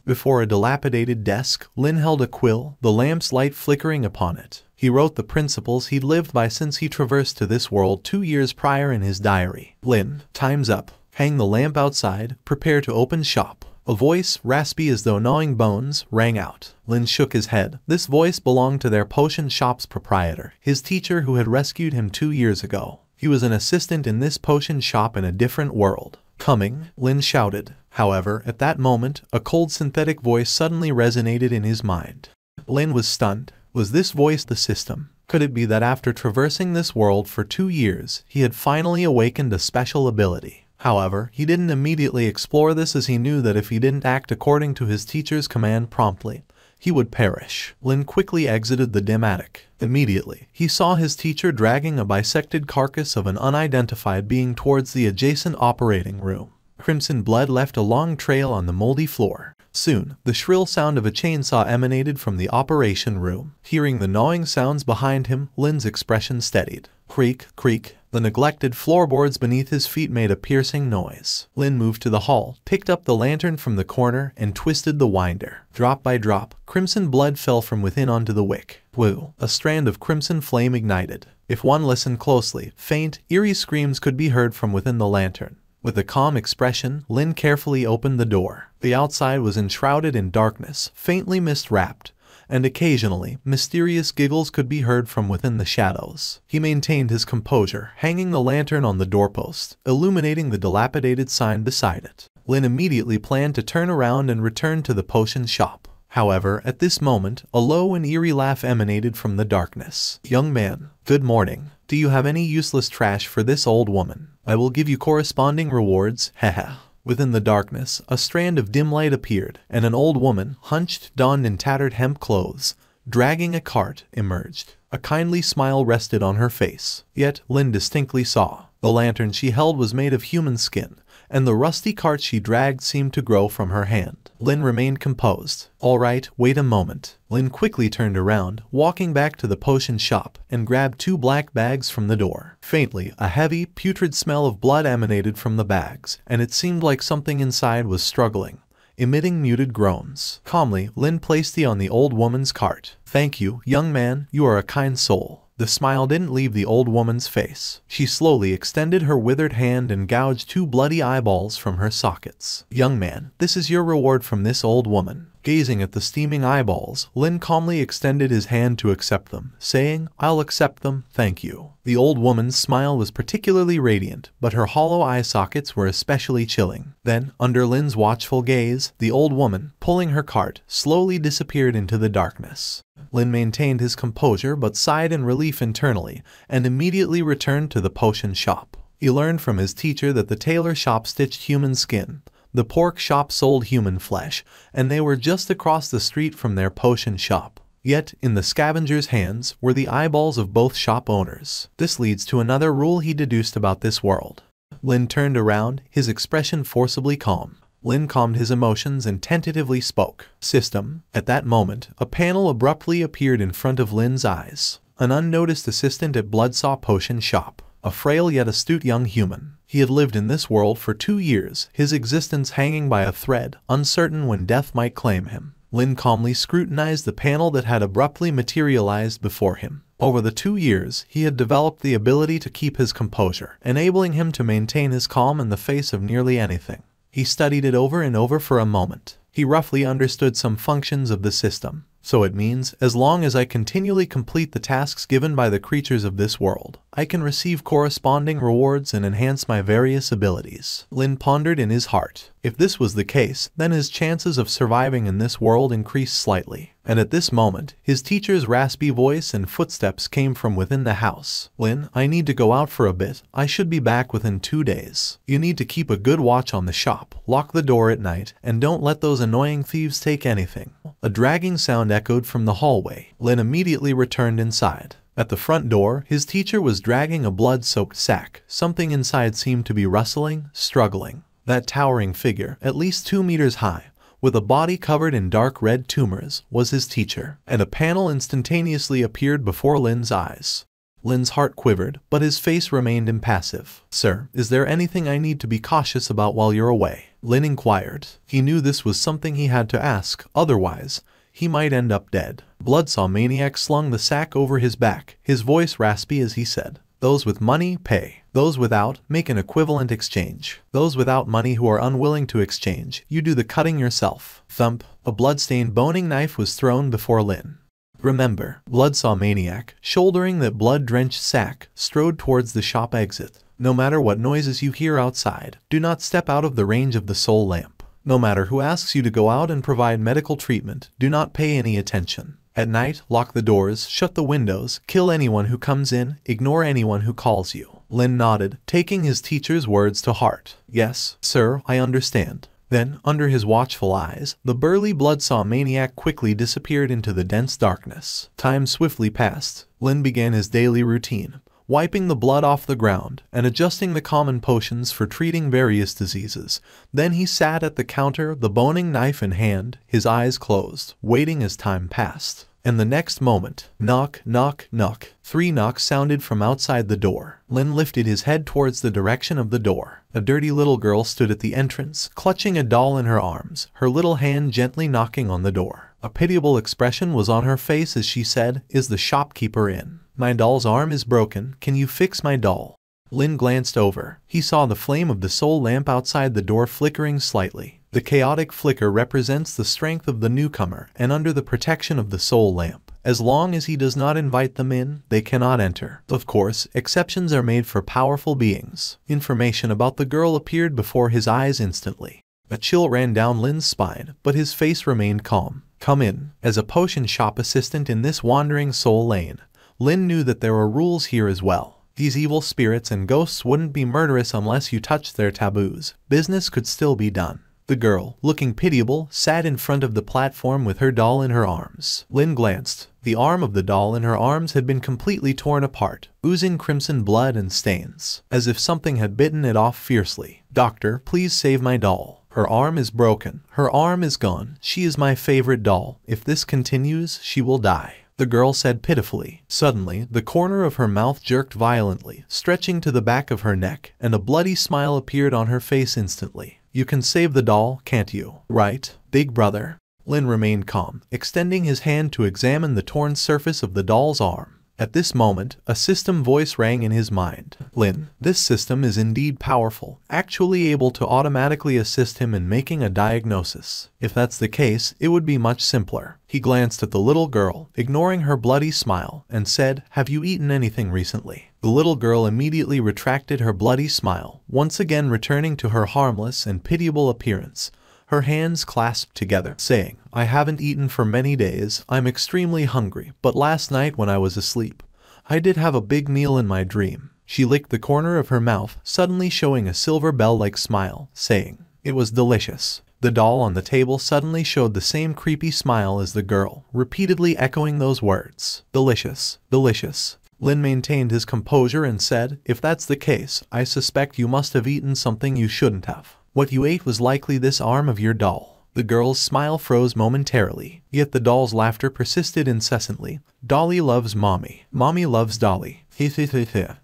Before a dilapidated desk, Lin held a quill, the lamp's light flickering upon it. He wrote the principles he'd lived by since he traversed to this world 2 years prior in his diary. Lin, time's up. Hang the lamp outside, prepare to open shop. A voice, raspy as though gnawing bones, rang out. Lin shook his head. This voice belonged to their potion shop's proprietor, his teacher who had rescued him 2 years ago. He was an assistant in this potion shop in a different world. Coming, Lin shouted. However, at that moment, a cold synthetic voice suddenly resonated in his mind. Lin was stunned. Was this voice the system? Could it be that after traversing this world for 2 years, he had finally awakened a special ability? However, he didn't immediately explore this as he knew that if he didn't act according to his teacher's command promptly, he would perish. Lin quickly exited the dim attic. Immediately, he saw his teacher dragging a bisected carcass of an unidentified being towards the adjacent operating room. Crimson blood left a long trail on the moldy floor. Soon, the shrill sound of a chainsaw emanated from the operation room. Hearing the gnawing sounds behind him, Lin's expression steadied. Creak, creak. The neglected floorboards beneath his feet made a piercing noise. Lin moved to the hall, picked up the lantern from the corner, and twisted the winder. Drop by drop, crimson blood fell from within onto the wick. Woo! A strand of crimson flame ignited. If one listened closely, faint, eerie screams could be heard from within the lantern. With a calm expression, Lin carefully opened the door. The outside was enshrouded in darkness, faintly mist-wrapped, and occasionally, mysterious giggles could be heard from within the shadows. He maintained his composure, hanging the lantern on the doorpost, illuminating the dilapidated sign beside it. Lin immediately planned to turn around and return to the potion shop. However, at this moment, a low and eerie laugh emanated from the darkness. Young man, good morning. Do you have any useless trash for this old woman? I will give you corresponding rewards, haha. Within the darkness, a strand of dim light appeared, and an old woman, hunched, donned in tattered hemp clothes, dragging a cart, emerged. A kindly smile rested on her face. Yet, Lin distinctly saw. The lantern she held was made of human skin, and the rusty cart she dragged seemed to grow from her hand. Lin remained composed. All right, wait a moment. Lin quickly turned around, walking back to the potion shop, and grabbed 2 black bags from the door. Faintly, a heavy, putrid smell of blood emanated from the bags, and it seemed like something inside was struggling, emitting muted groans. Calmly, Lin placed it on the old woman's cart. Thank you, young man, you are a kind soul. The smile didn't leave the old woman's face. She slowly extended her withered hand and gouged 2 bloody eyeballs from her sockets. Young man, this is your reward from this old woman. Gazing at the steaming eyeballs, Lin calmly extended his hand to accept them, saying, I'll accept them, thank you. The old woman's smile was particularly radiant, but her hollow eye sockets were especially chilling. Then, under Lin's watchful gaze, the old woman, pulling her cart, slowly disappeared into the darkness. Lin maintained his composure but sighed in relief internally, and immediately returned to the potion shop. He learned from his teacher that the tailor shop stitched human skin, the pork shop sold human flesh, and they were just across the street from their potion shop. Yet, in the scavenger's hands, were the eyeballs of both shop owners. This leads to another rule he deduced about this world. Lin turned around, his expression forcibly calm. Lin calmed his emotions and tentatively spoke. System. At that moment, a panel abruptly appeared in front of Lin's eyes. An unnoticed assistant at Bloodsaw Potion Shop. A frail yet astute young human. He had lived in this world for 2 years, his existence hanging by a thread, uncertain when death might claim him. Lin calmly scrutinized the panel that had abruptly materialized before him. Over the 2 years, he had developed the ability to keep his composure, enabling him to maintain his calm in the face of nearly anything. He studied it over and over for a moment. He roughly understood some functions of the system. So it means, as long as I continually complete the tasks given by the creatures of this world, I can receive corresponding rewards and enhance my various abilities. Lin pondered in his heart. If this was the case, then his chances of surviving in this world increased slightly. And at this moment, his teacher's raspy voice and footsteps came from within the house. Lin, I need to go out for a bit. I should be back within 2 days. You need to keep a good watch on the shop, lock the door at night, and don't let those annoying thieves take anything. A dragging sound echoed from the hallway. Lin immediately returned inside. At the front door, his teacher was dragging a blood-soaked sack. Something inside seemed to be rustling, struggling. That towering figure, at least 2 meters high, with a body covered in dark red tumors, was his teacher, and a panel instantaneously appeared before Lin's eyes. Lin's heart quivered, but his face remained impassive. Sir, is there anything I need to be cautious about while you're away? Lin inquired. He knew this was something he had to ask, otherwise, he might end up dead. Bloodsaw Maniac slung the sack over his back, his voice raspy as he said, "Those with money, pay. Those without, make an equivalent exchange. Those without money who are unwilling to exchange, you do the cutting yourself." Thump, a blood-stained boning knife was thrown before Lin. "Remember," Bloodsaw Maniac, shouldering that blood-drenched sack, strode towards the shop exit. "No matter what noises you hear outside, do not step out of the range of the soul lamp. No matter who asks you to go out and provide medical treatment, do not pay any attention. At night, lock the doors, shut the windows, kill anyone who comes in, ignore anyone who calls you." Lin nodded, taking his teacher's words to heart. "Yes, sir, I understand." Then, under his watchful eyes, the burly Bloodsaw Maniac quickly disappeared into the dense darkness. Time swiftly passed. Lin began his daily routine, wiping the blood off the ground and adjusting the common potions for treating various diseases. Then he sat at the counter, the boning knife in hand, his eyes closed, waiting as time passed. And the next moment, knock, knock, knock. 3 knocks sounded from outside the door. Lin lifted his head towards the direction of the door. A dirty little girl stood at the entrance, clutching a doll in her arms, her little hand gently knocking on the door. A pitiable expression was on her face as she said, "Is the shopkeeper in? My doll's arm is broken, can you fix my doll?" Lin glanced over. He saw the flame of the soul lamp outside the door flickering slightly. The chaotic flicker represents the strength of the newcomer, and under the protection of the soul lamp, as long as he does not invite them in, they cannot enter. Of course, exceptions are made for powerful beings. Information about the girl appeared before his eyes instantly. A chill ran down Lin's spine, but his face remained calm. "Come in." As a potion shop assistant in this wandering soul lane, Lin knew that there were rules here as well. These evil spirits and ghosts wouldn't be murderous unless you touched their taboos. Business could still be done. The girl, looking pitiable, sat in front of the platform with her doll in her arms. Lin glanced. The arm of the doll in her arms had been completely torn apart, oozing crimson blood and stains, as if something had bitten it off fiercely. "Doctor, please save my doll. Her arm is broken. Her arm is gone. She is my favorite doll. If this continues, she will die," the girl said pitifully. Suddenly, the corner of her mouth jerked violently, stretching to the back of her neck, and a bloody smile appeared on her face instantly. "You can save the doll, can't you? Right, big brother?" Lin remained calm, extending his hand to examine the torn surface of the doll's arm. At this moment, a system voice rang in his mind. "Lin, this system is indeed powerful, actually able to automatically assist him in making a diagnosis. If that's the case, it would be much simpler." He glanced at the little girl, ignoring her bloody smile, and said, "Have you eaten anything recently?" The little girl immediately retracted her bloody smile, once again returning to her harmless and pitiable appearance, her hands clasped together, saying, "I haven't eaten for many days. I'm extremely hungry, but last night when I was asleep, I did have a big meal in my dream." She licked the corner of her mouth, suddenly showing a silver bell-like smile, saying, "It was delicious." The doll on the table suddenly showed the same creepy smile as the girl, repeatedly echoing those words, "Delicious, delicious." Lin maintained his composure and said, "If that's the case, I suspect you must have eaten something you shouldn't have. What you ate was likely this arm of your doll." The girl's smile froze momentarily, yet the doll's laughter persisted incessantly. "Dolly loves mommy. Mommy loves Dolly."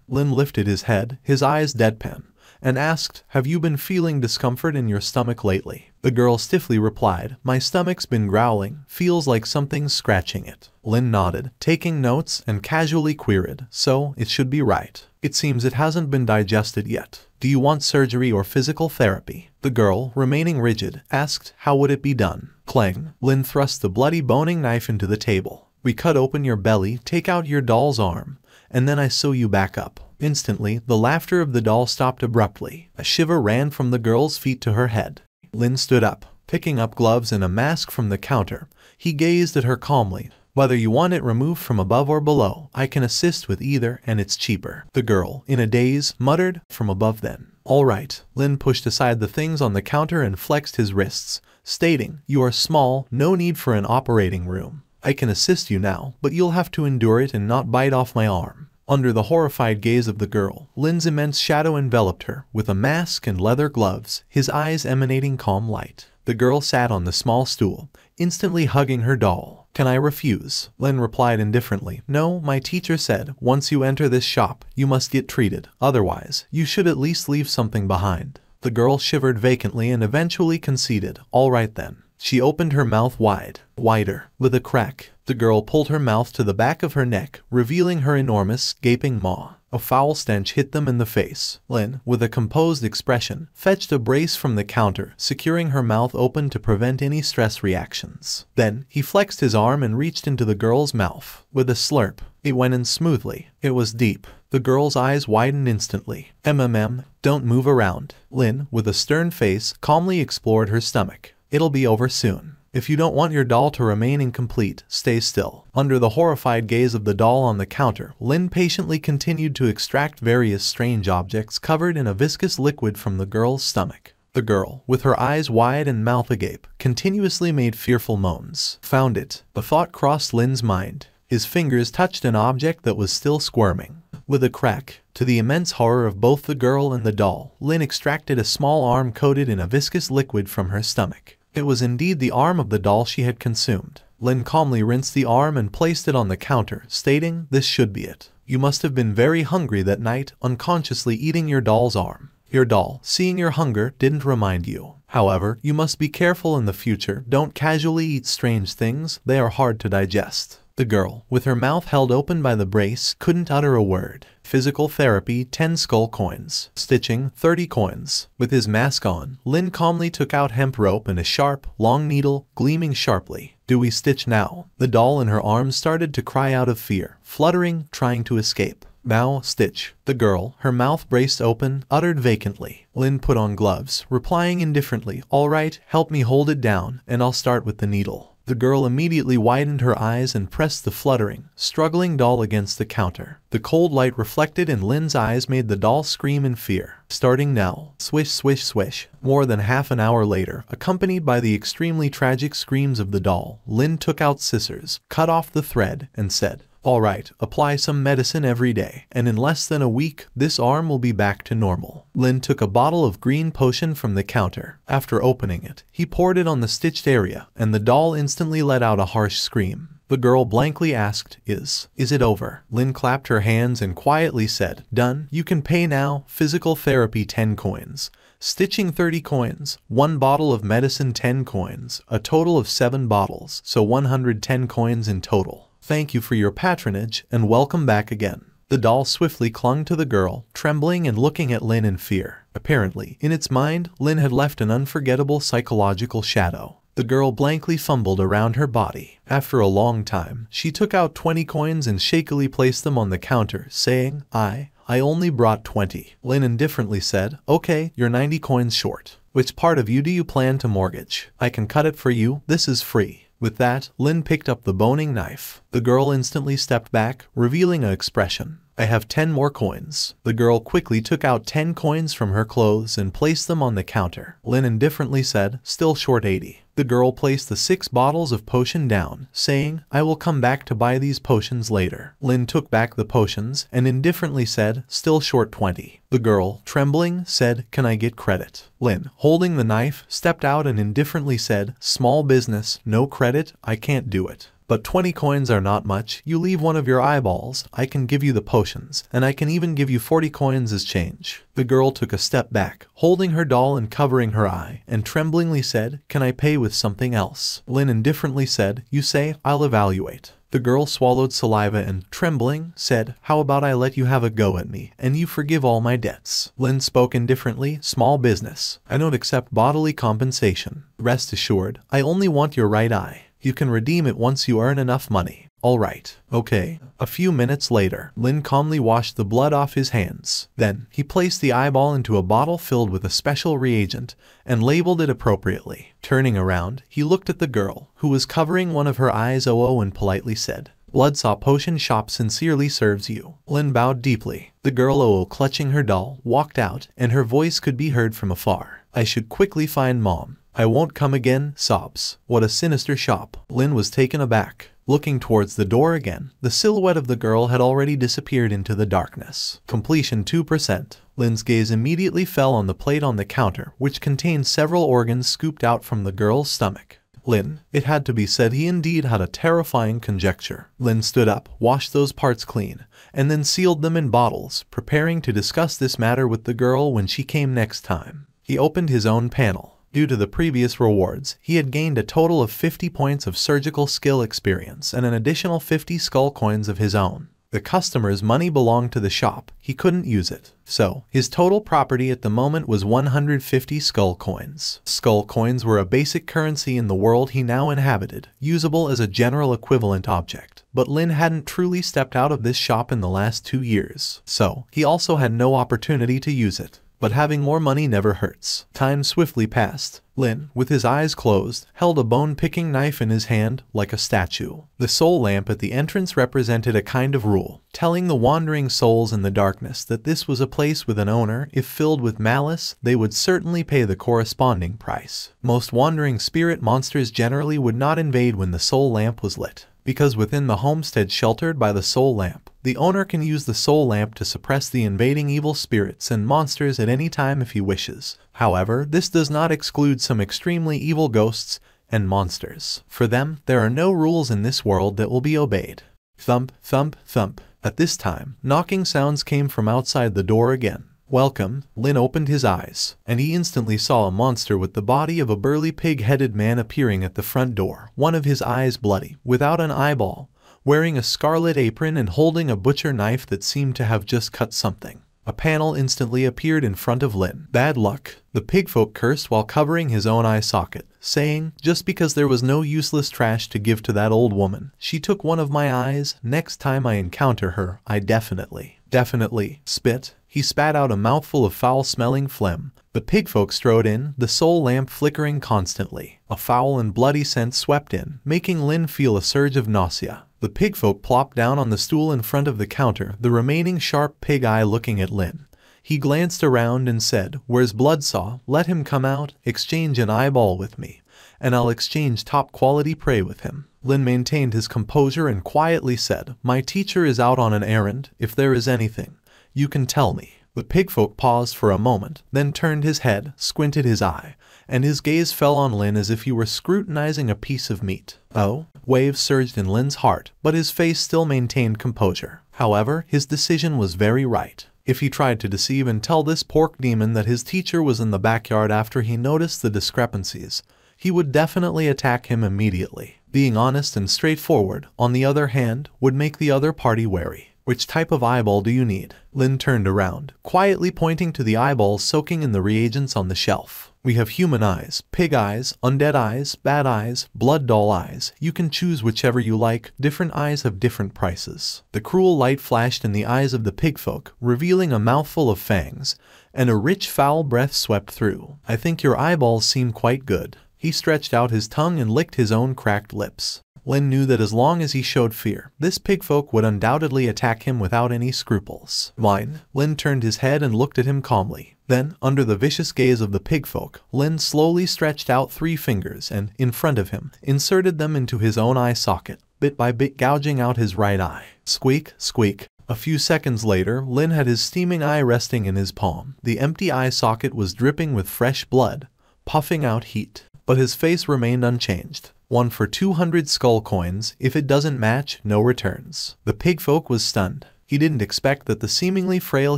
Lin lifted his head, his eyes deadpan, and asked, "Have you been feeling discomfort in your stomach lately?" The girl stiffly replied, "My stomach's been growling, feels like something's scratching it." Lin nodded, taking notes, and casually queried, "So, it should be right. It seems it hasn't been digested yet. Do you want surgery or physical therapy?" The girl, remaining rigid, asked, "How would it be done?" Clang. Lin thrust the bloody boning knife into the table. "We cut open your belly, take out your doll's arm, and then I sew you back up." Instantly, the laughter of the doll stopped abruptly. A shiver ran from the girl's feet to her head. Lin stood up, picking up gloves and a mask from the counter. He gazed at her calmly. "Whether you want it removed from above or below, I can assist with either, and it's cheaper." The girl, in a daze, muttered, "From above then." "All right." Lin pushed aside the things on the counter and flexed his wrists, stating, "You are small, no need for an operating room. I can assist you now, but you'll have to endure it and not bite off my arm." Under the horrified gaze of the girl, Lin's immense shadow enveloped her, with a mask and leather gloves, his eyes emanating calm light. The girl sat on the small stool, instantly hugging her doll. "Can I refuse?" Lin replied indifferently. "No, my teacher said, once you enter this shop, you must get treated. Otherwise, you should at least leave something behind." The girl shivered vacantly and eventually conceded, "All right then." She opened her mouth wider. With a crack, the girl pulled her mouth to the back of her neck, revealing her enormous, gaping maw. A foul stench hit them in the face. Lin, with a composed expression, fetched a brace from the counter, securing her mouth open to prevent any stress reactions. Then, he flexed his arm and reached into the girl's mouth. With a slurp, it went in smoothly. It was deep. The girl's eyes widened instantly. Don't move around." Lin, with a stern face, calmly explored her stomach. "It'll be over soon. If you don't want your doll to remain incomplete, stay still." Under the horrified gaze of the doll on the counter, Lin patiently continued to extract various strange objects covered in a viscous liquid from the girl's stomach. The girl, with her eyes wide and mouth agape, continuously made fearful moans. "Found it." The thought crossed Lin's mind. His fingers touched an object that was still squirming. With a crack, to the immense horror of both the girl and the doll, Lin extracted a small arm coated in a viscous liquid from her stomach. It was indeed the arm of the doll she had consumed. Lin calmly rinsed the arm and placed it on the counter, stating, "This should be it. You must have been very hungry that night, unconsciously eating your doll's arm. Your doll, seeing your hunger, didn't remind you. However, you must be careful in the future. Don't casually eat strange things, they are hard to digest." The girl, with her mouth held open by the brace, couldn't utter a word. Physical therapy, 10 skull coins. Stitching, 30 coins. With his mask on, Lin calmly took out hemp rope and a sharp, long needle, gleaming sharply. "Do we stitch now?" The doll in her arms started to cry out of fear, fluttering, trying to escape. "Now, stitch." The girl, her mouth braced open, uttered vacantly. Lin put on gloves, replying indifferently, "All right, help me hold it down, and I'll start with the needle." The girl immediately widened her eyes and pressed the fluttering, struggling doll against the counter. The cold light reflected in Lin's eyes made the doll scream in fear. "Starting now." Swish, swish, swish. More than half an hour later, accompanied by the extremely tragic screams of the doll, Lin took out scissors, cut off the thread, and said, "All right, apply some medicine every day, and in less than a week, this arm will be back to normal." Lin took a bottle of green potion from the counter. After opening it, he poured it on the stitched area, and the doll instantly let out a harsh scream. The girl blankly asked, Is it over?" Lin clapped her hands and quietly said, "Done. You can pay now. Physical therapy 10 coins. Stitching 30 coins. 1 bottle of medicine 10 coins. A total of 7 bottles, so 110 coins in total. Thank you for your patronage, and welcome back again." The doll swiftly clung to the girl, trembling and looking at Lin in fear. Apparently, in its mind, Lin had left an unforgettable psychological shadow. The girl blankly fumbled around her body. After a long time, she took out 20 coins and shakily placed them on the counter, saying, I only brought 20. Lin indifferently said, "Okay, you're 90 coins short. Which part of you do you plan to mortgage? I can cut it for you, this is free." With that, Lin picked up the boning knife. The girl instantly stepped back, revealing an expression. "I have 10 more coins." The girl quickly took out 10 coins from her clothes and placed them on the counter. Lin indifferently said, "Still short 80. The girl placed the 6 bottles of potion down, saying, "I will come back to buy these potions later." Lin took back the potions and indifferently said, "Still short 20. The girl, trembling, said, "Can I get credit?" Lin, holding the knife, stepped out and indifferently said, "Small business, no credit, I can't do it. But 20 coins are not much. You leave one of your eyeballs, I can give you the potions, and I can even give you 40 coins as change." The girl took a step back, holding her doll and covering her eye, and tremblingly said, "Can I pay with something else?" Lin indifferently said, "You say, I'll evaluate." The girl swallowed saliva and, trembling, said, "How about I let you have a go at me, and you forgive all my debts?" Lin spoke indifferently, "Small business. I don't accept bodily compensation. Rest assured, I only want your right eye. You can redeem it once you earn enough money." "All right. Okay." A few minutes later, Lin calmly washed the blood off his hands. Then, he placed the eyeball into a bottle filled with a special reagent and labeled it appropriately. Turning around, he looked at the girl, who was covering one of her eyes and politely said, "Bloodsaw Potion Shop sincerely serves you." Lin bowed deeply. The girl, clutching her doll, walked out, and her voice could be heard from afar. "I should quickly find Mom. I won't come again," sobs. What a sinister shop. Lin was taken aback. Looking towards the door again, the silhouette of the girl had already disappeared into the darkness. Completion 2%. Lin's gaze immediately fell on the plate on the counter, which contained several organs scooped out from the girl's stomach. Lin, it had to be said, he indeed had a terrifying conjecture. Lin stood up, washed those parts clean, and then sealed them in bottles, preparing to discuss this matter with the girl when she came next time. He opened his own panel. Due to the previous rewards, he had gained a total of 50 points of surgical skill experience and an additional 50 skull coins of his own. The customer's money belonged to the shop, he couldn't use it. So, his total property at the moment was 150 skull coins. Skull coins were a basic currency in the world he now inhabited, usable as a general equivalent object. But Lin hadn't truly stepped out of this shop in the last 2 years, so he also had no opportunity to use it. But having more money never hurts. Time swiftly passed. Lin, with his eyes closed, held a bone-picking knife in his hand, like a statue. The soul lamp at the entrance represented a kind of rule, telling the wandering souls in the darkness that this was a place with an owner. If filled with malice, they would certainly pay the corresponding price. Most wandering spirit monsters generally would not invade when the soul lamp was lit, because within the homestead sheltered by the soul lamp, the owner can use the soul lamp to suppress the invading evil spirits and monsters at any time if he wishes. However, this does not exclude some extremely evil ghosts and monsters. For them, there are no rules in this world that will be obeyed. Thump, thump, thump. At this time, knocking sounds came from outside the door again. Welcome. Lin opened his eyes, and he instantly saw a monster with the body of a burly pig-headed man appearing at the front door, one of his eyes bloody, without an eyeball, wearing a scarlet apron and holding a butcher knife that seemed to have just cut something. A panel instantly appeared in front of Lin. Bad luck. The pigfolk cursed while covering his own eye socket, saying, just because there was no useless trash to give to that old woman, she took one of my eyes. Next time I encounter her, I definitely spit. He spat out a mouthful of foul-smelling phlegm. The pigfolk strode in, the soul lamp flickering constantly. A foul and bloody scent swept in, making Lin feel a surge of nausea. The pigfolk plopped down on the stool in front of the counter, the remaining sharp pig eye looking at Lin. He glanced around and said, "Where's Bloodsaw? Let him come out, exchange an eyeball with me, and I'll exchange top-quality prey with him." Lin maintained his composure and quietly said, "My teacher is out on an errand. If there is anything, you can tell me." The pigfolk paused for a moment, then turned his head, squinted his eye, and his gaze fell on Lin as if he were scrutinizing a piece of meat. Oh, waves surged in Lin's heart, but his face still maintained composure. However, his decision was very right. If he tried to deceive and tell this pork demon that his teacher was in the backyard after he noticed the discrepancies, he would definitely attack him immediately. Being honest and straightforward, on the other hand, would make the other party wary. "Which type of eyeball do you need?" Lin turned around, quietly pointing to the eyeballs soaking in the reagents on the shelf. "We have human eyes, pig eyes, undead eyes, bad eyes, blood doll eyes. You can choose whichever you like. Different eyes have different prices." The cruel light flashed in the eyes of the pigfolk, revealing a mouthful of fangs, and a rich foul breath swept through. "I think your eyeballs seem quite good." He stretched out his tongue and licked his own cracked lips. Lin knew that as long as he showed fear, this pigfolk would undoubtedly attack him without any scruples. "Mine." Lin turned his head and looked at him calmly. Then, under the vicious gaze of the pigfolk, Lin slowly stretched out 3 fingers and, in front of him, inserted them into his own eye socket, bit by bit gouging out his right eye. Squeak, squeak. A few seconds later, Lin had his steaming eye resting in his palm. The empty eye socket was dripping with fresh blood, puffing out heat. But his face remained unchanged. 1 for 200 skull coins. If it doesn't match, no returns. The pigfolk was stunned. He didn't expect that the seemingly frail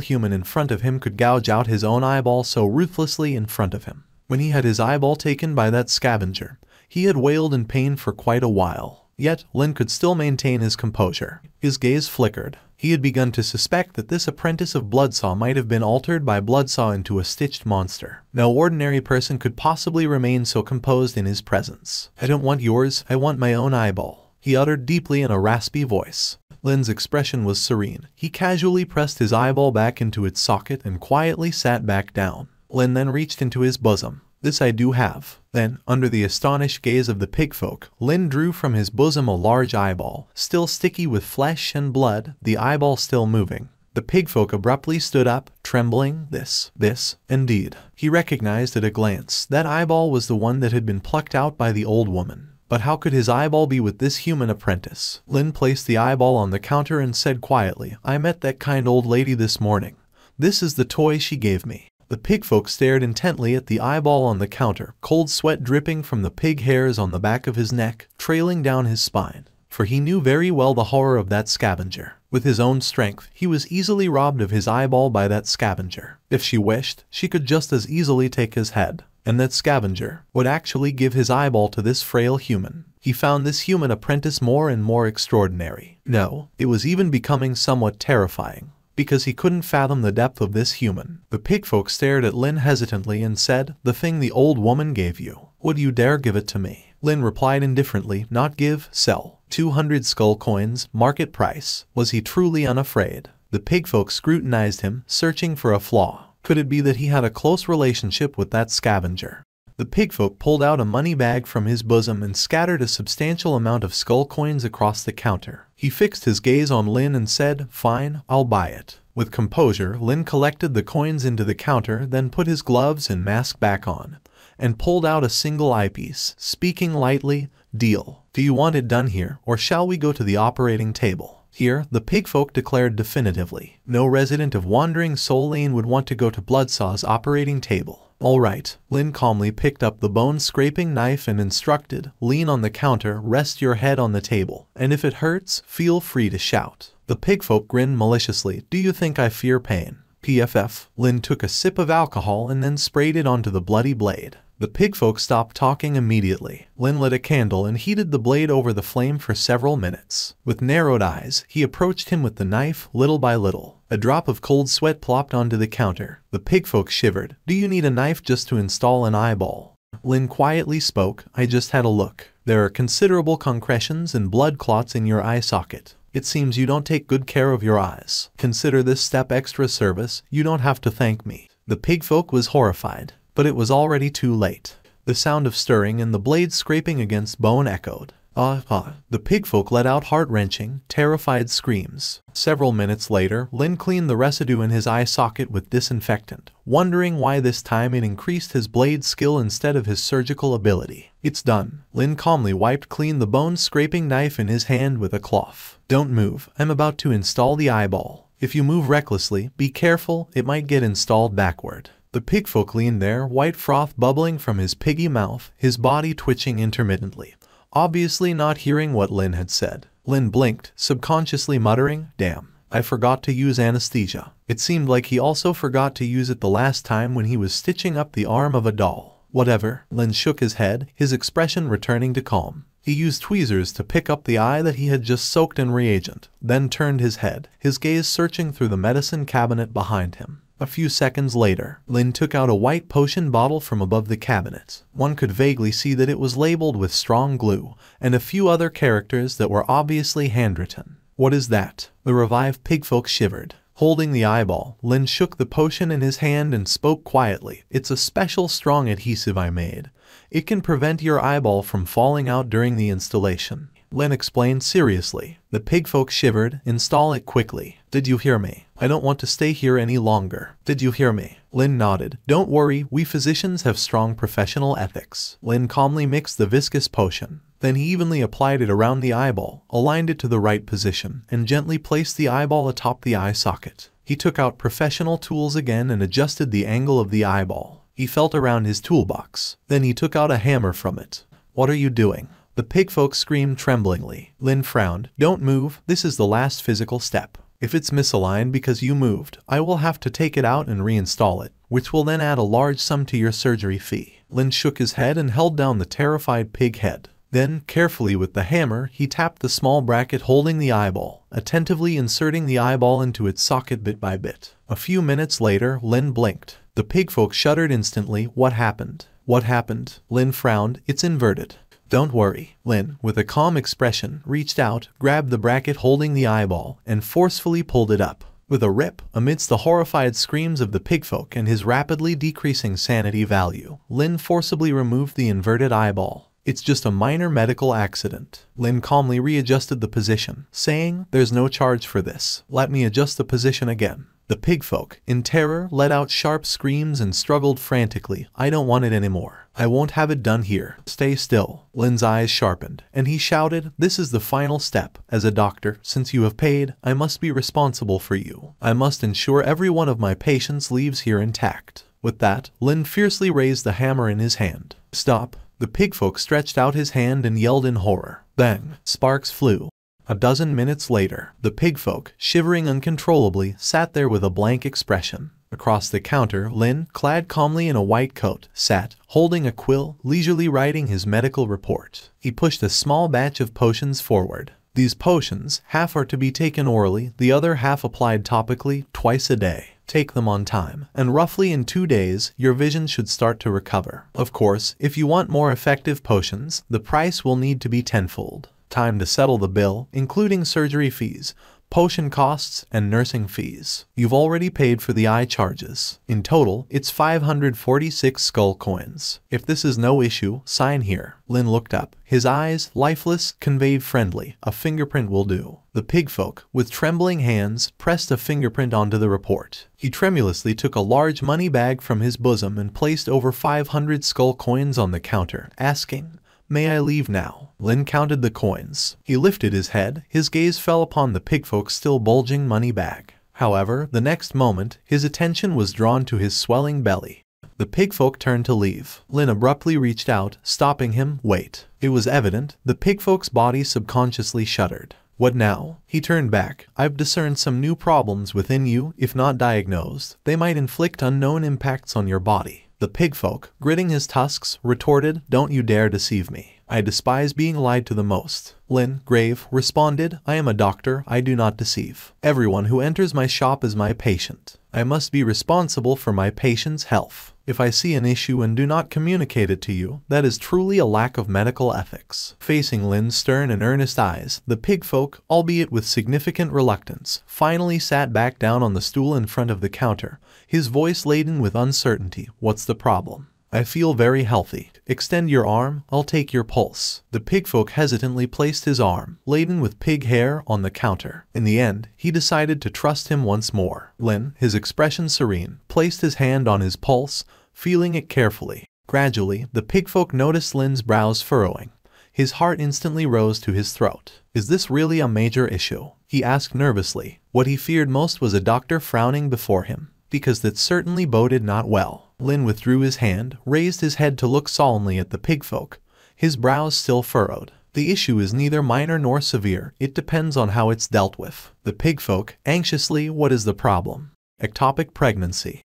human in front of him could gouge out his own eyeball so ruthlessly in front of him. When he had his eyeball taken by that scavenger, he had wailed in pain for quite a while. Yet, Lin could still maintain his composure. His gaze flickered. He had begun to suspect that this apprentice of Bloodsaw might have been altered by Bloodsaw into a stitched monster. No ordinary person could possibly remain so composed in his presence. "I don't want yours, I want my own eyeball," he uttered deeply in a raspy voice. Lin's expression was serene. He casually pressed his eyeball back into its socket and quietly sat back down. Lin then reached into his bosom. "This I do have." Then, under the astonished gaze of the pigfolk, Lin drew from his bosom a large eyeball, still sticky with flesh and blood, the eyeball still moving. The pigfolk abruptly stood up, trembling. This, indeed. He recognized at a glance that eyeball was the one that had been plucked out by the old woman. But how could his eyeball be with this human apprentice? Lin placed the eyeball on the counter and said quietly, "I met that kind old lady this morning. This is the toy she gave me." The pigfolk stared intently at the eyeball on the counter, cold sweat dripping from the pig hairs on the back of his neck, trailing down his spine. for he knew very well the horror of that scavenger. With his own strength, he was easily robbed of his eyeball by that scavenger. If she wished, she could just as easily take his head, and that scavenger would actually give his eyeball to this frail human. He found this human apprentice more and more extraordinary. No, it was even becoming somewhat terrifying, because he couldn't fathom the depth of this human. The pigfolk stared at Lin hesitantly and said, "The thing the old woman gave you. Would you dare give it to me?" Lin replied indifferently, "Not give, sell. 200 skull coins, market price." Was he truly unafraid? The pigfolk scrutinized him, searching for a flaw. Could it be that he had a close relationship with that scavenger? The pigfolk pulled out a money bag from his bosom and scattered a substantial amount of skull coins across the counter. He fixed his gaze on Lin and said, "Fine, I'll buy it." With composure, Lin collected the coins into the counter, then put his gloves and mask back on, and pulled out a single eyepiece, speaking lightly, "Deal. Do you want it done here, or shall we go to the operating table?" Here, the pigfolk declared definitively. No resident of Wandering Soul Lane would want to go to Bloodsaw's operating table. "All right." Lin calmly picked up the bone-scraping knife and instructed, "Lean on the counter, rest your head on the table, and if it hurts, feel free to shout." The pigfolk grinned maliciously. "Do you think I fear pain?" PFF. Lin took a sip of alcohol and then sprayed it onto the bloody blade. The pigfolk stopped talking immediately. Lin lit a candle and heated the blade over the flame for several minutes. With narrowed eyes, he approached him with the knife, little by little. A drop of cold sweat plopped onto the counter. The pigfolk shivered. "Do you need a knife just to install an eyeball?" Lin quietly spoke, "I just had a look. There are considerable concretions and blood clots in your eye socket. It seems you don't take good care of your eyes. Consider this step extra service. You don't have to thank me." The pigfolk was horrified, but it was already too late. The sound of stirring and the blade scraping against bone echoed. The pigfolk let out heart-wrenching, terrified screams. Several minutes later, Lin cleaned the residue in his eye socket with disinfectant, wondering why this time it increased his blade skill instead of his surgical ability. "It's done." Lin calmly wiped clean the bone-scraping knife in his hand with a cloth. "Don't move. I'm about to install the eyeball. If you move recklessly, be careful, it might get installed backward." The pigfolk leaned there, white froth bubbling from his piggy mouth, his body twitching intermittently, obviously not hearing what Lin had said. Lin blinked, subconsciously muttering, "Damn, I forgot to use anesthesia." It seemed like he also forgot to use it the last time when he was stitching up the arm of a doll. "Whatever." Lin shook his head, his expression returning to calm. He used tweezers to pick up the eye that he had just soaked in reagent, then turned his head, his gaze searching through the medicine cabinet behind him. A few seconds later, Lin took out a white potion bottle from above the cabinet. One could vaguely see that it was labeled with strong glue, and a few other characters that were obviously handwritten. "What is that?" The revived pigfolk shivered. Holding the eyeball, Lin shook the potion in his hand and spoke quietly. "It's a special strong adhesive I made. It can prevent your eyeball from falling out during the installation." Lin explained seriously. The pigfolk shivered. "Install it quickly." "Did you hear me? I don't want to stay here any longer." "Did you hear me?" Lin nodded. "Don't worry, we physicians have strong professional ethics." Lin calmly mixed the viscous potion. Then he evenly applied it around the eyeball, aligned it to the right position, and gently placed the eyeball atop the eye socket. He took out professional tools again and adjusted the angle of the eyeball. He felt around his toolbox. Then he took out a hammer from it. "What are you doing?" The pigfolk screamed tremblingly. Lin frowned. "Don't move, this is the last physical step. If it's misaligned because you moved, I will have to take it out and reinstall it, which will then add a large sum to your surgery fee." Lin shook his head and held down the terrified pig head. Then, carefully with the hammer, he tapped the small bracket holding the eyeball, attentively inserting the eyeball into its socket bit by bit. A few minutes later, Lin blinked. The pigfolk shuddered instantly. "What happened?" "What happened?" Lin frowned. "It's inverted." "Don't worry." Lin, with a calm expression, reached out, grabbed the bracket holding the eyeball, and forcefully pulled it up. With a rip, amidst the horrified screams of the pigfolk and his rapidly decreasing sanity value, Lin forcibly removed the inverted eyeball. "It's just a minor medical accident." Lin calmly readjusted the position, saying, "There's no charge for this. Let me adjust the position again." The pigfolk, in terror, let out sharp screams and struggled frantically. "I don't want it anymore. I won't have it done here. Stay still." Lin's eyes sharpened, and he shouted, "This is the final step. As a doctor, since you have paid, I must be responsible for you. I must ensure every one of my patients leaves here intact." With that, Lin fiercely raised the hammer in his hand. "Stop." The pigfolk stretched out his hand and yelled in horror. Bang! Sparks flew. A dozen minutes later, the pigfolk, shivering uncontrollably, sat there with a blank expression. Across the counter, Lin, clad calmly in a white coat, sat, holding a quill, leisurely writing his medical report. He pushed a small batch of potions forward. These potions, half are to be taken orally, the other half applied topically, twice a day. Take them on time, and roughly in 2 days, your vision should start to recover. Of course, if you want more effective potions, the price will need to be tenfold. Time to settle the bill, including surgery fees, potion costs, and nursing fees. You've already paid for the eye charges. In total, it's 546 skull coins. If this is no issue, sign here. Lin looked up. His eyes, lifeless, conveyed friendly. A fingerprint will do. The pigfolk, with trembling hands, pressed a fingerprint onto the report. He tremulously took a large money bag from his bosom and placed over 500 skull coins on the counter, asking, "May I leave now?" Lin counted the coins. He lifted his head. His gaze fell upon the pigfolk's still bulging money bag. However, the next moment, his attention was drawn to his swelling belly. The pigfolk turned to leave. Lin abruptly reached out, stopping him. "Wait." It was evident. The pigfolk's body subconsciously shuddered. "What now?" He turned back. "I've discerned some new problems within you. If not diagnosed, they might inflict unknown impacts on your body." The pigfolk, gritting his tusks, retorted, "Don't you dare deceive me. I despise being lied to the most." Lin, grave, responded, "I am a doctor, I do not deceive. Everyone who enters my shop is my patient. I must be responsible for my patient's health. If I see an issue and do not communicate it to you, that is truly a lack of medical ethics." Facing Lin's stern and earnest eyes, the pigfolk, albeit with significant reluctance, finally sat back down on the stool in front of the counter, his voice laden with uncertainty. "What's the problem?" "I feel very healthy." "Extend your arm, I'll take your pulse." The pigfolk hesitantly placed his arm, laden with pig hair, on the counter. In the end, he decided to trust him once more. Lin, his expression serene, placed his hand on his pulse, feeling it carefully. Gradually, the pigfolk noticed Lin's brows furrowing. His heart instantly rose to his throat. "Is this really a major issue?" he asked nervously. What he feared most was a doctor frowning before him, because that certainly boded not well. Lin withdrew his hand, raised his head to look solemnly at the pigfolk, his brows still furrowed. "The issue is neither minor nor severe, it depends on how it's dealt with." The pigfolk, anxiously, "What is the problem?" "Ectopic pregnancy."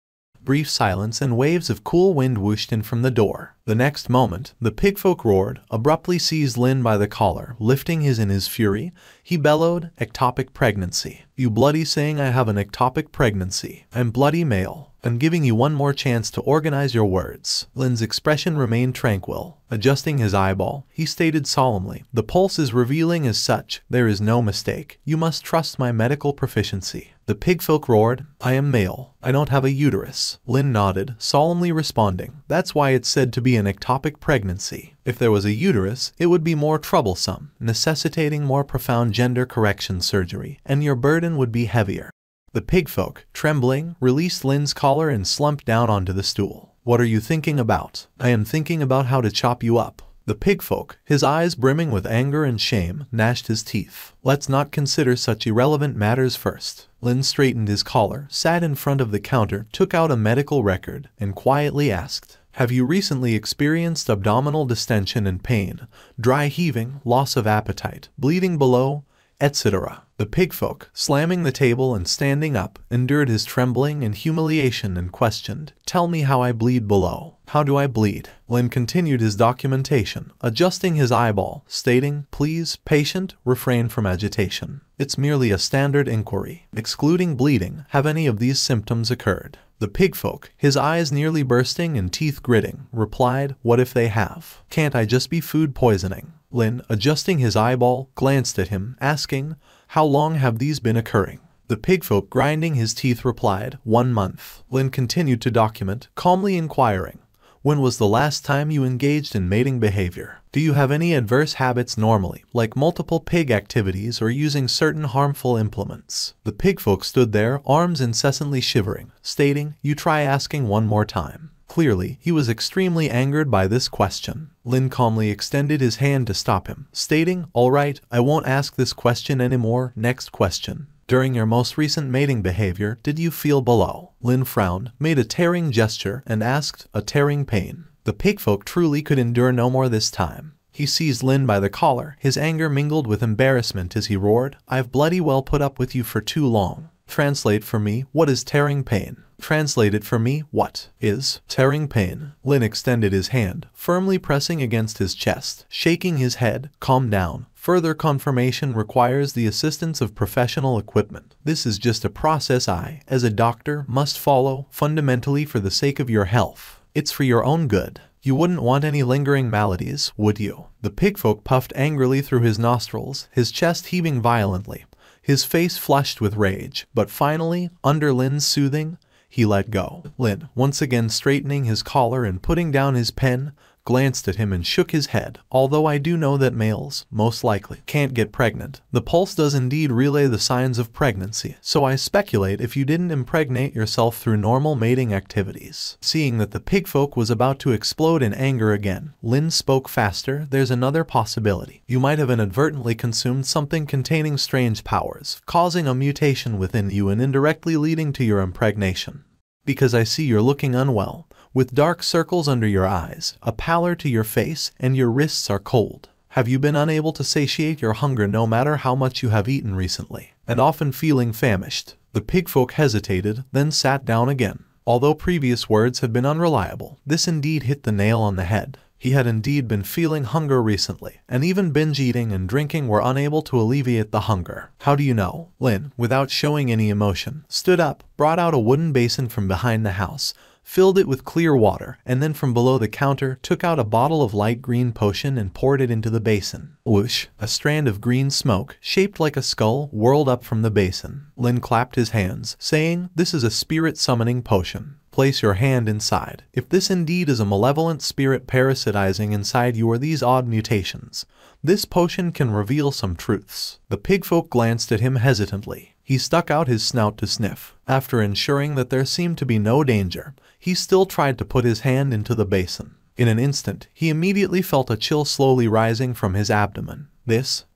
Brief silence and waves of cool wind whooshed in from the door. The next moment, the pigfolk roared, abruptly seized Lin by the collar. Lifting his in his fury, he bellowed, "Ectopic pregnancy. You bloody saying I have an ectopic pregnancy. I'm bloody male. I'm giving you one more chance to organize your words." Lin's expression remained tranquil. Adjusting his eyeball, he stated solemnly, "The pulse is revealing as such. There is no mistake. You must trust my medical proficiency." The pigfolk roared, "I am male. I don't have a uterus." Lin nodded, solemnly responding, "That's why it's said to be an ectopic pregnancy. If there was a uterus, it would be more troublesome, necessitating more profound gender correction surgery, and your burden would be heavier." The pigfolk, trembling, released Lin's collar and slumped down onto the stool. "What are you thinking about?" "I am thinking about how to chop you up." The pigfolk, his eyes brimming with anger and shame, gnashed his teeth. "Let's not consider such irrelevant matters first." Lin straightened his collar, sat in front of the counter, took out a medical record, and quietly asked, "Have you recently experienced abdominal distension and pain, dry heaving, loss of appetite, bleeding below, etc.?" The pigfolk, slamming the table and standing up, endured his trembling and humiliation and questioned, "Tell me how I bleed below." "How do I bleed?" Lin continued his documentation, adjusting his eyeball, stating, "Please, patient, refrain from agitation. It's merely a standard inquiry. Excluding bleeding, have any of these symptoms occurred?" The pigfolk, his eyes nearly bursting and teeth gritting, replied, "What if they have? Can't I just be food poisoning?" Lin, adjusting his eyeball, glanced at him, asking, "How long have these been occurring?" The pigfolk, grinding his teeth, replied, 1 month. Lin continued to document, calmly inquiring, "When was the last time you engaged in mating behavior? Do you have any adverse habits normally, like multiple pig activities or using certain harmful implements?" The pigfolk stood there, arms incessantly shivering, stating, "You try asking one more time." Clearly, he was extremely angered by this question. Lin calmly extended his hand to stop him, stating, "All right, I won't ask this question anymore. Next question. During your most recent mating behavior, did you feel below?" Lin frowned, made a tearing gesture, and asked, "A tearing pain?" The pigfolk truly could endure no more this time. He seized Lin by the collar, his anger mingled with embarrassment as he roared, "I've bloody well put up with you for too long. Translate for me, what is tearing pain? Translate it for me, what is tearing pain?" Lin extended his hand, firmly pressing against his chest, shaking his head. "Calm down. Further confirmation requires the assistance of professional equipment. This is just a process I, as a doctor, must follow, fundamentally for the sake of your health. It's for your own good. You wouldn't want any lingering maladies, would you?" The pigfolk puffed angrily through his nostrils, his chest heaving violently, his face flushed with rage, but finally, under Lin's soothing, he let go. Lin, once again straightening his collar and putting down his pen, glanced at him and shook his head. "Although I do know that males, most likely, can't get pregnant, the pulse does indeed relay the signs of pregnancy, so I speculate if you didn't impregnate yourself through normal mating activities." Seeing that the pigfolk was about to explode in anger again, Lin spoke faster. "There's another possibility. You might have inadvertently consumed something containing strange powers, causing a mutation within you and indirectly leading to your impregnation. Because I see you're looking unwell, with dark circles under your eyes, a pallor to your face, and your wrists are cold. Have you been unable to satiate your hunger no matter how much you have eaten recently, and often feeling famished?" The pigfolk hesitated, then sat down again. Although previous words had been unreliable, this indeed hit the nail on the head. He had indeed been feeling hunger recently, and even binge eating and drinking were unable to alleviate the hunger. "How do you know?" Lin, without showing any emotion, stood up, brought out a wooden basin from behind the house, filled it with clear water, and then from below the counter took out a bottle of light green potion and poured it into the basin. Whoosh! A strand of green smoke, shaped like a skull, whirled up from the basin. Lin clapped his hands, saying, "This is a spirit summoning potion. Place your hand inside. If this indeed is a malevolent spirit parasitizing inside you or these odd mutations, this potion can reveal some truths." The pigfolk glanced at him hesitantly. He stuck out his snout to sniff. After ensuring that there seemed to be no danger, he still tried to put his hand into the basin. In an instant, he immediately felt a chill slowly rising from his abdomen.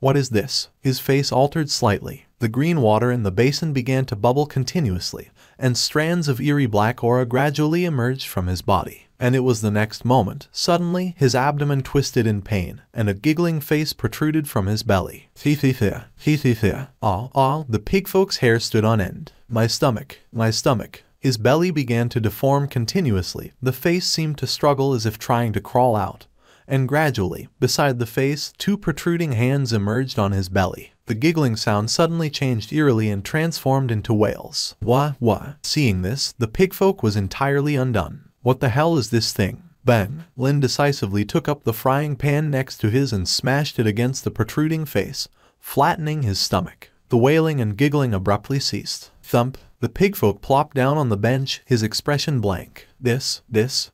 What is this?" His face altered slightly. The green water in the basin began to bubble continuously, and strands of eerie black aura gradually emerged from his body. And it was the next moment, suddenly, his abdomen twisted in pain, and a giggling face protruded from his belly. The pigfolk's hair stood on end. My stomach. His belly began to deform continuously. The face seemed to struggle as if trying to crawl out. And gradually, beside the face, two protruding hands emerged on his belly. The giggling sound suddenly changed eerily and transformed into wails. Wah! Seeing this, the pigfolk was entirely undone. "What the hell is this thing?" Bang! Lin decisively took up the frying pan next to his and smashed it against the protruding face, flattening his stomach. The wailing and giggling abruptly ceased. Thump! The pigfolk plopped down on the bench, his expression blank. This.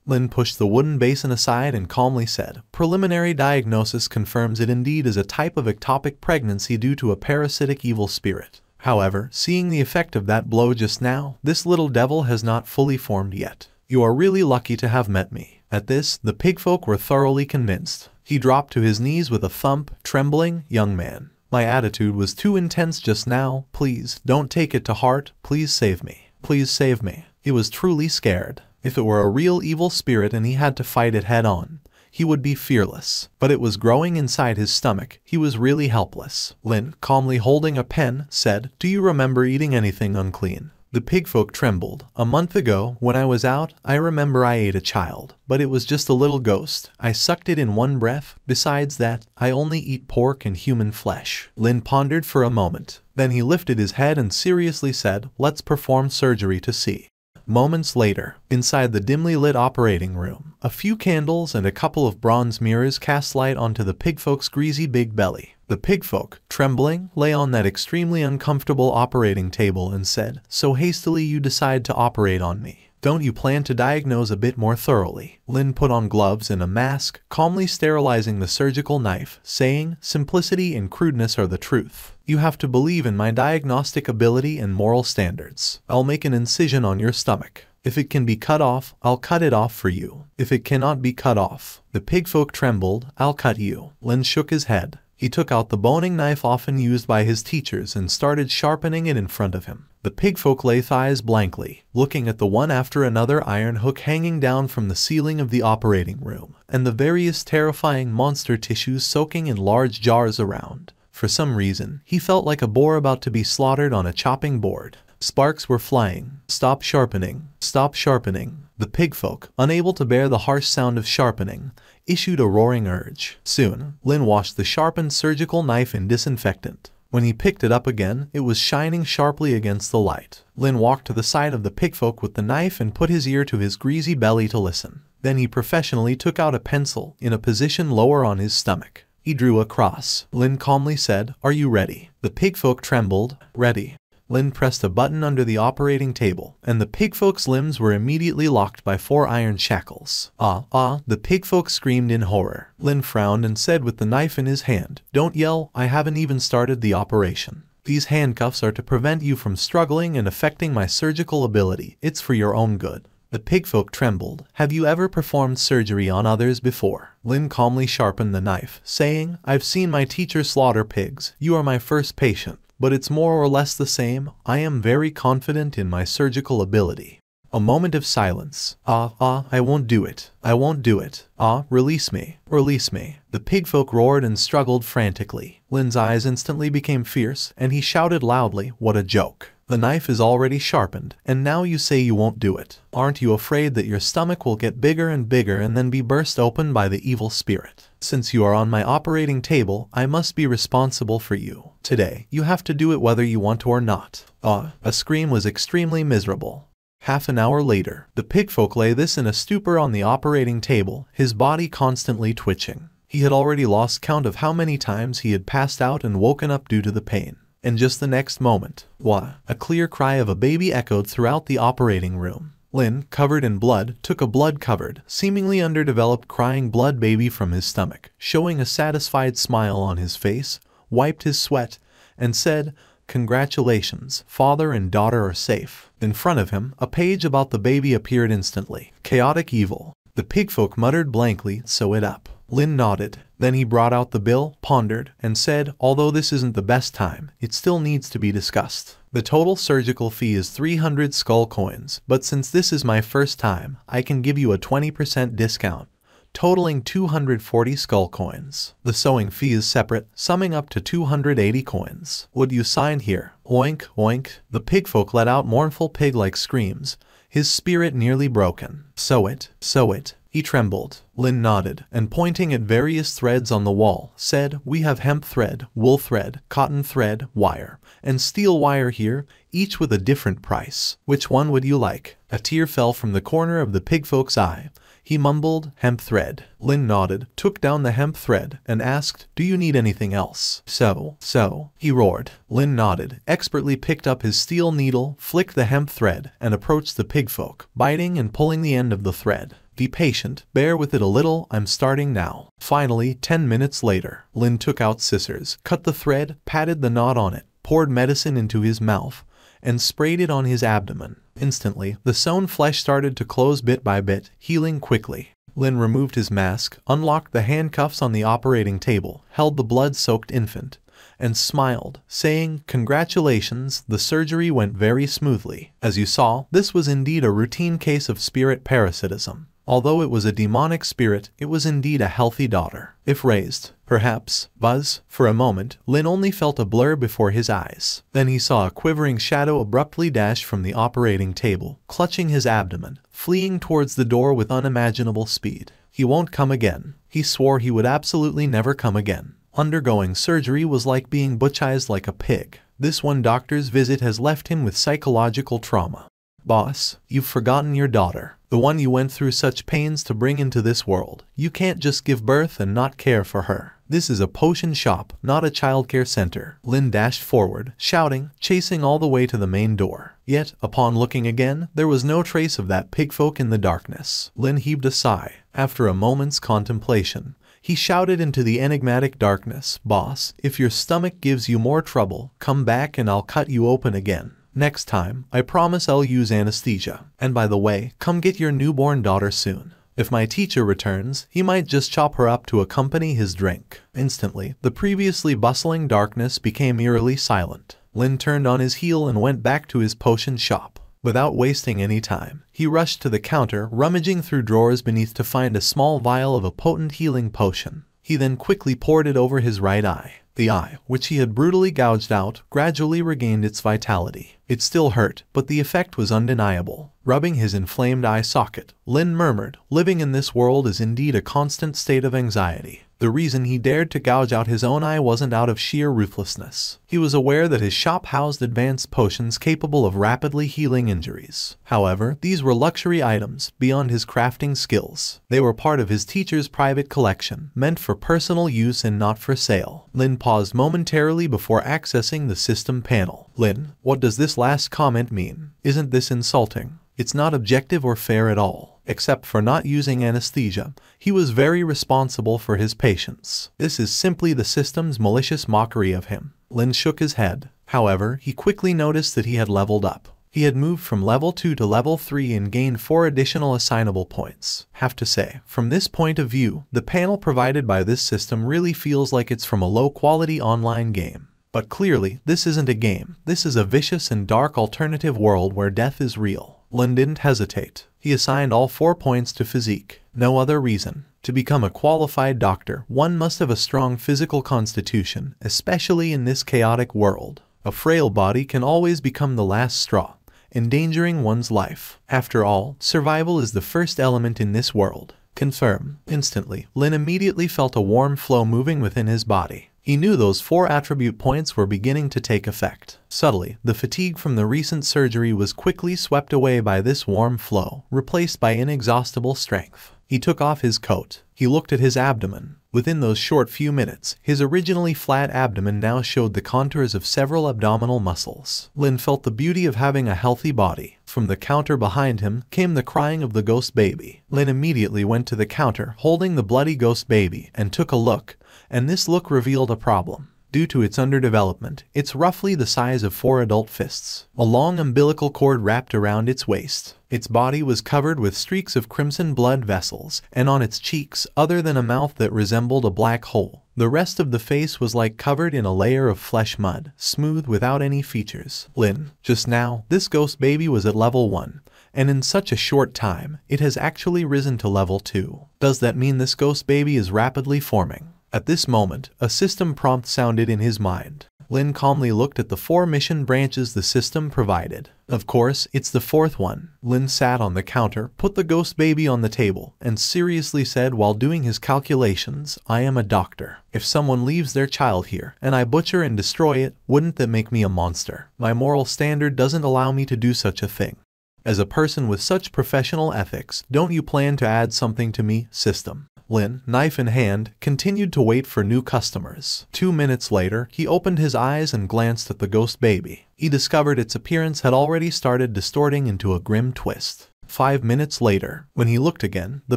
Lin pushed the wooden basin aside and calmly said, "Preliminary diagnosis confirms it indeed is a type of ectopic pregnancy due to a parasitic evil spirit. However, seeing the effect of that blow just now, this little devil has not fully formed yet. You are really lucky to have met me." At this, the pigfolk were thoroughly convinced. He dropped to his knees with a thump, trembling, "Young man, my attitude was too intense just now. Please, don't take it to heart. Please save me. Please save me." He was truly scared. If it were a real evil spirit and he had to fight it head on, he would be fearless. But it was growing inside his stomach. He was really helpless. Lin, calmly holding a pen, said, "Do you remember eating anything unclean?" The pigfolk trembled. "A month ago, when I was out, I remember I ate a child. But it was just a little ghost. I sucked it in one breath. Besides that, I only eat pork and human flesh." Lin pondered for a moment. Then he lifted his head and seriously said, "Let's perform surgery to see." Moments later, inside the dimly lit operating room, a few candles and a couple of bronze mirrors cast light onto the pigfolk's greasy big belly. The pigfolk, trembling, lay on that extremely uncomfortable operating table and said, "So hastily you decide to operate on me. Don't you plan to diagnose a bit more thoroughly?" Lin put on gloves and a mask, calmly sterilizing the surgical knife, saying, "Simplicity and crudeness are the truth. You have to believe in my diagnostic ability and moral standards. I'll make an incision on your stomach. If it can be cut off, I'll cut it off for you. If it cannot be cut off," the pigfolk trembled, "I'll cut you." Lin shook his head. He took out the boning knife often used by his teachers and started sharpening it in front of him. The pigfolk lay thighs blankly, looking at the one after another iron hook hanging down from the ceiling of the operating room, and the various terrifying monster tissues soaking in large jars around. For some reason, he felt like a boar about to be slaughtered on a chopping board. Sparks were flying. Stop sharpening. Stop sharpening. The pigfolk, unable to bear the harsh sound of sharpening, issued a roaring urge. Soon, Lin washed the sharpened surgical knife in disinfectant. When he picked it up again, it was shining sharply against the light. Lin walked to the side of the pigfolk with the knife and put his ear to his greasy belly to listen. Then he professionally took out a pencil in a position lower on his stomach. He drew a cross. Lin calmly said, "Are you ready?" The pigfolk trembled. "Ready." Lin pressed a button under the operating table, and the pigfolk's limbs were immediately locked by 4 iron shackles. The pigfolk screamed in horror. Lin frowned and said with the knife in his hand, "Don't yell, I haven't even started the operation. These handcuffs are to prevent you from struggling and affecting my surgical ability. It's for your own good." The pigfolk trembled. "Have you ever performed surgery on others before?" Lin calmly sharpened the knife, saying, "I've seen my teacher slaughter pigs. You are my first patient. But it's more or less the same. I am very confident in my surgical ability." A moment of silence. I won't do it. I won't do it. Release me. Release me." The pigfolk roared and struggled frantically. Lin's eyes instantly became fierce, and he shouted loudly, "What a joke. The knife is already sharpened, and now you say you won't do it. Aren't you afraid that your stomach will get bigger and bigger and then be burst open by the evil spirit? Since you are on my operating table, I must be responsible for you. Today, you have to do it whether you want to or not." A scream was extremely miserable. Half an hour later, the pigfolk lay this in a stupor on the operating table, his body constantly twitching. He had already lost count of how many times he had passed out and woken up due to the pain. And just the next moment, a clear cry of a baby echoed throughout the operating room. Lin, covered in blood, took a blood-covered, seemingly underdeveloped crying blood baby from his stomach, showing a satisfied smile on his face, wiped his sweat, and said, "Congratulations, father and daughter are safe." In front of him, a page about the baby appeared instantly. Chaotic evil. The pigfolk muttered blankly, "Sew it up." Lin nodded. Then he brought out the bill, pondered, and said, "Although this isn't the best time, it still needs to be discussed. The total surgical fee is 300 skull coins, but since this is my first time, I can give you a 20% discount, totaling 240 skull coins. The sewing fee is separate, summing up to 280 coins. Would you sign here?" Oink, oink. The pigfolk let out mournful pig-like screams, his spirit nearly broken. "Sew it, sew it." He trembled. Lin nodded, and pointing at various threads on the wall, said, "We have hemp thread, wool thread, cotton thread, wire, and steel wire here, each with a different price. Which one would you like?" A tear fell from the corner of the pigfolk's eye. He mumbled, "Hemp thread." Lin nodded, took down the hemp thread, and asked, "Do you need anything else?" So, he roared. Lin nodded, expertly picked up his steel needle, flicked the hemp thread, and approached the pigfolk, biting and pulling the end of the thread. "Be patient, bear with it a little, I'm starting now." Finally, 10 minutes later, Lin took out scissors, cut the thread, patted the knot on it, poured medicine into his mouth, and sprayed it on his abdomen. Instantly, the sewn flesh started to close bit by bit, healing quickly. Lin removed his mask, unlocked the handcuffs on the operating table, held the blood-soaked infant, and smiled, saying, "Congratulations, the surgery went very smoothly. As you saw, this was indeed a routine case of spirit parasitism. Although it was a demonic spirit, it was indeed a healthy daughter. If raised, perhaps, Buzz." For a moment, Lin only felt a blur before his eyes. Then he saw a quivering shadow abruptly dash from the operating table, clutching his abdomen, fleeing towards the door with unimaginable speed. He won't come again. He swore he would absolutely never come again. Undergoing surgery was like being butcherized like a pig. This one doctor's visit has left him with psychological trauma. "Boss, you've forgotten your daughter. The one you went through such pains to bring into this world. You can't just give birth and not care for her. This is a potion shop, not a childcare center." Lin dashed forward, shouting, chasing all the way to the main door. Yet, upon looking again, there was no trace of that pigfolk in the darkness. Lin heaved a sigh. After a moment's contemplation, he shouted into the enigmatic darkness, "Boss, if your stomach gives you more trouble, come back and I'll cut you open again. Next time, I promise I'll use anesthesia. And by the way, come get your newborn daughter soon." If my teacher returns, he might just chop her up to accompany his drink. Instantly, the previously bustling darkness became eerily silent. Lin turned on his heel and went back to his potion shop. Without wasting any time, he rushed to the counter, rummaging through drawers beneath to find a small vial of a potent healing potion. He then quickly poured it over his right eye. The eye, which he had brutally gouged out, gradually regained its vitality. It still hurt, but the effect was undeniable. Rubbing his inflamed eye socket, Lin murmured, "Living in this world is indeed a constant state of anxiety." The reason he dared to gouge out his own eye wasn't out of sheer ruthlessness. He was aware that his shop housed advanced potions capable of rapidly healing injuries. However, these were luxury items, beyond his crafting skills. They were part of his teacher's private collection, meant for personal use and not for sale. Lin paused momentarily before accessing the system panel. "Lin, what does this last comment mean? Isn't this insulting? It's not objective or fair at all. Except for not using anesthesia, he was very responsible for his patients. This is simply the system's malicious mockery of him." Lin shook his head. However, he quickly noticed that he had leveled up. He had moved from level 2 to level 3 and gained 4 additional assignable points. Have to say, from this point of view, the panel provided by this system really feels like it's from a low-quality online game. But clearly, this isn't a game. This is a vicious and dark alternative world where death is real. Lin didn't hesitate. He assigned all 4 points to physique. No other reason. To become a qualified doctor, one must have a strong physical constitution, especially in this chaotic world. A frail body can always become the last straw, endangering one's life. After all, survival is the first element in this world. Confirm. Instantly, Lin immediately felt a warm flow moving within his body. He knew those 4 attribute points were beginning to take effect. Subtly, the fatigue from the recent surgery was quickly swept away by this warm flow, replaced by inexhaustible strength. He took off his coat. He looked at his abdomen. Within those short few minutes, his originally flat abdomen now showed the contours of several abdominal muscles. Lin felt the beauty of having a healthy body. From the counter behind him came the crying of the ghost baby. Lin immediately went to the counter, holding the bloody ghost baby, and took a look. And this look revealed a problem. Due to its underdevelopment, it's roughly the size of 4 adult fists. A long umbilical cord wrapped around its waist. Its body was covered with streaks of crimson blood vessels, and on its cheeks, other than a mouth that resembled a black hole, the rest of the face was like covered in a layer of flesh mud, smooth without any features. Lin, just now, this ghost baby was at level 1. And in such a short time, it has actually risen to level 2. Does that mean this ghost baby is rapidly forming? At this moment, a system prompt sounded in his mind. Lin calmly looked at the 4 mission branches the system provided. Of course, it's the 4th one. Lin sat on the counter, put the ghost baby on the table, and seriously said while doing his calculations, "I am a doctor. If someone leaves their child here, and I butcher and destroy it, wouldn't that make me a monster? My moral standard doesn't allow me to do such a thing. As a person with such professional ethics, don't you plan to add something to me, system?" Lin, knife in hand, continued to wait for new customers. 2 minutes later, he opened his eyes and glanced at the ghost baby. He discovered its appearance had already started distorting into a grim twist. 5 minutes later, when he looked again, the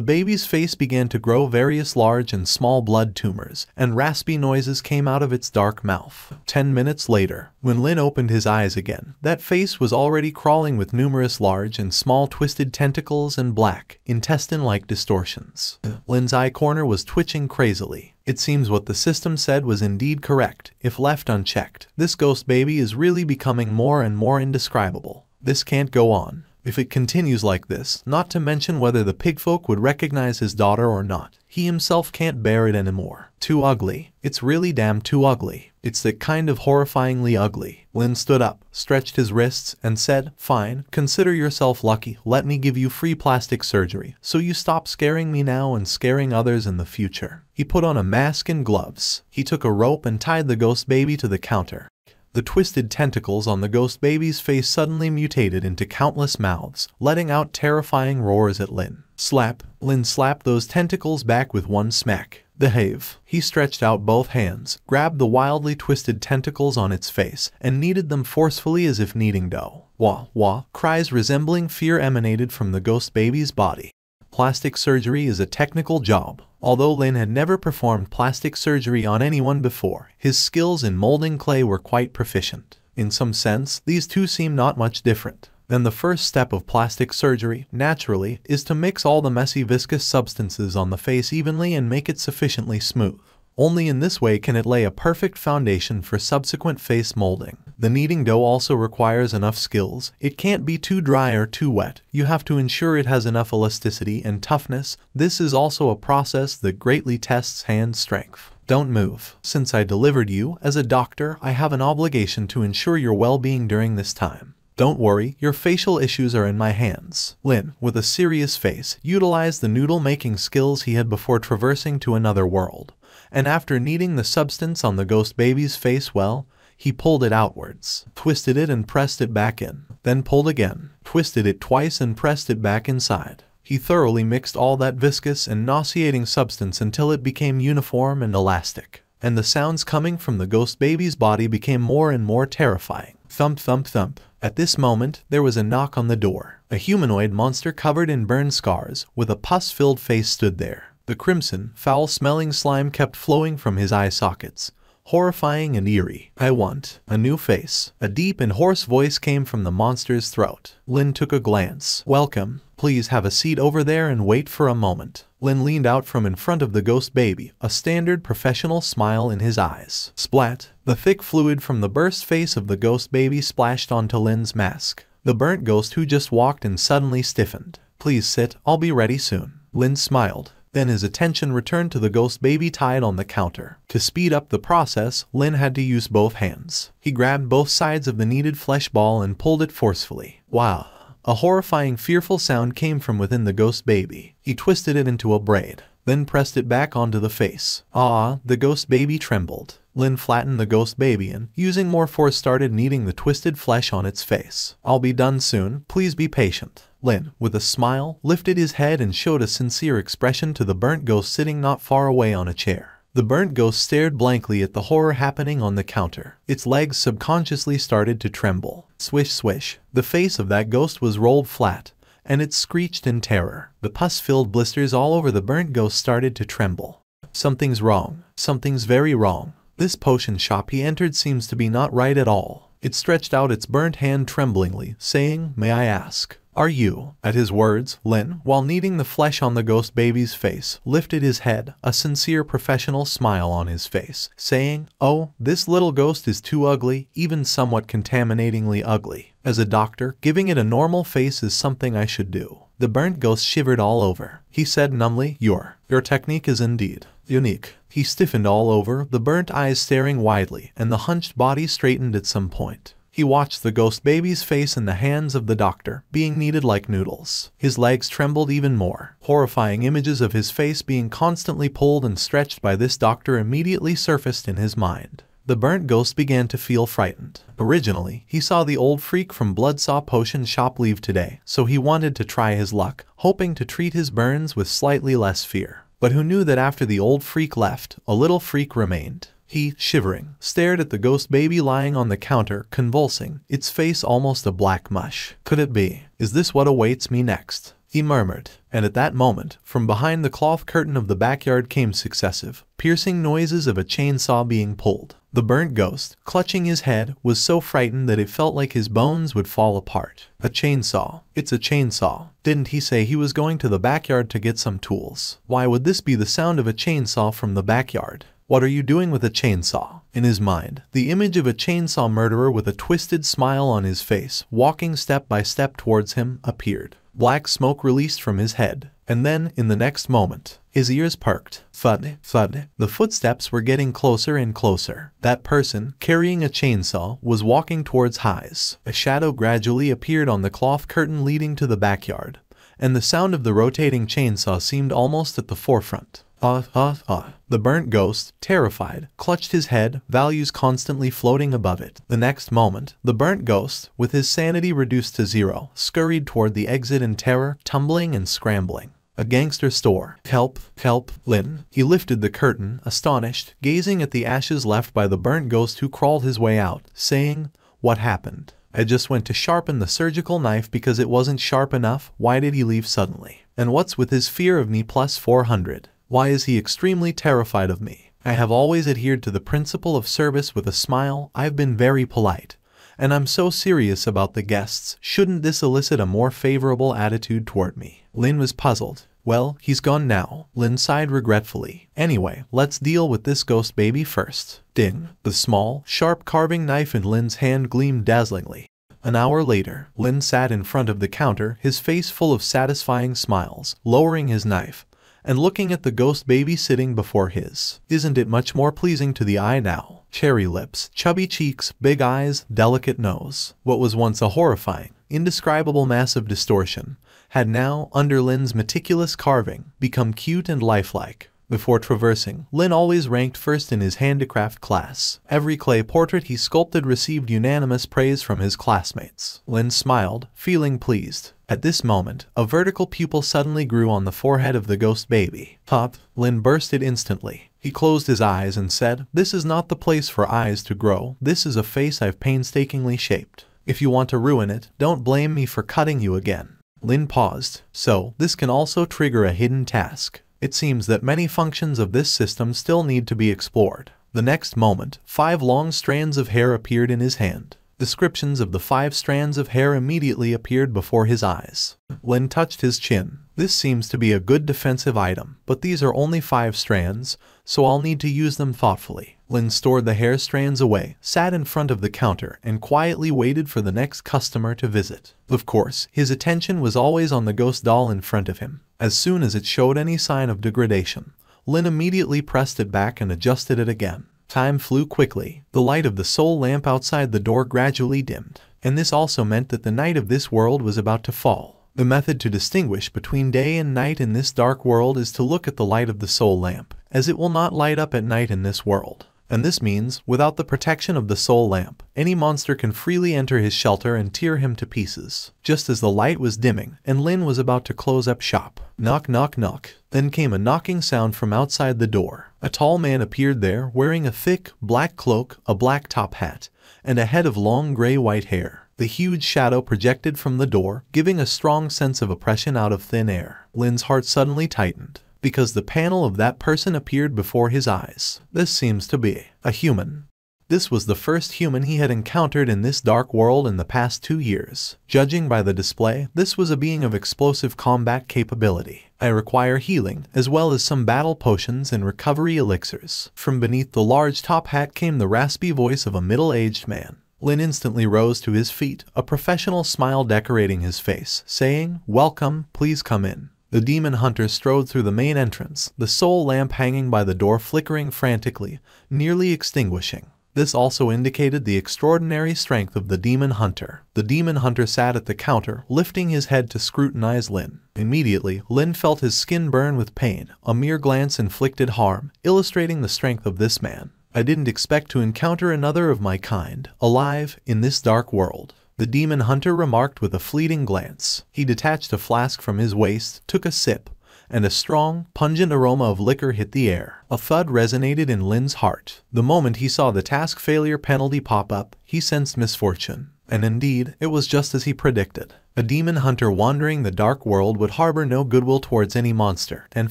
baby's face began to grow various large and small blood tumors, and raspy noises came out of its dark mouth. 10 minutes later, when Lin opened his eyes again, that face was already crawling with numerous large and small twisted tentacles and black, intestine-like distortions. Lin's eye corner was twitching crazily. It seems what the system said was indeed correct. If left unchecked, this ghost baby is really becoming more and more indescribable. This can't go on. If it continues like this, not to mention whether the pigfolk would recognize his daughter or not, he himself can't bear it anymore. Too ugly. It's really damn too ugly. It's that kind of horrifyingly ugly. Lin stood up, stretched his wrists, and said, "Fine, consider yourself lucky. Let me give you free plastic surgery, so you stop scaring me now and scaring others in the future." He put on a mask and gloves. He took a rope and tied the ghost baby to the counter. The twisted tentacles on the ghost baby's face suddenly mutated into countless mouths, letting out terrifying roars at Lin. Slap! Lin slapped those tentacles back with one smack. Behave. He stretched out both hands, grabbed the wildly twisted tentacles on its face, and kneaded them forcefully as if kneading dough. Wah, wah, cries resembling fear emanated from the ghost baby's body. Plastic surgery is a technical job. Although Lin had never performed plastic surgery on anyone before, his skills in molding clay were quite proficient. In some sense, these two seem not much different. And the first step of plastic surgery, naturally, is to mix all the messy viscous substances on the face evenly and make it sufficiently smooth. Only in this way can it lay a perfect foundation for subsequent face molding. The kneading dough also requires enough skills. It can't be too dry or too wet. You have to ensure it has enough elasticity and toughness. This is also a process that greatly tests hand strength. Don't move. Since I delivered you, as a doctor, I have an obligation to ensure your well-being during this time. Don't worry, your facial issues are in my hands. Lin, with a serious face, utilized the noodle-making skills he had before traversing to another world. And after kneading the substance on the ghost baby's face well, he pulled it outwards, twisted it and pressed it back in, then pulled again, twisted it twice and pressed it back inside. He thoroughly mixed all that viscous and nauseating substance until it became uniform and elastic, and the sounds coming from the ghost baby's body became more and more terrifying. Thump, thump, thump. At this moment, there was a knock on the door. A humanoid monster covered in burn scars, with a pus-filled face stood there. The crimson, foul-smelling slime kept flowing from his eye sockets, horrifying and eerie. I want a new face. A deep and hoarse voice came from the monster's throat. Lin took a glance. Welcome. Please have a seat over there and wait for a moment. Lin leaned out from in front of the ghost baby, a standard professional smile in his eyes. Splat. The thick fluid from the burst face of the ghost baby splashed onto Lin's mask. The burnt ghost who just walked in suddenly stiffened. Please sit, I'll be ready soon. Lin smiled. Then his attention returned to the ghost baby tied on the counter. To speed up the process, Lin had to use both hands. He grabbed both sides of the kneaded flesh ball and pulled it forcefully. Wow! A horrifying, fearful sound came from within the ghost baby. He twisted it into a braid, then pressed it back onto the face. Ah! The ghost baby trembled. Lin flattened the ghost baby and, using more force, started kneading the twisted flesh on its face. I'll be done soon. Please be patient. Lin, with a smile, lifted his head and showed a sincere expression to the burnt ghost sitting not far away on a chair. The burnt ghost stared blankly at the horror happening on the counter. Its legs subconsciously started to tremble. Swish, swish. The face of that ghost was rolled flat, and it screeched in terror. The pus-filled blisters all over the burnt ghost started to tremble. Something's wrong. Something's very wrong. This potion shop he entered seems to be not right at all. It stretched out its burnt hand tremblingly, saying, "May I ask? Are you?" At his words, Lin, while kneading the flesh on the ghost baby's face, lifted his head, a sincere professional smile on his face, saying, "Oh, this little ghost is too ugly, even somewhat contaminatingly ugly. As a doctor, giving it a normal face is something I should do." The burnt ghost shivered all over. He said numbly, Your technique is indeed unique." He stiffened all over, the burnt eyes staring widely, and the hunched body straightened at some point. He watched the ghost baby's face in the hands of the doctor, being kneaded like noodles. His legs trembled even more. Horrifying images of his face being constantly pulled and stretched by this doctor immediately surfaced in his mind. The burnt ghost began to feel frightened. Originally, he saw the old freak from Bloodsaw Potion Shop leave today, so he wanted to try his luck, hoping to treat his burns with slightly less fear. But who knew that after the old freak left, a little freak remained. He, shivering, stared at the ghost baby lying on the counter, convulsing, its face almost a black mush. Could it be? Is this what awaits me next? He murmured. And at that moment, from behind the cloth curtain of the backyard came successive, piercing noises of a chainsaw being pulled. The burnt ghost, clutching his head, was so frightened that it felt like his bones would fall apart. A chainsaw. It's a chainsaw. Didn't he say he was going to the backyard to get some tools? Why would this be the sound of a chainsaw from the backyard? What are you doing with a chainsaw? In his mind, the image of a chainsaw murderer with a twisted smile on his face, walking step by step towards him, appeared. Black smoke released from his head, and then, in the next moment, his ears perked. Thud, thud. The footsteps were getting closer and closer. That person, carrying a chainsaw, was walking towards Highs. A shadow gradually appeared on the cloth curtain leading to the backyard, and the sound of the rotating chainsaw seemed almost at the forefront. The burnt ghost, terrified, clutched his head, values constantly floating above it. The next moment, the burnt ghost, with his sanity reduced to zero, scurried toward the exit in terror, tumbling and scrambling. A gangster store. Help, help, Lin. He lifted the curtain, astonished, gazing at the ashes left by the burnt ghost who crawled his way out, saying, "What happened? I just went to sharpen the surgical knife because it wasn't sharp enough. Why did he leave suddenly? And what's with his fear of me plus 400? Why is he extremely terrified of me? I have always adhered to the principle of service with a smile. I've been very polite, And I'm so serious about the guests, shouldn't this elicit a more favorable attitude toward me? Lin was puzzled. Well, he's gone now, Lin sighed regretfully. Anyway, let's deal with this ghost baby first. Ding. The small, sharp carving knife in Lin's hand gleamed dazzlingly. An hour later, Lin sat in front of the counter, his face full of satisfying smiles, lowering his knife and looking at the ghost baby sitting before his. Isn't it much more pleasing to the eye now? Cherry lips, chubby cheeks, big eyes, delicate nose. What was once a horrifying, indescribable mass of distortion had now, under Lin's meticulous carving, become cute and lifelike. Before traversing, Lin always ranked first in his handicraft class. Every clay portrait he sculpted received unanimous praise from his classmates. Lin smiled, feeling pleased. At this moment, a vertical pupil suddenly grew on the forehead of the ghost baby. Pop! Lin bursted instantly. He closed his eyes and said, "This is not the place for eyes to grow. This is a face I've painstakingly shaped. If you want to ruin it, don't blame me for cutting you again." Lin paused. So, this can also trigger a hidden task. It seems that many functions of this system still need to be explored. The next moment, 5 long strands of hair appeared in his hand. Descriptions of the 5 strands of hair immediately appeared before his eyes. Lin touched his chin. This seems to be a good defensive item, but these are only 5 strands, so I'll need to use them thoughtfully. Lin stored the hair strands away, sat in front of the counter, and quietly waited for the next customer to visit. Of course, his attention was always on the ghost doll in front of him. As soon as it showed any sign of degradation, Lin immediately pressed it back and adjusted it again. Time flew quickly. The light of the soul lamp outside the door gradually dimmed, and this also meant that the night of this world was about to fall. The method to distinguish between day and night in this dark world is to look at the light of the soul lamp, as it will not light up at night in this world. And this means, without the protection of the soul lamp, any monster can freely enter his shelter and tear him to pieces. Just as the light was dimming, and Lin was about to close up shop. Knock, knock, knock. Then came a knocking sound from outside the door. A tall man appeared there, wearing a thick, black cloak, a black top hat, and a head of long gray-white hair. The huge shadow projected from the door, giving a strong sense of oppression out of thin air. Lin's heart suddenly tightened, because the panel of that person appeared before his eyes. This seems to be a human. This was the first human he had encountered in this dark world in the past 2 years. Judging by the display, this was a being of explosive combat capability. I require healing, as well as some battle potions and recovery elixirs. From beneath the large top hat came the raspy voice of a middle-aged man. Lin instantly rose to his feet, a professional smile decorating his face, saying, "Welcome, please come in." The demon hunter strode through the main entrance, the soul lamp hanging by the door flickering frantically, nearly extinguishing. This also indicated the extraordinary strength of the demon hunter. The demon hunter sat at the counter, lifting his head to scrutinize Lin. Immediately, Lin felt his skin burn with pain. A mere glance inflicted harm, illustrating the strength of this man. I didn't expect to encounter another of my kind, alive, in this dark world. The demon hunter remarked with a fleeting glance. He detached a flask from his waist, took a sip, and a strong, pungent aroma of liquor hit the air. A thud resonated in Lin's heart. The moment he saw the task failure penalty pop up, he sensed misfortune. And indeed, it was just as he predicted. A demon hunter wandering the dark world would harbor no goodwill towards any monster, and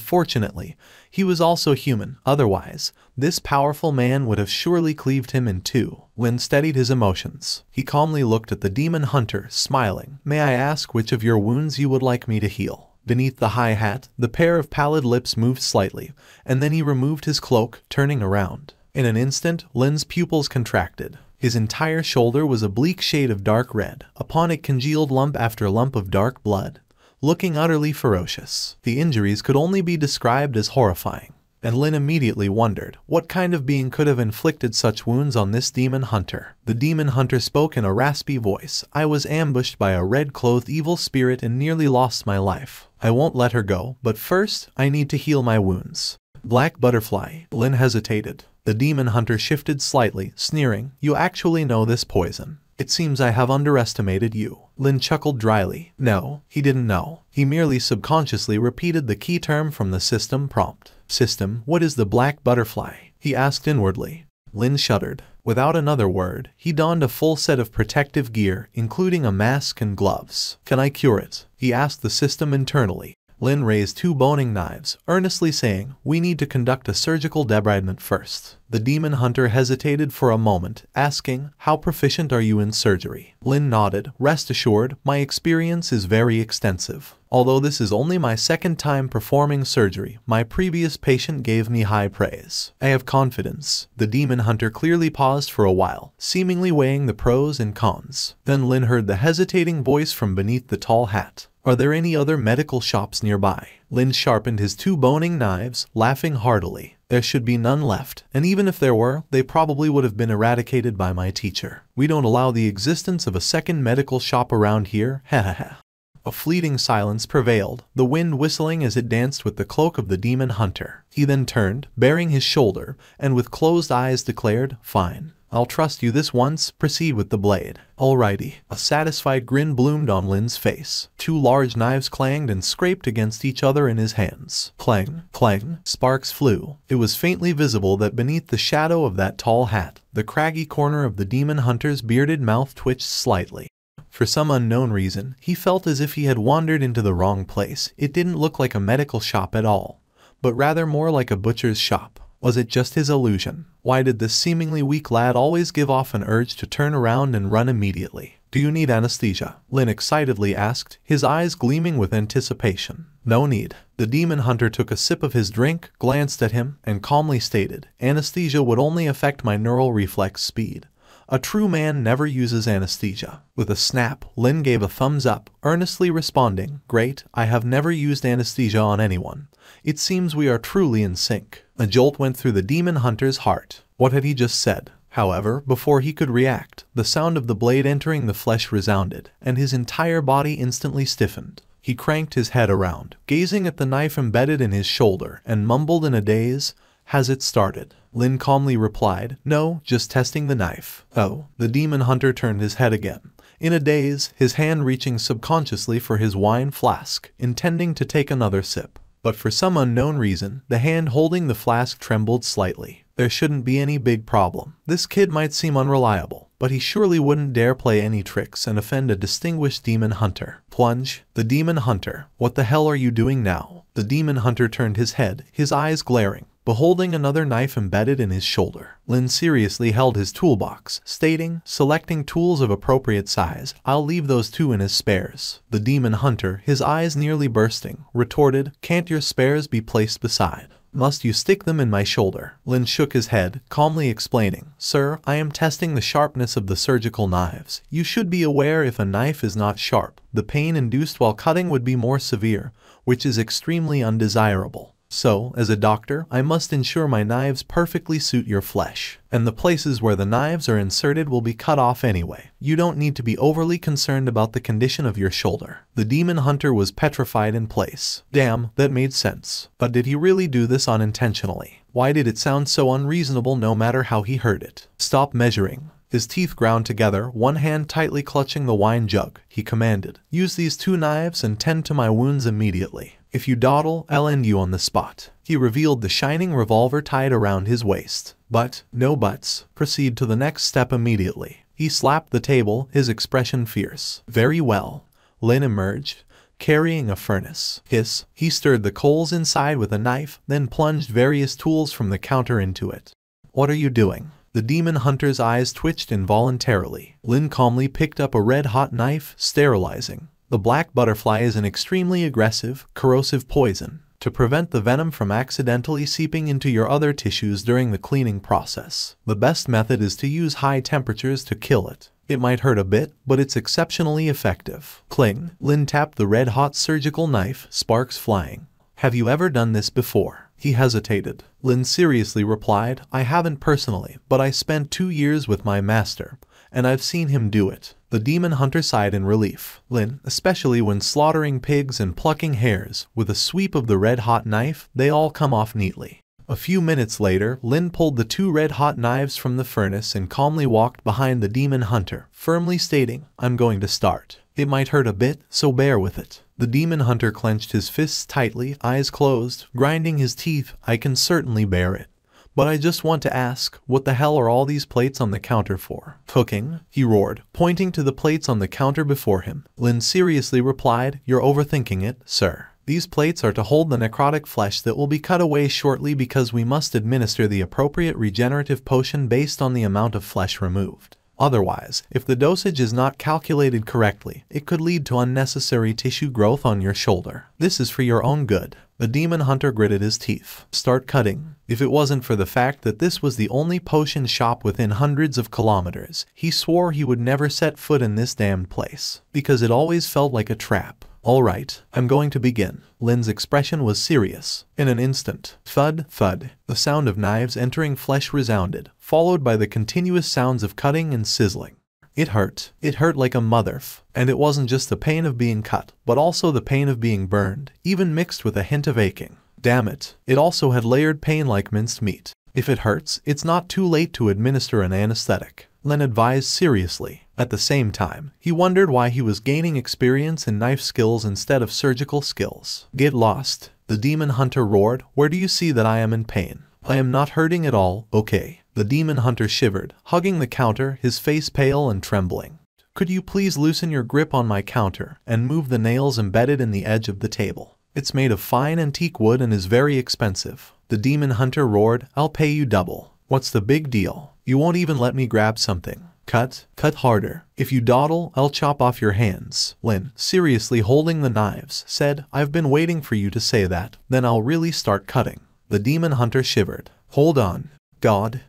fortunately, he was also human. Otherwise, this powerful man would have surely cleaved him in two. Lin steadied his emotions. He calmly looked at the demon hunter, smiling. "May I ask which of your wounds you would like me to heal?" Beneath the high hat, the pair of pallid lips moved slightly, and then he removed his cloak, turning around. In an instant, Lin's pupils contracted. His entire shoulder was a bleak shade of dark red. Upon it congealed lump after lump of dark blood, looking utterly ferocious. The injuries could only be described as horrifying, and Lin immediately wondered what kind of being could have inflicted such wounds on this demon hunter. The demon hunter spoke in a raspy voice. "I was ambushed by a red-clothed evil spirit and nearly lost my life. I won't let her go, but first, I need to heal my wounds." Black butterfly. Lin hesitated. The demon hunter shifted slightly, sneering. "You actually know this poison. It seems I have underestimated you." Lin chuckled dryly. No, he didn't know. He merely subconsciously repeated the key term from the system prompt. "System, what is the black butterfly?" he asked inwardly. Lin shuddered. Without another word, he donned a full set of protective gear, including a mask and gloves. "Can I cure it?" he asked the system internally. Lin raised 2 boning knives, earnestly saying, "We need to conduct a surgical debridement first." The demon hunter hesitated for a moment, asking, "How proficient are you in surgery?" Lin nodded. "Rest assured, my experience is very extensive. Although this is only my 2nd time performing surgery, my previous patient gave me high praise. I have confidence." The demon hunter clearly paused for a while, seemingly weighing the pros and cons. Then Lin heard the hesitating voice from beneath the tall hat. "Are there any other medical shops nearby?" Lin sharpened his 2 boning knives, laughing heartily. "There should be none left, and even if there were, they probably would have been eradicated by my teacher. We don't allow the existence of a second medical shop around here, ha. A fleeting silence prevailed, the wind whistling as it danced with the cloak of the demon hunter. He then turned, baring his shoulder, and with closed eyes declared, "Fine. I'll trust you this once, proceed with the blade." "Alrighty." A satisfied grin bloomed on Lin's face. 2 large knives clanged and scraped against each other in his hands. Clang, clang, sparks flew. It was faintly visible that beneath the shadow of that tall hat, the craggy corner of the demon hunter's bearded mouth twitched slightly. For some unknown reason, he felt as if he had wandered into the wrong place. It didn't look like a medical shop at all, but rather more like a butcher's shop. Was it just his illusion? Why did this seemingly weak lad always give off an urge to turn around and run immediately? "Do you need anesthesia?" Lin excitedly asked, his eyes gleaming with anticipation. "No need." The demon hunter took a sip of his drink, glanced at him, and calmly stated, "Anesthesia would only affect my neural reflex speed. A true man never uses anesthesia." With a snap, Lin gave a thumbs up, earnestly responding, "Great, I have never used anesthesia on anyone. It seems we are truly in sync." A jolt went through the demon hunter's heart. What had he just said? However, before he could react, the sound of the blade entering the flesh resounded, and his entire body instantly stiffened. He cranked his head around, gazing at the knife embedded in his shoulder, and mumbled in a daze, "Has it started?" Lin calmly replied, "No, just testing the knife." "Oh." The demon hunter turned his head again, in a daze, his hand reaching subconsciously for his wine flask, intending to take another sip. But for some unknown reason, the hand holding the flask trembled slightly. There shouldn't be any big problem. This kid might seem unreliable, but he surely wouldn't dare play any tricks and offend a distinguished demon hunter. Plunge. The demon hunter. "What the hell are you doing now?" The demon hunter turned his head, his eyes glaring, beholding another knife embedded in his shoulder. Lin seriously held his toolbox, stating, selecting tools of appropriate size, "I'll leave those 2 in his spares." The demon hunter, his eyes nearly bursting, retorted, "Can't your spares be placed beside? Must you stick them in my shoulder?" Lin shook his head, calmly explaining, "Sir, I am testing the sharpness of the surgical knives. You should be aware if a knife is not sharp, the pain induced while cutting would be more severe, which is extremely undesirable. So, as a doctor, I must ensure my knives perfectly suit your flesh, and the places where the knives are inserted will be cut off anyway. You don't need to be overly concerned about the condition of your shoulder." The demon hunter was petrified in place. Damn, that made sense. But did he really do this unintentionally? Why did it sound so unreasonable no matter how he heard it? "Stop measuring." His teeth ground together, one hand tightly clutching the wine jug, he commanded, "Use these 2 knives and tend to my wounds immediately. If you dawdle, I'll end you on the spot." He revealed the shining revolver tied around his waist. "But, no buts. Proceed to the next step immediately." He slapped the table, his expression fierce. "Very well." Lin emerged, carrying a furnace. Hiss. He stirred the coals inside with a knife, then plunged various tools from the counter into it. "What are you doing?" The demon hunter's eyes twitched involuntarily. Lin calmly picked up a red-hot knife, sterilizing. The black butterfly is an extremely aggressive, corrosive poison. To prevent the venom from accidentally seeping into your other tissues during the cleaning process, the best method is to use high temperatures to kill it. It might hurt a bit, but it's exceptionally effective. Cling. Lin tapped the red-hot surgical knife, sparks flying. "Have you ever done this before?" He hesitated. Lin seriously replied, "I haven't personally, but I spent 2 years with my master, and I've seen him do it." The demon hunter sighed in relief. Lin, especially when slaughtering pigs and plucking hairs, with a sweep of the red-hot knife, they all come off neatly. A few minutes later, Lin pulled the 2 red-hot knives from the furnace and calmly walked behind the demon hunter, firmly stating, "I'm going to start. It might hurt a bit, so bear with it." The demon hunter clenched his fists tightly, eyes closed, grinding his teeth. "I can certainly bear it. But I just want to ask, what the hell are all these plates on the counter for?" "Cooking," he roared, pointing to the plates on the counter before him. Lin seriously replied, "You're overthinking it, sir. These plates are to hold the necrotic flesh that will be cut away shortly because we must administer the appropriate regenerative potion based on the amount of flesh removed. Otherwise, if the dosage is not calculated correctly, it could lead to unnecessary tissue growth on your shoulder. This is for your own good. The demon hunter gritted his teeth. Start cutting. If it wasn't for the fact that this was the only potion shop within hundreds of kilometers, he swore he would never set foot in this damned place, because it always felt like a trap. All right, I'm going to begin. Lin's expression was serious. In an instant, thud, thud, the sound of knives entering flesh resounded, followed by the continuous sounds of cutting and sizzling. It hurt. It hurt like a motherf. And it wasn't just the pain of being cut, but also the pain of being burned, even mixed with a hint of aching. Damn it. It also had layered pain like minced meat. If it hurts, it's not too late to administer an anesthetic, Lin advised seriously. At the same time, he wondered why he was gaining experience in knife skills instead of surgical skills. Get lost, the demon hunter roared. Where do you see that I am in pain? I am not hurting at all, okay. The demon hunter shivered, hugging the counter, his face pale and trembling. Could you please loosen your grip on my counter and move the nails embedded in the edge of the table? It's made of fine antique wood and is very expensive. The demon hunter roared. I'll pay you double. What's the big deal? You won't even let me grab something. Cut harder. If you dawdle, I'll chop off your hands. Lin, seriously holding the knives, said, I've been waiting for you to say that. Then I'll really start cutting. The demon hunter shivered. Hold on. God,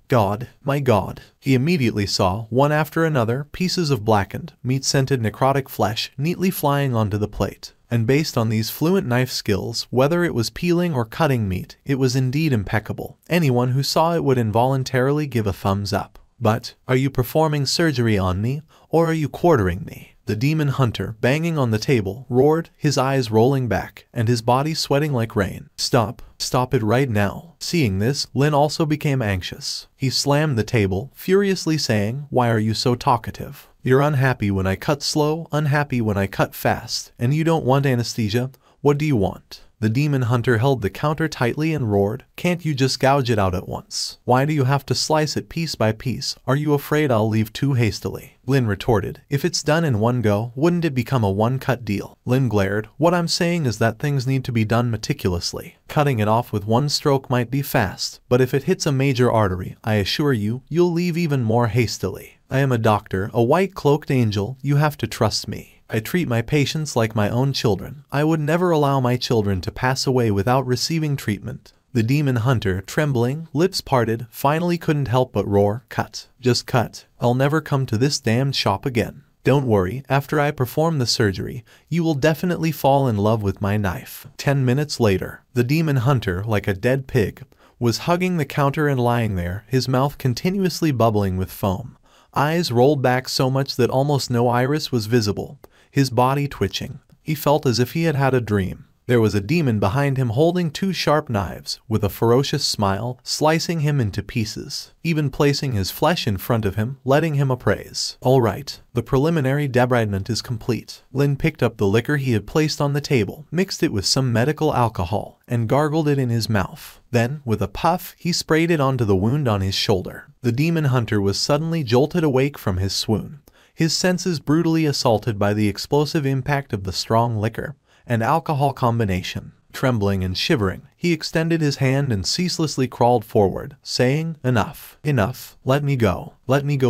my God. He immediately saw, one after another, pieces of blackened, meat-scented necrotic flesh neatly flying onto the plate. And based on these fluent knife skills, whether it was peeling or cutting meat, it was indeed impeccable. Anyone who saw it would involuntarily give a thumbs up. But, are you performing surgery on me, or are you quartering me? The demon hunter, banging on the table, roared, his eyes rolling back, and his body sweating like rain. Stop it right now. Seeing this, Lin also became anxious. He slammed the table, furiously saying, why are you so talkative? You're unhappy when I cut slow, unhappy when I cut fast, and you don't want anesthesia? What do you want? The demon hunter held the counter tightly and roared, can't you just gouge it out at once? Why do you have to slice it piece by piece? Are you afraid I'll leave too hastily? Lin retorted, if it's done in one go, wouldn't it become a one-cut deal? Lin glared, what I'm saying is that things need to be done meticulously. Cutting it off with one stroke might be fast, but if it hits a major artery, I assure you, you'll leave even more hastily. I am a doctor, a white-cloaked angel, you have to trust me. I treat my patients like my own children. I would never allow my children to pass away without receiving treatment. The demon hunter, trembling, lips parted, finally couldn't help but roar, cut. Just cut. I'll never come to this damned shop again. Don't worry, after I perform the surgery, you will definitely fall in love with my knife. 10 minutes later, the demon hunter, like a dead pig, was hugging the counter and lying there, his mouth continuously bubbling with foam. Eyes rolled back so much that almost no iris was visible. His body twitching. He felt as if he had had a dream. There was a demon behind him holding two sharp knives, with a ferocious smile, slicing him into pieces, even placing his flesh in front of him, letting him appraise. All right, the preliminary debridement is complete. Lin picked up the liquor he had placed on the table, mixed it with some medical alcohol, and gargled it in his mouth. Then, with a puff, he sprayed it onto the wound on his shoulder. The demon hunter was suddenly jolted awake from his swoon, his senses brutally assaulted by the explosive impact of the strong liquor and alcohol combination. Trembling and shivering, he extended his hand and ceaselessly crawled forward, saying, enough, let me go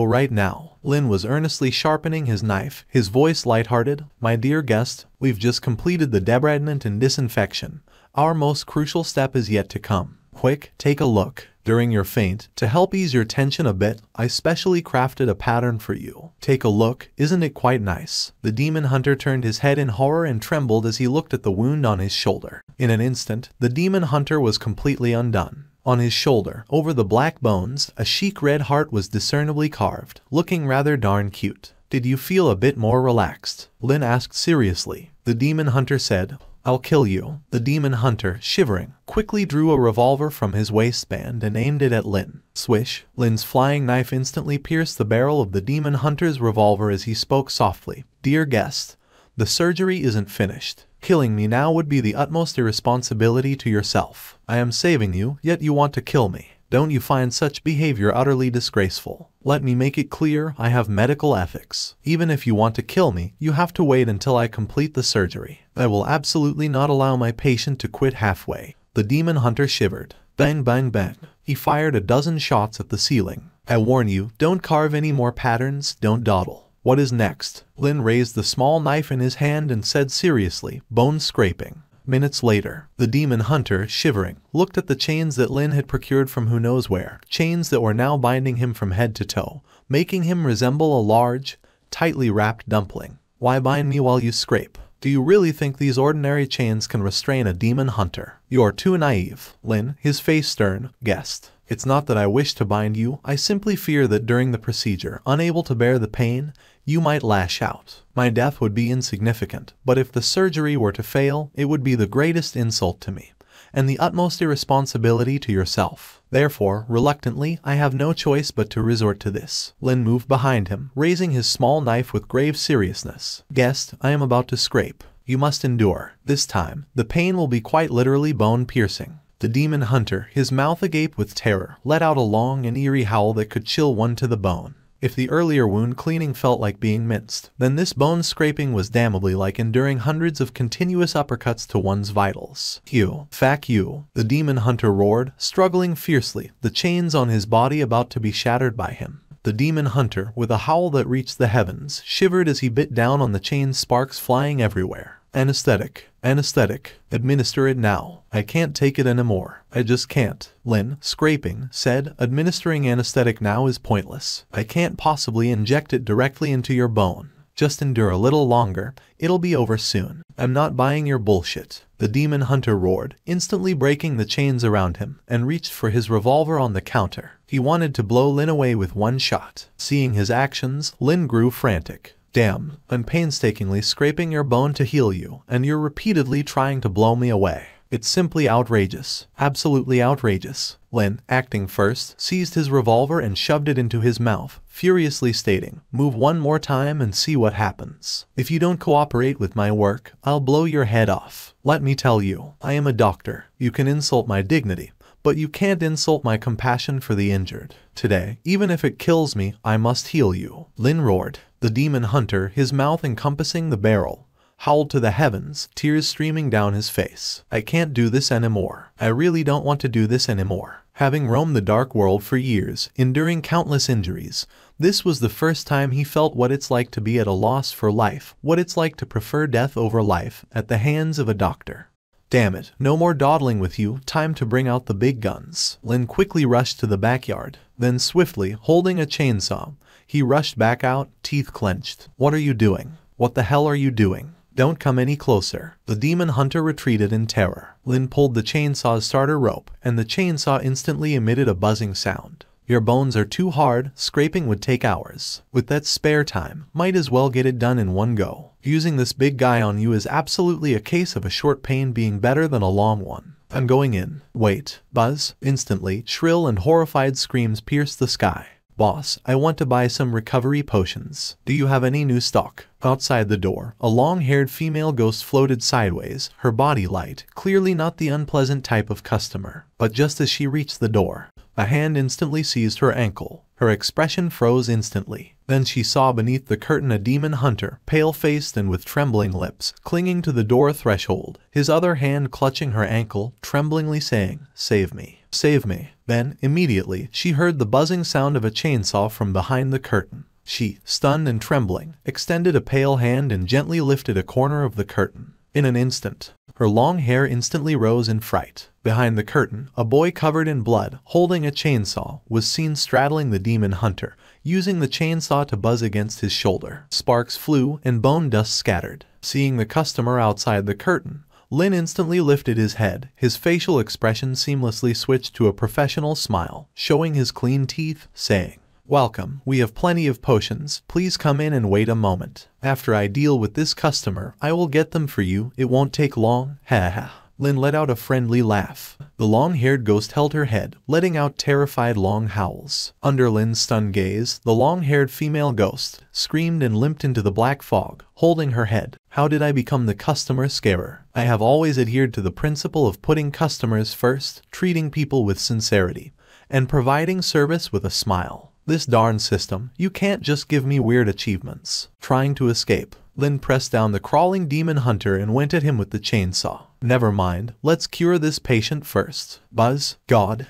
right now. Lin was earnestly sharpening his knife, his voice lighthearted. My dear guest, we've just completed the debridement and disinfection. Our most crucial step is yet to come. Quick, take a look. During your faint, to help ease your tension a bit, I specially crafted a pattern for you. Take a look, isn't it quite nice? The demon hunter turned his head in horror and trembled as he looked at the wound on his shoulder. In an instant, the demon hunter was completely undone. On his shoulder, over the black bones, a chic red heart was discernibly carved, looking rather darn cute. Did you feel a bit more relaxed? Lin asked seriously. The demon hunter said, I'll kill you. The demon hunter, shivering, quickly drew a revolver from his waistband and aimed it at Lin. Swish! Lin's flying knife instantly pierced the barrel of the demon hunter's revolver as he spoke softly. Dear guest, the surgery isn't finished. Killing me now would be the utmost irresponsibility to yourself. I am saving you, yet you want to kill me. Don't you find such behavior utterly disgraceful? Let me make it clear, I have medical ethics. Even if you want to kill me, you have to wait until I complete the surgery. I will absolutely not allow my patient to quit halfway. The demon hunter shivered. Bang bang bang. He fired a dozen shots at the ceiling. I warn you, don't carve any more patterns, don't dawdle. What is next? Lin raised the small knife in his hand and said seriously, bone scraping. Minutes later, the demon hunter, shivering, looked at the chains that Lin had procured from who knows where, chains that were now binding him from head to toe, making him resemble a large, tightly wrapped dumpling. Why bind me while you scrape? Do you really think these ordinary chains can restrain a demon hunter? You're too naive. Lin, his face stern, guessed. It's not that I wish to bind you, I simply fear that during the procedure, unable to bear the pain, you might lash out. My death would be insignificant, but if the surgery were to fail, it would be the greatest insult to me, and the utmost irresponsibility to yourself. Therefore, reluctantly, I have no choice but to resort to this. Lin moved behind him, raising his small knife with grave seriousness. Guest, I am about to scrape. You must endure. This time, the pain will be quite literally bone-piercing. The demon hunter, his mouth agape with terror, let out a long and eerie howl that could chill one to the bone. If the earlier wound cleaning felt like being minced, then this bone scraping was damnably like enduring hundreds of continuous uppercuts to one's vitals. You, fuck you, the demon hunter roared, struggling fiercely, the chains on his body about to be shattered by him. The demon hunter, with a howl that reached the heavens, shivered as he bit down on the chains, sparks flying everywhere. Anesthetic. Anesthetic. Administer it now. I can't take it anymore. I just can't. Lin, scraping, said, administering anesthetic now is pointless. I can't possibly inject it directly into your bone. Just endure a little longer. It'll be over soon. I'm not buying your bullshit. The demon hunter roared, instantly breaking the chains around him, and reached for his revolver on the counter. He wanted to blow Lin away with one shot. Seeing his actions, Lin grew frantic. Damn, I'm painstakingly scraping your bone to heal you, and you're repeatedly trying to blow me away. It's simply outrageous. Absolutely outrageous. Lin, acting first, seized his revolver and shoved it into his mouth, furiously stating, move one more time and see what happens. If you don't cooperate with my work, I'll blow your head off. Let me tell you, I am a doctor. You can insult my dignity, but you can't insult my compassion for the injured. Today, even if it kills me, I must heal you. Lin roared. The demon hunter, his mouth encompassing the barrel, howled to the heavens, tears streaming down his face. I can't do this anymore. I really don't want to do this anymore. Having roamed the dark world for years, enduring countless injuries, this was the first time he felt what it's like to be at a loss for life, what it's like to prefer death over life at the hands of a doctor. Damn it, no more dawdling with you, time to bring out the big guns. Lin quickly rushed to the backyard, then swiftly, holding a chainsaw, he rushed back out, teeth clenched. What are you doing? What the hell are you doing? Don't come any closer. The demon hunter retreated in terror. Lin pulled the chainsaw's starter rope, and the chainsaw instantly emitted a buzzing sound. Your bones are too hard, scraping would take hours. With that spare time, might as well get it done in one go. Using this big guy on you is absolutely a case of a short pain being better than a long one. I'm going in. Wait. Buzz. Instantly, shrill and horrified screams pierced the sky. Boss, I want to buy some recovery potions. Do you have any new stock? Outside the door, a long-haired female ghost floated sideways, her body light, clearly not the unpleasant type of customer. But just as she reached the door, a hand instantly seized her ankle. Her expression froze instantly. Then she saw beneath the curtain a demon hunter, pale-faced and with trembling lips, clinging to the door threshold, his other hand clutching her ankle, tremblingly saying, "Save me. Save me." Then, immediately, she heard the buzzing sound of a chainsaw from behind the curtain. She, stunned and trembling, extended a pale hand and gently lifted a corner of the curtain. In an instant, her long hair instantly rose in fright. Behind the curtain, a boy covered in blood, holding a chainsaw, was seen straddling the demon hunter, using the chainsaw to buzz against his shoulder. Sparks flew and bone dust scattered. Seeing the customer outside the curtain, Lin instantly lifted his head. His facial expression seamlessly switched to a professional smile, showing his clean teeth, saying, "Welcome, we have plenty of potions. Please come in and wait a moment. After I deal with this customer, I will get them for you. It won't take long." Ha ha. Lin let out a friendly laugh. The long-haired ghost held her head, letting out terrified long howls. Under Lin's stunned gaze, the long-haired female ghost screamed and limped into the black fog, holding her head. How did I become the customer scarer? I have always adhered to the principle of putting customers first, treating people with sincerity, and providing service with a smile. This darn system, you can't just give me weird achievements. Trying to escape, Lin pressed down the crawling demon hunter and went at him with the chainsaw. Never mind, let's cure this patient first. Buzz, God.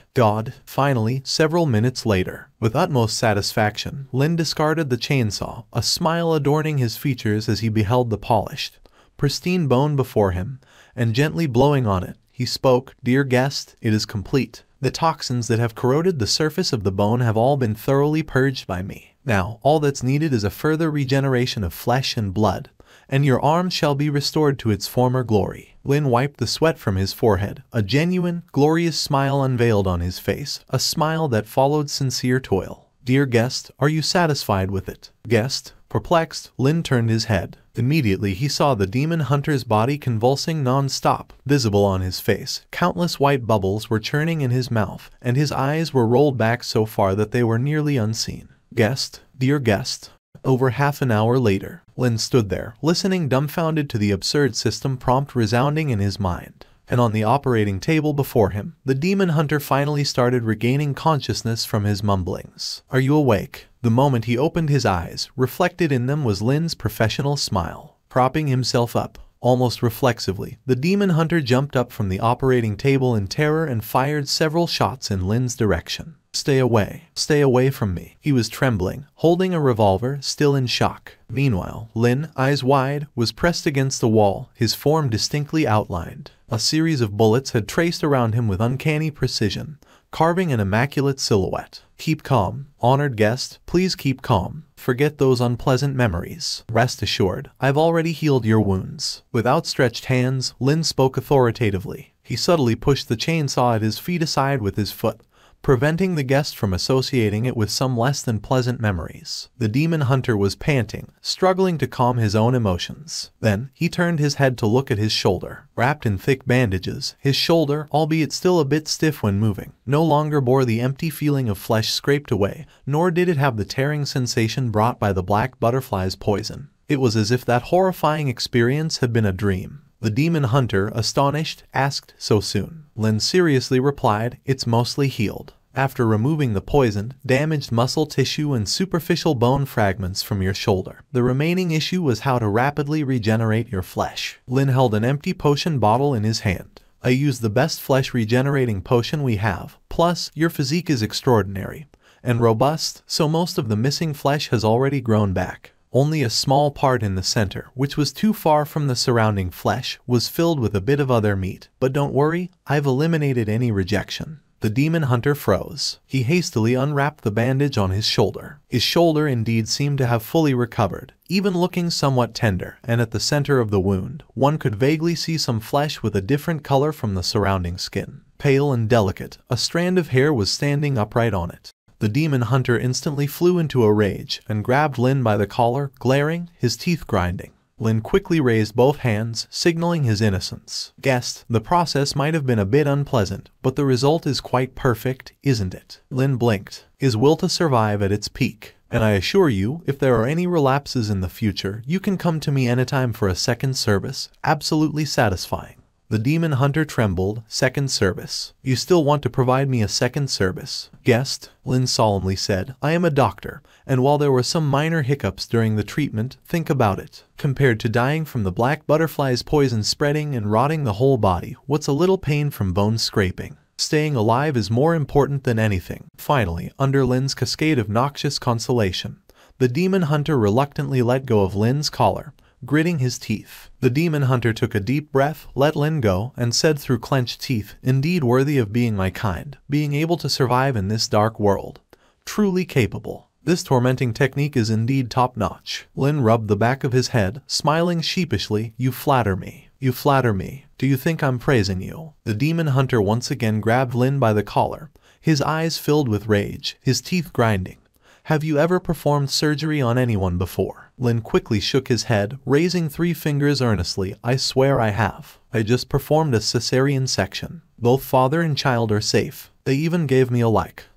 Finally, several minutes later, with utmost satisfaction, Lin discarded the chainsaw, a smile adorning his features as he beheld the polished, pristine bone before him, and gently blowing on it, he spoke, "Dear guest, it is complete. The toxins that have corroded the surface of the bone have all been thoroughly purged by me. Now, all that's needed is a further regeneration of flesh and blood, and your arm shall be restored to its former glory." Lin wiped the sweat from his forehead. A genuine, glorious smile unveiled on his face, a smile that followed sincere toil. "Dear guest, are you satisfied with it?" Guest, perplexed, Lin turned his head. Immediately he saw the demon hunter's body convulsing non-stop, visible on his face. Countless white bubbles were churning in his mouth, and his eyes were rolled back so far that they were nearly unseen. Guest, dear guest. Over half an hour later, Lin stood there, listening dumbfounded to the absurd system prompt resounding in his mind. And on the operating table before him, the demon hunter finally started regaining consciousness from his mumblings. "Are you awake?" The moment he opened his eyes, reflected in them was Lin's professional smile. Propping himself up, almost reflexively, the demon hunter jumped up from the operating table in terror and fired several shots in Lin's direction. Stay away from me." He was trembling, holding a revolver, still in shock. Meanwhile, Lin, eyes wide, was pressed against the wall, his form distinctly outlined. A series of bullets had traced around him with uncanny precision, carving an immaculate silhouette. "Keep calm, honored guest, please keep calm. Forget those unpleasant memories. Rest assured, I've already healed your wounds." With outstretched hands, Lin spoke authoritatively. He subtly pushed the chainsaw at his feet aside with his foot, preventing the guest from associating it with some less than pleasant memories. The demon hunter was panting, struggling to calm his own emotions. Then, he turned his head to look at his shoulder. Wrapped in thick bandages, his shoulder, albeit still a bit stiff when moving, no longer bore the empty feeling of flesh scraped away, nor did it have the tearing sensation brought by the black butterfly's poison. It was as if that horrifying experience had been a dream. The demon hunter, astonished, asked, "So soon?" Lin seriously replied, "It's mostly healed. After removing the poisoned, damaged muscle tissue and superficial bone fragments from your shoulder, the remaining issue was how to rapidly regenerate your flesh." Lin held an empty potion bottle in his hand. "I used the best flesh regenerating potion we have, plus your physique is extraordinary and robust, so most of the missing flesh has already grown back. Only a small part in the center, which was too far from the surrounding flesh, was filled with a bit of other meat. But don't worry, I've eliminated any rejection." The demon hunter froze. He hastily unwrapped the bandage on his shoulder. His shoulder indeed seemed to have fully recovered, even looking somewhat tender, and at the center of the wound, one could vaguely see some flesh with a different color from the surrounding skin. Pale and delicate, a strand of hair was standing upright on it. The demon hunter instantly flew into a rage and grabbed Lin by the collar, glaring, his teeth grinding. Lin quickly raised both hands, signaling his innocence. "Guest, the process might have been a bit unpleasant, but the result is quite perfect, isn't it?" Lin blinked, his will to survive at its peak. "And I assure you, if there are any relapses in the future, you can come to me anytime for a second service, absolutely satisfying." The demon hunter trembled. "Second service? You still want to provide me a second service?" "Guest," Lin solemnly said, "I am a doctor, and while there were some minor hiccups during the treatment, think about it. Compared to dying from the black butterfly's poison spreading and rotting the whole body, what's a little pain from bone scraping? Staying alive is more important than anything." Finally, under Lin's cascade of noxious consolation, the demon hunter reluctantly let go of Lin's collar, gritting his teeth. The demon hunter took a deep breath, let Lin go, and said through clenched teeth, "Indeed worthy of being my kind, being able to survive in this dark world. Truly capable. This tormenting technique is indeed top-notch." Lin rubbed the back of his head, smiling sheepishly. "You flatter me. You flatter me. Do you think I'm praising you?" The demon hunter once again grabbed Lin by the collar, his eyes filled with rage, his teeth grinding. "Have you ever performed surgery on anyone before?" Lin quickly shook his head, raising 3 fingers earnestly. "I swear I have. I just performed a cesarean section. Both father and child are safe. They even gave me a like."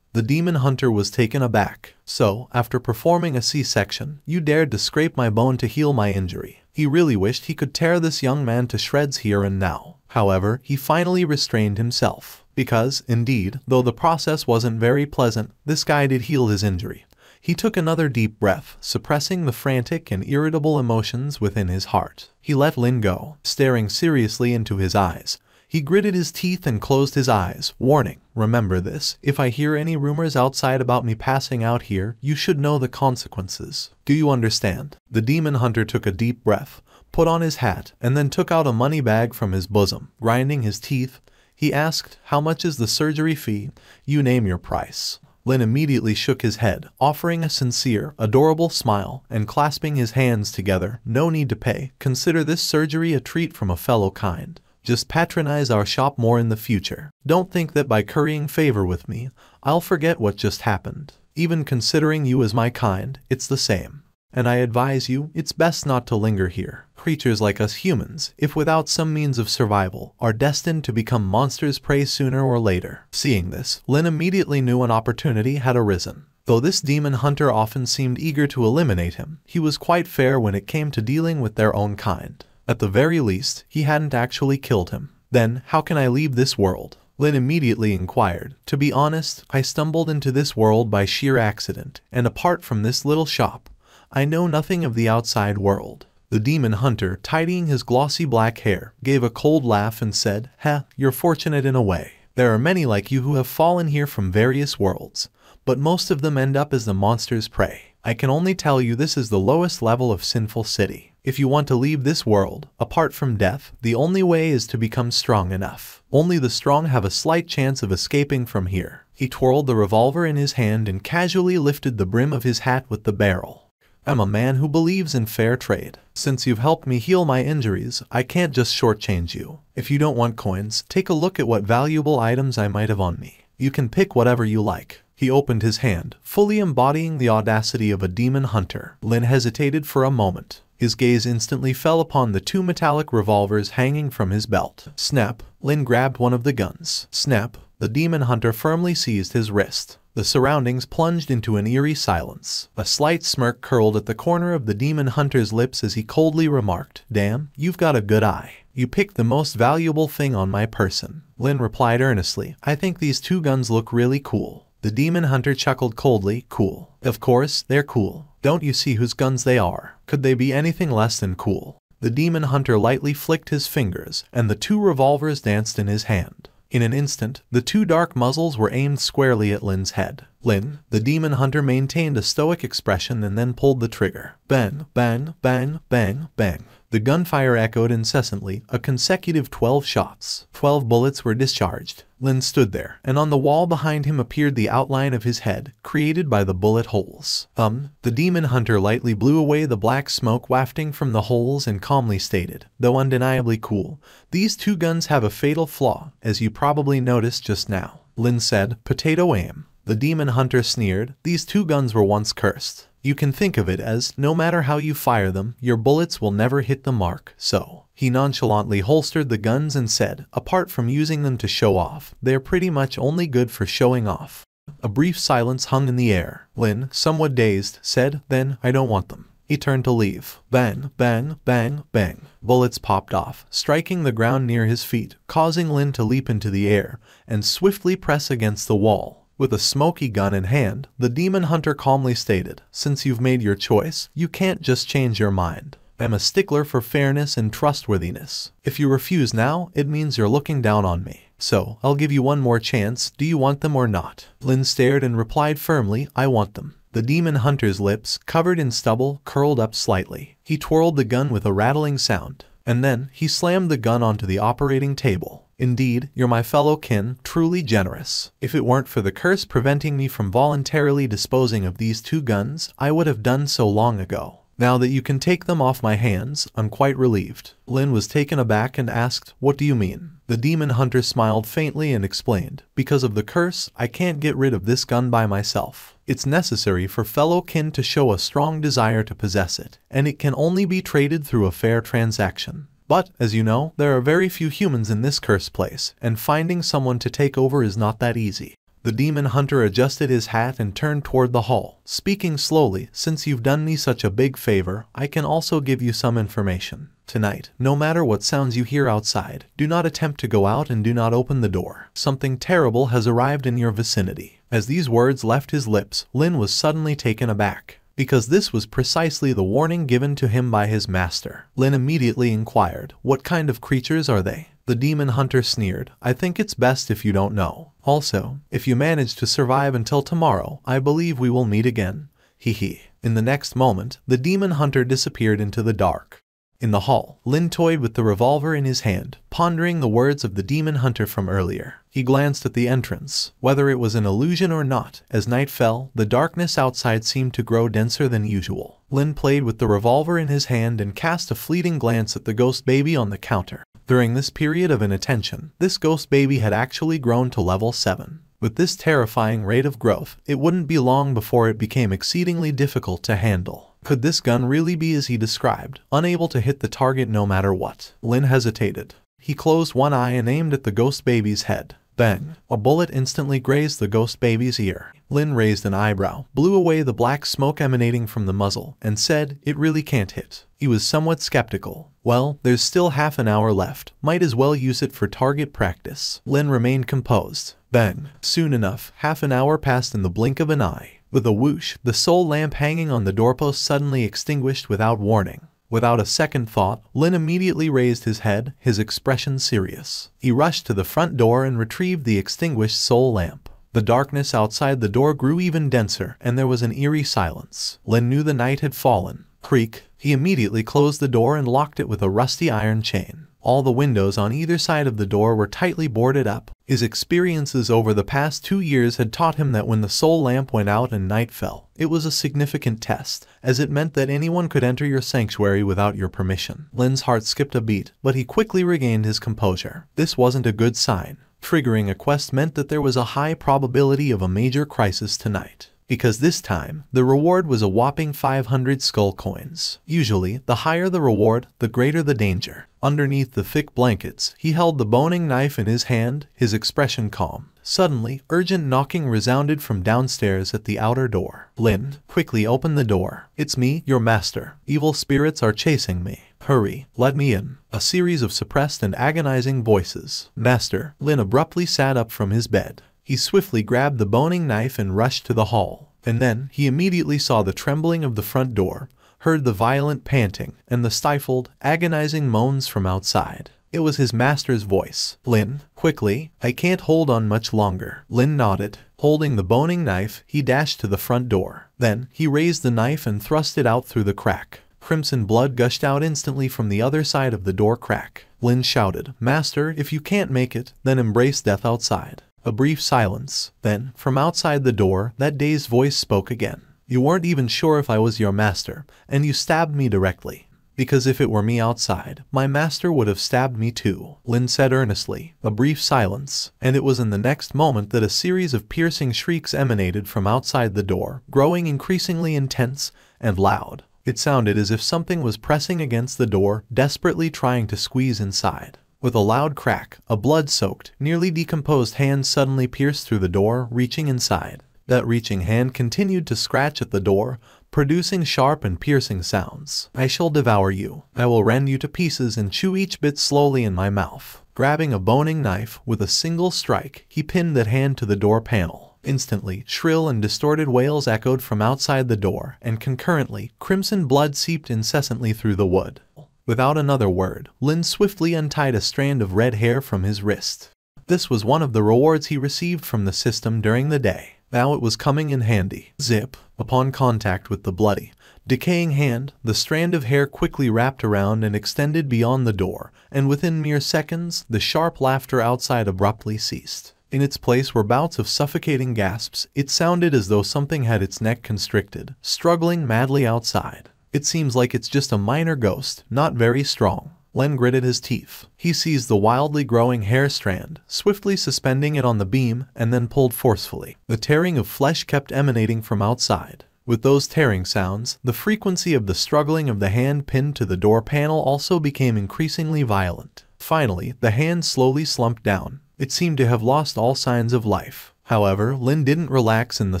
The demon hunter was taken aback. "So, after performing a C-section, you dared to scrape my bone to heal my injury." He really wished he could tear this young man to shreds here and now. However, he finally restrained himself. Because, indeed, though the process wasn't very pleasant, this guy did heal his injury. He took another deep breath, suppressing the frantic and irritable emotions within his heart. He let Lin go, staring seriously into his eyes. He gritted his teeth and closed his eyes, warning, "Remember this, if I hear any rumors outside about me passing out here, you should know the consequences. Do you understand?" The demon hunter took a deep breath, put on his hat, and then took out a money bag from his bosom. Grinding his teeth, he asked, "How much is the surgery fee?" "You name your price." Lin immediately shook his head, offering a sincere, adorable smile, and clasping his hands together. "No need to pay. Consider this surgery a treat from a fellow kind. Just patronize our shop more in the future. Don't think that by currying favor with me, I'll forget what just happened. Even considering you as my kind, it's the same. And I advise you, it's best not to linger here. Creatures like us humans, if without some means of survival, are destined to become monsters' prey sooner or later." Seeing this, Lin immediately knew an opportunity had arisen. Though this demon hunter often seemed eager to eliminate him, he was quite fair when it came to dealing with their own kind. At the very least, he hadn't actually killed him. "Then, how can I leave this world?" Lin immediately inquired. "To be honest, I stumbled into this world by sheer accident, and apart from this little shop, I know nothing of the outside world." The demon hunter, tidying his glossy black hair, gave a cold laugh and said, "You're fortunate in a way. There are many like you who have fallen here from various worlds, but most of them end up as the monster's prey. I can only tell you this is the lowest level of sinful city. If you want to leave this world, apart from death, the only way is to become strong enough. Only the strong have a slight chance of escaping from here." He twirled the revolver in his hand and casually lifted the brim of his hat with the barrel. "I'm a man who believes in fair trade. Since you've helped me heal my injuries, I can't just shortchange you. If you don't want coins, take a look at what valuable items I might have on me. You can pick whatever you like." He opened his hand, fully embodying the audacity of a demon hunter. Lin hesitated for a moment. His gaze instantly fell upon the two metallic revolvers hanging from his belt. Snap! Lin grabbed one of the guns. Snap! The demon hunter firmly seized his wrist. The surroundings plunged into an eerie silence. A slight smirk curled at the corner of the demon hunter's lips as he coldly remarked, "Damn, you've got a good eye. You picked the most valuable thing on my person." Lin replied earnestly, "I think these two guns look really cool." The demon hunter chuckled coldly, "Cool? Of course, they're cool. Don't you see whose guns they are? Could they be anything less than cool?" The demon hunter lightly flicked his fingers, and the two revolvers danced in his hand. In an instant, the two dark muzzles were aimed squarely at Lin's head. Lin, the demon hunter, maintained a stoic expression and then pulled the trigger. Bang, bang, bang, bang, bang. The gunfire echoed incessantly, a consecutive 12 shots. 12 bullets were discharged. Lin stood there, and on the wall behind him appeared the outline of his head, created by the bullet holes. The demon hunter lightly blew away the black smoke wafting from the holes and calmly stated, "Though undeniably cool, these two guns have a fatal flaw, as you probably noticed just now." Lin said, "Potato aim." The demon hunter sneered, "These two guns were once cursed. You can think of it as, no matter how you fire them, your bullets will never hit the mark, so." He nonchalantly holstered the guns and said, "Apart from using them to show off, they're pretty much only good for showing off." A brief silence hung in the air. Lin, somewhat dazed, said, "Then, I don't want them." He turned to leave. Bang, bang, bang, bang. Bullets popped off, striking the ground near his feet, causing Lin to leap into the air and swiftly press against the wall. With a smoky gun in hand, the demon hunter calmly stated, "Since you've made your choice, you can't just change your mind. I'm a stickler for fairness and trustworthiness. If you refuse now, it means you're looking down on me. So, I'll give you one more chance. Do you want them or not?" Lin stared and replied firmly, "I want them." The demon hunter's lips, covered in stubble, curled up slightly. He twirled the gun with a rattling sound, and then he slammed the gun onto the operating table. "Indeed, you're my fellow kin, truly generous. If it weren't for the curse preventing me from voluntarily disposing of these two guns, I would have done so long ago. Now that you can take them off my hands, I'm quite relieved." Lin was taken aback and asked, "What do you mean?" The demon hunter smiled faintly and explained, "Because of the curse, I can't get rid of this gun by myself. It's necessary for fellow kin to show a strong desire to possess it, and it can only be traded through a fair transaction. But, as you know, there are very few humans in this cursed place, and finding someone to take over is not that easy. The demon hunter adjusted his hat and turned toward the hall, speaking slowly. Since you've done me such a big favor, I can also give you some information. Tonight, no matter what sounds you hear outside, do not attempt to go out and do not open the door. Something terrible has arrived in your vicinity. As these words left his lips, Lin was suddenly taken aback, because this was precisely the warning given to him by his master. Lin immediately inquired, "What kind of creatures are they?" The demon hunter sneered, "I think it's best if you don't know. Also, if you manage to survive until tomorrow, I believe we will meet again. Hee." In the next moment, the demon hunter disappeared into the dark. In the hall, Lin toyed with the revolver in his hand, pondering the words of the demon hunter from earlier. He glanced at the entrance, whether it was an illusion or not. As night fell, the darkness outside seemed to grow denser than usual. Lin played with the revolver in his hand and cast a fleeting glance at the ghost baby on the counter. During this period of inattention, this ghost baby had actually grown to level 7. With this terrifying rate of growth, it wouldn't be long before it became exceedingly difficult to handle. Could this gun really be as he described, unable to hit the target no matter what? Lin hesitated. He closed one eye and aimed at the ghost baby's head. Bang! A bullet instantly grazed the ghost baby's ear. Lin raised an eyebrow, blew away the black smoke emanating from the muzzle, and said, "It really can't hit." He was somewhat skeptical. "Well, there's still half an hour left. Might as well use it for target practice." Lin remained composed. Bang! Soon enough, half an hour passed in the blink of an eye. With a whoosh, the soul lamp hanging on the doorpost suddenly extinguished without warning. Without a second thought, Lin immediately raised his head, his expression serious. He rushed to the front door and retrieved the extinguished soul lamp. The darkness outside the door grew even denser, and there was an eerie silence. Lin knew the night had fallen. Creak! He immediately closed the door and locked it with a rusty iron chain. All the windows on either side of the door were tightly boarded up. His experiences over the past 2 years had taught him that when the soul lamp went out and night fell, it was a significant test, as it meant that anyone could enter your sanctuary without your permission. Lin's heart skipped a beat, but he quickly regained his composure. This wasn't a good sign. Triggering a quest meant that there was a high probability of a major crisis tonight. Because this time, the reward was a whopping 500 skull coins. Usually, the higher the reward, the greater the danger. Underneath the thick blankets, he held the boning knife in his hand, his expression calm. Suddenly, urgent knocking resounded from downstairs at the outer door. Lin quickly opened the door. "It's me, your master. Evil spirits are chasing me. Hurry, let me in." A series of suppressed and agonizing voices. "Master." Lin abruptly sat up from his bed. He swiftly grabbed the boning knife and rushed to the hall. And then, he immediately saw the trembling of the front door, heard the violent panting, and the stifled, agonizing moans from outside. It was his master's voice. "Lin, quickly, I can't hold on much longer." Lin nodded. Holding the boning knife, he dashed to the front door. Then, he raised the knife and thrust it out through the crack. Crimson blood gushed out instantly from the other side of the door crack. Lin shouted, "Master, if you can't make it, then embrace death outside." A brief silence. Then, from outside the door, that dazed voice spoke again. "You weren't even sure if I was your master, and you stabbed me directly. Because if it were me outside, my master would have stabbed me too," Lin said earnestly. A brief silence, and it was in the next moment that a series of piercing shrieks emanated from outside the door, growing increasingly intense and loud. It sounded as if something was pressing against the door, desperately trying to squeeze inside. With a loud crack, a blood-soaked, nearly decomposed hand suddenly pierced through the door, reaching inside. That reaching hand continued to scratch at the door, producing sharp and piercing sounds. "I shall devour you. I will rend you to pieces and chew each bit slowly in my mouth." Grabbing a boning knife, with a single strike, he pinned that hand to the door panel. Instantly, shrill and distorted wails echoed from outside the door, and concurrently, crimson blood seeped incessantly through the wood. Without another word, Lin swiftly untied a strand of red hair from his wrist. This was one of the rewards he received from the system during the day. Now it was coming in handy. Zip! Upon contact with the bloody, decaying hand, the strand of hair quickly wrapped around and extended beyond the door, and within mere seconds, the sharp laughter outside abruptly ceased. In its place were bouts of suffocating gasps. It sounded as though something had its neck constricted, struggling madly outside. "It seems like it's just a minor ghost, not very strong." Lin gritted his teeth. He seized the wildly growing hair strand, swiftly suspending it on the beam, and then pulled forcefully. The tearing of flesh kept emanating from outside. With those tearing sounds, the frequency of the struggling of the hand pinned to the door panel also became increasingly violent. Finally, the hand slowly slumped down. It seemed to have lost all signs of life. However, Lin didn't relax in the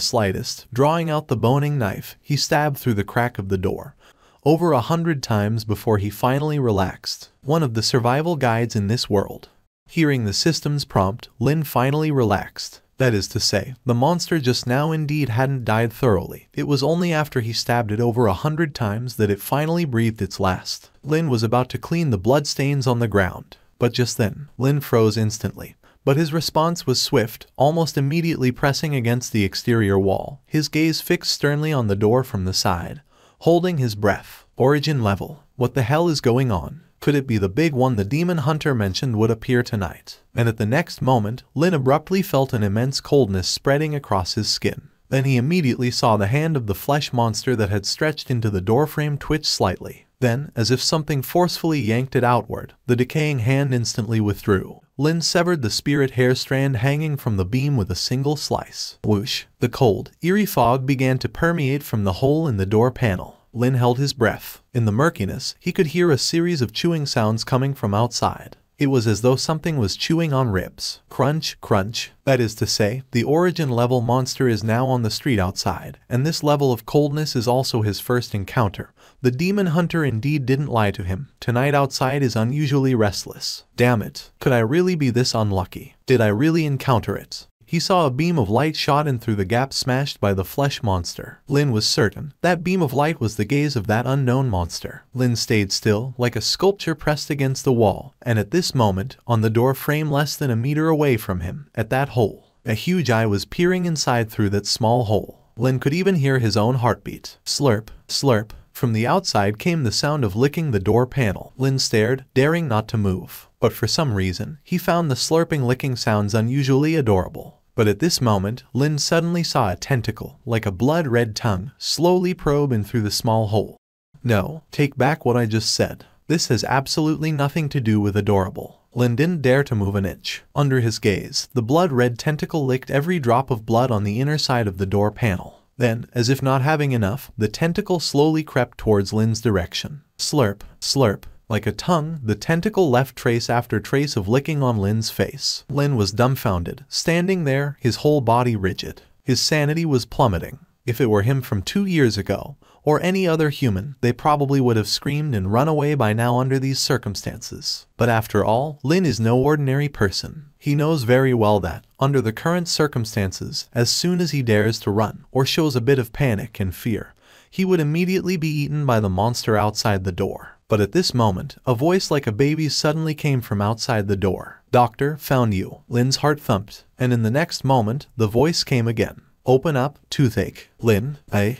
slightest. Drawing out the boning knife, he stabbed through the crack of the door over 100 times before he finally relaxed. One of the survival guides in this world. Hearing the system's prompt, Lin finally relaxed. That is to say, the monster just now indeed hadn't died thoroughly. It was only after he stabbed it over 100 times that it finally breathed its last. Lin was about to clean the bloodstains on the ground, but just then, Lin froze instantly. But his response was swift, almost immediately pressing against the exterior wall, his gaze fixed sternly on the door from the side, holding his breath. Origin level. What the hell is going on? Could it be the big one the demon hunter mentioned would appear tonight? And at the next moment, Lin abruptly felt an immense coldness spreading across his skin. Then he immediately saw the hand of the flesh monster that had stretched into the doorframe twitch slightly. Then, as if something forcefully yanked it outward, the decaying hand instantly withdrew. Lin severed the spirit hair strand hanging from the beam with a single slice. Whoosh! The cold, eerie fog began to permeate from the hole in the door panel. Lin held his breath. In the murkiness, he could hear a series of chewing sounds coming from outside. It was as though something was chewing on ribs. Crunch, crunch. That is to say, the origin level monster is now on the street outside, and this level of coldness is also his first encounter. The demon hunter indeed didn't lie to him. Tonight outside is unusually restless. Damn it. Could I really be this unlucky? Did I really encounter it? He saw a beam of light shot in through the gap smashed by the flesh monster. Lin was certain that beam of light was the gaze of that unknown monster. Lin stayed still, like a sculpture pressed against the wall, and at this moment, on the door frame less than a meter away from him, at that hole, a huge eye was peering inside through that small hole. Lin could even hear his own heartbeat. Slurp, slurp. From the outside came the sound of licking the door panel. Lin stared, daring not to move. But for some reason, he found the slurping licking sounds unusually adorable. But at this moment, Lin suddenly saw a tentacle, like a blood-red tongue, slowly probe in through the small hole. No, take back what I just said. This has absolutely nothing to do with adorable. Lin didn't dare to move an inch. Under his gaze, the blood-red tentacle licked every drop of blood on the inner side of the door panel. Then, as if not having enough, the tentacle slowly crept towards Lin's direction. Slurp, slurp. Like a tongue, the tentacle left trace after trace of licking on Lin's face. Lin was dumbfounded, standing there, his whole body rigid. His sanity was plummeting. If it were him from 2 years ago, or any other human, they probably would have screamed and run away by now under these circumstances. But after all, Lin is no ordinary person. He knows very well that, under the current circumstances, as soon as he dares to run, or shows a bit of panic and fear, he would immediately be eaten by the monster outside the door. But at this moment, a voice like a baby's suddenly came from outside the door. Doctor, found you. Lin's heart thumped, and in the next moment, the voice came again. Open up, toothache. Lin,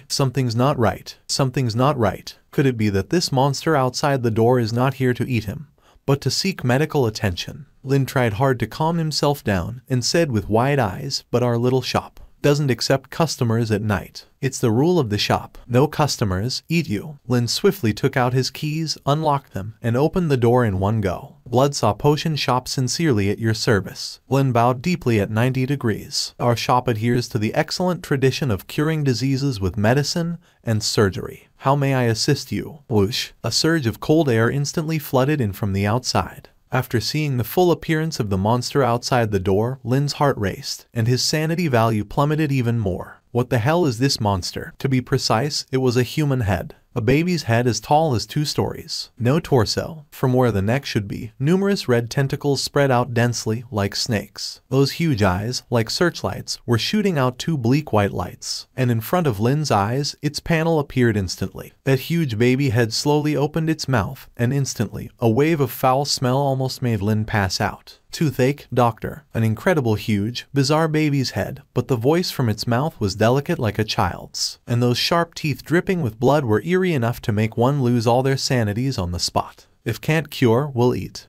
something's not right. Something's not right. Could it be that this monster outside the door is not here to eat him, but to seek medical attention? Lin tried hard to calm himself down and said with wide eyes, but our little shop doesn't accept customers at night. It's the rule of the shop. No customers, eat you. Lin swiftly took out his keys, unlocked them, and opened the door in one go. Bloodsaw Potion Shop sincerely at your service. Lin bowed deeply at 90 degrees. Our shop adheres to the excellent tradition of curing diseases with medicine and surgery. How may I assist you? Whoosh! A surge of cold air instantly flooded in from the outside. After seeing the full appearance of the monster outside the door, Lin's heart raced, and his sanity value plummeted even more. What the hell is this monster? To be precise, it was a human head. A baby's head as tall as 2 stories. No torso. From where the neck should be, numerous red tentacles spread out densely, like snakes. Those huge eyes, like searchlights, were shooting out 2 bleak white lights. And in front of Lin's eyes, its panel appeared instantly. That huge baby head slowly opened its mouth, and instantly, a wave of foul smell almost made Lin pass out. Toothache, doctor. An incredible huge, bizarre baby's head, but the voice from its mouth was delicate like a child's. And those sharp teeth dripping with blood were eerie enough to make one lose all their sanities on the spot. If can't cure, we'll eat.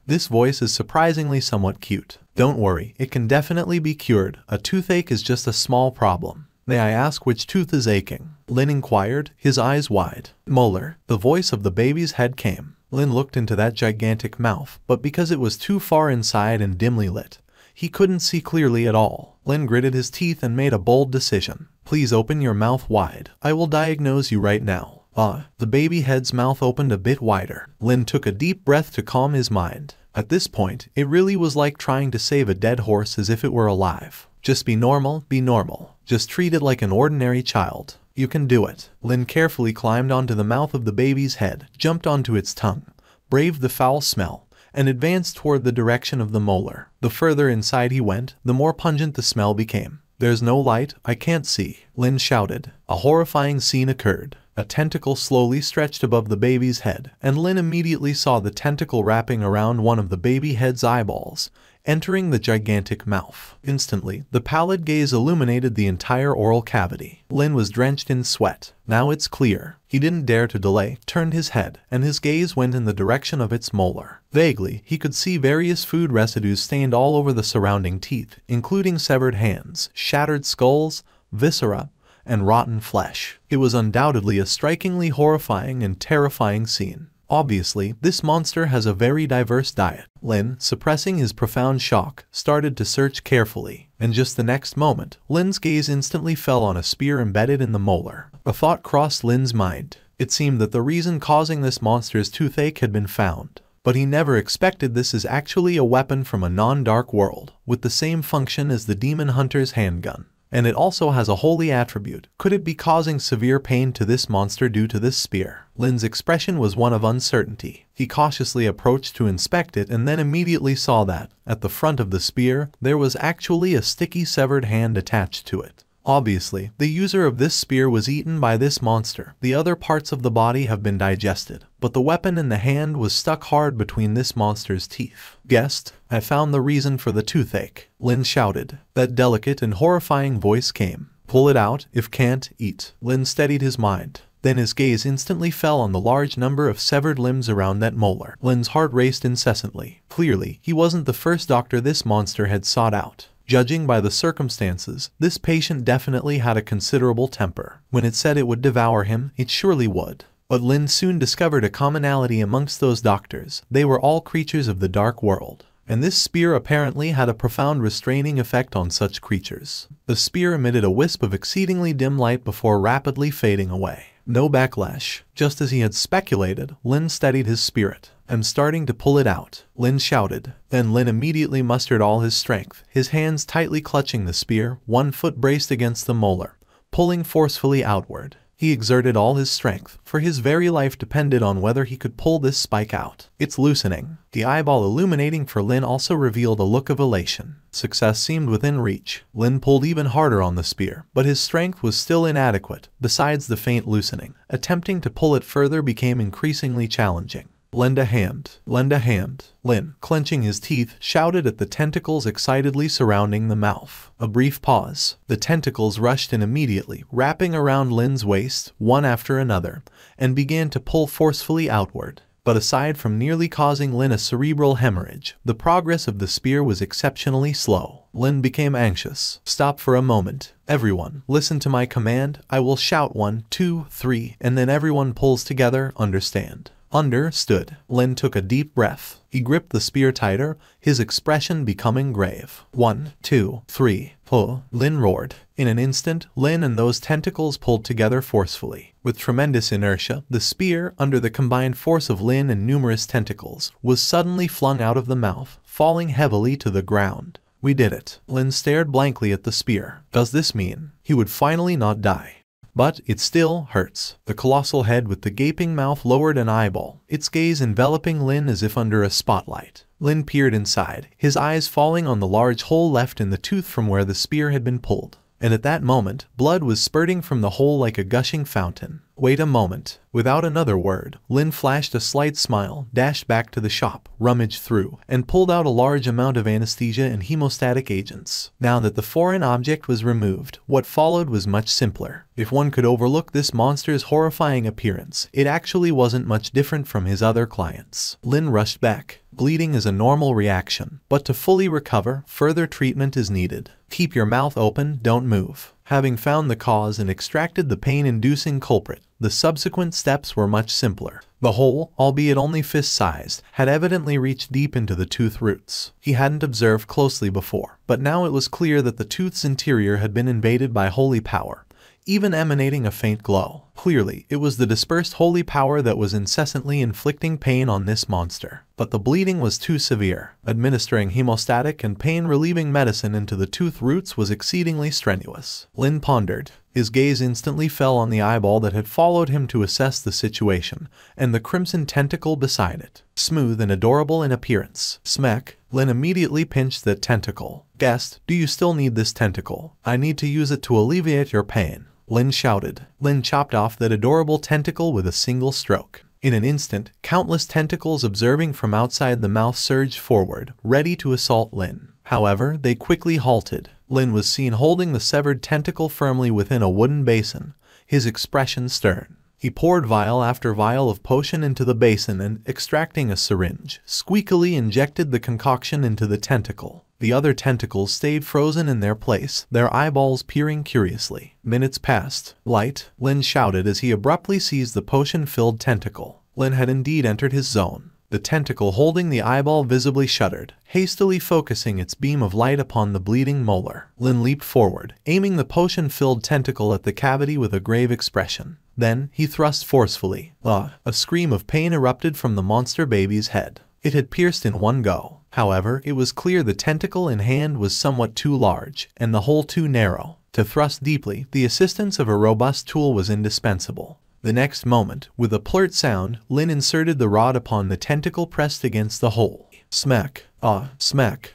This voice is surprisingly somewhat cute. Don't worry, it can definitely be cured. A toothache is just a small problem. May I ask which tooth is aching? Lin inquired, his eyes wide. Molar. The voice of the baby's head came. Lin looked into that gigantic mouth, but because it was too far inside and dimly lit, he couldn't see clearly at all. Lin gritted his teeth and made a bold decision. Please open your mouth wide. I will diagnose you right now. The baby head's mouth opened a bit wider. Lin took a deep breath to calm his mind. At this point, it really was like trying to save a dead horse as if it were alive. Just be normal, be normal. Just treat it like an ordinary child. You can do it. Lin carefully climbed onto the mouth of the baby's head, jumped onto its tongue, braved the foul smell, and advanced toward the direction of the molar. The further inside he went, the more pungent the smell became. There's no light, I can't see, Lin shouted. A horrifying scene occurred. A tentacle slowly stretched above the baby's head, and Lin immediately saw the tentacle wrapping around one of the baby head's eyeballs, entering the gigantic mouth. Instantly, the pallid gaze illuminated the entire oral cavity. Lin was drenched in sweat. Now it's clear. He didn't dare to delay, turned his head, and his gaze went in the direction of its molar. Vaguely, he could see various food residues stained all over the surrounding teeth, including severed hands, shattered skulls, viscera, and rotten flesh. It was undoubtedly a strikingly horrifying and terrifying scene. Obviously, this monster has a very diverse diet. Lin, suppressing his profound shock, started to search carefully, and just the next moment, Lin's gaze instantly fell on a spear embedded in the molar. A thought crossed Lin's mind. It seemed that the reason causing this monster's toothache had been found. But he never expected this is actually a weapon from a non-dark world, with the same function as the demon hunter's handgun. And it also has a holy attribute. Could it be causing severe pain to this monster due to this spear? Lin's expression was one of uncertainty. He cautiously approached to inspect it and then immediately saw that, at the front of the spear, there was actually a sticky severed hand attached to it. Obviously, the user of this spear was eaten by this monster. The other parts of the body have been digested, but the weapon in the hand was stuck hard between this monster's teeth. Guest, I found the reason for the toothache, Lin shouted. That delicate and horrifying voice came. Pull it out, if can't, eat. Lin steadied his mind. Then his gaze instantly fell on the large number of severed limbs around that molar. Lin's heart raced incessantly. Clearly, he wasn't the first doctor this monster had sought out. Judging by the circumstances, this patient definitely had a considerable temper. When it said it would devour him, it surely would. But Lin soon discovered a commonality amongst those doctors. They were all creatures of the dark world. And this spear apparently had a profound restraining effect on such creatures. The spear emitted a wisp of exceedingly dim light before rapidly fading away. No backlash. Just as he had speculated, Lin steadied his spirit. I'm starting to pull it out, Lin shouted. Then Lin immediately mustered all his strength, his hands tightly clutching the spear, one foot braced against the molar, pulling forcefully outward. He exerted all his strength, for his very life depended on whether he could pull this spike out. It's loosening. The eyeball illuminating for Lin also revealed a look of elation. Success seemed within reach. Lin pulled even harder on the spear, but his strength was still inadequate. Besides the faint loosening, attempting to pull it further became increasingly challenging. Lend a hand. Lend a hand. Lin, clenching his teeth, shouted at the tentacles excitedly surrounding the mouth. A brief pause. The tentacles rushed in immediately, wrapping around Lin's waist, one after another, and began to pull forcefully outward. But aside from nearly causing Lin a cerebral hemorrhage, the progress of the spear was exceptionally slow. Lin became anxious. Stop for a moment. Everyone, listen to my command. I will shout 1, 2, 3, and then everyone pulls together, understand? Understood. Lin took a deep breath. He gripped the spear tighter, his expression becoming grave. 1, 2, 3, pull. Lin roared. In an instant, Lin and those tentacles pulled together forcefully. With tremendous inertia, the spear, under the combined force of Lin and numerous tentacles, was suddenly flung out of the mouth, falling heavily to the ground. We did it. Lin stared blankly at the spear. Does this mean he would finally not die? But it still hurts. The colossal head with the gaping mouth lowered an eyeball, its gaze enveloping Lin as if under a spotlight. Lin peered inside, his eyes falling on the large hole left in the tooth from where the spear had been pulled. And at that moment, blood was spurting from the hole like a gushing fountain. Wait a moment. Without another word, Lin flashed a slight smile, dashed back to the shop, rummaged through, and pulled out a large amount of anesthesia and hemostatic agents. Now that the foreign object was removed, what followed was much simpler. If one could overlook this monster's horrifying appearance, it actually wasn't much different from his other clients. Lin rushed back. Bleeding is a normal reaction, but to fully recover, further treatment is needed. Keep your mouth open, don't move. Having found the cause and extracted the pain-inducing culprit, the subsequent steps were much simpler. The hole, albeit only fist-sized, had evidently reached deep into the tooth roots. He hadn't observed closely before, but now it was clear that the tooth's interior had been invaded by holy power, even emanating a faint glow. Clearly, it was the dispersed holy power that was incessantly inflicting pain on this monster. but the bleeding was too severe. Administering hemostatic and pain-relieving medicine into the tooth roots was exceedingly strenuous. Lin pondered. His gaze instantly fell on the eyeball that had followed him to assess the situation, and the crimson tentacle beside it. Smooth and adorable in appearance. Smack. Lin immediately pinched that tentacle. Guest, do you still need this tentacle? I need to use it to alleviate your pain. Lin shouted. Lin chopped off that adorable tentacle with a single stroke. In an instant, countless tentacles observing from outside the mouth surged forward, ready to assault Lin. However, they quickly halted. Lin was seen holding the severed tentacle firmly within a wooden basin, his expression stern. He poured vial after vial of potion into the basin and, extracting a syringe, squeakily injected the concoction into the tentacle. The other tentacles stayed frozen in their place, their eyeballs peering curiously. Minutes passed. Light, Lin shouted as he abruptly seized the potion-filled tentacle. Lin had indeed entered his zone. The tentacle holding the eyeball visibly shuddered, hastily focusing its beam of light upon the bleeding molar. Lin leaped forward, aiming the potion-filled tentacle at the cavity with a grave expression. Then, he thrust forcefully. A scream of pain erupted from the monster baby's head. It had pierced in one go. However, it was clear the tentacle in hand was somewhat too large, and the hole too narrow. To thrust deeply, the assistance of a robust tool was indispensable. The next moment, with a plurt sound, Lin inserted the rod upon the tentacle pressed against the hole. Smack. Smack.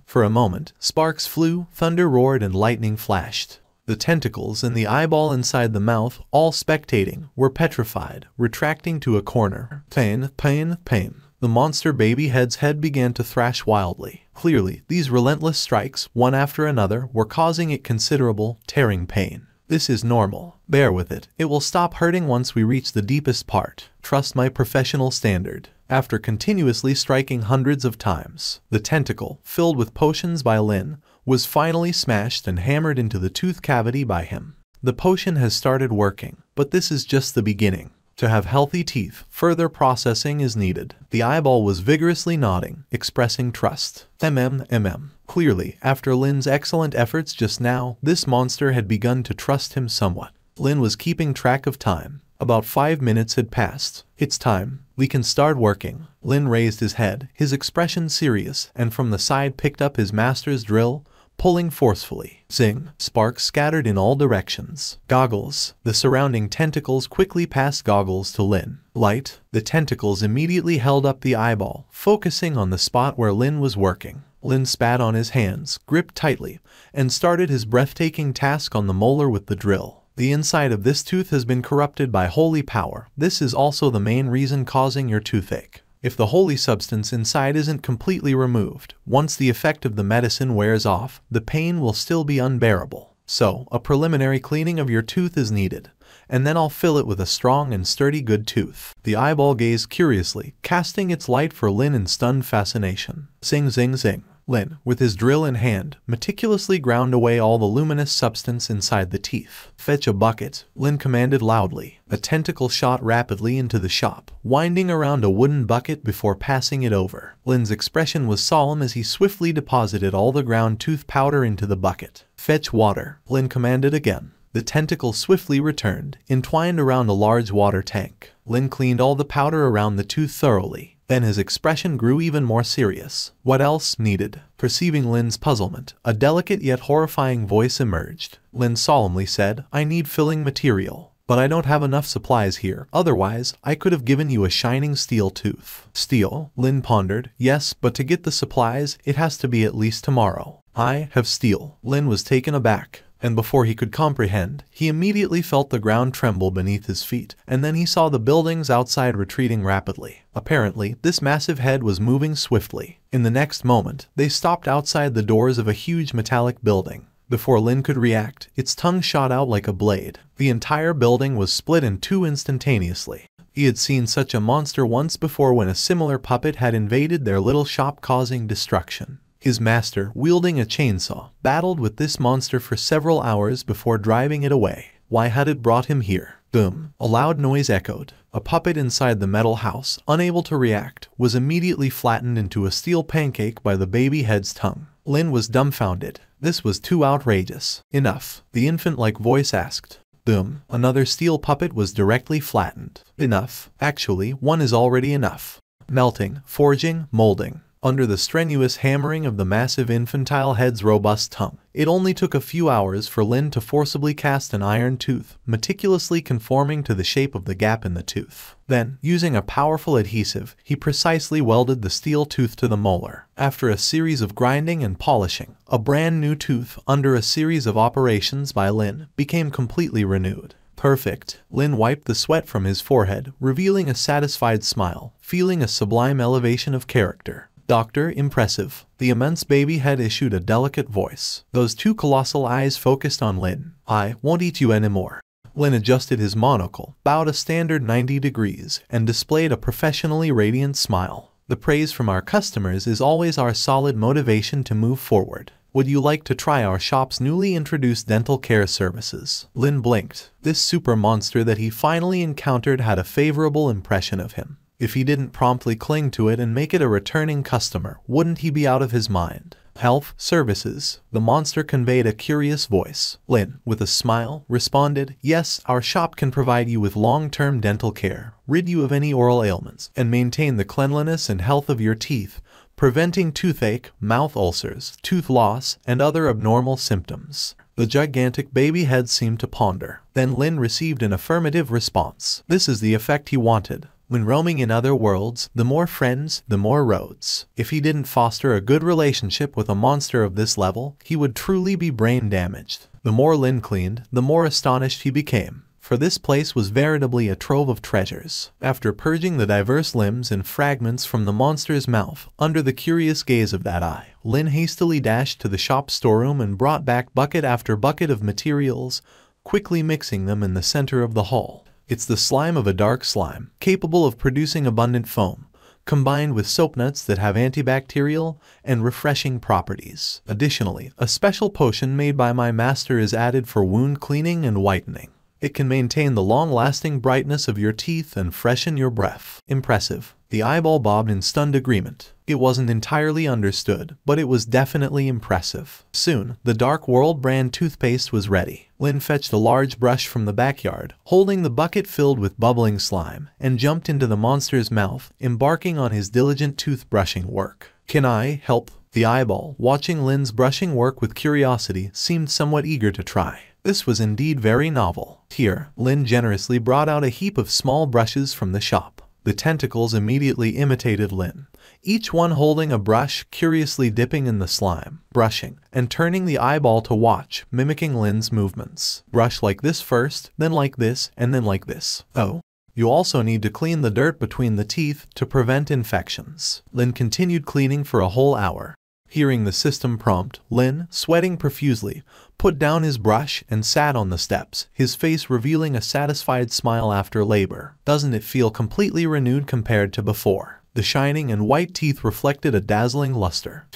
For a moment, sparks flew, thunder roared, and lightning flashed. The tentacles and the eyeball inside the mouth, all spectating, were petrified, retracting to a corner. Pain, pain, pain. The monster baby head's head began to thrash wildly. Clearly, these relentless strikes, one after another, were causing it considerable, tearing pain. This is normal. Bear with it. It will stop hurting once we reach the deepest part. Trust my professional standard. After continuously striking hundreds of times, the tentacle, filled with potions by Lin, was finally smashed and hammered into the tooth cavity by him. The potion has started working, but this is just the beginning. To have healthy teeth, further processing is needed. The eyeball was vigorously nodding, expressing trust. Clearly, after Lin's excellent efforts just now, this monster had begun to trust him somewhat. Lin was keeping track of time. About 5 minutes had passed. It's time. We can start working. Lin raised his head, his expression serious, and from the side picked up his master's drill, pulling forcefully. Zing! Sparks scattered in all directions. Goggles. The surrounding tentacles quickly passed goggles to Lin. Light. The tentacles immediately held up the eyeball, focusing on the spot where Lin was working. Lin spat on his hands, gripped tightly, and started his breathtaking task on the molar with the drill. The inside of this tooth has been corrupted by holy power. This is also the main reason causing your toothache. If the holy substance inside isn't completely removed, once the effect of the medicine wears off, the pain will still be unbearable. So, a preliminary cleaning of your tooth is needed, and then I'll fill it with a strong and sturdy good tooth. The eyeball gazed curiously, casting its light for Lin in stunned fascination. Zing zing zing. Lin, with his drill in hand, meticulously ground away all the luminous substance inside the teeth. Fetch a bucket, Lin commanded loudly. A tentacle shot rapidly into the shop, winding around a wooden bucket before passing it over. Lin's expression was solemn as he swiftly deposited all the ground tooth powder into the bucket. Fetch water, Lin commanded again. The tentacle swiftly returned, entwined around a large water tank. Lin cleaned all the powder around the tooth thoroughly. Then his expression grew even more serious. What else needed? Perceiving Lin's puzzlement, a delicate yet horrifying voice emerged. Lin solemnly said, I need filling material. But I don't have enough supplies here, otherwise I could have given you a shining steel tooth. Steel? Lin pondered. Yes, but to get the supplies, it has to be at least tomorrow. I have steel. Lin was taken aback. And before he could comprehend, he immediately felt the ground tremble beneath his feet, and then he saw the buildings outside retreating rapidly. Apparently, this massive head was moving swiftly. In the next moment, they stopped outside the doors of a huge metallic building. Before Lin could react, its tongue shot out like a blade. The entire building was split in two instantaneously. He had seen such a monster once before when a similar puppet had invaded their little shop causing destruction. His master, wielding a chainsaw, battled with this monster for several hours before driving it away. Why had it brought him here? Boom! A loud noise echoed. A puppet inside the metal house, unable to react, was immediately flattened into a steel pancake by the baby head's tongue. Lin was dumbfounded. This was too outrageous. Enough, the infant-like voice asked. Boom! Another steel puppet was directly flattened. Enough. Actually, one is already enough. melting, forging, molding. Under the strenuous hammering of the massive infantile head's robust tongue, it only took a few hours for Lin to forcibly cast an iron tooth, meticulously conforming to the shape of the gap in the tooth. Then, using a powerful adhesive, he precisely welded the steel tooth to the molar. After a series of grinding and polishing, a brand new tooth, under a series of operations by Lin, became completely renewed. Perfect. Lin wiped the sweat from his forehead, revealing a satisfied smile, feeling a sublime elevation of character. Doctor, impressive. The immense baby head issued a delicate voice. Those two colossal eyes focused on Lin. I won't eat you anymore. Lin adjusted his monocle, bowed a standard 90 degrees, and displayed a professionally radiant smile. The praise from our customers is always our solid motivation to move forward. Would you like to try our shop's newly introduced dental care services? Lin blinked. This super monster that he finally encountered had a favorable impression of him. If he didn't promptly cling to it and make it a returning customer, wouldn't he be out of his mind? Health services. The monster conveyed a curious voice. Lin, with a smile, responded, yes, our shop can provide you with long-term dental care, rid you of any oral ailments, and maintain the cleanliness and health of your teeth, preventing toothache, mouth ulcers, tooth loss, and other abnormal symptoms. The gigantic baby head seemed to ponder. Then Lin received an affirmative response. This is the effect he wanted. When roaming in other worlds, the more friends, the more roads. If he didn't foster a good relationship with a monster of this level, he would truly be brain damaged. The more Lin cleaned, the more astonished he became, for this place was veritably a trove of treasures. After purging the diverse limbs and fragments from the monster's mouth, under the curious gaze of that eye, Lin hastily dashed to the shop storeroom and brought back bucket after bucket of materials, quickly mixing them in the center of the hall. It's the slime of a dark slime, capable of producing abundant foam, combined with soap nuts that have antibacterial and refreshing properties. Additionally, a special potion made by my master is added for wound cleaning and whitening. It can maintain the long-lasting brightness of your teeth and freshen your breath. Impressive. The eyeball bobbed in stunned agreement. It wasn't entirely understood, but it was definitely impressive. Soon, the Dark World brand toothpaste was ready. Lin fetched a large brush from the backyard, holding the bucket filled with bubbling slime, and jumped into the monster's mouth, embarking on his diligent toothbrushing work. Can I help? The eyeball, watching Lin's brushing work with curiosity, seemed somewhat eager to try. This was indeed very novel. Here, Lin generously brought out a heap of small brushes from the shop. The tentacles immediately imitated Lin, each one holding a brush, curiously dipping in the slime, brushing, and turning the eyeball to watch, mimicking Lin's movements. Brush like this first, then like this, and then like this. Oh. You also need to clean the dirt between the teeth to prevent infections. Lin continued cleaning for a whole hour. Hearing the system prompt, Lin, sweating profusely, put down his brush and sat on the steps, his face revealing a satisfied smile after labor. Doesn't it feel completely renewed compared to before? The shining and white teeth reflected a dazzling luster.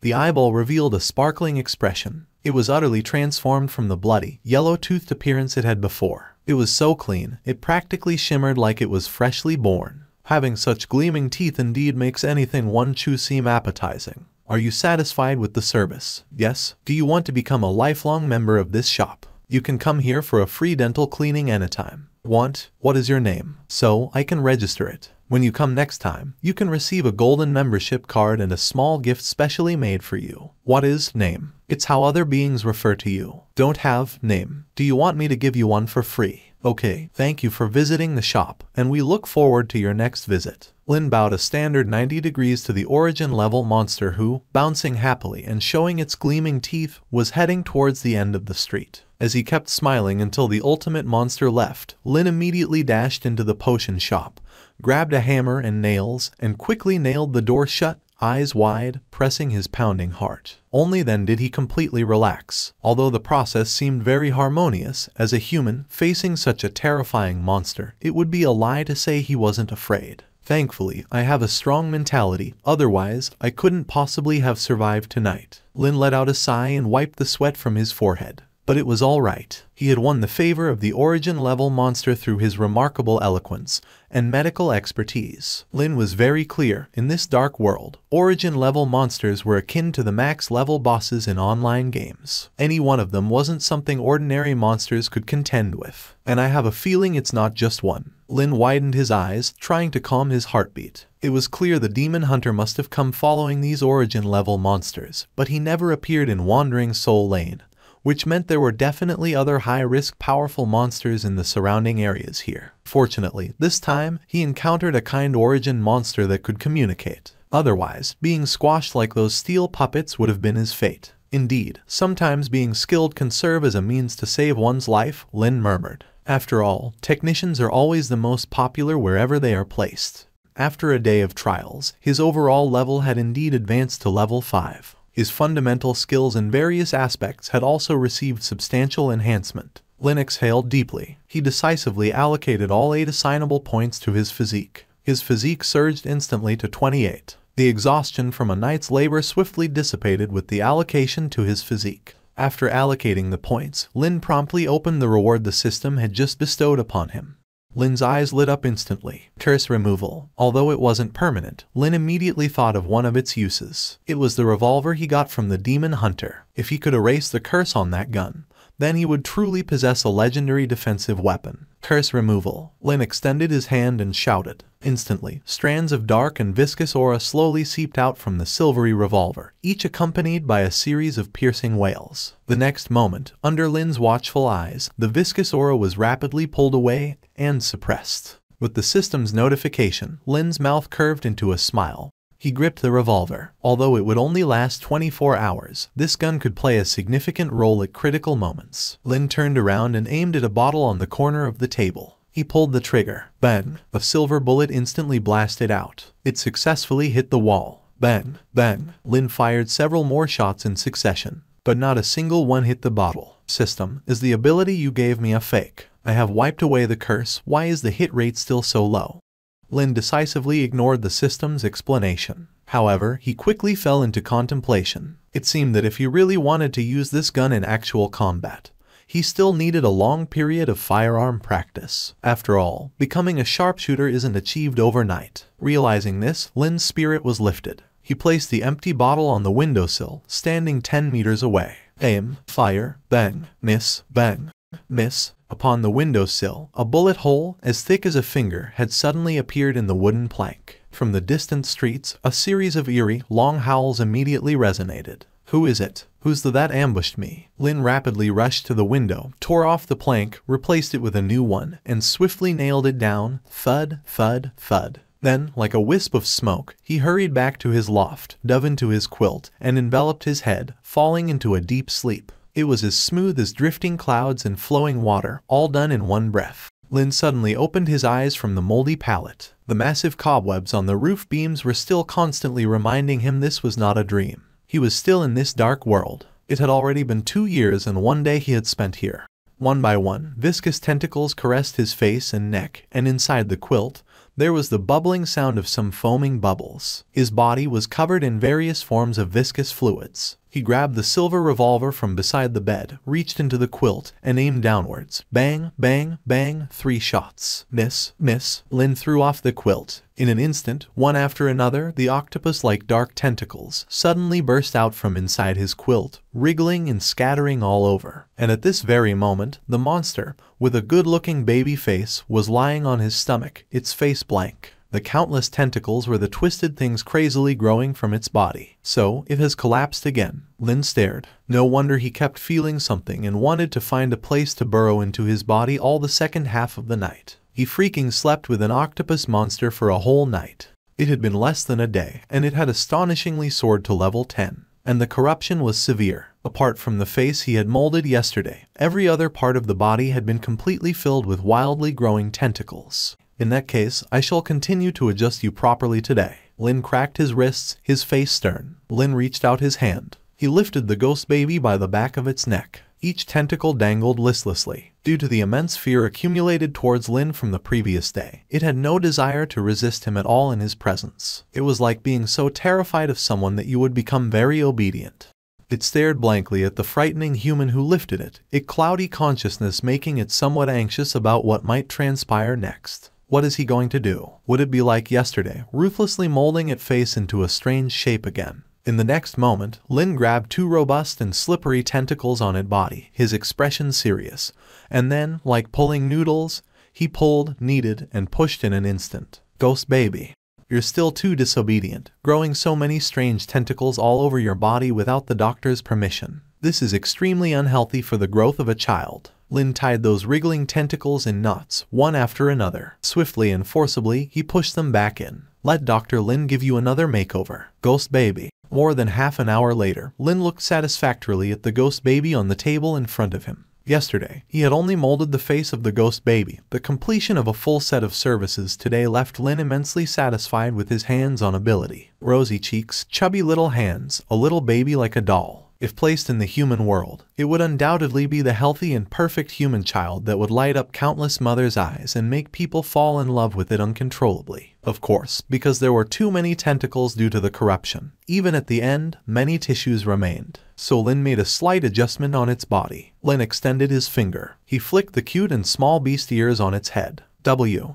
The eyeball revealed a sparkling expression. It was utterly transformed from the bloody, yellow-toothed appearance it had before. It was so clean, it practically shimmered like it was freshly born. Having such gleaming teeth indeed makes anything one chews seem appetizing. Are you satisfied with the service? Yes? Do you want to become a lifelong member of this shop? You can come here for a free dental cleaning anytime. What is your name? So I can register it. When you come next time, you can receive a golden membership card and a small gift specially made for you. What is name? It's how other beings refer to you. Don't have name. Do you want me to give you one for free? Okay, thank you for visiting the shop, and we look forward to your next visit. Lin bowed a standard 90 degrees to the origin-level monster who, bouncing happily and showing its gleaming teeth, was heading towards the end of the street. As he kept smiling until the ultimate monster left, Lin immediately dashed into the potion shop, grabbed a hammer and nails, and quickly nailed the door shut, eyes wide, pressing his pounding heart. Only then did he completely relax. Although the process seemed very harmonious, as a human facing such a terrifying monster, it would be a lie to say he wasn't afraid. Thankfully, I have a strong mentality, otherwise, I couldn't possibly have survived tonight. Lin let out a sigh and wiped the sweat from his forehead. But it was all right. He had won the favor of the Origin-level monster through his remarkable eloquence and medical expertise. Lin was very clear, in this dark world, Origin-level monsters were akin to the max-level bosses in online games. Any one of them wasn't something ordinary monsters could contend with. And I have a feeling it's not just one. Lin widened his eyes, trying to calm his heartbeat. It was clear the demon hunter must have come following these Origin-level monsters, but he never appeared in Wandering Soul Lane, which meant there were definitely other high-risk powerful monsters in the surrounding areas here. Fortunately, this time, he encountered a kind Origin monster that could communicate. Otherwise, being squashed like those steel puppets would have been his fate. Indeed, sometimes being skilled can serve as a means to save one's life, Lin murmured. After all, technicians are always the most popular wherever they are placed. After a day of trials, his overall level had indeed advanced to level 5. His fundamental skills in various aspects had also received substantial enhancement. Lin exhaled deeply. He decisively allocated all 8 assignable points to his physique. His physique surged instantly to 28. The exhaustion from a night's labor swiftly dissipated with the allocation to his physique. After allocating the points, Lin promptly opened the reward the system had just bestowed upon him. Lin's eyes lit up instantly. Curse removal. Although it wasn't permanent, Lin immediately thought of one of its uses. It was the revolver he got from the demon hunter. If he could erase the curse on that gun, then he would truly possess a legendary defensive weapon. Curse removal. Lin extended his hand and shouted. Instantly, strands of dark and viscous aura slowly seeped out from the silvery revolver, each accompanied by a series of piercing wails. The next moment, under Lin's watchful eyes, the viscous aura was rapidly pulled away and suppressed. With the system's notification, Lin's mouth curved into a smile. He gripped the revolver. Although it would only last 24 hours, this gun could play a significant role at critical moments. Lin turned around and aimed at a bottle on the corner of the table. He pulled the trigger. Bang! A silver bullet instantly blasted out. It successfully hit the wall. Bang! Bang! Lin fired several more shots in succession, but not a single one hit the bottle. System, is the ability you gave me a fake? I have wiped away the curse. Why is the hit rate still so low? Lin decisively ignored the system's explanation. However, he quickly fell into contemplation. It seemed that if he really wanted to use this gun in actual combat, he still needed a long period of firearm practice. After all, becoming a sharpshooter isn't achieved overnight. Realizing this, Lin's spirit was lifted. He placed the empty bottle on the windowsill, standing 10 meters away. Aim, fire, bang, miss, bang, miss. Upon the windowsill, a bullet hole, as thick as a finger, had suddenly appeared in the wooden plank. From the distant streets, a series of eerie, long howls immediately resonated. Who is it? Who's that ambushed me? Lin rapidly rushed to the window, tore off the plank, replaced it with a new one, and swiftly nailed it down. Thud, thud, thud. Then, like a wisp of smoke, he hurried back to his loft, dove into his quilt, and enveloped his head, falling into a deep sleep. It was as smooth as drifting clouds and flowing water, all done in one breath. Lin suddenly opened his eyes from the moldy pallet. The massive cobwebs on the roof beams were still constantly reminding him this was not a dream. He was still in this dark world. It had already been 2 years and 1 day he had spent here. One by one, viscous tentacles caressed his face and neck, and inside the quilt, there was the bubbling sound of some foaming bubbles. His body was covered in various forms of viscous fluids. He grabbed the silver revolver from beside the bed, reached into the quilt, and aimed downwards. Bang, bang, bang, 3 shots. Miss, miss. Lin threw off the quilt. In an instant, one after another, the octopus-like dark tentacles suddenly burst out from inside his quilt, wriggling and scattering all over. And at this very moment, the monster, with a good-looking baby face, was lying on his stomach, its face blank. The countless tentacles were the twisted things crazily growing from its body. So, it has collapsed again. Lin stared. No wonder he kept feeling something and wanted to find a place to burrow into his body all the second half of the night. He freaking slept with an octopus monster for a whole night. It had been less than a day, and it had astonishingly soared to level 10. And the corruption was severe. Apart from the face he had molded yesterday, every other part of the body had been completely filled with wildly growing tentacles. In that case, I shall continue to adjust you properly today. Lin cracked his wrists, his face stern. Lin reached out his hand. He lifted the ghost baby by the back of its neck. Each tentacle dangled listlessly. Due to the immense fear accumulated towards Lin from the previous day, it had no desire to resist him at all in his presence. It was like being so terrified of someone that you would become very obedient. It stared blankly at the frightening human who lifted it, its cloudy consciousness making it somewhat anxious about what might transpire next. What is he going to do? Would it be like yesterday, ruthlessly molding its face into a strange shape again? In the next moment, Lin grabbed two robust and slippery tentacles on its body, his expression serious. And then, like pulling noodles, he pulled, kneaded, and pushed in an instant. Ghost baby. You're still too disobedient, growing so many strange tentacles all over your body without the doctor's permission. This is extremely unhealthy for the growth of a child. Lin tied those wriggling tentacles in knots, one after another. Swiftly and forcibly, he pushed them back in. Let Dr. Lin give you another makeover. Ghost baby. More than half an hour later, Lin looked satisfactorily at the ghost baby on the table in front of him. Yesterday, he had only molded the face of the ghost baby. The completion of a full set of services today left Lin immensely satisfied with his hands-on ability. Rosy cheeks, chubby little hands, a little baby like a doll. If placed in the human world, it would undoubtedly be the healthy and perfect human child that would light up countless mothers' eyes and make people fall in love with it uncontrollably. Of course, because there were too many tentacles due to the corruption. Even at the end, many tissues remained. So Lin made a slight adjustment on its body. Lin extended his finger. He flicked the cute and small beast ears on its head.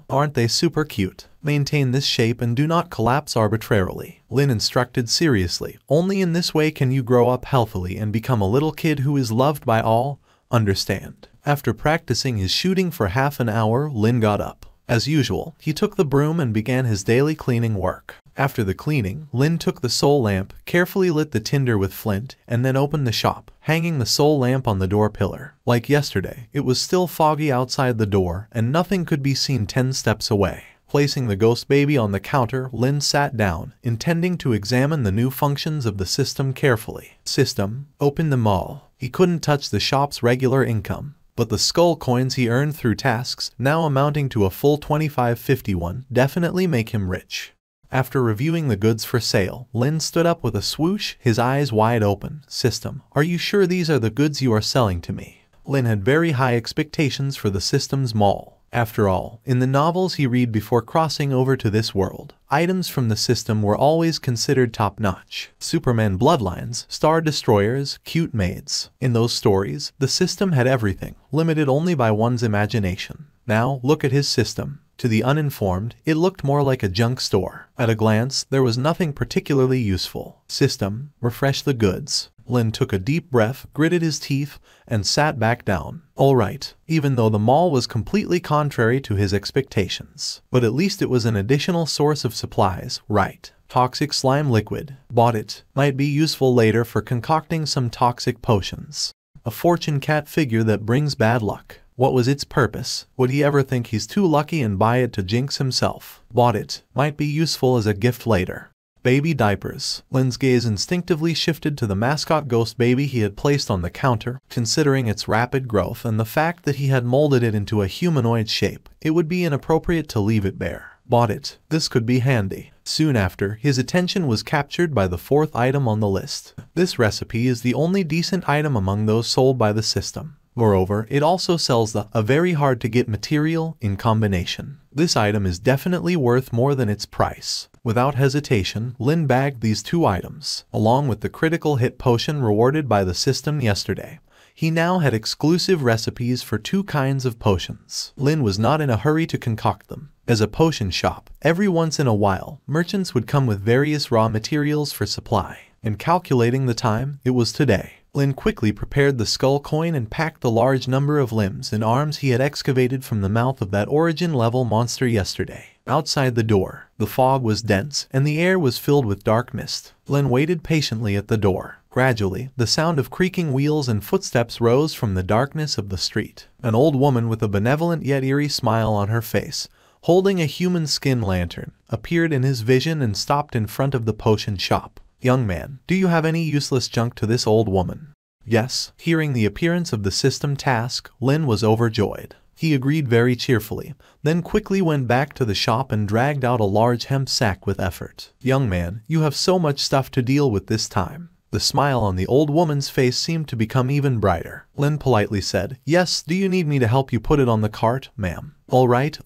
Aren't they super cute? Maintain this shape and do not collapse arbitrarily. Lin instructed seriously. Only in this way can you grow up healthily and become a little kid who is loved by all. Understand? After practicing his shooting for half an hour, Lin got up. As usual, he took the broom and began his daily cleaning work. After the cleaning, Lin took the soul lamp, carefully lit the tinder with flint, and then opened the shop, hanging the soul lamp on the door pillar. Like yesterday, it was still foggy outside the door, and nothing could be seen 10 steps away. Placing the ghost baby on the counter, Lin sat down, intending to examine the new functions of the system carefully. System, open them all. He couldn't touch the shop's regular income, but the skull coins he earned through tasks, now amounting to a full 2551, definitely make him rich. After reviewing the goods for sale, Lin stood up with a swoosh, his eyes wide open. System, are you sure these are the goods you are selling to me? Lin had very high expectations for the system's mall. After all, in the novels he read before crossing over to this world, items from the system were always considered top-notch. Superman bloodlines, star destroyers, cute maids. In those stories, the system had everything, limited only by one's imagination. Now, look at his system. To the uninformed, it looked more like a junk store. At a glance, there was nothing particularly useful. System, refresh the goods. Lin took a deep breath, gritted his teeth, and sat back down. Alright, even though the mall was completely contrary to his expectations. But at least it was an additional source of supplies, right? Toxic slime liquid. Bought it. Might be useful later for concocting some toxic potions. A fortune cat figure that brings bad luck. What was its purpose? Would he ever think he's too lucky and buy it to jinx himself? Bought it. Might be useful as a gift later. Baby diapers. Lin's gaze instinctively shifted to the mascot ghost baby he had placed on the counter. Considering its rapid growth and the fact that he had molded it into a humanoid shape, it would be inappropriate to leave it bare. Bought it. This could be handy. Soon after, his attention was captured by the fourth item on the list. This recipe is the only decent item among those sold by the system. Moreover, it also sells a very hard-to-get material in combination. This item is definitely worth more than its price. Without hesitation, Lin bagged these two items, along with the critical hit potion rewarded by the system yesterday. He now had exclusive recipes for two kinds of potions. Lin was not in a hurry to concoct them. As a potion shop, every once in a while, merchants would come with various raw materials for supply. And calculating the time, it was today. Lin quickly prepared the skull coin and packed the large number of limbs and arms he had excavated from the mouth of that origin-level monster yesterday. Outside the door, the fog was dense and the air was filled with dark mist. Lin waited patiently at the door. Gradually, the sound of creaking wheels and footsteps rose from the darkness of the street. An old woman with a benevolent yet eerie smile on her face, holding a human skin lantern, appeared in his vision and stopped in front of the potion shop. Young man, do you have any useless junk to this old woman? Yes. Hearing the appearance of the system task, Lin was overjoyed. He agreed very cheerfully, then quickly went back to the shop and dragged out a large hemp sack with effort. Young man, you have so much stuff to deal with this time. The smile on the old woman's face seemed to become even brighter. Lin politely said, Yes, do you need me to help you put it on the cart, ma'am?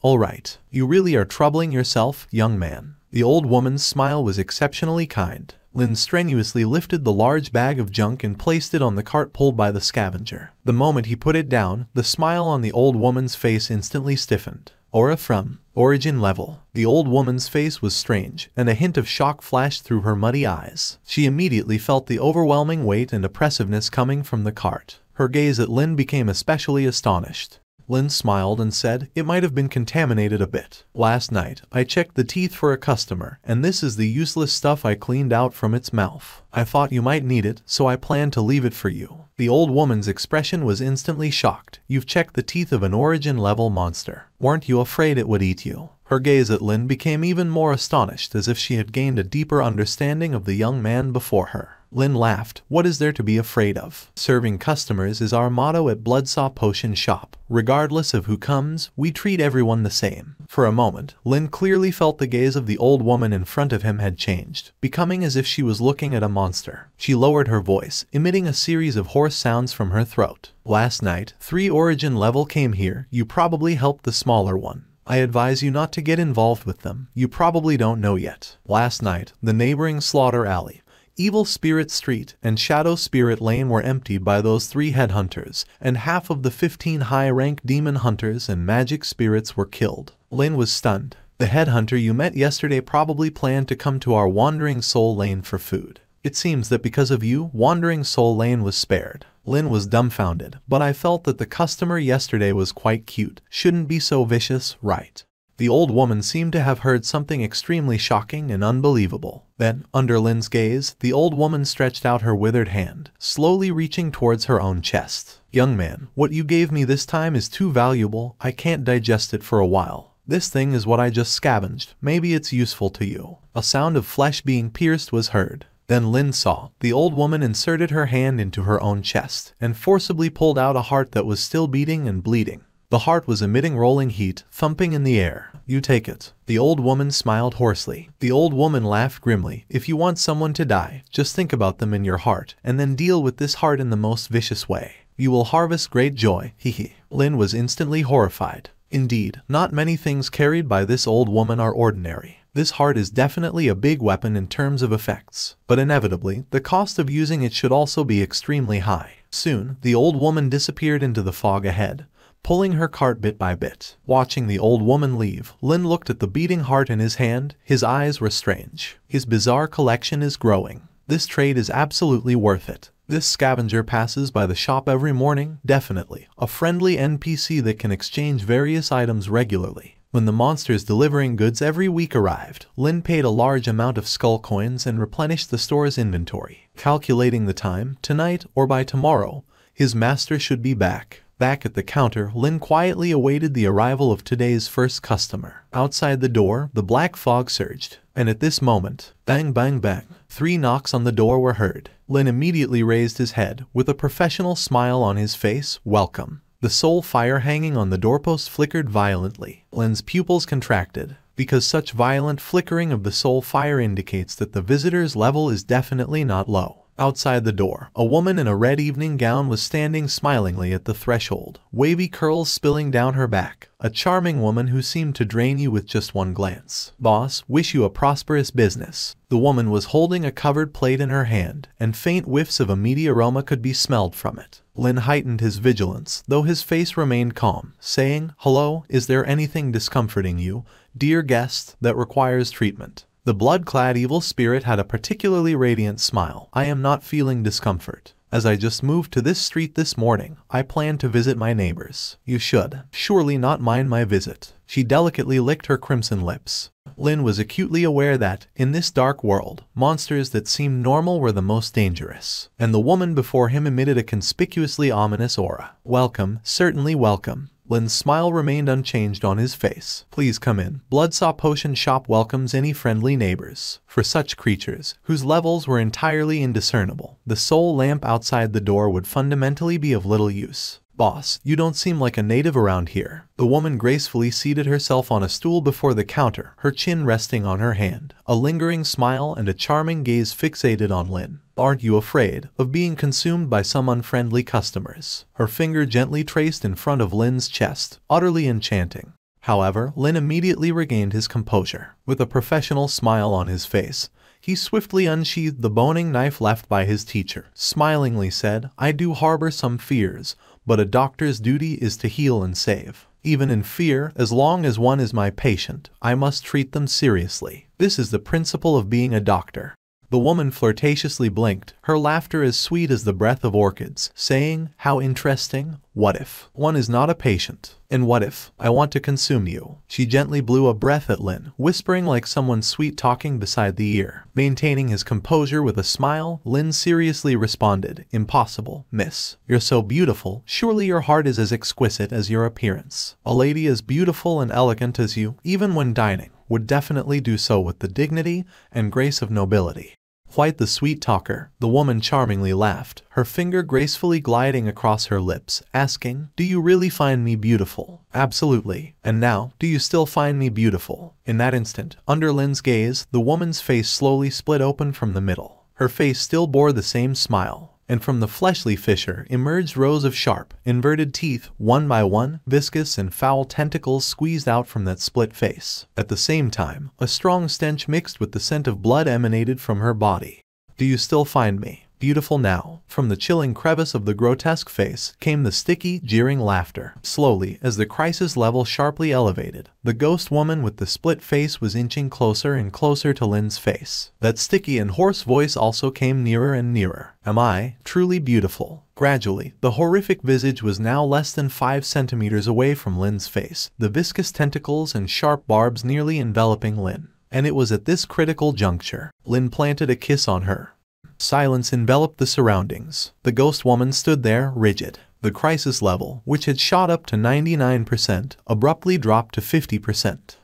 All right. You really are troubling yourself, young man. The old woman's smile was exceptionally kind. Lin strenuously lifted the large bag of junk and placed it on the cart pulled by the scavenger. The moment he put it down, the smile on the old woman's face instantly stiffened. Aura from origin level. The old woman's face was strange, and a hint of shock flashed through her muddy eyes. She immediately felt the overwhelming weight and oppressiveness coming from the cart. Her gaze at Lin became especially astonished. Lin smiled and said, "It might have been contaminated a bit. Last night, I checked the teeth for a customer, and this is the useless stuff I cleaned out from its mouth. I thought you might need it, so I planned to leave it for you." The old woman's expression was instantly shocked. "You've checked the teeth of an origin-level monster. Weren't you afraid it would eat you?" Her gaze at Lin became even more astonished, as if she had gained a deeper understanding of the young man before her. Lin laughed. "What is there to be afraid of? Serving customers is our motto at Bloodsaw Potion Shop. Regardless of who comes, we treat everyone the same." For a moment, Lin clearly felt the gaze of the old woman in front of him had changed, becoming as if she was looking at a monster. She lowered her voice, emitting a series of hoarse sounds from her throat. "Last night, 3 origin level came here. You probably helped the smaller one. I advise you not to get involved with them. You probably don't know yet. Last night, the neighboring Slaughter Alley, Evil Spirit Street, and Shadow Spirit Lane were emptied by those 3 headhunters, and half of the 15 high-rank demon hunters and magic spirits were killed." Lin was stunned. "The headhunter you met yesterday probably planned to come to our Wandering Soul Lane for food. It seems that because of you, Wandering Soul Lane was spared." Lin was dumbfounded, "But I felt that the customer yesterday was quite cute. Shouldn't be so vicious, right?" The old woman seemed to have heard something extremely shocking and unbelievable. Then, under Lin's gaze, the old woman stretched out her withered hand, slowly reaching towards her own chest. "Young man, what you gave me this time is too valuable. I can't digest it for a while. This thing is what I just scavenged. Maybe it's useful to you." A sound of flesh being pierced was heard. Then Lin saw. The old woman inserted her hand into her own chest and forcibly pulled out a heart that was still beating and bleeding. The heart was emitting rolling heat, thumping in the air. "You take it." The old woman smiled hoarsely. The old woman laughed grimly. "If you want someone to die, just think about them in your heart, and then deal with this heart in the most vicious way. You will harvest great joy, hee." Lin was instantly horrified. Indeed, not many things carried by this old woman are ordinary. This heart is definitely a big weapon in terms of effects, but inevitably, the cost of using it should also be extremely high. Soon, the old woman disappeared into the fog ahead, pulling her cart bit by bit. Watching the old woman leave, Lin looked at the beating heart in his hand. His eyes were strange. His bizarre collection is growing. This trade is absolutely worth it. This scavenger passes by the shop every morning, definitely. A friendly NPC that can exchange various items regularly. When the monsters delivering goods every week arrived, Lin paid a large amount of skull coins and replenished the store's inventory. Calculating the time, tonight or by tomorrow, his master should be back. Back at the counter, Lin quietly awaited the arrival of today's first customer. Outside the door, the black fog surged, and at this moment, bang bang bang, 3 knocks on the door were heard. Lin immediately raised his head, with a professional smile on his face. "Welcome." The soul fire hanging on the doorpost flickered violently. Lin's pupils contracted, because such violent flickering of the soul fire indicates that the visitor's level is definitely not low. Outside the door, a woman in a red evening gown was standing smilingly at the threshold, wavy curls spilling down her back. A charming woman who seemed to drain you with just one glance. "Boss, wish you a prosperous business." The woman was holding a covered plate in her hand, and faint whiffs of a meaty aroma could be smelled from it. Lin heightened his vigilance, though his face remained calm, saying, "Hello, is there anything discomforting you, dear guest, that requires treatment?" The blood-clad evil spirit had a particularly radiant smile. "I am not feeling discomfort. As I just moved to this street this morning, I plan to visit my neighbors." "You should surely not mind my visit." She delicately licked her crimson lips. Lin was acutely aware that, in this dark world, monsters that seemed normal were the most dangerous, and the woman before him emitted a conspicuously ominous aura. "Welcome, certainly welcome." Lin's smile remained unchanged on his face. "Please come in. Bloodsaw Potion Shop welcomes any friendly neighbors." For such creatures, whose levels were entirely indiscernible, the soul lamp outside the door would fundamentally be of little use. "Boss, you don't seem like a native around here." The woman gracefully seated herself on a stool before the counter, her chin resting on her hand, a lingering smile and a charming gaze fixated on Lin. "Aren't you afraid of being consumed by some unfriendly customers?" Her finger gently traced in front of Lin's chest, utterly enchanting. However, Lin immediately regained his composure. With a professional smile on his face, He swiftly unsheathed the boning knife left by his teacher, smilingly said, I do harbor some fears, but a doctor's duty is to heal and save. Even in fear, as long as one is my patient, I must treat them seriously. This is the principle of being a doctor. The woman flirtatiously blinked, her laughter as sweet as the breath of orchids, saying, how interesting. What if one is not a patient? And what if I want to consume you? She gently blew a breath at Lin, whispering like someone sweet talking beside the ear. Maintaining his composure with a smile, Lin seriously responded, impossible, miss. You're so beautiful, surely your heart is as exquisite as your appearance. A lady as beautiful and elegant as you, even when dining, would definitely do so with the dignity and grace of nobility. Quite the sweet talker, the woman charmingly laughed, her finger gracefully gliding across her lips, asking, do you really find me beautiful? Absolutely. And now, do you still find me beautiful? In that instant, under Lin's gaze, the woman's face slowly split open from the middle. Her face still bore the same smile, and from the fleshly fissure emerged rows of sharp, inverted teeth, one by one, viscous and foul tentacles squeezed out from that split face. At the same time, a strong stench mixed with the scent of blood emanated from her body. Do you still find me beautiful now? From the chilling crevice of the grotesque face came the sticky, jeering laughter. Slowly, as the crisis level sharply elevated, the ghost woman with the split face was inching closer and closer to Lin's face. That sticky and hoarse voice also came nearer and nearer. Am I truly beautiful? Gradually, the horrific visage was now less than 5 centimeters away from Lin's face, the viscous tentacles and sharp barbs nearly enveloping Lin. And it was at this critical juncture, Lin planted a kiss on her. Silence enveloped the surroundings. The ghost woman stood there, rigid. The crisis level, which had shot up to 99%, abruptly dropped to 50%.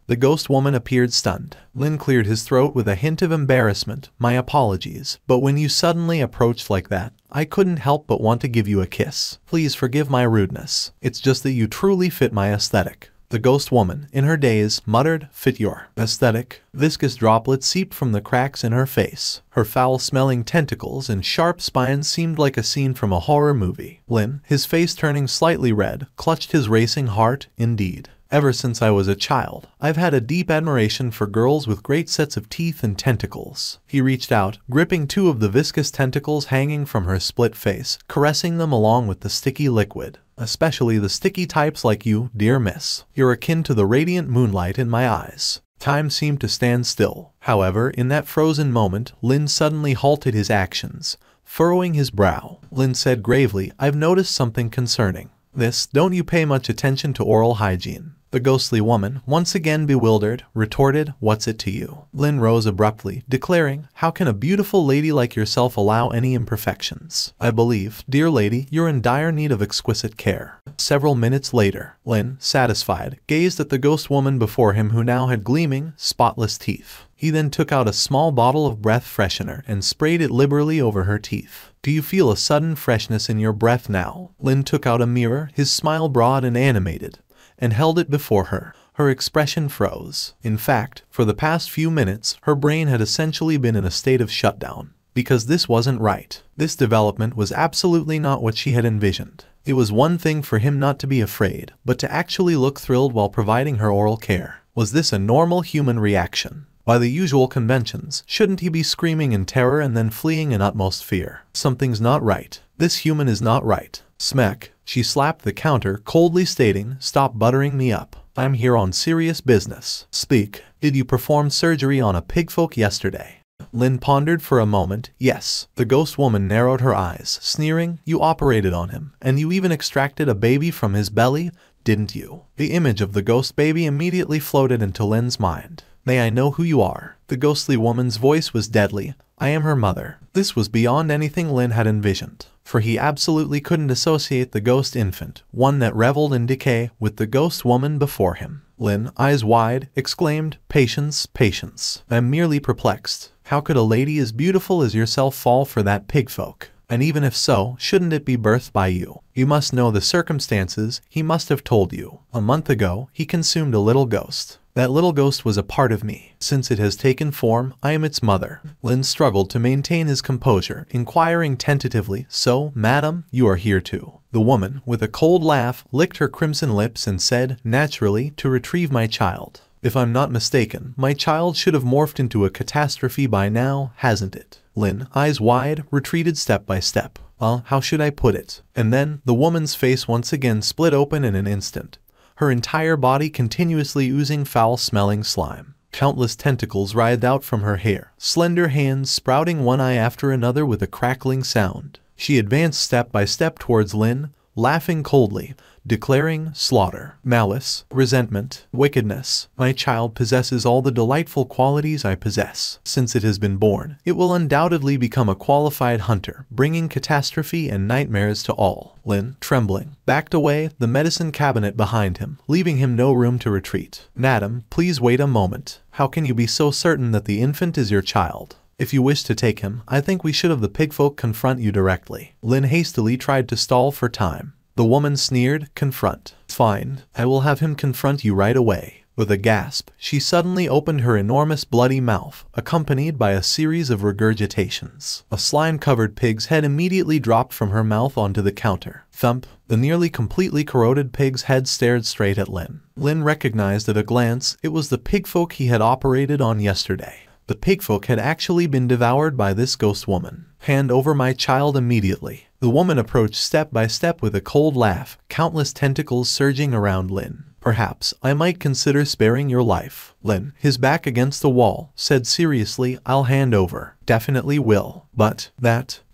The ghost woman appeared stunned. Lin cleared his throat with a hint of embarrassment. My apologies, but when you suddenly approached like that, I couldn't help but want to give you a kiss. Please forgive my rudeness. It's just that you truly fit my aesthetic. The ghost woman, in her daze, muttered, fit your aesthetic. Viscous droplets seeped from the cracks in her face. Her foul-smelling tentacles and sharp spines seemed like a scene from a horror movie. Lin, his face turning slightly red, clutched his racing heart. Indeed, ever since I was a child, I've had a deep admiration for girls with great sets of teeth and tentacles. He reached out, gripping 2 of the viscous tentacles hanging from her split face, caressing them along with the sticky liquid. Especially the sticky types like you, dear miss. You're akin to the radiant moonlight in my eyes. Time seemed to stand still. However, in that frozen moment, Lin suddenly halted his actions, furrowing his brow. Lin said gravely, I've noticed something concerning this. Don't you pay much attention to oral hygiene? The ghostly woman, once again bewildered, retorted, what's it to you? Lin rose abruptly, declaring, how can a beautiful lady like yourself allow any imperfections? I believe, dear lady, you're in dire need of exquisite care. Several minutes later, Lin, satisfied, gazed at the ghost woman before him who now had gleaming, spotless teeth. He then took out a small bottle of breath freshener and sprayed it liberally over her teeth. Do you feel a sudden freshness in your breath now? Lin took out a mirror, his smile broad and animated, and held it before her. Her expression froze. In fact, for the past few minutes, her brain had essentially been in a state of shutdown. Because this wasn't right. This development was absolutely not what she had envisioned. It was one thing for him not to be afraid, but to actually look thrilled while providing her oral care. Was this a normal human reaction? By the usual conventions, shouldn't he be screaming in terror and then fleeing in utmost fear? Something's not right. This human is not right. Smack. She slapped the counter, coldly stating, stop buttering me up. I'm here on serious business. Speak. Did you perform surgery on a pigfolk yesterday? Lin pondered for a moment. Yes. The ghost woman narrowed her eyes, sneering, you operated on him, and you even extracted a baby from his belly, didn't you? The image of the ghost baby immediately floated into Lin's mind. May I know who you are? The ghostly woman's voice was deadly. I am her mother. This was beyond anything Lin had envisioned, for he absolutely couldn't associate the ghost infant, one that reveled in decay, with the ghost woman before him. Lin, eyes wide, exclaimed, patience, patience. I'm merely perplexed. How could a lady as beautiful as yourself fall for that pigfolk? And even if so, shouldn't it be birthed by you? You must know the circumstances. He must have told you. A month ago, he consumed a little ghost. That little ghost was a part of me. Since it has taken form, I am its mother. Lin struggled to maintain his composure, inquiring tentatively, so, madam, you are here too. The woman, with a cold laugh, licked her crimson lips and said, naturally, to retrieve my child. If I'm not mistaken, my child should have morphed into a catastrophe by now, hasn't it? Lin, eyes wide, retreated step by step. How should I put it? And then, the woman's face once again split open in an instant, her entire body continuously oozing foul-smelling slime. Countless tentacles writhed out from her hair, slender hands sprouting one eye after another with a crackling sound. She advanced step by step towards Lin, laughing coldly, declaring, slaughter, malice, resentment, wickedness. My child possesses all the delightful qualities I possess. Since it has been born, it will undoubtedly become a qualified hunter, bringing catastrophe and nightmares to all. Lin, trembling, backed away, the medicine cabinet behind him, leaving him no room to retreat. Madam, please wait a moment. How can you be so certain that the infant is your child? If you wish to take him, I think we should have the pigfolk confront you directly. Lin hastily tried to stall for time. The woman sneered, confront. Fine, I will have him confront you right away. With a gasp, she suddenly opened her enormous bloody mouth, accompanied by a series of regurgitations. A slime-covered pig's head immediately dropped from her mouth onto the counter. Thump! The nearly completely corroded pig's head stared straight at Lin. Lin recognized at a glance it was the pigfolk he had operated on yesterday. The pigfolk had actually been devoured by this ghost woman. Hand over my child immediately. The woman approached step by step with a cold laugh, countless tentacles surging around Lin. Perhaps I might consider sparing your life. Lin, his back against the wall, said seriously, I'll hand over. Definitely will. But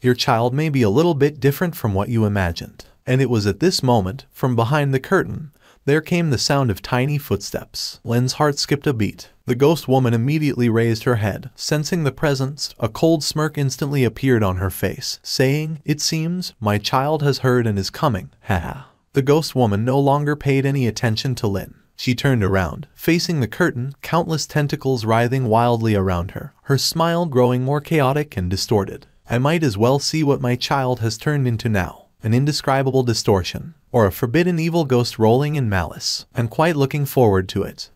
your child may be a little bit different from what you imagined. And it was at this moment, from behind the curtain, there came the sound of tiny footsteps. Lin's heart skipped a beat. The ghost woman immediately raised her head. Sensing the presence, a cold smirk instantly appeared on her face, saying, It seems, my child has heard and is coming. Haha. The ghost woman no longer paid any attention to Lin. She turned around, facing the curtain, countless tentacles writhing wildly around her, her smile growing more chaotic and distorted. I might as well see what my child has turned into now. An indescribable distortion, or a forbidden evil ghost rolling in malice. I'm quite looking forward to it.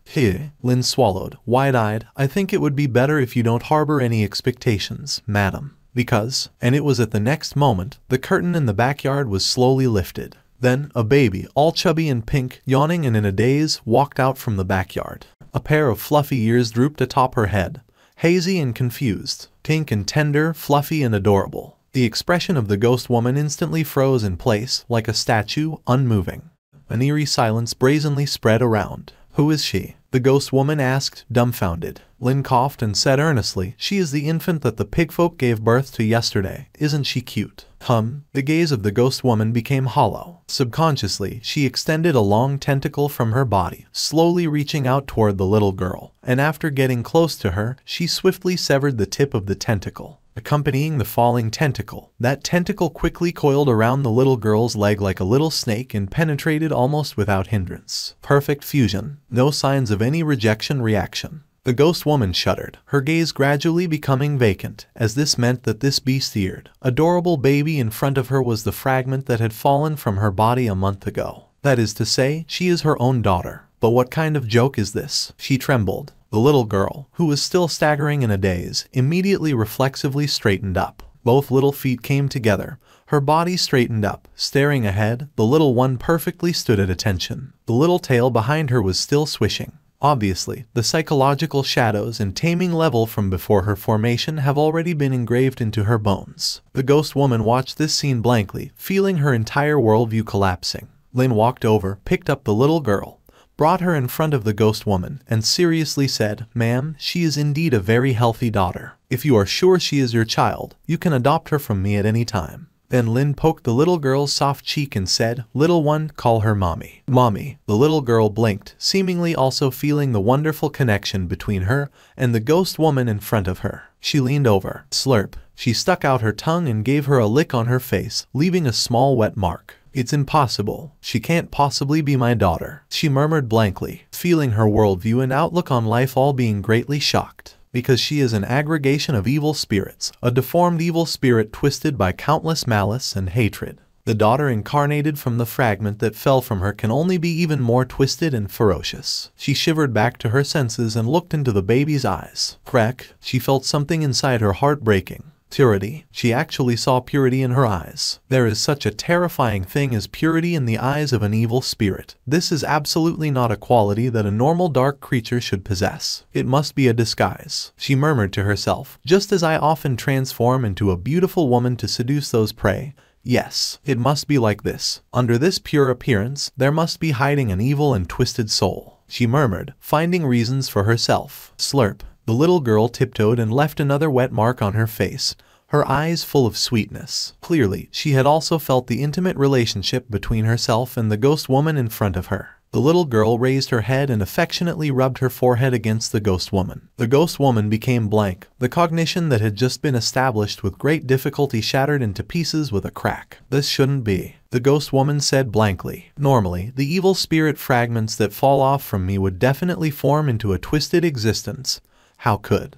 Lin swallowed, wide-eyed. I think it would be better if you don't harbor any expectations, madam. Because, and it was at the next moment, the curtain in the backyard was slowly lifted. Then, a baby, all chubby and pink, yawning and in a daze, walked out from the backyard. A pair of fluffy ears drooped atop her head, hazy and confused, pink and tender, fluffy and adorable. The expression of the ghost woman instantly froze in place, like a statue, unmoving. An eerie silence brazenly spread around. Who is she? The ghost woman asked, dumbfounded. Lin coughed and said earnestly, She is the infant that the pigfolk gave birth to yesterday. Isn't she cute? The gaze of the ghost woman became hollow. Subconsciously, she extended a long tentacle from her body, slowly reaching out toward the little girl, and after getting close to her, she swiftly severed the tip of the tentacle. Accompanying the falling tentacle, that tentacle quickly coiled around the little girl's leg like a little snake and penetrated almost without hindrance. Perfect fusion. No signs of any rejection reaction. The ghost woman shuddered, her gaze gradually becoming vacant, as this meant that this bestiared, adorable baby in front of her was the fragment that had fallen from her body a month ago. That is to say, she is her own daughter. But what kind of joke is this? She trembled. The little girl, who was still staggering in a daze, immediately reflexively straightened up. Both little feet came together. Her body straightened up. Staring ahead, the little one perfectly stood at attention. The little tail behind her was still swishing. Obviously, the psychological shadows and taming level from before her formation have already been engraved into her bones. The ghost woman watched this scene blankly, feeling her entire worldview collapsing. Lin walked over, picked up the little girl, brought her in front of the ghost woman, and seriously said, Ma'am, she is indeed a very healthy daughter. If you are sure she is your child, you can adopt her from me at any time. Then Lin poked the little girl's soft cheek and said, Little one, call her Mommy. Mommy. The little girl blinked, seemingly also feeling the wonderful connection between her and the ghost woman in front of her. She leaned over. Slurp. She stuck out her tongue and gave her a lick on her face, leaving a small wet mark. It's impossible. She can't possibly be my daughter, she murmured blankly, feeling her worldview and outlook on life all being greatly shocked. Because she is an aggregation of evil spirits, a deformed evil spirit twisted by countless malice and hatred. The daughter incarnated from the fragment that fell from her can only be even more twisted and ferocious. She shivered back to her senses and looked into the baby's eyes. Crack, she felt something inside her heart breaking. Purity. She actually saw purity in her eyes. There is such a terrifying thing as purity in the eyes of an evil spirit. This is absolutely not a quality that a normal dark creature should possess. It must be a disguise, she murmured to herself, just as I often transform into a beautiful woman to seduce those prey. Yes, it must be like this. Under this pure appearance, there must be hiding an evil and twisted soul, she murmured, finding reasons for herself. Slurp. The little girl tiptoed and left another wet mark on her face, her eyes full of sweetness. Clearly, she had also felt the intimate relationship between herself and the ghost woman in front of her. The little girl raised her head and affectionately rubbed her forehead against the ghost woman. The ghost woman became blank. The cognition that had just been established with great difficulty shattered into pieces with a crack. This shouldn't be, the ghost woman said blankly. Normally, the evil spirit fragments that fall off from me would definitely form into a twisted existence. How could?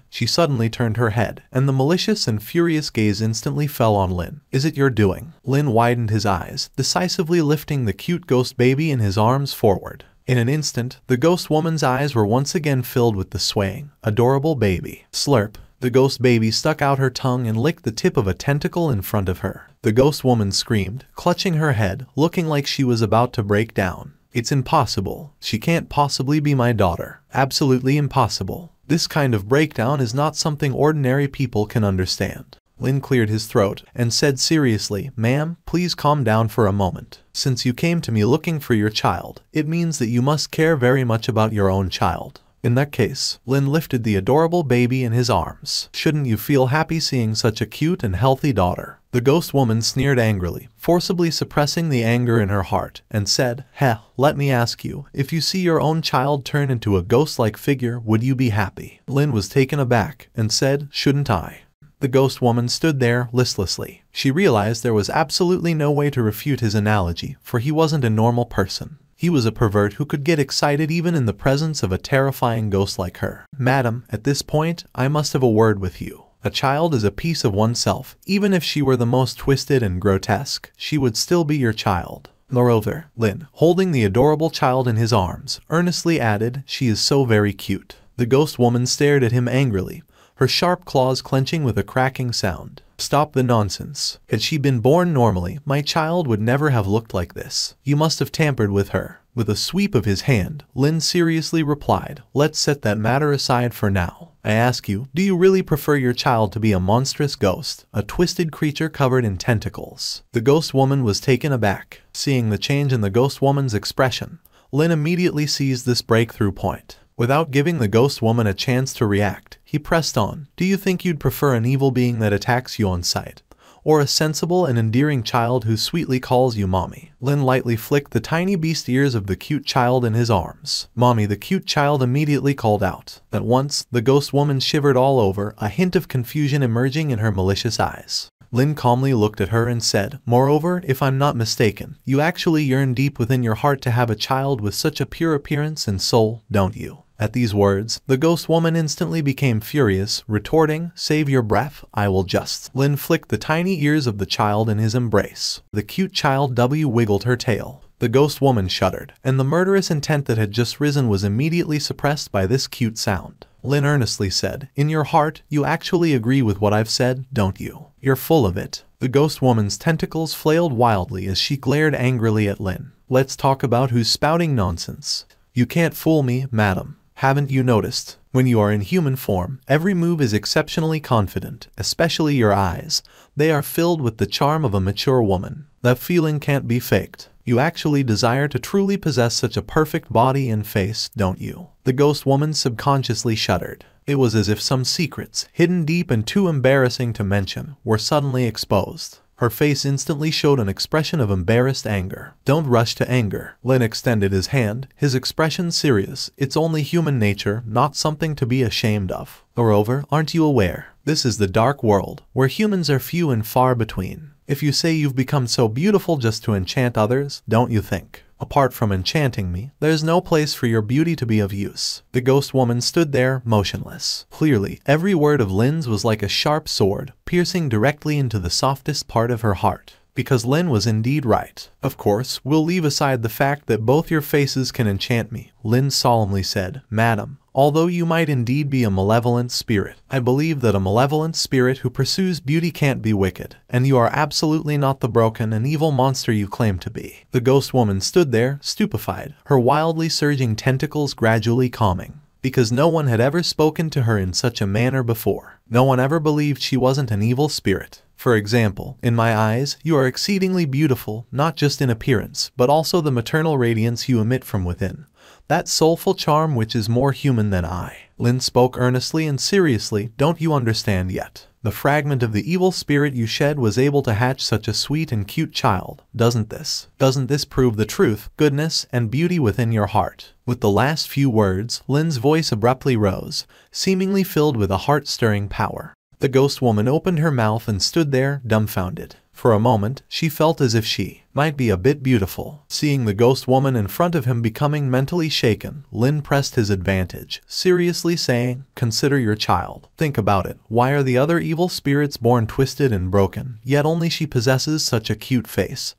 She suddenly turned her head, and the malicious and furious gaze instantly fell on Lin. Is it your doing? Lin widened his eyes, decisively lifting the cute ghost baby in his arms forward. In an instant, the ghost woman's eyes were once again filled with the swaying, adorable baby. Slurp. The ghost baby stuck out her tongue and licked the tip of a tentacle in front of her. The ghost woman screamed, clutching her head, looking like she was about to break down. It's impossible. She can't possibly be my daughter. Absolutely impossible. This kind of breakdown is not something ordinary people can understand. Lin cleared his throat and said seriously, "Ma'am, please calm down for a moment. Since you came to me looking for your child, it means that you must care very much about your own child." In that case, Lin lifted the adorable baby in his arms. "Shouldn't you feel happy seeing such a cute and healthy daughter?" The ghost woman sneered angrily, forcibly suppressing the anger in her heart, and said, Let me ask you, if you see your own child turn into a ghost-like figure, would you be happy?" Lin was taken aback and said, "Shouldn't I?" The ghost woman stood there listlessly. She realized there was absolutely no way to refute his analogy, for he wasn't a normal person. He was a pervert who could get excited even in the presence of a terrifying ghost like her. "Madam, at this point, I must have a word with you. A child is a piece of oneself. Even if she were the most twisted and grotesque, she would still be your child." Moreover, Lin, holding the adorable child in his arms, earnestly added, "She is so very cute." The ghost woman stared at him angrily, her sharp claws clenching with a cracking sound. "Stop the nonsense. Had she been born normally, my child would never have looked like this. You must have tampered with her." With a sweep of his hand, Lin seriously replied, "Let's set that matter aside for now. I ask you, do you really prefer your child to be a monstrous ghost, a twisted creature covered in tentacles?" The ghost woman was taken aback. Seeing the change in the ghost woman's expression, Lin immediately seized this breakthrough point. Without giving the ghost woman a chance to react, he pressed on. "Do you think you'd prefer an evil being that attacks you on sight, or a sensible and endearing child who sweetly calls you mommy?" Lin lightly flicked the tiny beast ears of the cute child in his arms. "Mommy," the cute child immediately called out. At once, the ghost woman shivered all over, a hint of confusion emerging in her malicious eyes. Lin calmly looked at her and said, "Moreover, if I'm not mistaken, you actually yearn deep within your heart to have a child with such a pure appearance and soul, don't you?" At these words, the ghost woman instantly became furious, retorting, "Save your breath, I will just." Lin flicked the tiny ears of the child in his embrace. The cute child wiggled her tail. The ghost woman shuddered, and the murderous intent that had just risen was immediately suppressed by this cute sound. Lin earnestly said, "In your heart, you actually agree with what I've said, don't you? You're full of it." The ghost woman's tentacles flailed wildly as she glared angrily at Lin. "Let's talk about who's spouting nonsense. You can't fool me, madam. Haven't you noticed? When you are in human form, every move is exceptionally confident, especially your eyes. They are filled with the charm of a mature woman. That feeling can't be faked. You actually desire to truly possess such a perfect body and face, don't you?" The ghost woman subconsciously shuddered. It was as if some secrets, hidden deep and too embarrassing to mention, were suddenly exposed. Her face instantly showed an expression of embarrassed anger. "Don't rush to anger." Lin extended his hand, his expression serious. "It's only human nature, not something to be ashamed of. Moreover, aren't you aware? This is the dark world, where humans are few and far between. If you say you've become so beautiful just to enchant others, don't you think, apart from enchanting me, there's no place for your beauty to be of use?" The ghost woman stood there, motionless. Clearly, every word of Lin's was like a sharp sword, piercing directly into the softest part of her heart. because Lin was indeed right. Of course, we'll leave aside the fact that both your faces can enchant me, Lin solemnly said. Madam, although you might indeed be a malevolent spirit, I believe that a malevolent spirit who pursues beauty can't be wicked, and you are absolutely not the broken and evil monster you claim to be. The ghost woman stood there, stupefied, her wildly surging tentacles gradually calming, because no one had ever spoken to her in such a manner before. No one ever believed she wasn't an evil spirit. For example, in my eyes, you are exceedingly beautiful, not just in appearance, but also the maternal radiance you emit from within. That soulful charm which is more human than I. Lin spoke earnestly and seriously. Don't you understand yet? The fragment of the evil spirit you shed was able to hatch such a sweet and cute child. Doesn't this prove the truth, goodness, and beauty within your heart? With the last few words, Lin's voice abruptly rose, seemingly filled with a heart-stirring power. The ghost woman opened her mouth and stood there, dumbfounded. For a moment, she felt as if she might be a bit beautiful. Seeing the ghost woman in front of him becoming mentally shaken, Lin pressed his advantage, seriously saying, "Consider your child. Think about it. Why are the other evil spirits born twisted and broken, yet only she possesses such a cute face?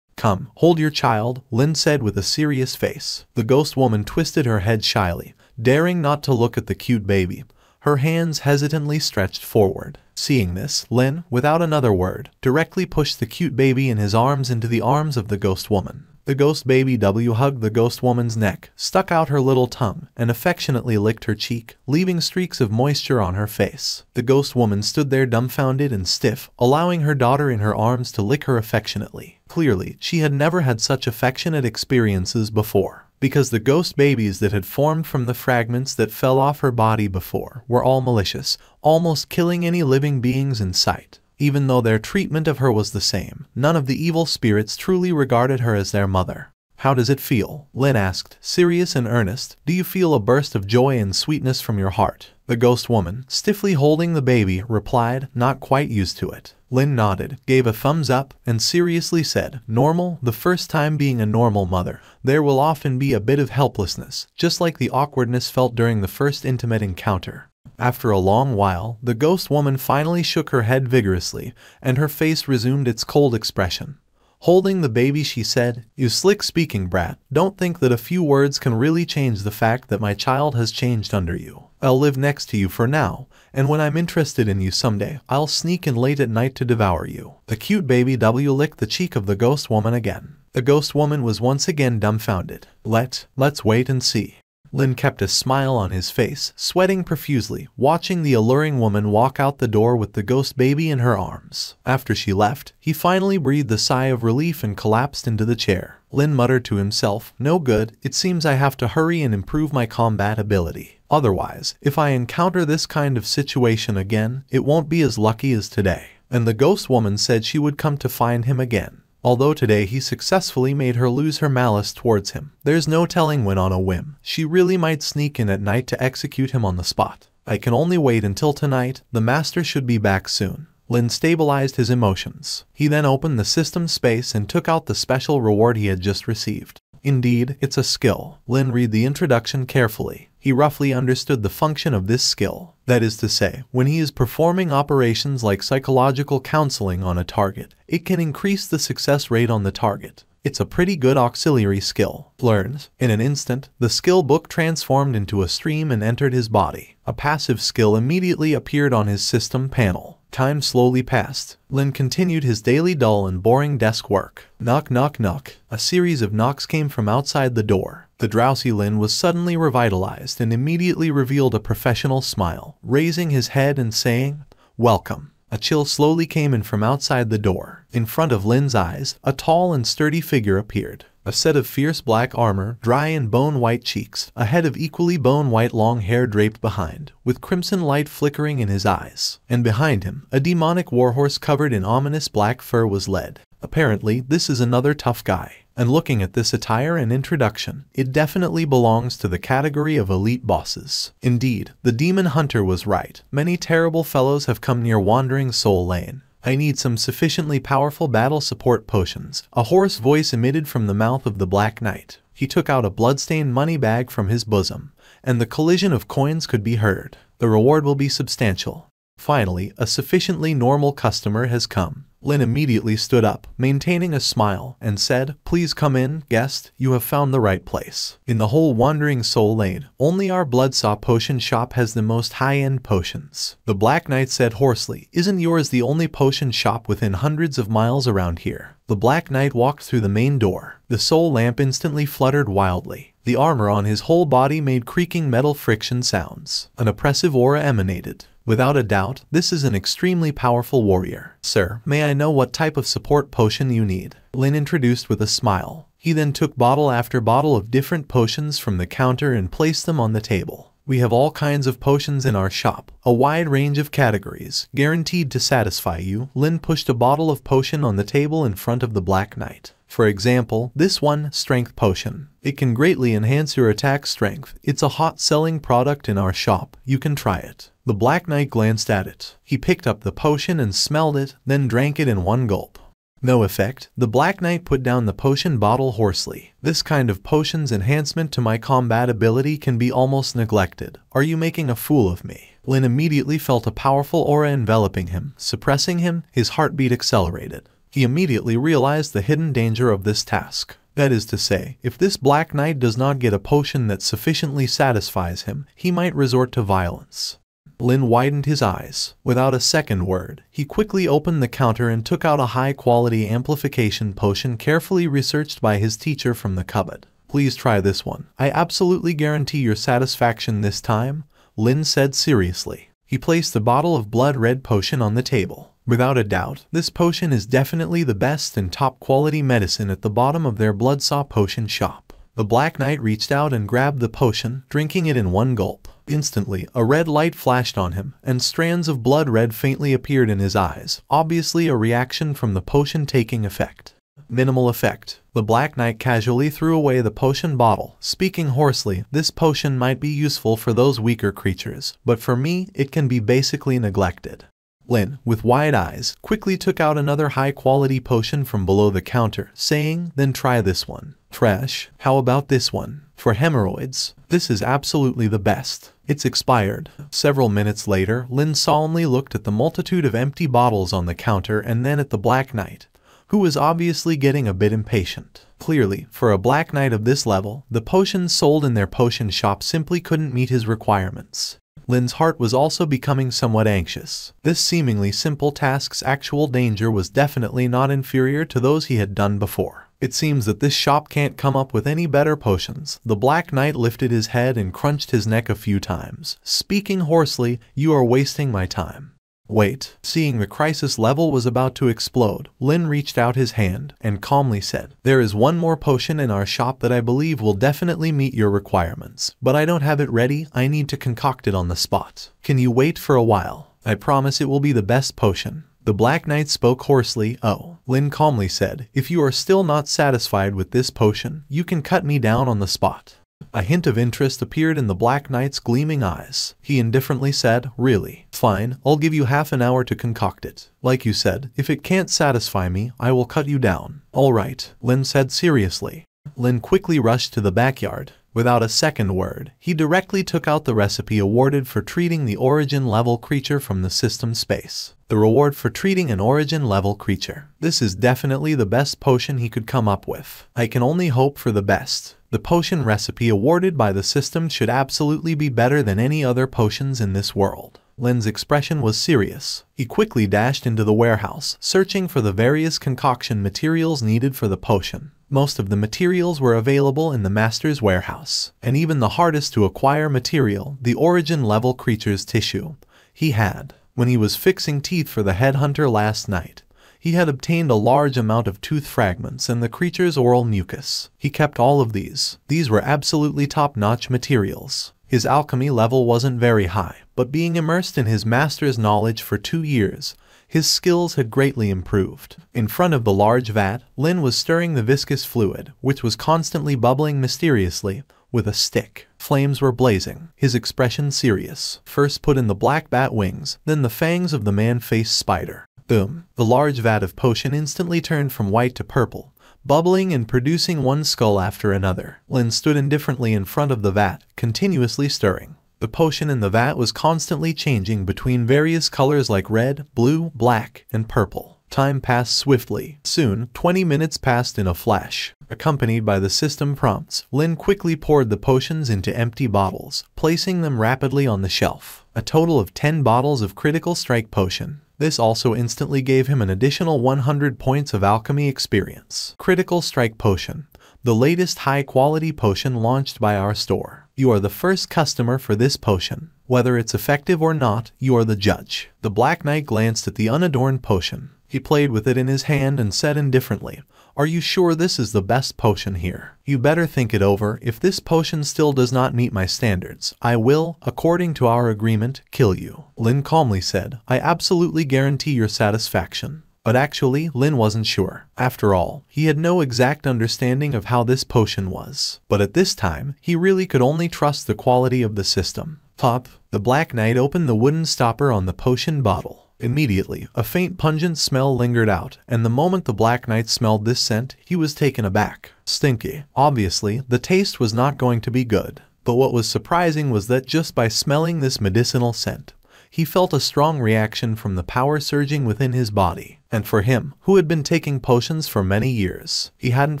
Come, hold your child," Lin said with a serious face. The ghost woman twisted her head shyly, daring not to look at the cute baby. Her hands hesitantly stretched forward. Seeing this, Lin, without another word, directly pushed the cute baby in his arms into the arms of the ghost woman. The ghost baby hugged the ghost woman's neck, stuck out her little tongue, and affectionately licked her cheek, leaving streaks of moisture on her face. The ghost woman stood there dumbfounded and stiff, allowing her daughter in her arms to lick her affectionately. Clearly, she had never had such affectionate experiences before, because the ghost babies that had formed from the fragments that fell off her body before were all malicious, almost killing any living beings in sight. Even though their treatment of her was the same, none of the evil spirits truly regarded her as their mother. "How does it feel?" Lin asked, serious and earnest. "Do you feel a burst of joy and sweetness from your heart?" The ghost woman, stiffly holding the baby, replied, "Not quite used to it." Lin nodded, gave a thumbs up, and seriously said, "Normal, the first time being a normal mother. There will often be a bit of helplessness, just like the awkwardness felt during the first intimate encounter." After a long while, the ghost woman finally shook her head vigorously, and her face resumed its cold expression. Holding the baby, she said, "You slick-speaking brat, don't think that a few words can really change the fact that my child has changed under you. I'll live next to you for now, and when I'm interested in you someday, I'll sneak in late at night to devour you." The cute baby licked the cheek of the ghost woman again. The ghost woman was once again dumbfounded. Let's wait and see." Lin kept a smile on his face, sweating profusely, watching the alluring woman walk out the door with the ghost baby in her arms. After she left, he finally breathed a sigh of relief and collapsed into the chair. Lin muttered to himself, "No good, it seems I have to hurry and improve my combat ability. Otherwise, if I encounter this kind of situation again, it won't be as lucky as today." And the ghost woman said she would come to find him again. Although today he successfully made her lose her malice towards him, there's no telling when on a whim she really might sneak in at night to execute him on the spot. "I can only wait until tonight. The master should be back soon." Lin stabilized his emotions. He then opened the system space and took out the special reward he had just received. Indeed, it's a skill. Lin read the introduction carefully. He roughly understood the function of this skill. That is to say, when he is performing operations like psychological counseling on a target, it can increase the success rate on the target. It's a pretty good auxiliary skill. Learns. In an instant, the skill book transformed into a stream and entered his body. A passive skill immediately appeared on his system panel. Time slowly passed. Lin continued his daily dull and boring desk work. Knock, knock, knock. A series of knocks came from outside the door. The drowsy Lin was suddenly revitalized and immediately revealed a professional smile, raising his head and saying, "Welcome." A chill slowly came in from outside the door. In front of Lin's eyes, a tall and sturdy figure appeared. A set of fierce black armor, dry and bone-white cheeks, a head of equally bone-white long hair draped behind, with crimson light flickering in his eyes. And behind him, a demonic warhorse covered in ominous black fur was led. Apparently, this is another tough guy. And looking at this attire and introduction, it definitely belongs to the category of elite bosses. Indeed, the demon hunter was right. Many terrible fellows have come near Wandering Soul Lane. I need some sufficiently powerful battle support potions. A hoarse voice emitted from the mouth of the Black Knight. He took out a bloodstained money bag from his bosom, and the collision of coins could be heard. The reward will be substantial. Finally, a sufficiently normal customer has come. Lin immediately stood up, maintaining a smile, and said, "Please come in, guest, you have found the right place. In the whole Wandering Soul Lane, only our Bloodsaw Potion shop has the most high-end potions." The Black Knight said hoarsely, "Isn't yours the only potion shop within hundreds of miles around here?" The Black Knight walked through the main door. The soul lamp instantly fluttered wildly. The armor on his whole body made creaking metal friction sounds. An oppressive aura emanated. Without a doubt, this is an extremely powerful warrior. "Sir, may I know what type of support potion you need?" Lin introduced with a smile. He then took bottle after bottle of different potions from the counter and placed them on the table. "We have all kinds of potions in our shop, a wide range of categories, guaranteed to satisfy you." Lin pushed a bottle of potion on the table in front of the Black Knight. "For example, this one, Strength Potion. It can greatly enhance your attack strength. It's a hot-selling product in our shop. You can try it." The Black Knight glanced at it. He picked up the potion and smelled it, then drank it in one gulp. No effect. The Black Knight put down the potion bottle hoarsely. "This kind of potion's enhancement to my combat ability can be almost neglected. Are you making a fool of me?" Lin immediately felt a powerful aura enveloping him. Suppressing him, his heartbeat accelerated. He immediately realized the hidden danger of this task. That is to say, if this Black Knight does not get a potion that sufficiently satisfies him, he might resort to violence. Lin widened his eyes. Without a second word, he quickly opened the counter and took out a high-quality amplification potion carefully researched by his teacher from the cupboard. "Please try this one. I absolutely guarantee your satisfaction this time," Lin said seriously. He placed the bottle of blood-red potion on the table. Without a doubt, this potion is definitely the best and top-quality medicine at the bottom of their Bloodsaw Potion shop. The Black Knight reached out and grabbed the potion, drinking it in one gulp. Instantly, a red light flashed on him, and strands of blood red faintly appeared in his eyes, obviously a reaction from the potion taking effect. Minimal effect. The Black Knight casually threw away the potion bottle, speaking hoarsely, "This potion might be useful for those weaker creatures, but for me, it can be basically neglected." Lin, with wide eyes, quickly took out another high-quality potion from below the counter, saying, "Then try this one." "Trash. How about this one? For hemorrhoids, this is absolutely the best. It's expired." Several minutes later, Lin solemnly looked at the multitude of empty bottles on the counter and then at the Black Knight, who was obviously getting a bit impatient. Clearly, for a Black Knight of this level, the potions sold in their potion shop simply couldn't meet his requirements. Lin's heart was also becoming somewhat anxious. This seemingly simple task's actual danger was definitely not inferior to those he had done before. "It seems that this shop can't come up with any better potions." The Black Knight lifted his head and crunched his neck a few times, speaking hoarsely, "You are wasting my time." "Wait." Seeing the crisis level was about to explode, Lin reached out his hand and calmly said, "There is one more potion in our shop that I believe will definitely meet your requirements, but I don't have it ready. I need to concoct it on the spot. Can you wait for a while? I promise it will be the best potion." The Black Knight spoke hoarsely. "Oh," Lin calmly said, "if you are still not satisfied with this potion, you can cut me down on the spot." A hint of interest appeared in the Black Knight's gleaming eyes. He indifferently said, "Really? Fine, I'll give you half an hour to concoct it. Like you said, if it can't satisfy me, I will cut you down." "All right," Lin said seriously. Lin quickly rushed to the backyard. Without a second word, he directly took out the recipe awarded for treating the origin-level creature from the system space. The reward for treating an origin-level creature. This is definitely the best potion he could come up with. I can only hope for the best. The potion recipe awarded by the system should absolutely be better than any other potions in this world. Lin's expression was serious. He quickly dashed into the warehouse, searching for the various concoction materials needed for the potion. Most of the materials were available in the master's warehouse, and even the hardest to acquire material, the origin-level creature's tissue, he had. When he was fixing teeth for the headhunter last night, he had obtained a large amount of tooth fragments and the creature's oral mucus. He kept all of these. These were absolutely top-notch materials. His alchemy level wasn't very high, but being immersed in his master's knowledge for 2 years, his skills had greatly improved. In front of the large vat, Lin was stirring the viscous fluid, which was constantly bubbling mysteriously, with a stick. Flames were blazing, his expression serious. First put in the black bat wings, then the fangs of the man-faced spider. Boom! The large vat of potion instantly turned from white to purple, bubbling and producing one skull after another. Lin stood indifferently in front of the vat, continuously stirring. The potion in the vat was constantly changing between various colors like red, blue, black, and purple. Time passed swiftly. Soon, 20 minutes passed in a flash. Accompanied by the system prompts, Lin quickly poured the potions into empty bottles, placing them rapidly on the shelf. A total of 10 bottles of Critical Strike Potion. This also instantly gave him an additional 100 points of alchemy experience. Critical Strike Potion. The latest high-quality potion launched by our store. You are the first customer for this potion. Whether it's effective or not, you are the judge. The Black Knight glanced at the unadorned potion. He played with it in his hand and said indifferently, "Are you sure this is the best potion here? You better think it over. If this potion still does not meet my standards, I will, according to our agreement, kill you." Lin calmly said, "I absolutely guarantee your satisfaction." But actually, Lin wasn't sure. After all, he had no exact understanding of how this potion was. But at this time, he really could only trust the quality of the system. Pop! The Black Knight opened the wooden stopper on the potion bottle. Immediately, a faint pungent smell lingered out, and the moment the Black Knight smelled this scent, he was taken aback. Stinky. Obviously, the taste was not going to be good. But what was surprising was that just by smelling this medicinal scent, he felt a strong reaction from the power surging within his body. And for him, who had been taking potions for many years, he hadn't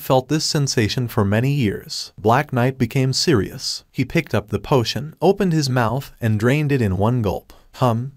felt this sensation for many years. Black Knight became serious. He picked up the potion, opened his mouth, and drained it in one gulp.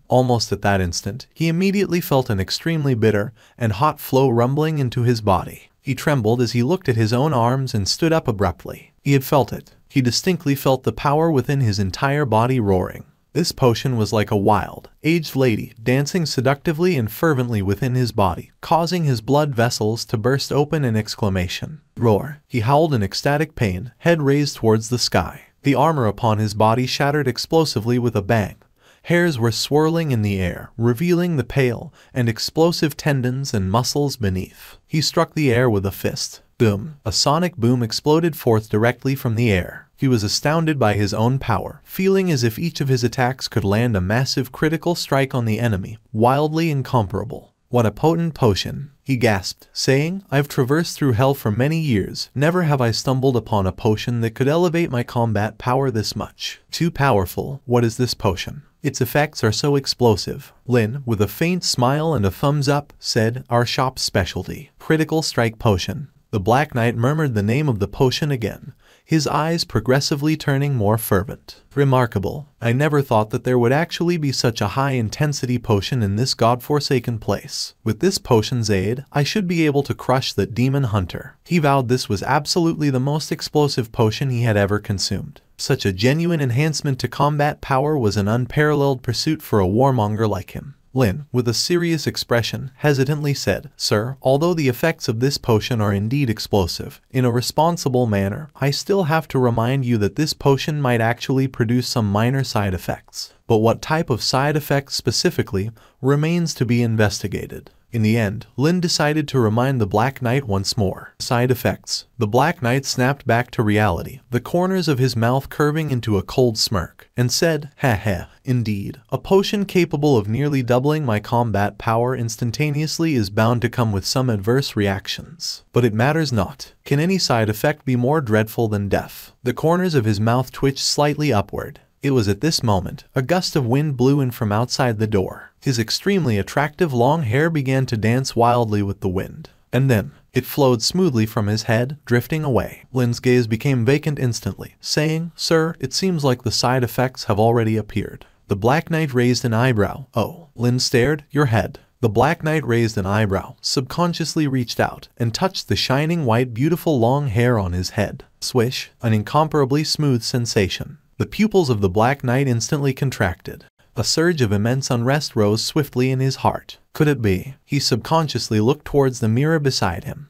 Almost at that instant, he immediately felt an extremely bitter and hot flow rumbling into his body. He trembled as he looked at his own arms and stood up abruptly. He had felt it. He distinctly felt the power within his entire body roaring. This potion was like a wild, aged lady dancing seductively and fervently within his body, causing his blood vessels to burst open in exclamation. Roar! He howled in ecstatic pain, head raised towards the sky. The armor upon his body shattered explosively with a bang. Hairs were swirling in the air, revealing the pale and explosive tendons and muscles beneath. He struck the air with a fist. Boom! A sonic boom exploded forth directly from the air. He was astounded by his own power, feeling as if each of his attacks could land a massive critical strike on the enemy, wildly incomparable. "What a potent potion," he gasped, saying, "I've traversed through hell for many years. Never have I stumbled upon a potion that could elevate my combat power this much. Too powerful. What is this potion? Its effects are so explosive." Lin, with a faint smile and a thumbs up, said, "Our shop's specialty. Critical Strike Potion." The Black Knight murmured the name of the potion again, his eyes progressively turning more fervent. "Remarkable. I never thought that there would actually be such a high-intensity potion in this godforsaken place. With this potion's aid, I should be able to crush that demon hunter." He vowed this was absolutely the most explosive potion he had ever consumed. Such a genuine enhancement to combat power was an unparalleled pursuit for a warmonger like him. Lin, with a serious expression, hesitantly said, "Sir, although the effects of this potion are indeed explosive, in a responsible manner, I still have to remind you that this potion might actually produce some minor side effects. But what type of side effects specifically remains to be investigated." In the end, Lin decided to remind the Black Knight once more. Side effects. The Black Knight snapped back to reality, the corners of his mouth curving into a cold smirk, and said, "Ha, indeed. A potion capable of nearly doubling my combat power instantaneously is bound to come with some adverse reactions. But it matters not. Can any side effect be more dreadful than death?" The corners of his mouth twitched slightly upward. It was at this moment, a gust of wind blew in from outside the door. His extremely attractive long hair began to dance wildly with the wind. And then, it flowed smoothly from his head, drifting away. Lin's gaze became vacant instantly, saying, "Sir, it seems like the side effects have already appeared." The Black Knight raised an eyebrow. "Oh." Lin stared. "Your head." The Black Knight raised an eyebrow, subconsciously reached out, and touched the shining white beautiful long hair on his head. Swish! An incomparably smooth sensation. The pupils of the Black Knight instantly contracted. A surge of immense unrest rose swiftly in his heart. Could it be? He subconsciously looked towards the mirror beside him.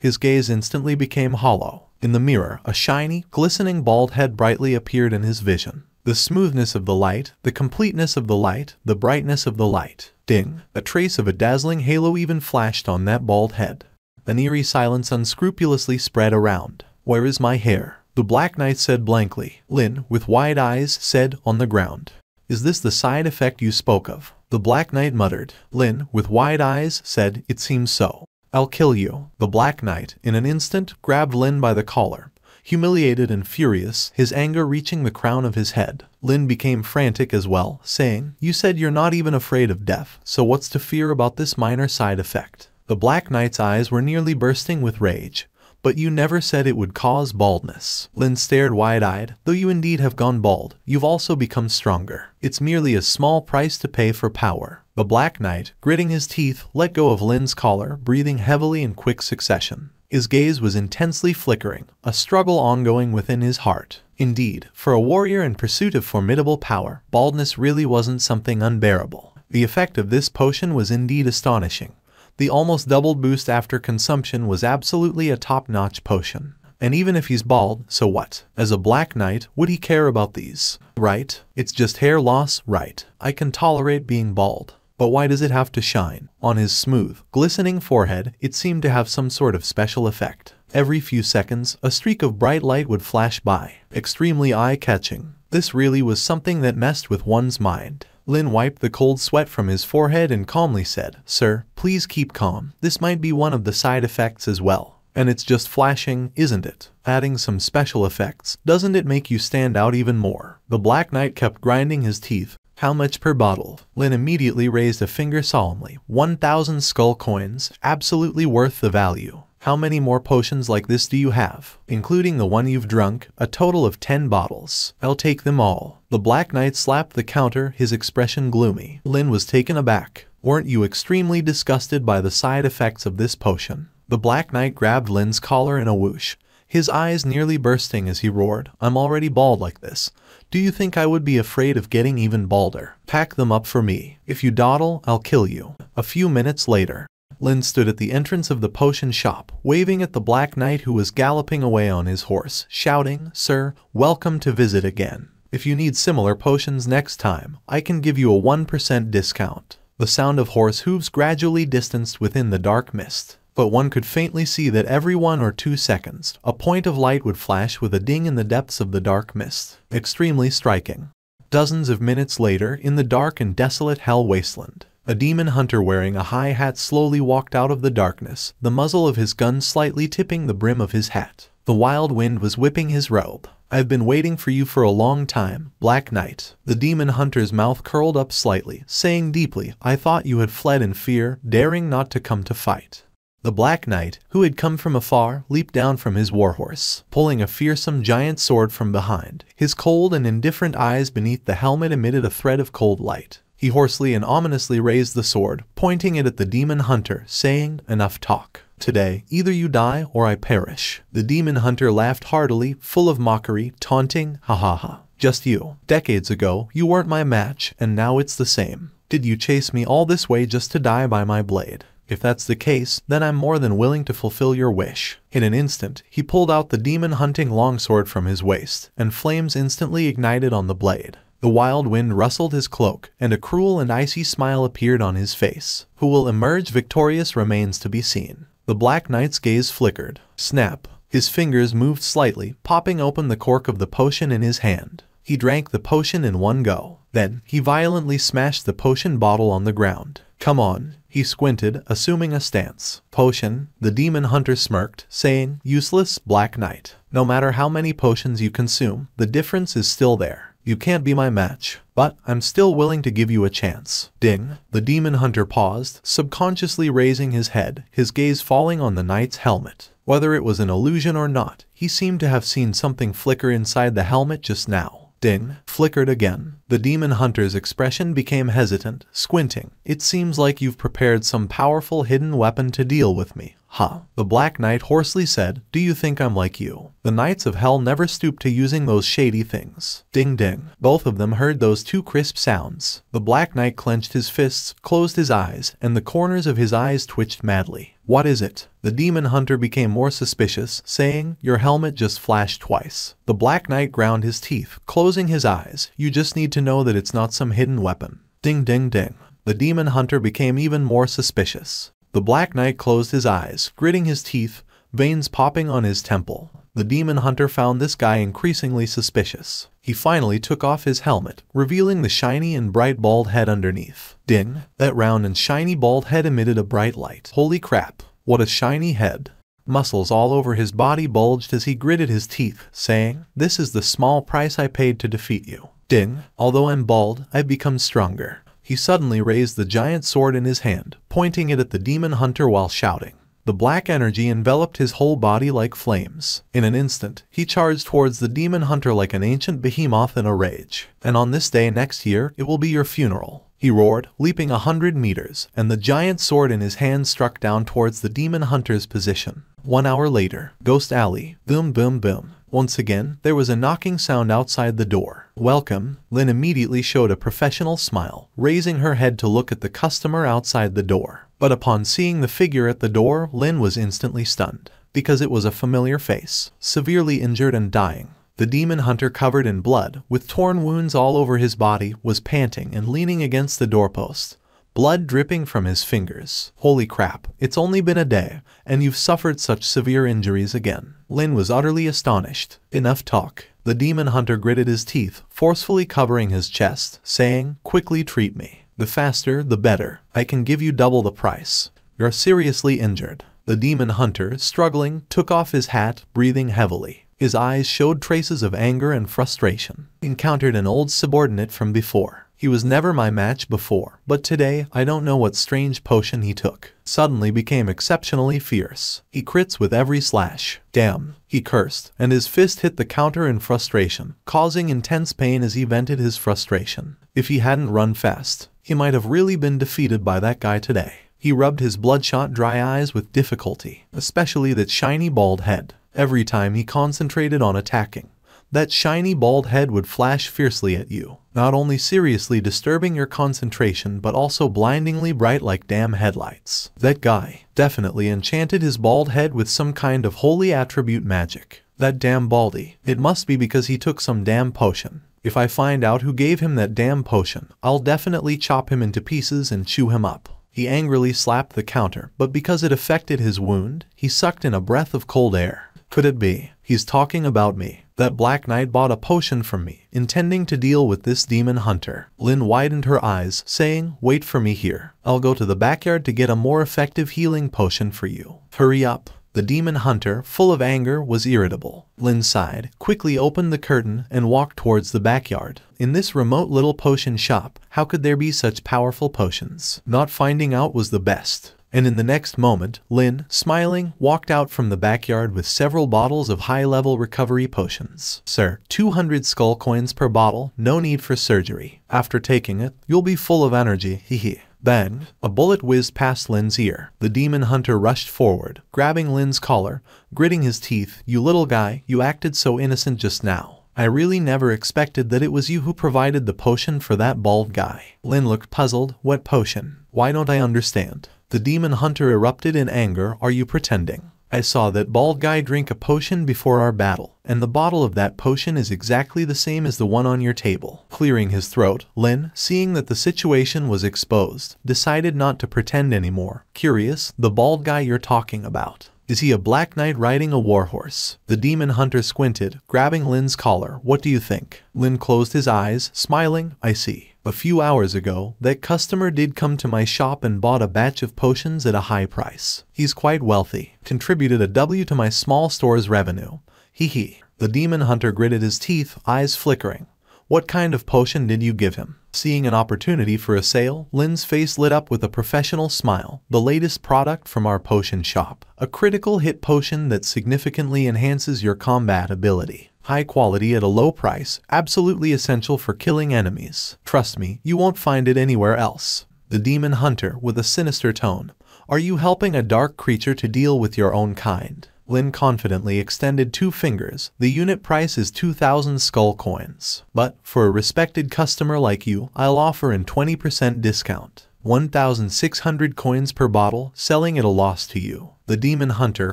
His gaze instantly became hollow. In the mirror, a shiny, glistening bald head brightly appeared in his vision. The smoothness of the light, the completeness of the light, the brightness of the light. Ding! A trace of a dazzling halo even flashed on that bald head. An eerie silence unscrupulously spread around. "Where is my hair?" The Black Knight said blankly. Lin, with wide eyes, said, "On the ground." "Is this the side effect you spoke of?" The Black Knight muttered. Lin, with wide eyes, said, "It seems so." "I'll kill you." The Black Knight, in an instant, grabbed Lin by the collar. Humiliated and furious, his anger reaching the crown of his head, Lin became frantic as well, saying, "You said you're not even afraid of death, so what's to fear about this minor side effect?" The Black Knight's eyes were nearly bursting with rage. "But you never said it would cause baldness." Lin stared wide-eyed. "Though you indeed have gone bald, you've also become stronger. It's merely a small price to pay for power." The Black Knight, gritting his teeth, let go of Lin's collar, breathing heavily in quick succession. His gaze was intensely flickering, a struggle ongoing within his heart. Indeed, for a warrior in pursuit of formidable power, baldness really wasn't something unbearable. The effect of this potion was indeed astonishing. The almost doubled boost after consumption was absolutely a top-notch potion. And even if he's bald, so what? As a Black Knight, would he care about these? Right? It's just hair loss, right? I can tolerate being bald. But why does it have to shine? On his smooth, glistening forehead, it seemed to have some sort of special effect. Every few seconds, a streak of bright light would flash by, extremely eye-catching. This really was something that messed with one's mind. Lin wiped the cold sweat from his forehead and calmly said, "Sir, please keep calm. This might be one of the side effects as well. And it's just flashing, isn't it? Adding some special effects, doesn't it make you stand out even more?" The Black Knight kept grinding his teeth. "How much per bottle?" Lin immediately raised a finger solemnly. 1,000 skull coins, absolutely worth the value. "How many more potions like this do you have?" "Including the one you've drunk, a total of 10 bottles. I'll take them all." The Black Knight slapped the counter, his expression gloomy. Lin was taken aback. "Weren't you extremely disgusted by the side effects of this potion?" The Black Knight grabbed Lin's collar in a whoosh, his eyes nearly bursting as he roared, "I'm already bald like this. Do you think I would be afraid of getting even balder? Pack them up for me. If you dawdle, I'll kill you." A few minutes later, Lin stood at the entrance of the potion shop, waving at the Black Knight who was galloping away on his horse, shouting, "Sir, welcome to visit again. If you need similar potions next time, I can give you a 1% discount." The sound of horse hooves gradually distanced within the dark mist, but one could faintly see that every 1 or 2 seconds, a point of light would flash with a ding in the depths of the dark mist. Extremely striking. Dozens of minutes later, in the dark and desolate Hell Wasteland, a demon hunter wearing a high hat slowly walked out of the darkness, the muzzle of his gun slightly tipping the brim of his hat. The wild wind was whipping his robe. "I've been waiting for you for a long time, Black Knight." The demon hunter's mouth curled up slightly, saying deeply, "I thought you had fled in fear, daring not to come to fight." The Black Knight, who had come from afar, leaped down from his warhorse, pulling a fearsome giant sword from behind. His cold and indifferent eyes beneath the helmet emitted a thread of cold light. He hoarsely and ominously raised the sword, pointing it at the demon hunter, saying, "Enough talk. Today, either you die or I perish." The demon hunter laughed heartily, full of mockery, taunting, "Ha ha ha. Just you. Decades ago, you weren't my match, and now it's the same. Did you chase me all this way just to die by my blade? If that's the case, then I'm more than willing to fulfill your wish." In an instant, he pulled out the demon-hunting longsword from his waist, and flames instantly ignited on the blade. The wild wind rustled his cloak, and a cruel and icy smile appeared on his face. Who will emerge victorious remains to be seen. The Black Knight's gaze flickered. Snap. His fingers moved slightly, popping open the cork of the potion in his hand. He drank the potion in one go. Then, he violently smashed the potion bottle on the ground. "Come on." He squinted, assuming a stance. "Potion?" The demon hunter smirked, saying, "Useless, Black Knight. No matter how many potions you consume, the difference is still there. You can't be my match, but I'm still willing to give you a chance." Ding. The demon hunter paused, subconsciously raising his head, his gaze falling on the knight's helmet. Whether it was an illusion or not, he seemed to have seen something flicker inside the helmet just now. Ding. Flickered again. The demon hunter's expression became hesitant, squinting. "It seems like you've prepared some powerful hidden weapon to deal with me, huh?" The Black Knight hoarsely said, "Do you think I'm like you? The Knights of Hell never stoop to using those shady things." Ding ding. Both of them heard those two crisp sounds. The Black Knight clenched his fists, closed his eyes, and the corners of his eyes twitched madly. "What is it?" The demon hunter became more suspicious, saying, "Your helmet just flashed twice." The Black Knight ground his teeth, closing his eyes. "You just need to know that it's not some hidden weapon." Ding ding ding. The demon hunter became even more suspicious. The Black Knight closed his eyes, gritting his teeth, veins popping on his temple. The demon hunter found this guy increasingly suspicious. He finally took off his helmet, revealing the shiny and bright bald head underneath. Ding. That round and shiny bald head emitted a bright light. "Holy crap, what a shiny head." Muscles all over his body bulged as he gritted his teeth, saying, "This is the small price I paid to defeat you. Ding, although I'm bald, I've become stronger." He suddenly raised the giant sword in his hand, pointing it at the demon hunter while shouting. The black energy enveloped his whole body like flames. In an instant, he charged towards the demon hunter like an ancient behemoth in a rage. "And on this day next year, it will be your funeral," he roared, leaping 100 meters, and the giant sword in his hand struck down towards the demon hunter's position. 1 hour later, Ghost Alley, boom boom boom. Once again, there was a knocking sound outside the door. "Welcome." Lynn immediately showed a professional smile, raising her head to look at the customer outside the door. But upon seeing the figure at the door, Lynn was instantly stunned, because it was a familiar face, severely injured and dying. The demon hunter, covered in blood, with torn wounds all over his body, was panting and leaning against the doorpost, blood dripping from his fingers. "Holy crap, it's only been a day, and you've suffered such severe injuries again." Lynn was utterly astonished. "Enough talk." The demon hunter gritted his teeth, forcefully covering his chest, saying, "Quickly treat me. The faster, the better. I can give you double the price. You're seriously injured." The demon hunter, struggling, took off his hat, breathing heavily. His eyes showed traces of anger and frustration. "Encountered an old subordinate from before. He was never my match before, but today, I don't know what strange potion he took. Suddenly became exceptionally fierce. He crits with every slash. Damn," he cursed, and his fist hit the counter in frustration, causing intense pain as he vented his frustration. If he hadn't run fast, he might have really been defeated by that guy today. He rubbed his bloodshot dry eyes with difficulty, especially that shiny bald head. Every time he concentrated on attacking, that shiny bald head would flash fiercely at you, not only seriously disturbing your concentration but also blindingly bright like damn headlights. That guy definitely enchanted his bald head with some kind of holy attribute magic. That damn baldy. It must be because he took some damn potion. If I find out who gave him that damn potion, I'll definitely chop him into pieces and chew him up. He angrily slapped the counter, but because it affected his wound, he sucked in a breath of cold air. Could it be? He's talking about me. That Black Knight bought a potion from me, intending to deal with this demon hunter. Lynn widened her eyes, saying, "Wait for me here. I'll go to the backyard to get a more effective healing potion for you. Hurry up." The demon hunter, full of anger, was irritable. Lynn sighed, quickly opened the curtain, and walked towards the backyard. In this remote little potion shop, how could there be such powerful potions? Not finding out was the best. And in the next moment, Lynn, smiling, walked out from the backyard with several bottles of high-level recovery potions. "Sir, 200 skull coins per bottle, no need for surgery. After taking it, you'll be full of energy, hehe." Bang! A bullet whizzed past Lynn's ear. The demon hunter rushed forward, grabbing Lynn's collar, gritting his teeth. "You little guy, you acted so innocent just now. I really never expected that it was you who provided the potion for that bald guy." Lynn looked puzzled. "What potion? Why don't I understand?" The demon hunter erupted in anger. "Are you pretending? I saw that bald guy drink a potion before our battle, and the bottle of that potion is exactly the same as the one on your table." Clearing his throat, Lynn, seeing that the situation was exposed, decided not to pretend anymore. "Curious, the bald guy you're talking about. Is he a Black Knight riding a warhorse?" The demon hunter squinted, grabbing Lynn's collar. "What do you think?" Lynn closed his eyes, smiling. "I see. A few hours ago, that customer did come to my shop and bought a batch of potions at a high price. He's quite wealthy. Contributed a W to my small store's revenue. Hee." The demon hunter gritted his teeth, eyes flickering. "What kind of potion did you give him?" Seeing an opportunity for a sale, Lynn's face lit up with a professional smile. "The latest product from our potion shop. A critical hit potion that significantly enhances your combat ability. High quality at a low price, absolutely essential for killing enemies. Trust me, you won't find it anywhere else." The demon hunter, with a sinister tone. "Are you helping a dark creature to deal with your own kind?" Lynn confidently extended 2 fingers. "The unit price is 2,000 skull coins. But, for a respected customer like you, I'll offer a 20% discount. 1,600 coins per bottle, selling at a loss to you." The demon hunter,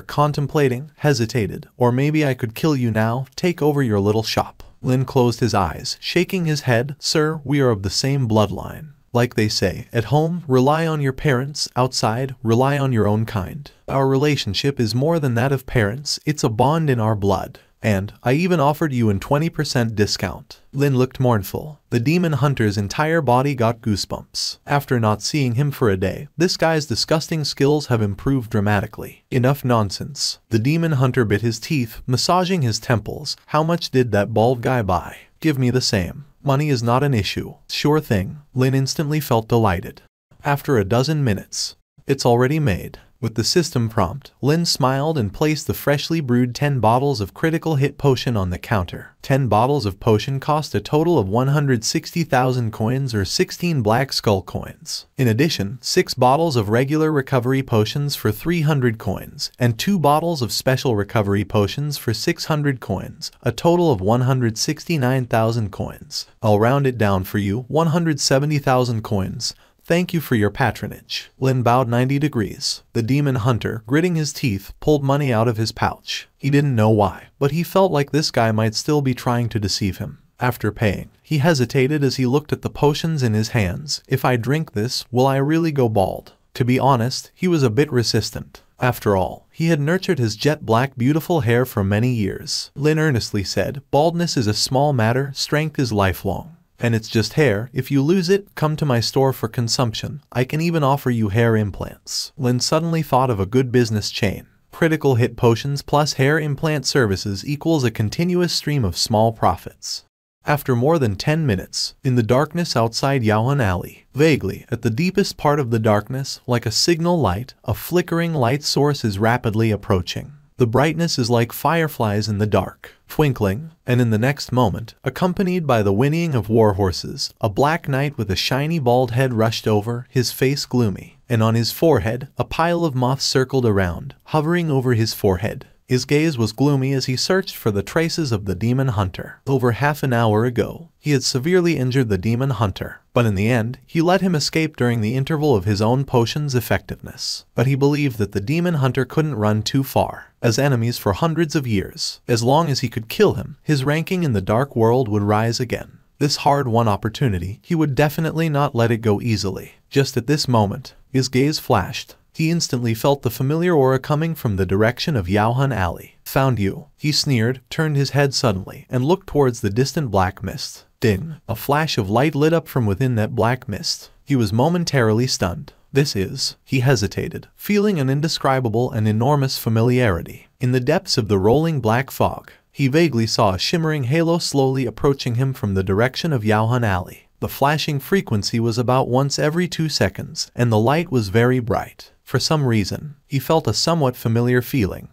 contemplating, hesitated. "Or maybe I could kill you now, take over your little shop." Lynn closed his eyes, shaking his head. "Sir, we are of the same bloodline. Like they say, at home, rely on your parents, outside, rely on your own kind. Our relationship is more than that of parents, it's a bond in our blood. And I even offered you a 20% discount. Lin looked mournful. The demon hunter's entire body got goosebumps. After not seeing him for a day, this guy's disgusting skills have improved dramatically. Enough nonsense. The demon hunter bit his teeth, massaging his temples. How much did that bald guy buy? Give me the same. Money is not an issue. Sure thing. Lin instantly felt delighted. After a dozen minutes, it's already made. With the system prompt, Lin smiled and placed the freshly brewed 10 bottles of critical hit potion on the counter. 10 bottles of potion cost a total of 160,000 coins or 16 black skull coins. In addition, 6 bottles of regular recovery potions for 300 coins, and 2 bottles of special recovery potions for 600 coins, a total of 169,000 coins. I'll round it down for you, 170,000 coins. Thank you for your patronage. Lin bowed 90 degrees. The demon hunter, gritting his teeth, pulled money out of his pouch. He didn't know why, but he felt like this guy might still be trying to deceive him. After paying, he hesitated as he looked at the potions in his hands. If I drink this, will I really go bald? To be honest, he was a bit resistant. After all, he had nurtured his jet black beautiful hair for many years. Lin earnestly said, baldness is a small matter, strength is lifelong. And it's just hair. If you lose it, come to my store for consumption. I can even offer you hair implants. Lin suddenly thought of a good business chain. Critical hit potions plus hair implant services equals a continuous stream of small profits. After more than 10 minutes, in the darkness outside Yaohan Alley, vaguely, at the deepest part of the darkness, like a signal light, a flickering light source is rapidly approaching. The brightness is like fireflies in the dark, twinkling, and in the next moment, accompanied by the whinnying of war horses, a black knight with a shiny bald head rushed over, his face gloomy, and on his forehead, a pile of moths circled around, hovering over his forehead. His gaze was gloomy as he searched for the traces of the demon hunter. Over half an hour ago, he had severely injured the demon hunter, but in the end, he let him escape during the interval of his own potion's effectiveness. But he believed that the demon hunter couldn't run too far. As enemies for hundreds of years, as long as he could kill him, his ranking in the dark world would rise again. This hard-won opportunity, he would definitely not let it go easily. Just at this moment, his gaze flashed. He instantly felt the familiar aura coming from the direction of Yaohan Alley. Found you. He sneered, turned his head suddenly, and looked towards the distant black mist. Ding! A flash of light lit up from within that black mist. He was momentarily stunned. This is... He hesitated, feeling an indescribable and enormous familiarity. In the depths of the rolling black fog, he vaguely saw a shimmering halo slowly approaching him from the direction of Yaohan Alley. The flashing frequency was about once every 2 seconds, and the light was very bright. For some reason, he felt a somewhat familiar feeling,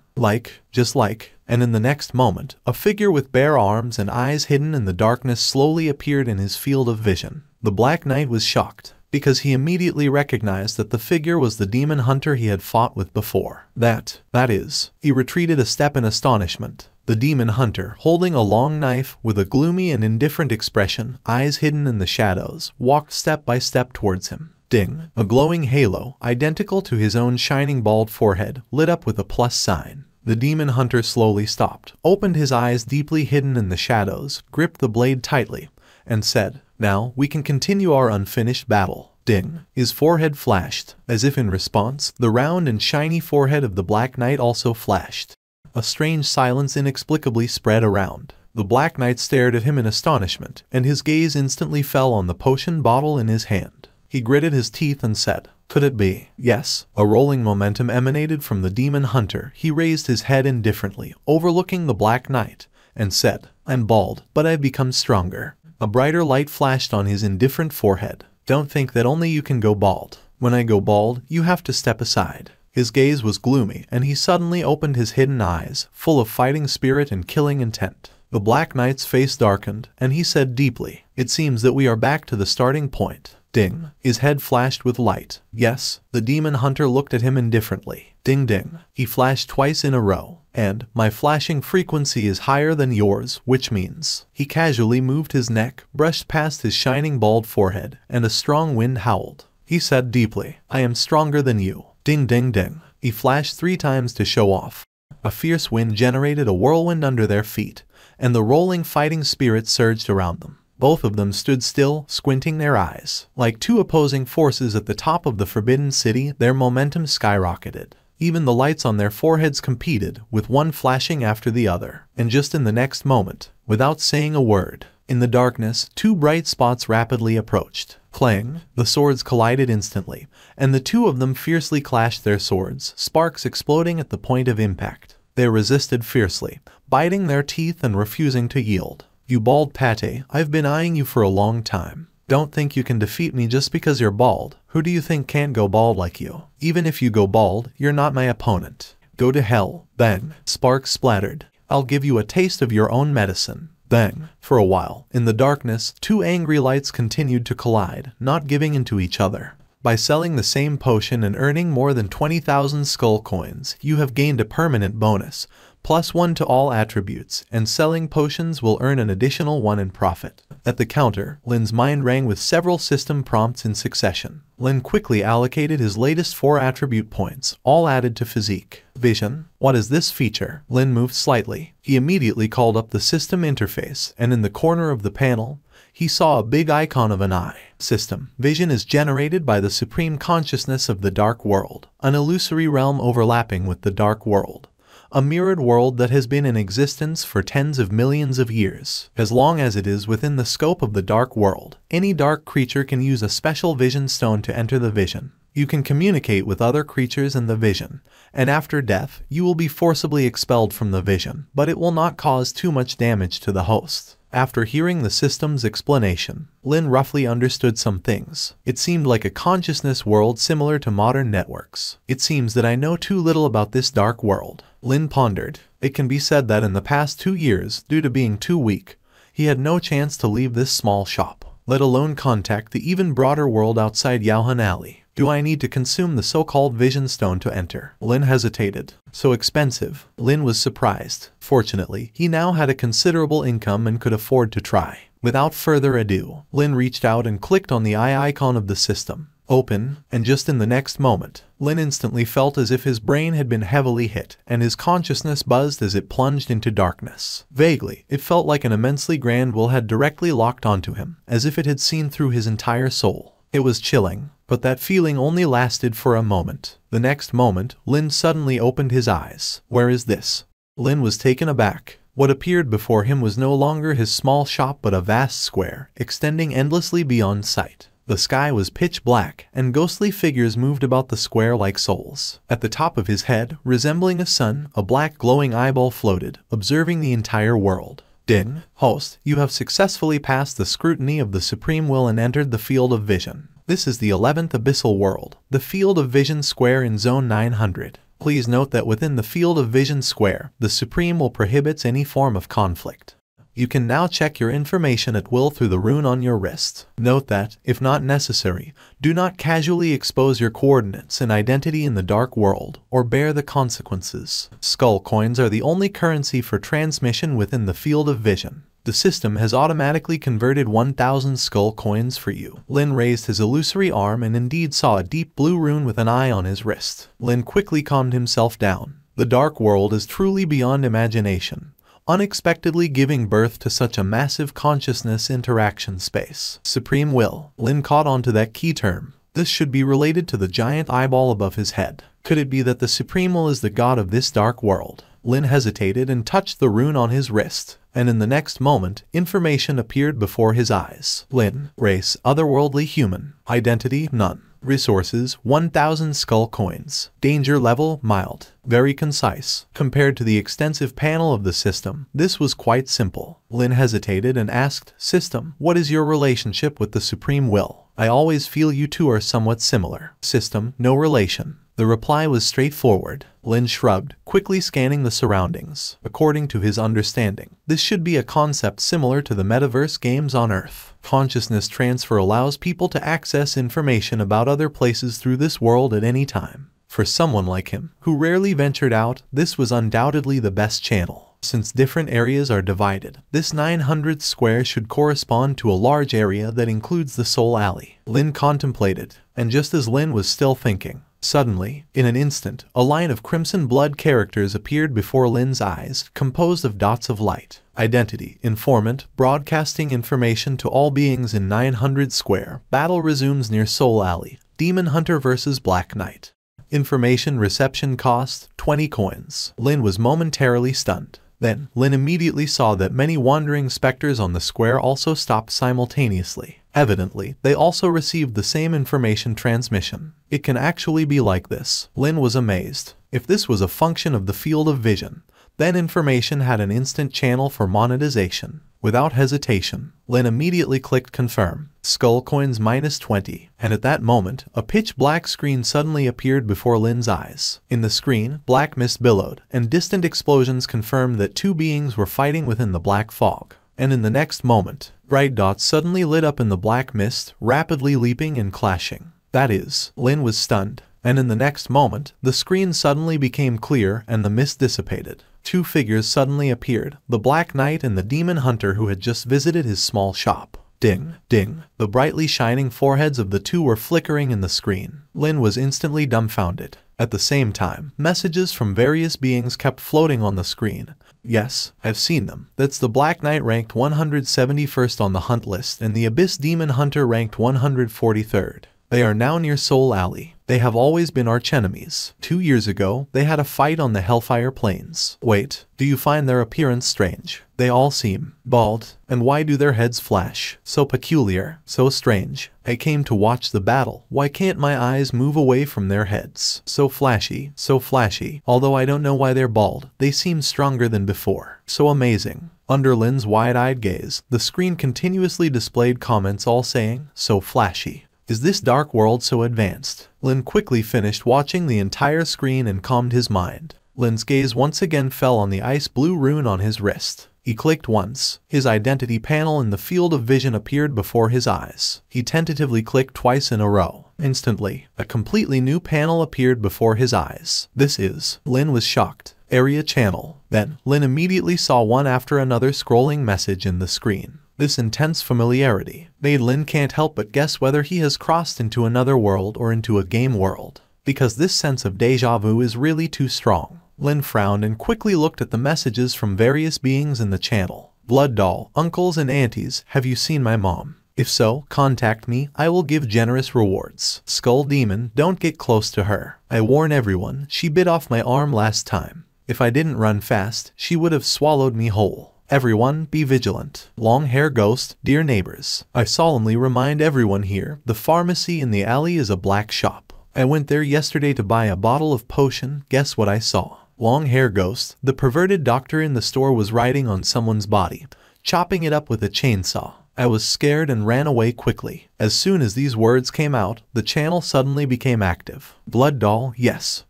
just like, and in the next moment, a figure with bare arms and eyes hidden in the darkness slowly appeared in his field of vision. The Black Knight was shocked, because he immediately recognized that the figure was the demon hunter he had fought with before. That is, he retreated a step in astonishment. The demon hunter, holding a long knife with a gloomy and indifferent expression, eyes hidden in the shadows, walked step by step towards him. Ding! A glowing halo, identical to his own shining bald forehead, lit up with a plus sign. The demon hunter slowly stopped, opened his eyes deeply hidden in the shadows, gripped the blade tightly, and said, "Now we can continue our unfinished battle." Ding! His forehead flashed. As if in response, the round and shiny forehead of the Black Knight also flashed. A strange silence inexplicably spread around. The Black Knight stared at him in astonishment, and his gaze instantly fell on the potion bottle in his hand. He gritted his teeth and said, "Could it be?" Yes. A rolling momentum emanated from the demon hunter. He raised his head indifferently, overlooking the Black Knight, and said, "I'm bald, but I've become stronger." A brighter light flashed on his indifferent forehead. "Don't think that only you can go bald. When I go bald, you have to step aside." His gaze was gloomy, and he suddenly opened his hidden eyes, full of fighting spirit and killing intent. The Black Knight's face darkened, and he said deeply, "It seems that we are back to the starting point." Ding! His head flashed with light. Yes. The demon hunter looked at him indifferently. Ding ding. He flashed twice in a row. "And my flashing frequency is higher than yours, which means..." He casually moved his neck, brushed past his shining bald forehead, and a strong wind howled. He said deeply, "I am stronger than you." Ding ding ding. He flashed 3 times to show off. A fierce wind generated a whirlwind under their feet, and the rolling fighting spirits surged around them. Both of them stood still, squinting their eyes. Like 2 opposing forces at the top of the Forbidden City, their momentum skyrocketed. Even the lights on their foreheads competed, with one flashing after the other. And just in the next moment, without saying a word, in the darkness, two bright spots rapidly approached. Clang! The swords collided instantly, and the two of them fiercely clashed their swords, sparks exploding at the point of impact. They resisted fiercely, biting their teeth and refusing to yield. "You bald pate, I've been eyeing you for a long time. Don't think you can defeat me just because you're bald. Who do you think can't go bald like you? Even if you go bald, you're not my opponent. Go to hell." Bang! Sparks splattered. "I'll give you a taste of your own medicine." Bang! For a while, in the darkness, two angry lights continued to collide, not giving into each other. By selling the same potion and earning more than 20,000 skull coins, you have gained a permanent bonus, +1 to all attributes, and selling potions will earn an additional 1 in profit. At the counter, Lin's mind rang with several system prompts in succession. Lin quickly allocated his latest 4 attribute points, all added to physique. Vision. What is this feature? Lin moved slightly. He immediately called up the system interface, and in the corner of the panel, he saw a big icon of an eye. System. Vision is generated by the supreme consciousness of the Dark World, an illusory realm overlapping with the Dark World. A mirrored world that has been in existence for tens of millions of years. As long as it is within the scope of the Dark World, any dark creature can use a special vision stone to enter the vision. You can communicate with other creatures in the vision, and after death, you will be forcibly expelled from the vision, but it will not cause too much damage to the host. After hearing the system's explanation, Lin roughly understood some things. It seemed like a consciousness world similar to modern networks. It seems that I know too little about this dark world. Lin pondered. It can be said that in the past 2 years, due to being too weak, he had no chance to leave this small shop, let alone contact the even broader world outside Yaohan Alley. Do I need to consume the so-called vision stone to enter? Lin hesitated. So expensive. Lin was surprised. Fortunately, he now had a considerable income and could afford to try. Without further ado, Lin reached out and clicked on the eye icon of the system. Open, and just in the next moment, Lin instantly felt as if his brain had been heavily hit, and his consciousness buzzed as it plunged into darkness. Vaguely, it felt like an immensely grand will had directly locked onto him, as if it had seen through his entire soul. It was chilling, but that feeling only lasted for a moment. The next moment, Lin suddenly opened his eyes. Where is this? Lin was taken aback. What appeared before him was no longer his small shop but a vast square, extending endlessly beyond sight. The sky was pitch black, and ghostly figures moved about the square like souls. At the top of his head, resembling a sun, a black glowing eyeball floated, observing the entire world. Ding! Host, you have successfully passed the scrutiny of the Supreme Will and entered the field of vision. This is the 11th Abyssal World, the Field of Vision Square in Zone 900. Please note that within the Field of Vision Square, the Supreme Will prohibits any form of conflict. You can now check your information at will through the rune on your wrist. Note that, if not necessary, do not casually expose your coordinates and identity in the dark world, or bear the consequences. Skull coins are the only currency for transmission within the field of vision. The system has automatically converted 1,000 skull coins for you. Lin raised his illusory arm and indeed saw a deep blue rune with an eye on his wrist. Lin quickly calmed himself down. The dark world is truly beyond imagination, unexpectedly giving birth to such a massive consciousness interaction space. Supreme Will. Lin caught onto that key term. This should be related to the giant eyeball above his head. Could it be that the Supreme Will is the god of this dark world? Lin hesitated and touched the rune on his wrist, and in the next moment, information appeared before his eyes. Lin. Race, otherworldly human. Identity, none. Resources, 1,000 skull coins. Danger level, mild. Very concise. Compared to the extensive panel of the system, this was quite simple. Lin hesitated and asked, System, what is your relationship with the Supreme Will? I always feel you two are somewhat similar. System, no relation. The reply was straightforward. Lin shrugged, quickly scanning the surroundings. According to his understanding, this should be a concept similar to the metaverse games on Earth. Consciousness transfer allows people to access information about other places through this world at any time. For someone like him, who rarely ventured out, this was undoubtedly the best channel. Since different areas are divided, this 900 square should correspond to a large area that includes the Soul Alley. Lin contemplated, and just as Lin was still thinking, suddenly, in an instant, a line of crimson blood characters appeared before Lin's eyes, composed of dots of light. Identity, informant, broadcasting information to all beings in 900 square. Battle resumes near Soul Alley. Demon Hunter vs. Black Knight. Information reception cost, 20 coins. Lin was momentarily stunned. Then, Lin immediately saw that many wandering specters on the square also stopped simultaneously. Evidently, they also received the same information transmission. It can actually be like this. Lin was amazed. If this was a function of the field of vision, then information had an instant channel for monetization. Without hesitation, Lin immediately clicked confirm. Skull coins minus 20. And at that moment, a pitch-black screen suddenly appeared before Lin's eyes. In the screen, black mist billowed, and distant explosions confirmed that two beings were fighting within the black fog. And in the next moment, bright dots suddenly lit up in the black mist, rapidly leaping and clashing. That is, Lin was stunned. And in the next moment, the screen suddenly became clear and the mist dissipated. Two figures suddenly appeared, the Black Knight and the Demon Hunter who had just visited his small shop. Ding, ding. The brightly shining foreheads of the two were flickering in the screen. Lin was instantly dumbfounded. At the same time, messages from various beings kept floating on the screen. Yes, I've seen them. That's the Black Knight ranked 171st on the hunt list and the Abyss Demon Hunter ranked 143rd. They are now near Soul Alley. They have always been archenemies. 2 years ago, they had a fight on the Hellfire Plains. Wait, do you find their appearance strange? They all seem bald. And why do their heads flash? So peculiar, so strange. I came to watch the battle. Why can't my eyes move away from their heads? So flashy, so flashy. Although I don't know why they're bald, they seem stronger than before. So amazing. Under Lin's wide-eyed gaze, the screen continuously displayed comments all saying, so flashy. Is this dark world so advanced? Lin quickly finished watching the entire screen and calmed his mind. Lin's gaze once again fell on the ice blue rune on his wrist. He clicked once. His identity panel in the field of vision appeared before his eyes. He tentatively clicked twice in a row. Instantly, a completely new panel appeared before his eyes. This is. Lin was shocked. Area channel. Then, Lin immediately saw one after another scrolling message in the screen. This intense familiarity made Lin can't help but guess whether he has crossed into another world or into a game world. Because this sense of déjà vu is really too strong. Lin frowned and quickly looked at the messages from various beings in the channel. Blood doll, uncles and aunties, have you seen my mom? If so, contact me, I will give generous rewards. Skull demon, don't get close to her. I warn everyone, she bit off my arm last time. If I didn't run fast, she would have swallowed me whole. Everyone, be vigilant. Long hair ghost, dear neighbors. I solemnly remind everyone here, the pharmacy in the alley is a black shop. I went there yesterday to buy a bottle of potion, guess what I saw? Long hair ghost, the perverted doctor in the store was riding on someone's body, chopping it up with a chainsaw. I was scared and ran away quickly. As soon as these words came out, the channel suddenly became active. Blood doll, yes,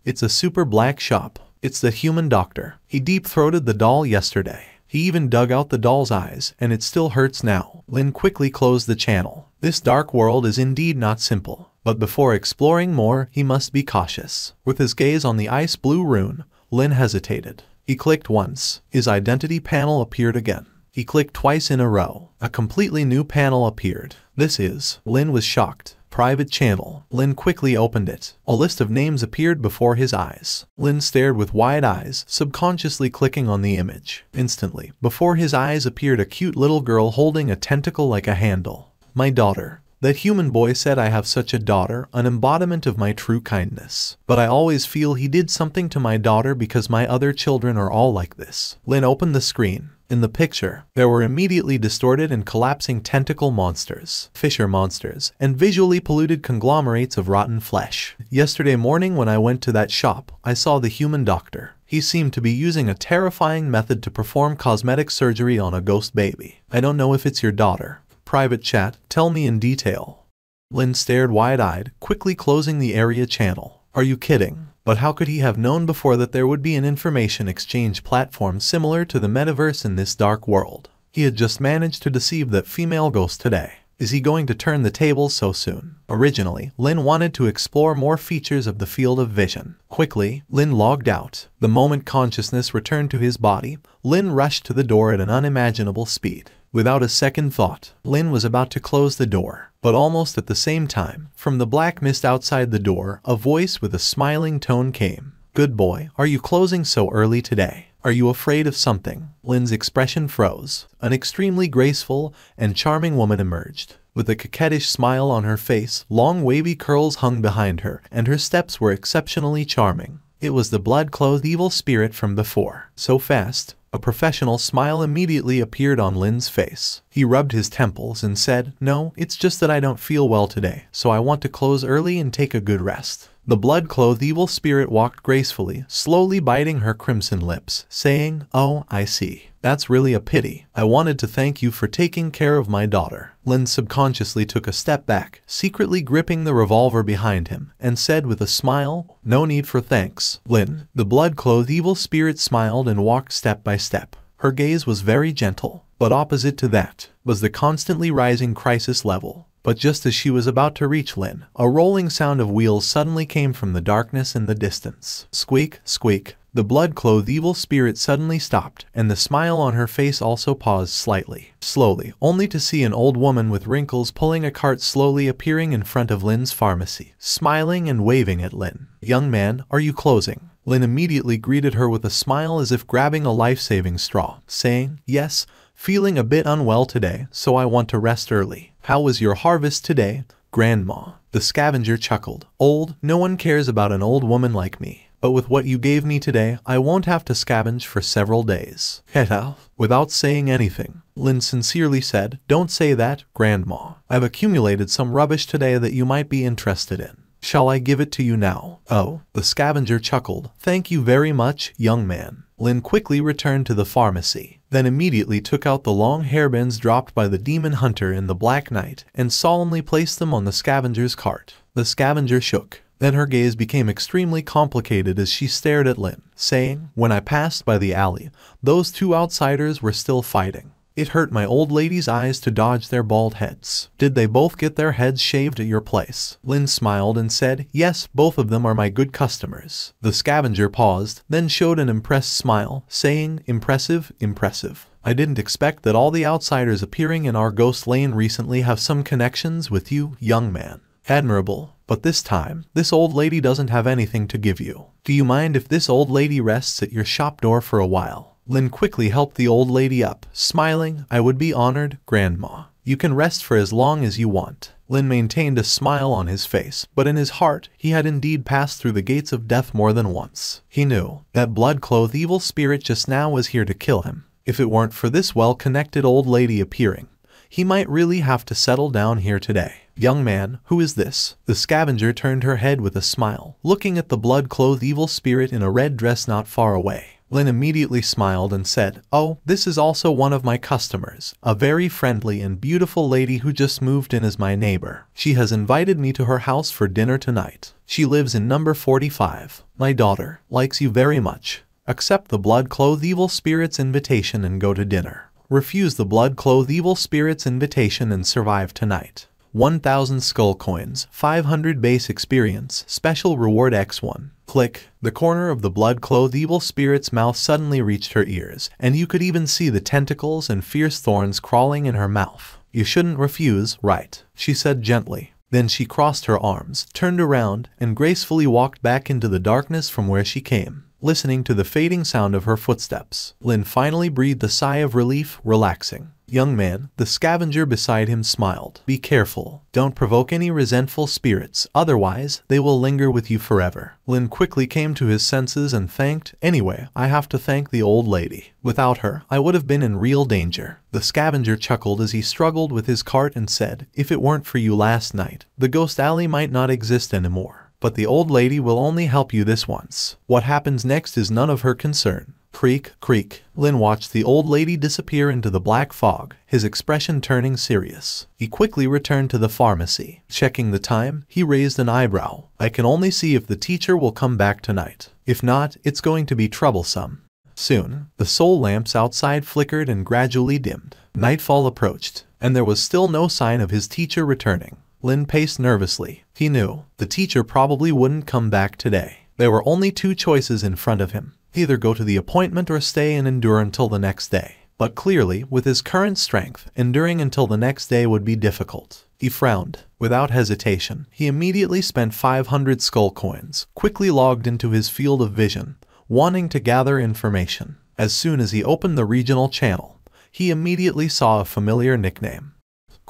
it's a super black shop. It's the human doctor. He deep-throated the doll yesterday. He even dug out the doll's eyes, and it still hurts now. Lin quickly closed the channel. This dark world is indeed not simple. But before exploring more, he must be cautious. With his gaze on the ice blue rune, Lin hesitated. He clicked once. His identity panel appeared again. He clicked twice in a row. A completely new panel appeared. This is. Lin was shocked. Private channel. Lin quickly opened it. A list of names appeared before his eyes. Lin stared with wide eyes, subconsciously clicking on the image. Instantly, before his eyes appeared a cute little girl holding a tentacle like a handle. My daughter. That human boy said I have such a daughter, an embodiment of my true kindness. But I always feel he did something to my daughter because my other children are all like this. Lin opened the screen. In the picture, there were immediately distorted and collapsing tentacle monsters, fissure monsters, and visually polluted conglomerates of rotten flesh. Yesterday morning when I went to that shop, I saw the human doctor. He seemed to be using a terrifying method to perform cosmetic surgery on a ghost baby. I don't know if it's your daughter. Private chat, tell me in detail. Lin stared wide-eyed, quickly closing the area channel. Are you kidding? But how could he have known before that there would be an information exchange platform similar to the metaverse in this dark world? He had just managed to deceive that female ghost today. Is he going to turn the tables so soon? Originally, Lin wanted to explore more features of the field of vision. Quickly, Lin logged out. The moment consciousness returned to his body, Lin rushed to the door at an unimaginable speed. Without a second thought, Lin was about to close the door. But almost at the same time, from the black mist outside the door, a voice with a smiling tone came. Good boy, are you closing so early today? Are you afraid of something? Lin's expression froze. An extremely graceful and charming woman emerged. With a coquettish smile on her face, long wavy curls hung behind her, and her steps were exceptionally charming. It was the blood-clothed evil spirit from before. So fast, a professional smile immediately appeared on Lin's face. He rubbed his temples and said, "No, it's just that I don't feel well today, so I want to close early and take a good rest." The blood-clothed evil spirit walked gracefully, slowly biting her crimson lips, saying, "Oh, I see. That's really a pity. I wanted to thank you for taking care of my daughter." Lin subconsciously took a step back, secretly gripping the revolver behind him, and said with a smile, "No need for thanks, Lin." The blood-clothed evil spirit smiled and walked step by step. Her gaze was very gentle, but opposite to that was the constantly rising crisis level. But just as she was about to reach Lin, a rolling sound of wheels suddenly came from the darkness in the distance. Squeak, squeak. The blood-clothed evil spirit suddenly stopped, and the smile on her face also paused slightly. Slowly, only to see an old woman with wrinkles pulling a cart slowly appearing in front of Lin's pharmacy, smiling and waving at Lin. "Young man, are you closing?" Lin immediately greeted her with a smile as if grabbing a life-saving straw, saying, "Yes, feeling a bit unwell today, so I want to rest early." "How was your harvest today, Grandma?" The scavenger chuckled. "Old, no one cares about an old woman like me. But with what you gave me today, I won't have to scavenge for several days." "Heta." Without saying anything, Lin sincerely said, "Don't say that, Grandma. I've accumulated some rubbish today that you might be interested in. Shall I give it to you now?" "Oh." The scavenger chuckled. "Thank you very much, young man." Lin quickly returned to the pharmacy, then immediately took out the long hairbands dropped by the demon hunter in the Black Night and solemnly placed them on the scavenger's cart. The scavenger shook. Then her gaze became extremely complicated as she stared at Lin, saying, "When I passed by the alley, those two outsiders were still fighting. It hurt my old lady's eyes to dodge their bald heads. Did they both get their heads shaved at your place?" Lin smiled and said, "Yes, both of them are my good customers." The scavenger paused, then showed an impressed smile, saying, "Impressive, impressive. I didn't expect that all the outsiders appearing in our ghost lane recently have some connections with you, young man. Admirable. But this time, this old lady doesn't have anything to give you. Do you mind if this old lady rests at your shop door for a while?" Lin quickly helped the old lady up, smiling, "I would be honored, Grandma. You can rest for as long as you want." Lin maintained a smile on his face, but in his heart, he had indeed passed through the gates of death more than once. He knew that blood-clothed evil spirit just now was here to kill him. If it weren't for this well-connected old lady appearing, he might really have to settle down here today. "Young man, who is this?" The scavenger turned her head with a smile, looking at the blood-clothed evil spirit in a red dress not far away. Lin immediately smiled and said, "Oh, this is also one of my customers, a very friendly and beautiful lady who just moved in as my neighbor. She has invited me to her house for dinner tonight. She lives in number 45. My daughter likes you very much. Accept the blood-clothed evil spirit's invitation and go to dinner. Refuse the blood-clothed evil spirit's invitation and survive tonight. 1,000 skull coins, 500 base experience, special reward X1. Click. The corner of the blood-clothed evil spirit's mouth suddenly reached her ears, and you could even see the tentacles and fierce thorns crawling in her mouth. "You shouldn't refuse, right?" she said gently. Then she crossed her arms, turned around, and gracefully walked back into the darkness from where she came. Listening to the fading sound of her footsteps, Lin finally breathed a sigh of relief, relaxing. "Young man," the scavenger beside him smiled. "Be careful. Don't provoke any resentful spirits, otherwise they will linger with you forever." Lin quickly came to his senses and thanked, "Anyway, I have to thank the old lady. Without her, I would have been in real danger." The scavenger chuckled as he struggled with his cart and said, "If it weren't for you last night, the ghost alley might not exist anymore. But the old lady will only help you this once. What happens next is none of her concern." Creak, creak. Lin watched the old lady disappear into the black fog, his expression turning serious. He quickly returned to the pharmacy. Checking the time, he raised an eyebrow. "I can only see if the teacher will come back tonight. If not, it's going to be troublesome." Soon, the soul lamps outside flickered and gradually dimmed. Nightfall approached, and there was still no sign of his teacher returning. Lin paced nervously. He knew the teacher probably wouldn't come back today. There were only two choices in front of him. Either go to the appointment or stay and endure until the next day. But clearly, with his current strength, enduring until the next day would be difficult. He frowned. Without hesitation, he immediately spent 500 skull coins, quickly logged into his field of vision, wanting to gather information. As soon as he opened the regional channel, he immediately saw a familiar nickname.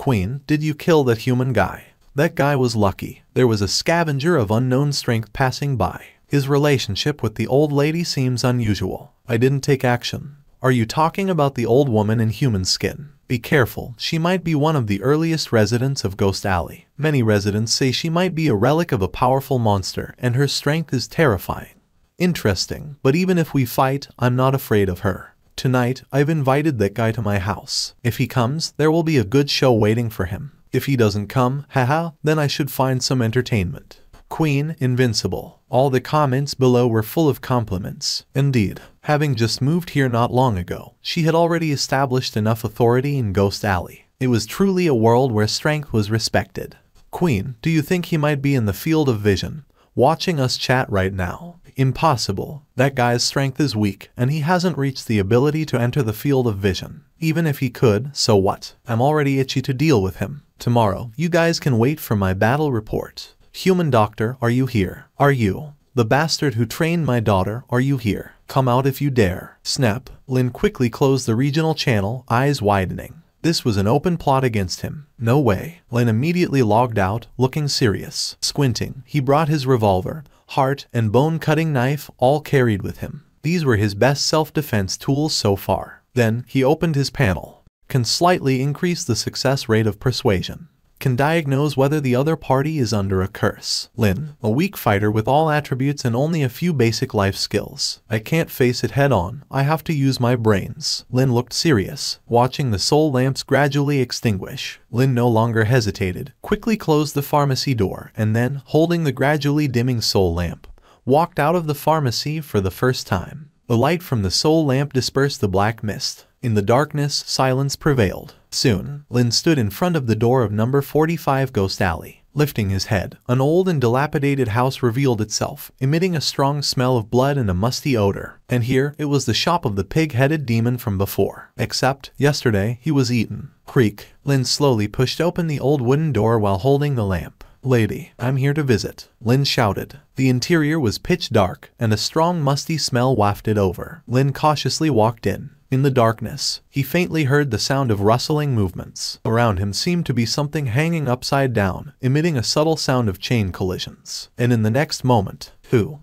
Queen, did you kill that human guy? That guy was lucky. There was a scavenger of unknown strength passing by. His relationship with the old lady seems unusual. I didn't take action. Are you talking about the old woman in human skin? Be careful, she might be one of the earliest residents of Ghost Alley. Many residents say she might be a relic of a powerful monster and her strength is terrifying. Interesting, but even if we fight, I'm not afraid of her. Tonight, I've invited that guy to my house. If he comes, there will be a good show waiting for him. If he doesn't come, haha, then I should find some entertainment. Queen, invincible. All the comments below were full of compliments. Indeed, having just moved here not long ago, she had already established enough authority in Ghost Alley. It was truly a world where strength was respected. Queen, do you think he might be in the field of vision, watching us chat right now? Impossible. That guy's strength is weak, and he hasn't reached the ability to enter the field of vision. Even if he could, so what? I'm already itchy to deal with him. Tomorrow, you guys can wait for my battle report. Human doctor, are you here? Are you? The bastard who trained my daughter, are you here? Come out if you dare. Snap. Lin quickly closed the regional channel, eyes widening. This was an open plot against him. No way. Lin immediately logged out, looking serious. Squinting, he brought his revolver, heart, and bone-cutting knife, all carried with him. These were his best self-defense tools so far. Then, he opened his panel. Can slightly increase the success rate of persuasion. Can diagnose whether the other party is under a curse. Lin, a weak fighter with all attributes and only a few basic life skills. I can't face it head on, I have to use my brains. Lin looked serious, watching the soul lamps gradually extinguish. Lin no longer hesitated, quickly closed the pharmacy door, and then, holding the gradually dimming soul lamp, walked out of the pharmacy for the first time. The light from the soul lamp dispersed the black mist. In the darkness, silence prevailed. Soon, Lin stood in front of the door of number 45 Ghost Alley. Lifting his head, an old and dilapidated house revealed itself, emitting a strong smell of blood and a musty odor. And here, it was the shop of the pig-headed demon from before. Except, yesterday, he was eaten. Creak. Lin slowly pushed open the old wooden door while holding the lamp. Lady, I'm here to visit, Lin shouted. The interior was pitch dark, and a strong musty smell wafted over. Lin cautiously walked in. In the darkness, he faintly heard the sound of rustling movements. Around him seemed to be something hanging upside down, emitting a subtle sound of chain collisions. And in the next moment,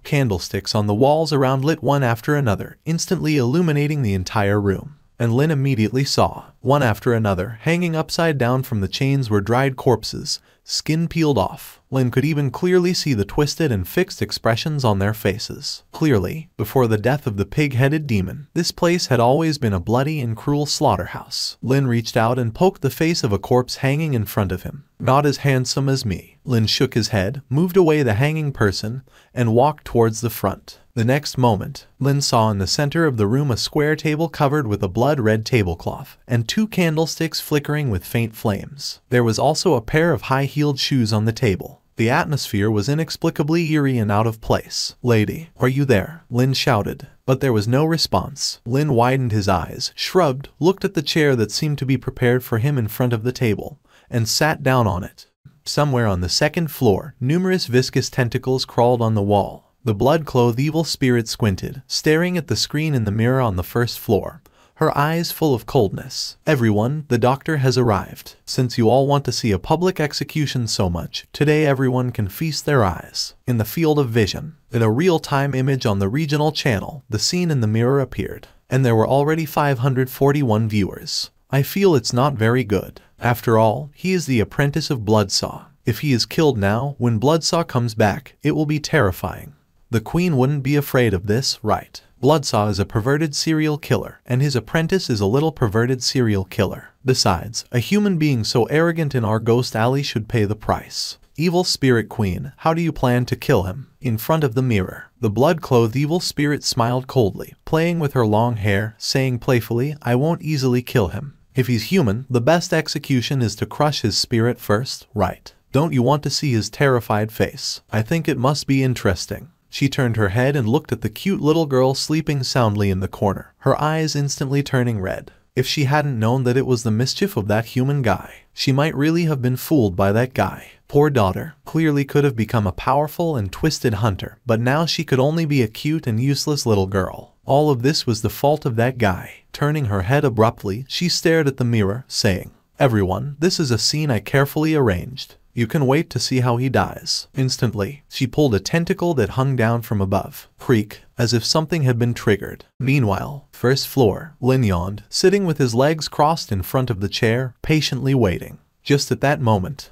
candlesticks on the walls around lit one after another, instantly illuminating the entire room. And Lin immediately saw, one after another, hanging upside down from the chains were dried corpses, skin peeled off. Lin could even clearly see the twisted and fixed expressions on their faces. Clearly, before the death of the pig-headed demon, this place had always been a bloody and cruel slaughterhouse. Lin reached out and poked the face of a corpse hanging in front of him. Not as handsome as me. Lin shook his head, moved away the hanging person, and walked towards the front. The next moment, Lin saw in the center of the room a square table covered with a blood-red tablecloth, and two candlesticks flickering with faint flames. There was also a pair of high-heeled shoes on the table. The atmosphere was inexplicably eerie and out of place. Lady, are you there? Lin shouted, but there was no response. Lin widened his eyes, shrugged, looked at the chair that seemed to be prepared for him in front of the table, and sat down on it. Somewhere on the second floor, numerous viscous tentacles crawled on the wall. The blood-clothed evil spirit squinted, staring at the screen in the mirror on the first floor, her eyes full of coldness. Everyone, the doctor has arrived. Since you all want to see a public execution so much, today everyone can feast their eyes. In the field of vision, in a real-time image on the regional channel, the scene in the mirror appeared, and there were already 541 viewers. I feel it's not very good. After all, he is the apprentice of Bloodsaw. If he is killed now, when Bloodsaw comes back, it will be terrifying. The Queen wouldn't be afraid of this, right? Bloodsaw is a perverted serial killer, and his apprentice is a little perverted serial killer. Besides, a human being so arrogant in our Ghost Alley should pay the price. Evil Spirit Queen, how do you plan to kill him? In front of the mirror, the blood-clothed evil spirit smiled coldly, playing with her long hair, saying playfully, I won't easily kill him. If he's human, the best execution is to crush his spirit first, right? Don't you want to see his terrified face? I think it must be interesting. She turned her head and looked at the cute little girl sleeping soundly in the corner, her eyes instantly turning red. If she hadn't known that it was the mischief of that human guy, she might really have been fooled by that guy. Poor daughter, clearly could have become a powerful and twisted hunter, but now she could only be a cute and useless little girl. All of this was the fault of that guy. Turning her head abruptly, she stared at the mirror, saying, Everyone, this is a scene I carefully arranged. You can wait to see how he dies. Instantly, she pulled a tentacle that hung down from above. Creak, as if something had been triggered. Meanwhile, first floor, Lin yawned, sitting with his legs crossed in front of the chair, patiently waiting. Just at that moment,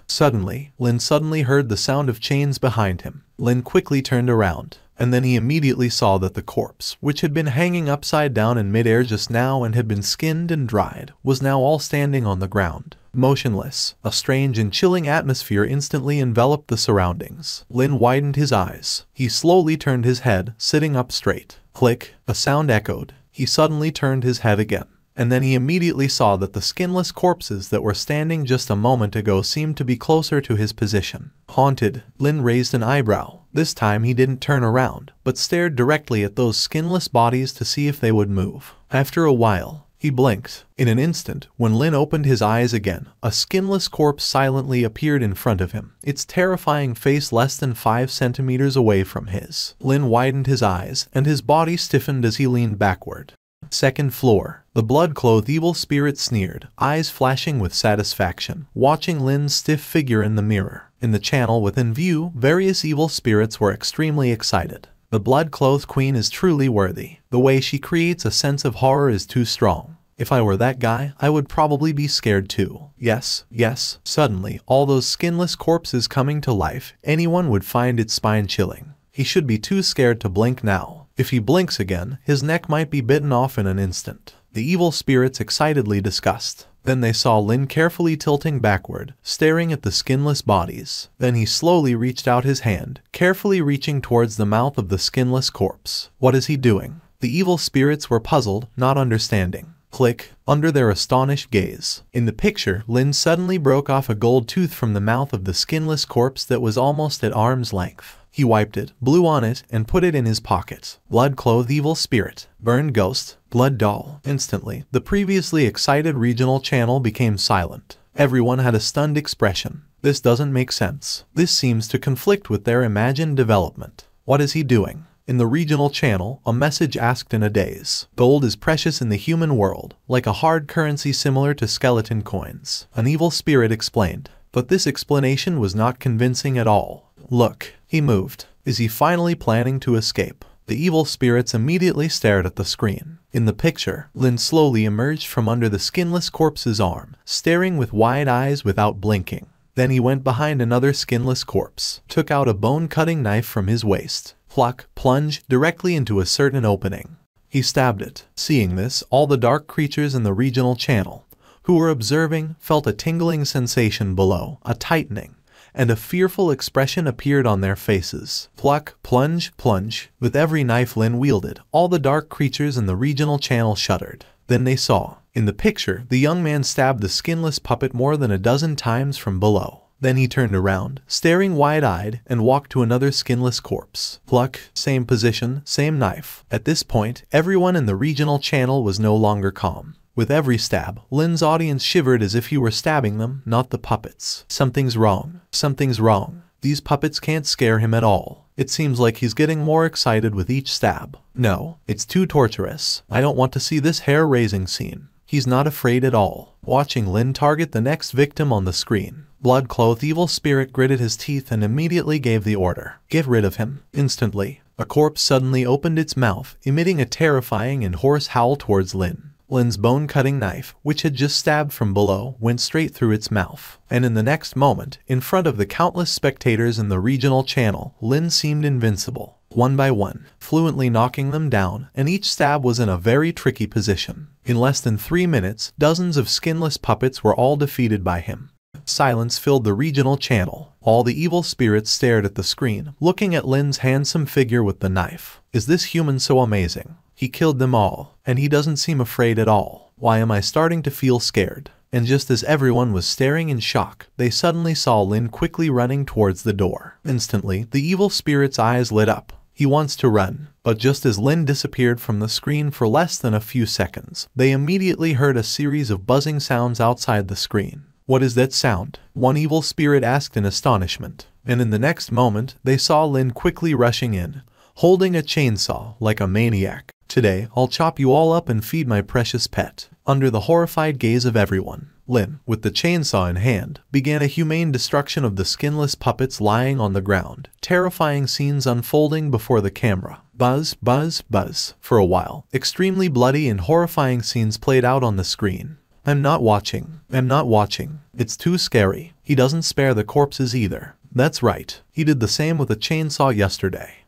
Lin suddenly heard the sound of chains behind him. Lin quickly turned around, and then he immediately saw that the corpse, which had been hanging upside down in midair just now and had been skinned and dried, was now all standing on the ground. Motionless, a strange and chilling atmosphere instantly enveloped the surroundings. Lin widened his eyes. He slowly turned his head, sitting up straight. Click, a sound echoed. He suddenly turned his head again. And then he immediately saw that the skinless corpses that were standing just a moment ago seemed to be closer to his position. Haunted, Lin raised an eyebrow. This time he didn't turn around, but stared directly at those skinless bodies to see if they would move. After a while, he blinked. In an instant, when Lin opened his eyes again, a skinless corpse silently appeared in front of him, its terrifying face less than 5 centimeters away from his. Lin widened his eyes, and his body stiffened as he leaned backward. Second floor. The blood-clothed evil spirit sneered, eyes flashing with satisfaction, watching Lin's stiff figure in the mirror. In the channel within view, various evil spirits were extremely excited. The blood-clothed queen is truly worthy. The way she creates a sense of horror is too strong. If I were that guy, I would probably be scared too. Yes, yes. Suddenly, all those skinless corpses coming to life, anyone would find it spine-chilling. He should be too scared to blink now. If he blinks again, his neck might be bitten off in an instant. The evil spirits excitedly discussed. Then they saw Lin carefully tilting backward, staring at the skinless bodies. Then he slowly reached out his hand, carefully reaching towards the mouth of the skinless corpse. What is he doing? The evil spirits were puzzled, not understanding. Click, under their astonished gaze. In the picture, Lin suddenly broke off a gold tooth from the mouth of the skinless corpse that was almost at arm's length. He wiped it, blew on it, and put it in his pocket. Blood-clothed evil spirit, burned ghost, blood doll. Instantly, the previously excited regional channel became silent. Everyone had a stunned expression. This doesn't make sense. This seems to conflict with their imagined development. What is he doing? In the regional channel, a message asked in a daze. Gold is precious in the human world, like a hard currency similar to skeleton coins. An evil spirit explained. But this explanation was not convincing at all. Look, he moved. Is he finally planning to escape? The evil spirits immediately stared at the screen. In the picture, Lin slowly emerged from under the skinless corpse's arm, staring with wide eyes without blinking. Then he went behind another skinless corpse, took out a bone-cutting knife from his waist, pluck, plunge directly into a certain opening. He stabbed it. Seeing this, all the dark creatures in the regional channel, who were observing, felt a tingling sensation below, a tightening, and a fearful expression appeared on their faces. Pluck, plunge, plunge. With every knife Lin wielded, all the dark creatures in the regional channel shuddered. Then they saw. In the picture, the young man stabbed the skinless puppet more than a dozen times from below. Then he turned around, staring wide-eyed, and walked to another skinless corpse. Pluck, same position, same knife. At this point, everyone in the regional channel was no longer calm. With every stab, Lin's audience shivered as if he were stabbing them, not the puppets. Something's wrong. Something's wrong. These puppets can't scare him at all. It seems like he's getting more excited with each stab. No, it's too torturous. I don't want to see this hair-raising scene. He's not afraid at all. Watching Lin target the next victim on the screen, blood-clothed evil spirit gritted his teeth and immediately gave the order. Get rid of him. Instantly, a corpse suddenly opened its mouth, emitting a terrifying and hoarse howl towards Lin. Lin's bone-cutting knife, which had just stabbed from below, went straight through its mouth. And in the next moment, in front of the countless spectators in the regional channel, Lin seemed invincible. One by one, fluently knocking them down, and each stab was in a very tricky position. In less than 3 minutes, dozens of skinless puppets were all defeated by him. Silence filled the regional channel. All the evil spirits stared at the screen, looking at Lin's handsome figure with the knife. Is this human so amazing? He killed them all, and he doesn't seem afraid at all. Why am I starting to feel scared? And just as everyone was staring in shock, they suddenly saw Lin quickly running towards the door. Instantly, the evil spirit's eyes lit up. He wants to run, but just as Lin disappeared from the screen for less than a few seconds, they immediately heard a series of buzzing sounds outside the screen. What is that sound? One evil spirit asked in astonishment. And in the next moment, they saw Lin quickly rushing in, holding a chainsaw like a maniac. Today, I'll chop you all up and feed my precious pet. Under the horrified gaze of everyone, Lin, with the chainsaw in hand, began a humane destruction of the skinless puppets lying on the ground, terrifying scenes unfolding before the camera. Buzz, buzz, buzz. For a while, extremely bloody and horrifying scenes played out on the screen. I'm not watching. I'm not watching. It's too scary. He doesn't spare the corpses either. That's right. He did the same with a chainsaw yesterday.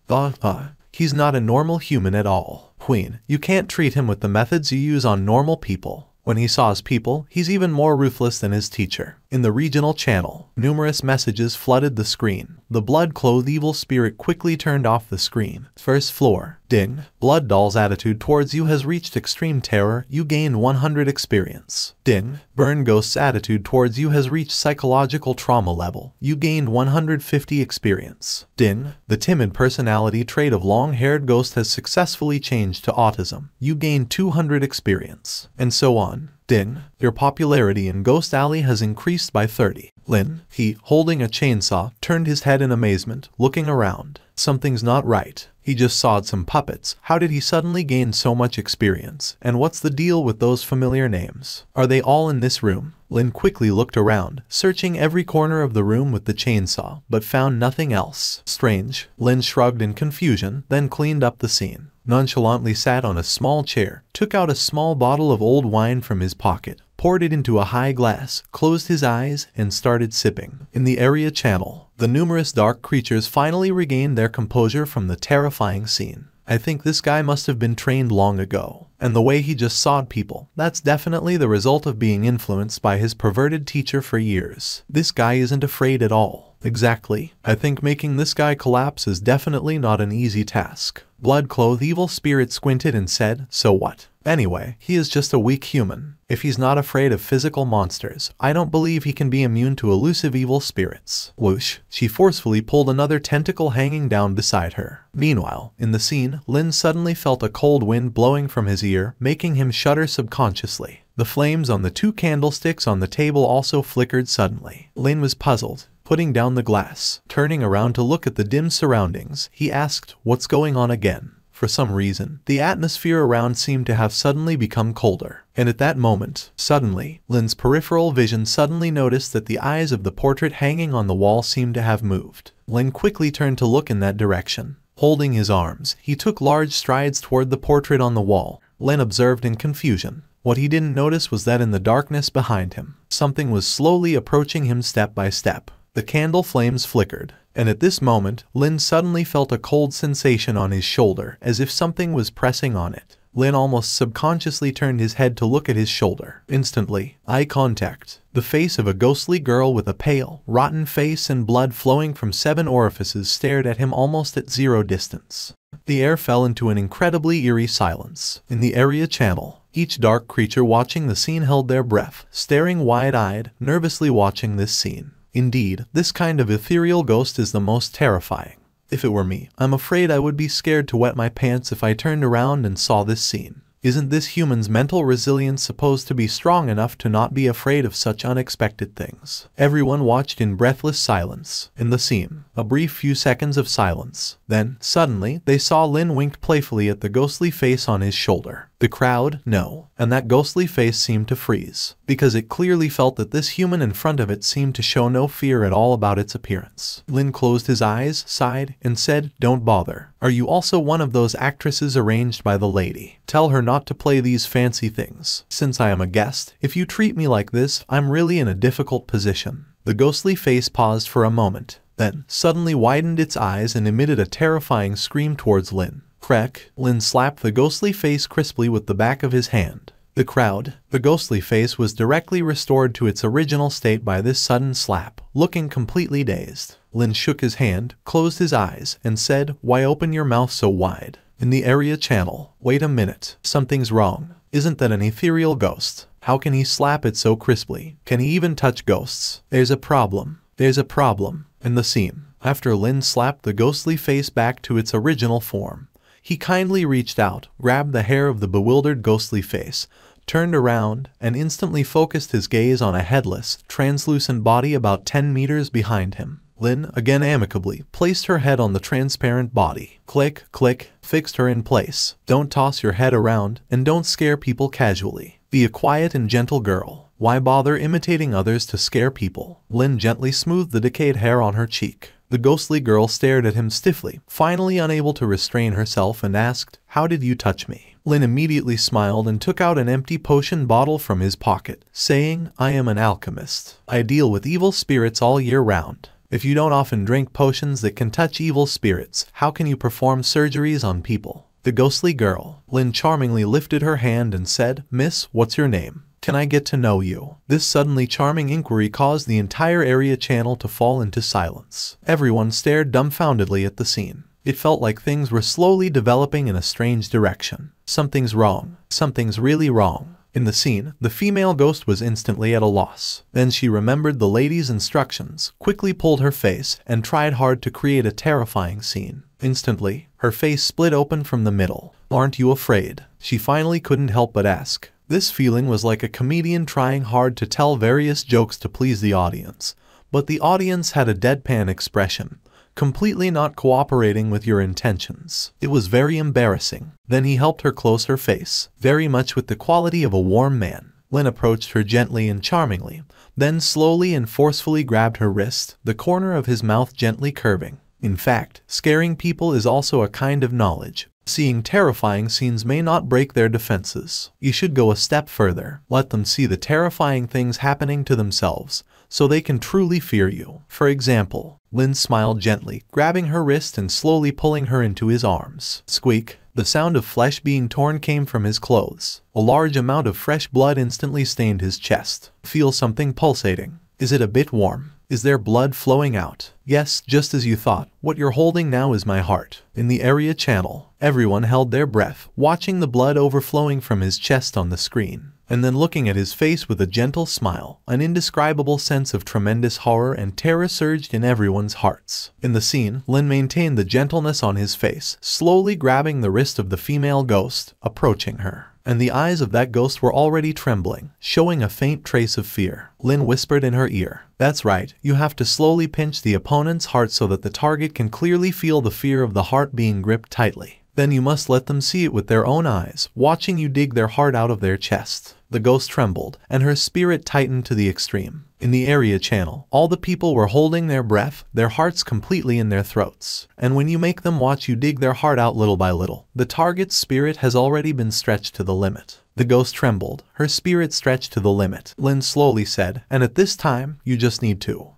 He's not a normal human at all. Queen, you can't treat him with the methods you use on normal people. When he saws people, he's even more ruthless than his teacher. In the regional channel, numerous messages flooded the screen. The blood-clothed evil spirit quickly turned off the screen. First floor. Ding. Blood Doll's attitude towards you has reached extreme terror. You gained 100 experience. Ding. Burn Ghost's attitude towards you has reached psychological trauma level. You gained 150 experience. Ding. The timid personality trait of long-haired ghost has successfully changed to autism. You gained 200 experience. And so on. Ding. Your popularity in Ghost Alley has increased by 30. Lin, he, holding a chainsaw, turned his head in amazement, looking around. Something's not right. He just sawed some puppets. How did he suddenly gain so much experience? And what's the deal with those familiar names? Are they all in this room? Lin quickly looked around, searching every corner of the room with the chainsaw, but found nothing else. Strange. Lin shrugged in confusion, then cleaned up the scene. Nonchalantly sat on a small chair, took out a small bottle of old wine from his pocket, poured it into a high glass, closed his eyes, and started sipping. In the area channel, the numerous dark creatures finally regained their composure from the terrifying scene. I think this guy must have been trained long ago. And the way he just sawed people, that's definitely the result of being influenced by his perverted teacher for years. This guy isn't afraid at all. Exactly. I think making this guy collapse is definitely not an easy task. Blood-clothed evil spirit squinted and said, so what? Anyway, he is just a weak human. If he's not afraid of physical monsters, I don't believe he can be immune to elusive evil spirits. Whoosh. She forcefully pulled another tentacle hanging down beside her. Meanwhile, in the scene, Lin suddenly felt a cold wind blowing from his ear, making him shudder subconsciously. The flames on the two candlesticks on the table also flickered suddenly. Lin was puzzled. Putting down the glass, turning around to look at the dim surroundings, he asked, what's going on again? For some reason, the atmosphere around seemed to have suddenly become colder. And at that moment, suddenly, Lin's peripheral vision suddenly noticed that the eyes of the portrait hanging on the wall seemed to have moved. Lin quickly turned to look in that direction. Holding his arms, he took large strides toward the portrait on the wall. Lin observed in confusion. What he didn't notice was that in the darkness behind him, something was slowly approaching him step by step. The candle flames flickered, and at this moment, Lin suddenly felt a cold sensation on his shoulder, as if something was pressing on it. Lin almost subconsciously turned his head to look at his shoulder. Instantly, eye contact. The face of a ghostly girl with a pale, rotten face and blood flowing from 7 orifices stared at him almost at 0 distance. The air fell into an incredibly eerie silence. In the area channel, each dark creature watching the scene held their breath, staring wide-eyed, nervously watching this scene. Indeed, this kind of ethereal ghost is the most terrifying. If it were me, I'm afraid I would be scared to wet my pants if I turned around and saw this scene. Isn't this human's mental resilience supposed to be strong enough to not be afraid of such unexpected things? Everyone watched in breathless silence. In the scene, a brief few seconds of silence. Then, suddenly, they saw Lin winked playfully at the ghostly face on his shoulder. The crowd, no, and that ghostly face seemed to freeze, because it clearly felt that this human in front of it seemed to show no fear at all about its appearance. Lin closed his eyes, sighed, and said, don't bother. Are you also one of those actresses arranged by the lady? Tell her not to play these fancy things. Since I am a guest, if you treat me like this, I'm really in a difficult position. The ghostly face paused for a moment, then suddenly widened its eyes and emitted a terrifying scream towards Lin. Crack. Lin slapped the ghostly face crisply with the back of his hand. The ghostly face was directly restored to its original state by this sudden slap, looking completely dazed. Lin shook his hand, closed his eyes, and said, why open your mouth so wide? In the area channel, wait a minute, something's wrong. Isn't that an ethereal ghost? How can he slap it so crisply? Can he even touch ghosts? There's a problem. There's a problem. In the scene, after Lin slapped the ghostly face back to its original form, he kindly reached out, grabbed the hair of the bewildered ghostly face, turned around, and instantly focused his gaze on a headless, translucent body about 10 meters behind him. Lin, again amicably, placed her head on the transparent body. Click, click, fixed her in place. Don't toss your head around, and don't scare people casually. Be a quiet and gentle girl. Why bother imitating others to scare people? Lin gently smoothed the decayed hair on her cheek. The ghostly girl stared at him stiffly, finally unable to restrain herself, and asked, "How did you touch me?" Lin immediately smiled and took out an empty potion bottle from his pocket, saying, "I am an alchemist. I deal with evil spirits all year round. If you don't often drink potions that can touch evil spirits, how can you perform surgeries on people?" The ghostly girl, Lin, charmingly lifted her hand and said, "Miss, what's your name? Can I get to know you?" This suddenly charming inquiry caused the entire area channel to fall into silence. Everyone stared dumbfoundedly at the scene. It felt like things were slowly developing in a strange direction. Something's wrong. Something's really wrong. In the scene, the female ghost was instantly at a loss. Then she remembered the lady's instructions, quickly pulled her face, and tried hard to create a terrifying scene. Instantly, her face split open from the middle. "Aren't you afraid?" she finally couldn't help but ask. This feeling was like a comedian trying hard to tell various jokes to please the audience, but the audience had a deadpan expression, completely not cooperating with your intentions. It was very embarrassing. Then he helped her close her face, very much with the quality of a warm man. Lin approached her gently and charmingly, then slowly and forcefully grabbed her wrist, the corner of his mouth gently curving. In fact, scaring people is also a kind of knowledge. Seeing terrifying scenes may not break their defenses. You should go a step further. Let them see the terrifying things happening to themselves, so they can truly fear you. For example, Lin smiled gently, grabbing her wrist and slowly pulling her into his arms. Squeak! The sound of flesh being torn came from his clothes. A large amount of fresh blood instantly stained his chest. Feel something pulsating. Is it a bit warm? Is there blood flowing out? Yes, just as you thought. What you're holding now is my heart. In the area channel, everyone held their breath, watching the blood overflowing from his chest on the screen, and then looking at his face with a gentle smile. An indescribable sense of tremendous horror and terror surged in everyone's hearts. In the scene, Lin maintained the gentleness on his face, slowly grabbing the wrist of the female ghost, approaching her. And the eyes of that ghost were already trembling, showing a faint trace of fear. Lin whispered in her ear, "That's right, you have to slowly pinch the opponent's heart so that the target can clearly feel the fear of the heart being gripped tightly. Then you must let them see it with their own eyes, watching you dig their heart out of their chest." The ghost trembled, and her spirit tightened to the extreme. In the area channel, all the people were holding their breath, their hearts completely in their throats. And when you make them watch you dig their heart out little by little, the target's spirit has already been stretched to the limit. The ghost trembled, her spirit stretched to the limit. Lin slowly said, "And at this time, you just need to."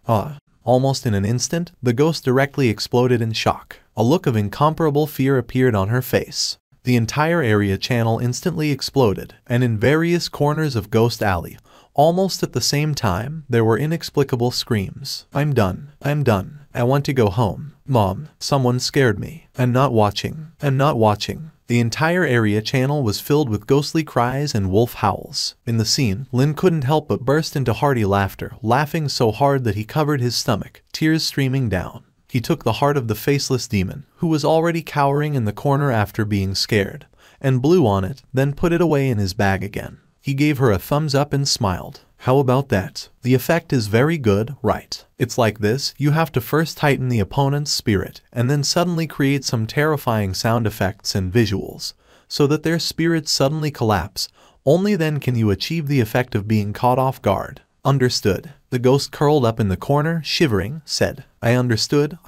Almost in an instant, the ghost directly exploded in shock. A look of incomparable fear appeared on her face. The entire area channel instantly exploded, and in various corners of Ghost Alley, almost at the same time, there were inexplicable screams. "I'm done. I'm done. I want to go home. Mom, someone scared me. I'm not watching. I'm not watching." The entire area channel was filled with ghostly cries and wolf howls. In the scene, Lin couldn't help but burst into hearty laughter, laughing so hard that he covered his stomach, tears streaming down. He took the heart of the faceless demon, who was already cowering in the corner after being scared, and blew on it, then put it away in his bag again. He gave her a thumbs up and smiled. "How about that? The effect is very good, right? It's like this, you have to first tighten the opponent's spirit, and then suddenly create some terrifying sound effects and visuals, so that their spirits suddenly collapse. Only then can you achieve the effect of being caught off guard." "Understood." The ghost curled up in the corner, shivering, said, I understood.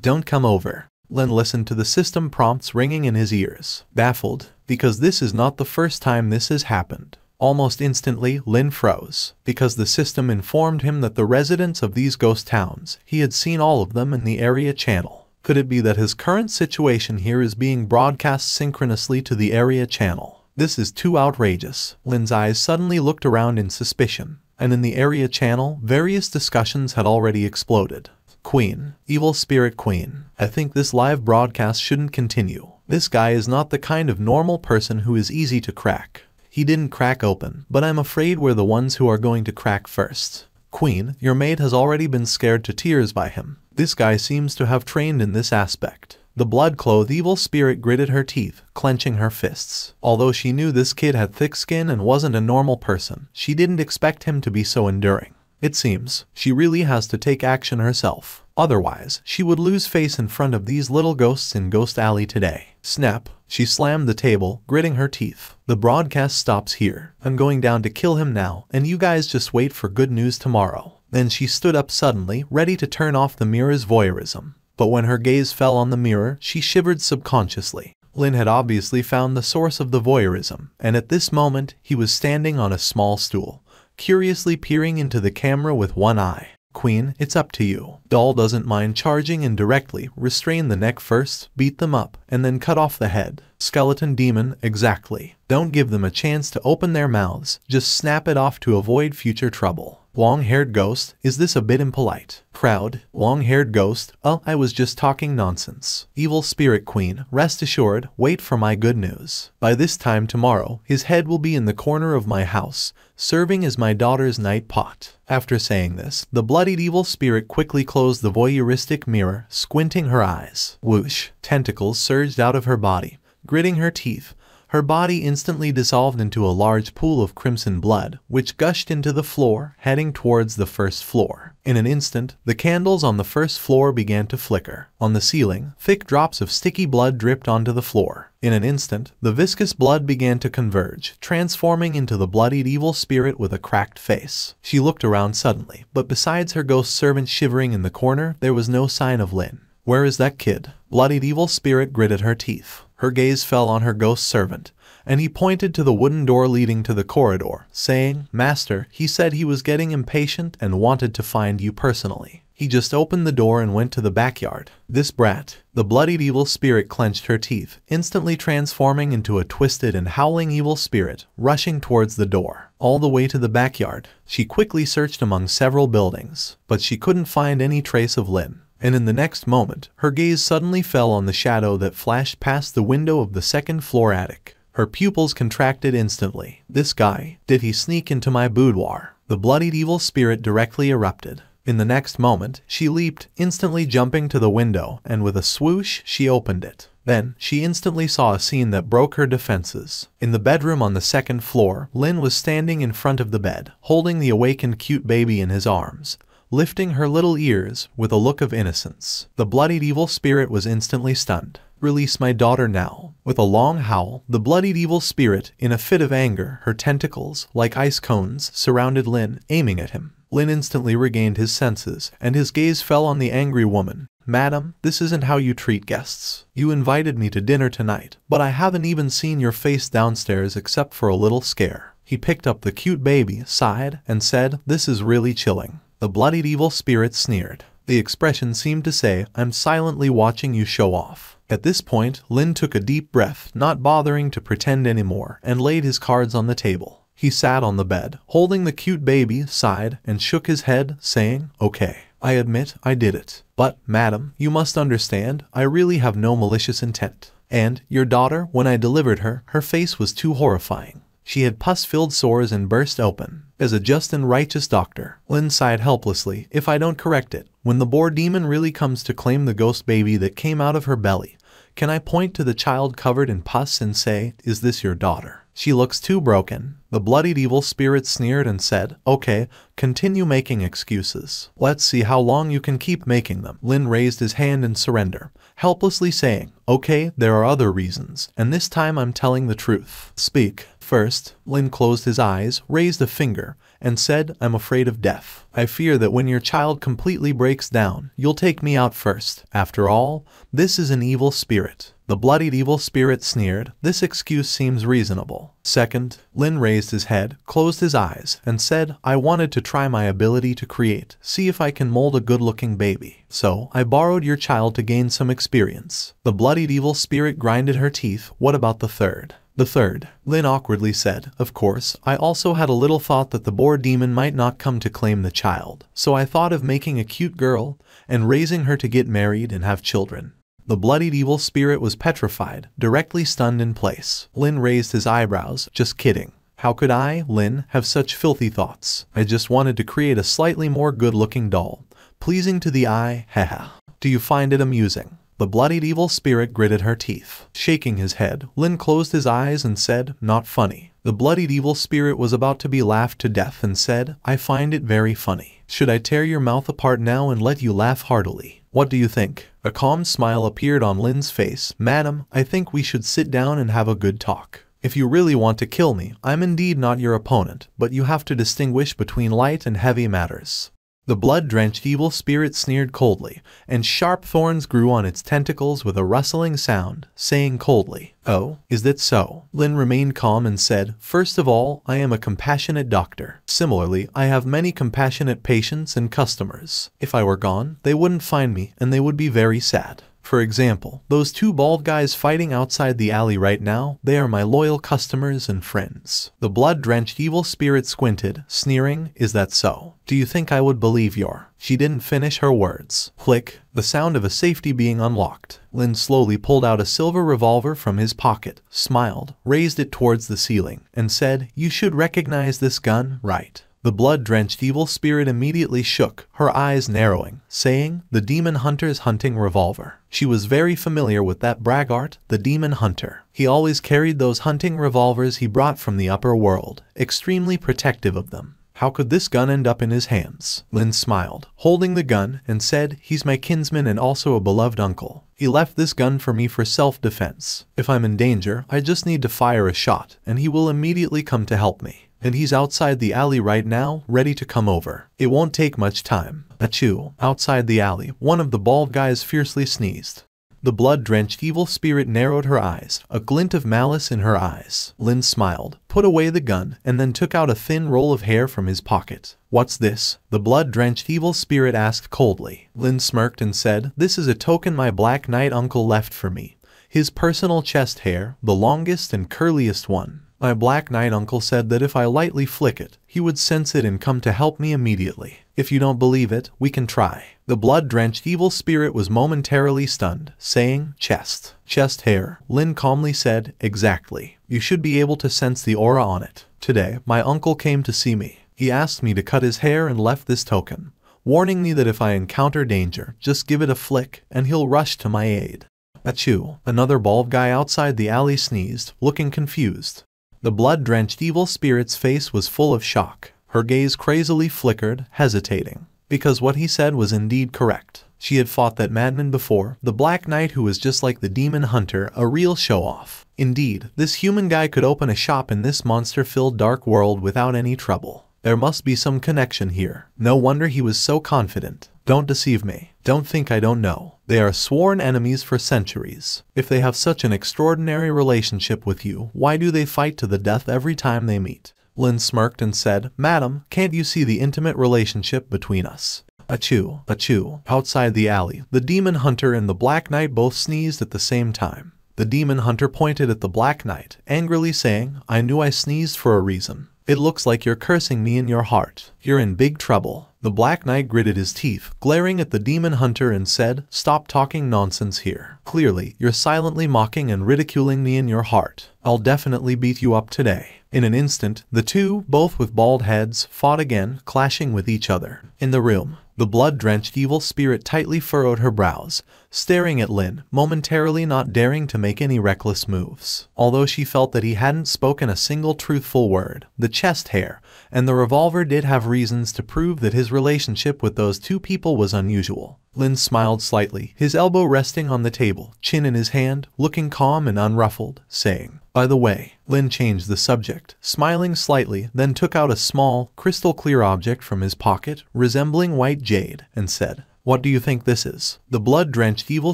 Don't come over." Lin listened to the system prompts ringing in his ears, baffled, because this is not the first time this has happened. Almost instantly, Lin froze, because the system informed him that the residents of these ghost towns, he had seen all of them in the area channel. Could it be that his current situation here is being broadcast synchronously to the area channel? This is too outrageous. Lin's eyes suddenly looked around in suspicion, and in the area channel, various discussions had already exploded. "Queen, evil spirit queen, I think this live broadcast shouldn't continue. This guy is not the kind of normal person who is easy to crack. He didn't crack open, but I'm afraid we're the ones who are going to crack first. Queen, your maid has already been scared to tears by him. This guy seems to have trained in this aspect." The blood-clothed evil spirit gritted her teeth, clenching her fists. Although she knew this kid had thick skin and wasn't a normal person, she didn't expect him to be so enduring. It seems, she really has to take action herself. Otherwise, she would lose face in front of these little ghosts in Ghost Alley today. Snap. She slammed the table, gritting her teeth. The broadcast stops here. I'm going down to kill him now, and you guys just wait for good news tomorrow. Then she stood up suddenly, ready to turn off the mirror's voyeurism. But when her gaze fell on the mirror, she shivered subconsciously. Lin had obviously found the source of the voyeurism, and at this moment, he was standing on a small stool, curiously peering into the camera with one eye. Queen, it's up to you. Doll doesn't mind charging in directly. Restrain the neck first, beat them up, and then cut off the head. Skeleton demon, exactly. Don't give them a chance to open their mouths, just snap it off to avoid future trouble. Long-haired ghost, is this a bit impolite? Crowd, long-haired ghost, oh, I was just talking nonsense. Evil spirit queen, rest assured, wait for my good news. By this time tomorrow, his head will be in the corner of my house, serving as my daughter's night pot. After saying this, the bloodied evil spirit quickly closed the voyeuristic mirror, squinting her eyes. Whoosh, tentacles surged out of her body, gritting her teeth. Her body instantly dissolved into a large pool of crimson blood, which gushed into the floor, heading towards the first floor. In an instant, the candles on the first floor began to flicker. On the ceiling, thick drops of sticky blood dripped onto the floor. In an instant, the viscous blood began to converge, transforming into the bloodied evil spirit with a cracked face. She looked around suddenly, but besides her ghost servant shivering in the corner, there was no sign of Lin. Where is that kid? Bloodied evil spirit gritted her teeth. Her gaze fell on her ghost servant, and he pointed to the wooden door leading to the corridor, saying, Master, he said he was getting impatient and wanted to find you personally. He just opened the door and went to the backyard. This brat. The bloodied evil spirit clenched her teeth, instantly transforming into a twisted and howling evil spirit, rushing towards the door. All the way to the backyard, she quickly searched among several buildings, but she couldn't find any trace of Lin. And in the next moment, her gaze suddenly fell on the shadow that flashed past the window of the second-floor attic. Her pupils contracted instantly. This guy, did he sneak into my boudoir? The bloodied evil spirit directly erupted. In the next moment, she leaped, instantly jumping to the window, and with a swoosh, she opened it. Then, she instantly saw a scene that broke her defenses. In the bedroom on the second floor, Lin was standing in front of the bed, holding the awakened cute baby in his arms, lifting her little ears with a look of innocence. The bloodied evil spirit was instantly stunned. Release my daughter now. With a long howl, the bloodied evil spirit, in a fit of anger, her tentacles, like ice cones, surrounded Lin, aiming at him. Lin instantly regained his senses, and his gaze fell on the angry woman. Madam, this isn't how you treat guests. You invited me to dinner tonight, but I haven't even seen your face downstairs except for a little scare. He picked up the cute baby, sighed, and said, This is really chilling. The bloodied evil spirit sneered. The expression seemed to say, I'm silently watching you show off. At this point, Lin took a deep breath, not bothering to pretend anymore, and laid his cards on the table. He sat on the bed, holding the cute baby, sighed, and shook his head, saying, Okay, I admit I did it. But, madam, you must understand, I really have no malicious intent. And, your daughter, when I delivered her, her face was too horrifying. She had pus-filled sores and burst open. As a just and righteous doctor, Lin sighed helplessly, if I don't correct it, when the boar demon really comes to claim the ghost baby that came out of her belly, can I point to the child covered in pus and say, is this your daughter? She looks too broken. The bloodied evil spirit sneered and said, Okay, continue making excuses. Let's see how long you can keep making them. Lin raised his hand in surrender, helplessly saying, Okay, there are other reasons, and this time I'm telling the truth. Speak. First, Lin closed his eyes, raised a finger, and said, I'm afraid of death. I fear that when your child completely breaks down, you'll take me out first. After all, this is an evil spirit. The bloodied evil spirit sneered. This excuse seems reasonable. Second, Lin raised his head, closed his eyes, and said, I wanted to try my ability to create, see if I can mold a good-looking baby. So, I borrowed your child to gain some experience. The bloodied evil spirit grinded her teeth. What about the third? The third, Lin awkwardly said, Of course, I also had a little thought that the boar demon might not come to claim the child. So I thought of making a cute girl and raising her to get married and have children. The bloodied evil spirit was petrified, directly stunned in place. Lin raised his eyebrows. Just kidding. How could I, Lin, have such filthy thoughts? I just wanted to create a slightly more good-looking doll, pleasing to the eye, haha. Do you find it amusing? The bloodied evil spirit gritted her teeth. Shaking his head, Lin closed his eyes and said, "Not funny." The bloodied evil spirit was about to be laughed to death and said, "I find it very funny. Should I tear your mouth apart now and let you laugh heartily? What do you think?" A calm smile appeared on Lin's face. "Madam, I think we should sit down and have a good talk. If you really want to kill me, I'm indeed not your opponent, but you have to distinguish between light and heavy matters." The blood-drenched evil spirit sneered coldly, and sharp thorns grew on its tentacles with a rustling sound, saying coldly, "Oh, is that so?" Lin remained calm and said, "First of all, I am a compassionate doctor. Similarly, I have many compassionate patients and customers. If I were gone, they wouldn't find me, and they would be very sad. For example, those two bald guys fighting outside the alley right now, they are my loyal customers and friends." The blood-drenched evil spirit squinted, sneering, "Is that so? Do you think I would believe your—" She didn't finish her words. Click, the sound of a safety being unlocked. Lin slowly pulled out a silver revolver from his pocket, smiled, raised it towards the ceiling, and said, "You should recognize this gun, right?" The blood-drenched evil spirit immediately shook, her eyes narrowing, saying, "The Demon Hunter's hunting revolver." She was very familiar with that braggart, the Demon Hunter. He always carried those hunting revolvers he brought from the upper world, extremely protective of them. How could this gun end up in his hands? Lin smiled, holding the gun, and said, "He's my kinsman and also a beloved uncle. He left this gun for me for self-defense. If I'm in danger, I just need to fire a shot, and he will immediately come to help me. And he's outside the alley right now, ready to come over. It won't take much time." Achoo! Outside the alley, one of the bald guys fiercely sneezed. The blood-drenched evil spirit narrowed her eyes, a glint of malice in her eyes. Lin smiled, put away the gun, and then took out a thin roll of hair from his pocket. "What's this?" the blood-drenched evil spirit asked coldly. Lin smirked and said, "This is a token my Black Knight uncle left for me. His personal chest hair, the longest and curliest one. My Black Knight uncle said that if I lightly flick it, he would sense it and come to help me immediately. If you don't believe it, we can try." The blood-drenched evil spirit was momentarily stunned, saying, Chest hair." Lin calmly said, "Exactly. You should be able to sense the aura on it. Today, my uncle came to see me. He asked me to cut his hair and left this token, warning me that if I encounter danger, just give it a flick, and he'll rush to my aid." Achoo! Another bald guy outside the alley sneezed, looking confused. The blood-drenched evil spirit's face was full of shock. Her gaze crazily flickered, hesitating, because what he said was indeed correct. She had fought that madman before, the Black Knight who was just like the Demon Hunter, a real show-off. Indeed, this human guy could open a shop in this monster-filled dark world without any trouble. There must be some connection here. No wonder he was so confident. Don't deceive me. Don't think I don't know. They are sworn enemies for centuries. If they have such an extraordinary relationship with you, why do they fight to the death every time they meet? Lin smirked and said, "Madam, can't you see the intimate relationship between us?" Achoo! Achoo! Outside the alley, the Demon Hunter and the Black Knight both sneezed at the same time. The Demon Hunter pointed at the Black Knight, angrily saying, "I knew I sneezed for a reason. It looks like you're cursing me in your heart. You're in big trouble." The Black Knight gritted his teeth, glaring at the Demon Hunter and said, "Stop talking nonsense here. Clearly, you're silently mocking and ridiculing me in your heart. I'll definitely beat you up today." In an instant, the two, both with bald heads, fought again, clashing with each other. In the room, the blood-drenched evil spirit tightly furrowed her brows, staring at Lin, momentarily not daring to make any reckless moves. Although she felt that he hadn't spoken a single truthful word, the chest hair and the revolver did have reasons to prove that his relationship with those two people was unusual. Lin smiled slightly, his elbow resting on the table, chin in his hand, looking calm and unruffled, saying, "By the way," Lin changed the subject, smiling slightly, then took out a small, crystal-clear object from his pocket, resembling white jade, and said, "What do you think this is?" The blood-drenched evil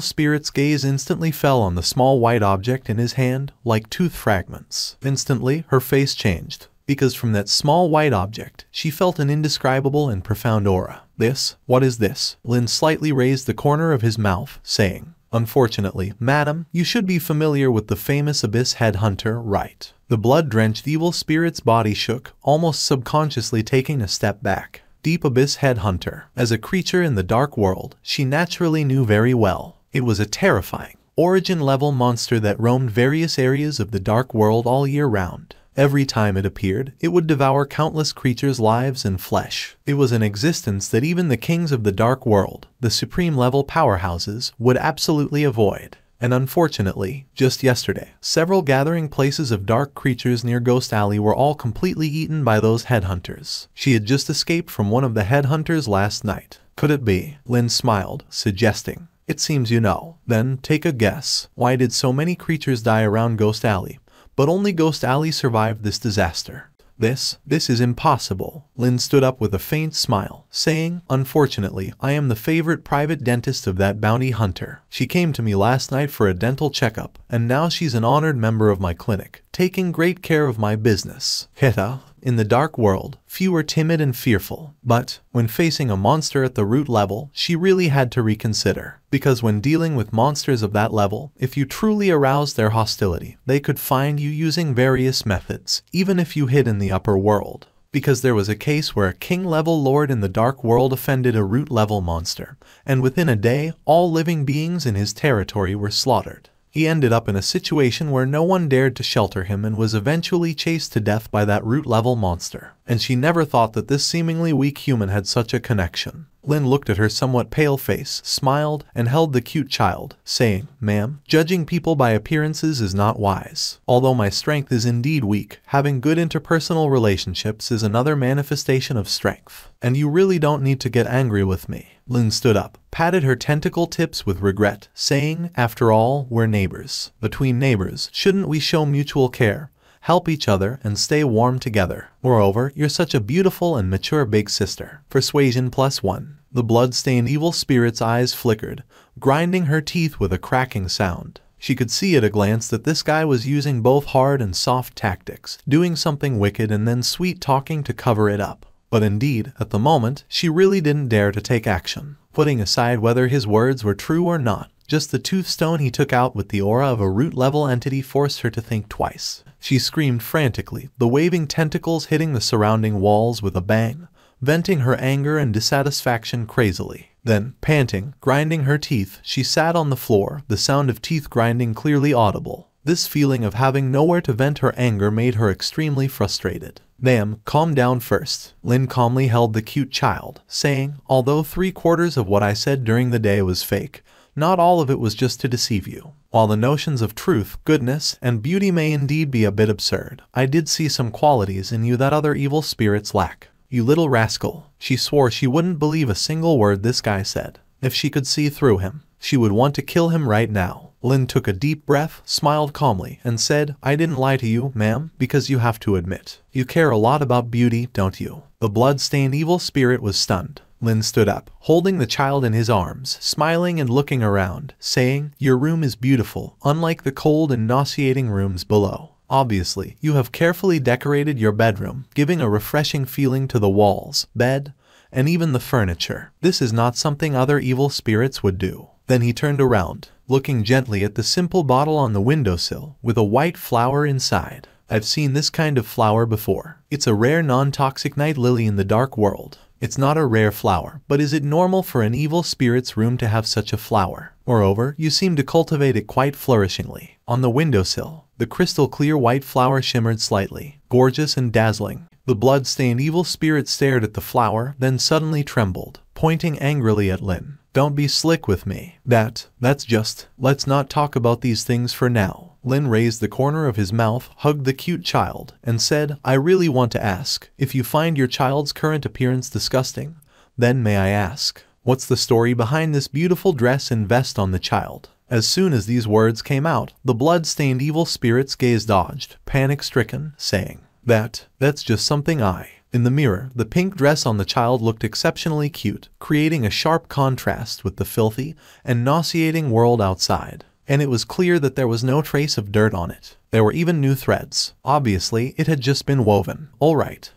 spirit's gaze instantly fell on the small white object in his hand, like tooth fragments. Instantly, her face changed, because from that small white object, she felt an indescribable and profound aura. What is this?" Lin slightly raised the corner of his mouth, saying, "Unfortunately, madam, you should be familiar with the famous Abyss Headhunter, right?" The blood-drenched evil spirit's body shook, almost subconsciously taking a step back. Deep Abyss Headhunter. As a creature in the dark world, she naturally knew very well. It was a terrifying, origin-level monster that roamed various areas of the dark world all year round. Every time it appeared, it would devour countless creatures' lives and flesh. It was an existence that even the kings of the dark world, the supreme-level powerhouses, would absolutely avoid. And unfortunately, just yesterday, several gathering places of dark creatures near Ghost Alley were all completely eaten by those headhunters. She had just escaped from one of the headhunters last night. Could it be? Lynn smiled, suggesting, "It seems you know." Then, take a guess. Why did so many creatures die around Ghost Alley? But only Ghost Alley survived this disaster. This is impossible. Lynn stood up with a faint smile, saying, "Unfortunately, I am the favorite private dentist of that bounty hunter. She came to me last night for a dental checkup, and now she's an honored member of my clinic, taking great care of my business." Heta. In the dark world, few are timid and fearful, but when facing a monster at the root level, she really had to reconsider. Because when dealing with monsters of that level, if you truly aroused their hostility, they could find you using various methods, even if you hid in the upper world. Because there was a case where a king-level lord in the dark world offended a root-level monster, and within a day, all living beings in his territory were slaughtered. He ended up in a situation where no one dared to shelter him and was eventually chased to death by that root-level monster. And she never thought that this seemingly weak human had such a connection. Lynn looked at her somewhat pale face, smiled, and held the cute child, saying, "Ma'am, judging people by appearances is not wise. Although my strength is indeed weak, having good interpersonal relationships is another manifestation of strength. And you really don't need to get angry with me." Lynn stood up, patted her tentacle tips with regret, saying, "After all, we're neighbors. Between neighbors, shouldn't we show mutual care, help each other, and stay warm together? Moreover, you're such a beautiful and mature big sister." Persuasion +1. The blood-stained evil spirit's eyes flickered, grinding her teeth with a cracking sound. She could see at a glance that this guy was using both hard and soft tactics, doing something wicked and then sweet-talking to cover it up. But indeed, at the moment, she really didn't dare to take action. Putting aside whether his words were true or not, just the toothstone he took out with the aura of a root-level entity forced her to think twice. She screamed frantically, the waving tentacles hitting the surrounding walls with a bang, venting her anger and dissatisfaction crazily. Then, panting, grinding her teeth, she sat on the floor, the sound of teeth grinding clearly audible. This feeling of having nowhere to vent her anger made her extremely frustrated. "Ma'am, calm down first." Lynn calmly held the cute child, saying, "Although 3/4 of what I said during the day was fake, not all of it was just to deceive you. While the notions of truth, goodness, and beauty may indeed be a bit absurd, I did see some qualities in you that other evil spirits lack. You little rascal." She swore she wouldn't believe a single word this guy said. If she could see through him, she would want to kill him right now. Lynn took a deep breath, smiled calmly, and said, "I didn't lie to you, ma'am, because you have to admit, you care a lot about beauty, don't you?" The blood-stained evil spirit was stunned. Lynn stood up, holding the child in his arms, smiling and looking around, saying, "Your room is beautiful, unlike the cold and nauseating rooms below. Obviously, you have carefully decorated your bedroom, giving a refreshing feeling to the walls, bed, and even the furniture. This is not something other evil spirits would do." Then he turned around, looking gently at the simple bottle on the windowsill, with a white flower inside. "I've seen this kind of flower before. It's a rare non-toxic night lily in the dark world. It's not a rare flower, but is it normal for an evil spirit's room to have such a flower? Moreover, you seem to cultivate it quite flourishingly." On the windowsill, the crystal-clear white flower shimmered slightly, gorgeous and dazzling. The blood-stained evil spirit stared at the flower, then suddenly trembled, pointing angrily at Lynn. "Don't be slick with me. That's just, let's not talk about these things for now." Lynn raised the corner of his mouth, hugged the cute child, and said, "I really want to ask, if you find your child's current appearance disgusting, then may I ask, what's the story behind this beautiful dress and vest on the child?" As soon as these words came out, the blood-stained evil spirit's gaze dodged, panic-stricken, saying, That's just something I..." In the mirror, the pink dress on the child looked exceptionally cute, creating a sharp contrast with the filthy and nauseating world outside. And it was clear that there was no trace of dirt on it. There were even new threads. Obviously, it had just been woven. All right,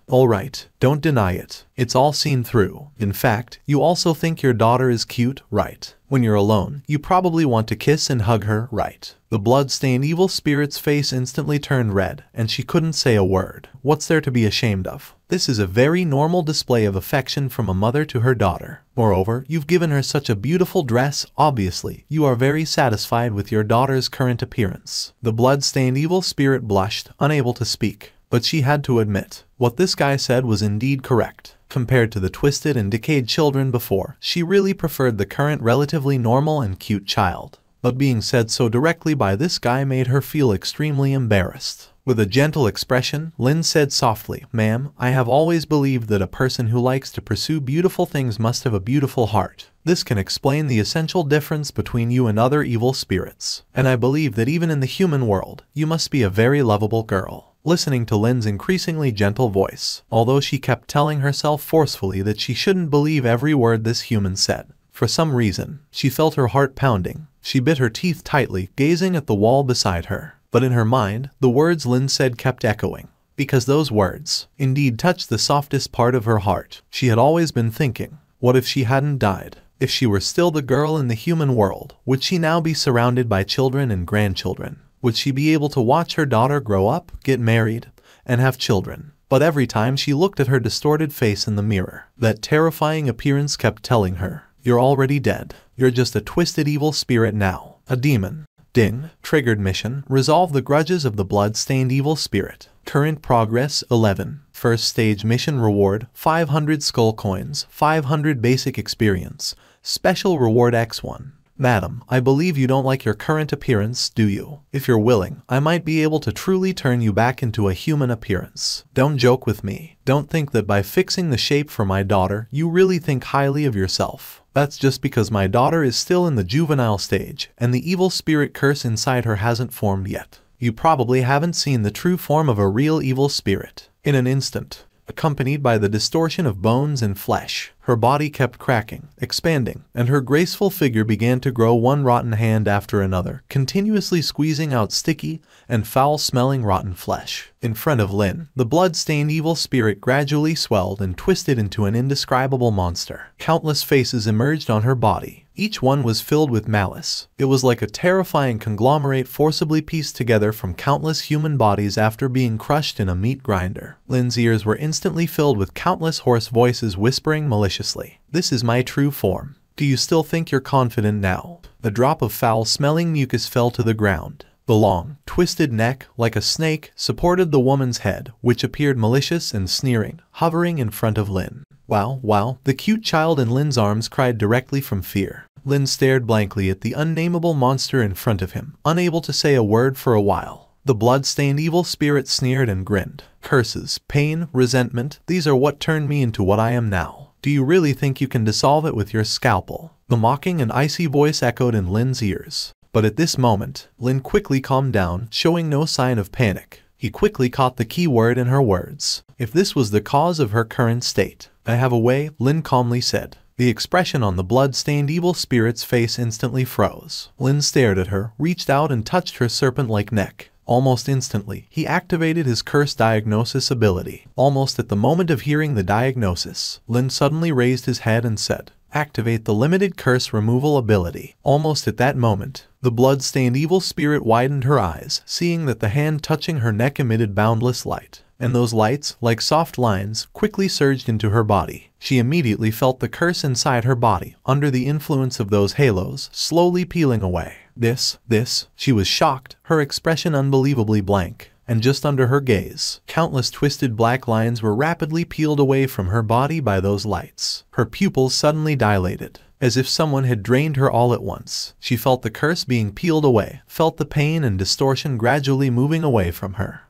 don't deny it. It's all seen through. In fact, you also think your daughter is cute, right? When you're alone, you probably want to kiss and hug her, right? The blood-stained evil spirit's face instantly turned red, and she couldn't say a word. What's there to be ashamed of? This is a very normal display of affection from a mother to her daughter. Moreover, you've given her such a beautiful dress. Obviously, you are very satisfied with your daughter's current appearance. The blood-stained evil spirit blushed, unable to speak. But she had to admit, what this guy said was indeed correct. Compared to the twisted and decayed children before, she really preferred the current relatively normal and cute child. But being said so directly by this guy made her feel extremely embarrassed. With a gentle expression, Lynn said softly, "Ma'am, I have always believed that a person who likes to pursue beautiful things must have a beautiful heart. This can explain the essential difference between you and other evil spirits. And I believe that even in the human world, you must be a very lovable girl." Listening to Lynn's increasingly gentle voice, although she kept telling herself forcefully that she shouldn't believe every word this human said, for some reason, she felt her heart pounding. She bit her teeth tightly, gazing at the wall beside her. But in her mind, the words Lynn said kept echoing. Because those words, indeed, touched the softest part of her heart. She had always been thinking, what if she hadn't died? If she were still the girl in the human world, would she now be surrounded by children and grandchildren? Would she be able to watch her daughter grow up, get married, and have children? But every time she looked at her distorted face in the mirror, that terrifying appearance kept telling her, "You're already dead. You're just a twisted evil spirit now, a demon." Ding. Triggered mission. Resolve the grudges of the blood-stained evil spirit. Current progress 11. First stage mission reward 500 skull coins, 500 basic experience. Special reward X1. Madam, I believe you don't like your current appearance, do you? If you're willing, I might be able to truly turn you back into a human appearance. Don't joke with me. Don't think that by fixing the shape for my daughter, you really think highly of yourself. That's just because my daughter is still in the juvenile stage, and the evil spirit curse inside her hasn't formed yet. You probably haven't seen the true form of a real evil spirit. In an instant, accompanied by the distortion of bones and flesh, her body kept cracking, expanding, and her graceful figure began to grow, one rotten hand after another, continuously squeezing out sticky and foul-smelling rotten flesh. In front of Lynn, the blood-stained evil spirit gradually swelled and twisted into an indescribable monster. Countless faces emerged on her body. Each one was filled with malice. It was like a terrifying conglomerate forcibly pieced together from countless human bodies after being crushed in a meat grinder. Lynn's ears were instantly filled with countless hoarse voices whispering maliciously, "This is my true form. Do you still think you're confident now?" A drop of foul-smelling mucus fell to the ground. The long, twisted neck, like a snake, supported the woman's head, which appeared malicious and sneering, hovering in front of Lynn. "Wow, wow," the cute child in Lynn's arms cried directly from fear. Lynn stared blankly at the unnameable monster in front of him, unable to say a word for a while. The blood-stained evil spirit sneered and grinned. "Curses, pain, resentment, these are what turned me into what I am now. Do you really think you can dissolve it with your scalpel?" The mocking and icy voice echoed in Lynn's ears. But at this moment, Lynn quickly calmed down, showing no sign of panic. He quickly caught the key word in her words. If this was the cause of her current state, "I have a way," Lynn calmly said. The expression on the blood-stained evil spirit's face instantly froze. Lynn stared at her, reached out and touched her serpent-like neck. Almost instantly, he activated his curse diagnosis ability. Almost at the moment of hearing the diagnosis, Lynn suddenly raised his head and said, "Activate the limited curse removal ability." Almost at that moment, the blood-stained evil spirit widened her eyes, seeing that the hand touching her neck emitted boundless light. And those lights, like soft lines, quickly surged into her body. She immediately felt the curse inside her body, under the influence of those halos, slowly peeling away. She was shocked, her expression unbelievably blank. And just under her gaze, countless twisted black lines were rapidly peeled away from her body by those lights. Her pupils suddenly dilated, as if someone had drained her all at once. She felt the curse being peeled away, felt the pain and distortion gradually moving away from her.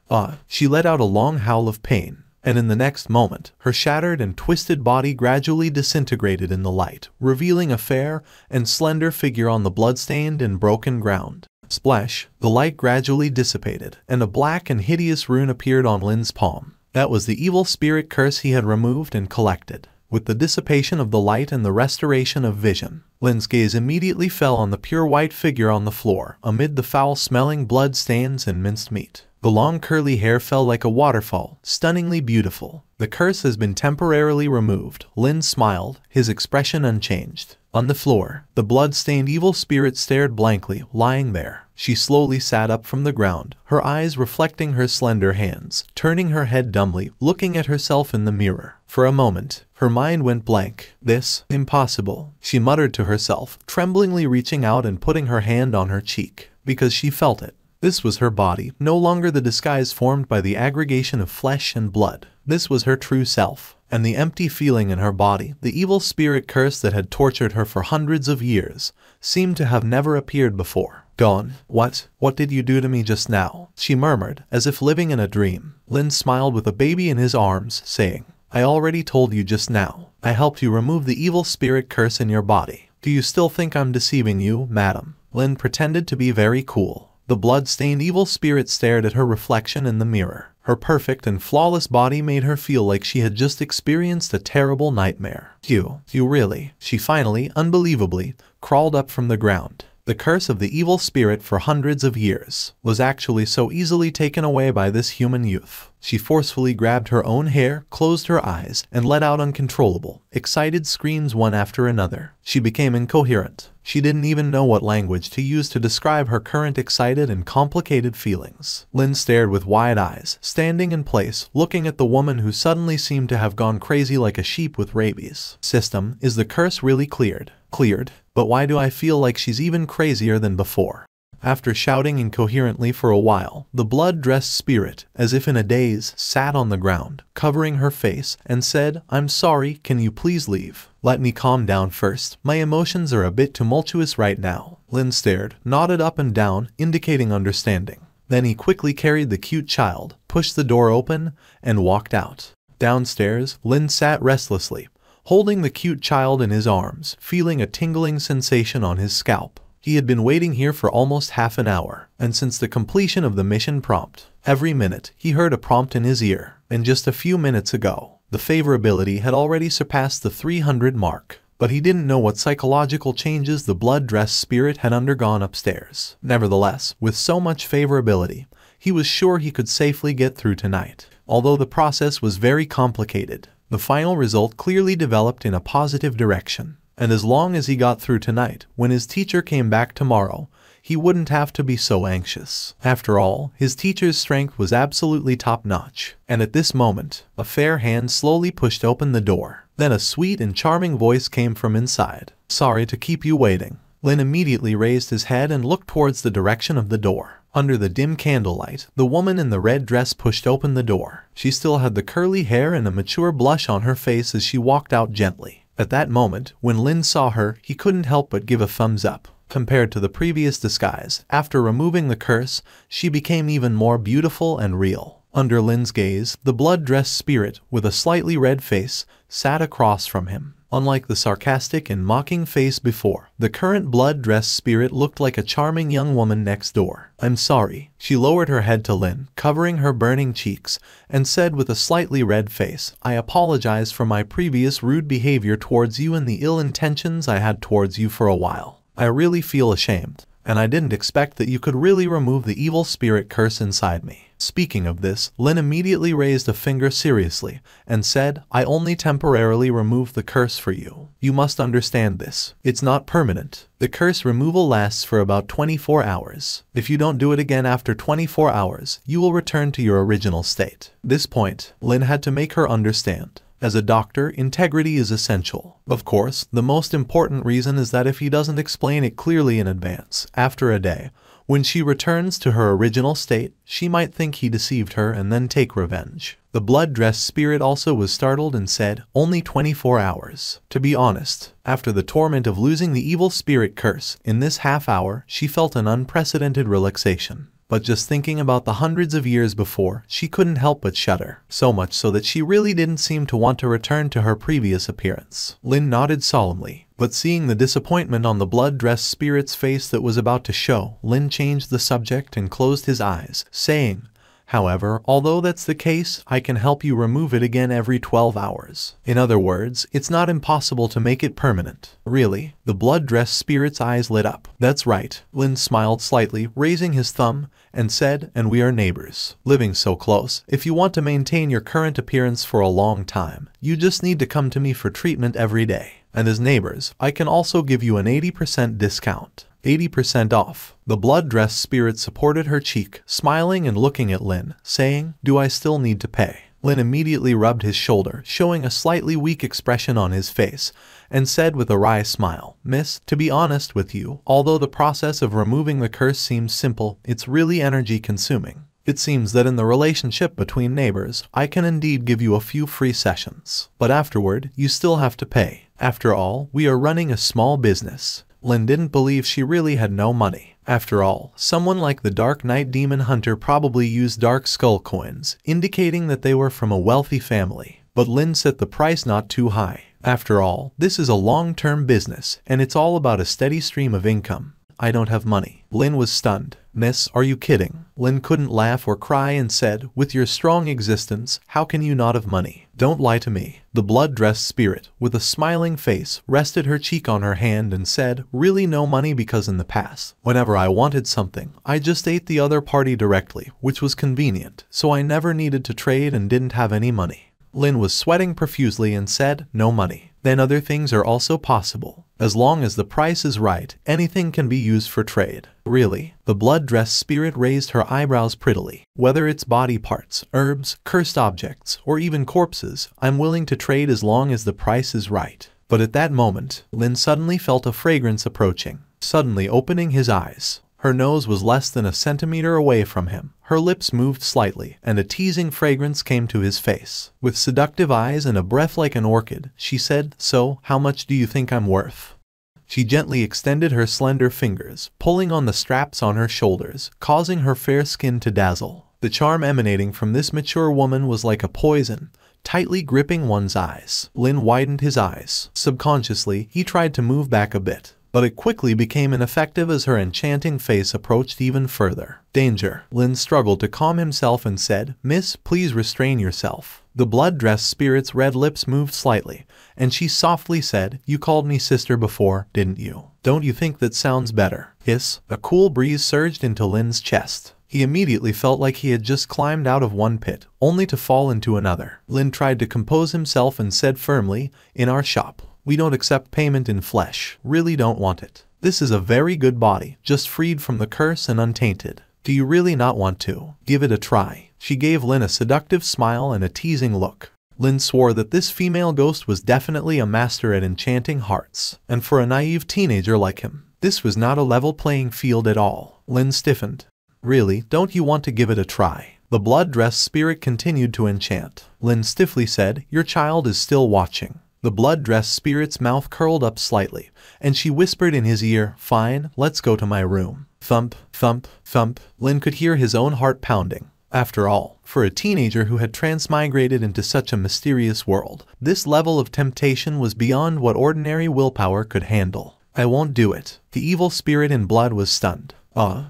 She let out a long howl of pain, and in the next moment, her shattered and twisted body gradually disintegrated in the light, revealing a fair and slender figure on the bloodstained and broken ground. Splash! The light gradually dissipated, and a black and hideous rune appeared on Lynn's palm. That was the evil spirit curse he had removed and collected. With the dissipation of the light and the restoration of vision, Lynn's gaze immediately fell on the pure white figure on the floor, amid the foul-smelling blood stains and minced meat. The long curly hair fell like a waterfall, stunningly beautiful. "The curse has been temporarily removed." Lynn smiled, his expression unchanged. On the floor, the blood-stained evil spirit stared blankly, lying there. She slowly sat up from the ground, her eyes reflecting her slender hands, turning her head dumbly, looking at herself in the mirror. For a moment, her mind went blank. "This, impossible," she muttered to herself, tremblingly reaching out and putting her hand on her cheek, because she felt it. This was her body, no longer the disguise formed by the aggregation of flesh and blood. This was her true self. And the empty feeling in her body, the evil spirit curse that had tortured her for hundreds of years, seemed to have never appeared before. Gone. What did you do to me just now? She murmured, as if living in a dream. Lin smiled with a baby in his arms, saying, I already told you just now. I helped you remove the evil spirit curse in your body. Do you still think I'm deceiving you, madam? Lin pretended to be very cool. The blood-stained evil spirit stared at her reflection in the mirror. Her perfect and flawless body made her feel like she had just experienced a terrible nightmare. You really? She finally, unbelievably, crawled up from the ground. The curse of the evil spirit for hundreds of years was actually so easily taken away by this human youth. She forcefully grabbed her own hair, closed her eyes, and let out uncontrollable, excited screams one after another. She became incoherent. She didn't even know what language to use to describe her current excited and complicated feelings. Lin stared with wide eyes, standing in place, looking at the woman who suddenly seemed to have gone crazy like a sheep with rabies. System, is the curse really cleared? Cleared? But why do I feel like she's even crazier than before? After shouting incoherently for a while, the blood-dressed spirit, as if in a daze, sat on the ground, covering her face, and said, I'm sorry, can you please leave? Let me calm down first. My emotions are a bit tumultuous right now. Lin stared, nodded up and down, indicating understanding. Then he quickly carried the cute child, pushed the door open, and walked out. Downstairs, Lin sat restlessly, holding the cute child in his arms, feeling a tingling sensation on his scalp. He had been waiting here for almost half an hour, and since the completion of the mission prompt, every minute he heard a prompt in his ear, and just a few minutes ago, the favorability had already surpassed the 300 mark. But he didn't know what psychological changes the blood-dressed spirit had undergone upstairs. Nevertheless, with so much favorability, he was sure he could safely get through tonight. Although the process was very complicated, the final result clearly developed in a positive direction. And as long as he got through tonight, when his teacher came back tomorrow, he wouldn't have to be so anxious. After all, his teacher's strength was absolutely top-notch. And at this moment, a fair hand slowly pushed open the door. Then a sweet and charming voice came from inside. Sorry to keep you waiting. Lin immediately raised his head and looked towards the direction of the door. Under the dim candlelight, the woman in the red dress pushed open the door. She still had the curly hair and a mature blush on her face as she walked out gently. At that moment, when Lin saw her, he couldn't help but give a thumbs up. Compared to the previous disguise, after removing the curse, she became even more beautiful and real. Under Lin's gaze, the blood-dressed spirit, with a slightly red face, sat across from him. Unlike the sarcastic and mocking face before, the current blood-dressed spirit looked like a charming young woman next door. I'm sorry. She lowered her head to Lin, covering her burning cheeks, and said with a slightly red face, I apologize for my previous rude behavior towards you and the ill intentions I had towards you for a while. I really feel ashamed, and I didn't expect that you could really remove the evil spirit curse inside me. Speaking of this, Lin immediately raised a finger seriously and said, I only temporarily removed the curse for you. You must understand this. It's not permanent. The curse removal lasts for about 24 hours. If you don't do it again after 24 hours, you will return to your original state. At this point, Lin had to make her understand. As a doctor, integrity is essential. Of course, the most important reason is that if he doesn't explain it clearly in advance, after a day, when she returns to her original state, she might think he deceived her and then take revenge. The blood-dressed spirit also was startled and said, only 24 hours. To be honest, after the torment of losing the evil spirit curse, in this half hour, she felt an unprecedented relaxation. But just thinking about the hundreds of years before, she couldn't help but shudder, so much so that she really didn't seem to want to return to her previous appearance. Lin nodded solemnly, but seeing the disappointment on the blood-dressed spirit's face that was about to show, Lin changed the subject and closed his eyes, saying, However, although that's the case, I can help you remove it again every 12 hours. In other words, it's not impossible to make it permanent. Really? The blood-dressed spirit's eyes lit up. That's right. Lin smiled slightly, raising his thumb, and said, and we are neighbors. Living so close, if you want to maintain your current appearance for a long time, you just need to come to me for treatment every day. And as neighbors, I can also give you an 80% discount. 80% off. The blood-dressed spirit supported her cheek, smiling and looking at Lin, saying, Do I still need to pay? Lin immediately rubbed his shoulder, showing a slightly weak expression on his face, and said with a wry smile, "Miss, to be honest with you, although the process of removing the curse seems simple, it's really energy consuming. It seems that in the relationship between neighbors, I can indeed give you a few free sessions. But afterward, you still have to pay. After all, we are running a small business." Lin didn't believe she really had no money. After all, someone like the Dark Knight Demon Hunter probably used Dark Skull coins, indicating that they were from a wealthy family. But Lin set the price not too high. After all, this is a long-term business, and it's all about a steady stream of income. "I don't have money." Lin was stunned. "Miss, are you kidding?" Lin couldn't laugh or cry and said, "With your strong existence, how can you not have money? Don't lie to me." The blood-dressed spirit, with a smiling face, rested her cheek on her hand and said, "Really no money because in the past, whenever I wanted something, I just ate the other party directly, which was convenient, so I never needed to trade and didn't have any money." Lin was sweating profusely and said, "No money. Then other things are also possible. As long as the price is right, anything can be used for trade." "Really?" The blood-dressed spirit raised her eyebrows prettily. "Whether it's body parts, herbs, cursed objects, or even corpses, I'm willing to trade as long as the price is right." But at that moment, Lin suddenly felt a fragrance approaching. Suddenly opening his eyes, her nose was less than a centimeter away from him. Her lips moved slightly, and a teasing fragrance came to his face. With seductive eyes and a breath like an orchid, she said, "So, how much do you think I'm worth?" She gently extended her slender fingers, pulling on the straps on her shoulders, causing her fair skin to dazzle. The charm emanating from this mature woman was like a poison, tightly gripping one's eyes. Lin widened his eyes. Subconsciously, he tried to move back a bit, but it quickly became ineffective as her enchanting face approached even further. "Danger." Lin struggled to calm himself and said, "Miss, please restrain yourself." The blood-dressed spirit's red lips moved slightly, and she softly said, "You called me sister before, didn't you? Don't you think that sounds better?" Hiss. A cool breeze surged into Lin's chest. He immediately felt like he had just climbed out of one pit, only to fall into another. Lin tried to compose himself and said firmly, "In our shop, we don't accept payment in flesh. Really don't want it. This is a very good body, just freed from the curse and untainted. Do you really not want to give it a try?" She gave Lin a seductive smile and a teasing look. Lin swore that this female ghost was definitely a master at enchanting hearts, and for a naive teenager like him, this was not a level playing field at all. Lin stiffened. "Really, don't you want to give it a try?" The blood-dressed spirit continued to enchant. Lin stiffly said, "Your child is still watching." The blood-dressed spirit's mouth curled up slightly, and she whispered in his ear, "Fine, let's go to my room." Thump, thump, thump. Lin could hear his own heart pounding. After all, for a teenager who had transmigrated into such a mysterious world, this level of temptation was beyond what ordinary willpower could handle. "I won't do it." The evil spirit in blood was stunned.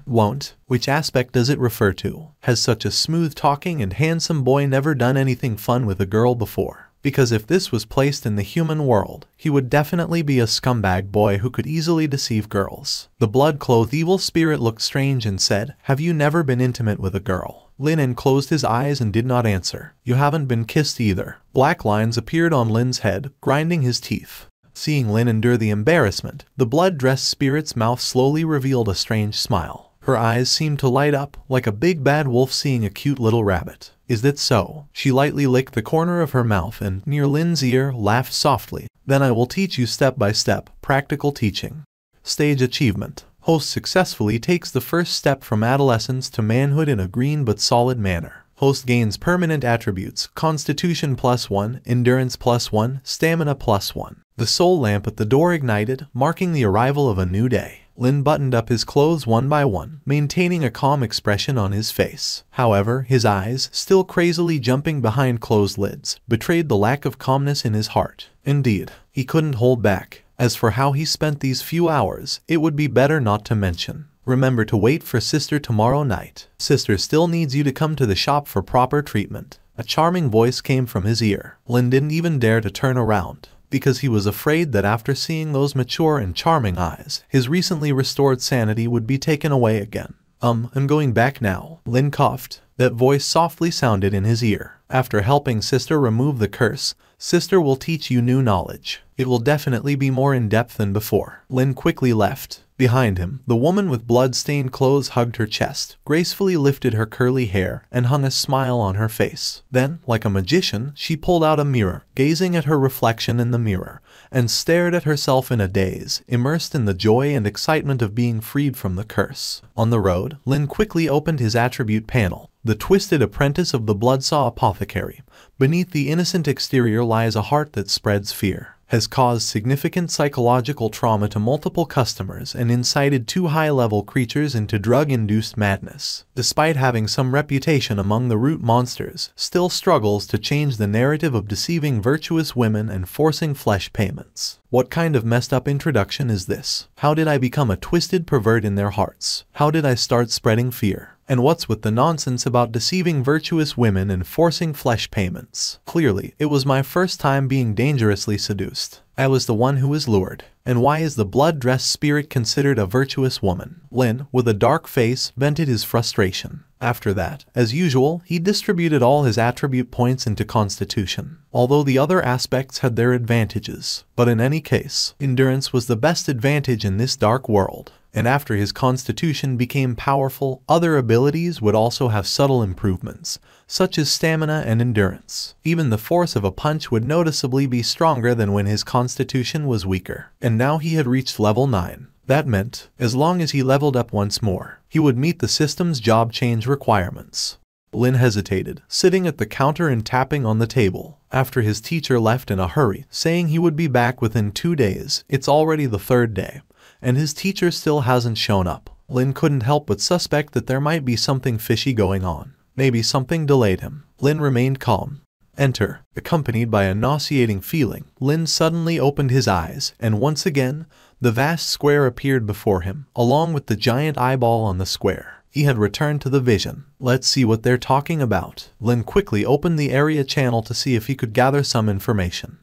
Won't? Which aspect does it refer to? Has such a smooth-talking and handsome boy never done anything fun with a girl before? Because if this was placed in the human world, he would definitely be a scumbag boy who could easily deceive girls. The blood-clothed evil spirit looked strange and said, "Have you never been intimate with a girl?" Lin closed his eyes and did not answer. "You haven't been kissed either." Black lines appeared on Lin's head, grinding his teeth. Seeing Lin endure the embarrassment, the blood-dressed spirit's mouth slowly revealed a strange smile. Her eyes seemed to light up, like a big bad wolf seeing a cute little rabbit. "Is that so?" She lightly licked the corner of her mouth and, near Lin's ear, laughed softly. "Then I will teach you step by step, practical teaching." Stage achievement. Host successfully takes the first step from adolescence to manhood in a green but solid manner. Host gains permanent attributes, Constitution +1, Endurance +1, Stamina +1. The soul lamp at the door ignited, marking the arrival of a new day. Lin buttoned up his clothes one by one, maintaining a calm expression on his face. However, his eyes, still crazily jumping behind closed lids, betrayed the lack of calmness in his heart. Indeed, he couldn't hold back. As for how he spent these few hours, it would be better not to mention. Remember to wait for Sister tomorrow night. Sister still needs you to come to the shop for proper treatment. A charming voice came from his ear. Lin didn't even dare to turn around, because he was afraid that after seeing those mature and charming eyes, his recently restored sanity would be taken away again. I'm going back now." Lin coughed. That voice softly sounded in his ear. "After helping Sister remove the curse, Sister will teach you new knowledge. It will definitely be more in-depth than before." Lin quickly left. Behind him, the woman with blood-stained clothes hugged her chest, gracefully lifted her curly hair, and hung a smile on her face. Then, like a magician, she pulled out a mirror, gazing at her reflection in the mirror, and stared at herself in a daze, immersed in the joy and excitement of being freed from the curse. On the road, Lin quickly opened his attribute panel. The twisted apprentice of the Bloodsaw apothecary. Beneath the innocent exterior lies a heart that spreads fear, has caused significant psychological trauma to multiple customers, and incited two high-level creatures into drug-induced madness. Despite having some reputation among the root monsters, still struggles to change the narrative of deceiving virtuous women and forcing flesh payments. What kind of messed up introduction is this? How did I become a twisted pervert in their hearts? How did I start spreading fear? And what's with the nonsense about deceiving virtuous women and forcing flesh payments? Clearly, it was my first time being dangerously seduced. I was the one who was lured. And why is the blood-dressed spirit considered a virtuous woman? Lin, with a dark face, vented his frustration. After that, as usual, he distributed all his attribute points into Constitution, although the other aspects had their advantages. But in any case, endurance was the best advantage in this dark world. And after his Constitution became powerful, other abilities would also have subtle improvements, such as stamina and endurance. Even the force of a punch would noticeably be stronger than when his Constitution was weaker. And now he had reached level 9. That meant, as long as he leveled up once more, he would meet the system's job change requirements. Lin hesitated, sitting at the counter and tapping on the table. After his teacher left in a hurry, saying he would be back within 2 days, it's already the 3rd day. And his teacher still hasn't shown up. Lin couldn't help but suspect that there might be something fishy going on. Maybe something delayed him. Lin remained calm. Enter. Accompanied by a nauseating feeling, Lin suddenly opened his eyes, and once again, the vast square appeared before him, along with the giant eyeball on the square. He had returned to the vision. Let's see what they're talking about. Lin quickly opened the area channel to see if he could gather some information.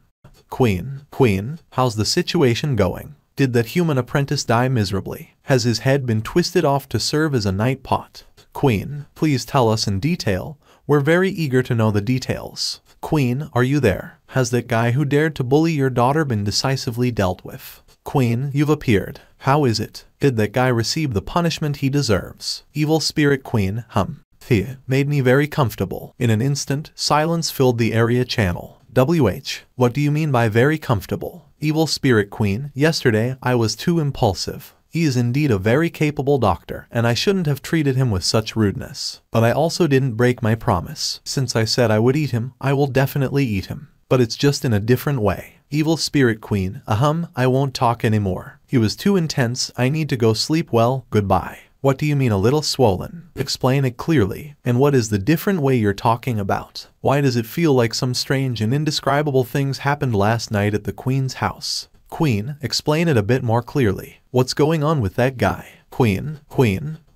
Queen, how's the situation going? Did that human apprentice die miserably? Has his head been twisted off to serve as a night pot? Queen, please tell us in detail. We're very eager to know the details. Queen, are you there? Has that guy who dared to bully your daughter been decisively dealt with? Queen, you've appeared. How is it? Did that guy receive the punishment he deserves? Evil Spirit Queen, made me very comfortable. In an instant, silence filled the area channel. What do you mean by very comfortable? Evil Spirit Queen, yesterday I was too impulsive. He is indeed a very capable doctor, and I shouldn't have treated him with such rudeness. But I also didn't break my promise. Since I said I would eat him, I will definitely eat him. But it's just in a different way. Evil Spirit Queen, I won't talk anymore. He was too intense, I need to go sleep well, goodbye. What do you mean a little swollen? Explain it clearly. And what is the different way you're talking about? Why does it feel like some strange and indescribable things happened last night at the Queen's house? Queen, explain it a bit more clearly. What's going on with that guy? Queen,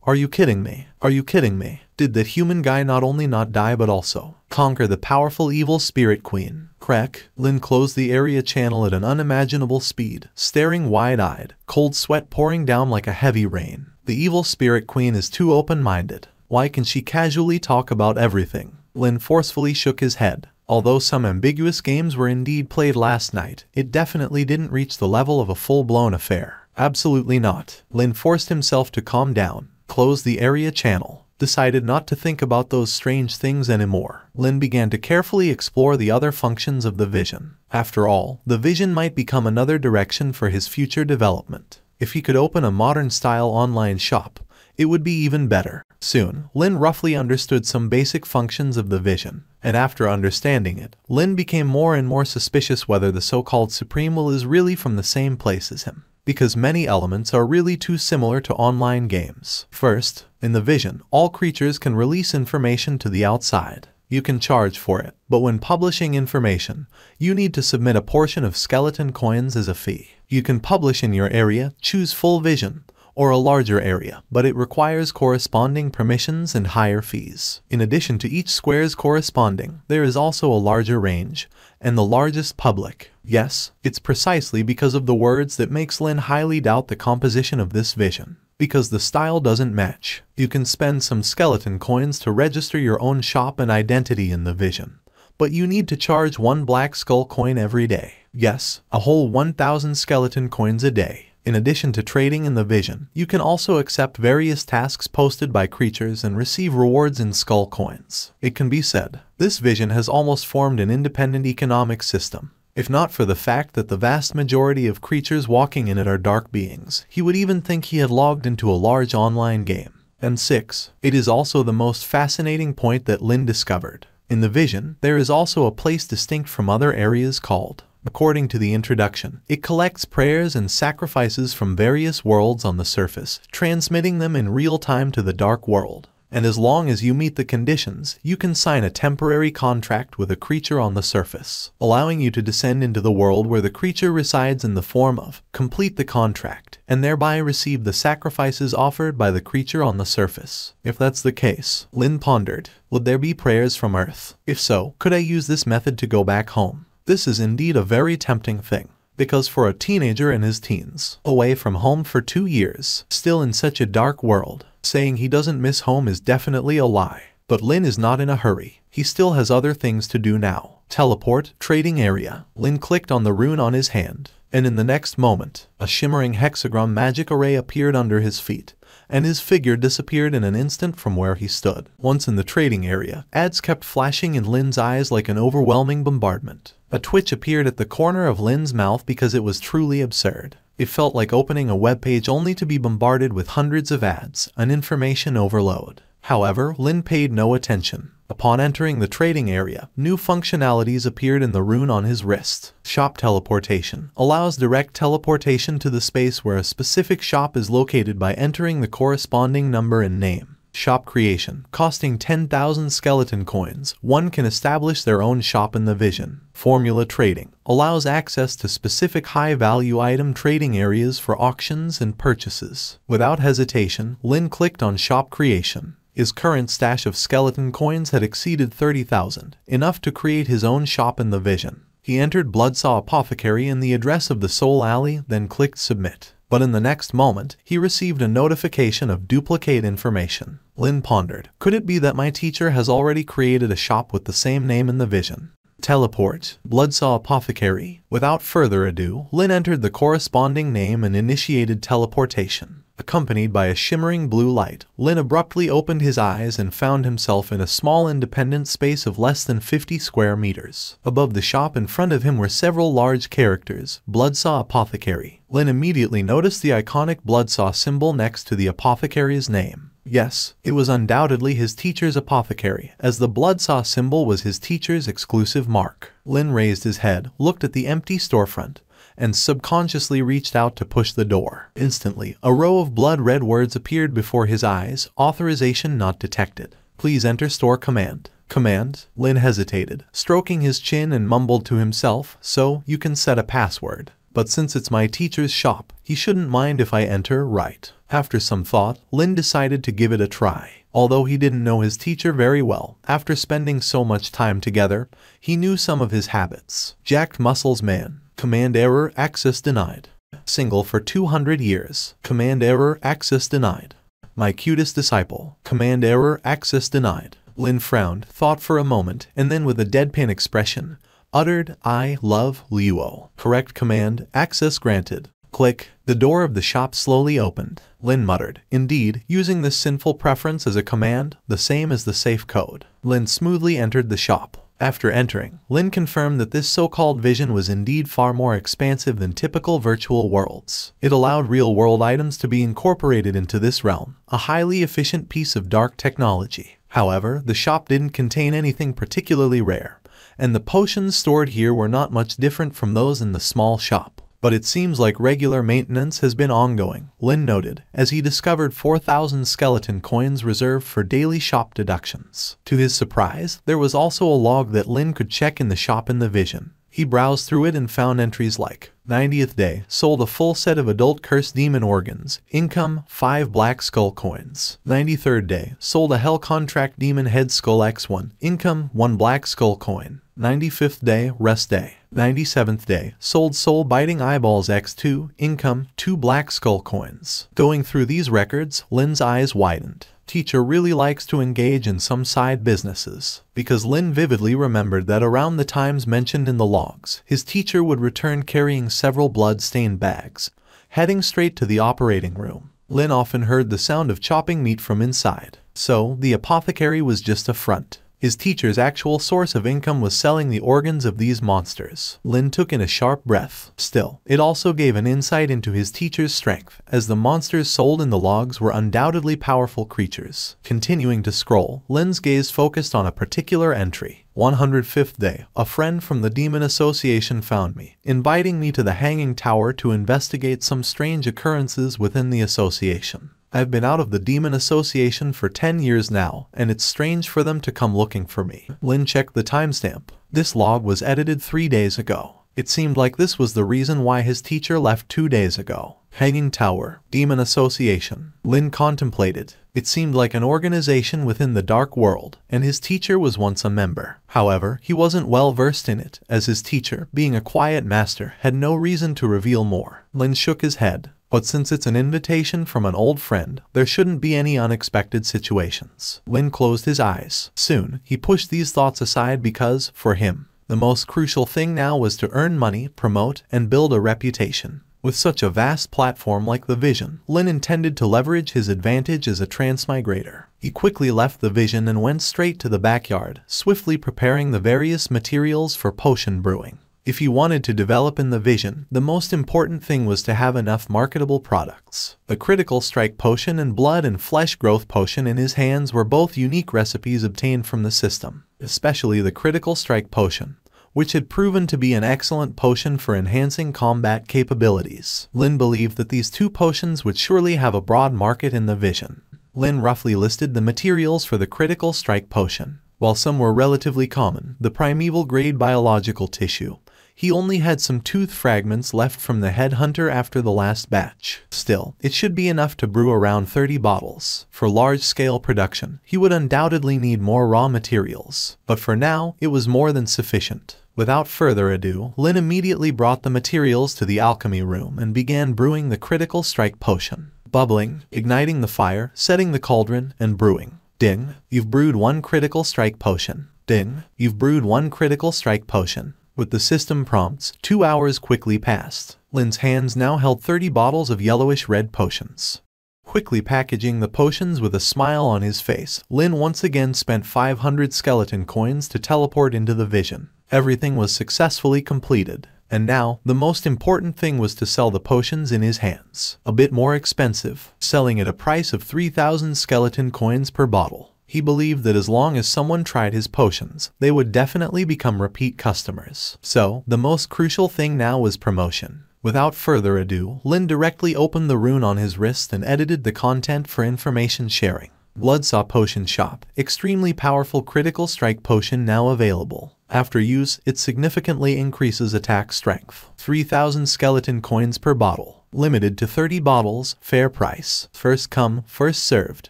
are you kidding me? Are you kidding me? Did that human guy not only not die but also conquer the powerful Evil Spirit Queen? Crack. Lin closed the area channel at an unimaginable speed, staring wide-eyed, cold sweat pouring down like a heavy rain. The Evil Spirit Queen is too open-minded. Why can she casually talk about everything? Lin forcefully shook his head. Although some ambiguous games were indeed played last night, it definitely didn't reach the level of a full-blown affair. Absolutely not. Lin forced himself to calm down, closed the area channel, decided not to think about those strange things anymore. Lin began to carefully explore the other functions of the vision. After all, the vision might become another direction for his future development. If he could open a modern-style online shop, it would be even better. Soon, Lin roughly understood some basic functions of the vision, and after understanding it, Lin became more and more suspicious whether the so-called Supreme Will is really from the same place as him, because many elements are really too similar to online games. First, in the vision, all creatures can release information to the outside. You can charge for it, but when publishing information, you need to submit a portion of skeleton coins as a fee. You can publish in your area, choose full vision, or a larger area, but it requires corresponding permissions and higher fees. In addition to each square's corresponding, there is also a larger range, and the largest public. Yes, it's precisely because of the words that makes Lin highly doubt the composition of this vision. Because the style doesn't match. You can spend some skeleton coins to register your own shop and identity in the vision, but you need to charge 1 black skull coin every day. Yes, a whole 1,000 skeleton coins a day. In addition to trading in the vision, you can also accept various tasks posted by creatures and receive rewards in skull coins. It can be said, this vision has almost formed an independent economic system. If not for the fact that the vast majority of creatures walking in it are dark beings, he would even think he had logged into a large online game. And 6. It is also the most fascinating point that Lin discovered. In the vision, there is also a place distinct from other areas called, according to the introduction, it collects prayers and sacrifices from various worlds on the surface, transmitting them in real time to the dark world. And as long as you meet the conditions, you can sign a temporary contract with a creature on the surface, allowing you to descend into the world where the creature resides in the form of, complete the contract, and thereby receive the sacrifices offered by the creature on the surface. If that's the case, Lin pondered, would there be prayers from Earth? If so, could I use this method to go back home? This is indeed a very tempting thing. Because for a teenager in his teens, away from home for 2 years, still in such a dark world, saying he doesn't miss home is definitely a lie. But Lin is not in a hurry. He still has other things to do now. Teleport, trading area. Lin clicked on the rune on his hand, and in the next moment, a shimmering hexagram magic array appeared under his feet, and his figure disappeared in an instant from where he stood. Once in the trading area, ads kept flashing in Lin's eyes like an overwhelming bombardment. A twitch appeared at the corner of Lin's mouth because it was truly absurd. It felt like opening a web page only to be bombarded with hundreds of ads, an information overload. However, Lin paid no attention. Upon entering the trading area, new functionalities appeared in the rune on his wrist. Shop teleportation allows direct teleportation to the space where a specific shop is located by entering the corresponding number and name. Shop creation, costing 10,000 skeleton coins, one can establish their own shop in the vision. Formula trading allows access to specific high-value item trading areas for auctions and purchases. Without hesitation, Lin clicked on shop creation. His current stash of skeleton coins had exceeded 30,000, enough to create his own shop in the vision. He entered Bloodsaw Apothecary and the address of the Soul Alley, then clicked submit. But in the next moment, he received a notification of duplicate information. Lin pondered, could it be that my teacher has already created a shop with the same name in the vision? Teleport, Bloodsaw Apothecary. Without further ado, Lin entered the corresponding name and initiated teleportation. Accompanied by a shimmering blue light, Lin abruptly opened his eyes and found himself in a small independent space of less than 50 square meters. Above the shop in front of him were several large characters, Bloodsaw Apothecary. Lin immediately noticed the iconic Bloodsaw symbol next to the apothecary's name. Yes, it was undoubtedly his teacher's apothecary, as the Bloodsaw symbol was his teacher's exclusive mark. Lin raised his head, looked at the empty storefront, and subconsciously reached out to push the door. Instantly, a row of blood-red words appeared before his eyes, authorization not detected. Please enter store command. Command? Lin hesitated, stroking his chin and mumbled to himself, so, you can set a password. But since it's my teacher's shop, he shouldn't mind if I enter, right? After some thought, Lin decided to give it a try. Although he didn't know his teacher very well, after spending so much time together, he knew some of his habits. Jacked muscles man. Command error, access denied. Single for 200 years. Command error, access denied. My cutest disciple. Command error, access denied. Lin frowned, thought for a moment, and then with a deadpan expression, uttered, I love Luo. Correct command, access granted. Click. The door of the shop slowly opened. Lin muttered, indeed, using this sinful preference as a command, the same as the safe code. Lin smoothly entered the shop. After entering, Lin confirmed that this so-called vision was indeed far more expansive than typical virtual worlds. It allowed real-world items to be incorporated into this realm, a highly efficient piece of dark technology. However, the shop didn't contain anything particularly rare, and the potions stored here were not much different from those in the small shop. But it seems like regular maintenance has been ongoing, Lin noted, as he discovered 4,000 skeleton coins reserved for daily shop deductions. To his surprise, there was also a log that Lin could check in the shop in the vision. He browsed through it and found entries like, 90th day, sold a full set of adult cursed demon organs, income, 5 black skull coins. 93rd day, sold a hell contract demon head skull x1, income, 1 black skull coin. 95th day, rest day. 97th day, sold soul-biting eyeballs x2, income, 2 black skull coins. Going through these records, Lin's eyes widened. Teacher really likes to engage in some side businesses, because Lin vividly remembered that around the times mentioned in the logs, his teacher would return carrying several blood-stained bags, heading straight to the operating room. Lin often heard the sound of chopping meat from inside, so the apothecary was just a front. His teacher's actual source of income was selling the organs of these monsters. Lin took in a sharp breath. Still, it also gave an insight into his teacher's strength, as the monsters sold in the logs were undoubtedly powerful creatures. Continuing to scroll, Lin's gaze focused on a particular entry. 105th day, a friend from the Demon Association found me, inviting me to the Hanging Tower to investigate some strange occurrences within the association. I've been out of the Demon Association for 10 years now, and it's strange for them to come looking for me. Lin checked the timestamp. This log was edited 3 days ago. It seemed like this was the reason why his teacher left 2 days ago. Hanging Tower, Demon Association. Lin contemplated. It seemed like an organization within the dark world, and his teacher was once a member. However, he wasn't well versed in it, as his teacher, being a quiet master, had no reason to reveal more. Lin shook his head. But since it's an invitation from an old friend, there shouldn't be any unexpected situations. Lin closed his eyes. Soon, he pushed these thoughts aside because, for him, the most crucial thing now was to earn money, promote, and build a reputation. With such a vast platform like the Vision, Lin intended to leverage his advantage as a transmigrator. He quickly left the Vision and went straight to the backyard, swiftly preparing the various materials for potion brewing. If he wanted to develop in the Vision, the most important thing was to have enough marketable products. The Critical Strike Potion and Blood and Flesh Growth Potion in his hands were both unique recipes obtained from the system, especially the Critical Strike Potion, which had proven to be an excellent potion for enhancing combat capabilities. Lin believed that these two potions would surely have a broad market in the Vision. Lin roughly listed the materials for the Critical Strike Potion. While some were relatively common, the primeval-grade biological tissue, he only had some tooth fragments left from the headhunter after the last batch. Still, it should be enough to brew around 30 bottles. For large-scale production, he would undoubtedly need more raw materials. But for now, it was more than sufficient. Without further ado, Lin immediately brought the materials to the alchemy room and began brewing the Critical Strike Potion. Bubbling, igniting the fire, setting the cauldron, and brewing. Ding, you've brewed 1 Critical Strike Potion. Ding, you've brewed 1 Critical Strike Potion. With the system prompts, 2 hours quickly passed. Lin's hands now held 30 bottles of yellowish-red potions. Quickly packaging the potions with a smile on his face, Lin once again spent 500 skeleton coins to teleport into the Vision. Everything was successfully completed, and now, the most important thing was to sell the potions in his hands. A bit more expensive, selling at a price of 3,000 skeleton coins per bottle. He believed that as long as someone tried his potions, they would definitely become repeat customers. So, the most crucial thing now was promotion. Without further ado, Lin directly opened the rune on his wrist and edited the content for information sharing. Bloodsaw Potion Shop. Extremely powerful Critical Strike Potion now available. After use, it significantly increases attack strength. 3,000 skeleton coins per bottle. Limited to 30 bottles. Fair price. First come, first served.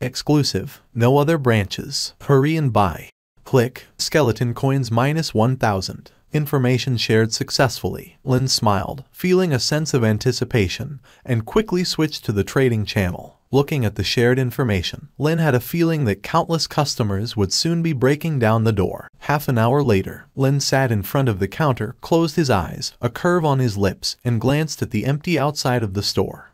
Exclusive. No other branches. Hurry and buy. Click. Skeleton coins minus 1,000. Information shared successfully. Lin smiled, feeling a sense of anticipation, and quickly switched to the trading channel. Looking at the shared information, Lin had a feeling that countless customers would soon be breaking down the door. Half an hour later, Lin sat in front of the counter, closed his eyes, a curve on his lips, and glanced at the empty outside of the store.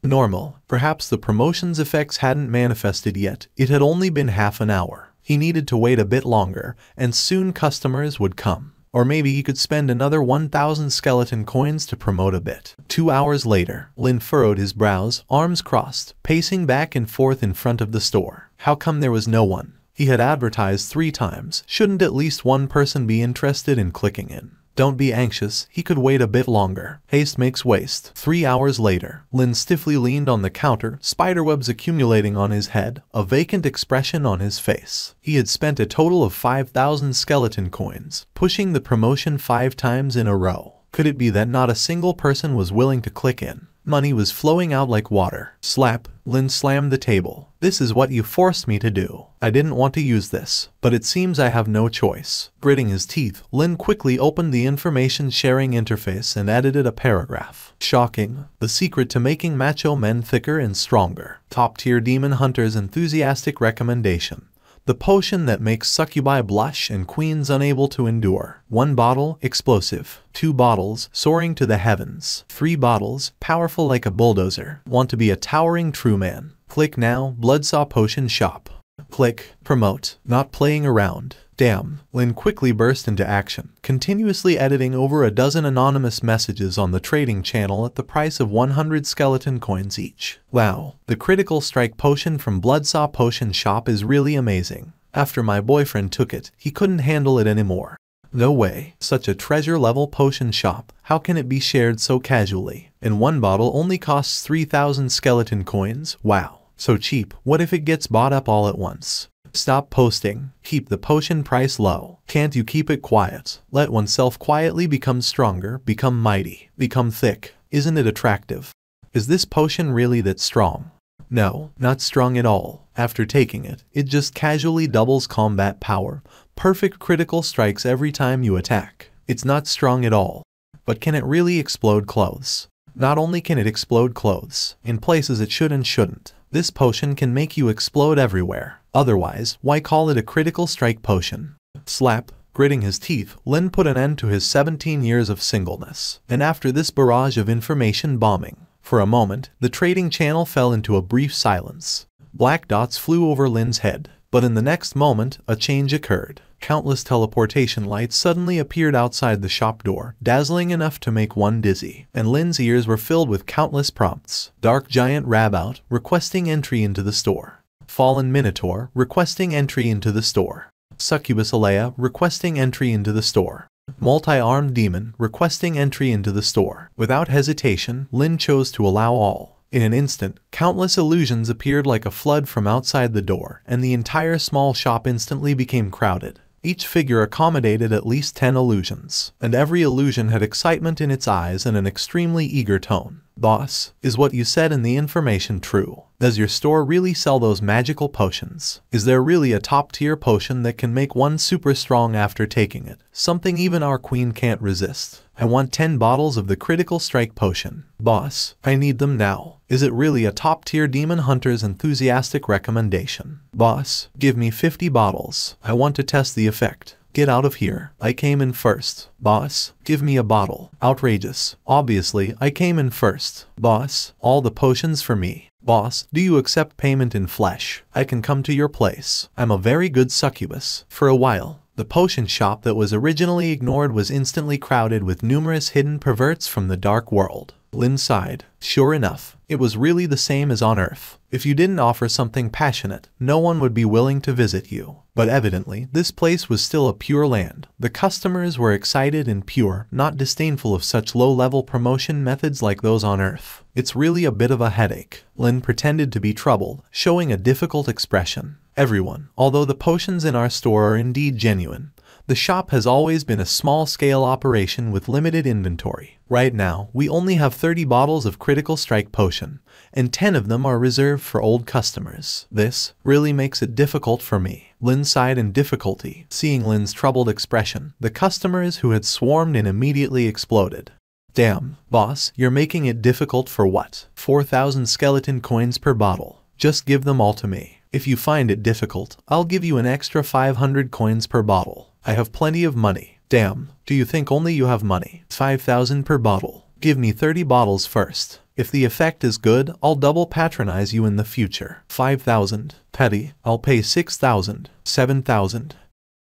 Normal. Perhaps the promotion's effects hadn't manifested yet. It had only been half an hour. He needed to wait a bit longer, and soon customers would come. Or maybe he could spend another 1,000 skeleton coins to promote a bit. 2 hours later, Lin furrowed his brows, arms crossed, pacing back and forth in front of the store. How come there was no one? He had advertised 3 times. Shouldn't at least one person be interested in clicking in? Don't be anxious, he could wait a bit longer. Haste makes waste. 3 hours later, Lin stiffly leaned on the counter, spiderwebs accumulating on his head, a vacant expression on his face. He had spent a total of 5,000 skeleton coins, pushing the promotion 5 times in a row. Could it be that not a single person was willing to click in? Money was flowing out like water. Slap. Lin slammed the table. This is what you forced me to do. I didn't want to use this, but it seems I have no choice. Gritting his teeth, Lin quickly opened the information sharing interface and edited a paragraph. Shocking. The secret to making macho men thicker and stronger. Top-tier demon hunters enthusiastic recommendation. the potion that makes succubi blush and queens unable to endure. 1 bottle, explosive. 2 bottles, soaring to the heavens. 3 bottles, powerful like a bulldozer. Want to be a towering true man? Click now, Bloodsaw Potion Shop. Click, promote, not playing around. Damn, Lin quickly burst into action, continuously editing over a dozen anonymous messages on the trading channel at the price of 100 skeleton coins each. Wow, the critical strike potion from Bloodsaw Potion Shop is really amazing. After my boyfriend took it, he couldn't handle it anymore. No way, such a treasure level potion shop, how can it be shared so casually? And 1 bottle only costs 3,000 skeleton coins, wow. So cheap, what if it gets bought up all at once? Stop posting. Keep the potion price low. Can't you keep it quiet? Let oneself quietly become stronger, become mighty, become thick. Isn't it attractive? Is this potion really that strong? No, not strong at all. After taking it, it just casually doubles combat power. Perfect critical strikes every time you attack. It's not strong at all. But can it really explode clothes? Not only can it explode clothes, in places it should and shouldn't. This potion can make you explode everywhere. Otherwise, why call it a critical strike potion? Slap. Gritting his teeth, Lin put an end to his 17 years of singleness. And after this barrage of information bombing, for a moment, the trading channel fell into a brief silence. Black dots flew over Lin's head, but in the next moment, a change occurred. Countless teleportation lights suddenly appeared outside the shop door, dazzling enough to make one dizzy, and Lin's ears were filled with countless prompts. Dark Giant Rabout, requesting entry into the store. Fallen Minotaur, requesting entry into the store. Succubus Alea, requesting entry into the store. Multi-armed Demon, requesting entry into the store. Without hesitation, Lin chose to allow all. In an instant, countless illusions appeared like a flood from outside the door, and the entire small shop instantly became crowded. Each figure accommodated at least 10 illusions, and every illusion had excitement in its eyes and an extremely eager tone. Boss, is what you said in the information true? Does your store really sell those magical potions? Is there really a top-tier potion that can make one super strong after taking it? Something even our queen can't resist. I want 10 bottles of the critical strike potion. Boss, I need them now. Is it really a top-tier demon hunter's enthusiastic recommendation? Boss, give me 50 bottles. I want to test the effect. Get out of here. I came in first. Boss, give me a bottle. Outrageous. Obviously, I came in first. Boss, all the potions for me. Boss, do you accept payment in flesh? I can come to your place. I'm a very good succubus. For a while, the potion shop that was originally ignored was instantly crowded with numerous hidden perverts from the dark world. Lin sighed. Sure enough, it was really the same as on Earth. If you didn't offer something passionate, no one would be willing to visit you. But evidently, this place was still a pure land. The customers were excited and pure, not disdainful of such low-level promotion methods like those on Earth. It's really a bit of a headache. Lin pretended to be troubled, showing a difficult expression. Everyone, although the potions in our store are indeed genuine, the shop has always been a small-scale operation with limited inventory. Right now, we only have 30 bottles of critical strike potion, and 10 of them are reserved for old customers. This really makes it difficult for me. Lin sighed in difficulty. Seeing Lin's troubled expression, the customers who had swarmed in immediately exploded. Damn, boss, you're making it difficult for what? 4,000 skeleton coins per bottle. Just give them all to me. If you find it difficult, I'll give you an extra 500 coins per bottle. I have plenty of money. Damn, do you think only you have money? 5,000 per bottle. Give me 30 bottles first. If the effect is good, I'll double patronize you in the future. 5,000. Petty, I'll pay 6,000. 7,000.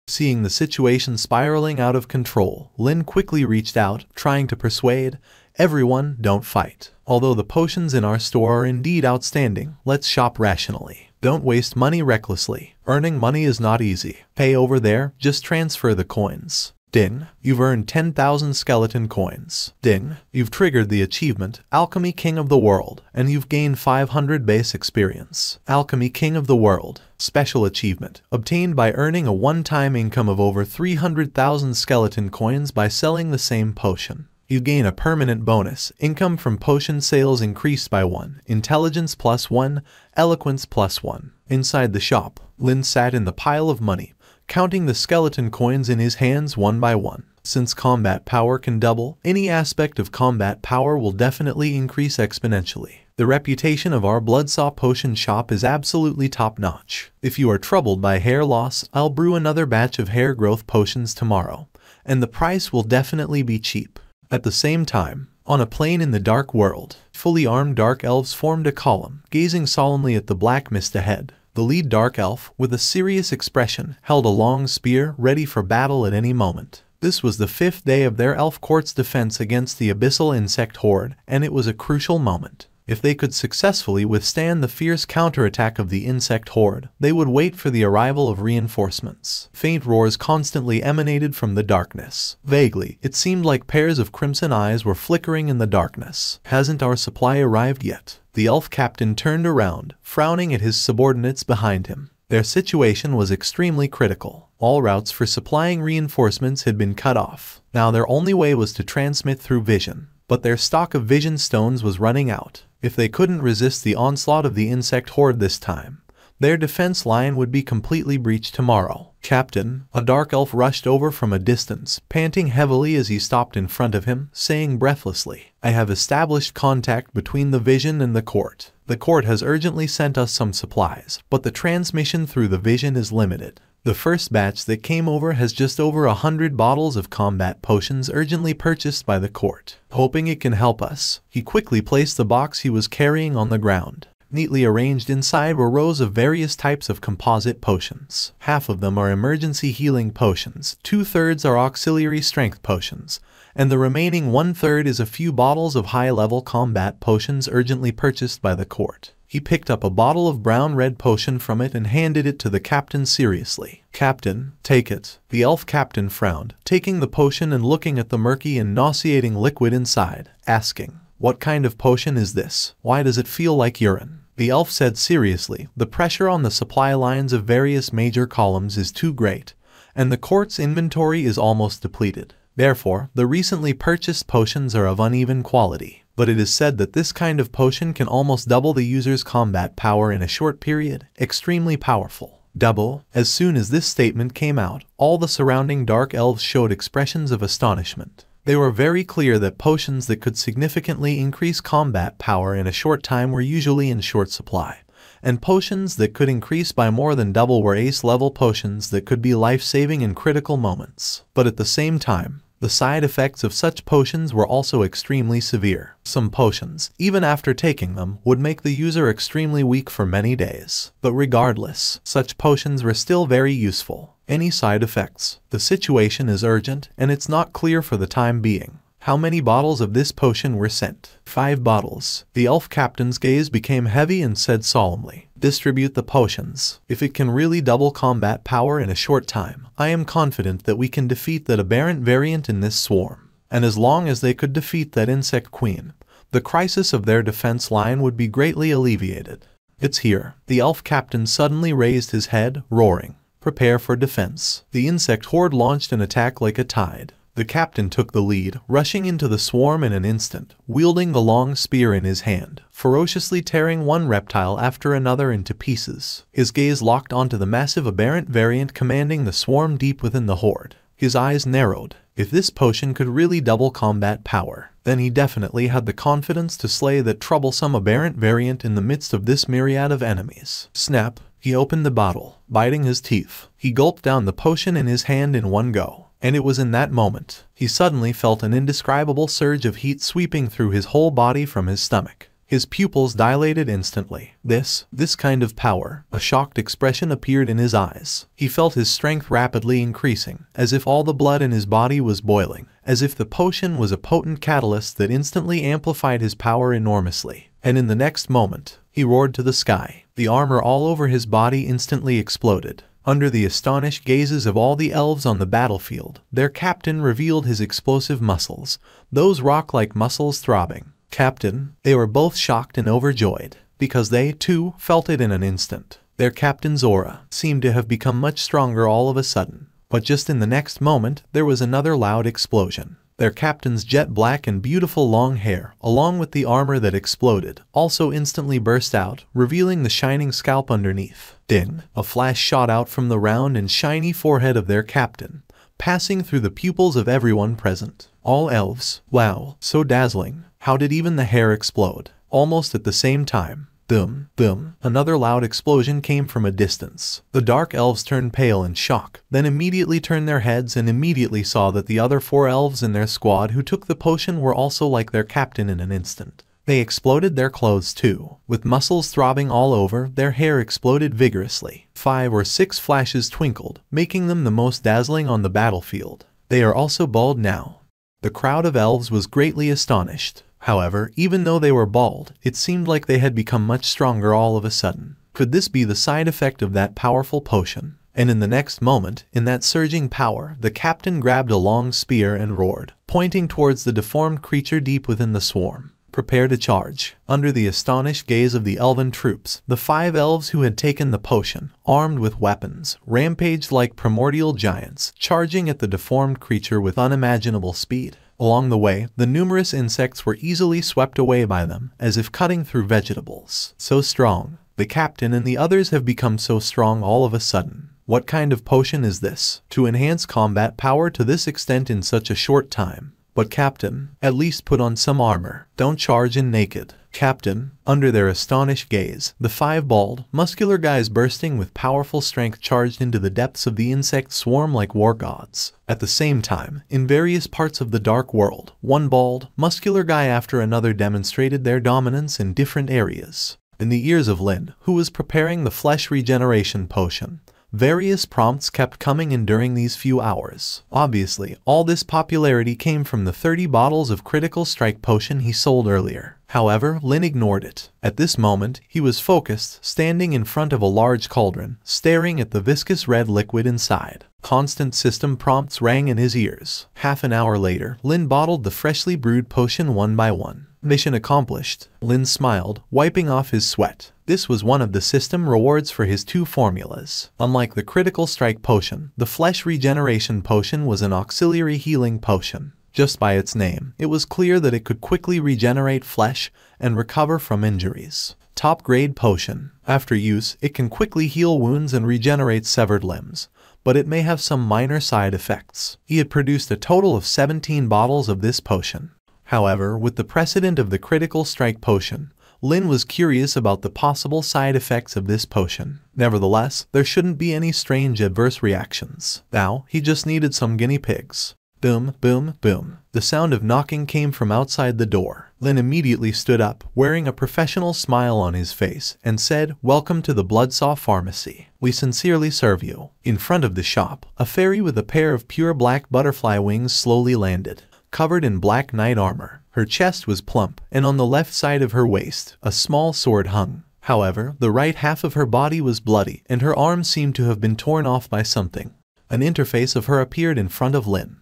Seeing the situation spiraling out of control, Lin quickly reached out, trying to persuade everyone, don't fight. Although the potions in our store are indeed outstanding, let's shop rationally. Don't waste money recklessly. Earning money is not easy. Pay over there, just transfer the coins. Ding, you've earned 10,000 skeleton coins. Ding, you've triggered the achievement, Alchemy King of the World, and you've gained 500 base experience. Alchemy King of the World. Special achievement, obtained by earning a one-time income of over 300,000 skeleton coins by selling the same potion. You gain a permanent bonus, income from potion sales increased by 1, intelligence plus 1, eloquence plus 1. Inside the shop, Lin sat in the pile of money, counting the skeleton coins in his hands one by one. Since combat power can double, any aspect of combat power will definitely increase exponentially. The reputation of our Bloodsaw Potion Shop is absolutely top-notch. If you are troubled by hair loss, I'll brew another batch of hair growth potions tomorrow, and the price will definitely be cheap. At the same time, on a plain in the dark world, fully armed dark elves formed a column, gazing solemnly at the black mist ahead. The lead dark elf, with a serious expression, held a long spear ready for battle at any moment. This was the 5th day of their elf court's defense against the abyssal insect horde, and it was a crucial moment. If they could successfully withstand the fierce counterattack of the insect horde, they would wait for the arrival of reinforcements. Faint roars constantly emanated from the darkness. Vaguely, it seemed like pairs of crimson eyes were flickering in the darkness. "Hasn't our supply arrived yet?" The elf captain turned around, frowning at his subordinates behind him. Their situation was extremely critical. All routes for supplying reinforcements had been cut off. Now their only way was to transmit through vision. But their stock of vision stones was running out. If they couldn't resist the onslaught of the insect horde this time, their defense line would be completely breached tomorrow. "Captain," a dark elf rushed over from a distance, panting heavily as he stopped in front of him, saying breathlessly, "I have established contact between the vision and the court. The court has urgently sent us some supplies, but the transmission through the vision is limited. The first batch that came over has just over 100 bottles of combat potions urgently purchased by the court. Hoping it can help us." He quickly placed the box he was carrying on the ground. Neatly arranged inside were rows of various types of composite potions. Half of them are emergency healing potions, 2/3 are auxiliary strength potions, and the remaining 1/3 is a few bottles of high-level combat potions urgently purchased by the court. He picked up a bottle of brown-red potion from it and handed it to the captain seriously. "Captain, take it." The elf captain frowned, taking the potion and looking at the murky and nauseating liquid inside, asking, "What kind of potion is this? Why does it feel like urine?" The elf said seriously, "The pressure on the supply lines of various major columns is too great, and the court's inventory is almost depleted. Therefore, the recently purchased potions are of uneven quality. But it is said that this kind of potion can almost double the user's combat power in a short period. Extremely powerful." Double. As soon as this statement came out, all the surrounding dark elves showed expressions of astonishment. They were very clear that potions that could significantly increase combat power in a short time were usually in short supply, and potions that could increase by more than double were ace-level potions that could be life-saving in critical moments. But at the same time, the side effects of such potions were also extremely severe. Some potions, even after taking them, would make the user extremely weak for many days. But regardless, such potions were still very useful. Any side effects? The situation is urgent, and it's not clear for the time being. How many bottles of this potion were sent? 5 bottles. The elf captain's gaze became heavy and said solemnly, "Distribute the potions. If it can really double combat power in a short time, I am confident that we can defeat that aberrant variant in this swarm. And as long as they could defeat that insect queen, the crisis of their defense line would be greatly alleviated." "It's here." The elf captain suddenly raised his head, roaring, "Prepare for defense." The insect horde launched an attack like a tide. The captain took the lead, rushing into the swarm in an instant, wielding the long spear in his hand, ferociously tearing one reptile after another into pieces. His gaze locked onto the massive aberrant variant commanding the swarm deep within the horde. His eyes narrowed. If this potion could really double combat power, then he definitely had the confidence to slay that troublesome aberrant variant in the midst of this myriad of enemies. Snap! He opened the bottle, biting his teeth. He gulped down the potion in his hand in one go. And it was in that moment, he suddenly felt an indescribable surge of heat sweeping through his whole body from his stomach. His pupils dilated instantly. This kind of power. A shocked expression appeared in his eyes. He felt his strength rapidly increasing, as if all the blood in his body was boiling, as if the potion was a potent catalyst that instantly amplified his power enormously. And in the next moment, he roared to the sky. The armor all over his body instantly exploded. Under the astonished gazes of all the elves on the battlefield, their captain revealed his explosive muscles, those rock-like muscles throbbing. "Captain," they were both shocked and overjoyed, because they, too, felt it in an instant. Their captain's aura seemed to have become much stronger all of a sudden. But just in the next moment, there was another loud explosion. Their captain's jet black and beautiful long hair, along with the armor that exploded, also instantly burst out, revealing the shining scalp underneath. Ding! A flash shot out from the round and shiny forehead of their captain, passing through the pupils of everyone present. All elves. Wow, so dazzling. How did even the hair explode? Almost at the same time, boom, boom, another loud explosion came from a distance. The dark elves turned pale in shock, then immediately turned their heads and immediately saw that the other 4 elves in their squad who took the potion were also like their captain in an instant. They exploded their clothes too. With muscles throbbing all over, their hair exploded vigorously. 5 or 6 flashes twinkled, making them the most dazzling on the battlefield. They are also bald now. The crowd of elves was greatly astonished. However, even though they were bald, it seemed like they had become much stronger all of a sudden. Could this be the side effect of that powerful potion? And in the next moment, in that surging power, the captain grabbed a long spear and roared, pointing towards the deformed creature deep within the swarm. Prepare to charge. Under the astonished gaze of the elven troops, the 5 elves who had taken the potion, armed with weapons, rampaged like primordial giants, charging at the deformed creature with unimaginable speed. Along the way, the numerous insects were easily swept away by them, as if cutting through vegetables. So strong. The captain and the others have become so strong all of a sudden. What kind of potion is this? To enhance combat power to this extent in such a short time. But Captain, at least put on some armor. Don't charge in naked. Captain, under their astonished gaze, the 5 bald, muscular guys bursting with powerful strength charged into the depths of the insect swarm like war gods. At the same time, in various parts of the dark world, one bald, muscular guy after another demonstrated their dominance in different areas. In the ears of Lin, who was preparing the flesh regeneration potion, various prompts kept coming in during these few hours. Obviously, all this popularity came from the 30 bottles of critical strike potion he sold earlier. However, Lin ignored it. At this moment, he was focused, standing in front of a large cauldron, staring at the viscous red liquid inside. Constant system prompts rang in his ears. Half an hour later, Lin bottled the freshly brewed potion one by one. Mission accomplished. Lin smiled, wiping off his sweat. This was one of the system rewards for his 2 formulas. Unlike the critical strike potion, the flesh regeneration potion was an auxiliary healing potion. Just by its name, it was clear that it could quickly regenerate flesh and recover from injuries. Top-grade potion. After use, it can quickly heal wounds and regenerate severed limbs, but it may have some minor side effects. He had produced a total of 17 bottles of this potion. However, with the precedent of the critical strike potion, Lin was curious about the possible side effects of this potion. Nevertheless, there shouldn't be any strange adverse reactions. Now, he just needed some guinea pigs. Boom, boom, boom. The sound of knocking came from outside the door. Lin immediately stood up, wearing a professional smile on his face, and said, "Welcome to the Bloodsaw Pharmacy. We sincerely serve you." In front of the shop, a fairy with a pair of pure black butterfly wings slowly landed. Covered in black knight armor, her chest was plump, and on the left side of her waist, a small sword hung. However, the right half of her body was bloody, and her arm seemed to have been torn off by something. An interface of her appeared in front of Lin.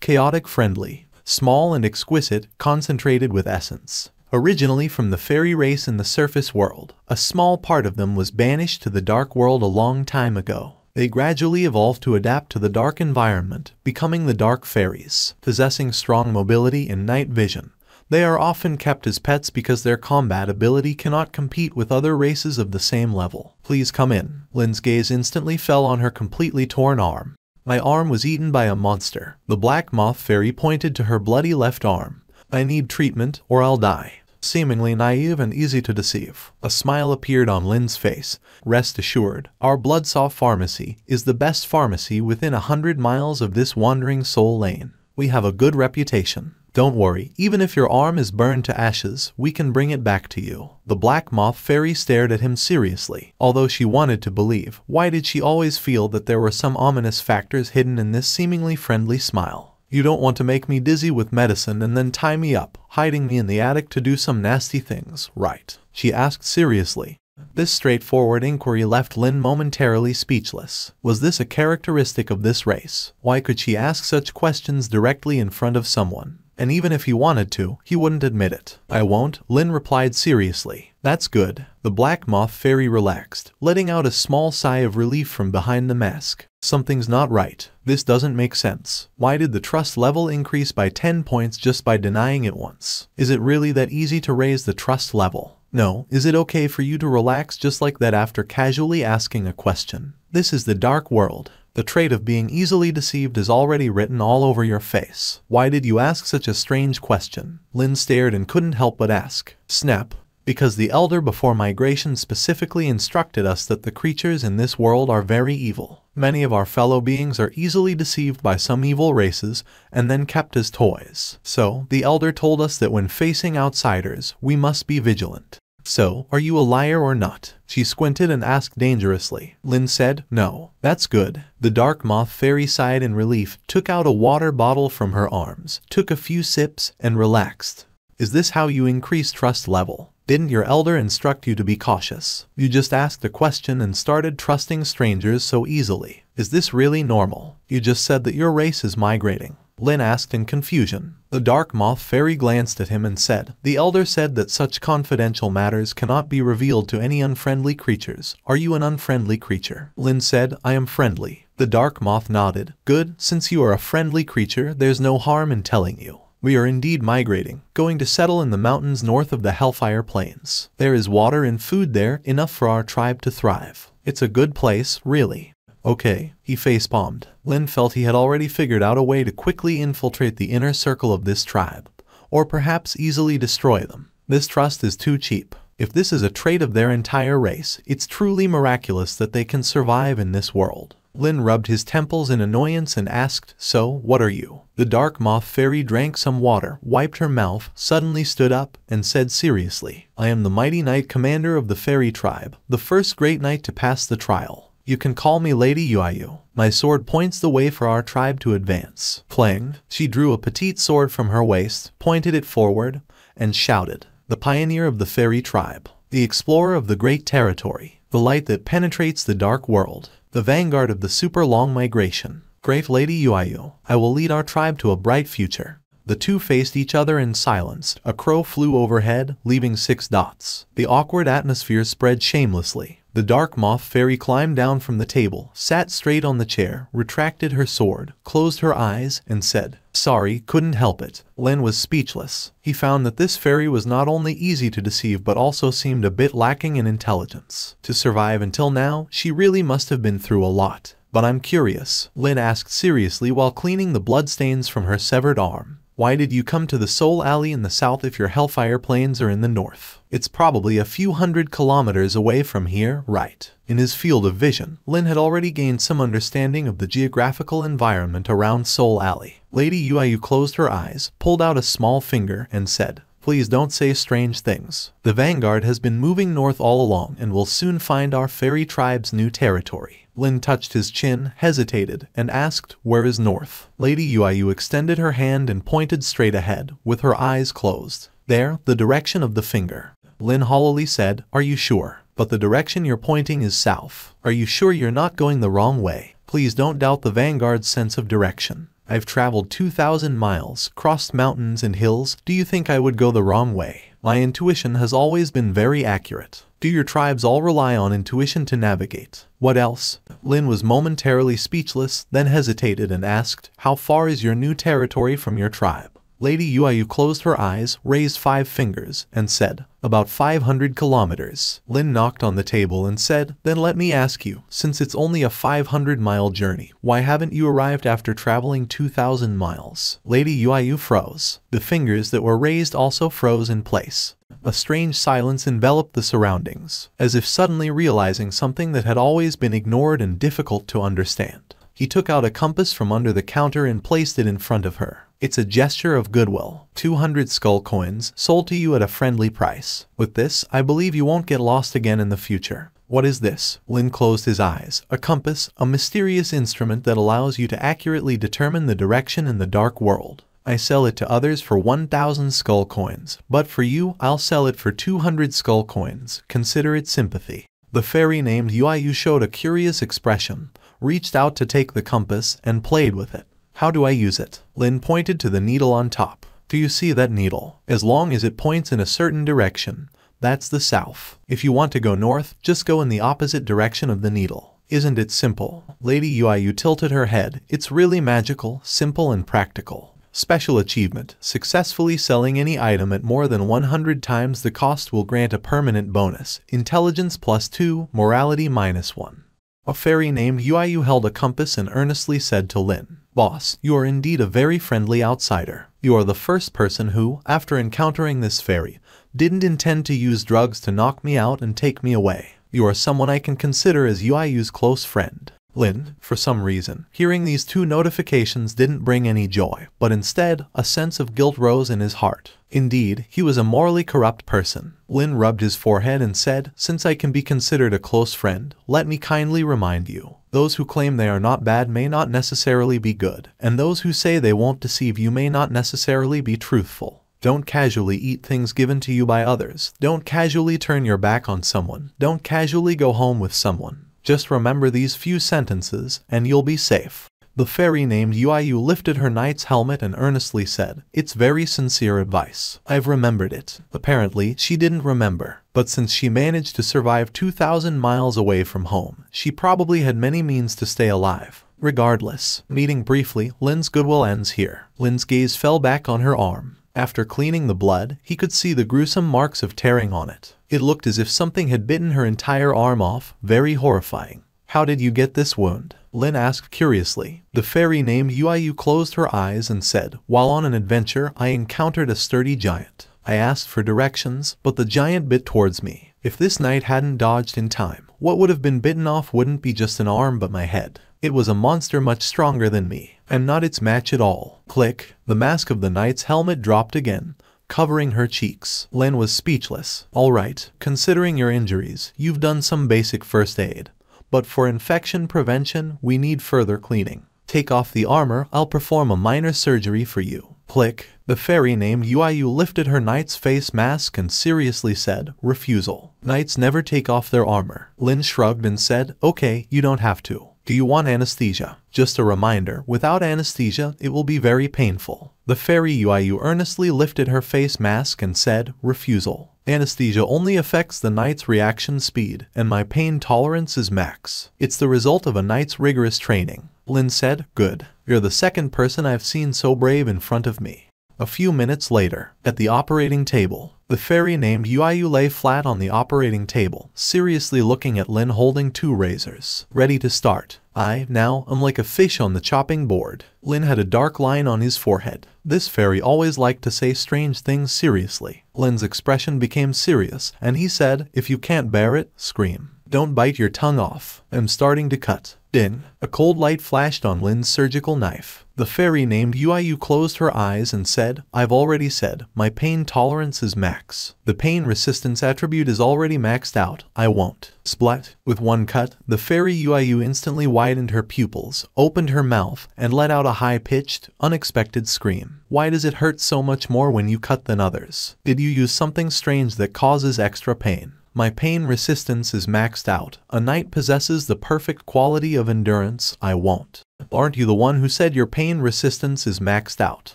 Chaotic friendly, small and exquisite, concentrated with essence. Originally from the fairy race in the surface world, a small part of them was banished to the dark world a long time ago. They gradually evolved to adapt to the dark environment, becoming the dark fairies. Possessing strong mobility and night vision, they are often kept as pets because their combat ability cannot compete with other races of the same level. "Please come in." Lin's gaze instantly fell on her completely torn arm. "My arm was eaten by a monster." The black moth fairy pointed to her bloody left arm. "I need treatment or I'll die." Seemingly naive and easy to deceive, a smile appeared on Lin's face. "Rest assured, our Bloodsaw Pharmacy is the best pharmacy within 100 miles of this wandering soul lane. We have a good reputation. Don't worry, even if your arm is burned to ashes, we can bring it back to you." The black moth fairy stared at him seriously. Although she wanted to believe, why did she always feel that there were some ominous factors hidden in this seemingly friendly smile? "You don't want to make me dizzy with medicine and then tie me up, hiding me in the attic to do some nasty things, right?" she asked seriously. This straightforward inquiry left Lin momentarily speechless. Was this a characteristic of this race? Why could she ask such questions directly in front of someone? And even if he wanted to, he wouldn't admit it. "I won't," Lin replied seriously. "That's good." The black moth fairy relaxed, letting out a small sigh of relief from behind the mask. "Something's not right. This doesn't make sense. Why did the trust level increase by 10 points just by denying it once? Is it really that easy to raise the trust level? No, is it okay for you to relax just like that after casually asking a question? This is the dark world. The trait of being easily deceived is already written all over your face. Why did you ask such a strange question?" Lin stared and couldn't help but ask. Snap. Because the elder before migration specifically instructed us that the creatures in this world are very evil. Many of our fellow beings are easily deceived by some evil races and then kept as toys. So, the elder told us that when facing outsiders, we must be vigilant. So, are you a liar or not? She squinted and asked dangerously. Lin said, no. That's good. The dark moth fairy sighed in relief, took out a water bottle from her arms, took a few sips, and relaxed. Is this how you increase trust level? Didn't your elder instruct you to be cautious? You just asked a question and started trusting strangers so easily. Is this really normal? You just said that your race is migrating. Lin asked in confusion. The dark moth fairy glanced at him and said, the elder said that such confidential matters cannot be revealed to any unfriendly creatures. Are you an unfriendly creature? Lin said, I am friendly. The dark moth nodded. Good, since you are a friendly creature, there's no harm in telling you. We are indeed migrating, going to settle in the mountains north of the Hellfire Plains. There is water and food there, enough for our tribe to thrive. It's a good place, really. Okay, he facepalmed. Lin felt he had already figured out a way to quickly infiltrate the inner circle of this tribe, or perhaps easily destroy them. This trust is too cheap. If this is a trait of their entire race, it's truly miraculous that they can survive in this world. Lin rubbed his temples in annoyance and asked, so, what are you? The dark moth fairy drank some water, wiped her mouth, suddenly stood up, and said seriously, I am the mighty knight commander of the fairy tribe, the first great knight to pass the trial. You can call me Lady Yuayu. My sword points the way for our tribe to advance. Clang, she drew a petite sword from her waist, pointed it forward, and shouted, the pioneer of the fairy tribe, the explorer of the great territory, the light that penetrates the dark world, the vanguard of the super long migration. Great Lady Yuayu, I will lead our tribe to a bright future. The two faced each other in silence. A crow flew overhead, leaving 6 dots. The awkward atmosphere spread shamelessly. The dark moth fairy climbed down from the table, sat straight on the chair, retracted her sword, closed her eyes, and said, sorry, couldn't help it. Lin was speechless. He found that this fairy was not only easy to deceive but also seemed a bit lacking in intelligence. To survive until now, she really must have been through a lot. But I'm curious, Lin asked seriously while cleaning the bloodstains from her severed arm. Why did you come to the Soul Alley in the south if your Hellfire Plains are in the north? It's probably a few hundred kilometers away from here, right? In his field of vision, Lin had already gained some understanding of the geographical environment around Soul Alley. Lady Yuayu closed her eyes, pulled out a small finger, and said, please don't say strange things. The vanguard has been moving north all along and will soon find our fairy tribe's new territory. Lin touched his chin, hesitated, and asked, where is north? Lady Yuayu extended her hand and pointed straight ahead, with her eyes closed. There, the direction of the finger. Lin hollowly said, are you sure? But the direction you're pointing is south. Are you sure you're not going the wrong way? Please don't doubt the vanguard's sense of direction. I've traveled 2,000 miles, crossed mountains and hills. Do you think I would go the wrong way? My intuition has always been very accurate. Do your tribes all rely on intuition to navigate? What else? Lin was momentarily speechless, then hesitated and asked, how far is your new territory from your tribe? Lady Yuayu closed her eyes, raised 5 fingers, and said, about 500 kilometers. Lin knocked on the table and said, then let me ask you, since it's only a 500-mile journey, why haven't you arrived after traveling 2,000 miles? Lady Yuayu froze. The fingers that were raised also froze in place. A strange silence enveloped the surroundings, as if suddenly realizing something that had always been ignored and difficult to understand. He took out a compass from under the counter and placed it in front of her. It's a gesture of goodwill. 200 skull coins, sold to you at a friendly price. With this, I believe you won't get lost again in the future. What is this? Lin closed his eyes. A compass, a mysterious instrument that allows you to accurately determine the direction in the dark world. I sell it to others for 1,000 skull coins, but for you, I'll sell it for 200 skull coins. Consider it sympathy. The fairy named Yuayu showed a curious expression, reached out to take the compass, and played with it. How do I use it? Lin pointed to the needle on top. Do you see that needle? As long as it points in a certain direction, that's the south. If you want to go north, just go in the opposite direction of the needle. Isn't it simple? Lady Yuayu tilted her head. It's really magical, simple and practical. Special achievement. Successfully selling any item at more than 100 times the cost will grant a permanent bonus. Intelligence +2, morality -1. A fairy named Yuayu held a compass and earnestly said to Lin, boss, you are indeed a very friendly outsider. You are the first person who, after encountering this fairy, Didn't intend to use drugs to knock me out and take me away. You are someone I can consider as UIU's close friend. Lin, for some reason, hearing these two notifications didn't bring any joy, but instead, a sense of guilt rose in his heart. Indeed, he was a morally corrupt person. Lin rubbed his forehead and said, "Since I can be considered a close friend, let me kindly remind you. Those who claim they are not bad may not necessarily be good, and those who say they won't deceive you may not necessarily be truthful. Don't casually eat things given to you by others. Don't casually turn your back on someone. Don't casually go home with someone. Just remember these few sentences, and you'll be safe." The fairy named UIU lifted her knight's helmet and earnestly said, "It's very sincere advice. I've remembered it." Apparently, she didn't remember, but since she managed to survive 2,000 miles away from home, she probably had many means to stay alive. Regardless, meeting briefly, Lin's goodwill ends here. Lin's gaze fell back on her arm. After cleaning the blood, he could see the gruesome marks of tearing on it. It looked as if something had bitten her entire arm off, very horrifying. "How did you get this wound?" Lin asked curiously. The fairy named UIU closed her eyes and said, "While on an adventure, I encountered a sturdy giant. I asked for directions, but the giant bit towards me. If this knight hadn't dodged in time, what would have been bitten off wouldn't be just an arm but my head. It was a monster much stronger than me, and not its match at all." Click. The mask of the knight's helmet dropped again, covering her cheeks. Lin was speechless. "All right, considering your injuries, you've done some basic first aid. But for infection prevention, we need further cleaning. Take off the armor, I'll perform a minor surgery for you." Click. The fairy named UIU lifted her knight's face mask and seriously said, "Refusal. Knights never take off their armor." Lin shrugged and said, "Okay, you don't have to. Do you want anesthesia?" "Just a reminder, without anesthesia, it will be very painful." The fairy UIU earnestly lifted her face mask and said, "Refusal. Anesthesia only affects the knight's reaction speed, and my pain tolerance is max. It's the result of a knight's rigorous training." Lin said, "Good. You're the second person I've seen so brave in front of me." A few minutes later, at the operating table, the fairy named UIU lay flat on the operating table, seriously looking at Lin holding two razors, ready to start. "Now, I'm like a fish on the chopping board." Lin had a dark line on his forehead. This fairy always liked to say strange things seriously. Lin's expression became serious, and he said, "If you can't bear it, scream. Don't bite your tongue off. I'm starting to cut." Ding! A cold light flashed on Lin's surgical knife. The fairy named UIU closed her eyes and said, "I've already said, my pain tolerance is max. The pain resistance attribute is already maxed out. I won't." Splat! With one cut, the fairy UIU instantly widened her pupils, opened her mouth, and let out a high-pitched, unexpected scream. "Why does it hurt so much more when you cut than others? Did you use something strange that causes extra pain?" "My pain resistance is maxed out. A knight possesses the perfect quality of endurance. I won't." "Aren't you the one who said your pain resistance is maxed out?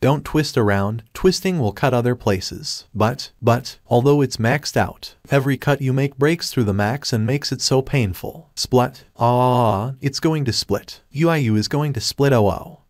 Don't twist around. Twisting will cut other places." But, although it's maxed out, every cut you make breaks through the max and makes it so painful." Splat. It's going to split. UIU is going to split.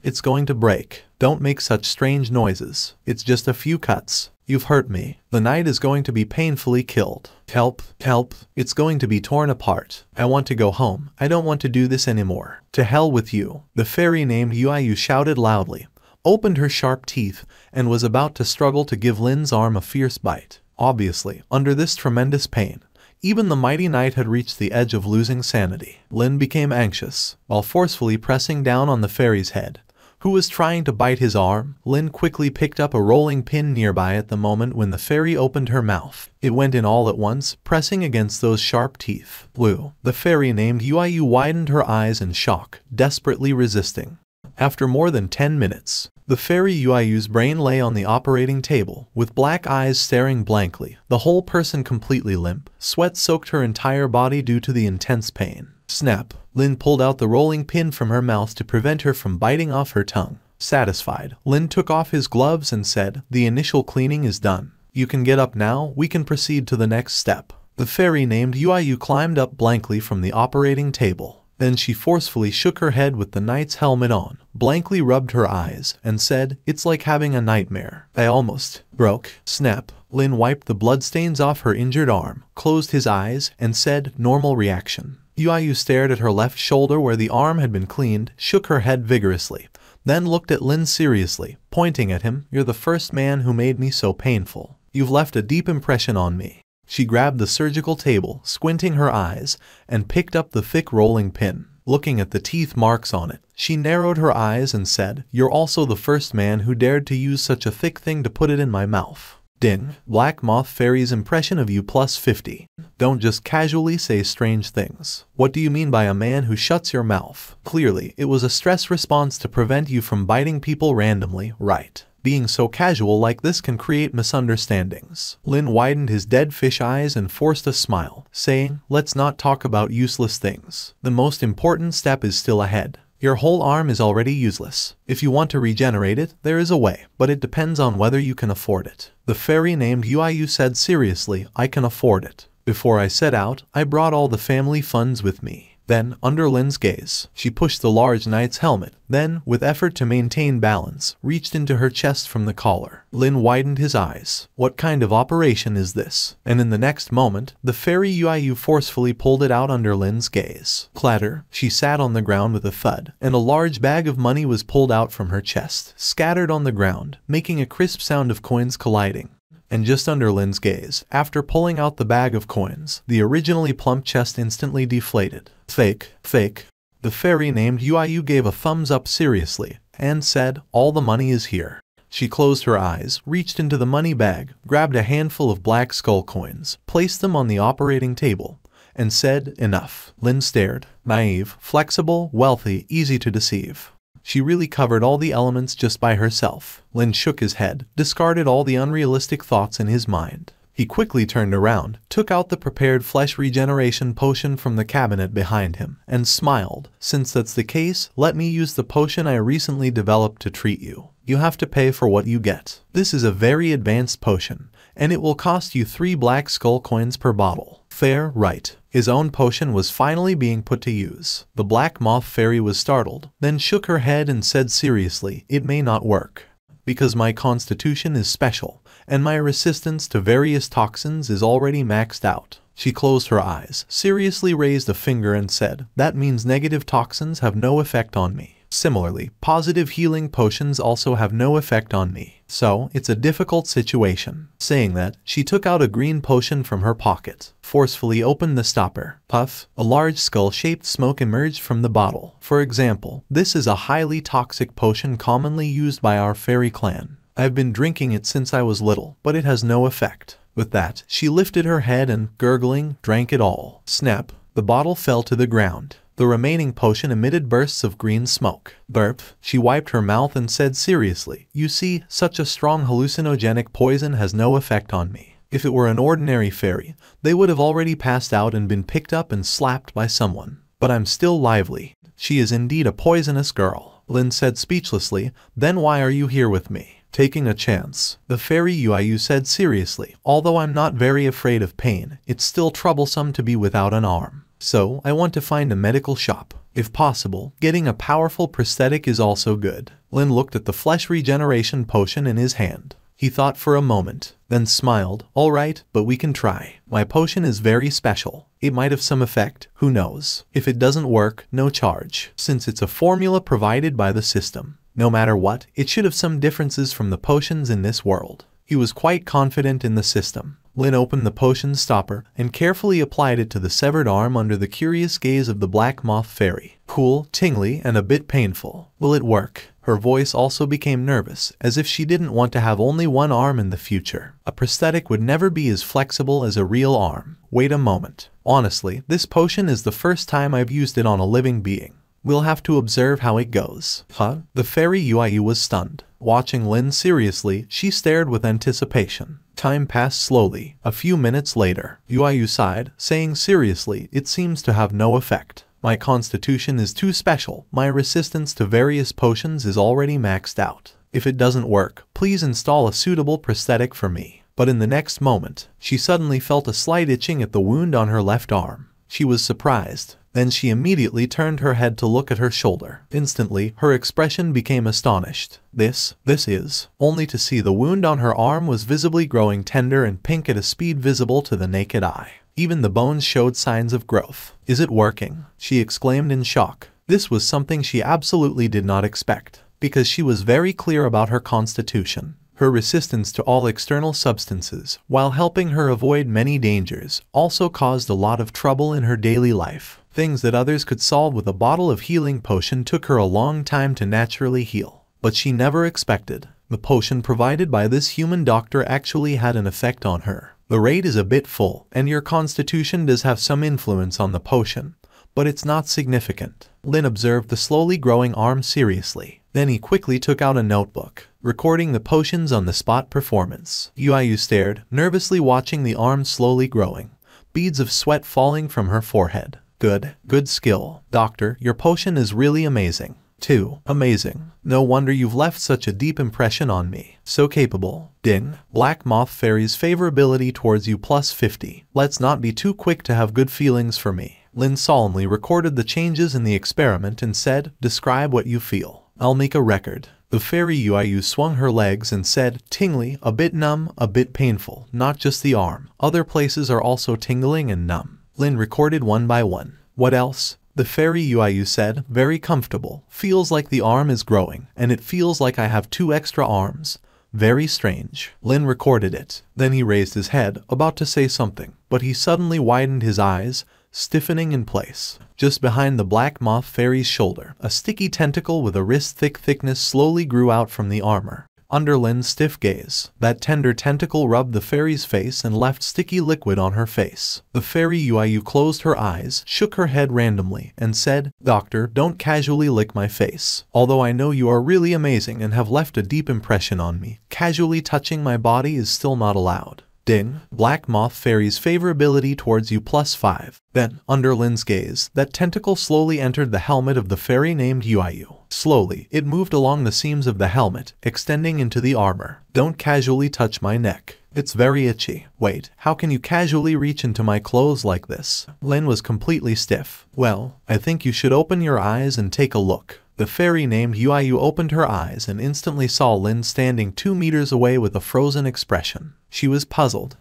It's going to break. Don't make such strange noises. It's just a few cuts. You've hurt me. The knight is going to be painfully killed. Help, help. It's going to be torn apart. I want to go home. I don't want to do this anymore. To hell with you. The fairy named UIU shouted loudly, opened her sharp teeth, and was about to struggle to give Lin's arm a fierce bite. Obviously, under this tremendous pain, even the mighty knight had reached the edge of losing sanity. Lin became anxious. While forcefully pressing down on the fairy's head, who was trying to bite his arm, Lin quickly picked up a rolling pin nearby at the moment when the fairy opened her mouth. It went in all at once, pressing against those sharp teeth. Blue. The fairy named UIU widened her eyes in shock, desperately resisting. After more than 10 minutes, the fairy UIU's brain lay on the operating table, with black eyes staring blankly, the whole person completely limp. Sweat soaked her entire body due to the intense pain. Snap! Lin pulled out the rolling pin from her mouth to prevent her from biting off her tongue. Satisfied, Lin took off his gloves and said, "The initial cleaning is done. You can get up now. We can proceed to the next step." The fairy named UIU climbed up blankly from the operating table. Then she forcefully shook her head with the knight's helmet on, blankly rubbed her eyes, and said, "It's like having a nightmare. I almost broke." Snap! Lin wiped the bloodstains off her injured arm, closed his eyes, and said, "Normal reaction." UIU stared at her left shoulder where the arm had been cleaned, shook her head vigorously, then looked at Lin seriously, pointing at him, "You're the first man who made me so painful. You've left a deep impression on me. She grabbed the surgical table, squinting her eyes, and picked up the thick rolling pin. Looking at the teeth marks on it, she narrowed her eyes and said, "You're also the first man who dared to use such a thick thing to put it in my mouth." Ding. Black Moth Fairy's impression of you plus 50. Don't just casually say strange things. What do you mean by a man who shuts your mouth? Clearly, it was a stress response to prevent you from biting people randomly, right? Being so casual like this can create misunderstandings. Lin widened his dead fish eyes and forced a smile, saying, "Let's not talk about useless things. The most important step is still ahead. Your whole arm is already useless. If you want to regenerate it, there is a way, but it depends on whether you can afford it." The fairy named Yuayu said seriously, "I can afford it. Before I set out, I brought all the family funds with me." Then, under Lin's gaze, she pushed the large knight's helmet, then, with effort to maintain balance, reached into her chest from the collar. Lin widened his eyes. What kind of operation is this? And in the next moment, the fairy Yuayu forcefully pulled it out under Lin's gaze. Clatter, she sat on the ground with a thud, and a large bag of money was pulled out from her chest, scattered on the ground, making a crisp sound of coins colliding. And just under Lin's gaze, after pulling out the bag of coins, the originally plump chest instantly deflated. Fake, fake. The fairy named Yuayu gave a thumbs up seriously, and said, "All the money is here." She closed her eyes, reached into the money bag, grabbed a handful of black skull coins, placed them on the operating table, and said, "Enough." Lin stared. Naive, flexible, wealthy, easy to deceive. She really covered all the elements just by herself. Lin shook his head, discarded all the unrealistic thoughts in his mind. He quickly turned around, took out the prepared flesh regeneration potion from the cabinet behind him, and smiled. "Since that's the case, let me use the potion I recently developed to treat you. You have to pay for what you get. This is a very advanced potion, and it will cost you 3 black skull coins per bottle." Fair, right. His own potion was finally being put to use. The Black Moth Fairy was startled, then shook her head and said seriously, "It may not work. Because my constitution is special, and my resistance to various toxins is already maxed out." She closed her eyes, seriously raised a finger and said, "That means negative toxins have no effect on me. Similarly, positive healing potions also have no effect on me. So, it's a difficult situation." Saying that, she took out a green potion from her pocket, forcefully opened the stopper. Puff, a large skull-shaped smoke emerged from the bottle. "For example, this is a highly toxic potion commonly used by our fairy clan. I've been drinking it since I was little, but it has no effect." With that, she lifted her head and, gurgling, drank it all. Snap, the bottle fell to the ground. The remaining potion emitted bursts of green smoke. Burp, she wiped her mouth and said seriously, "You see, such a strong hallucinogenic poison has no effect on me. If it were an ordinary fairy, they would have already passed out and been picked up and slapped by someone. But I'm still lively." "She is indeed a poisonous girl," Lin said speechlessly. "Then why are you here with me?" "Taking a chance," the fairy Yuayu said seriously. "Although I'm not very afraid of pain, it's still troublesome to be without an arm. So, I want to find a medical shop. If possible, getting a powerful prosthetic is also good." Lin looked at the flesh regeneration potion in his hand. He thought for a moment, then smiled. "All right, but we can try. My potion is very special. It might have some effect, who knows. If it doesn't work, no charge, since it's a formula provided by the system. No matter what, it should have some differences from the potions in this world." He was quite confident in the system. Lin opened the potion stopper and carefully applied it to the severed arm under the curious gaze of the Black Moth Fairy. Cool, tingly, and a bit painful. "Will it work?" Her voice also became nervous, as if she didn't want to have only one arm in the future. A prosthetic would never be as flexible as a real arm. "Wait a moment. Honestly, this potion is the first time I've used it on a living being. We'll have to observe how it goes." "Huh?" The fairy Yuayu was stunned. Watching Lin seriously, she stared with anticipation. Time passed slowly. A few minutes later, Yuayu sighed, saying seriously, "It seems to have no effect. My constitution is too special. My resistance to various potions is already maxed out. If it doesn't work, please install a suitable prosthetic for me." But in the next moment, she suddenly felt a slight itching at the wound on her left arm. She was surprised. Then she immediately turned her head to look at her shoulder. Instantly, her expression became astonished. This is, only to see the wound on her arm was visibly growing tender and pink at a speed visible to the naked eye. Even the bones showed signs of growth. "Is it working?" she exclaimed in shock. This was something she absolutely did not expect, because she was very clear about her constitution. Her resistance to all external substances, while helping her avoid many dangers, also caused a lot of trouble in her daily life. Things that others could solve with a bottle of healing potion took her a long time to naturally heal. But she never expected the potion provided by this human doctor actually had an effect on her. The rate is a bit full, and your constitution does have some influence on the potion, but it's not significant. Lin observed the slowly growing arm seriously. Then he quickly took out a notebook, recording the potion's on-the-spot performance. Yuayu stared, nervously watching the arm slowly growing, beads of sweat falling from her forehead. Good skill. Doctor, your potion is really amazing. 2. Amazing. No wonder you've left such a deep impression on me. So capable. Ding. Black Moth Fairy's favorability towards you plus 50. Let's not be too quick to have good feelings for me. Lin solemnly recorded the changes in the experiment and said, describe what you feel. I'll make a record. The fairy Yuayu swung her legs and said, tingly, a bit numb, a bit painful, not just the arm. Other places are also tingling and numb. Lin recorded one by one. What else? The fairy Yuayu said, very comfortable. Feels like the arm is growing, and it feels like I have 2 extra arms. Very strange. Lin recorded it. Then he raised his head, about to say something, but he suddenly widened his eyes, stiffening in place. Just behind the Black Moth Fairy's shoulder, a sticky tentacle with a wrist-thick thickness slowly grew out from the armor. Under Lin's stiff gaze, that tender tentacle rubbed the fairy's face and left sticky liquid on her face. The fairy Yuayu closed her eyes, shook her head randomly, and said, Doctor, don't casually lick my face. Although I know you are really amazing and have left a deep impression on me, casually touching my body is still not allowed. Ding. Black Moth Fairy's favorability towards you plus 5. Then, under Lin's gaze, that tentacle slowly entered the helmet of the fairy named Yuayu. Slowly, it moved along the seams of the helmet, extending into the armor. Don't casually touch my neck. It's very itchy. Wait, how can you casually reach into my clothes like this? Lin was completely stiff. Well, I think you should open your eyes and take a look. The fairy named Yuayu opened her eyes and instantly saw Lin standing 2 meters away with a frozen expression. She was puzzled.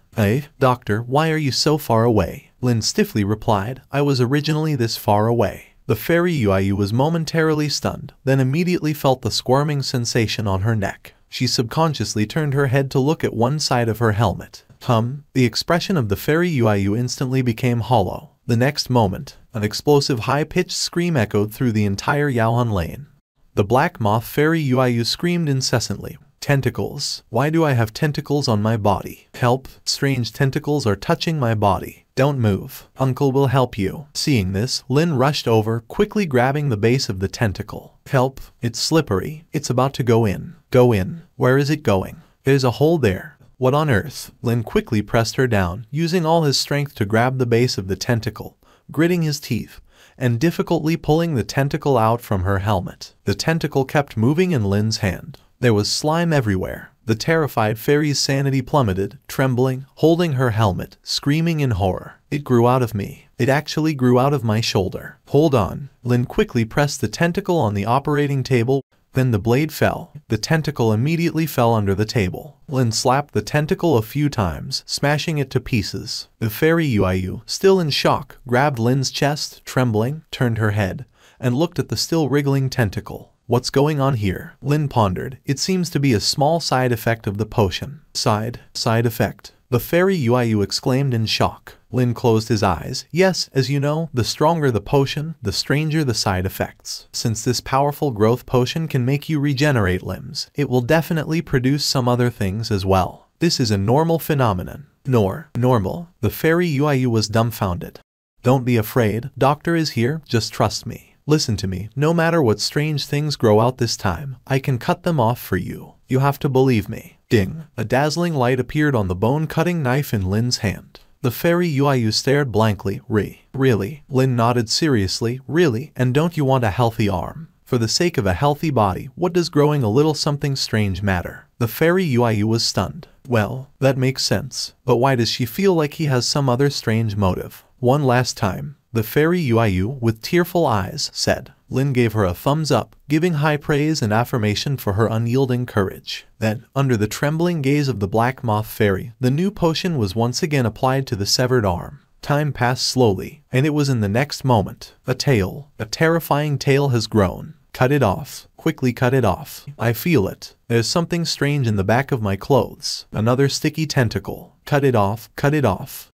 Doctor, why are you so far away? Lin stiffly replied, I was originally this far away. The fairy Yuayu was momentarily stunned, then immediately felt the squirming sensation on her neck. She subconsciously turned her head to look at one side of her helmet. The expression of the fairy Yuayu instantly became hollow. The next moment, an explosive high-pitched scream echoed through the entire Yaohan Lane. The Black Moth Fairy Yuayu screamed incessantly. Tentacles. Why do I have tentacles on my body? Help. Strange tentacles are touching my body. Don't move. Uncle will help you. Seeing this, Lin rushed over, quickly grabbing the base of the tentacle. Help. It's slippery. It's about to go in. Go in. Where is it going? There's a hole there. What on earth? Lin quickly pressed her down, using all his strength to grab the base of the tentacle, gritting his teeth, and difficultly pulling the tentacle out from her helmet. The tentacle kept moving in Lin's hand. There was slime everywhere. The terrified fairy's sanity plummeted, trembling, holding her helmet, screaming in horror. It grew out of me. It actually grew out of my shoulder. Hold on. Lin quickly pressed the tentacle on the operating table. Then the blade fell. The tentacle immediately fell under the table. Lin slapped the tentacle a few times, smashing it to pieces. The fairy Yuayu, still in shock, grabbed Lin's chest, trembling, turned her head, and looked at the still wriggling tentacle. What's going on here? Lin pondered. It seems to be a small side effect of the potion. Side effect. The fairy Yuayu exclaimed in shock. Lin closed his eyes. Yes, as you know, the stronger the potion, the stranger the side effects. Since this powerful growth potion can make you regenerate limbs, it will definitely produce some other things as well. This is a normal phenomenon. Normal. The fairy Yuayu was dumbfounded. Don't be afraid, doctor is here, just trust me. Listen to me, no matter what strange things grow out this time, I can cut them off for you. You have to believe me. Ding. A dazzling light appeared on the bone-cutting knife in Lin's hand. The fairy Yuayu stared blankly. Really? Lin nodded seriously. Really? And don't you want a healthy arm? For the sake of a healthy body, what does growing a little something strange matter? The fairy Yuayu was stunned. Well, that makes sense. But why does she feel like he has some other strange motive? One last time. The fairy Yuayu, with tearful eyes, said. Lin gave her a thumbs up, giving high praise and affirmation for her unyielding courage. Then, under the trembling gaze of the Black Moth Fairy, the new potion was once again applied to the severed arm. Time passed slowly, and it was in the next moment. A terrifying tail has grown. Cut it off. Quickly cut it off. I feel it. There's something strange in the back of my clothes. Another sticky tentacle. Cut it off, cut it off.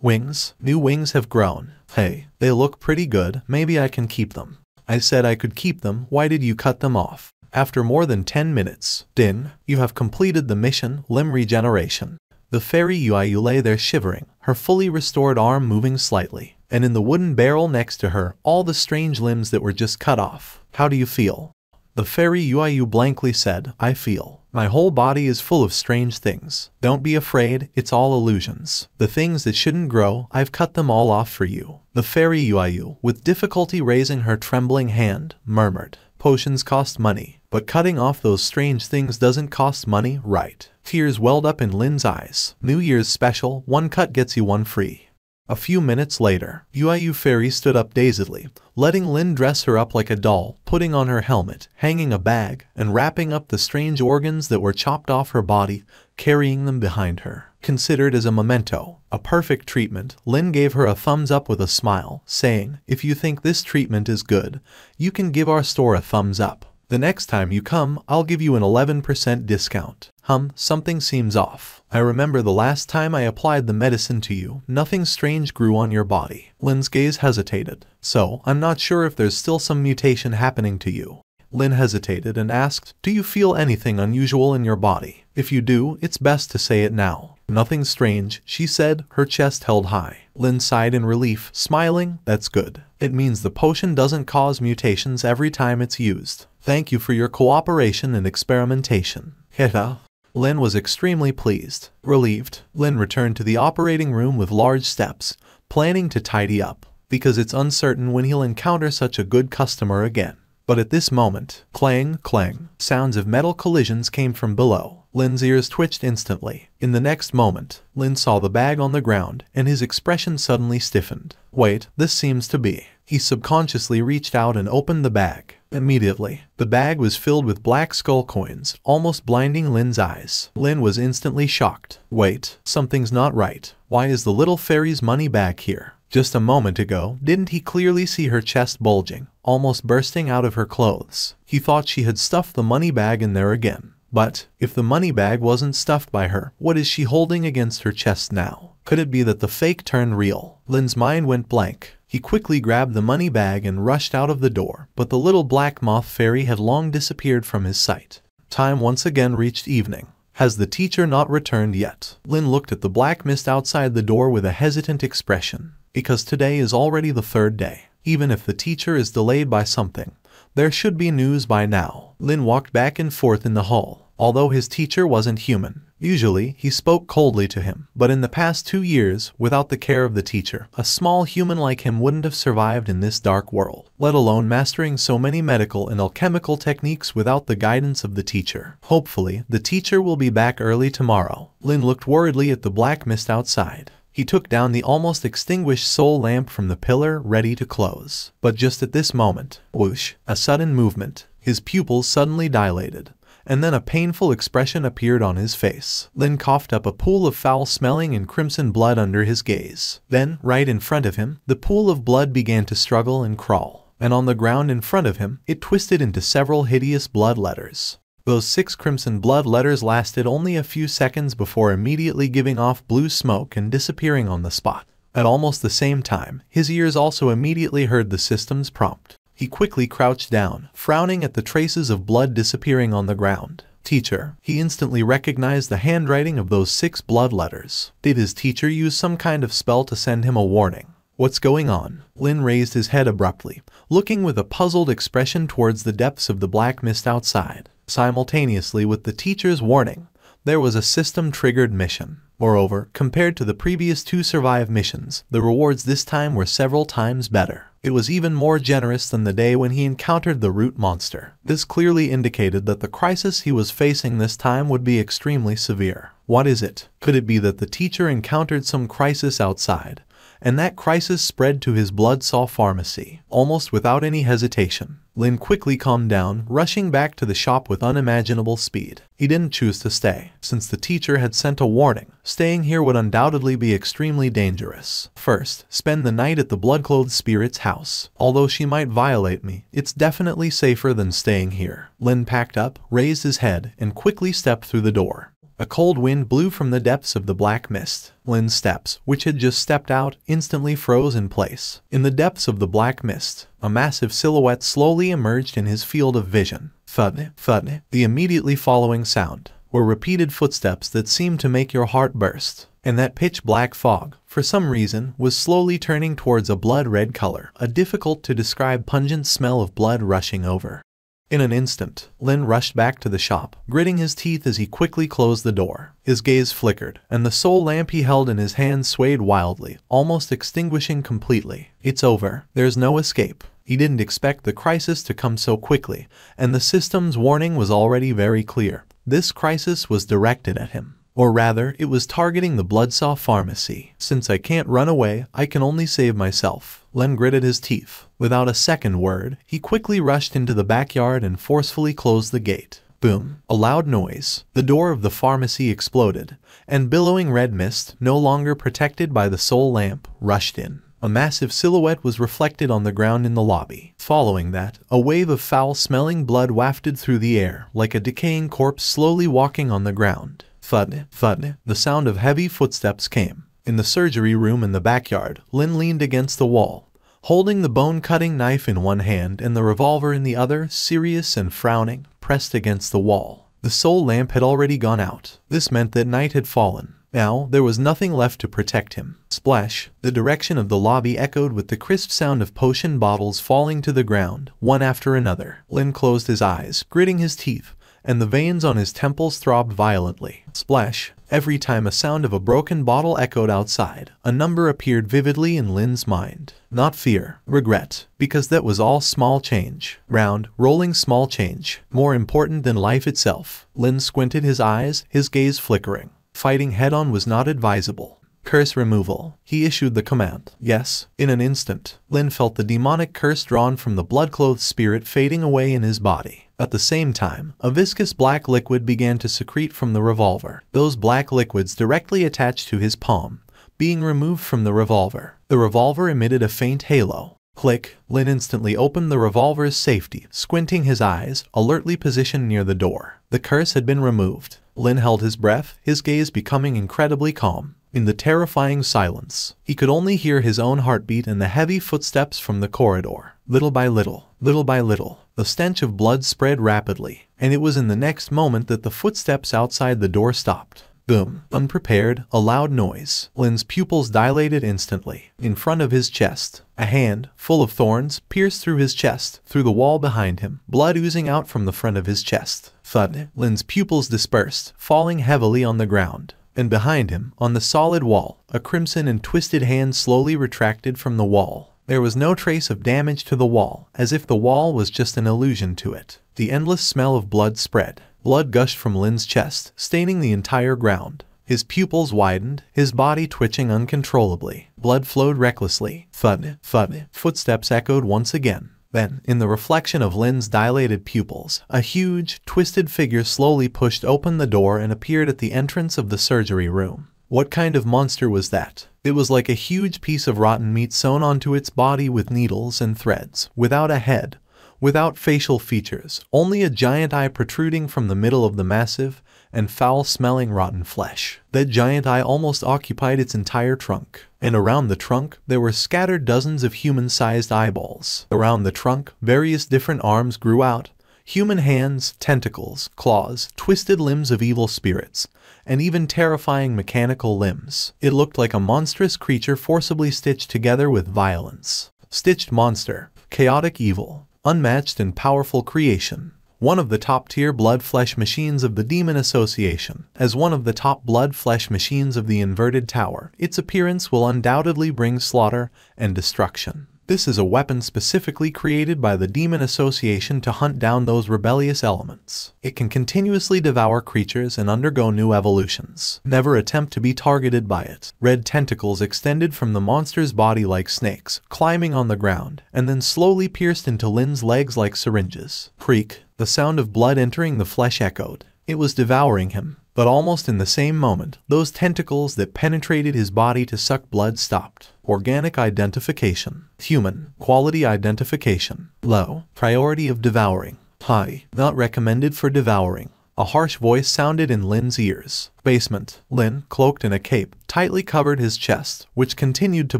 Wings. New wings have grown. Hey, they look pretty good, maybe I can keep them. I said I could keep them, why did you cut them off? After more than 10 minutes, Din, you have completed the mission, limb regeneration. The fairy Yuayu lay there shivering, her fully restored arm moving slightly, and in the wooden barrel next to her, all the strange limbs that were just cut off. How do you feel? The fairy Yuayu blankly said, I feel. My whole body is full of strange things. Don't be afraid, it's all illusions. The things that shouldn't grow, I've cut them all off for you. The fairy Yuayu, with difficulty raising her trembling hand, murmured, potions cost money, but cutting off those strange things doesn't cost money, right? Tears welled up in Lin's eyes. New Year's special, one cut gets you one free. A few minutes later, Yuayu Fairy stood up dazedly, letting Lin dress her up like a doll, putting on her helmet, hanging a bag, and wrapping up the strange organs that were chopped off her body, carrying them behind her. Considered as a memento, a perfect treatment, Lin gave her a thumbs up with a smile, saying, if you think this treatment is good, you can give our store a thumbs up. The next time you come, I'll give you an 11% discount. Something seems off. I remember the last time I applied the medicine to you, nothing strange grew on your body. Lin's gaze hesitated. So, I'm not sure if there's still some mutation happening to you. Lin hesitated and asked, do you feel anything unusual in your body? If you do, it's best to say it now. Nothing strange, she said, her chest held high. Lin sighed in relief, smiling, that's good. It means the potion doesn't cause mutations every time it's used. Thank you for your cooperation and experimentation. Heta. Lin was extremely pleased. Relieved, Lin returned to the operating room with large steps, planning to tidy up, because it's uncertain when he'll encounter such a good customer again. But at this moment, clang, clang, sounds of metal collisions came from below. Lin's ears twitched instantly. In the next moment, Lin saw the bag on the ground, and his expression suddenly stiffened. Wait, this seems to be. He subconsciously reached out and opened the bag. Immediately, the bag was filled with black skull coins, almost blinding Lin's eyes. Lin was instantly shocked. Wait, something's not right. Why is the little fairy's money bag here? Just a moment ago, didn't he clearly see her chest bulging, almost bursting out of her clothes? He thought she had stuffed the money bag in there again. But, if the money bag wasn't stuffed by her, what is she holding against her chest now? Could it be that the fake turned real? Lin's mind went blank. He quickly grabbed the money bag and rushed out of the door, but the little black moth fairy had long disappeared from his sight. Time once again reached evening. Has the teacher not returned yet? Lin looked at the black mist outside the door with a hesitant expression. Because today is already the third day. Even if the teacher is delayed by something, there should be news by now. Lin walked back and forth in the hall. Although his teacher wasn't human, usually he spoke coldly to him. But in the past 2 years, without the care of the teacher, a small human like him wouldn't have survived in this dark world, let alone mastering so many medical and alchemical techniques without the guidance of the teacher. Hopefully, the teacher will be back early tomorrow. Lin looked worriedly at the black mist outside. He took down the almost extinguished soul lamp from the pillar, ready to close. But just at this moment, whoosh, a sudden movement. His pupils suddenly dilated, and then a painful expression appeared on his face. Lin coughed up a pool of foul-smelling and crimson blood under his gaze. Then, right in front of him, the pool of blood began to struggle and crawl, and on the ground in front of him, it twisted into several hideous blood letters. Those 6 crimson blood letters lasted only a few seconds before immediately giving off blue smoke and disappearing on the spot. At almost the same time, his ears also immediately heard the system's prompt. He quickly crouched down, frowning at the traces of blood disappearing on the ground. Teacher. He instantly recognized the handwriting of those 6 blood letters. Did his teacher use some kind of spell to send him a warning? What's going on? Lin raised his head abruptly, looking with a puzzled expression towards the depths of the black mist outside. Simultaneously with the teacher's warning, there was a system-triggered mission. Moreover, compared to the previous 2 survive missions, the rewards this time were several times better. It was even more generous than the day when he encountered the root monster. This clearly indicated that the crisis he was facing this time would be extremely severe. What is it? Could it be that the teacher encountered some crisis outside, and that crisis spread to his Bloodsaw pharmacy? Almost without any hesitation, Lin quickly calmed down, rushing back to the shop with unimaginable speed. He didn't choose to stay, since the teacher had sent a warning. Staying here would undoubtedly be extremely dangerous. First, spend the night at the blood-clothed spirit's house. Although she might violate me, it's definitely safer than staying here. Lin packed up, raised his head, and quickly stepped through the door. A cold wind blew from the depths of the black mist. Lin's steps, which had just stepped out, instantly froze in place. In the depths of the black mist, a massive silhouette slowly emerged in his field of vision. Thud, thud. The immediately following sound were repeated footsteps that seemed to make your heart burst. And that pitch-black fog, for some reason, was slowly turning towards a blood-red color, a difficult-to-describe pungent smell of blood rushing over. In an instant, Lin rushed back to the shop, gritting his teeth as he quickly closed the door. His gaze flickered, and the soul lamp he held in his hand swayed wildly, almost extinguishing completely. It's over. There's no escape. He didn't expect the crisis to come so quickly, and the system's warning was already very clear. This crisis was directed at him. Or rather, it was targeting the Bloodsaw Pharmacy. Since I can't run away, I can only save myself. Lin gritted his teeth. Without a second word, he quickly rushed into the backyard and forcefully closed the gate. Boom. A loud noise. The door of the pharmacy exploded, and billowing red mist, no longer protected by the soul lamp, rushed in. A massive silhouette was reflected on the ground in the lobby. Following that, a wave of foul-smelling blood wafted through the air, like a decaying corpse slowly walking on the ground. Thud, thud. The sound of heavy footsteps came. In the surgery room in the backyard, Lin leaned against the wall, holding the bone-cutting knife in one hand and the revolver in the other, serious and frowning, pressed against the wall. The soul lamp had already gone out. This meant that night had fallen. Now, there was nothing left to protect him. Splash! The direction of the lobby echoed with the crisp sound of potion bottles falling to the ground, one after another. Lin closed his eyes, gritting his teeth, and the veins on his temples throbbed violently. Splash! Every time a sound of a broken bottle echoed outside, a number appeared vividly in Lin's mind. Not fear, regret, because that was all small change. Round, rolling small change, more important than life itself. Lin squinted his eyes, his gaze flickering. Fighting head-on was not advisable. Curse removal. He issued the command. Yes, in an instant, Lin felt the demonic curse drawn from the blood-clothed spirit fading away in his body. At the same time, a viscous black liquid began to secrete from the revolver. Those black liquids directly attached to his palm, being removed from the revolver. The revolver emitted a faint halo. Click. Lin instantly opened the revolver's safety, squinting his eyes, alertly positioned near the door. The curse had been removed. Lin held his breath, his gaze becoming incredibly calm. In the terrifying silence, he could only hear his own heartbeat and the heavy footsteps from the corridor. Little by little, the stench of blood spread rapidly, and it was in the next moment that the footsteps outside the door stopped. Boom. Unprepared, a loud noise. Lin's pupils dilated instantly. In front of his chest, a hand, full of thorns, pierced through his chest, through the wall behind him, blood oozing out from the front of his chest. Thud. Lin's pupils dispersed, falling heavily on the ground. And behind him, on the solid wall, a crimson and twisted hand slowly retracted from the wall. There was no trace of damage to the wall, as if the wall was just an illusion to it. The endless smell of blood spread. Blood gushed from Lin's chest, staining the entire ground. His pupils widened, his body twitching uncontrollably. Blood flowed recklessly. Thud, thud. Footsteps echoed once again. Then, in the reflection of Lin's dilated pupils, a huge, twisted figure slowly pushed open the door and appeared at the entrance of the surgery room. What kind of monster was that? It was like a huge piece of rotten meat sewn onto its body with needles and threads, without a head, without facial features, only a giant eye protruding from the middle of the massive and foul-smelling rotten flesh. That giant eye almost occupied its entire trunk, and around the trunk there were scattered dozens of human-sized eyeballs. Around the trunk, various different arms grew out, human hands, tentacles, claws, twisted limbs of evil spirits, and even terrifying mechanical limbs. It looked like a monstrous creature forcibly stitched together with violence. Stitched monster, chaotic evil, unmatched and powerful creation. One of the top-tier blood-flesh machines of the Demon Association. As one of the top blood-flesh machines of the Inverted Tower, its appearance will undoubtedly bring slaughter and destruction. This is a weapon specifically created by the Demon Association to hunt down those rebellious elements. It can continuously devour creatures and undergo new evolutions. Never attempt to be targeted by it. Red tentacles extended from the monster's body like snakes, climbing on the ground, and then slowly pierced into Lin's legs like syringes. Creak, the sound of blood entering the flesh echoed. It was devouring him. But almost in the same moment, those tentacles that penetrated his body to suck blood stopped. Organic identification. Human. Quality identification. Low. Priority of devouring. High. Not recommended for devouring. A harsh voice sounded in Lin's ears. Basement. Lin, cloaked in a cape, tightly covered his chest, which continued to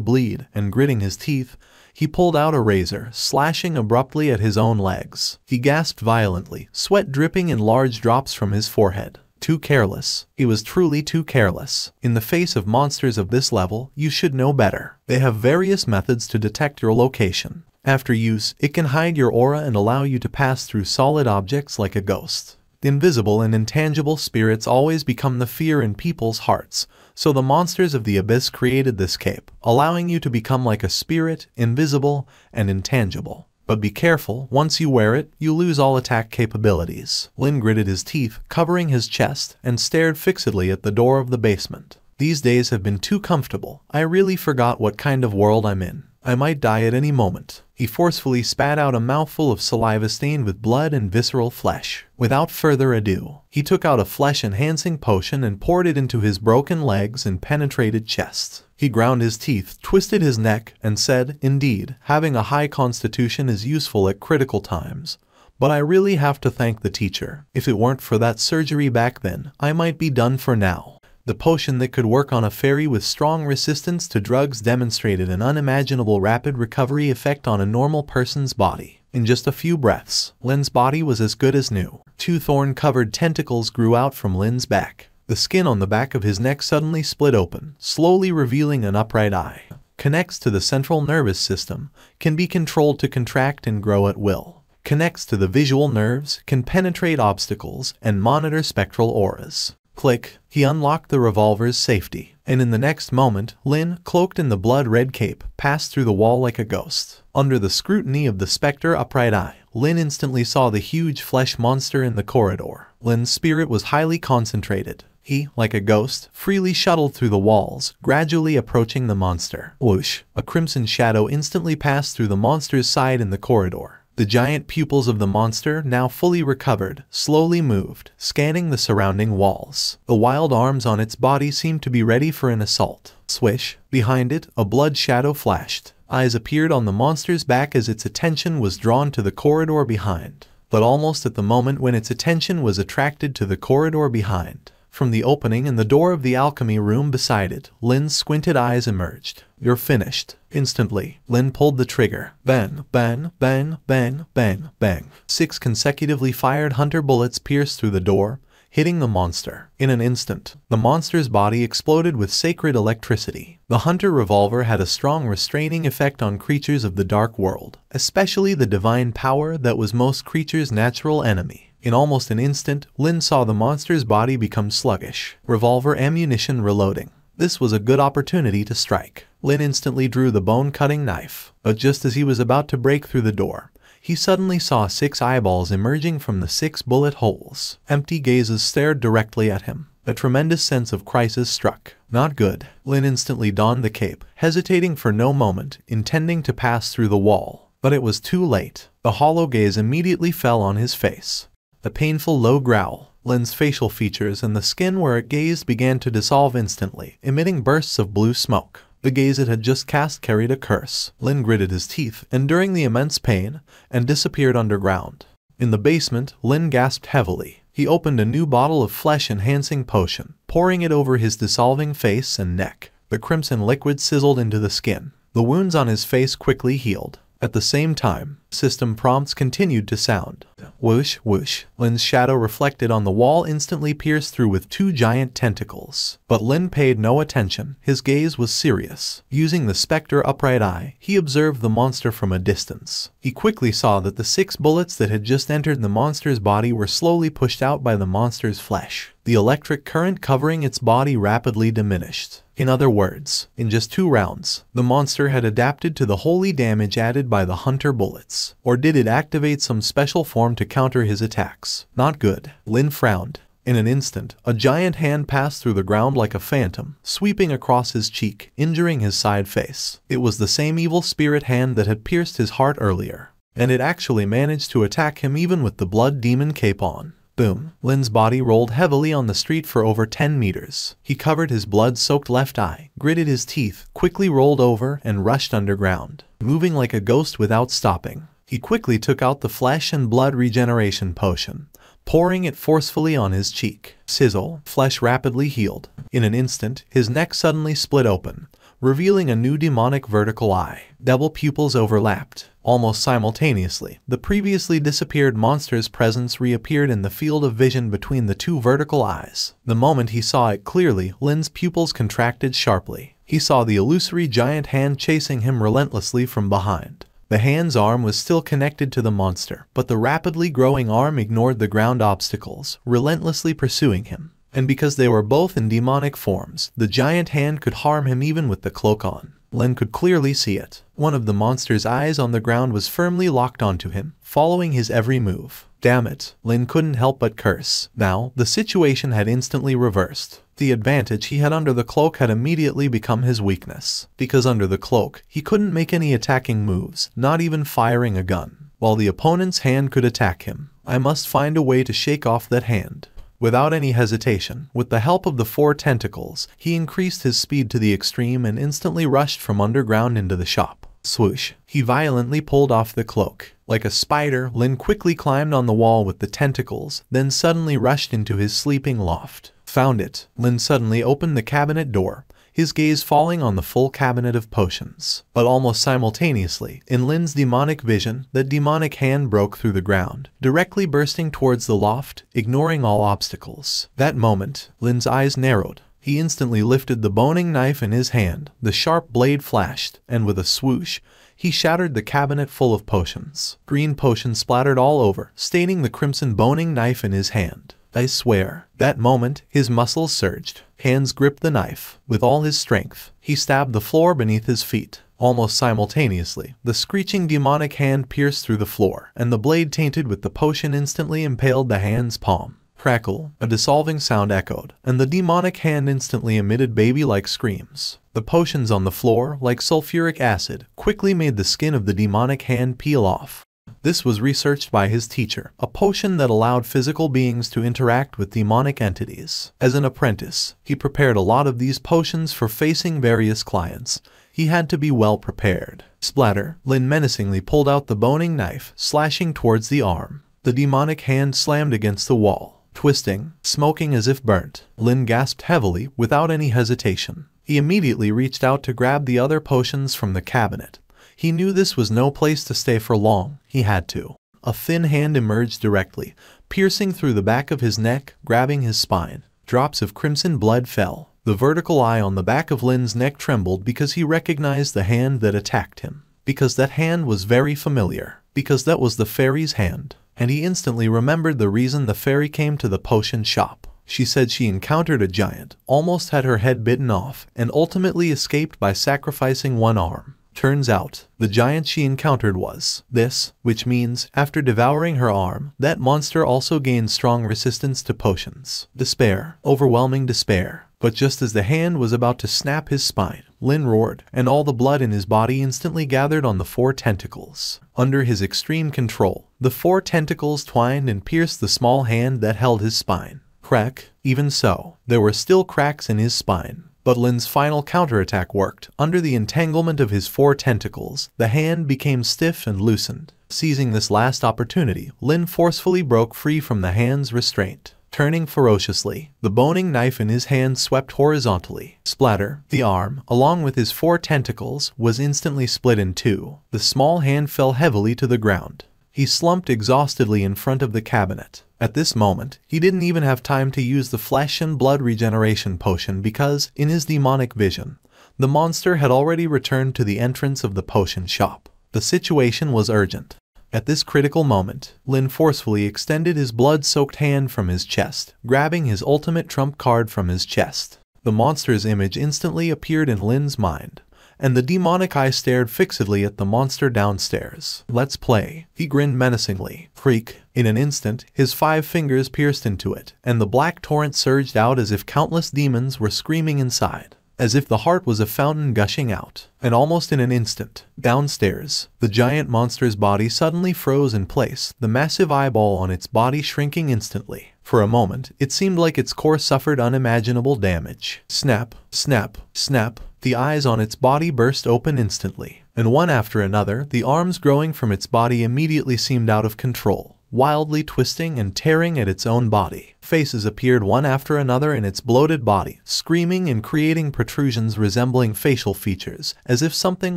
bleed, and gritting his teeth, he pulled out a razor, slashing abruptly at his own legs. He gasped violently, sweat dripping in large drops from his forehead. Too careless. He was truly too careless. In the face of monsters of this level, you should know better. They have various methods to detect your location. After use, it can hide your aura and allow you to pass through solid objects like a ghost. The invisible and intangible spirits always become the fear in people's hearts, so the monsters of the abyss created this cape, allowing you to become like a spirit, invisible, and intangible. But be careful, once you wear it, you lose all attack capabilities. Lin gritted his teeth, covering his chest, and stared fixedly at the door of the basement. These days have been too comfortable. I really forgot what kind of world I'm in. I might die at any moment. He forcefully spat out a mouthful of saliva stained with blood and visceral flesh. Without further ado, he took out a flesh-enhancing potion and poured it into his broken legs and penetrated chest. He ground his teeth, twisted his neck, and said, "Indeed, having a high constitution is useful at critical times. But I really have to thank the teacher. If it weren't for that surgery back then, I might be done for now." The potion that could work on a fairy with strong resistance to drugs demonstrated an unimaginable rapid recovery effect on a normal person's body. In just a few breaths, Lin's body was as good as new. Two thorn-covered tentacles grew out from Lin's back. The skin on the back of his neck suddenly split open, slowly revealing an upright eye. Connects to the central nervous system, can be controlled to contract and grow at will. Connects to the visual nerves, can penetrate obstacles, and monitor spectral auras. Click, he unlocked the revolver's safety, and in the next moment, Lin, cloaked in the blood-red cape, passed through the wall like a ghost. Under the scrutiny of the specter upright eye, Lin instantly saw the huge flesh monster in the corridor. Lin's spirit was highly concentrated. He, like a ghost, freely shuttled through the walls, gradually approaching the monster. Whoosh! A crimson shadow instantly passed through the monster's side in the corridor. The giant pupils of the monster, now fully recovered, slowly moved, scanning the surrounding walls. The wild arms on its body seemed to be ready for an assault. Swish! Behind it, a blood shadow flashed. Eyes appeared on the monster's back as its attention was drawn to the corridor behind. But almost at the moment when its attention was attracted to the corridor behind, from the opening in the door of the alchemy room beside it, Lin's squinted eyes emerged. "You're finished." Instantly, Lin pulled the trigger. Bang, bang, bang, bang, bang, bang. 6 consecutively fired hunter bullets pierced through the door, hitting the monster. In an instant, the monster's body exploded with sacred electricity. The hunter revolver had a strong restraining effect on creatures of the dark world, especially the divine power that was most creatures' natural enemy. In almost an instant, Lin saw the monster's body become sluggish. Revolver ammunition reloading. This was a good opportunity to strike. Lin instantly drew the bone-cutting knife, but just as he was about to break through the door, he suddenly saw 6 eyeballs emerging from the 6 bullet holes. Empty gazes stared directly at him. A tremendous sense of crisis struck. Not good. Lin instantly donned the cape, hesitating for no moment, intending to pass through the wall. But it was too late. The hollow gaze immediately fell on his face. A painful low growl. Lin's facial features and the skin where it gazed began to dissolve instantly, emitting bursts of blue smoke. The gaze it had just cast carried a curse. Lin gritted his teeth, enduring the immense pain, and disappeared underground. In the basement, Lin gasped heavily. He opened a new bottle of flesh-enhancing potion, pouring it over his dissolving face and neck. The crimson liquid sizzled into the skin. The wounds on his face quickly healed. At the same time, System prompts continued to sound. Whoosh, whoosh. Lin's shadow reflected on the wall instantly pierced through with two giant tentacles. But Lin paid no attention. His gaze was serious. Using the Spectre upright eye, he observed the monster from a distance. He quickly saw that the 6 bullets that had just entered the monster's body were slowly pushed out by the monster's flesh. The electric current covering its body rapidly diminished. In other words, in just 2 rounds, the monster had adapted to the holy damage added by the hunter bullets. Or did it activate some special form to counter his attacks? Not good. Lin frowned. In an instant, a giant hand passed through the ground like a phantom, sweeping across his cheek, injuring his side face. It was the same evil spirit hand that had pierced his heart earlier. And it actually managed to attack him even with the blood demon cape on. Boom. Lin's body rolled heavily on the street for over 10 meters. He covered his blood-soaked left eye, gritted his teeth, quickly rolled over, and rushed underground, moving like a ghost without stopping. He quickly took out the flesh and blood regeneration potion, pouring it forcefully on his cheek. Sizzle. Flesh rapidly healed. In an instant, his neck suddenly split open, revealing a new demonic vertical eye. Double pupils overlapped. Almost simultaneously, the previously disappeared monster's presence reappeared in the field of vision between the 2 vertical eyes. The moment he saw it clearly, Lin's pupils contracted sharply. He saw the illusory giant hand chasing him relentlessly from behind. The hand's arm was still connected to the monster, but the rapidly growing arm ignored the ground obstacles, relentlessly pursuing him. And because they were both in demonic forms, the giant hand could harm him even with the cloak on. Lin could clearly see it. One of the monster's eyes on the ground was firmly locked onto him, following his every move. Damn it, Lin couldn't help but curse. Now, the situation had instantly reversed. The advantage he had under the cloak had immediately become his weakness. Because under the cloak, he couldn't make any attacking moves, not even firing a gun, while the opponent's hand could attack him. I must find a way to shake off that hand. Without any hesitation, with the help of the 4 tentacles, he increased his speed to the extreme and instantly rushed from underground into the shop. Swoosh. He violently pulled off the cloak. Like a spider, Lin quickly climbed on the wall with the tentacles, then suddenly rushed into his sleeping loft. Found it. Lin suddenly opened the cabinet door, his gaze falling on the full cabinet of potions. But almost simultaneously, in Lin's demonic vision, the demonic hand broke through the ground, directly bursting towards the loft, ignoring all obstacles. That moment, Lin's eyes narrowed. He instantly lifted the boning knife in his hand, the sharp blade flashed, and with a swoosh, he shattered the cabinet full of potions. Green potions splattered all over, staining the crimson boning knife in his hand. I swear. That moment, his muscles surged. Hands gripped the knife. With all his strength, he stabbed the floor beneath his feet. Almost simultaneously, the screeching demonic hand pierced through the floor, and the blade tainted with the potion instantly impaled the hand's palm. Crackle, a dissolving sound echoed, and the demonic hand instantly emitted baby-like screams. The potions on the floor, like sulfuric acid, quickly made the skin of the demonic hand peel off. This was researched by his teacher, a potion that allowed physical beings to interact with demonic entities. As an apprentice, he prepared a lot of these potions for facing various clients. He had to be well prepared. Splatter. Lin menacingly pulled out the boning knife, slashing towards the arm. The demonic hand slammed against the wall, twisting, smoking as if burnt. Lin gasped heavily, without any hesitation. He immediately reached out to grab the other potions from the cabinet. He knew this was no place to stay for long. He had to. A thin hand emerged directly, piercing through the back of his neck, grabbing his spine. Drops of crimson blood fell. The vertical eye on the back of Lin's neck trembled because he recognized the hand that attacked him. Because that hand was very familiar. Because that was the fairy's hand. And he instantly remembered the reason the fairy came to the potion shop. She said she encountered a giant, almost had her head bitten off, and ultimately escaped by sacrificing one arm. Turns out, the giant she encountered was this, which means, after devouring her arm, that monster also gained strong resistance to potions. Despair. Overwhelming despair. But just as the hand was about to snap his spine, Lin roared, and all the blood in his body instantly gathered on the 4 tentacles. Under his extreme control, the 4 tentacles twined and pierced the small hand that held his spine. Crack. Even so, there were still cracks in his spine. But Lin's final counterattack worked. Under the entanglement of his 4 tentacles, the hand became stiff and loosened. Seizing this last opportunity, Lin forcefully broke free from the hand's restraint. turning ferociously. The boning knife in his hand swept horizontally. Splatter. The arm, along with his 4 tentacles, was instantly split in 2. The small hand fell heavily to the ground. He slumped exhaustedly in front of the cabinet. At this moment, he didn't even have time to use the flesh and blood regeneration potion because, in his demonic vision, the monster had already returned to the entrance of the potion shop. The situation was urgent. At this critical moment, Lin forcefully extended his blood-soaked hand from his chest, grabbing his ultimate trump card from his chest. The monster's image instantly appeared in Lin's mind, and the demonic eye stared fixedly at the monster downstairs. "Let's play," he grinned menacingly. Creak. In an instant, his 5 fingers pierced into it, and the black torrent surged out as if countless demons were screaming inside. As if the heart was a fountain gushing out. And almost in an instant, downstairs, the giant monster's body suddenly froze in place, the massive eyeball on its body shrinking instantly. For a moment, it seemed like its core suffered unimaginable damage. Snap, snap, snap. The eyes on its body burst open instantly, and one after another, the arms growing from its body immediately seemed out of control, wildly twisting and tearing at its own body. Faces appeared one after another in its bloated body, screaming and creating protrusions resembling facial features, as if something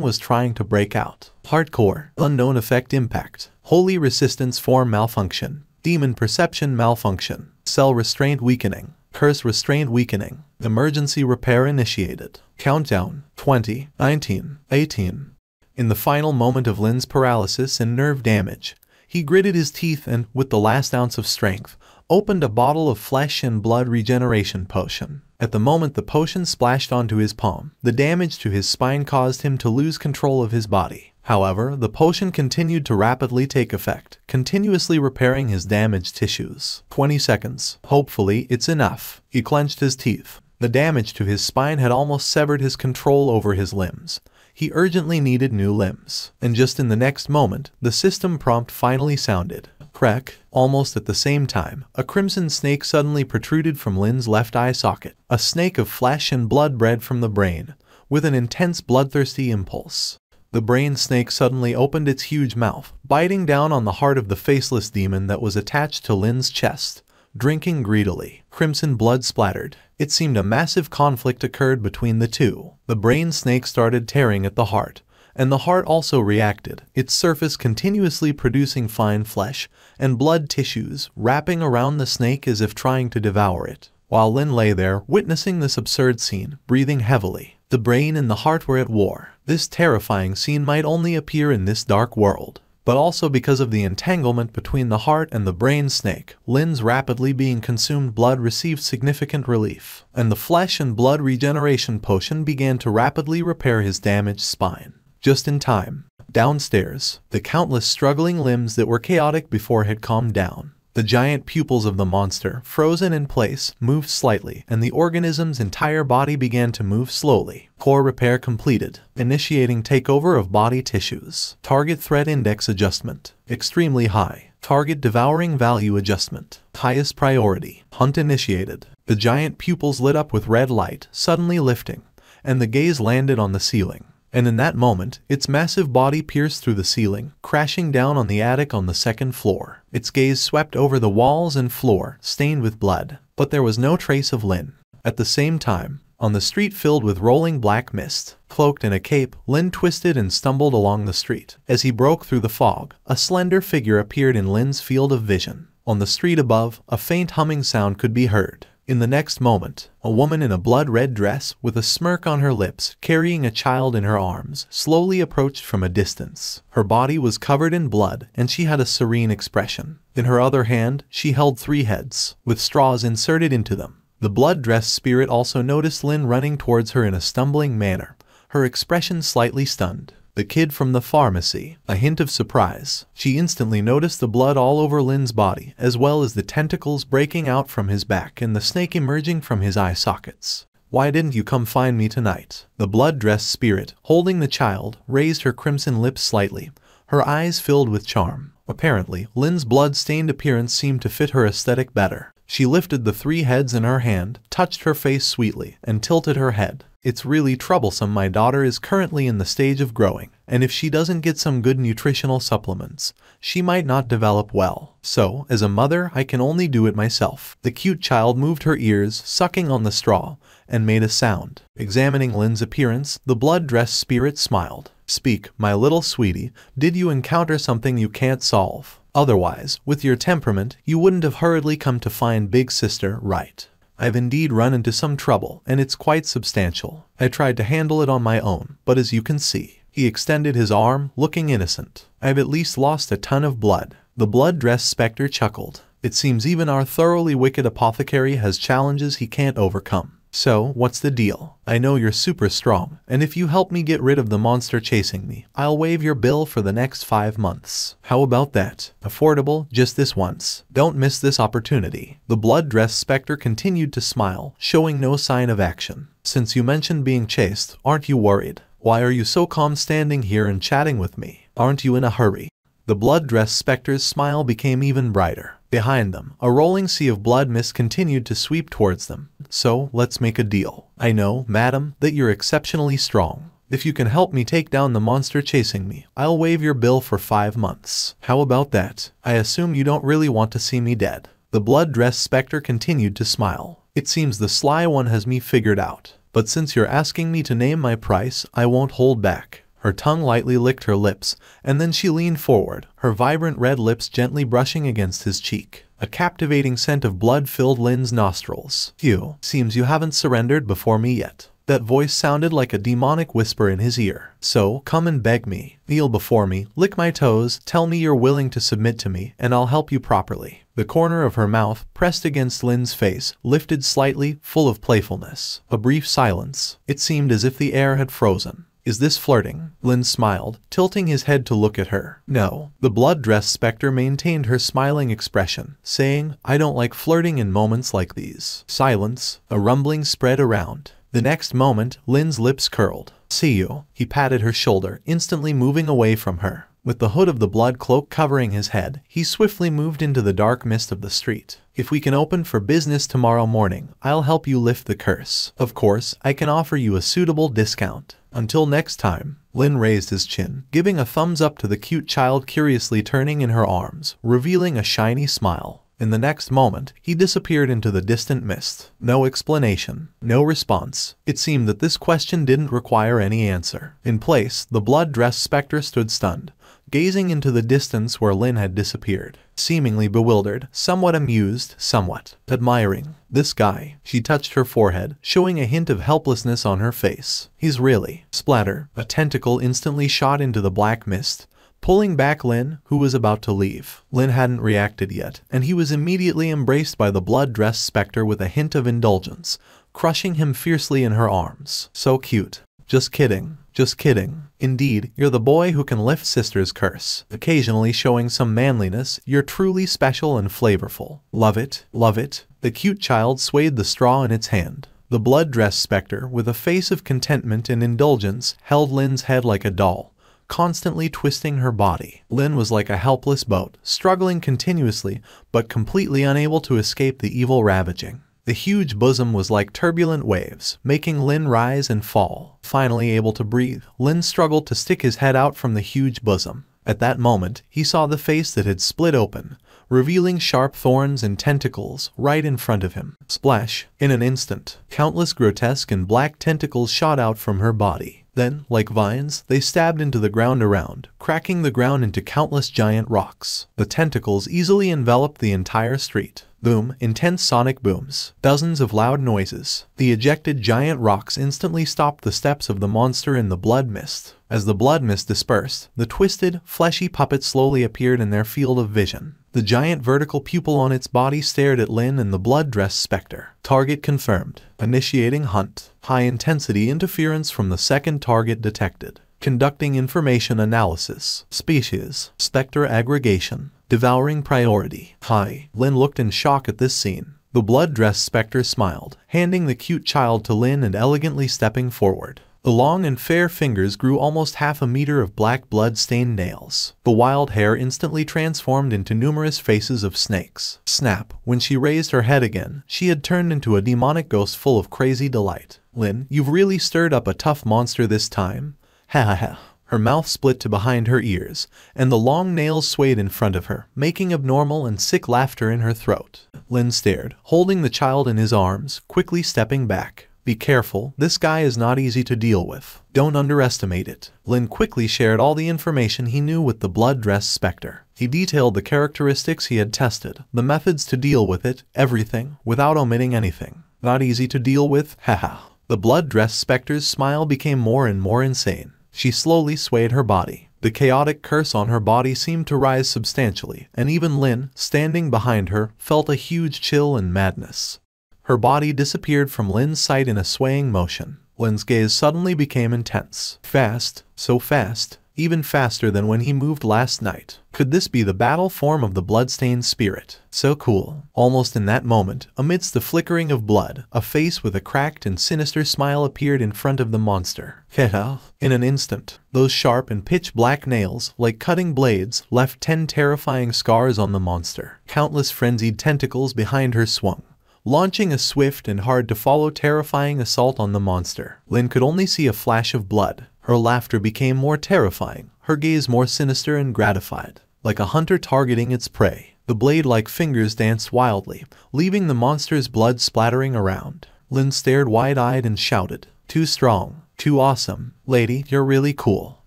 was trying to break out. Hardcore. Unknown effect impact. Holy resistance form malfunction. Demon perception malfunction. Cell restraint weakening. Curse restraint weakening. Emergency repair initiated. Countdown. 20, 19, 18. In the final moment of Lin's paralysis and nerve damage, he gritted his teeth and, with the last ounce of strength, opened a bottle of flesh and blood regeneration potion. At the moment the potion splashed onto his palm, the damage to his spine caused him to lose control of his body. However, the potion continued to rapidly take effect, continuously repairing his damaged tissues. 20 seconds. Hopefully, it's enough. He clenched his teeth. The damage to his spine had almost severed his control over his limbs. He urgently needed new limbs. And just in the next moment, the system prompt finally sounded. Crack. Almost at the same time, a crimson snake suddenly protruded from Lin's left eye socket. A snake of flesh and blood bred from the brain, with an intense bloodthirsty impulse. The brain snake suddenly opened its huge mouth, biting down on the heart of the faceless demon that was attached to Lin's chest, drinking greedily. Crimson blood splattered. It seemed a massive conflict occurred between the two. The brain snake started tearing at the heart, and the heart also reacted, its surface continuously producing fine flesh and blood tissues wrapping around the snake as if trying to devour it. While Lin lay there, witnessing this absurd scene, breathing heavily. The brain and the heart were at war. This terrifying scene might only appear in this dark world, but also because of the entanglement between the heart and the brain snake, Lin's rapidly being consumed blood received significant relief, and the flesh and blood regeneration potion began to rapidly repair his damaged spine. Just in time. Downstairs, the countless struggling limbs that were chaotic before had calmed down. The giant pupils of the monster, frozen in place, moved slightly, and the organism's entire body began to move slowly. Core repair completed. Initiating takeover of body tissues. Target threat index adjustment. Extremely high. Target devouring value adjustment. Highest priority. Hunt initiated. The giant pupils lit up with red light, suddenly lifting, and the gaze landed on the ceiling. And in that moment, its massive body pierced through the ceiling, crashing down on the attic on the 2nd floor. Its gaze swept over the walls and floor, stained with blood. But there was no trace of Lin. At the same time, on the street filled with rolling black mist, cloaked in a cape, Lin twisted and stumbled along the street. As he broke through the fog, a slender figure appeared in Lin's field of vision. On the street above, a faint humming sound could be heard. In the next moment, a woman in a blood-red dress, with a smirk on her lips, carrying a child in her arms, slowly approached from a distance. Her body was covered in blood, and she had a serene expression. In her other hand, she held 3 heads, with straws inserted into them. The blood-dressed spirit also noticed Lin running towards her in a stumbling manner, her expression slightly stunned. The kid from the pharmacy. A hint of surprise. She instantly noticed the blood all over Lin's body, as well as the tentacles breaking out from his back and the snake emerging from his eye sockets. "Why didn't you come find me tonight?" The blood-dressed spirit, holding the child, raised her crimson lips slightly, her eyes filled with charm. Apparently, Lin's blood-stained appearance seemed to fit her aesthetic better. She lifted the 3 heads in her hand, touched her face sweetly, and tilted her head. "It's really troublesome. My daughter is currently in the stage of growing, and if she doesn't get some good nutritional supplements, she might not develop well. So, as a mother, I can only do it myself. The cute child moved her ears, sucking on the straw, and made a sound. Examining Lin's appearance, the blood-dressed spirit smiled. Speak, my little sweetie, did you encounter something you can't solve? Otherwise, with your temperament, you wouldn't have hurriedly come to find Big Sister, right? I've indeed run into some trouble, and it's quite substantial. I tried to handle it on my own, but as you can see, he extended his arm, looking innocent. I've at least lost a ton of blood. The blood-dressed specter chuckled. It seems even our thoroughly wicked apothecary has challenges he can't overcome. So, what's the deal? I know you're super strong, and if you help me get rid of the monster chasing me, I'll waive your bill for the next 5 months. How about that? Affordable, just this once. Don't miss this opportunity. The blood-dressed specter continued to smile, showing no sign of action. Since you mentioned being chased, aren't you worried? Why are you so calm standing here and chatting with me? Aren't you in a hurry? The blood-dressed specter's smile became even brighter. Behind them, a rolling sea of blood mist continued to sweep towards them. So, let's make a deal. I know, madam, that you're exceptionally strong. If you can help me take down the monster chasing me, I'll waive your bill for 5 months. How about that? I assume you don't really want to see me dead. The blood-dressed specter continued to smile. It seems the sly one has me figured out. But since you're asking me to name my price, I won't hold back. Her tongue lightly licked her lips, and then she leaned forward, her vibrant red lips gently brushing against his cheek. A captivating scent of blood filled Lin's nostrils. Phew, seems you haven't surrendered before me yet. That voice sounded like a demonic whisper in his ear. So, come and beg me, kneel before me, lick my toes, tell me you're willing to submit to me, and I'll help you properly. The corner of her mouth, pressed against Lin's face, lifted slightly, full of playfulness. A brief silence. It seemed as if the air had frozen. Is this flirting? Lin smiled, tilting his head to look at her. No. The blood-dressed specter maintained her smiling expression, saying, I don't like flirting in moments like these. Silence. A rumbling spread around. The next moment, Lin's lips curled. See you. He patted her shoulder, instantly moving away from her. With the hood of the blood cloak covering his head, he swiftly moved into the dark mist of the street. If we can open for business tomorrow morning, I'll help you lift the curse. Of course, I can offer you a suitable discount. Until next time. Lin raised his chin, giving a thumbs up to the cute child curiously turning in her arms, revealing a shiny smile. In the next moment, he disappeared into the distant mist. No explanation, no response. It seemed that this question didn't require any answer. In place, the blood-dressed specter stood stunned, gazing into the distance where Lin had disappeared. Seemingly bewildered, somewhat amused, somewhat admiring. This guy. She touched her forehead, showing a hint of helplessness on her face. He's really... Splatter. A tentacle instantly shot into the black mist, pulling back Lin, who was about to leave. Lin hadn't reacted yet, and he was immediately embraced by the blood-dressed specter with a hint of indulgence, crushing him fiercely in her arms. So cute. Just kidding. Just kidding. Indeed, you're the boy who can lift sister's curse. Occasionally showing some manliness, you're truly special and flavorful. Love it. Love it. The cute child swayed the straw in its hand. The blood-dressed specter, with a face of contentment and indulgence, held Lin's head like a doll, constantly twisting her body. Lin was like a helpless boat, struggling continuously, but completely unable to escape the evil ravaging. The huge bosom was like turbulent waves, making Lin rise and fall. Finally able to breathe, Lin struggled to stick his head out from the huge bosom. At that moment, he saw the face that had split open, revealing sharp thorns and tentacles right in front of him. Splash! In an instant, countless grotesque and black tentacles shot out from her body. Then, like vines, they stabbed into the ground around, cracking the ground into countless giant rocks. The tentacles easily enveloped the entire street. Boom, intense sonic booms, dozens of loud noises. The ejected giant rocks instantly stopped the steps of the monster in the blood mist. As the blood mist dispersed, the twisted, fleshy puppet slowly appeared in their field of vision. The giant vertical pupil on its body stared at Lin and the blood-dressed specter. Target confirmed. Initiating hunt. High-intensity interference from the second target detected. Conducting information analysis. Species. Spectre aggregation. Devouring priority. High. Lin looked in shock at this scene. The blood-dressed specter smiled, handing the cute child to Lin and elegantly stepping forward. The long and fair fingers grew almost half a meter of black blood-stained nails. The wild hair instantly transformed into numerous faces of snakes. Snap! When she raised her head again, she had turned into a demonic ghost full of crazy delight. Lin, you've really stirred up a tough monster this time. Ha ha ha. Her mouth split to behind her ears, and the long nails swayed in front of her, making abnormal and sick laughter in her throat. Lin stared, holding the child in his arms, quickly stepping back. Be careful, this guy is not easy to deal with. Don't underestimate it. Lin quickly shared all the information he knew with the blood-dressed specter. He detailed the characteristics he had tested, the methods to deal with it, everything, without omitting anything. Not easy to deal with? Haha. The blood-dressed specter's smile became more and more insane. She slowly swayed her body. The chaotic curse on her body seemed to rise substantially, and even Lin, standing behind her, felt a huge chill and madness. Her body disappeared from Lin's sight in a swaying motion. Lin's gaze suddenly became intense. Fast, so fast, even faster than when he moved last night. Could this be the battle form of the bloodstained spirit? So cool. Almost in that moment, amidst the flickering of blood, a face with a cracked and sinister smile appeared in front of the monster. In an instant, those sharp and pitch-black nails, like cutting blades, left 10 terrifying scars on the monster. Countless frenzied tentacles behind her swung, launching a swift and hard-to-follow terrifying assault on the monster. Lin could only see a flash of blood. Her laughter became more terrifying, her gaze more sinister and gratified. Like a hunter targeting its prey, the blade-like fingers danced wildly, leaving the monster's blood splattering around. Lin stared wide-eyed and shouted, "Too strong, too awesome. Lady, you're really cool.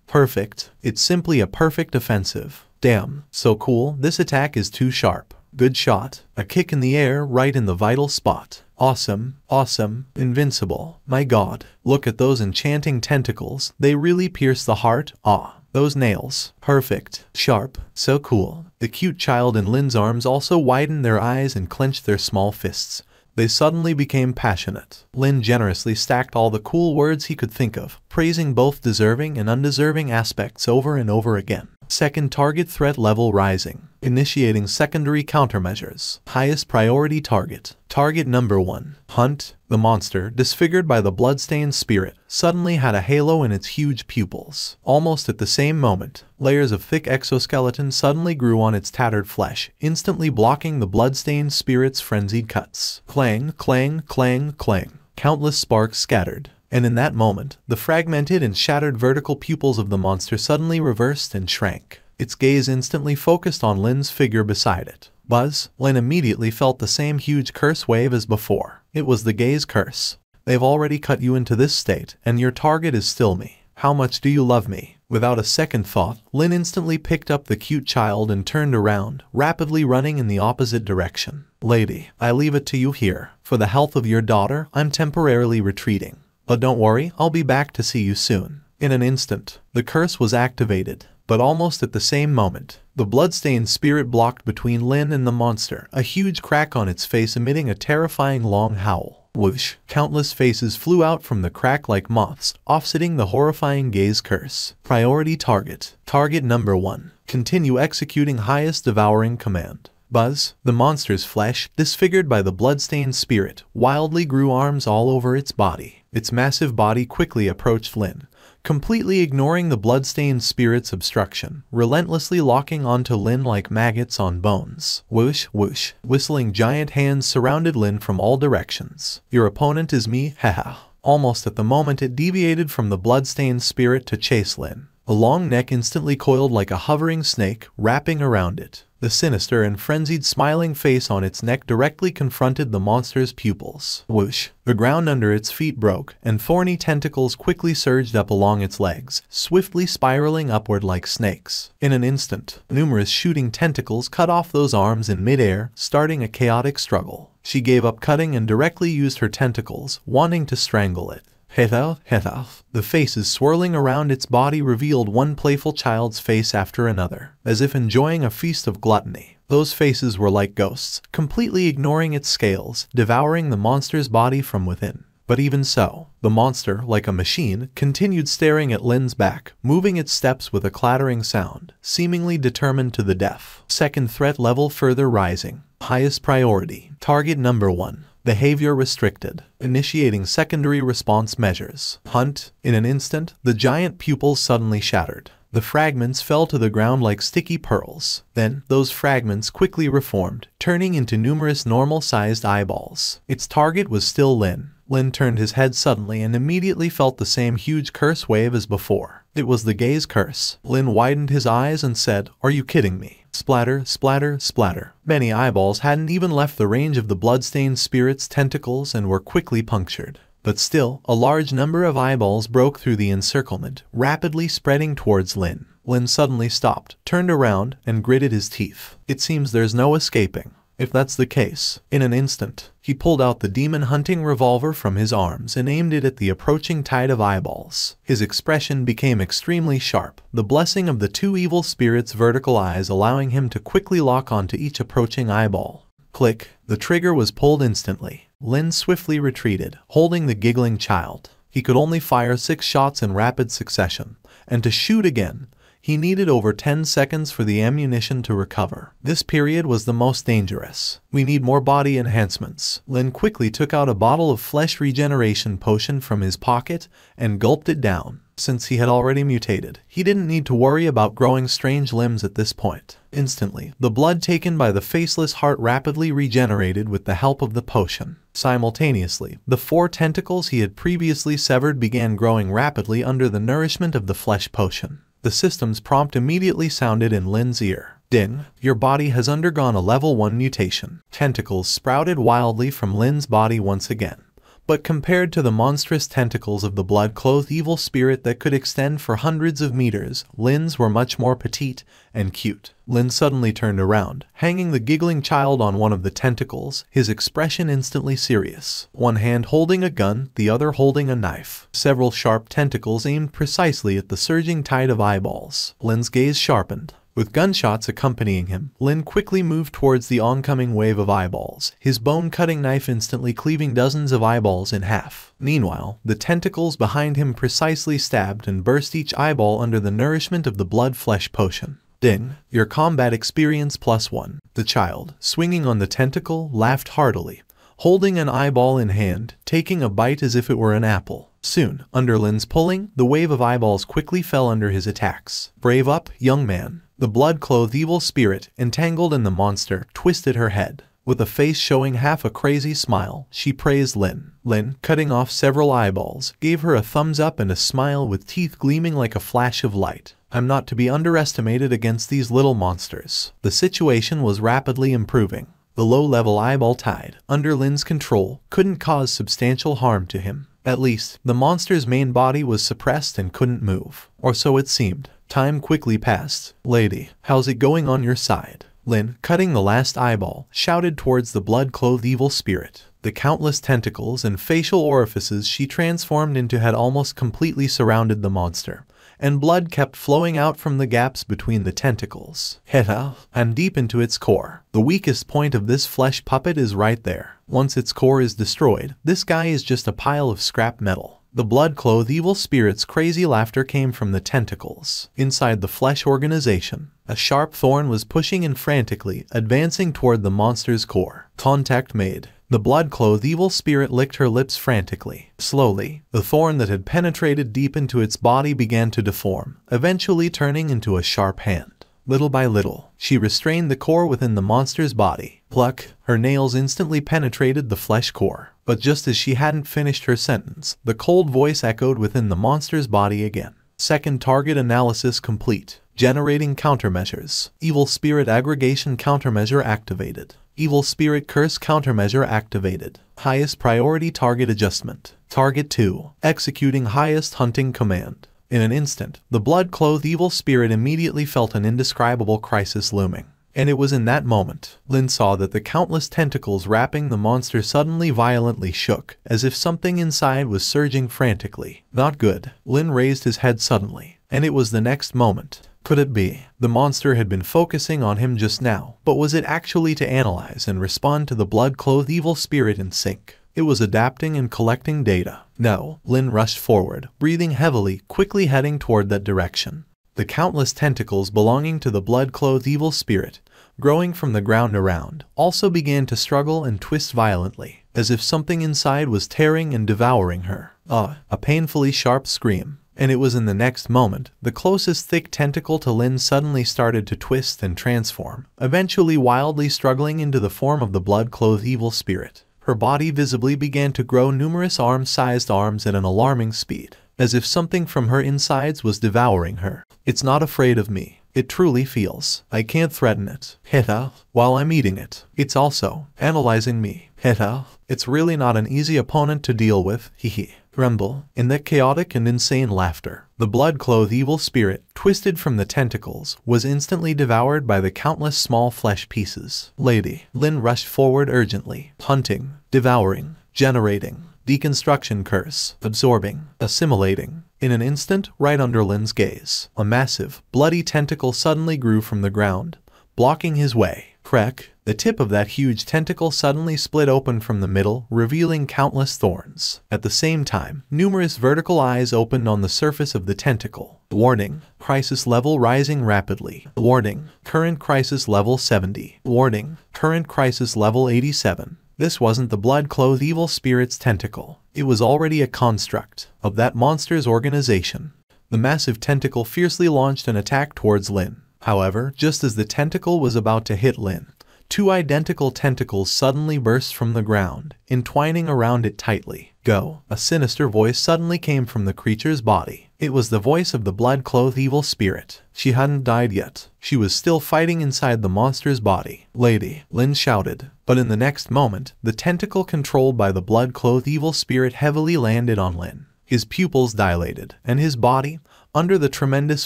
Perfect. It's simply a perfect offensive. Damn, so cool. This attack is too sharp. Good shot. A kick in the air right in the vital spot. Awesome, awesome, invincible. My god, look at those enchanting tentacles. They really pierce the heart. Ah, those nails. Perfect, sharp, so cool." The cute child in Lin's arms also widened their eyes and clenched their small fists. They suddenly became passionate. Lin generously stacked all the cool words he could think of, praising both deserving and undeserving aspects over and over again. Second target threat level rising. Initiating secondary countermeasures. Highest priority target. Target number 1. Hunt. The monster, disfigured by the bloodstained spirit, suddenly had a halo in its huge pupils. Almost at the same moment, layers of thick exoskeleton suddenly grew on its tattered flesh, instantly blocking the bloodstained spirit's frenzied cuts. Clang, clang, clang, clang. Countless sparks scattered. And in that moment, the fragmented and shattered vertical pupils of the monster suddenly reversed and shrank. Its gaze instantly focused on Lin's figure beside it. Buzz. Lin immediately felt the same huge curse wave as before. It was the gaze curse. They've already cut you into this state, and your target is still me. How much do you love me? Without a second thought, Lin instantly picked up the cute child and turned around, rapidly running in the opposite direction. Lady, I leave it to you here. For the health of your daughter, I'm temporarily retreating. But don't worry, I'll be back to see you soon. In an instant, the curse was activated. But almost at the same moment, the bloodstained spirit blocked between Lin and the monster, a huge crack on its face emitting a terrifying long howl. Whoosh! Countless faces flew out from the crack like moths, offsetting the horrifying gaze curse. Priority target. Target number 1. Continue executing highest devouring command. Buzz. The monster's flesh, disfigured by the bloodstained spirit, wildly grew arms all over its body. Its massive body quickly approached Lin, completely ignoring the bloodstained spirit's obstruction, relentlessly locking onto Lin like maggots on bones. Whoosh, whoosh. Whistling giant hands surrounded Lin from all directions. Your opponent is me, haha. Almost at the moment it deviated from the bloodstained spirit to chase Lin. A long neck instantly coiled like a hovering snake, wrapping around it. The sinister and frenzied smiling face on its neck directly confronted the monster's pupils. Whoosh! The ground under its feet broke, and thorny tentacles quickly surged up along its legs, swiftly spiraling upward like snakes. In an instant, numerous shooting tentacles cut off those arms in midair, starting a chaotic struggle. She gave up cutting and directly used her tentacles, wanting to strangle it. Hetaf. The faces swirling around its body revealed one playful child's face after another, as if enjoying a feast of gluttony. Those faces were like ghosts, completely ignoring its scales, devouring the monster's body from within. But even so, the monster, like a machine, continued staring at Lin's back, moving its steps with a clattering sound, seemingly determined to the death. Second threat level further rising. Highest priority. Target number 1. Behavior restricted. Initiating secondary response measures. Hunt. In an instant, the giant pupils suddenly shattered. The fragments fell to the ground like sticky pearls. Then, those fragments quickly reformed, turning into numerous normal-sized eyeballs. Its target was still Lin. Lin turned his head suddenly and immediately felt the same huge curse wave as before. It was the gaze curse. Lin widened his eyes and said, "Are you kidding me?" Splatter, splatter, splatter. Many eyeballs hadn't even left the range of the bloodstained spirit's tentacles and were quickly punctured. But still, a large number of eyeballs broke through the encirclement, rapidly spreading towards Lin. Lin suddenly stopped, turned around, and gritted his teeth. It seems there's no escaping. If that's the case, in an instant, he pulled out the demon hunting revolver from his arms and aimed it at the approaching tide of eyeballs. His expression became extremely sharp, the blessing of the two evil spirits' vertical eyes allowing him to quickly lock onto each approaching eyeball. Click, the trigger was pulled instantly. Lin swiftly retreated, holding the giggling child. He could only fire 6 shots in rapid succession, and to shoot again, he needed over 10 seconds for the ammunition to recover. This period was the most dangerous. We need more body enhancements. Lin quickly took out a bottle of flesh regeneration potion from his pocket and gulped it down. Since he had already mutated, he didn't need to worry about growing strange limbs at this point. Instantly, the blood taken by the faceless heart rapidly regenerated with the help of the potion. Simultaneously, the 4 tentacles he had previously severed began growing rapidly under the nourishment of the flesh potion. The system's prompt immediately sounded in Lin's ear. "Ding, your body has undergone a level 1 mutation." Tentacles sprouted wildly from Lin's body once again. But compared to the monstrous tentacles of the blood-clothed evil spirit that could extend for hundreds of meters, Lin's were much more petite and cute. Lin suddenly turned around, hanging the giggling child on one of the tentacles, his expression instantly serious. One hand holding a gun, the other holding a knife. Several sharp tentacles aimed precisely at the surging tide of eyeballs. Lin's gaze sharpened. With gunshots accompanying him, Lin quickly moved towards the oncoming wave of eyeballs, his bone-cutting knife instantly cleaving dozens of eyeballs in half. Meanwhile, the tentacles behind him precisely stabbed and burst each eyeball under the nourishment of the blood-flesh potion. "Ding, your combat experience +1. The child, swinging on the tentacle, laughed heartily, holding an eyeball in hand, taking a bite as if it were an apple. Soon, under Lin's pulling, the wave of eyeballs quickly fell under his attacks. "Brave up, young man." The blood-clothed evil spirit, entangled in the monster, twisted her head. With a face showing half a crazy smile, she praised Lin. Lin, cutting off several eyeballs, gave her a thumbs up and a smile with teeth gleaming like a flash of light. "I'm not to be underestimated against these little monsters." The situation was rapidly improving. The low-level eyeball tide, under Lin's control, couldn't cause substantial harm to him. At least, the monster's main body was suppressed and couldn't move. Or so it seemed. Time quickly passed. "Lady, how's it going on your side?" Lin, cutting the last eyeball, shouted towards the blood-clothed evil spirit. The countless tentacles and facial orifices she transformed into had almost completely surrounded the monster, and blood kept flowing out from the gaps between the tentacles. "Heta, and deep into its core. The weakest point of this flesh puppet is right there. Once its core is destroyed, this guy is just a pile of scrap metal." The blood-clothed evil spirit's crazy laughter came from the tentacles. Inside the flesh organization, a sharp thorn was pushing in frantically, advancing toward the monster's core. Contact made. The blood-clothed evil spirit licked her lips frantically. Slowly, the thorn that had penetrated deep into its body began to deform, eventually turning into a sharp hand. Little by little, she restrained the core within the monster's body. Pluck, her nails instantly penetrated the flesh core. But just as she hadn't finished her sentence, the cold voice echoed within the monster's body again. "Second target analysis complete. Generating countermeasures. Evil spirit aggregation countermeasure activated. Evil spirit curse countermeasure activated. Highest priority target adjustment. Target 2. Executing highest hunting command." In an instant, the blood-clothed evil spirit immediately felt an indescribable crisis looming. And it was in that moment, Lin saw that the countless tentacles wrapping the monster suddenly violently shook, as if something inside was surging frantically. Not good. Lin raised his head suddenly, and it was the next moment. Could it be? The monster had been focusing on him just now, but was it actually to analyze and respond to the blood-clothed evil spirit in sync? It was adapting and collecting data. No. Lin rushed forward, breathing heavily, quickly heading toward that direction. The countless tentacles belonging to the blood-clothed evil spirit, growing from the ground around, also began to struggle and twist violently, as if something inside was tearing and devouring her. A painfully sharp scream. And it was in the next moment, the closest thick tentacle to Lin suddenly started to twist and transform, eventually wildly struggling into the form of the blood-clothed evil spirit. Her body visibly began to grow numerous arm-sized arms at an alarming speed. as if something from her insides was devouring her. It's not afraid of me. It truly feels. I can't threaten it. Heta, while I'm eating it. It's also analyzing me. Heta, it's really not an easy opponent to deal with. Hehe. Tremble. In that chaotic and insane laughter, the blood-clothed evil spirit, twisted from the tentacles, was instantly devoured by the countless small flesh pieces. Lady Lin rushed forward urgently, hunting, devouring, generating, deconstruction curse, absorbing, assimilating. In an instant, right under Lin's gaze, a massive, bloody tentacle suddenly grew from the ground, blocking his way. Crack! The tip of that huge tentacle suddenly split open from the middle, revealing countless thorns. At the same time, numerous vertical eyes opened on the surface of the tentacle. Warning: crisis level rising rapidly. Warning: current crisis level 70. Warning: current crisis level 87. This wasn't the blood-clothed evil spirit's tentacle. It was already a construct of that monster's organization. The massive tentacle fiercely launched an attack towards Lin. However, just as the tentacle was about to hit Lin, two identical tentacles suddenly burst from the ground, entwining around it tightly. Go! A sinister voice suddenly came from the creature's body. It was the voice of the blood-clothed evil spirit. She hadn't died yet. She was still fighting inside the monster's body. Lady Lin shouted. But in the next moment, the tentacle controlled by the blood-clothed evil spirit heavily landed on Lin. His pupils dilated, and his body, under the tremendous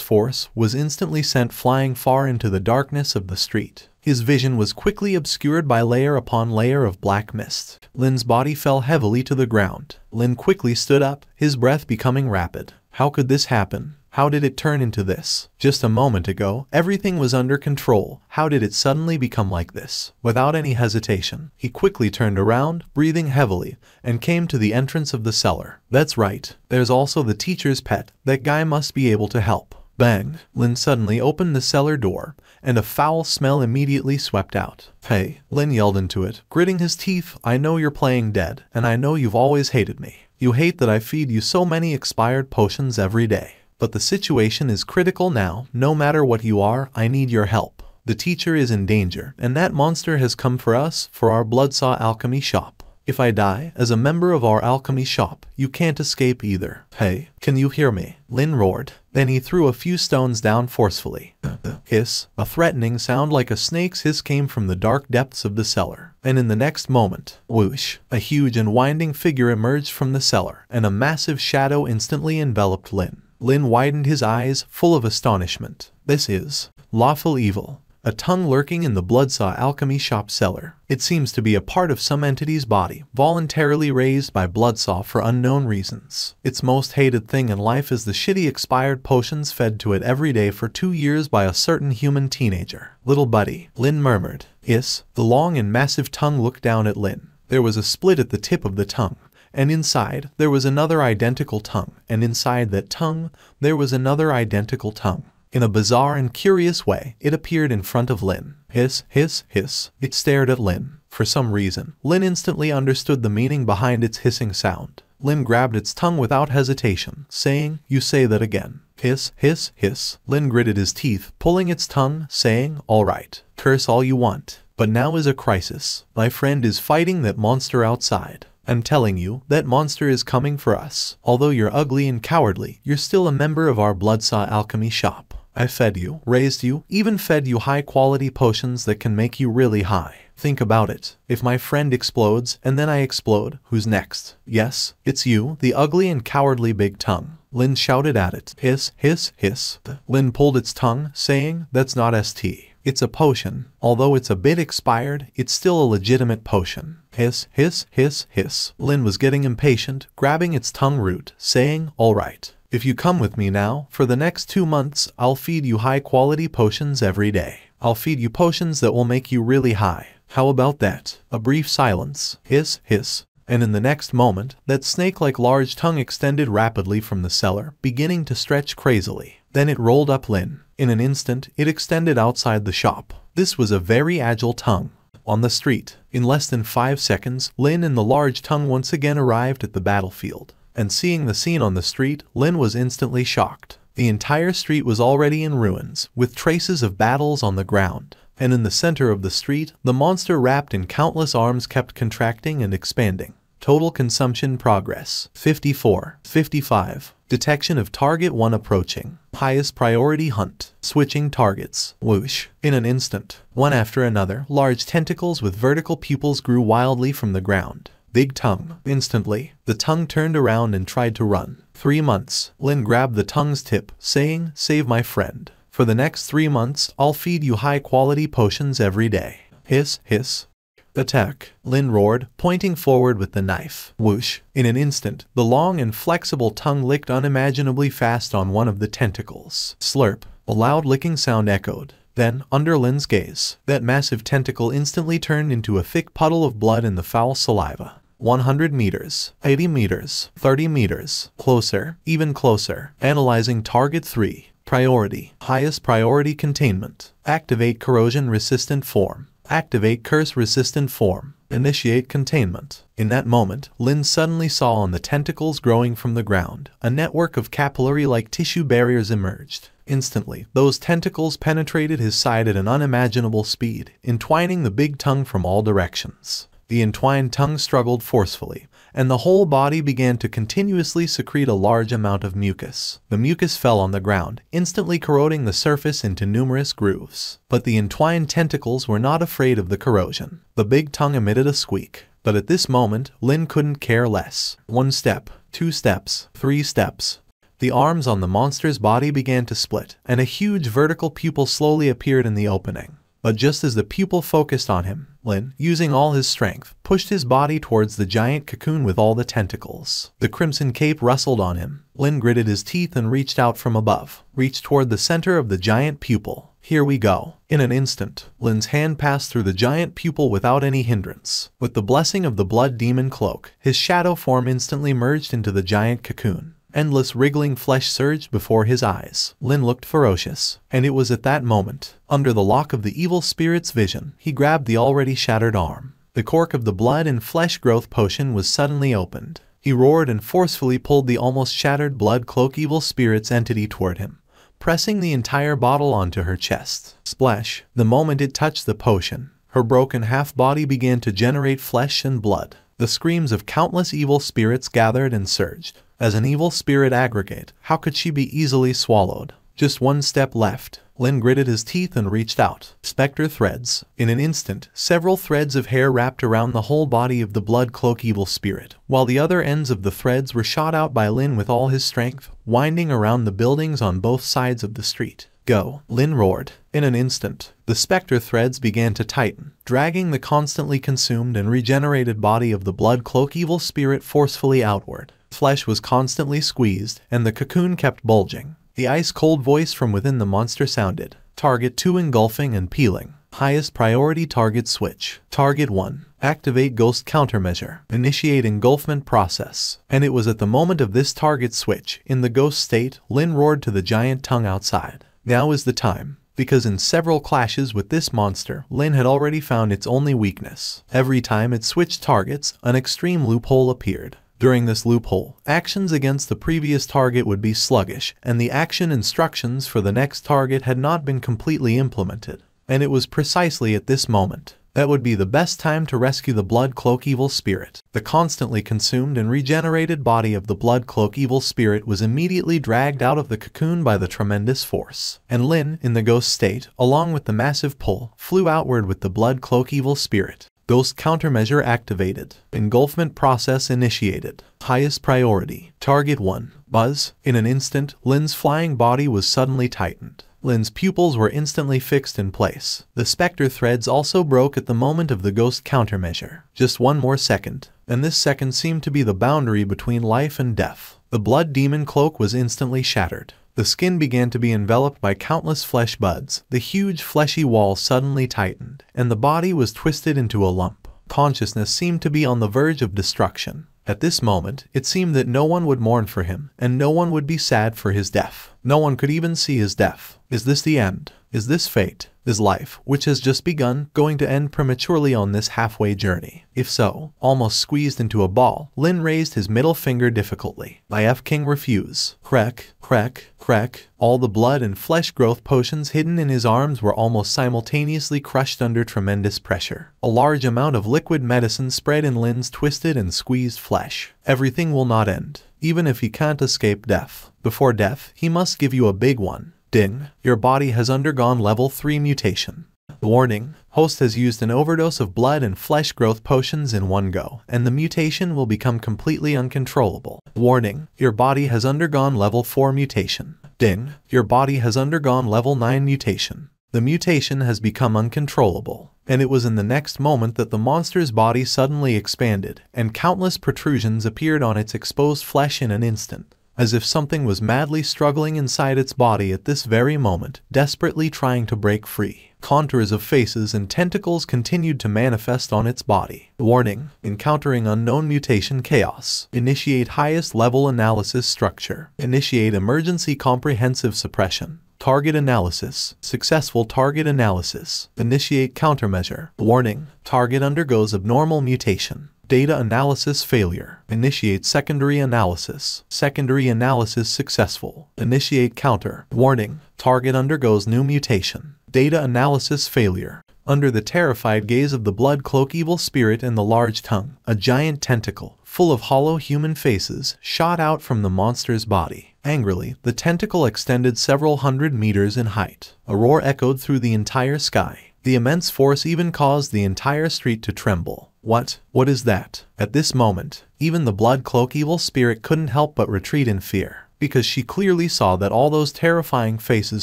force, was instantly sent flying far into the darkness of the street. His vision was quickly obscured by layer upon layer of black mist. Lin's body fell heavily to the ground. Lin quickly stood up, his breath becoming rapid. How could this happen? How did it turn into this? Just a moment ago, everything was under control. How did it suddenly become like this? Without any hesitation, he quickly turned around, breathing heavily, and came to the entrance of the cellar. That's right. There's also the teacher's pet. That guy must be able to help. Bang! Lin suddenly opened the cellar door, and a foul smell immediately swept out. Hey! Lin yelled into it, gritting his teeth. I know you're playing dead, and I know you've always hated me. You hate that I feed you so many expired potions every day. But the situation is critical now. No matter what you are, I need your help. The teacher is in danger, and that monster has come for us, for our Bloodsaw alchemy shop. If I die as a member of our alchemy shop, you can't escape either. Hey, can you hear me? Lin roared. Then he threw a few stones down forcefully. Hiss. A threatening sound like a snake's hiss came from the dark depths of the cellar. And in the next moment, whoosh, a huge and winding figure emerged from the cellar, and a massive shadow instantly enveloped Lin. Lin widened his eyes, full of astonishment. This is lawful evil. A tongue lurking in the Bloodsaw alchemy shop cellar. It seems to be a part of some entity's body, voluntarily raised by Bloodsaw for unknown reasons. Its most hated thing in life is the shitty expired potions fed to it every day for 2 years by a certain human teenager. Little buddy, Lin murmured. Yes. The long and massive tongue looked down at Lin. There was a split at the tip of the tongue. And inside, there was another identical tongue, and inside that tongue, there was another identical tongue. In a bizarre and curious way, it appeared in front of Lin. Hiss, hiss, hiss. It stared at Lin. For some reason, Lin instantly understood the meaning behind its hissing sound. Lin grabbed its tongue without hesitation, saying, "You say that again." Hiss, hiss, hiss. Lin gritted his teeth, pulling its tongue, saying, "All right, curse all you want. But now is a crisis. My friend is fighting that monster outside. I'm telling you, that monster is coming for us. Although you're ugly and cowardly, you're still a member of our Bloodsaw alchemy shop. I fed you, raised you, even fed you high-quality potions that can make you really high. Think about it. If my friend explodes, and then I explode, who's next? Yes, it's you, the ugly and cowardly big tongue." Lin shouted at it. Hiss, hiss, hiss. Lin pulled its tongue, saying, "That's not ST. It's a potion. Although it's a bit expired, it's still a legitimate potion." Hiss, hiss, hiss, hiss. Lin was getting impatient, grabbing its tongue root, saying, "All right. If you come with me now, for the next 2 months, I'll feed you high-quality potions every day. I'll feed you potions that will make you really high. How about that?" A brief silence. Hiss, hiss. And in the next moment, that snake-like large tongue extended rapidly from the cellar, beginning to stretch crazily. Then it rolled up Lin. In an instant, it extended outside the shop. This was a very agile tongue. On the street, in less than 5 seconds, Lin and the large tongue once again arrived at the battlefield. And seeing the scene on the street, Lin was instantly shocked. The entire street was already in ruins, with traces of battles on the ground. And in the center of the street, the monster wrapped in countless arms kept contracting and expanding. Total consumption progress 54. 55. Detection of target 1 approaching. Highest priority hunt. Switching targets. Whoosh. In an instant, one after another, large tentacles with vertical pupils grew wildly from the ground. Big tongue. Instantly, the tongue turned around and tried to run. 3 months. Lin grabbed the tongue's tip, saying, "Save my friend. For the next 3 months, I'll feed you high-quality potions every day." Hiss, hiss. Attack. Lin roared, pointing forward with the knife. Whoosh. In an instant, the long and flexible tongue licked unimaginably fast on one of the tentacles. Slurp. A loud licking sound echoed. Then, under Lin's gaze, that massive tentacle instantly turned into a thick puddle of blood in the foul saliva. 100 meters, 80 meters, 30 meters, closer, even closer. Analyzing target 3. Priority. Highest priority containment. Activate corrosion-resistant form. Activate curse-resistant form. Initiate containment. In that moment, Lin suddenly saw on the tentacles growing from the ground, a network of capillary-like tissue barriers emerged. Instantly, those tentacles penetrated his side at an unimaginable speed, entwining the big tongue from all directions. The entwined tongue struggled forcefully, and the whole body began to continuously secrete a large amount of mucus. The mucus fell on the ground, instantly corroding the surface into numerous grooves. But the entwined tentacles were not afraid of the corrosion. The big tongue emitted a squeak. But at this moment, Lin couldn't care less. 1 step, 2 steps, 3 steps. The arms on the monster's body began to split, and a huge vertical pupil slowly appeared in the opening. But just as the pupil focused on him, Lin, using all his strength, pushed his body towards the giant cocoon with all the tentacles. The crimson cape rustled on him. Lin gritted his teeth and reached out from above, reached toward the center of the giant pupil. Here we go. In an instant, Lin's hand passed through the giant pupil without any hindrance. With the blessing of the blood demon cloak, his shadow form instantly merged into the giant cocoon. Endless wriggling flesh surged before his eyes. Lin looked ferocious, and it was at that moment, under the lock of the evil spirit's vision, he grabbed the already shattered arm. The cork of the blood and flesh growth potion was suddenly opened. He roared and forcefully pulled the almost shattered blood cloak evil spirit's entity toward him, pressing the entire bottle onto her chest. Splash! The moment it touched the potion, her broken half-body began to generate flesh and blood. The screams of countless evil spirits gathered and surged. As an evil spirit aggregate, how could she be easily swallowed? Just 1 step left. Lin gritted his teeth and reached out. Spectre threads. In an instant, several threads of hair wrapped around the whole body of the blood cloak evil spirit, while the other ends of the threads were shot out by Lin with all his strength, winding around the buildings on both sides of the street. Go! Lin roared. In an instant, the spectre threads began to tighten, dragging the constantly consumed and regenerated body of the blood cloak evil spirit forcefully outward. Flesh was constantly squeezed, and the cocoon kept bulging. The ice-cold voice from within the monster sounded. Target 2 engulfing and peeling. Highest priority target switch. Target 1. Activate ghost countermeasure. Initiate engulfment process. And it was at the moment of this target switch, in the ghost state, Lin roared to the giant tongue outside. Now is the time. Because in several clashes with this monster, Lin had already found its only weakness. Every time it switched targets, an extreme loophole appeared. During this loophole, actions against the previous target would be sluggish, and the action instructions for the next target had not been completely implemented. And it was precisely at this moment that would be the best time to rescue the blood cloak evil spirit. The constantly consumed and regenerated body of the blood cloak evil spirit was immediately dragged out of the cocoon by the tremendous force. And Lin, in the ghost state, along with the massive pull, flew outward with the blood cloak evil spirit. Ghost countermeasure activated. Engulfment process initiated. Highest priority. Target 1. Buzz. In an instant, Lin's flying body was suddenly tightened. Lin's pupils were instantly fixed in place. The specter threads also broke at the moment of the ghost countermeasure. Just 1 more second, and this second seemed to be the boundary between life and death. The blood demon cloak was instantly shattered. The skin began to be enveloped by countless flesh buds. The huge fleshy wall suddenly tightened, and the body was twisted into a lump. Consciousness seemed to be on the verge of destruction. At this moment, it seemed that no one would mourn for him, and no one would be sad for his death. No one could even see his death. Is this the end? Is this fate? Is life, which has just begun, going to end prematurely on this halfway journey? If so, almost squeezed into a ball, Lin raised his middle finger difficultly. IF King refuse. Crack, crack, crack. All the blood and flesh growth potions hidden in his arms were almost simultaneously crushed under tremendous pressure. A large amount of liquid medicine spread in Lin's twisted and squeezed flesh. Everything will not end, even if he can't escape death. Before death, he must give you a big one. Ding, your body has undergone level 3 mutation. Warning, host has used an overdose of blood and flesh growth potions in one go, and the mutation will become completely uncontrollable. Warning, your body has undergone level 4 mutation. Ding, your body has undergone level 9 mutation. The mutation has become uncontrollable, and it was in the next moment that the monster's body suddenly expanded, and countless protrusions appeared on its exposed flesh in an instant, as if something was madly struggling inside its body at this very moment, desperately trying to break free. Contours of faces and tentacles continued to manifest on its body. Warning, encountering unknown mutation chaos. Initiate highest level analysis structure. Initiate emergency comprehensive suppression. Target analysis. Successful target analysis. Initiate countermeasure. Warning, target undergoes abnormal mutation. Data analysis failure. Initiate secondary analysis. Secondary analysis successful. Initiate counter. Warning, target undergoes new mutation. Data analysis failure. Under the terrified gaze of the blood cloak evil spirit and the large tongue, a giant tentacle, full of hollow human faces, shot out from the monster's body. Angrily, the tentacle extended several hundred meters in height. A roar echoed through the entire sky. The immense force even caused the entire street to tremble. What is that? At this moment, even the blood cloak evil spirit couldn't help but retreat in fear, because she clearly saw that all those terrifying faces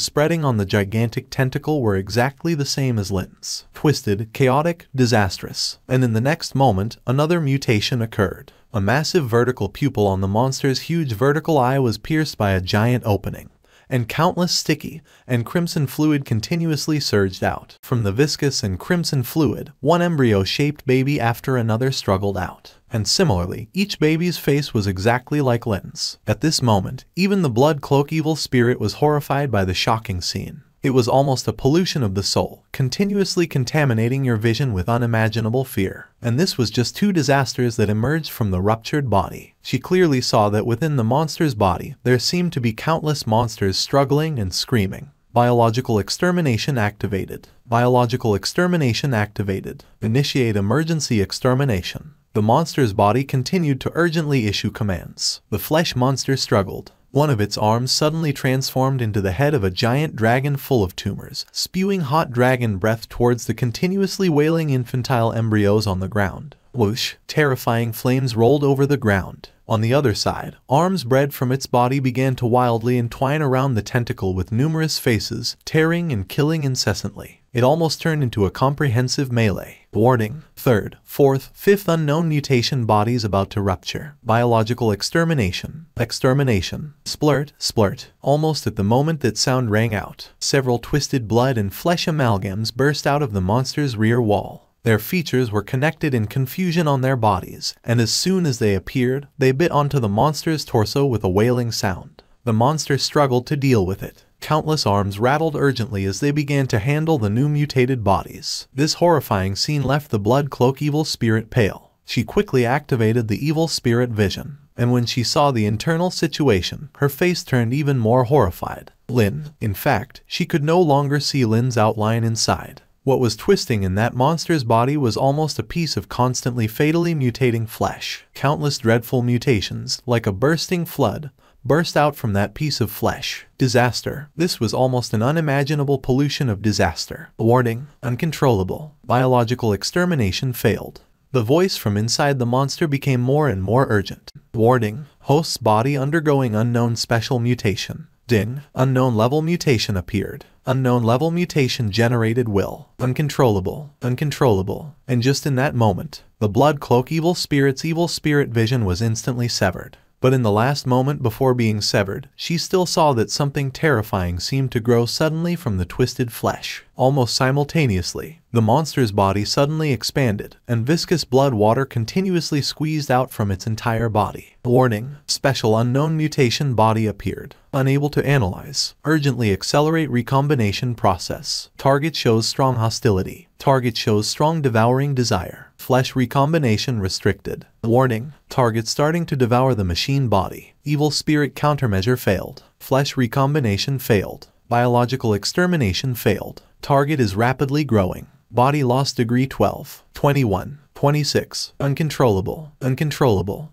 spreading on the gigantic tentacle were exactly the same as Lin's. Twisted, chaotic, disastrous. And in the next moment, another mutation occurred. A massive vertical pupil on the monster's huge vertical eye was pierced by a giant opening, and countless sticky and crimson fluid continuously surged out. From the viscous and crimson fluid, one embryo-shaped baby after another struggled out. And similarly, each baby's face was exactly like Lin's. At this moment, even the blood cloak evil spirit was horrified by the shocking scene. It was almost a pollution of the soul, continuously contaminating your vision with unimaginable fear. And this was just 2 disasters that emerged from the ruptured body. She clearly saw that within the monster's body, there seemed to be countless monsters struggling and screaming. Biological extermination activated. Biological extermination activated. Initiate emergency extermination. The monster's body continued to urgently issue commands. The flesh monster struggled. One of its arms suddenly transformed into the head of a giant dragon full of tumors, spewing hot dragon breath towards the continuously wailing infantile embryos on the ground. Whoosh! Terrifying flames rolled over the ground. On the other side, arms bred from its body began to wildly entwine around the tentacle with numerous faces, tearing and killing incessantly. It almost turned into a comprehensive melee. Warning, 3rd, 4th, 5th unknown mutation bodies about to rupture. Biological extermination. Extermination. Splurt, splurt. Almost at the moment that sound rang out, several twisted blood and flesh amalgams burst out of the monster's rear wall. Their features were connected in confusion on their bodies, and as soon as they appeared, they bit onto the monster's torso with a wailing sound. The monster struggled to deal with it. Countless arms rattled urgently as they began to handle the new mutated bodies. This horrifying scene left the blood cloak evil spirit pale. She quickly activated the evil spirit vision, and when she saw the internal situation, her face turned even more horrified. Lin, in fact, she could no longer see Lin's outline inside. What was twisting in that monster's body was almost a piece of constantly fatally mutating flesh. Countless dreadful mutations, like a bursting flood, burst out from that piece of flesh. Disaster. This was almost an unimaginable pollution of disaster. Warning, uncontrollable. Biological extermination failed. The voice from inside the monster became more and more urgent. Warning, host's body undergoing unknown special mutation. Ding, unknown level mutation appeared. Unknown level mutation generated will. Uncontrollable. Uncontrollable. And just in that moment, the blood cloak evil spirit's evil spirit vision was instantly severed. But in the last moment before being severed, she still saw that something terrifying seemed to grow suddenly from the twisted flesh. Almost simultaneously, the monster's body suddenly expanded, and viscous blood water continuously squeezed out from its entire body. Warning: special unknown mutation body appeared. Unable to analyze. Urgently accelerate recombination process. Target shows strong hostility. Target shows strong devouring desire. Flesh recombination restricted. Warning: target starting to devour the machine body. Evil spirit countermeasure failed. Flesh recombination failed. Biological extermination failed. Target is rapidly growing. Body loss degree 12, 21, 26. Uncontrollable, uncontrollable.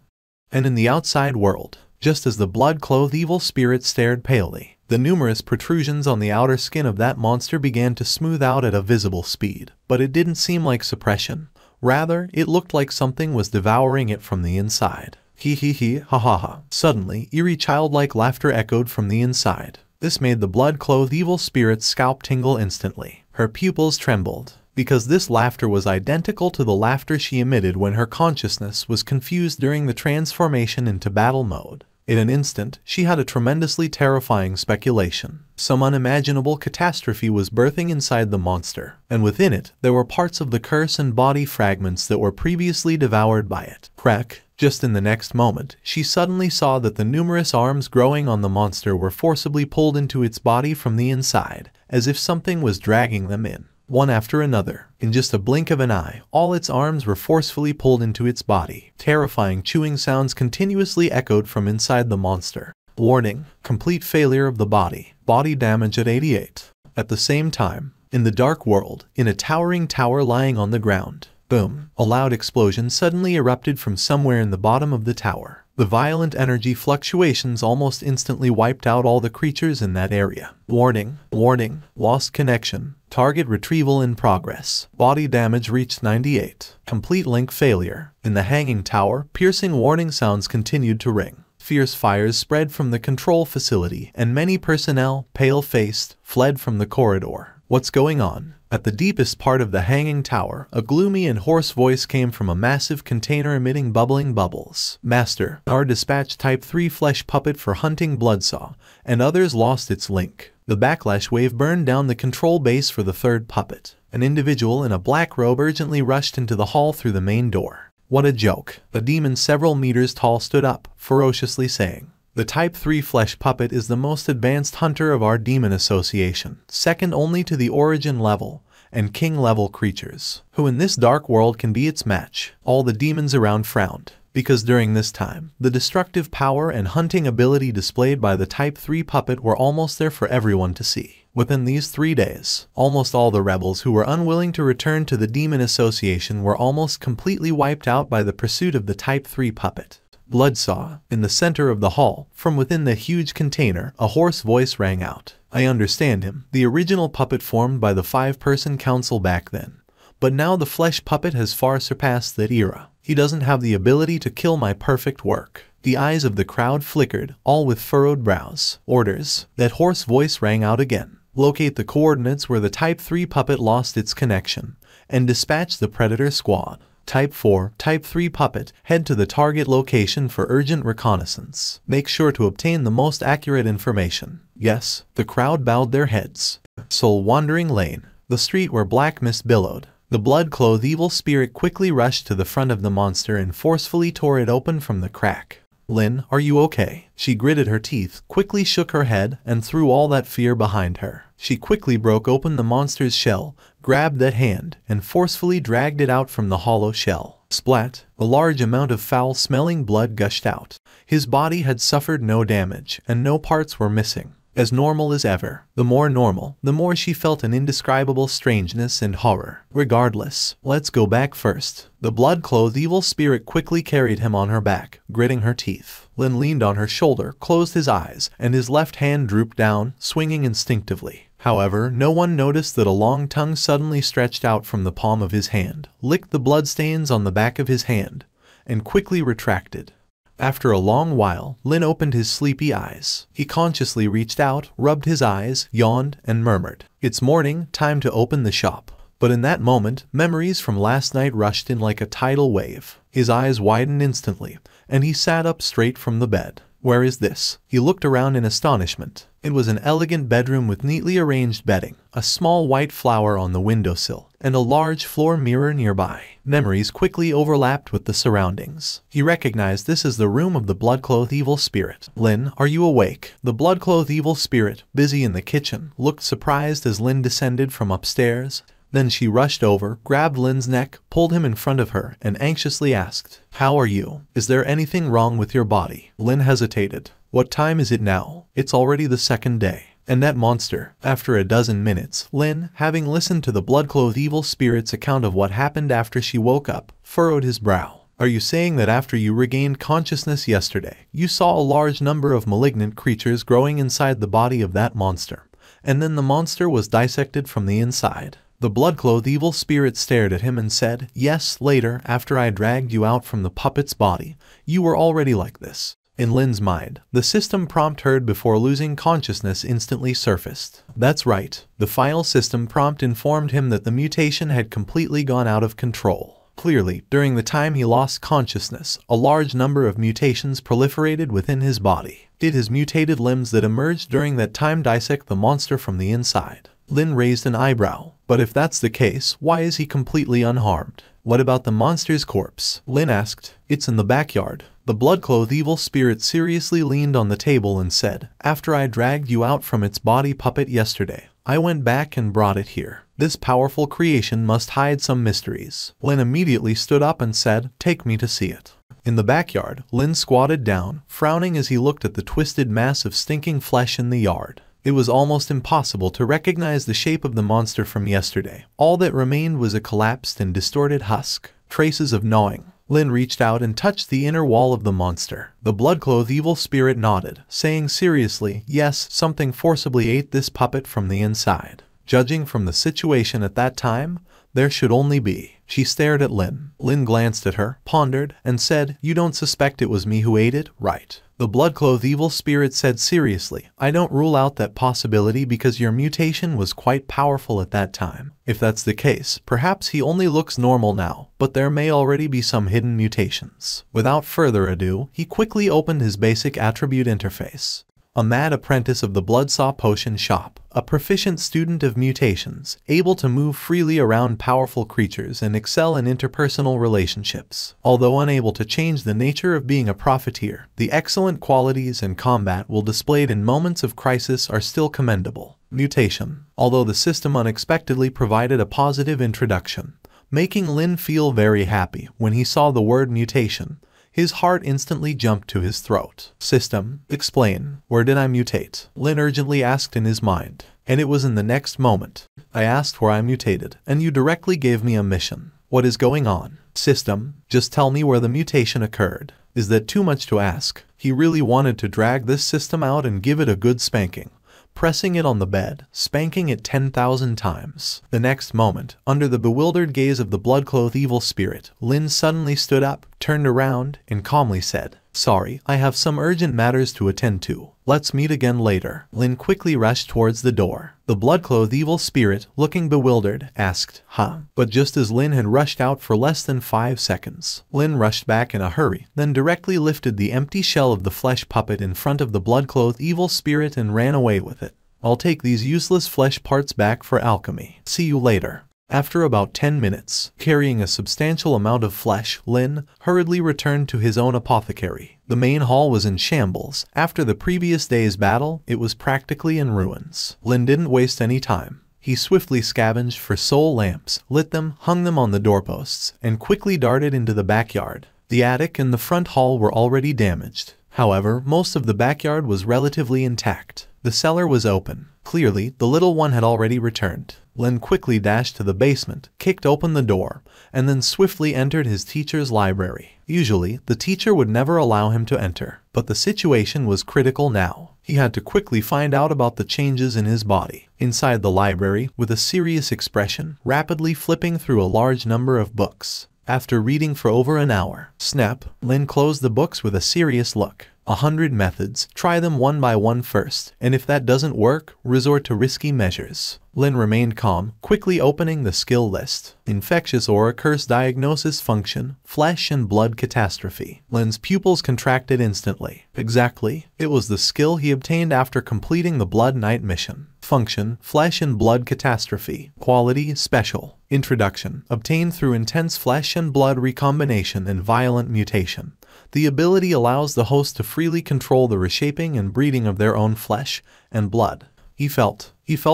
And in the outside world, just as the blood-clothed evil spirit stared palely, the numerous protrusions on the outer skin of that monster began to smooth out at a visible speed. But it didn't seem like suppression. Rather, it looked like something was devouring it from the inside. He ha ha ha. Suddenly, eerie childlike laughter echoed from the inside. This made the blood-clothed evil spirit's scalp tingle instantly. Her pupils trembled, because this laughter was identical to the laughter she emitted when her consciousness was confused during the transformation into battle mode. In an instant, she had a tremendously terrifying speculation. Some unimaginable catastrophe was birthing inside the monster, and within it, there were parts of the curse and body fragments that were previously devoured by it. Crack! Just in the next moment, she suddenly saw that the numerous arms growing on the monster were forcibly pulled into its body from the inside, as if something was dragging them in. One after another, in just a blink of an eye, all its arms were forcefully pulled into its body. Terrifying chewing sounds continuously echoed from inside the monster. Warning: complete failure of the body. Body damage at 88. At the same time, in the dark world, in a towering tower lying on the ground, boom, a loud explosion suddenly erupted from somewhere in the bottom of the tower. The violent energy fluctuations almost instantly wiped out all the creatures in that area. Warning, warning, lost connection. Target retrieval in progress. Body damage reached 98. Complete link failure. In the hanging tower, piercing warning sounds continued to ring. Fierce fires spread from the control facility, and many personnel, pale-faced, fled from the corridor. What's going on? At the deepest part of the hanging tower, a gloomy and hoarse voice came from a massive container emitting bubbling bubbles. Master, our dispatch Type 3 flesh puppet for hunting Bloodsaw, and others lost its link. The backlash wave burned down the control base for the third puppet. An individual in a black robe urgently rushed into the hall through the main door. What a joke. A demon several meters tall stood up, ferociously saying, "The Type 3 flesh puppet is the most advanced hunter of our demon association, second only to the origin level and king level creatures. Who in this dark world can be its match?" All the demons around frowned, because during this time, the destructive power and hunting ability displayed by the Type 3 puppet were almost there for everyone to see. Within these 3 days, almost all the rebels who were unwilling to return to the Demon Association were almost completely wiped out by the pursuit of the Type 3 puppet. Bloodsaw, in the center of the hall, from within the huge container, a hoarse voice rang out. I understand him, the original puppet formed by the 5-person council back then. But now the flesh puppet has far surpassed that era. He doesn't have the ability to kill my perfect work. The eyes of the crowd flickered, all with furrowed brows. Orders. That hoarse voice rang out again. Locate the coordinates where the Type 3 puppet lost its connection, and dispatch the Predator Squad. Type 4, Type 3 puppet, head to the target location for urgent reconnaissance. Make sure to obtain the most accurate information. Yes, the crowd bowed their heads. Soul Wandering Lane, the street where black mist billowed. The blood-clothed evil spirit quickly rushed to the front of the monster and forcefully tore it open from the crack. Lynn, are you okay? She gritted her teeth, quickly shook her head, and threw all that fear behind her. She quickly broke open the monster's shell, grabbed that hand, and forcefully dragged it out from the hollow shell. Splat! A large amount of foul-smelling blood gushed out. His body had suffered no damage, and no parts were missing. As normal as ever. The more normal, the more she felt an indescribable strangeness and horror. Regardless, let's go back first. The blood-clothed evil spirit quickly carried him on her back, gritting her teeth. Lin leaned on her shoulder, closed his eyes, and his left hand drooped down, swinging instinctively. However, no one noticed that a long tongue suddenly stretched out from the palm of his hand, licked the bloodstains on the back of his hand, and quickly retracted. After a long while, Lin opened his sleepy eyes. He consciously reached out, rubbed his eyes, yawned, and murmured, "It's morning, time to open the shop." But in that moment, memories from last night rushed in like a tidal wave. His eyes widened instantly, and he sat up straight from the bed. Where is this? He looked around in astonishment. It was an elegant bedroom with neatly arranged bedding, a small white flower on the windowsill, and a large floor mirror nearby. Memories quickly overlapped with the surroundings. He recognized this as the room of the blood-clothed evil spirit. Lin, are you awake? The blood-clothed evil spirit, busy in the kitchen, looked surprised as Lin descended from upstairs. Then she rushed over, grabbed Lin's neck, pulled him in front of her, and anxiously asked, "How are you? Is there anything wrong with your body?" Lin hesitated. "What time is it now? It's already the second day. And that monster." After a dozen minutes, Lin, having listened to the blood-clothed evil spirit's account of what happened after she woke up, furrowed his brow. "Are you saying that after you regained consciousness yesterday, you saw a large number of malignant creatures growing inside the body of that monster, and then the monster was dissected from the inside?" The blood-clothed evil spirit stared at him and said, "Yes, later, after I dragged you out from the puppet's body, you were already like this." In Lin's mind, the system prompt heard before losing consciousness instantly surfaced. That's right. The file system prompt informed him that the mutation had completely gone out of control. Clearly, during the time he lost consciousness, a large number of mutations proliferated within his body. Did his mutated limbs that emerged during that time dissect the monster from the inside? Lin raised an eyebrow. But if that's the case, why is he completely unharmed? What about the monster's corpse? Lin asked. It's in the backyard. The blood-clothed evil spirit seriously leaned on the table and said, "After I dragged you out from its body puppet yesterday, I went back and brought it here. This powerful creation must hide some mysteries." Lin immediately stood up and said, "Take me to see it." In the backyard, Lin squatted down, frowning as he looked at the twisted mass of stinking flesh in the yard. It was almost impossible to recognize the shape of the monster from yesterday. All that remained was a collapsed and distorted husk. Traces of gnawing. Lin reached out and touched the inner wall of the monster. The blood-clothed evil spirit nodded, saying seriously, "Yes, something forcibly ate this puppet from the inside." Judging from the situation at that time, there should only be. She stared at Lin. Lin glanced at her, pondered, and said, "You don't suspect it was me who ate it, right?" The blood-clothed evil spirit said seriously, "I don't rule out that possibility because your mutation was quite powerful at that time. If that's the case, perhaps he only looks normal now, but there may already be some hidden mutations." Without further ado, he quickly opened his basic attribute interface. A mad apprentice of the Bloodsaw Potion Shop, a proficient student of mutations, able to move freely around powerful creatures and excel in interpersonal relationships. Although unable to change the nature of being a profiteer, the excellent qualities and combat will displayed in moments of crisis are still commendable. Mutation. Although the system unexpectedly provided a positive introduction, making Lin feel very happy when he saw the word mutation, his heart instantly jumped to his throat. System, explain, where did I mutate? Lin urgently asked in his mind. And it was in the next moment. I asked where I mutated, and you directly gave me a mission. What is going on? System, just tell me where the mutation occurred. Is that too much to ask? He really wanted to drag this system out and give it a good spanking. Pressing it on the bed, spanking it 10,000 times. The next moment, under the bewildered gaze of the blood-clothed evil spirit, Lin suddenly stood up, turned around, and calmly said, "Sorry, I have some urgent matters to attend to. Let's meet again later." Lin quickly rushed towards the door. The blood-clothed evil spirit, looking bewildered, asked, "Huh?" But just as Lin had rushed out for less than 5 seconds, Lin rushed back in a hurry, then directly lifted the empty shell of the flesh puppet in front of the blood-clothed evil spirit and ran away with it. "I'll take these useless flesh parts back for alchemy. See you later." After about 10 minutes, carrying a substantial amount of flesh, Lin hurriedly returned to his own apothecary. The main hall was in shambles. After the previous day's battle, it was practically in ruins. Lin didn't waste any time. He swiftly scavenged for soul lamps, lit them, hung them on the doorposts, and quickly darted into the backyard. The attic and the front hall were already damaged. However, most of the backyard was relatively intact. The cellar was open. Clearly, the little one had already returned. Lin quickly dashed to the basement, kicked open the door, and then swiftly entered his teacher's library. Usually, the teacher would never allow him to enter, but the situation was critical now. He had to quickly find out about the changes in his body. Inside the library, with a serious expression, rapidly flipping through a large number of books, After reading for over an hour, snap, Lin closed the books with a serious look. 100 methods, try them one by one first, and if that doesn't work, resort to risky measures. Lin remained calm, quickly opening the skill list. Infectious aura curse diagnosis function, flesh and blood catastrophe. Lin's pupils contracted instantly. Exactly, it was the skill he obtained after completing the Blood Knight mission. Function, flesh and blood catastrophe. Quality, special. Introduction, obtained through intense flesh and blood recombination and violent mutation. The ability allows the host to freely control the reshaping and breeding of their own flesh and blood. He felt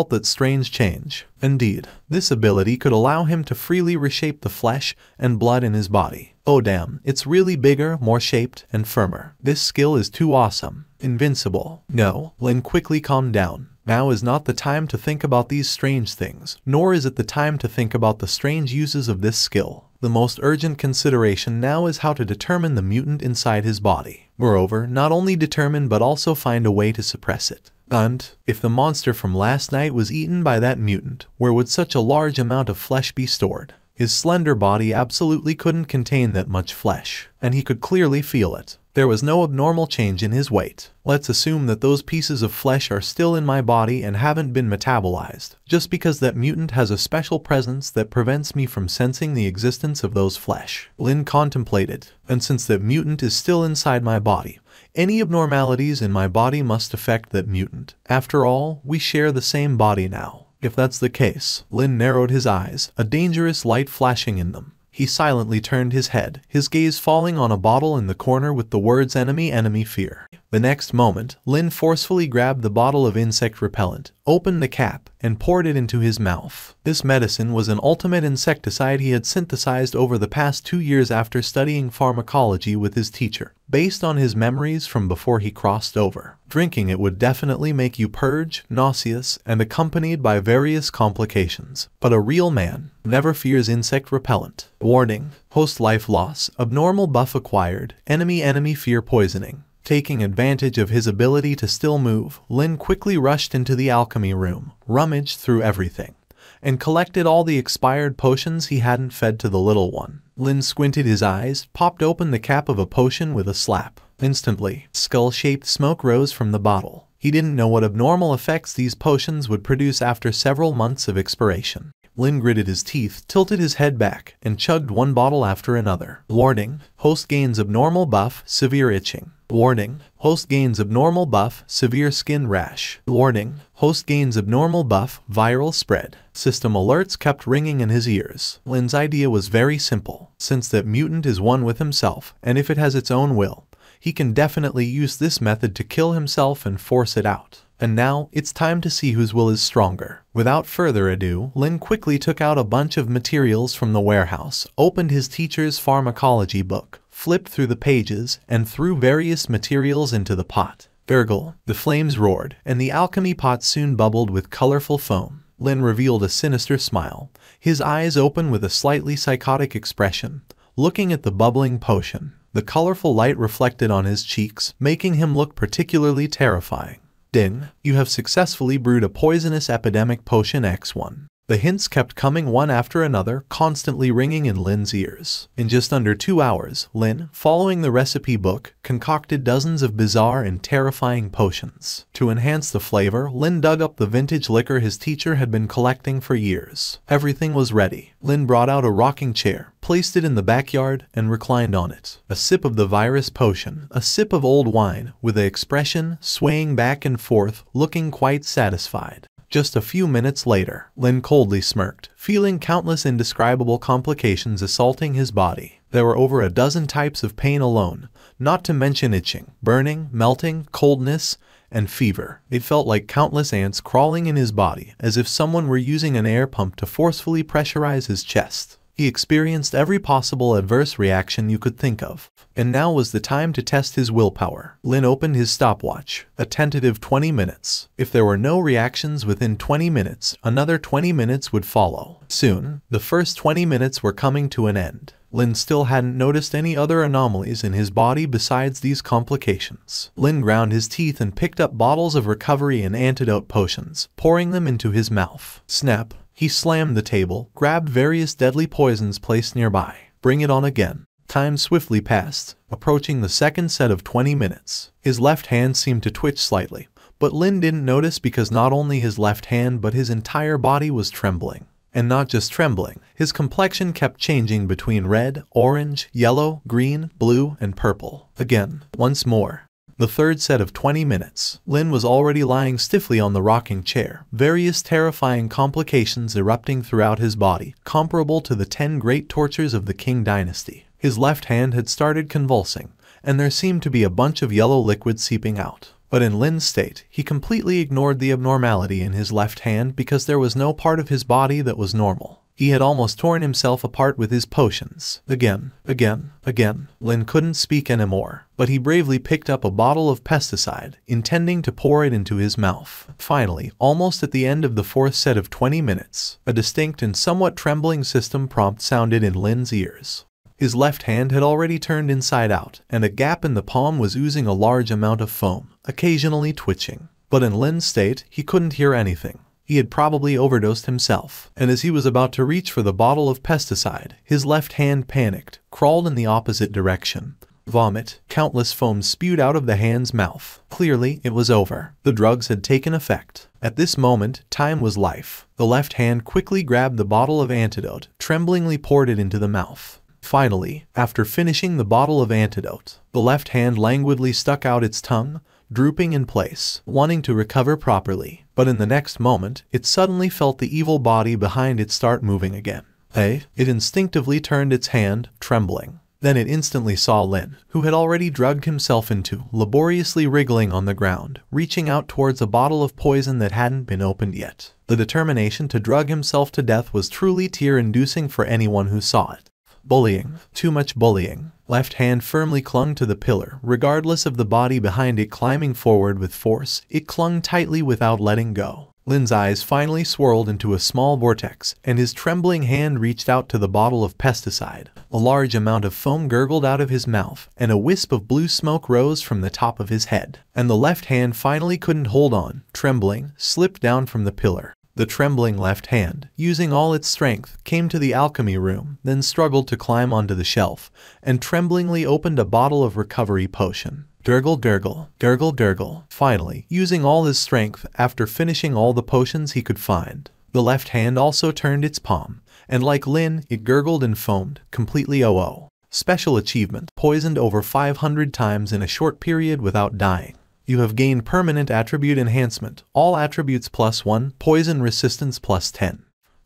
that strange change. Indeed, this ability could allow him to freely reshape the flesh and blood in his body. Oh damn, it's really bigger, more shaped, and firmer. This skill is too awesome. Invincible. No, Lin quickly calmed down. Now is not the time to think about these strange things, nor is it the time to think about the strange uses of this skill. The most urgent consideration now is how to determine the mutant inside his body. Moreover, not only determine but also find a way to suppress it. And, if the monster from last night was eaten by that mutant, where would such a large amount of flesh be stored? His slender body absolutely couldn't contain that much flesh, and he could clearly feel it. There was no abnormal change in his weight. Let's assume that those pieces of flesh are still in my body and haven't been metabolized, just because that mutant has a special presence that prevents me from sensing the existence of those flesh. Lin contemplated, and since that mutant is still inside my body, any abnormalities in my body must affect that mutant. After all, we share the same body now. If that's the case, Lin narrowed his eyes, a dangerous light flashing in them. He silently turned his head, his gaze falling on a bottle in the corner with the words enemy, enemy, fear. The next moment, Lin forcefully grabbed the bottle of insect repellent, opened the cap, and poured it into his mouth. This medicine was an ultimate insecticide he had synthesized over the past 2 years after studying pharmacology with his teacher, based on his memories from before he crossed over. Drinking it would definitely make you purge, nauseous, and accompanied by various complications. But a real man never fears insect repellent. Warning: host life loss, abnormal buff acquired, enemy, enemy, fear poisoning. Taking advantage of his ability to still move, Lin quickly rushed into the alchemy room, rummaged through everything, and collected all the expired potions he hadn't fed to the little one. Lin squinted his eyes, popped open the cap of a potion with a slap. Instantly, skull-shaped smoke rose from the bottle. He didn't know what abnormal effects these potions would produce after several months of expiration. Lin gritted his teeth, tilted his head back, and chugged one bottle after another. Warning: host gains abnormal buff, severe itching. Warning: host gains abnormal buff, severe skin rash. Warning: host gains abnormal buff, viral spread. System alerts kept ringing in his ears. Lin's idea was very simple. Since that mutant is one with himself, and if it has its own will, he can definitely use this method to kill himself and force it out. And now, it's time to see whose will is stronger. Without further ado, Lin quickly took out a bunch of materials from the warehouse, opened his teacher's pharmacology book, flipped through the pages, and threw various materials into the pot. Gurgle. The flames roared, and the alchemy pot soon bubbled with colorful foam. Lin revealed a sinister smile, his eyes open with a slightly psychotic expression, looking at the bubbling potion. The colorful light reflected on his cheeks, making him look particularly terrifying. Ding, you have successfully brewed a poisonous epidemic potion X1. The hints kept coming one after another, constantly ringing in Lin's ears. In just under 2 hours, Lin, following the recipe book, concocted dozens of bizarre and terrifying potions. To enhance the flavor, Lin dug up the vintage liquor his teacher had been collecting for years. Everything was ready. Lin brought out a rocking chair, placed it in the backyard, and reclined on it. A sip of the virus potion, a sip of old wine, with the expression swaying back and forth, looking quite satisfied. Just a few minutes later, Lin coldly smirked, feeling countless indescribable complications assaulting his body. There were over a dozen types of pain alone, not to mention itching, burning, melting, coldness, and fever. It felt like countless ants crawling in his body, as if someone were using an air pump to forcefully pressurize his chest. He experienced every possible adverse reaction you could think of. And now was the time to test his willpower. Lin opened his stopwatch. A tentative 20 minutes. If there were no reactions within 20 minutes, another 20 minutes would follow. Soon, the first 20 minutes were coming to an end. Lin still hadn't noticed any other anomalies in his body besides these complications. Lin ground his teeth and picked up bottles of recovery and antidote potions, pouring them into his mouth. Snap. He slammed the table, grabbed various deadly poisons placed nearby. Bring it on again. Time swiftly passed, approaching the second set of 20 minutes. His left hand seemed to twitch slightly, but Lin didn't notice because not only his left hand but his entire body was trembling. And not just trembling, his complexion kept changing between red, orange, yellow, green, blue, and purple. Again, once more. The third set of 20 minutes, Lin was already lying stiffly on the rocking chair, various terrifying complications erupting throughout his body, comparable to the 10 great tortures of the Qing dynasty. His left hand had started convulsing, and there seemed to be a bunch of yellow liquid seeping out. But in Lin's state, he completely ignored the abnormality in his left hand because there was no part of his body that was normal. He had almost torn himself apart with his potions. Again. Lin couldn't speak anymore, but he bravely picked up a bottle of pesticide, intending to pour it into his mouth. Finally, almost at the end of the fourth set of 20 minutes, a distinct and somewhat trembling system prompt sounded in Lin's ears. His left hand had already turned inside out, and a gap in the palm was oozing a large amount of foam, occasionally twitching. But in Lin's state, he couldn't hear anything. He had probably overdosed himself, and as he was about to reach for the bottle of pesticide, his left hand panicked, crawled in the opposite direction. Vomit, countless foam spewed out of the hand's mouth. Clearly, it was over. The drugs had taken effect. At this moment, time was life. The left hand quickly grabbed the bottle of antidote, tremblingly poured it into the mouth. Finally, after finishing the bottle of antidote, the left hand languidly stuck out its tongue, drooping in place, wanting to recover properly. But in the next moment, it suddenly felt the evil body behind it start moving again. It instinctively turned its hand, trembling. Then it instantly saw Lin, who had already drugged himself into, laboriously wriggling on the ground, reaching out towards a bottle of poison that hadn't been opened yet. The determination to drug himself to death was truly tear-inducing for anyone who saw it. Bullying. Too much bullying. Left hand firmly clung to the pillar, regardless of the body behind it climbing forward with force. It clung tightly without letting go. Lin's eyes finally swirled into a small vortex, and his trembling hand reached out to the bottle of pesticide. A large amount of foam gurgled out of his mouth, and a wisp of blue smoke rose from the top of his head. And the left hand finally couldn't hold on, trembling, slipped down from the pillar. The trembling left hand, using all its strength, came to the alchemy room, then struggled to climb onto the shelf, and tremblingly opened a bottle of recovery potion. Gurgle, gurgle, gurgle, gurgle. Finally, using all his strength, after finishing all the potions he could find, the left hand also turned its palm, and like Lin, it gurgled and foamed, completely OO. Special achievement, poisoned over 500 times in a short period without dying. You have gained permanent attribute enhancement, all attributes +1, poison resistance +10.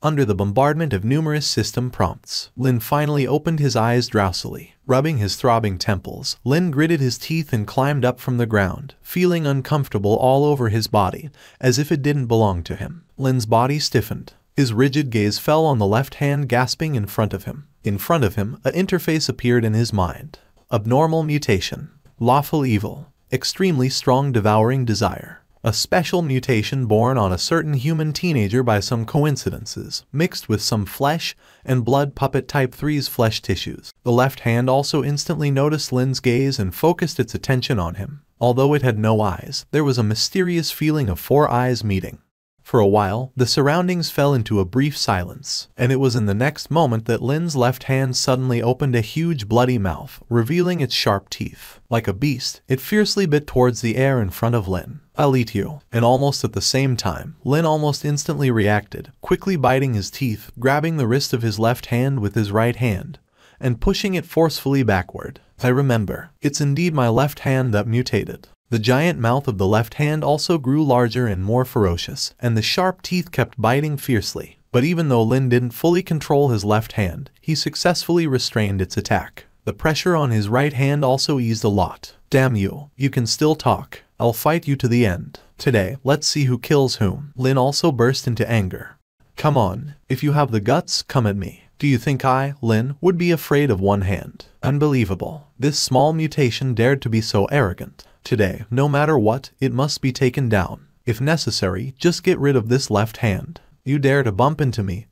Under the bombardment of numerous system prompts, Lin finally opened his eyes drowsily. Rubbing his throbbing temples, Lin gritted his teeth and climbed up from the ground, feeling uncomfortable all over his body, as if it didn't belong to him. Lin's body stiffened. His rigid gaze fell on the left hand gasping in front of him. In front of him, an interface appeared in his mind. Abnormal mutation. Lawful evil. Extremely strong devouring desire. A special mutation born on a certain human teenager by some coincidences, mixed with some flesh and blood puppet type 3's flesh tissues. The left hand also instantly noticed Lin's gaze and focused its attention on him. Although it had no eyes, there was a mysterious feeling of 4 eyes meeting. For a while, the surroundings fell into a brief silence, and it was in the next moment that Lin's left hand suddenly opened a huge bloody mouth, revealing its sharp teeth. Like a beast, it fiercely bit towards the air in front of Lin. "I'll eat you." And almost at the same time, Lin almost instantly reacted, quickly biting his teeth, grabbing the wrist of his left hand with his right hand, and pushing it forcefully backward. "I remember. It's indeed my left hand that mutated." The giant mouth of the left hand also grew larger and more ferocious, and the sharp teeth kept biting fiercely. But even though Lin didn't fully control his left hand, he successfully restrained its attack. The pressure on his right hand also eased a lot. "Damn you, you can still talk. I'll fight you to the end. Today, let's see who kills whom." Lin also burst into anger. "Come on, if you have the guts, come at me. Do you think I, Lin, would be afraid of one hand? Unbelievable. This small mutation dared to be so arrogant. Today, no matter what, it must be taken down. If necessary, just get rid of this left hand. You dare to bump into me?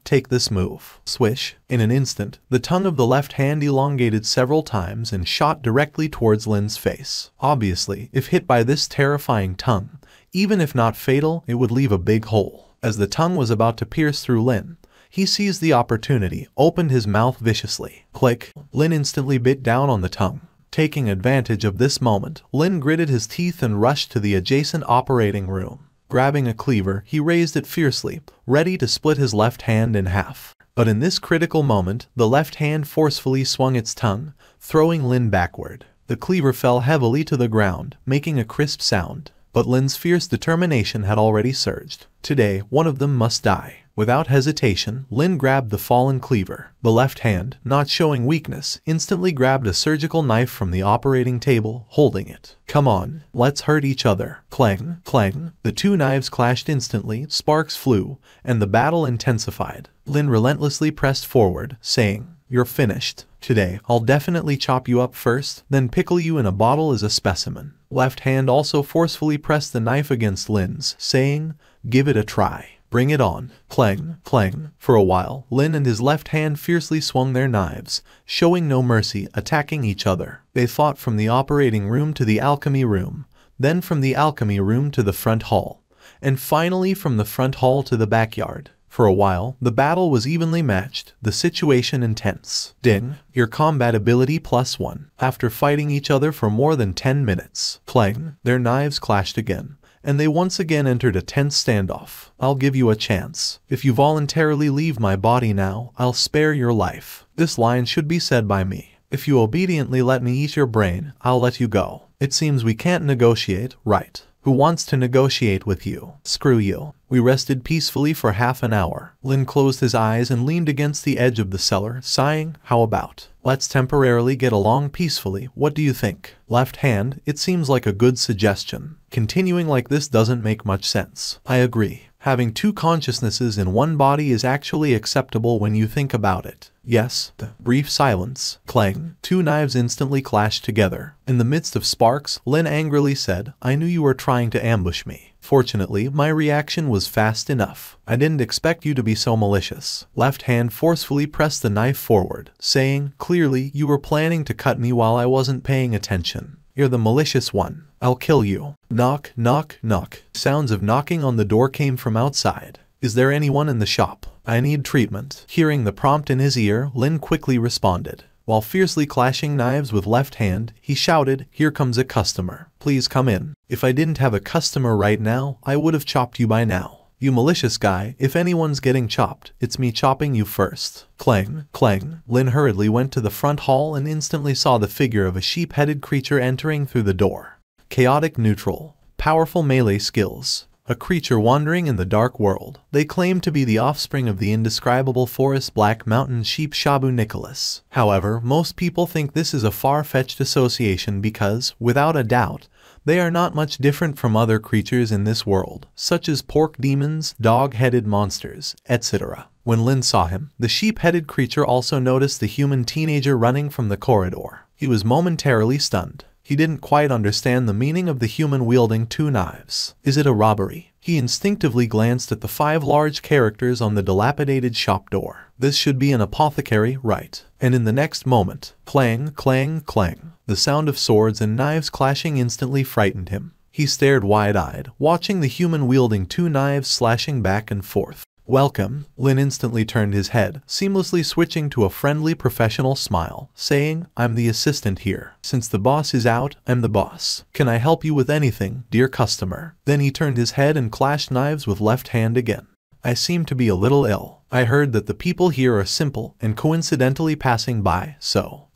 Take this move." Swish. In an instant, the tongue of the left hand elongated several times and shot directly towards Lin's face. Obviously, if hit by this terrifying tongue, even if not fatal, it would leave a big hole. As the tongue was about to pierce through Lin, He seized the opportunity, opened his mouth viciously. Click. Lin instantly bit down on the tongue. Taking advantage of this moment, Lin gritted his teeth and rushed to the adjacent operating room. Grabbing a cleaver, he raised it fiercely, ready to split his left hand in half. But in this critical moment, the left hand forcefully swung its tongue, throwing Lin backward. The cleaver fell heavily to the ground, making a crisp sound. But Lin's fierce determination had already surged. Today, one of them must die. Without hesitation, Lin grabbed the fallen cleaver. The left hand, not showing weakness, instantly grabbed a surgical knife from the operating table, holding it. Come on, let's hurt each other. Clang, clang. The two knives clashed instantly, sparks flew, and the battle intensified. Lin relentlessly pressed forward, saying, "You're finished. Today, I'll definitely chop you up first, then pickle you in a bottle as a specimen." Left hand also forcefully pressed the knife against Lin's, saying, "Give it a try. Bring it on." Clang, clang. For a while, Lin and his left hand fiercely swung their knives, showing no mercy, attacking each other. They fought from the operating room to the alchemy room, then from the alchemy room to the front hall, and finally from the front hall to the backyard. For a while, the battle was evenly matched, the situation intense. Ding. Your combat ability +1. After fighting each other for more than 10 minutes. Clang. Their knives clashed again, and they once again entered a tense standoff. "I'll give you a chance. If you voluntarily leave my body now, I'll spare your life." This line should be said by me. "If you obediently let me eat your brain, I'll let you go." It seems we can't negotiate, right? Who wants to negotiate with you? Screw you. We rested peacefully for half an hour. Lin closed his eyes and leaned against the edge of the cellar, sighing, "How about? Let's temporarily get along peacefully, what do you think?" Left hand, it seems like a good suggestion. Continuing like this doesn't make much sense. I agree. Having two consciousnesses in one body is actually acceptable when you think about it. Yes. The brief silence. Clang. Two knives instantly clashed together. In the midst of sparks, Lin angrily said, "I knew you were trying to ambush me. Fortunately, my reaction was fast enough. I didn't expect you to be so malicious." Left hand forcefully pressed the knife forward, saying, "Clearly, you were planning to cut me while I wasn't paying attention. You're the malicious one. I'll kill you." Knock, knock, knock. Sounds of knocking on the door came from outside. "Is there anyone in the shop? I need treatment." Hearing the prompt in his ear, Lin quickly responded. While fiercely clashing knives with left hand, he shouted, "Here comes a customer. Please come in. If I didn't have a customer right now, I would have chopped you by now. You malicious guy, if anyone's getting chopped, it's me chopping you first." Clang, clang. Lin hurriedly went to the front hall and instantly saw the figure of a sheep-headed creature entering through the door. Chaotic neutral. Powerful melee skills. A creature wandering in the dark world. They claim to be the offspring of the indescribable forest black mountain sheep Shabu Nicholas. However, most people think this is a far-fetched association because, without a doubt, they are not much different from other creatures in this world, such as pork demons, dog-headed monsters, etc. When Lin saw him, the sheep-headed creature also noticed the human teenager running from the corridor. He was momentarily stunned. He didn't quite understand the meaning of the human wielding two knives. Is it a robbery? He instinctively glanced at the 5 large characters on the dilapidated shop door. This should be an apothecary, right? And in the next moment, clang, clang, clang. The sound of swords and knives clashing instantly frightened him. He stared wide-eyed, watching the human wielding two knives slashing back and forth. "Welcome." Lin instantly turned his head, seamlessly switching to a friendly professional smile, saying, "I'm the assistant here. Since the boss is out, I'm the boss. Can I help you with anything, dear customer?" Then he turned his head and clashed knives with left hand again. "I seem to be a little ill. I heard that the people here are simple and coincidentally passing by, so,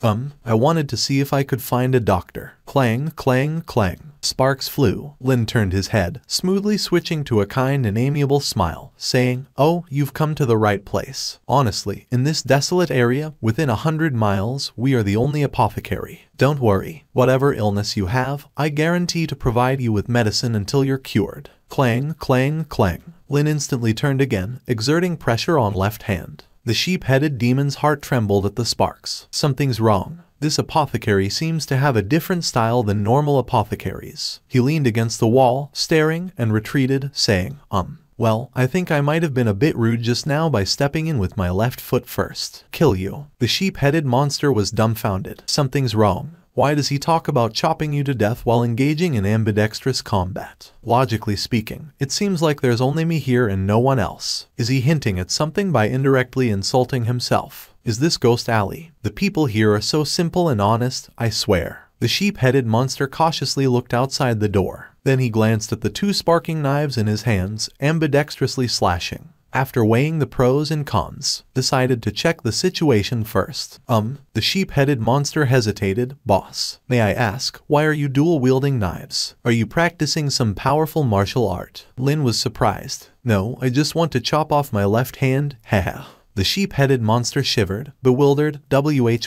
I wanted to see if I could find a doctor." Clang, clang, clang. Sparks flew. Lin turned his head, smoothly switching to a kind and amiable smile, saying, "Oh, you've come to the right place. Honestly, in this desolate area, within 100 miles, we are the only apothecary. Don't worry, whatever illness you have, I guarantee to provide you with medicine until you're cured." Clang, clang, clang. Lin instantly turned again, exerting pressure on left hand. The sheep-headed demon's heart trembled at the sparks. Something's wrong. This apothecary seems to have a different style than normal apothecaries. He leaned against the wall, staring, and retreated, saying, Well, I think I might have been a bit rude just now by stepping in with my left foot first. Kill you." The sheep-headed monster was dumbfounded. Something's wrong. Why does he talk about chopping you to death while engaging in ambidextrous combat? Logically speaking, it seems like there's only me here and no one else. Is he hinting at something by indirectly insulting himself? Is this Ghost Alley? The people here are so simple and honest, I swear. The sheep-headed monster cautiously looked outside the door. Then he glanced at the two sparking knives in his hands, ambidextrously slashing. After weighing the pros and cons, decided to check the situation first. The sheep-headed monster hesitated. Boss, may I ask, why are you dual-wielding knives? Are you practicing some powerful martial art? Lin was surprised. No, I just want to chop off my left hand, haha. The sheep-headed monster shivered, bewildered.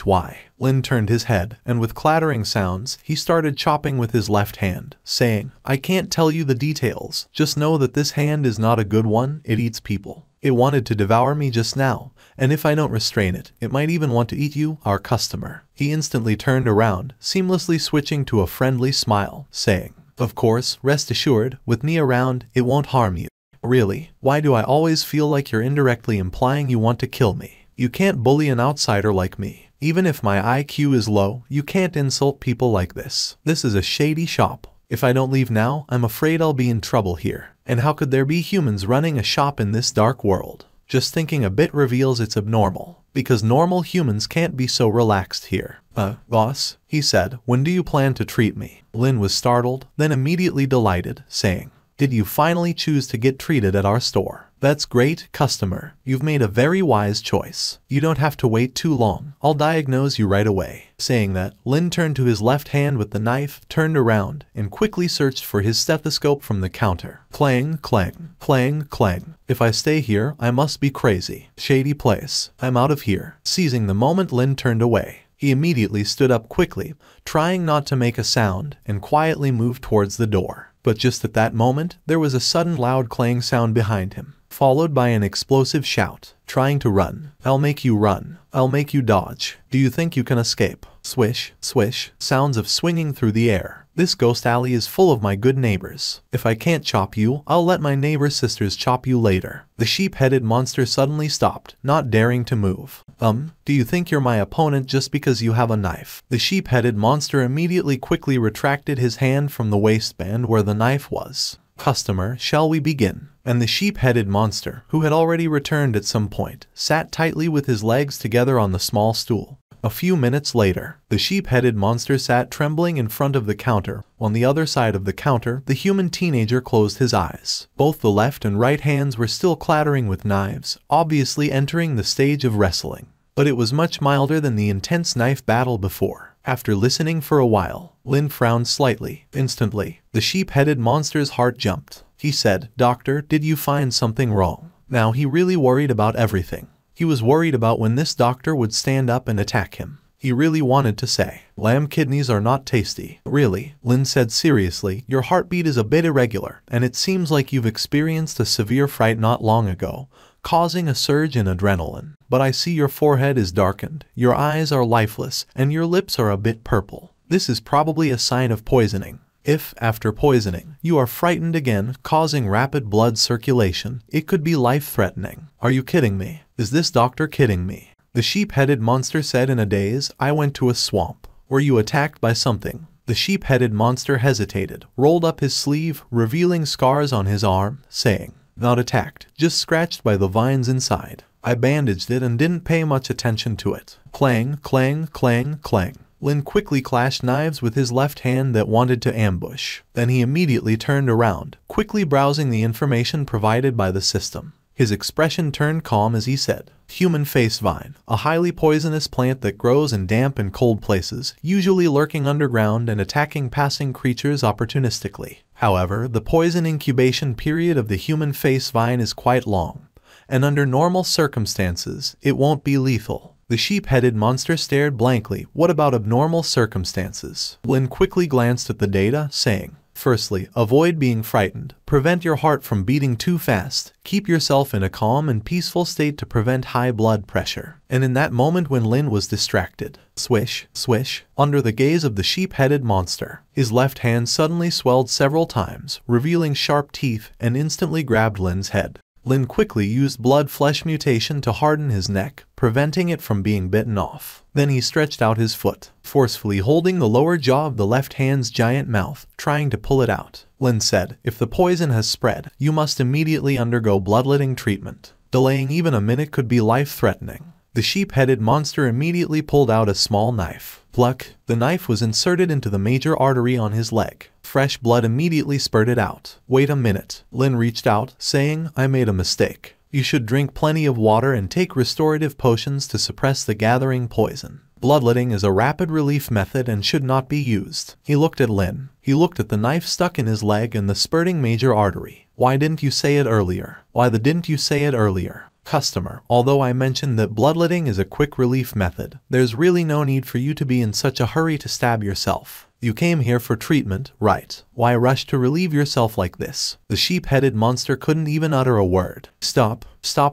Why? Lin turned his head, and with clattering sounds, he started chopping with his left hand, saying, I can't tell you the details, just know that this hand is not a good one, it eats people. It wanted to devour me just now, and if I don't restrain it, it might even want to eat you, our customer. He instantly turned around, seamlessly switching to a friendly smile, saying, of course, rest assured, with me around, it won't harm you. Really, why do I always feel like you're indirectly implying you want to kill me? You can't bully an outsider like me. Even if my IQ is low, you can't insult people like this. This is a shady shop. If I don't leave now, I'm afraid I'll be in trouble here. And how could there be humans running a shop in this dark world? Just thinking a bit reveals it's abnormal, because normal humans can't be so relaxed here. Boss, he said, when do you plan to treat me? Lin was startled, then immediately delighted, saying, did you finally choose to get treated at our store? That's great, customer. You've made a very wise choice. You don't have to wait too long. I'll diagnose you right away. Saying that, Lin turned to his left hand with the knife, turned around, and quickly searched for his stethoscope from the counter. Clang, clang, clang, clang. If I stay here, I must be crazy. Shady place. I'm out of here. Seizing the moment Lin turned away, he immediately stood up quickly, trying not to make a sound, and quietly moved towards the door. But just at that moment, there was a sudden loud clang sound behind him, followed by an explosive shout, trying to run. I'll make you run. I'll make you dodge. Do you think you can escape? Swish, swish, sounds of swinging through the air. This ghost alley is full of my good neighbors. If I can't chop you, I'll let my neighbor sisters chop you later. The sheep-headed monster suddenly stopped, not daring to move. Do you think you're my opponent just because you have a knife? The sheep-headed monster immediately quickly retracted his hand from the waistband where the knife was. Customer, shall we begin? And the sheep-headed monster, who had already returned at some point, sat tightly with his legs together on the small stool. A few minutes later, the sheep-headed monster sat trembling in front of the counter. On the other side of the counter, the human teenager closed his eyes. Both the left and right hands were still clattering with knives, obviously entering the stage of wrestling. But it was much milder than the intense knife battle before. After listening for a while, Lin frowned slightly. Instantly, the sheep-headed monster's heart jumped. He said, Doctor, did you find something wrong? Now he really worried about everything. He was worried about when this doctor would stand up and attack him. He really wanted to say, lamb kidneys are not tasty. Really, Lin said seriously, your heartbeat is a bit irregular, and it seems like you've experienced a severe fright not long ago, causing a surge in adrenaline. But I see your forehead is darkened, your eyes are lifeless, and your lips are a bit purple. This is probably a sign of poisoning. If, after poisoning, you are frightened again, causing rapid blood circulation, it could be life-threatening. Are you kidding me? Is this doctor kidding me? The sheep-headed monster said in a daze, I went to a swamp. Were you attacked by something? The sheep-headed monster hesitated, rolled up his sleeve, revealing scars on his arm, saying, not attacked, just scratched by the vines inside. I bandaged it and didn't pay much attention to it. Clang, clang, clang, clang. Lin quickly clashed knives with his left hand that wanted to ambush. Then he immediately turned around, quickly browsing the information provided by the system. His expression turned calm as he said, human face vine, a highly poisonous plant that grows in damp and cold places, usually lurking underground and attacking passing creatures opportunistically. However, the poison incubation period of the human face vine is quite long, and under normal circumstances, it won't be lethal. The sheep-headed monster stared blankly. What about abnormal circumstances? Lin quickly glanced at the data, saying, firstly, avoid being frightened. Prevent your heart from beating too fast. Keep yourself in a calm and peaceful state to prevent high blood pressure. And in that moment when Lin was distracted, swish, swish, under the gaze of the sheep-headed monster, his left hand suddenly swelled several times, revealing sharp teeth, and instantly grabbed Lin's head. Lin quickly used blood-flesh mutation to harden his neck, preventing it from being bitten off. Then he stretched out his foot, forcefully holding the lower jaw of the left hand's giant mouth, trying to pull it out. Lin said, "If the poison has spread, you must immediately undergo bloodletting treatment. Delaying even a minute could be life-threatening." The sheep-headed monster immediately pulled out a small knife. Pluck! The knife was inserted into the major artery on his leg. Fresh blood immediately spurted out. "Wait a minute." Lin reached out, saying, "I made a mistake. You should drink plenty of water and take restorative potions to suppress the gathering poison. Bloodletting is a rapid relief method and should not be used." He looked at Lin. He looked at the knife stuck in his leg and the spurting major artery. "Why didn't you say it earlier? Didn't you say it earlier? Customer, although I mentioned that bloodletting is a quick relief method, there's really no need for you to be in such a hurry to stab yourself. You came here for treatment, right? Why rush to relieve yourself like this?" The sheep-headed monster couldn't even utter a word. Stop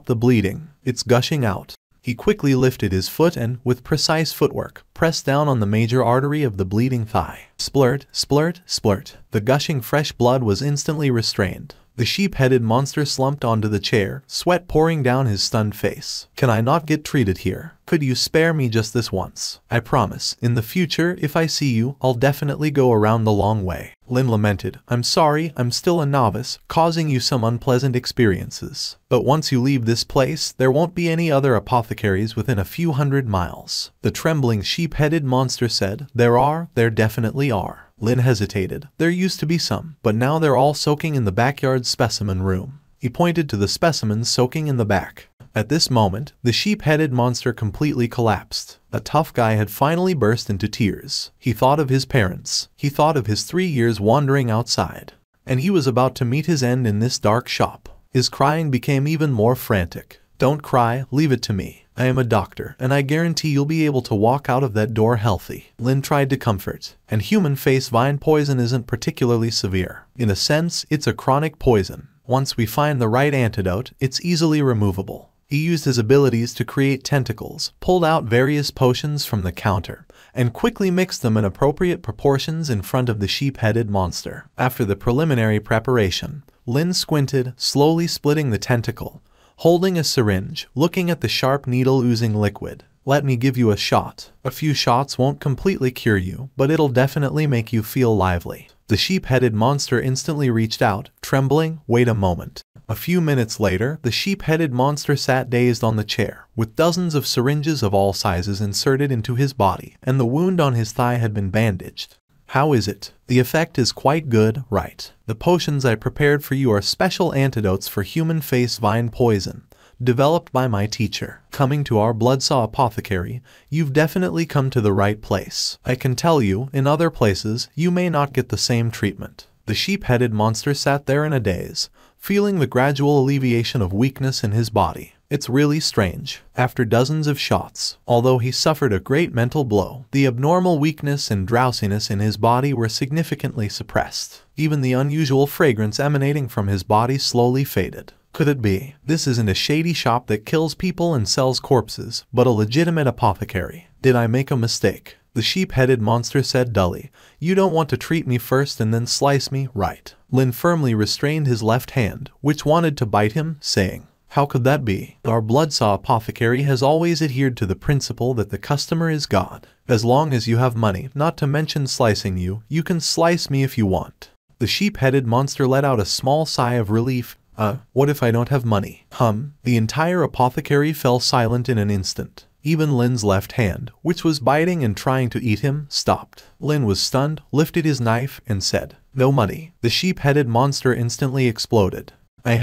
the bleeding. It's gushing out." He quickly lifted his foot and, with precise footwork, pressed down on the major artery of the bleeding thigh. Splurt, splurt, splurt. The gushing fresh blood was instantly restrained. The sheep-headed monster slumped onto the chair, sweat pouring down his stunned face. "Can I not get treated here? Could you spare me just this once? I promise, in the future, if I see you, I'll definitely go around the long way." Lin lamented, "I'm sorry, I'm still a novice, causing you some unpleasant experiences. But once you leave this place, there won't be any other apothecaries within a few 100 miles. The trembling sheep-headed monster said, There definitely are." Lin hesitated. "There used to be some, but now they're all soaking in the backyard specimen room." He pointed to the specimens soaking in the back. At this moment, the sheep-headed monster completely collapsed. A tough guy had finally burst into tears. He thought of his parents. He thought of his 3 years wandering outside. And he was about to meet his end in this dark shop. His crying became even more frantic. "Don't cry, leave it to me. I am a doctor, and I guarantee you'll be able to walk out of that door healthy." Lin tried to comfort. "And human face vine poison isn't particularly severe. In a sense, it's a chronic poison. Once we find the right antidote, it's easily removable." He used his abilities to create tentacles, pulled out various potions from the counter, and quickly mixed them in appropriate proportions in front of the sheep-headed monster. After the preliminary preparation, Lin squinted, slowly splitting the tentacle, holding a syringe, looking at the sharp needle oozing liquid. "Let me give you a shot. A few shots won't completely cure you, but it'll definitely make you feel lively." The sheep-headed monster instantly reached out, trembling. "Wait a moment." A few minutes later, the sheep-headed monster sat dazed on the chair, with dozens of syringes of all sizes inserted into his body, and the wound on his thigh had been bandaged. "How is it? The effect is quite good, right? The potions I prepared for you are special antidotes for human face vine poison, developed by my teacher. Coming to our Bloodsaw Apothecary, you've definitely come to the right place. I can tell you, in other places, you may not get the same treatment." The sheep-headed monster sat there in a daze, feeling the gradual alleviation of weakness in his body. It's really strange. After dozens of shots, although he suffered a great mental blow, the abnormal weakness and drowsiness in his body were significantly suppressed. Even the unusual fragrance emanating from his body slowly faded. Could it be? This isn't a shady shop that kills people and sells corpses, but a legitimate apothecary. Did I make a mistake? The sheep-headed monster said dully. "You don't want to treat me first and then slice me, right?" Lin firmly restrained his left hand, which wanted to bite him, saying, "How could that be? Our Bloodsaw Apothecary has always adhered to the principle that the customer is God. As long as you have money, not to mention slicing you, you can slice me if you want." The sheep-headed monster let out a small sigh of relief. What if I don't have money?" The entire apothecary fell silent in an instant. Even Lin's left hand, which was biting and trying to eat him, stopped. Lin was stunned, lifted his knife, and said, "No money." The sheep-headed monster instantly exploded. I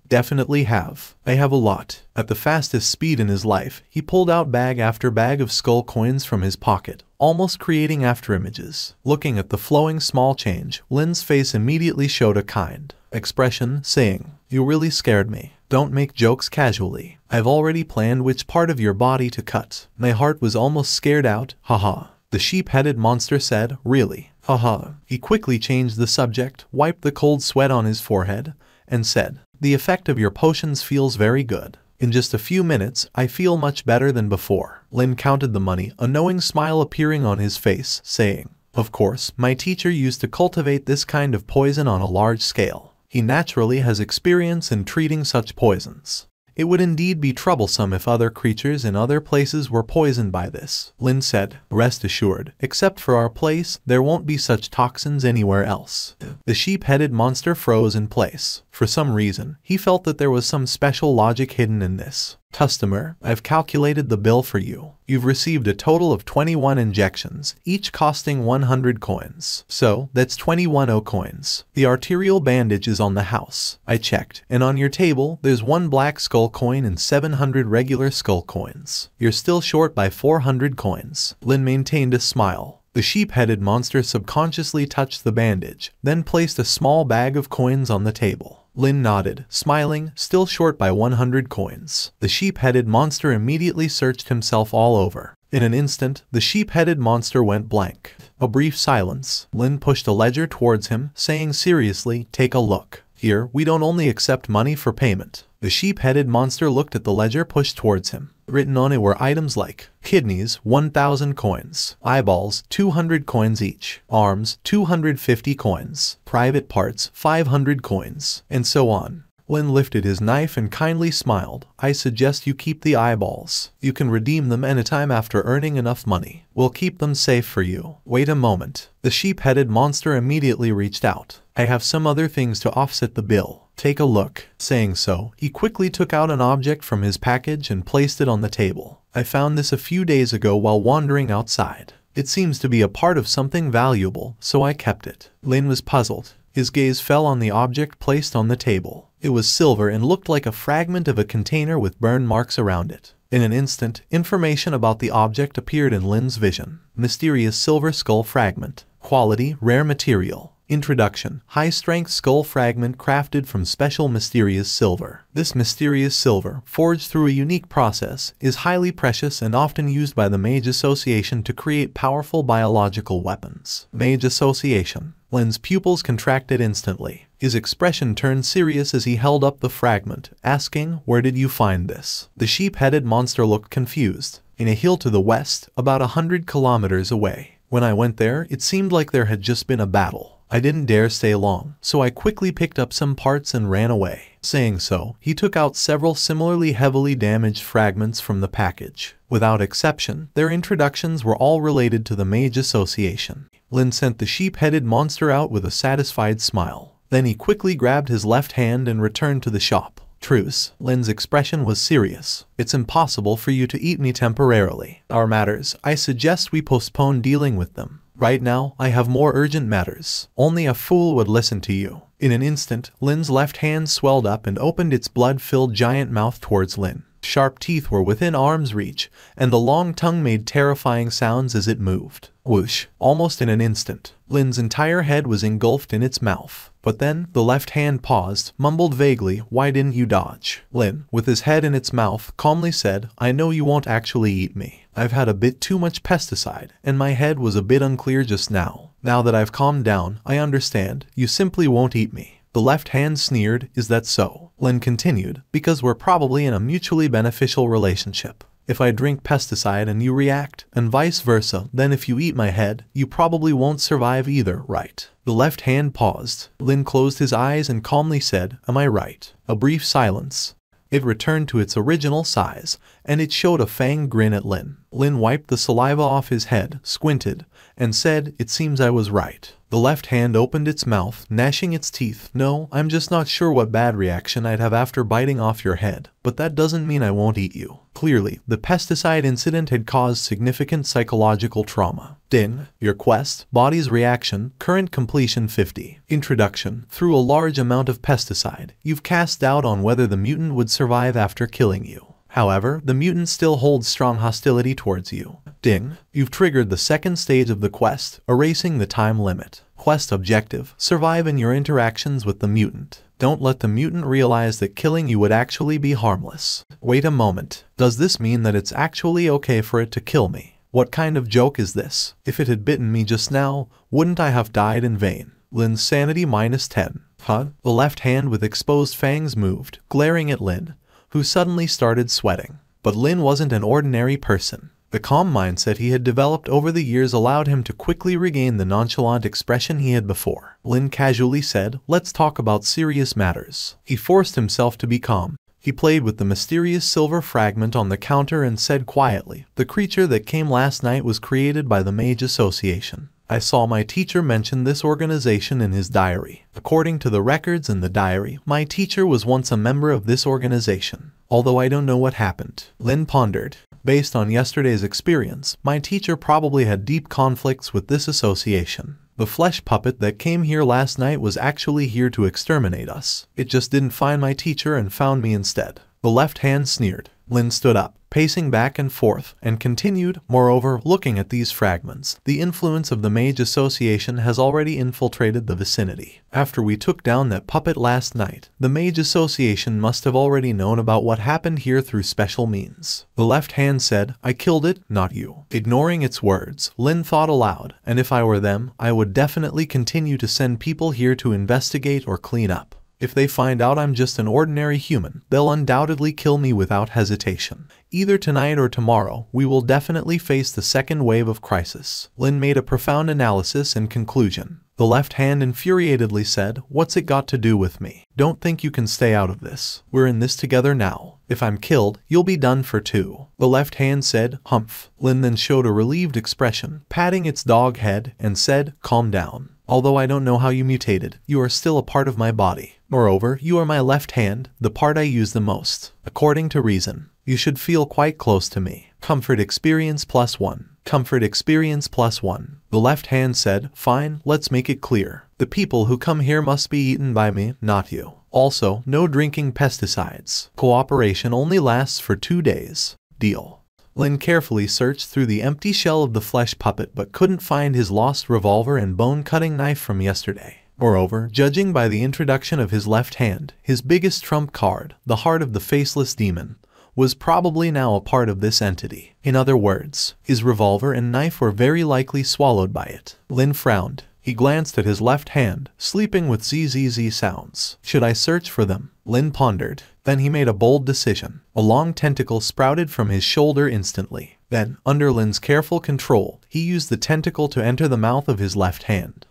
definitely have. I have a lot." At the fastest speed in his life, he pulled out bag after bag of skull coins from his pocket, almost creating afterimages. Looking at the flowing small change, Lin's face immediately showed a kind expression, saying, "You really scared me. Don't make jokes casually. I've already planned which part of your body to cut." My heart was almost scared out, haha. The sheep-headed monster said, "Really? Haha." He quickly changed the subject, wiped the cold sweat on his forehead, and said, "The effect of your potions feels very good. In just a few minutes, I feel much better than before." Lin counted the money, a knowing smile appearing on his face, saying, "Of course, my teacher used to cultivate this kind of poison on a large scale. He naturally has experience in treating such poisons. It would indeed be troublesome if other creatures in other places were poisoned by this, Lin said. Rest assured, except for our place, there won't be such toxins anywhere else. The sheep-headed monster froze in place. For some reason, he felt that there was some special logic hidden in this. Customer, I've calculated the bill for you. You've received a total of 21 injections, each costing 100 coins. So, that's 21 coins. The arterial bandage is on the house. I checked, and on your table, there's 1 black skull coin and 700 regular skull coins. You're still short by 400 coins. Lin maintained a smile. The sheep-headed monster subconsciously touched the bandage, then placed a small bag of coins on the table. Lin nodded, smiling, still short by 100 coins. The sheep-headed monster immediately searched himself all over. In an instant, the sheep-headed monster went blank. A brief silence. Lin pushed a ledger towards him, saying seriously, take a look. Here, we don't only accept money for payment. The sheep-headed monster looked at the ledger pushed towards him. Written on it were items like kidneys, 1,000 coins, eyeballs, 200 coins each, arms, 250 coins, private parts, 500 coins, and so on. Lin lifted his knife and kindly smiled. I suggest you keep the eyeballs. You can redeem them anytime after earning enough money. We'll keep them safe for you. Wait a moment. The sheep-headed monster immediately reached out. I have some other things to offset the bill. Take a look. Saying so, he quickly took out an object from his package and placed it on the table. I found this a few days ago while wandering outside. It seems to be a part of something valuable, so I kept it. Lin was puzzled. His gaze fell on the object placed on the table. It was silver and looked like a fragment of a container with burn marks around it. In an instant, information about the object appeared in Lin's vision. Mysterious silver skull fragment. Quality, rare material. Introduction. High-strength skull fragment crafted from special mysterious silver. This mysterious silver, forged through a unique process, is highly precious and often used by the Mage Association to create powerful biological weapons. Mage Association. Lin's pupils contracted instantly. His expression turned serious as he held up the fragment, asking, where did you find this? The sheep-headed monster looked confused. In a hill to the west, about 100 kilometers away. When I went there, it seemed like there had just been a battle. I didn't dare stay long, so I quickly picked up some parts and ran away. Saying so, he took out several similarly heavily damaged fragments from the package. Without exception, their introductions were all related to the Mage Association. Lin sent the sheep-headed monster out with a satisfied smile. Then he quickly grabbed his left hand and returned to the shop. Truce. Lin's expression was serious. It's impossible for you to eat me temporarily. Our matters, I suggest we postpone dealing with them. Right now, I have more urgent matters. Only a fool would listen to you. In an instant, Lin's left hand swelled up and opened its blood-filled giant mouth towards Lin. Sharp teeth were within arm's reach, and the long tongue made terrifying sounds as it moved. Whoosh! Almost in an instant, Lin's entire head was engulfed in its mouth. But then, the left hand paused, mumbled vaguely, why didn't you dodge? Lin, with his head in its mouth, calmly said, I know you won't actually eat me. I've had a bit too much pesticide, and my head was a bit unclear just now. Now that I've calmed down, I understand, you simply won't eat me. The left hand sneered, is that so? Lin continued, because we're probably in a mutually beneficial relationship. If I drink pesticide and you react, and vice versa, then if you eat my head, you probably won't survive either, right? The left hand paused. Lin closed his eyes and calmly said, am I right? A brief silence. It returned to its original size, and it showed a fanged grin at Lin. Lin wiped the saliva off his head, squinted, and said, it seems I was right. The left hand opened its mouth, gnashing its teeth. No, I'm just not sure what bad reaction I'd have after biting off your head, but that doesn't mean I won't eat you. Clearly, the pesticide incident had caused significant psychological trauma. Ding. Your quest, body's reaction, current completion 50. Introduction. Through a large amount of pesticide, you've cast doubt on whether the mutant would survive after killing you. However, the mutant still holds strong hostility towards you. Ding. You've triggered the second stage of the quest, erasing the time limit. Quest objective. Survive in your interactions with the mutant. Don't let the mutant realize that killing you would actually be harmless. Wait a moment. Does this mean that it's actually okay for it to kill me? What kind of joke is this? If it had bitten me just now, wouldn't I have died in vain? Lin's sanity -10. Huh? The left hand with exposed fangs moved, glaring at Lin, who suddenly started sweating. But Lin wasn't an ordinary person. The calm mindset he had developed over the years allowed him to quickly regain the nonchalant expression he had before. Lin casually said, "Let's talk about serious matters." He forced himself to be calm. He played with the mysterious silver fragment on the counter and said quietly, "The creature that came last night was created by the Mage Association. I saw my teacher mention this organization in his diary. According to the records in the diary, my teacher was once a member of this organization. Although I don't know what happened." Lin pondered. Based on yesterday's experience, my teacher probably had deep conflicts with this association. The flesh puppet that came here last night was actually here to exterminate us. It just didn't find my teacher and found me instead. The left hand sneered. Lin stood up, pacing back and forth, and continued, "Moreover, looking at these fragments, the influence of the Mage Association has already infiltrated the vicinity. After we took down that puppet last night, the Mage Association must have already known about what happened here through special means." The left hand said, "I killed it, not you." Ignoring its words, Lin thought aloud, "And if I were them, I would definitely continue to send people here to investigate or clean up. If they find out I'm just an ordinary human, they'll undoubtedly kill me without hesitation. Either tonight or tomorrow, we will definitely face the second wave of crisis." Lin made a profound analysis and conclusion. The left hand infuriatedly said, "What's it got to do with me? Don't think you can stay out of this. We're in this together now. If I'm killed, you'll be done for too." The left hand said, "Humph." Lin then showed a relieved expression, patting its dog head, and said, "Calm down. Although I don't know how you mutated, you are still a part of my body. Moreover, you are my left hand, the part I use the most. According to reason, you should feel quite close to me. Comfort experience +1. Comfort experience +1. The left hand said, "Fine, let's make it clear. The people who come here must be eaten by me, not you. Also, no drinking pesticides. Cooperation only lasts for 2 days. Deal." Lin carefully searched through the empty shell of the flesh puppet but couldn't find his lost revolver and bone-cutting knife from yesterday. Moreover, judging by the introduction of his left hand, his biggest trump card, the heart of the faceless demon, was probably now a part of this entity. In other words, his revolver and knife were very likely swallowed by it. Lin frowned. He glanced at his left hand, sleeping with ZZZ sounds. "Should I search for them?" Lin pondered. Then he made a bold decision. A long tentacle sprouted from his shoulder instantly. Then, under Lin's careful control, he used the tentacle to enter the mouth of his left hand.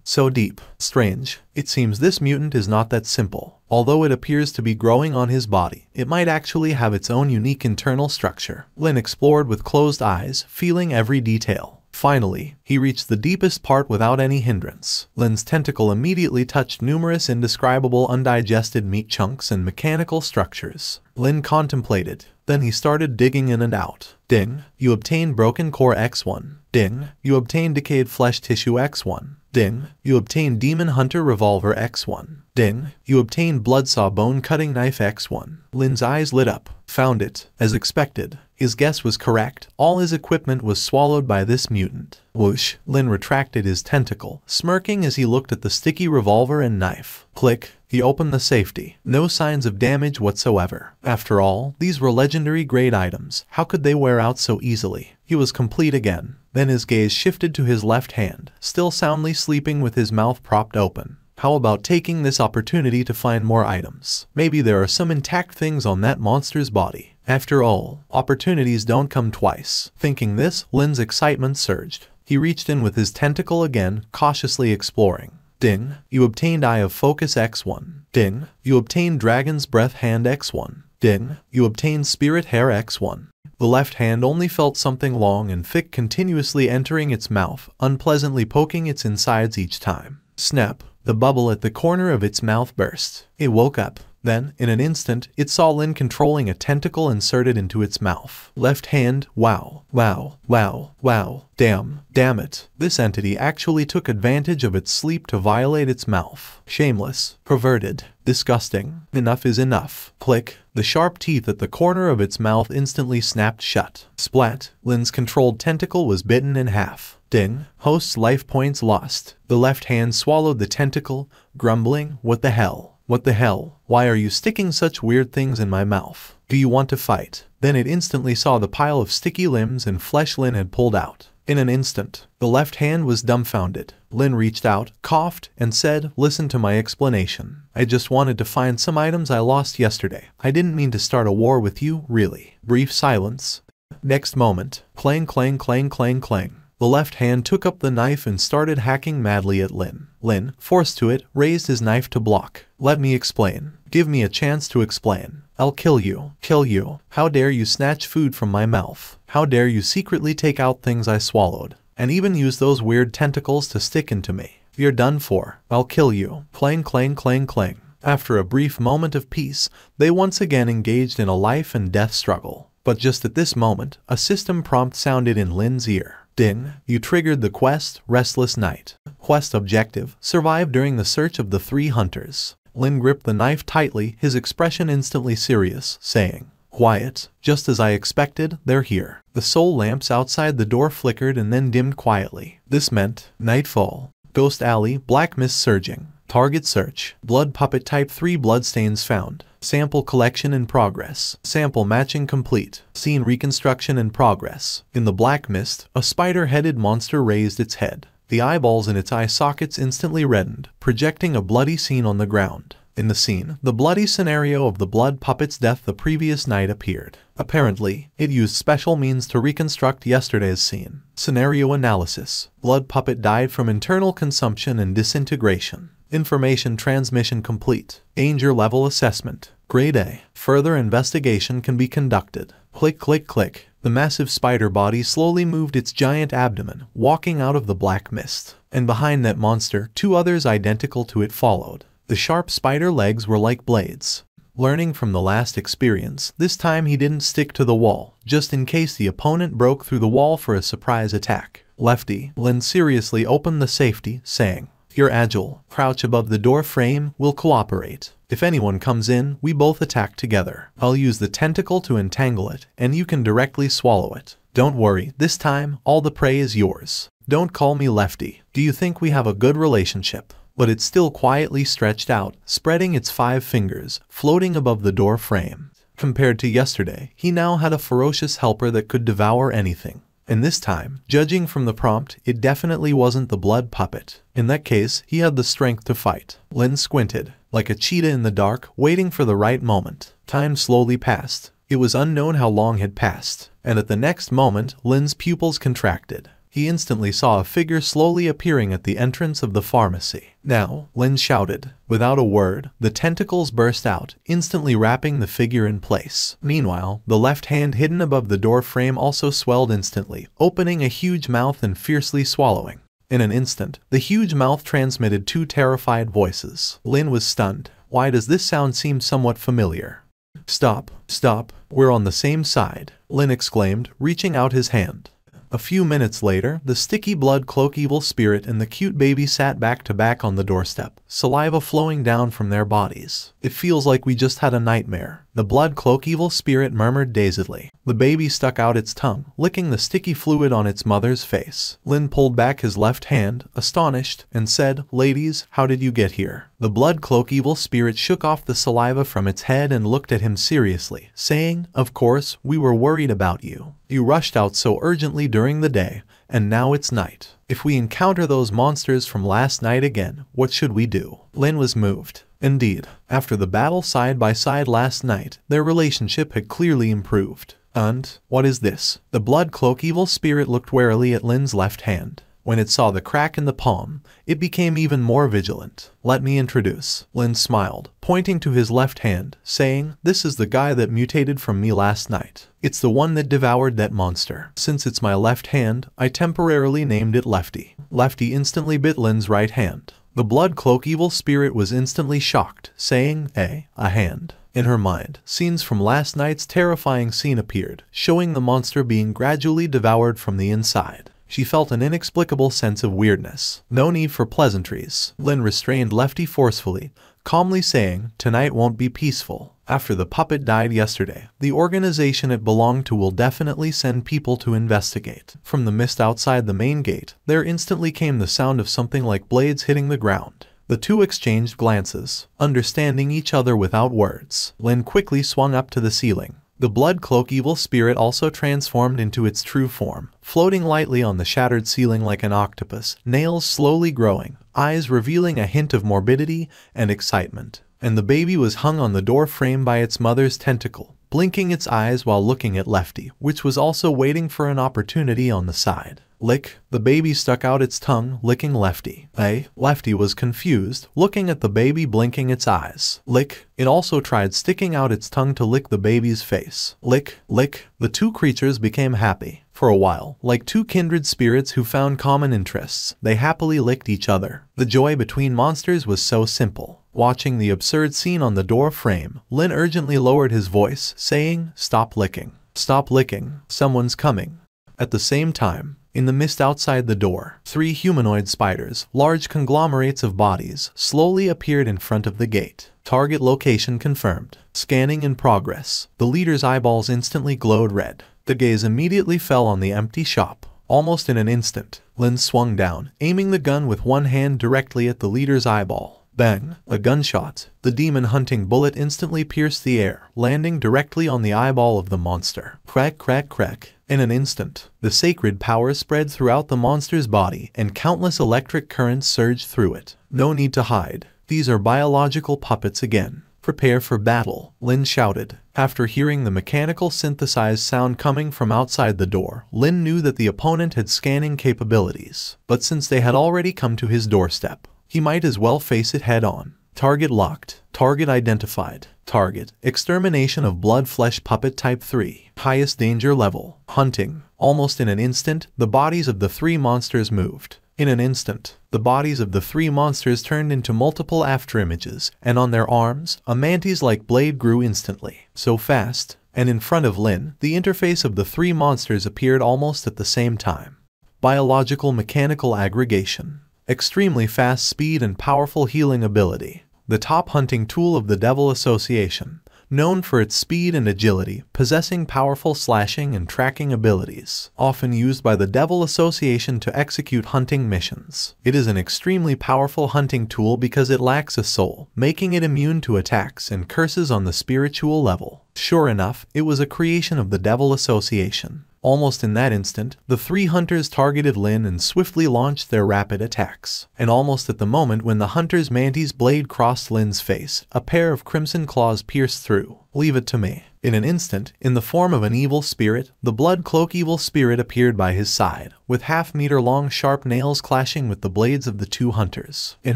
So deep. Strange. It seems this mutant is not that simple. Although it appears to be growing on his body, it might actually have its own unique internal structure. Lin explored with closed eyes, feeling every detail. Finally, he reached the deepest part without any hindrance. Lin's tentacle immediately touched numerous indescribable undigested meat chunks and mechanical structures. Lin contemplated. Then he started digging in and out. Ding. You obtained broken core X1. Ding. You obtained decayed flesh tissue X1. Ding. You obtained Demon Hunter Revolver X1. Ding. You obtained Bloodsaw Bone Cutting Knife X1. Lin's eyes lit up. Found it. As expected. His guess was correct. All his equipment was swallowed by this mutant. Whoosh. Lin retracted his tentacle, smirking as he looked at the sticky revolver and knife. Click. He opened the safety. No signs of damage whatsoever. After all, these were legendary grade items. How could they wear out so easily? He was complete again. Then his gaze shifted to his left hand, still soundly sleeping with his mouth propped open. How about taking this opportunity to find more items? Maybe there are some intact things on that monster's body. After all, opportunities don't come twice. Thinking this, Lin's excitement surged. He reached in with his tentacle again, cautiously exploring. Ding. You obtained Eye of Focus X1. Ding. You obtained Dragon's Breath Hand X1. Ding. You obtained Spirit Hair X1. The left hand only felt something long and thick continuously entering its mouth, unpleasantly poking its insides each time. Snap. The bubble at the corner of its mouth burst. It woke up. Then, in an instant, it saw Lin controlling a tentacle inserted into its mouth. Left hand, wow, wow, wow, wow, damn it. This entity actually took advantage of its sleep to violate its mouth. Shameless, perverted, disgusting. Enough is enough. Click. The sharp teeth at the corner of its mouth instantly snapped shut. Splat. Lin's controlled tentacle was bitten in half. Ding. Host's life points lost. The left hand swallowed the tentacle, grumbling, "What the hell? What the hell? Why are you sticking such weird things in my mouth? Do you want to fight?" Then it instantly saw the pile of sticky limbs and flesh Lin had pulled out. In an instant, the left hand was dumbfounded. Lin reached out, coughed, and said, "Listen to my explanation. I just wanted to find some items I lost yesterday. I didn't mean to start a war with you, really." Brief silence. Next moment, clang clang clang clang clang. The left hand took up the knife and started hacking madly at Lin. Lin, forced to it, raised his knife to block. Let me explain. Give me a chance to explain. I'll kill you. Kill you. How dare you snatch food from my mouth? How dare you secretly take out things I swallowed? And even use those weird tentacles to stick into me. You're done for. I'll kill you. Clang clang clang clang. After a brief moment of peace, they once again engaged in a life and death struggle. But just at this moment, a system prompt sounded in Lin's ear. Ding, you triggered the quest, Restless Night. Quest objective, survive during the search of the 3 hunters. Lin gripped the knife tightly, his expression instantly serious, saying, Quiet, just as I expected, they're here. The soul lamps outside the door flickered and then dimmed quietly. This meant, nightfall. Ghost Alley, black mist surging. Target search, blood puppet type 3 bloodstains found. Sample collection in progress. Sample matching complete. Scene reconstruction in progress. In the black mist, a spider-headed monster raised its head. The eyeballs in its eye sockets instantly reddened, projecting a bloody scene on the ground. In the scene, the bloody scenario of the blood puppet's death the previous night appeared. Apparently, it used special means to reconstruct yesterday's scene. Scenario analysis. Blood puppet died from internal consumption and disintegration. Information transmission complete. Danger level assessment. Grade A. Further investigation can be conducted. Click click click. The massive spider body slowly moved its giant abdomen, walking out of the black mist. And behind that monster, 2 others identical to it followed. The sharp spider legs were like blades. Learning from the last experience, this time he didn't stick to the wall, just in case the opponent broke through the wall for a surprise attack. Lefty, Lin seriously opened the safety, saying, You're agile. Crouch above the door frame, we'll cooperate. If anyone comes in, we both attack together. I'll use the tentacle to entangle it, and you can directly swallow it. Don't worry, this time, all the prey is yours. Don't call me Lefty. Do you think we have a good relationship? But it still quietly stretched out, spreading its 5 fingers, floating above the door frame. Compared to yesterday, he now had a ferocious helper that could devour anything. And this time, judging from the prompt, it definitely wasn't the blood puppet. In that case, he had the strength to fight. Lin squinted, like a cheetah in the dark, waiting for the right moment. Time slowly passed. It was unknown how long had passed. And at the next moment, Lin's pupils contracted. He instantly saw a figure slowly appearing at the entrance of the pharmacy. Now, Lin shouted. Without a word, the tentacles burst out, instantly wrapping the figure in place. Meanwhile, the left hand hidden above the door frame also swelled instantly, opening a huge mouth and fiercely swallowing. In an instant, the huge mouth transmitted 2 terrified voices. Lin was stunned. Why does this sound seem somewhat familiar? Stop, stop, we're on the same side, Lin exclaimed, reaching out his hand. A few minutes later, the sticky blood cloak evil spirit and the cute baby sat back to back on the doorstep, saliva flowing down from their bodies. It feels like we just had a nightmare, the blood cloak evil spirit murmured dazedly. The baby stuck out its tongue, licking the sticky fluid on its mother's face. Lin pulled back his left hand, astonished, and said, Ladies, how did you get here? The blood cloak evil spirit shook off the saliva from its head and looked at him seriously, saying, Of course, we were worried about you. You rushed out so urgently during the day, and now it's night. If we encounter those monsters from last night again, what should we do? Lin was moved. Indeed, after the battle side by side last night, their relationship had clearly improved. And, what is this? The blood cloak evil spirit looked warily at Lin's left hand. When it saw the crack in the palm, it became even more vigilant. Let me introduce. Lin smiled, pointing to his left hand, saying, This is the guy that mutated from me last night. It's the one that devoured that monster. Since it's my left hand, I temporarily named it Lefty. Lefty instantly bit Lin's right hand. The blood cloak evil spirit was instantly shocked, saying, a hand. In her mind, scenes from last night's terrifying scene appeared, showing the monster being gradually devoured from the inside. She felt an inexplicable sense of weirdness. No need for pleasantries. Lin restrained Lefty forcefully, calmly saying, Tonight won't be peaceful. After the puppet died yesterday, the organization it belonged to will definitely send people to investigate. From the mist outside the main gate, there instantly came the sound of something like blades hitting the ground. The 2 exchanged glances, understanding each other without words. Lin quickly swung up to the ceiling. The blood cloak evil spirit also transformed into its true form, floating lightly on the shattered ceiling like an octopus, nails slowly growing, eyes revealing a hint of morbidity and excitement. And the baby was hung on the door frame by its mother's tentacle, blinking its eyes while looking at Lefty, which was also waiting for an opportunity on the side. Lick. The baby stuck out its tongue, licking Lefty. Lefty was confused, looking at the baby blinking its eyes. Lick. It also tried sticking out its tongue to lick the baby's face. Lick. Lick. The two creatures became happy. For a while, like two kindred spirits who found common interests, they happily licked each other. The joy between monsters was so simple. Watching the absurd scene on the door frame, Lin urgently lowered his voice, saying, "Stop licking. Stop licking. Someone's coming." At the same time, in the mist outside the door, 3 humanoid spiders, large conglomerates of bodies, slowly appeared in front of the gate. Target location confirmed. Scanning in progress. The leader's eyeballs instantly glowed red. The gaze immediately fell on the empty shop. Almost in an instant, Lin swung down, aiming the gun with one hand directly at the leader's eyeball. Bang! A gunshot. The demon-hunting bullet instantly pierced the air, landing directly on the eyeball of the monster. Crack, crack, crack. In an instant, the sacred power spread throughout the monster's body and countless electric currents surged through it. No need to hide. These are biological puppets again. Prepare for battle, Lin shouted. After hearing the mechanical synthesized sound coming from outside the door, Lin knew that the opponent had scanning capabilities. But since they had already come to his doorstep, he might as well face it head-on. Target locked. Target identified. Target. Extermination of blood flesh puppet type 3. Highest danger level. Hunting. Almost in an instant, the bodies of the 3 monsters moved. In an instant, the bodies of the 3 monsters turned into multiple afterimages, and on their arms, a mantis-like blade grew instantly. So fast, and in front of Lin, the interface of the 3 monsters appeared almost at the same time. Biological mechanical aggregation. Extremely fast speed and powerful healing ability. The top hunting tool of the Devil Association, known for its speed and agility, possessing powerful slashing and tracking abilities, often used by the Devil Association to execute hunting missions. It is an extremely powerful hunting tool because it lacks a soul, making it immune to attacks and curses on the spiritual level. Sure enough, it was a creation of the Devil Association. Almost in that instant, the 3 hunters targeted Lin and swiftly launched their rapid attacks. And almost at the moment when the hunter's mantis blade crossed Lin's face, a pair of crimson claws pierced through. Leave it to me. In an instant, in the form of an evil spirit, the blood cloak evil spirit appeared by his side, with half-meter-long sharp nails clashing with the blades of the 2 hunters. In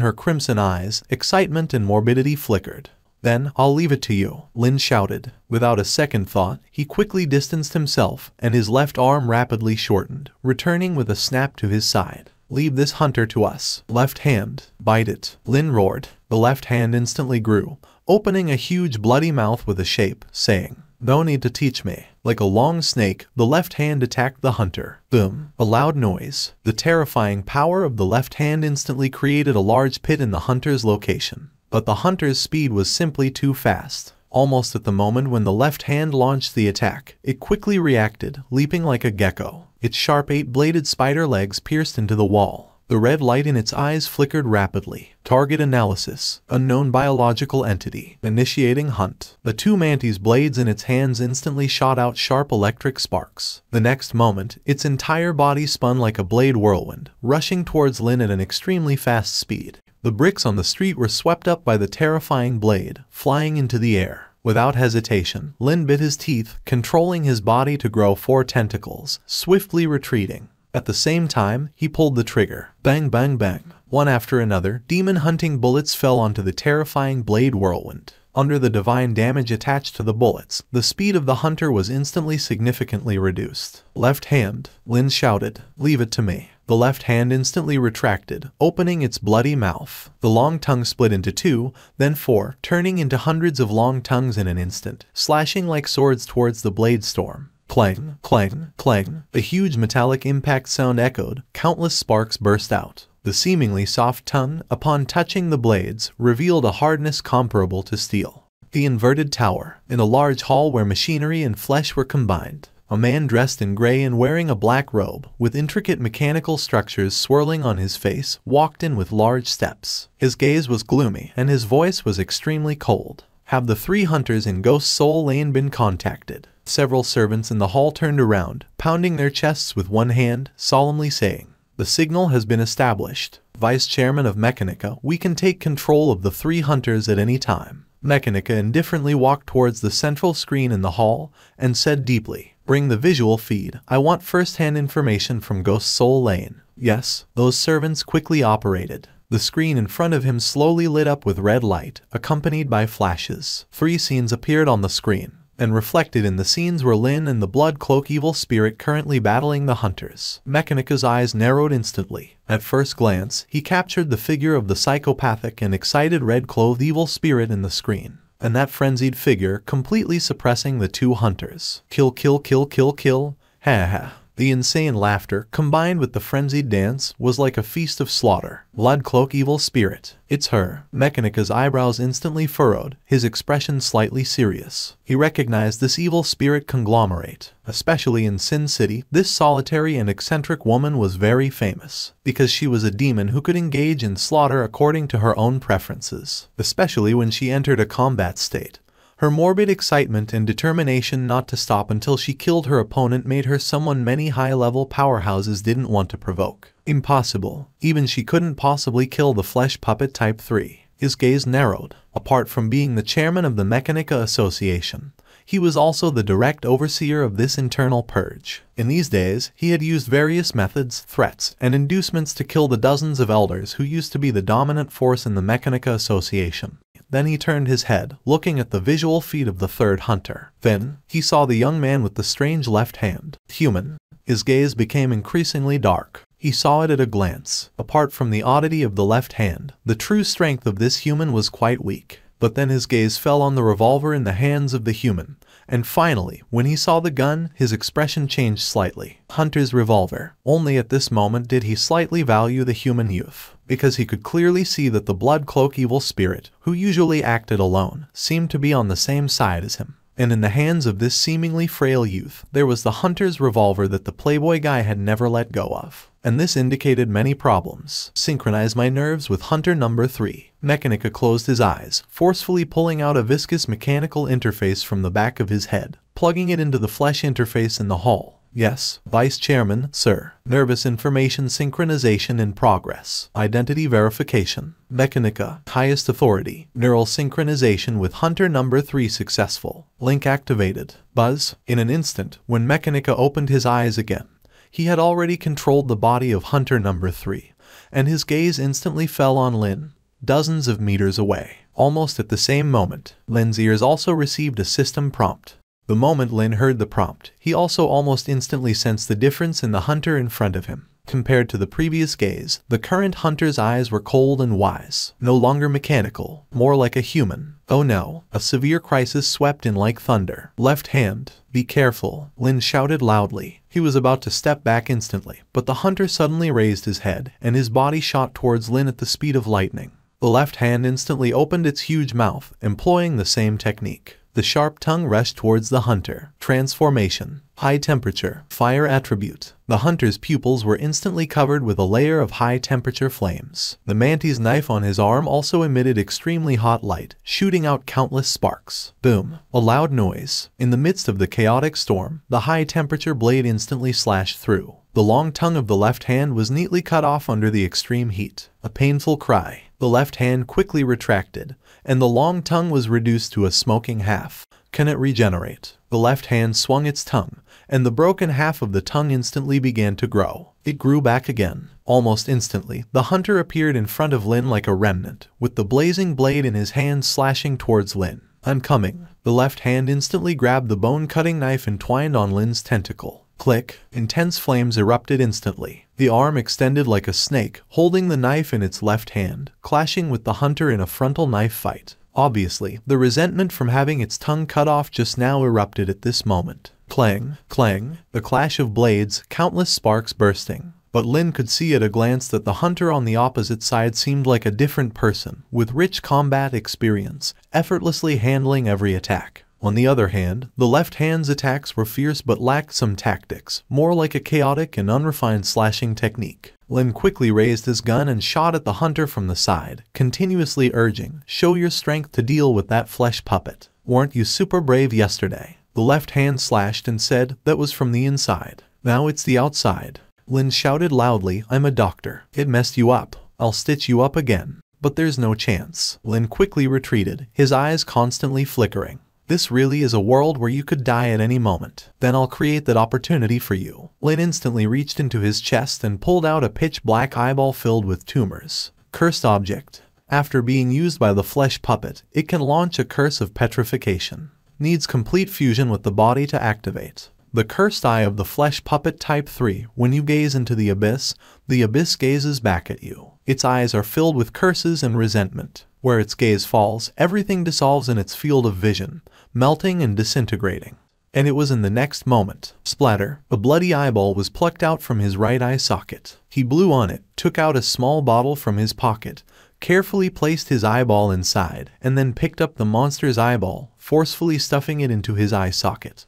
her crimson eyes, excitement and morbidity flickered. "Then, I'll leave it to you," Lin shouted. Without a second thought, he quickly distanced himself, and his left arm rapidly shortened, returning with a snap to his side. "Leave this hunter to us. Left hand. Bite it," Lin roared. The left hand instantly grew, opening a huge bloody mouth with a shape, saying, "No need to teach me." Like a long snake, the left hand attacked the hunter. Boom! A loud noise. The terrifying power of the left hand instantly created a large pit in the hunter's location. But the hunter's speed was simply too fast. Almost at the moment when the left hand launched the attack, it quickly reacted, leaping like a gecko. Its sharp 8-bladed spider legs pierced into the wall. The red light in its eyes flickered rapidly. Target analysis. Unknown biological entity. Initiating hunt. The 2 mantis blades in its hands instantly shot out sharp electric sparks. The next moment, its entire body spun like a blade whirlwind, rushing towards Lin at an extremely fast speed. The bricks on the street were swept up by the terrifying blade, flying into the air. Without hesitation, Lin bit his teeth, controlling his body to grow 4 tentacles, swiftly retreating. At the same time, he pulled the trigger. Bang, bang, bang. One after another, demon-hunting bullets fell onto the terrifying blade whirlwind. Under the divine damage attached to the bullets, the speed of the hunter was instantly significantly reduced. "Left hand," Lin shouted. "Leave it to me." The left hand instantly retracted, opening its bloody mouth. The long tongue split into 2, then 4, turning into hundreds of long tongues in an instant, slashing like swords towards the blade storm. Clang, clang, clang. A huge metallic impact sound echoed, countless sparks burst out. The seemingly soft tongue, upon touching the blades, revealed a hardness comparable to steel. The inverted tower, in a large hall where machinery and flesh were combined. A man dressed in gray and wearing a black robe, with intricate mechanical structures swirling on his face, walked in with large steps. His gaze was gloomy, and his voice was extremely cold. "Have the 3 hunters in Ghost Soul Lane been contacted?" Several servants in the hall turned around, pounding their chests with one hand, solemnly saying, "The signal has been established. Vice Chairman of Mechanica, we can take control of the 3 hunters at any time." Mechanica indifferently walked towards the central screen in the hall and said deeply, "Bring the visual feed. I want first-hand information from Ghost Soul Lane." Yes, those servants quickly operated. The screen in front of him slowly lit up with red light, accompanied by flashes. 3 scenes appeared on the screen, and reflected in the scenes were Lin and the Blood Cloak evil spirit currently battling the hunters. Mechanica's eyes narrowed instantly. At first glance, he captured the figure of the psychopathic and excited red-clothed evil spirit in the screen, and that frenzied figure completely suppressing the 2 hunters. Kill, kill, kill, kill, kill. Ha ha. The insane laughter, combined with the frenzied dance, was like a feast of slaughter. Blood Cloak evil spirit. It's her. Mechanica's eyebrows instantly furrowed, his expression slightly serious. He recognized this evil spirit conglomerate. Especially in Sin City, this solitary and eccentric woman was very famous, because she was a demon who could engage in slaughter according to her own preferences, especially when she entered a combat state. Her morbid excitement and determination not to stop until she killed her opponent made her someone many high-level powerhouses didn't want to provoke. Impossible. Even she couldn't possibly kill the flesh puppet type 3. His gaze narrowed. Apart from being the chairman of the Mechanica Association, he was also the direct overseer of this internal purge. In these days, he had used various methods, threats, and inducements to kill the dozens of elders who used to be the dominant force in the Mechanica Association. Then he turned his head, looking at the visual feed of the 3rd hunter. Then, he saw the young man with the strange left hand. Human. His gaze became increasingly dark. He saw it at a glance. Apart from the oddity of the left hand, the true strength of this human was quite weak. But then his gaze fell on the revolver in the hands of the human, and finally, when he saw the gun, his expression changed slightly. Hunter's revolver. Only at this moment did he slightly value the human youth, because he could clearly see that the Blood Cloak evil spirit, who usually acted alone, seemed to be on the same side as him. And in the hands of this seemingly frail youth, there was the hunter's revolver that the playboy guy had never let go of. And this indicated many problems. Synchronize my nerves with hunter number 3. Mechanica closed his eyes, forcefully pulling out a viscous mechanical interface from the back of his head, plugging it into the flesh interface in the hall. Yes, Vice Chairman, sir. Nervous information synchronization in progress. Identity verification. Mechanica, highest authority. Neural synchronization with hunter number 3 successful. Link activated. Buzz. In an instant, when Mechanica opened his eyes again, he had already controlled the body of hunter number 3, and his gaze instantly fell on Lin, dozens of meters away. Almost at the same moment, Lin's ears also received a system prompt. The moment Lin heard the prompt, he also almost instantly sensed the difference in the hunter in front of him. Compared to the previous gaze, the current hunter's eyes were cold and wise, no longer mechanical, more like a human. Oh no, a severe crisis swept in like thunder. Left hand, be careful, Lin shouted loudly. He was about to step back instantly, but the hunter suddenly raised his head, and his body shot towards Lin at the speed of lightning. The left hand instantly opened its huge mouth, employing the same technique. The sharp tongue rushed towards the hunter. Transformation. High temperature. Fire attribute. The hunter's pupils were instantly covered with a layer of high-temperature flames. The mantis knife on his arm also emitted extremely hot light, shooting out countless sparks. Boom. A loud noise. In the midst of the chaotic storm, the high-temperature blade instantly slashed through. The long tongue of the left hand was neatly cut off under the extreme heat. A painful cry. The left hand quickly retracted, and the long tongue was reduced to a smoking half. Can it regenerate? The left hand swung its tongue, and the broken half of the tongue instantly began to grow. It grew back again. Almost instantly, the hunter appeared in front of Lin like a remnant, with the blazing blade in his hand slashing towards Lin. I'm coming. The left hand instantly grabbed the bone-cutting knife entwined on Lin's tentacle. Click. Intense flames erupted instantly. The arm extended like a snake, holding the knife in its left hand, clashing with the hunter in a frontal knife fight. Obviously, the resentment from having its tongue cut off just now erupted at this moment. Clang, clang, the clash of blades, countless sparks bursting. But Lin could see at a glance that the hunter on the opposite side seemed like a different person, with rich combat experience, effortlessly handling every attack. On the other hand, the left hand's attacks were fierce but lacked some tactics, more like a chaotic and unrefined slashing technique. Lin quickly raised his gun and shot at the hunter from the side, continuously urging, "Show your strength to deal with that flesh puppet. Weren't you super brave yesterday?" The left hand slashed and said, "That was from the inside. Now it's the outside." Lin shouted loudly, "I'm a doctor. It messed you up. I'll stitch you up again." but there's no chance. Lin quickly retreated, his eyes constantly flickering. This really is a world where you could die at any moment. Then I'll create that opportunity for you. Lin instantly reached into his chest and pulled out a pitch-black eyeball filled with tumors. Cursed object. After being used by the flesh puppet, it can launch a curse of petrification. Needs complete fusion with the body to activate. The cursed eye of the flesh puppet type 3. When you gaze into the abyss gazes back at you. Its eyes are filled with curses and resentment. Where its gaze falls, everything dissolves in its field of vision, melting and disintegrating. And it was in the next moment. Splatter. A bloody eyeball was plucked out from his right eye socket. He blew on it, took out a small bottle from his pocket, carefully placed his eyeball inside, and then picked up the monster's eyeball, forcefully stuffing it into his eye socket.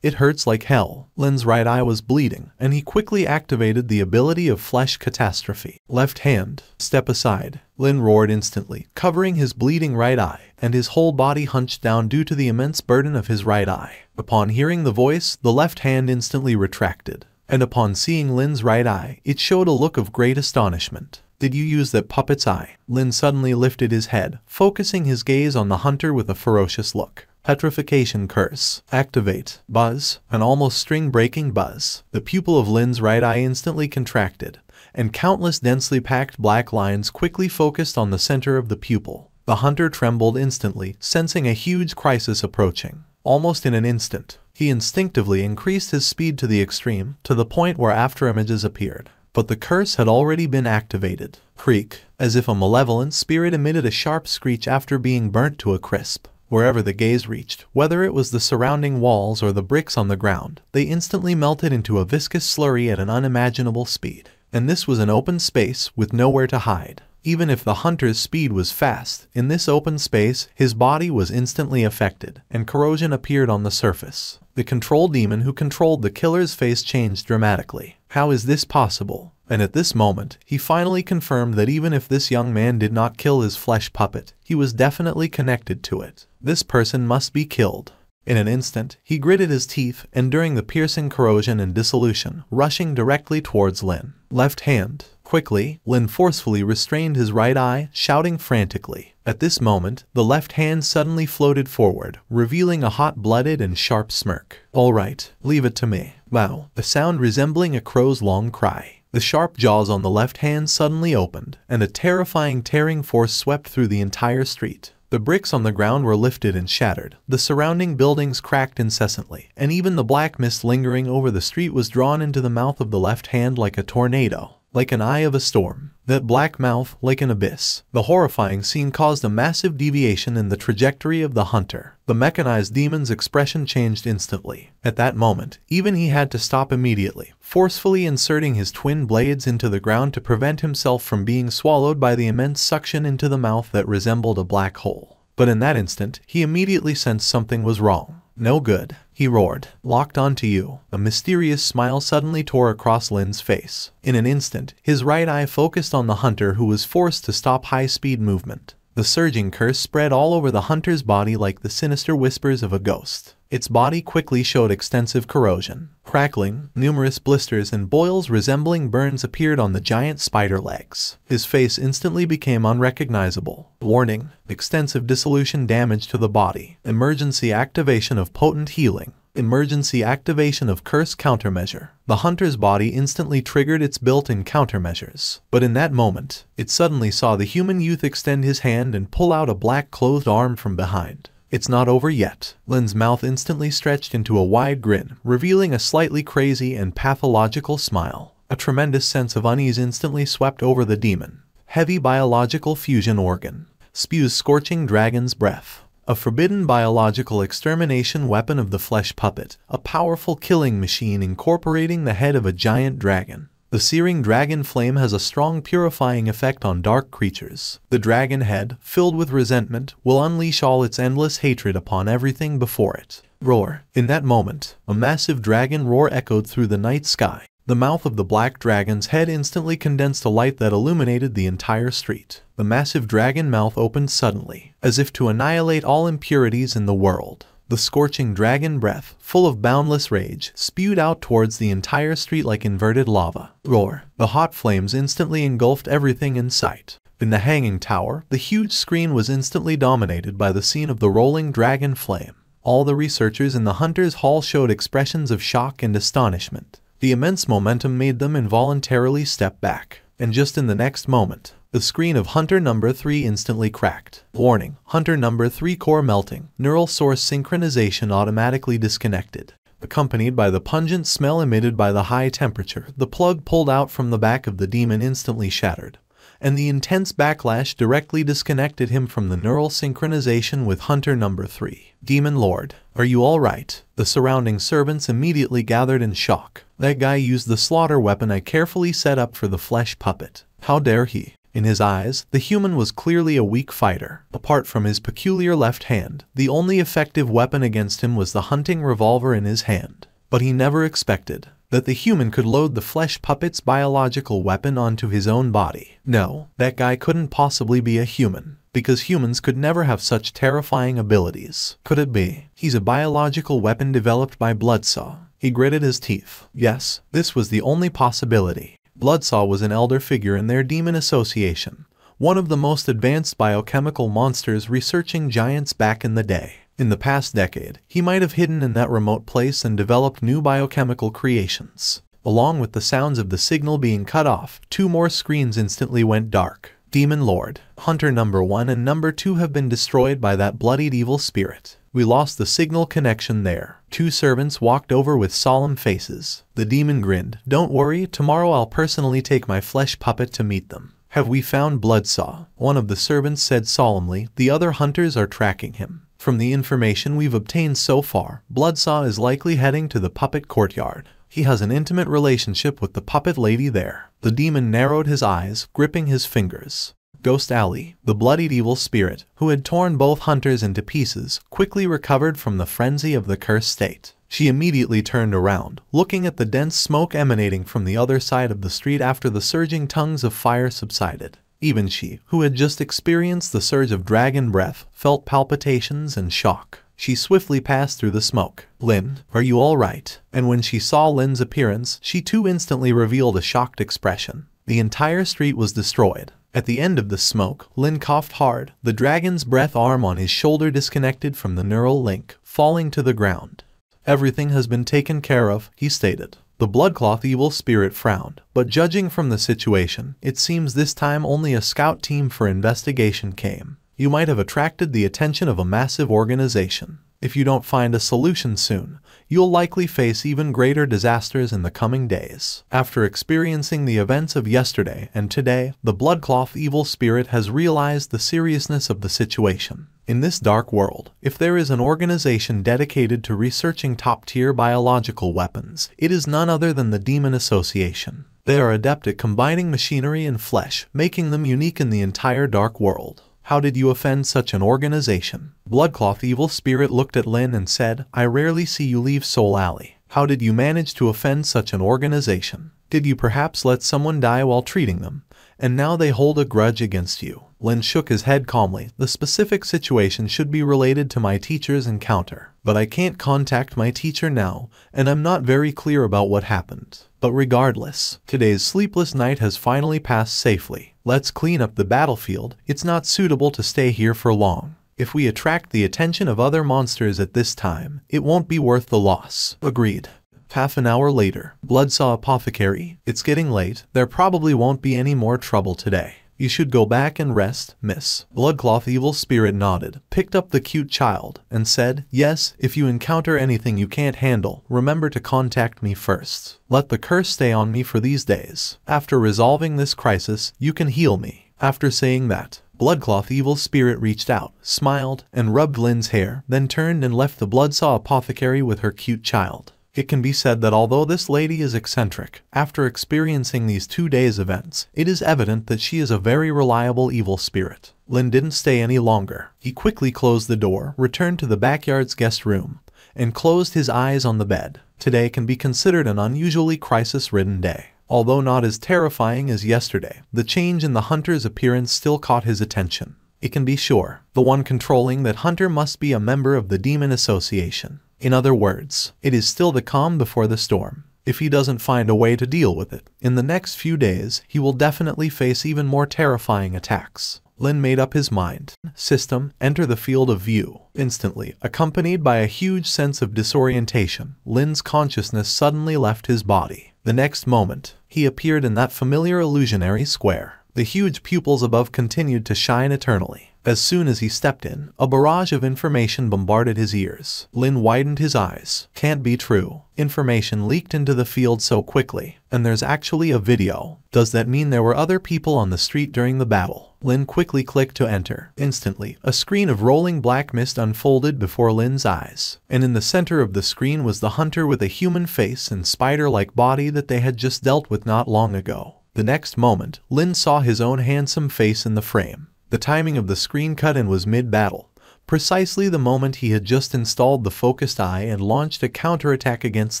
It hurts like hell. Lin's right eye was bleeding, and he quickly activated the ability of Flesh Catastrophe. Left hand. Step aside. Lin roared instantly, covering his bleeding right eye, and his whole body hunched down due to the immense burden of his right eye. Upon hearing the voice, the left hand instantly retracted, and upon seeing Lin's right eye, it showed a look of great astonishment. Did you use that puppet's eye? Lin suddenly lifted his head, focusing his gaze on the hunter with a ferocious look. Petrification curse. Activate. Buzz. An almost string-breaking buzz. The pupil of Lin's right eye instantly contracted, and countless densely packed black lines quickly focused on the center of the pupil. The hunter trembled instantly, sensing a huge crisis approaching. Almost in an instant, he instinctively increased his speed to the extreme, to the point where afterimages appeared. But the curse had already been activated. Creak. As if a malevolent spirit emitted a sharp screech after being burnt to a crisp. Wherever the gaze reached, whether it was the surrounding walls or the bricks on the ground, they instantly melted into a viscous slurry at an unimaginable speed. And this was an open space with nowhere to hide. Even if the hunter's speed was fast, in this open space, his body was instantly affected, and corrosion appeared on the surface. The control demon who controlled the killer's face changed dramatically. How is this possible? And at this moment, he finally confirmed that even if this young man did not kill his flesh puppet, he was definitely connected to it. This person must be killed. In an instant, he gritted his teeth, enduring the piercing corrosion and dissolution, rushing directly towards Lin. Left hand. Quickly, Lin forcefully restrained his right eye, shouting frantically. At this moment, the left hand suddenly floated forward, revealing a hot-blooded and sharp smirk. "All right, leave it to me." Wow, a sound resembling a crow's long cry. The sharp jaws on the left hand suddenly opened, and a terrifying tearing force swept through the entire street. The bricks on the ground were lifted and shattered. The surrounding buildings cracked incessantly, and even the black mist lingering over the street was drawn into the mouth of the left hand like a tornado, like an eye of a storm. That black mouth, like an abyss. The horrifying scene caused a massive deviation in the trajectory of the hunter. The mechanized demon's expression changed instantly. At that moment, even he had to stop immediately, forcefully inserting his twin blades into the ground to prevent himself from being swallowed by the immense suction into the mouth that resembled a black hole. But in that instant, he immediately sensed something was wrong. "No good," he roared. "Locked onto you." A mysterious smile suddenly tore across Lin's face. In an instant, his right eye focused on the hunter, who was forced to stop high-speed movement. The surging curse spread all over the hunter's body like the sinister whispers of a ghost. Its body quickly showed extensive corrosion. Crackling, numerous blisters and boils resembling burns appeared on the giant spider legs. His face instantly became unrecognizable. Warning: extensive dissolution damage to the body. Emergency activation of potent healing. Emergency activation of curse countermeasure. The hunter's body instantly triggered its built-in countermeasures. But in that moment, it suddenly saw the human youth extend his hand and pull out a black clothed arm from behind. "It's not over yet." Lin's mouth instantly stretched into a wide grin, revealing a slightly crazy and pathological smile. A tremendous sense of unease instantly swept over the demon. Heavy biological fusion organ. Spews scorching dragon's breath. A forbidden biological extermination weapon of the flesh puppet, a powerful killing machine incorporating the head of a giant dragon. The searing dragon flame has a strong purifying effect on dark creatures. The dragon head, filled with resentment, will unleash all its endless hatred upon everything before it. Roar. In that moment, a massive dragon roar echoed through the night sky. The mouth of the black dragon's head instantly condensed a light that illuminated the entire street. The massive dragon mouth opened suddenly, as if to annihilate all impurities in the world. The scorching dragon breath, full of boundless rage, spewed out towards the entire street like inverted lava. Roar! The hot flames instantly engulfed everything in sight. In the hanging tower, the huge screen was instantly dominated by the scene of the rolling dragon flame. All the researchers in the Hunter's Hall showed expressions of shock and astonishment. The immense momentum made them involuntarily step back, and just in the next moment, the screen of Hunter number 3 instantly cracked. Warning: Hunter number 3 core melting, neural source synchronization automatically disconnected. Accompanied by the pungent smell emitted by the high temperature, the plug pulled out from the back of the demon instantly shattered, and the intense backlash directly disconnected him from the neural synchronization with Hunter number 3. Demon Lord, are you alright? The surrounding servants immediately gathered in shock. That guy used the slaughter weapon I carefully set up for the flesh puppet. How dare he? In his eyes, the human was clearly a weak fighter. Apart from his peculiar left hand, the only effective weapon against him was the hunting revolver in his hand. But he never expected that the human could load the flesh puppet's biological weapon onto his own body. No, that guy couldn't possibly be a human, because humans could never have such terrifying abilities. Could it be? He's a biological weapon developed by Bloodsaw. He gritted his teeth. Yes, this was the only possibility. Bloodsaw was an elder figure in their demon association, one of the most advanced biochemical monsters researching giants back in the day. In the past decade, he might have hidden in that remote place and developed new biochemical creations. Along with the sounds of the signal being cut off, 2 more screens instantly went dark. Demon Lord, Hunter number 1 and number 2 have been destroyed by that bloodied evil spirit. We lost the signal connection there. 2 servants walked over with solemn faces. The demon grinned. Don't worry, tomorrow I'll personally take my flesh puppet to meet them. Have we found Bloodsaw? One of the servants said solemnly. The other hunters are tracking him. From the information we've obtained so far, Bloodsaw is likely heading to the puppet courtyard. He has an intimate relationship with the puppet lady there. The demon narrowed his eyes, gripping his fingers. Ghost Alley, the bloodied evil spirit, who had torn both hunters into pieces, quickly recovered from the frenzy of the cursed state. She immediately turned around, looking at the dense smoke emanating from the other side of the street after the surging tongues of fire subsided. Even she, who had just experienced the surge of dragon breath, felt palpitations and shock. She swiftly passed through the smoke. Lin, are you alright? And when she saw Lin's appearance, she too instantly revealed a shocked expression. The entire street was destroyed. At the end of the smoke, Lin coughed hard, the dragon's breath arm on his shoulder disconnected from the neural link, falling to the ground. Everything has been taken care of, he stated. The Bloodcloth evil spirit frowned, but judging from the situation, it seems this time only a scout team for investigation came. You might have attracted the attention of a massive organization. If you don't find a solution soon, you'll likely face even greater disasters in the coming days. After experiencing the events of yesterday and today, the Bloodcloth evil spirit has realized the seriousness of the situation. In this dark world, if there is an organization dedicated to researching top-tier biological weapons, it is none other than the Demon Association. They are adept at combining machinery and flesh, making them unique in the entire dark world. How did you offend such an organization? Bloodcloth evil spirit looked at Lin and said, I rarely see you leave Soul Alley. How did you manage to offend such an organization? Did you perhaps let someone die while treating them, and now they hold a grudge against you? Lin shook his head calmly. The specific situation should be related to my teacher's encounter, but I can't contact my teacher now, and I'm not very clear about what happened. But regardless, today's sleepless night has finally passed safely. Let's clean up the battlefield. It's not suitable to stay here for long. If we attract the attention of other monsters at this time, it won't be worth the loss. Agreed. Half an hour later, Bloodsaw Apothecary. It's getting late. There probably won't be any more trouble today. You should go back and rest, miss. Bloodcloth evil spirit nodded, picked up the cute child, and said, yes, if you encounter anything you can't handle, remember to contact me first. Let the curse stay on me for these days. After resolving this crisis, you can heal me. After saying that, Bloodcloth evil spirit reached out, smiled, and rubbed Lin's hair, then turned and left the Bloodsaw Apothecary with her cute child. It can be said that although this lady is eccentric, after experiencing these 2 days' events, it is evident that she is a very reliable evil spirit. Lin didn't stay any longer. He quickly closed the door, returned to the backyard's guest room, and closed his eyes on the bed. Today can be considered an unusually crisis-ridden day. Although not as terrifying as yesterday, the change in the hunter's appearance still caught his attention. It can be sure. The one controlling that hunter must be a member of the Demon Association. In other words, it is still the calm before the storm. If he doesn't find a way to deal with it, in the next few days, he will definitely face even more terrifying attacks. Lin made up his mind. System, enter the field of view. Instantly, accompanied by a huge sense of disorientation, Lin's consciousness suddenly left his body. The next moment, he appeared in that familiar illusionary square. The huge pupils above continued to shine eternally. As soon as he stepped in, a barrage of information bombarded his ears. Lin widened his eyes. Can't be true. Information leaked into the field so quickly. And there's actually a video. Does that mean there were other people on the street during the battle? Lin quickly clicked to enter. Instantly, a screen of rolling black mist unfolded before Lin's eyes. And in the center of the screen was the hunter with a human face and spider-like body that they had just dealt with not long ago. The next moment, Lin saw his own handsome face in the frame. The timing of the screen cut in was mid-battle, precisely the moment he had just installed the focused eye and launched a counterattack against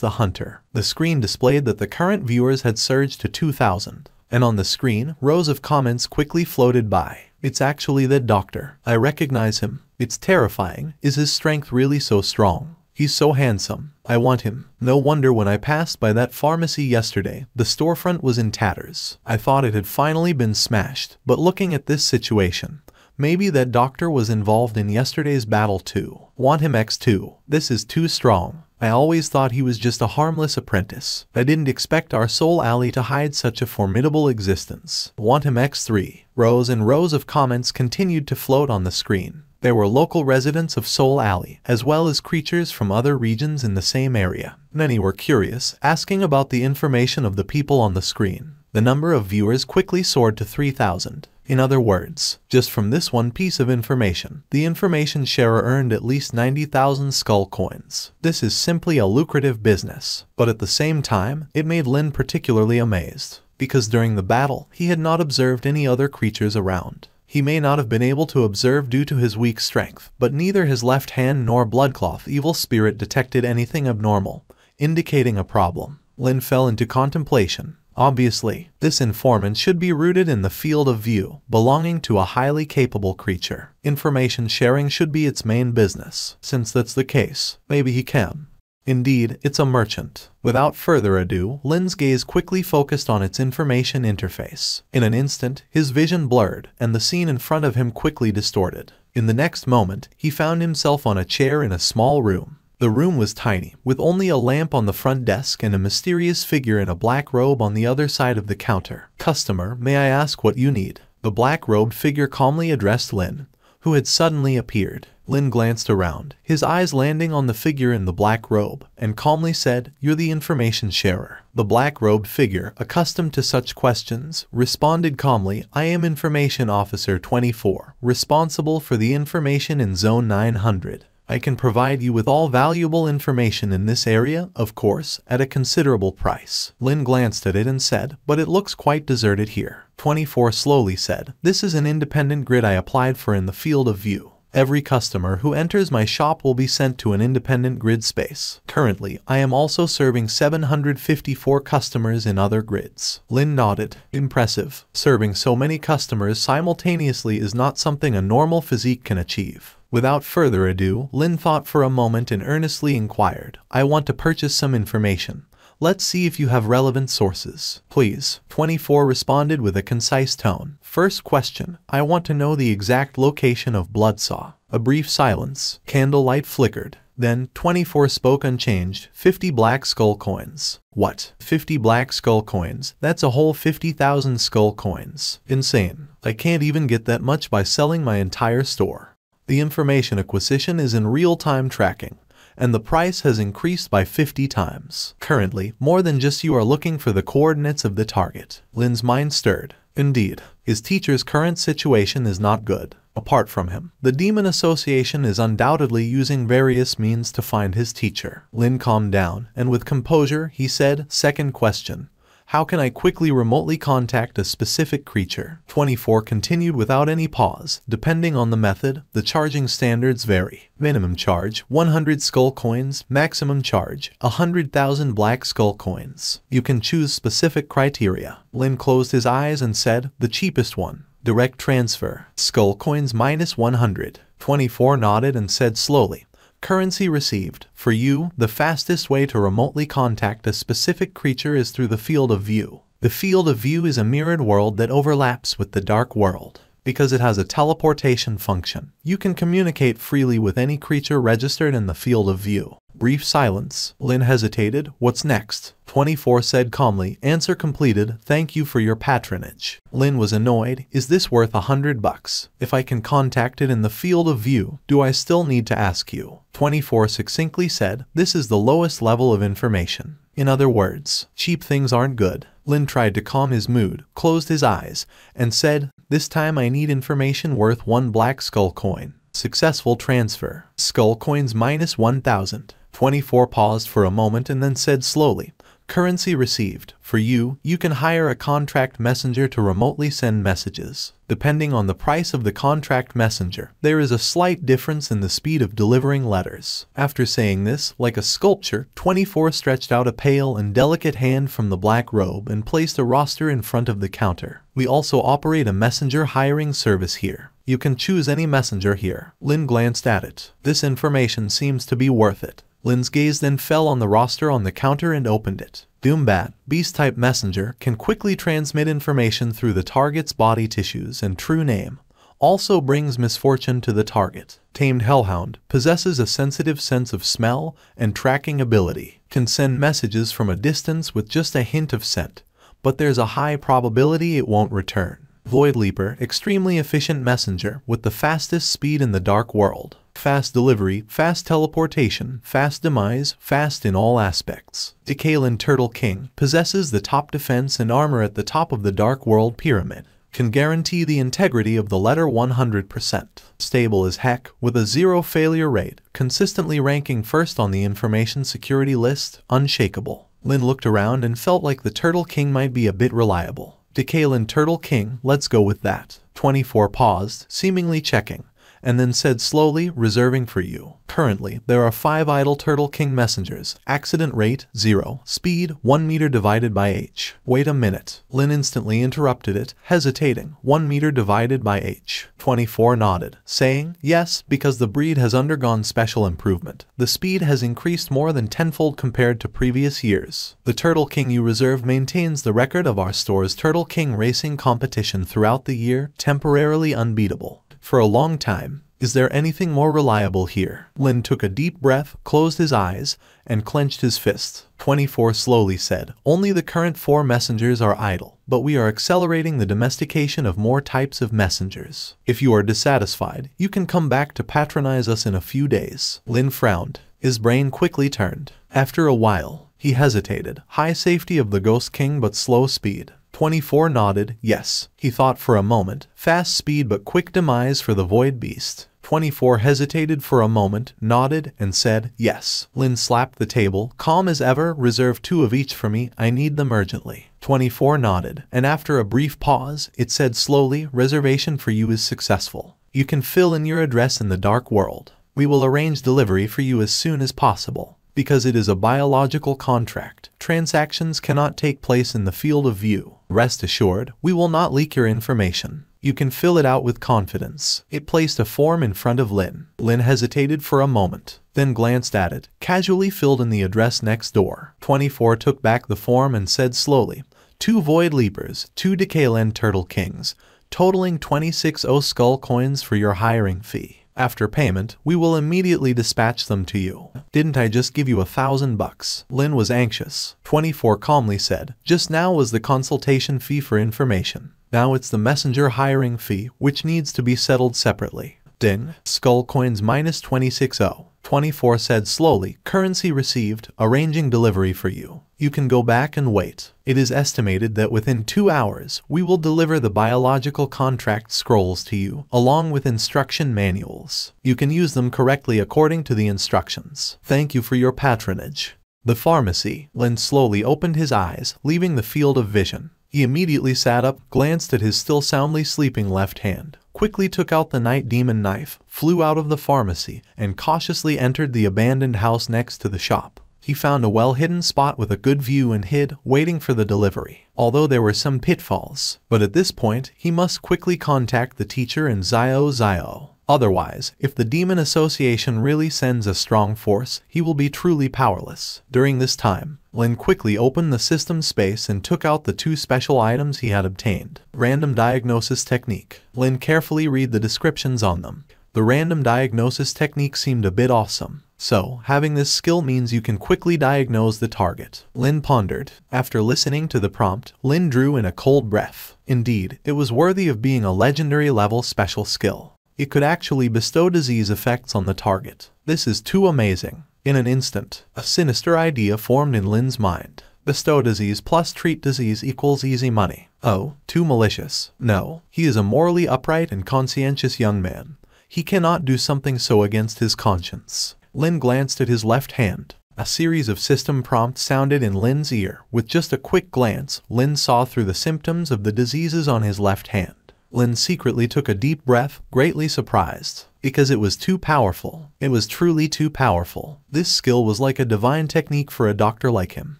the hunter. The screen displayed that the current viewers had surged to 2,000, and on the screen, rows of comments quickly floated by. It's actually that doctor. I recognize him. It's terrifying. Is his strength really so strong? He's so handsome. I want him. No wonder when I passed by that pharmacy yesterday, the storefront was in tatters. I thought it had finally been smashed. But looking at this situation, maybe that doctor was involved in yesterday's battle too. Want him X2. This is too strong. I always thought he was just a harmless apprentice. I didn't expect our Soul Alley to hide such a formidable existence. Want him X3. Rows and rows of comments continued to float on the screen. There were local residents of Soul Alley, as well as creatures from other regions in the same area. Many were curious, asking about the information of the people on the screen. The number of viewers quickly soared to 3,000. In other words, just from this one piece of information, the information sharer earned at least 90,000 skull coins. This is simply a lucrative business. But at the same time, it made Lin particularly amazed, because during the battle, he had not observed any other creatures around. He may not have been able to observe due to his weak strength, but neither his left hand nor Bloodcloth evil spirit detected anything abnormal, indicating a problem. Lin fell into contemplation. Obviously, this informant should be rooted in the field of view, belonging to a highly capable creature. Information sharing should be its main business. Since that's the case, maybe he can. Indeed, it's a merchant. Without further ado, Lin's gaze quickly focused on its information interface. In an instant, his vision blurred, and the scene in front of him quickly distorted. In the next moment, he found himself on a chair in a small room. The room was tiny, with only a lamp on the front desk and a mysterious figure in a black robe on the other side of the counter. "Customer, may I ask what you need?" The black-robed figure calmly addressed Lin, who had suddenly appeared. Lin glanced around, his eyes landing on the figure in the black robe, and calmly said, "You're the information sharer." The black-robed figure, accustomed to such questions, responded calmly, "I am Information Officer 24, responsible for the information in Zone 900. I can provide you with all valuable information in this area, of course, at a considerable price." Lin glanced at it and said, "But it looks quite deserted here." 24 slowly said, "This is an independent grid I applied for in the field of view. Every customer who enters my shop will be sent to an independent grid space. Currently, I am also serving 754 customers in other grids." Lin nodded. Impressive. Serving so many customers simultaneously is not something a normal physique can achieve. Without further ado, Lin thought for a moment and earnestly inquired, "I want to purchase some information. Let's see if you have relevant sources." "Please." 24 responded with a concise tone. "First question, I want to know the exact location of Bloodsaw." A brief silence. Candlelight flickered. Then 24 spoke unchanged. 50 black skull coins." "What? 50 black skull coins? That's a whole 50,000 skull coins. Insane. I can't even get that much by selling my entire store. The information acquisition is in real-time tracking, and the price has increased by 50 times. Currently, more than just you are looking for the coordinates of the target." Lin's mind stirred. Indeed, his teacher's current situation is not good. Apart from him, the Demon Association is undoubtedly using various means to find his teacher. Lin calmed down, and with composure, he said, "Second question. How can I quickly remotely contact a specific creature?" 24 continued without any pause. "Depending on the method, the charging standards vary. Minimum charge, 100 skull coins. Maximum charge, 100,000 black skull coins. You can choose specific criteria." Lin closed his eyes and said, "The cheapest one." Direct transfer. Skull coins minus 100. 24 nodded and said slowly, currency received. For you, the fastest way to remotely contact a specific creature is through the field of view. The field of view is a mirrored world that overlaps with the dark world. Because it has a teleportation function, you can communicate freely with any creature registered in the field of view. Brief silence. Lin hesitated. What's next? 24 said calmly. Answer completed. Thank you for your patronage. Lin was annoyed. Is this worth $100? If I can contact it in the field of view, do I still need to ask you? 24 succinctly said, this is the lowest level of information. In other words, cheap things aren't good. Lin tried to calm his mood, closed his eyes, and said, this time I need information worth 1 black skull coin. Successful transfer. Skull coins minus 1,000. 24 paused for a moment and then said slowly, currency received. For you, you can hire a contract messenger to remotely send messages. Depending on the price of the contract messenger, there is a slight difference in the speed of delivering letters. After saying this, like a sculpture, 24 stretched out a pale and delicate hand from the black robe and placed a roster in front of the counter. We also operate a messenger hiring service here. You can choose any messenger here. Lin glanced at it. This information seems to be worth it. Lin's gaze then fell on the roster on the counter and opened it. Doombat, Beast-type messenger, can quickly transmit information through the target's body tissues and true name. Also brings misfortune to the target. Tamed Hellhound, possesses a sensitive sense of smell and tracking ability. Can send messages from a distance with just a hint of scent, but there's a high probability it won't return. Void Leaper, extremely efficient messenger with the fastest speed in the dark world. Fast delivery, fast teleportation, fast demise, fast in all aspects. Decalin Turtle King, possesses the top defense and armor at the top of the dark world pyramid. Can guarantee the integrity of the letter 100%. Stable as heck, with a 0 failure rate, consistently ranking first on the information security list, unshakable. Lin looked around and felt like the Turtle King might be a bit reliable. Decalin Turtle King, let's go with that. 24 paused, seemingly checking, and then said slowly, reserving for you. Currently, there are 5 idle Turtle King messengers. Accident rate, 0. Speed, 1 meter divided by h. Wait a minute. Lin instantly interrupted it, hesitating. 1 meter divided by h. 24 nodded, saying, yes, because the breed has undergone special improvement. The speed has increased more than 10-fold compared to previous years. The Turtle King you reserve maintains the record of our store's Turtle King racing competition throughout the year, temporarily unbeatable. For a long time. Is there anything more reliable here? Lin took a deep breath, closed his eyes, and clenched his fists. 24 slowly said, only the current 4 messengers are idle, but we are accelerating the domestication of more types of messengers. If you are dissatisfied, you can come back to patronize us in a few days. Lin frowned. His brain quickly turned. After a while, he hesitated. High safety of the Ghost King but slow speed. 24 nodded, yes. He thought for a moment. Fast speed but quick demise for the Void Beast. 24 hesitated for a moment, nodded, and said, yes. Lin slapped the table. Calm as ever, reserve 2 of each for me. I need them urgently. 24 nodded, and after a brief pause, it said slowly, reservation for you is successful. You can fill in your address in the dark world. We will arrange delivery for you as soon as possible. Because it is a biological contract, transactions cannot take place in the field of view. Rest assured, we will not leak your information. You can fill it out with confidence. It placed a form in front of Lin. Lin hesitated for a moment, then glanced at it, casually filled in the address next door. 24 took back the form and said slowly, 2 Void Leapers, 2 Decalin Turtle Kings, totaling 26 skull coins for your hiring fee. After payment, we will immediately dispatch them to you. Didn't I just give you $1,000? Lin was anxious. 24 calmly said, just now was the consultation fee for information. Now it's the messenger hiring fee, which needs to be settled separately. Ding. Skull coins minus 26.0. 24 said slowly, currency received, arranging delivery for you. You can go back and wait. It is estimated that within 2 hours, we will deliver the biological contract scrolls to you, along with instruction manuals. You can use them correctly according to the instructions. Thank you for your patronage. The pharmacy. Lin slowly opened his eyes, leaving the field of vision. He immediately sat up, glanced at his still soundly sleeping left hand, quickly took out the night demon knife, flew out of the pharmacy, and cautiously entered the abandoned house next to the shop. He found a well-hidden spot with a good view and hid, waiting for the delivery. Although there were some pitfalls, but at this point, he must quickly contact the teacher and Zio. Otherwise, if the Demon Association really sends a strong force, he will be truly powerless. During this time, Lin quickly opened the system space and took out the 2 special items he had obtained. Random Diagnosis Technique. Lin carefully read the descriptions on them. The random diagnosis technique seemed a bit awesome. So, having this skill means you can quickly diagnose the target. Lin pondered. After listening to the prompt, Lin drew in a cold breath. Indeed, it was worthy of being a legendary level special skill. It could actually bestow disease effects on the target. This is too amazing. In an instant, a sinister idea formed in Lin's mind. Bestow disease plus treat disease equals easy money. Oh, too malicious. No, he is a morally upright and conscientious young man. He cannot do something so against his conscience. Lin glanced at his left hand. A series of system prompts sounded in Lin's ear. With just a quick glance, Lin saw through the symptoms of the diseases on his left hand. Lin secretly took a deep breath, greatly surprised. Because it was too powerful. It was truly too powerful. This skill was like a divine technique for a doctor like him.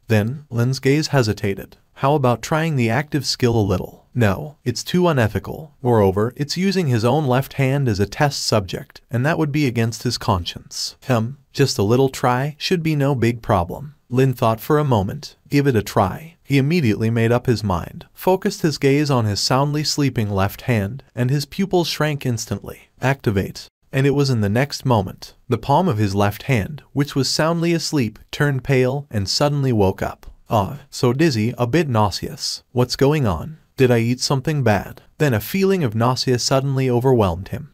Then, Lin's gaze hesitated. How about trying the active skill a little? No, it's too unethical. Moreover, it's using his own left hand as a test subject, and that would be against his conscience. Just a little try should be no big problem. Lin thought for a moment. Give it a try. He immediately made up his mind, focused his gaze on his soundly sleeping left hand, and his pupils shrank instantly. Activate. And it was in the next moment. The palm of his left hand, which was soundly asleep, turned pale and suddenly woke up. So dizzy, a bit nauseous. What's going on? Did I eat something bad? Then a feeling of nausea suddenly overwhelmed him.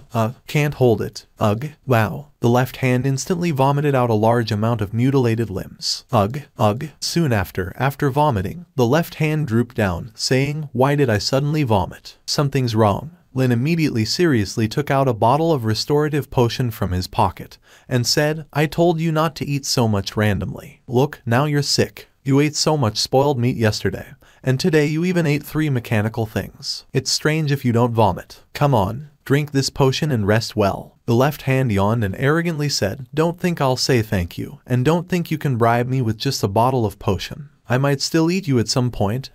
Can't hold it. Ugh. Wow. The left hand instantly vomited out a large amount of mutilated limbs. Ugh. Soon after vomiting, the left hand drooped down, saying, "Why did I suddenly vomit? Something's wrong." Lin immediately seriously took out a bottle of restorative potion from his pocket and said, "I told you not to eat so much randomly. Look, now you're sick. You ate so much spoiled meat yesterday, and today you even ate 3 mechanical things. It's strange if you don't vomit. Come on, drink this potion and rest well." The left hand yawned and arrogantly said, "Don't think I'll say thank you, and don't think you can bribe me with just a bottle of potion. I might still eat you at some point."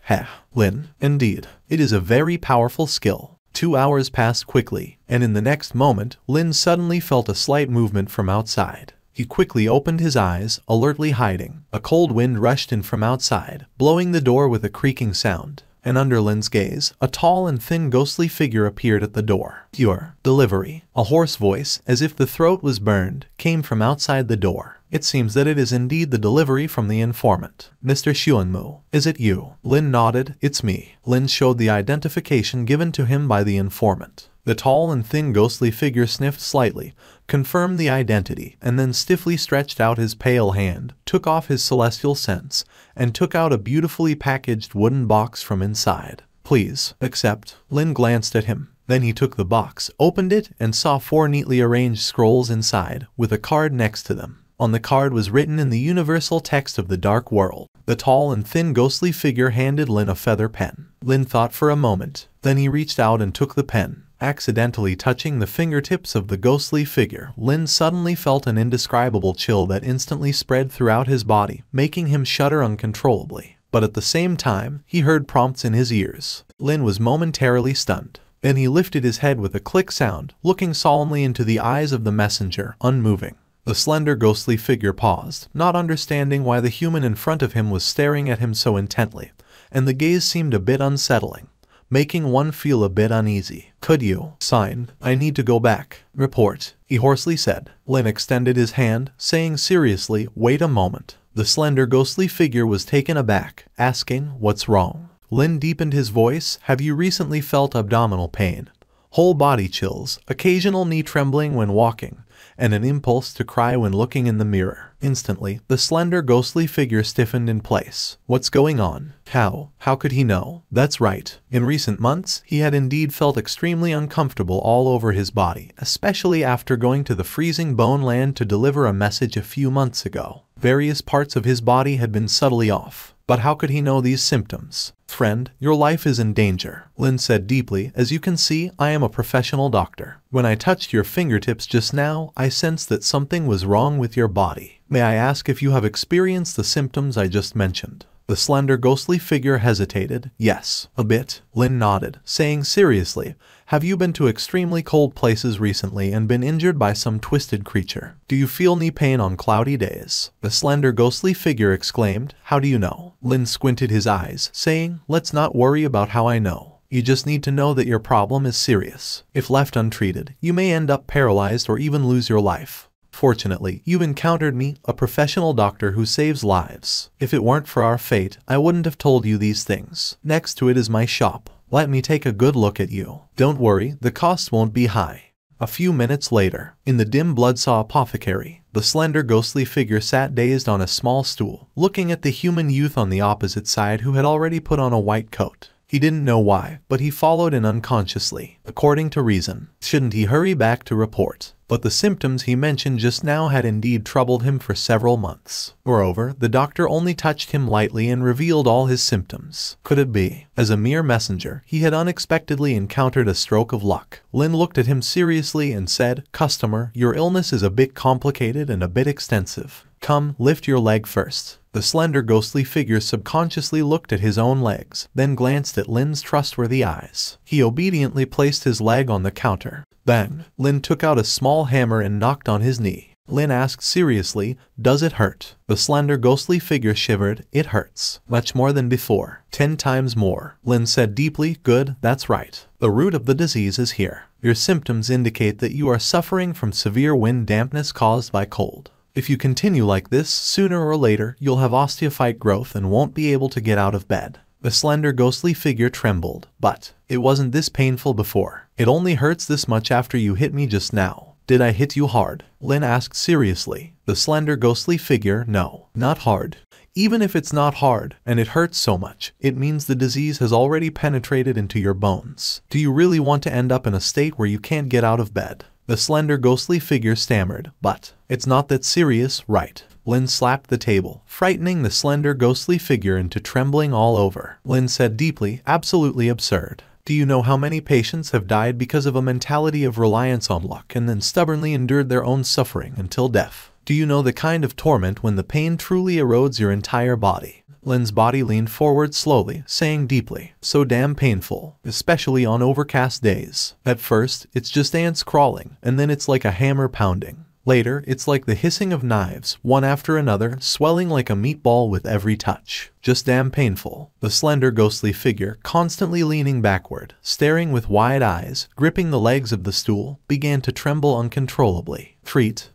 Lin, indeed, it is a very powerful skill. 2 hours passed quickly, and in the next moment, Lin suddenly felt a slight movement from outside. He quickly opened his eyes, alertly hiding. A cold wind rushed in from outside, blowing the door with a creaking sound. And under Lin's gaze, a tall and thin ghostly figure appeared at the door. "Your delivery." A hoarse voice, as if the throat was burned, came from outside the door. "It seems that it is indeed the delivery from the informant. Mr. Xuanmu, is it you?" Lin nodded. "It's me." Lin showed the identification given to him by the informant. The tall and thin ghostly figure sniffed slightly, confirmed the identity, and then stiffly stretched out his pale hand, took off his celestial scents, and took out a beautifully packaged wooden box from inside. "Please, accept." Lin glanced at him. Then he took the box, opened it, and saw 4 neatly arranged scrolls inside, with a card next to them. On the card was written in the universal text of the Dark World. The tall and thin ghostly figure handed Lin a feather pen. Lin thought for a moment. Then he reached out and took the pen. Accidentally touching the fingertips of the ghostly figure, Lin suddenly felt an indescribable chill that instantly spread throughout his body, making him shudder uncontrollably. But at the same time, he heard prompts in his ears. Lin was momentarily stunned. Then he lifted his head with a click sound, looking solemnly into the eyes of the messenger, unmoving. The slender ghostly figure paused, not understanding why the human in front of him was staring at him so intently, and the gaze seemed a bit unsettling, making one feel a bit uneasy. "Could you sign? I need to go back." "Report," he hoarsely said. Lin extended his hand, saying seriously, "Wait a moment." The slender ghostly figure was taken aback, asking, "What's wrong?" Lin deepened his voice. "Have you recently felt abdominal pain? Whole body chills, occasional knee trembling when walking, and an impulse to cry when looking in the mirror?" Instantly, the slender ghostly figure stiffened in place. "What's going on? How could he know?" That's right. In recent months, he had indeed felt extremely uncomfortable all over his body, especially after going to the freezing bone land to deliver a message a few months ago. Various parts of his body had been subtly off. But how could he know these symptoms? "Friend, your life is in danger," Lin said deeply. "As you can see, I am a professional doctor. When I touched your fingertips just now, I sensed that something was wrong with your body. May I ask if you have experienced the symptoms I just mentioned? The slender ghostly figure hesitated. Yes, a bit. Lin nodded, saying seriously, have you been to extremely cold places recently and been injured by some twisted creature? Do you feel knee pain on cloudy days? The slender ghostly figure exclaimed. How do you know? Lin squinted his eyes, saying, let's not worry about how I know. You just need to know that your problem is serious. If left untreated, you may end up paralyzed or even lose your life. Fortunately, you've encountered me, a professional doctor who saves lives. If it weren't for our fate, I wouldn't have told you these things. Next to it is my shop. Let me take a good look at you. Don't worry, the cost won't be high. A few minutes later, in the dim Bloodsaw apothecary, the slender ghostly figure sat dazed on a small stool, looking at the human youth on the opposite side who had already put on a white coat. He didn't know why, but he followed in unconsciously, according to reason. Shouldn't he hurry back to report? But the symptoms he mentioned just now had indeed troubled him for several months. Moreover, the doctor only touched him lightly and revealed all his symptoms. Could it be? As a mere messenger, he had unexpectedly encountered a stroke of luck. Lin looked at him seriously and said, Customer, your illness is a bit complicated and a bit extensive. Come, lift your leg first. The slender ghostly figure subconsciously looked at his own legs, then glanced at Lin's trustworthy eyes. He obediently placed his leg on the counter. Then, Lin took out a small hammer and knocked on his knee. Lin asked seriously, does it hurt? The slender ghostly figure shivered. It hurts. Much more than before. 10 times more. Lin said deeply, good, that's right. The root of the disease is here. Your symptoms indicate that you are suffering from severe wind dampness caused by cold. If you continue like this, sooner or later, you'll have osteophyte growth and won't be able to get out of bed. The slender ghostly figure trembled, but it wasn't this painful before. It only hurts this much after you hit me just now. Did I hit you hard? Lin asked seriously. The slender ghostly figure, no, not hard. Even if it's not hard, and it hurts so much, it means the disease has already penetrated into your bones. Do you really want to end up in a state where you can't get out of bed? The slender ghostly figure stammered, but it's not that serious, right? Lin slapped the table, frightening the slender ghostly figure into trembling all over. Lin said deeply, absolutely absurd. Do you know how many patients have died because of a mentality of reliance on luck and then stubbornly endured their own suffering until death? Do you know the kind of torment when the pain truly erodes your entire body? Lin's body leaned forward slowly, saying deeply, so damn painful, especially on overcast days. At first, it's just ants crawling, and then it's like a hammer pounding. Later, it's like the hissing of knives, one after another, swelling like a meatball with every touch. Just damn painful. The slender ghostly figure, constantly leaning backward, staring with wide eyes, gripping the legs of the stool, began to tremble uncontrollably. Treat,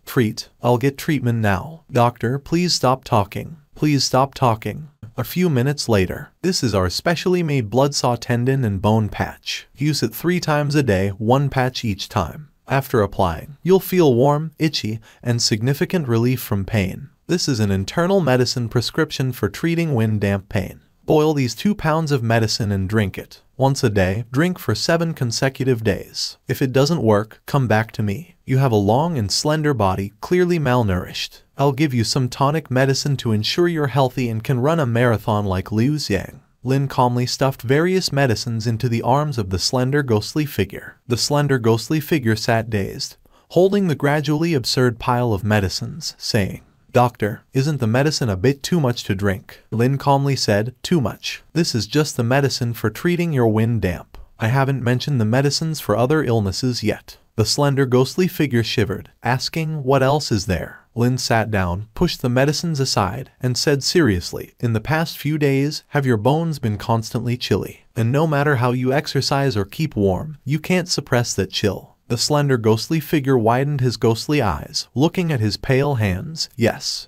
I'll get treatment now. Doctor, please stop talking. Please stop talking. A few minutes later, this is our specially made Bloodsaw tendon and bone patch. Use it 3 times a day, 1 patch each time. After applying, you'll feel warm, itchy, and significant relief from pain. This is an internal medicine prescription for treating wind damp pain. Boil these 2 pounds of medicine and drink it. Once a day, drink for 7 consecutive days. If it doesn't work, come back to me. You have a long and slender body, clearly malnourished. I'll give you some tonic medicine to ensure you're healthy and can run a marathon like Liu Xiang. Lin calmly stuffed various medicines into the arms of the slender ghostly figure. The slender ghostly figure sat dazed, holding the gradually absurd pile of medicines, saying, Doctor, isn't the medicine a bit too much to drink? Lin calmly said, too much. This is just the medicine for treating your wind damp. I haven't mentioned the medicines for other illnesses yet. The slender ghostly figure shivered, asking, what else is there? Lin sat down, pushed the medicines aside, and said seriously, in the past few days, have your bones been constantly chilly? And no matter how you exercise or keep warm, you can't suppress that chill. The slender ghostly figure widened his ghostly eyes, looking at his pale hands. Yes,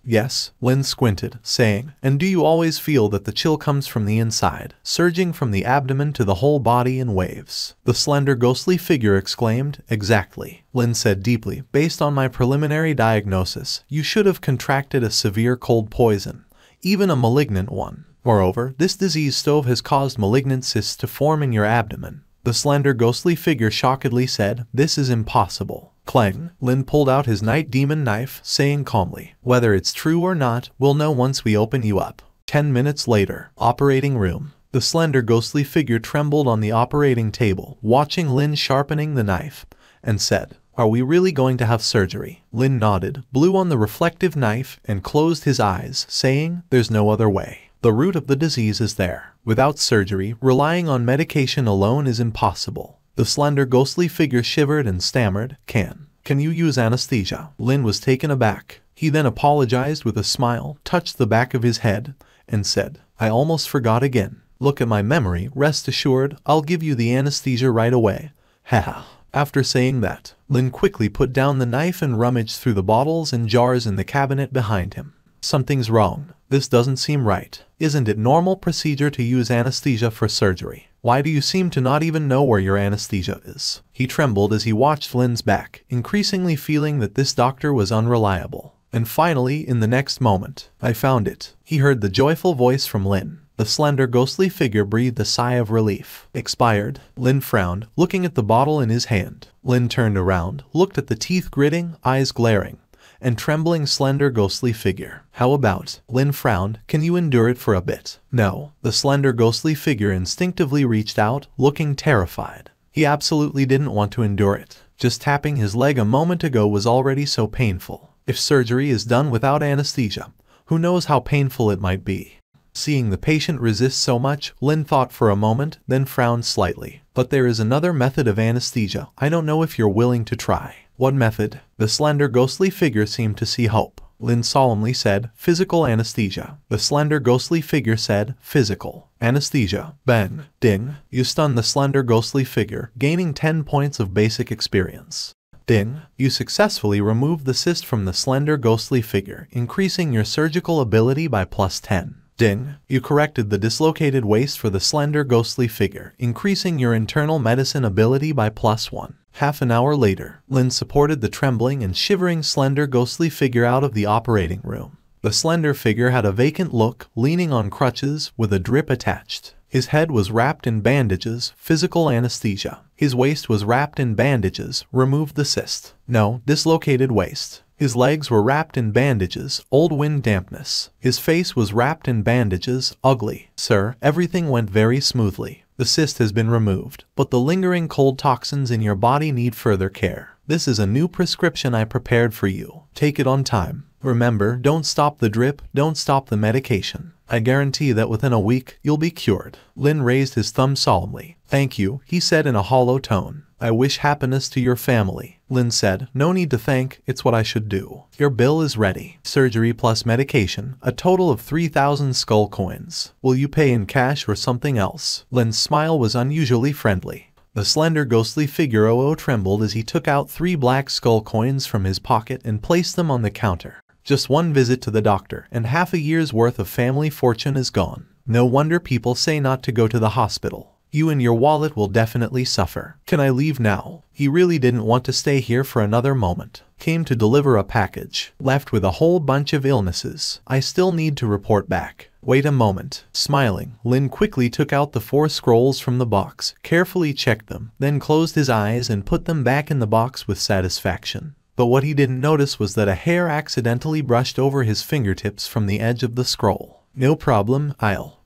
Lin squinted, saying, and do you always feel that the chill comes from the inside, surging from the abdomen to the whole body in waves? The slender ghostly figure exclaimed, exactly. Lin said deeply, based on my preliminary diagnosis, you should have contracted a severe cold poison, even a malignant one. Moreover, this disease stove has caused malignant cysts to form in your abdomen. The slender ghostly figure shockedly said, this is impossible. Clang. Lin pulled out his night demon knife, saying calmly, whether it's true or not, we'll know once we open you up. 10 minutes later, operating room. The slender ghostly figure trembled on the operating table, watching Lin sharpening the knife, and said, Are we really going to have surgery? Lin nodded, blew on the reflective knife, and closed his eyes, saying, there's no other way. The root of the disease is there. Without surgery, relying on medication alone is impossible. The slender ghostly figure shivered and stammered, Can you use anesthesia? Lin was taken aback. He then apologized with a smile, touched the back of his head, and said, I almost forgot again. Look at my memory, rest assured, I'll give you the anesthesia right away. Haha. After saying that, Lin quickly put down the knife and rummaged through the bottles and jars in the cabinet behind him. Something's wrong. This doesn't seem right. Isn't it normal procedure to use anesthesia for surgery? Why do you seem to not even know where your anesthesia is? He trembled as he watched Lin's back, increasingly feeling that this doctor was unreliable. And finally, in the next moment, I found it. He heard the joyful voice from Lin. The slender ghostly figure breathed a sigh of relief. Expired. Lin frowned, looking at the bottle in his hand. Lin turned around, looked at the teeth gritting, eyes glaring, and trembling slender ghostly figure. How about? Lin frowned. Can you endure it for a bit? No. The slender ghostly figure instinctively reached out, looking terrified. He absolutely didn't want to endure it. Just tapping his leg a moment ago was already so painful. If surgery is done without anesthesia, who knows how painful it might be. Seeing the patient resist so much, Lin thought for a moment, then frowned slightly. But there is another method of anesthesia. I don't know if you're willing to try. What method? The slender ghostly figure seemed to see hope. Lin solemnly said, physical anesthesia. The slender ghostly figure said, physical anesthesia. Bang. Ding. You stunned the slender ghostly figure, gaining 10 points of basic experience. Ding. You successfully removed the cyst from the slender ghostly figure, increasing your surgical ability by +10. Ding. You corrected the dislocated waist for the slender ghostly figure, increasing your internal medicine ability by +1. Half an hour later, Lin supported the trembling and shivering slender ghostly figure out of the operating room. The slender figure had a vacant look, leaning on crutches, with a drip attached. His head was wrapped in bandages, physical anesthesia. His waist was wrapped in bandages, removed the cyst. No, dislocated waist. His legs were wrapped in bandages, old wind dampness. His face was wrapped in bandages, ugly. Sir, everything went very smoothly. The cyst has been removed, but the lingering cold toxins in your body need further care. This is a new prescription I prepared for you. Take it on time. Remember, don't stop the drip, don't stop the medication. I guarantee that within a week, you'll be cured. Lin raised his thumb solemnly. Thank you, he said in a hollow tone. I wish happiness to your family. Lin said, no need to thank, it's what I should do. Your bill is ready. Surgery plus medication, a total of 3,000 skull coins. Will you pay in cash or something else? Lin's smile was unusually friendly. The slender ghostly figure trembled as he took out 3 black skull coins from his pocket and placed them on the counter. Just one visit to the doctor, and half a year's worth of family fortune is gone. No wonder people say not to go to the hospital. You and your wallet will definitely suffer. Can I leave now? He really didn't want to stay here for another moment. Came to deliver a package. Left with a whole bunch of illnesses. I still need to report back. Wait a moment. Smiling, Lin quickly took out the 4 scrolls from the box, carefully checked them, then closed his eyes and put them back in the box with satisfaction. But what he didn't notice was that a hair accidentally brushed over his fingertips from the edge of the scroll. No problem,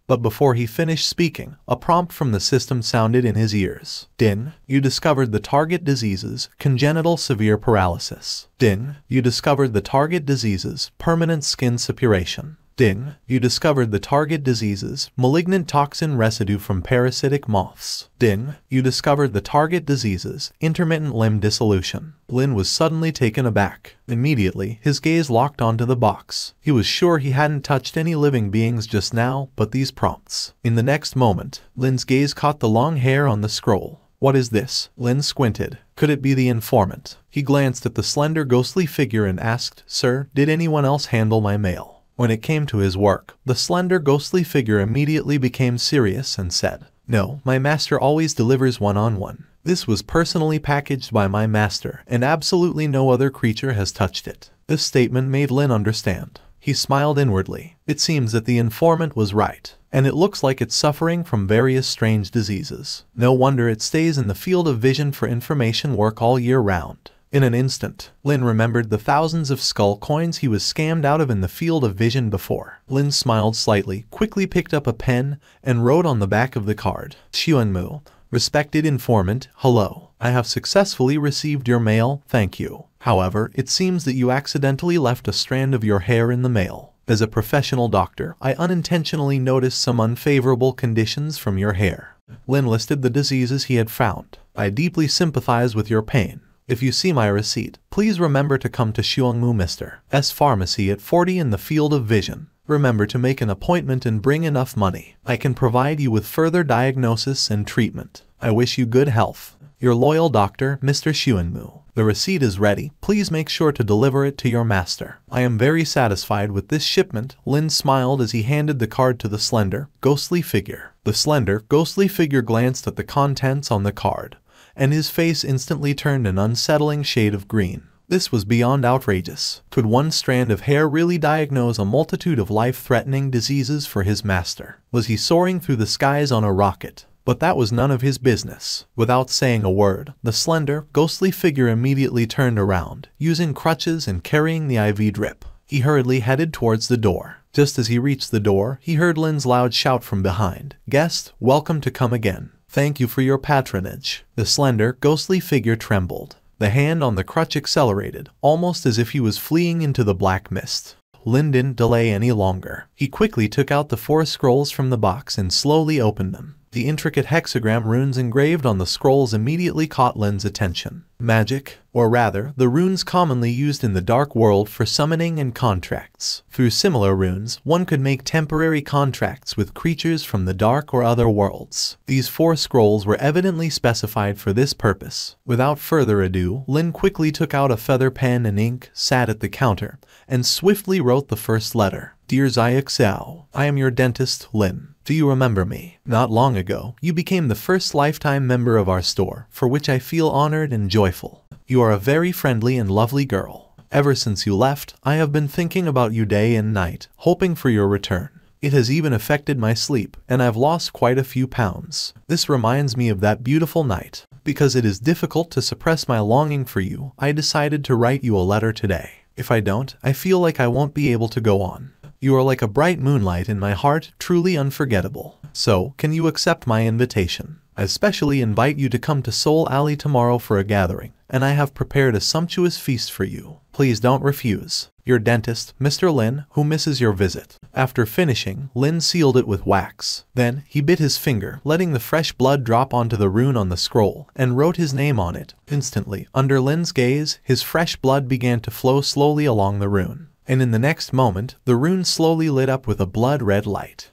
But before he finished speaking, a prompt from the system sounded in his ears. Din, you discovered the target diseases, congenital severe paralysis. Din, you discovered the target diseases, permanent skin suppuration. Din, you discovered the target diseases, malignant toxin residue from parasitic moths. Din, you discovered the target diseases, intermittent limb dissolution. Lin was suddenly taken aback. Immediately, his gaze locked onto the box. He was sure he hadn't touched any living beings just now, but these prompts. In the next moment, Lin's gaze caught the long hair on the scroll. What is this? Lin squinted. Could it be the informant? He glanced at the slender ghostly figure and asked, Sir, did anyone else handle my mail? When it came to his work, the slender ghostly figure immediately became serious and said, No, my master always delivers one-on-one. This was personally packaged by my master, and absolutely no other creature has touched it. This statement made Lin understand. He smiled inwardly. It seems that the informant was right, and it looks like it's suffering from various strange diseases. No wonder it stays in the field of vision for information work all year round. In an instant, Lin remembered the thousands of skull coins he was scammed out of in the field of vision before. Lin smiled slightly, quickly picked up a pen, and wrote on the back of the card, Xuanmu, respected informant, hello. I have successfully received your mail, thank you. However, it seems that you accidentally left a strand of your hair in the mail. As a professional doctor, I unintentionally noticed some unfavorable conditions from your hair. Lin listed the diseases he had found. I deeply sympathize with your pain. If you see my receipt, please remember to come to Xiongmu Mr. S Pharmacy at 40 in the Field of Vision. Remember to make an appointment and bring enough money. I can provide you with further diagnosis and treatment. I wish you good health. Your loyal doctor, Mr. Xiongmu. The receipt is ready. Please make sure to deliver it to your master. I am very satisfied with this shipment. Lin smiled as he handed the card to the slender, ghostly figure. The slender, ghostly figure glanced at the contents on the card, and his face instantly turned an unsettling shade of green. This was beyond outrageous. Could one strand of hair really diagnose a multitude of life-threatening diseases for his master? Was he soaring through the skies on a rocket? But that was none of his business. Without saying a word, the slender, ghostly figure immediately turned around, using crutches and carrying the IV drip. He hurriedly headed towards the door. Just as he reached the door, he heard Lin's loud shout from behind. "Guest, welcome to come again. Thank you for your patronage." The slender, ghostly figure trembled. The hand on the crutch accelerated, almost as if he was fleeing into the black mist. Lin didn't delay any longer. He quickly took out the 4 scrolls from the box and slowly opened them. The intricate hexagram runes engraved on the scrolls immediately caught Lin's attention. Magic, or rather, the runes commonly used in the dark world for summoning and contracts. Through similar runes, one could make temporary contracts with creatures from the dark or other worlds. These 4 scrolls were evidently specified for this purpose. Without further ado, Lin quickly took out a feather pen and ink, sat at the counter, and swiftly wrote the first letter. "Dear Ziyak Xiao, I am your dentist, Lin. Do you remember me? Not long ago, you became the first lifetime member of our store, for which I feel honored and joyful. You are a very friendly and lovely girl. Ever since you left, I have been thinking about you day and night, hoping for your return. It has even affected my sleep, and I've lost quite a few pounds. This reminds me of that beautiful night. Because it is difficult to suppress my longing for you, I decided to write you a letter today. If I don't, I feel like I won't be able to go on. You are like a bright moonlight in my heart, truly unforgettable. So, can you accept my invitation? I especially invite you to come to Seoul Alley tomorrow for a gathering, and I have prepared a sumptuous feast for you. Please don't refuse. Your dentist, Mr. Lin, who misses your visit." After finishing, Lin sealed it with wax. Then, he bit his finger, letting the fresh blood drop onto the rune on the scroll, and wrote his name on it. Instantly, under Lin's gaze, his fresh blood began to flow slowly along the rune. And in the next moment, the rune slowly lit up with a blood-red light.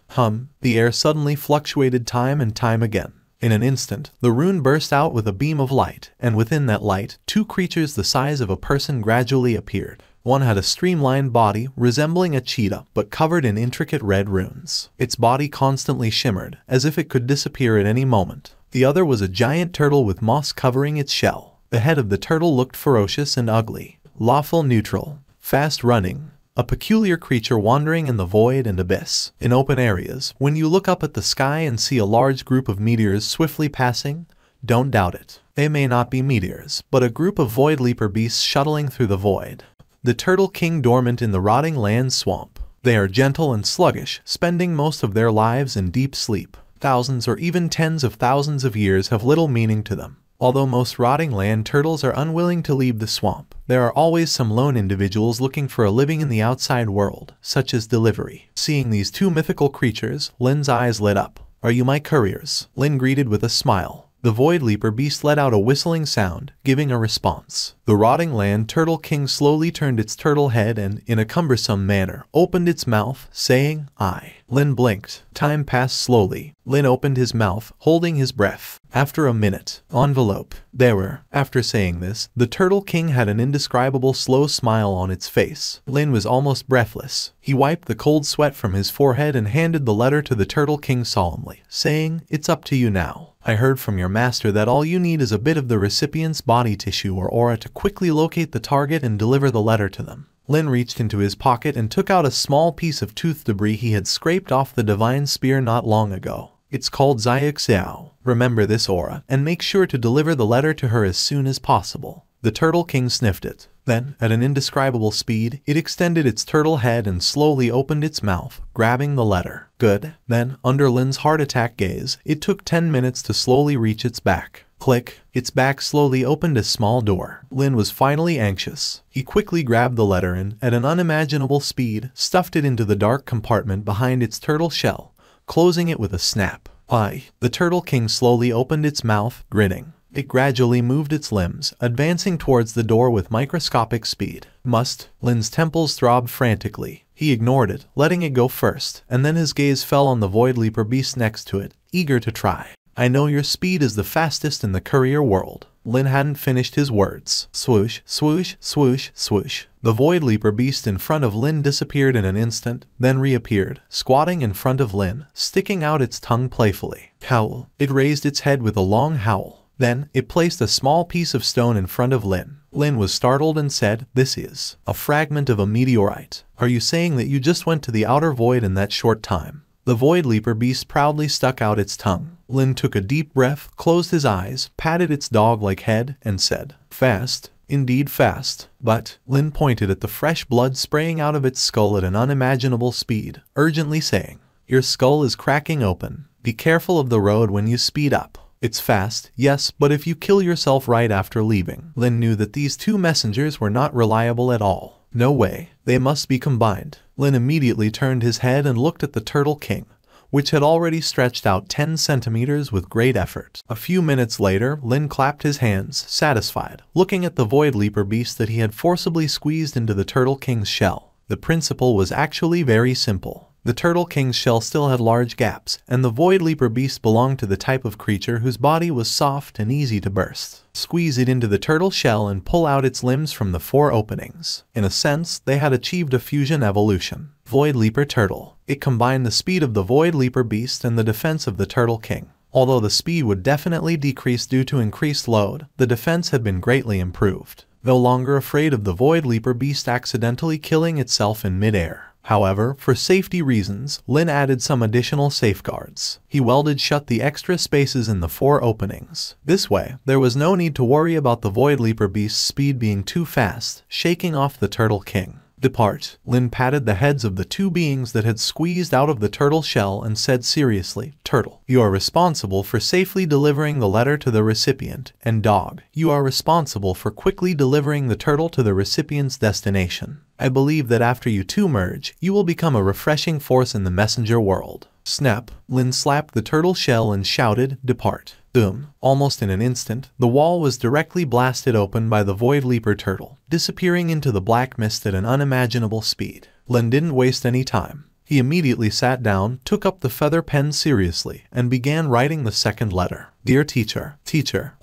The air suddenly fluctuated time and time again. In an instant, the rune burst out with a beam of light, and within that light, 2 creatures the size of a person gradually appeared. One had a streamlined body, resembling a cheetah, but covered in intricate red runes. Its body constantly shimmered, as if it could disappear at any moment. The other was a giant turtle with moss covering its shell. The head of the turtle looked ferocious and ugly. Lawful neutral. Fast running. A peculiar creature wandering in the void and abyss. In open areas, when you look up at the sky and see a large group of meteors swiftly passing, don't doubt it. They may not be meteors, but a group of void leaper beasts shuttling through the void. The Turtle King dormant in the rotting land swamp. They are gentle and sluggish, spending most of their lives in deep sleep. Thousands or even tens of thousands of years have little meaning to them. Although most rotting land turtles are unwilling to leave the swamp, there are always some lone individuals looking for a living in the outside world, such as delivery. Seeing these 2 mythical creatures, Lin's eyes lit up. "Are you my couriers?" Lin greeted with a smile. The Void Leaper beast let out a whistling sound, giving a response. The rotting land Turtle King slowly turned its turtle head and, in a cumbersome manner, opened its mouth, saying, "I." Lin blinked. Time passed slowly. Lin opened his mouth, holding his breath. After a minute, envelope. There were. After saying this, the Turtle King had an indescribable slow smile on its face. Lin was almost breathless. He wiped the cold sweat from his forehead and handed the letter to the Turtle King solemnly, saying, "It's up to you now. I heard from your master that all you need is a bit of the recipient's body tissue or aura to quickly locate the target and deliver the letter to them." Lin reached into his pocket and took out a small piece of tooth debris he had scraped off the divine spear not long ago. "It's called Ziyak Xiao. Remember this aura, and make sure to deliver the letter to her as soon as possible." The Turtle King sniffed it. Then, at an indescribable speed, it extended its turtle head and slowly opened its mouth, grabbing the letter. Good. Then, under Lin's heart attack gaze, it took 10 minutes to slowly reach its back. Click, its back slowly opened a small door. Lin was finally anxious. He quickly grabbed the letter and, at an unimaginable speed, stuffed it into the dark compartment behind its turtle shell, closing it with a snap. The Turtle King slowly opened its mouth, grinning. It gradually moved its limbs, advancing towards the door with microscopic speed. Lin's temples throbbed frantically. He ignored it, letting it go first, and then his gaze fell on the Void Leaper beast next to it, eager to try. I know your speed is the fastest in the courier world. Lin hadn't finished his words. Swoosh, swoosh, swoosh, swoosh. The Void Leaper beast in front of Lin disappeared in an instant, then reappeared, squatting in front of Lin, sticking out its tongue playfully. Howl. It raised its head with a long howl. Then, it placed a small piece of stone in front of Lin. Lin was startled and said, "This is a fragment of a meteorite. Are you saying that you just went to the outer void in that short time?" The Void Leaper beast proudly stuck out its tongue. Lin took a deep breath, closed his eyes, patted its dog-like head, and said, "Fast. Indeed fast." But, Lin pointed at the fresh blood spraying out of its skull at an unimaginable speed, urgently saying, "Your skull is cracking open. Be careful of the road when you speed up." It's fast, yes, but if you kill yourself right after leaving. Lin knew that these two messengers were not reliable at all. No way. They must be combined. Lin immediately turned his head and looked at the Turtle King, which had already stretched out 10 centimeters with great effort. A few minutes later, Lin clapped his hands, satisfied, looking at the Void Leaper beast that he had forcibly squeezed into the Turtle King's shell. The principle was actually very simple. The Turtle King's shell still had large gaps, and the Void Leaper beast belonged to the type of creature whose body was soft and easy to burst. Squeeze it into the turtle shell and pull out its limbs from the 4 openings. In a sense, they had achieved a fusion evolution. Void Leaper Turtle. It combined the speed of the Void Leaper beast and the defense of the Turtle King. Although the speed would definitely decrease due to increased load, the defense had been greatly improved. No longer afraid of the Void Leaper beast accidentally killing itself in midair. However, for safety reasons, Lin added some additional safeguards. He welded shut the extra spaces in the 4 openings. This way, there was no need to worry about the Void Leaper beast's speed being too fast, shaking off the Turtle King. "Depart." Lin patted the heads of the 2 beings that had squeezed out of the turtle shell and said seriously, "Turtle, you are responsible for safely delivering the letter to the recipient, and Dog, you are responsible for quickly delivering the turtle to the recipient's destination. I believe that after you 2 merge, you will become a refreshing force in the messenger world." Snap. Lin slapped the turtle shell and shouted, "Depart." Boom. Almost in an instant, the wall was directly blasted open by the Void Leaper turtle, disappearing into the black mist at an unimaginable speed. Lin didn't waste any time. He immediately sat down, took up the feather pen seriously, and began writing the second letter. "Dear teacher,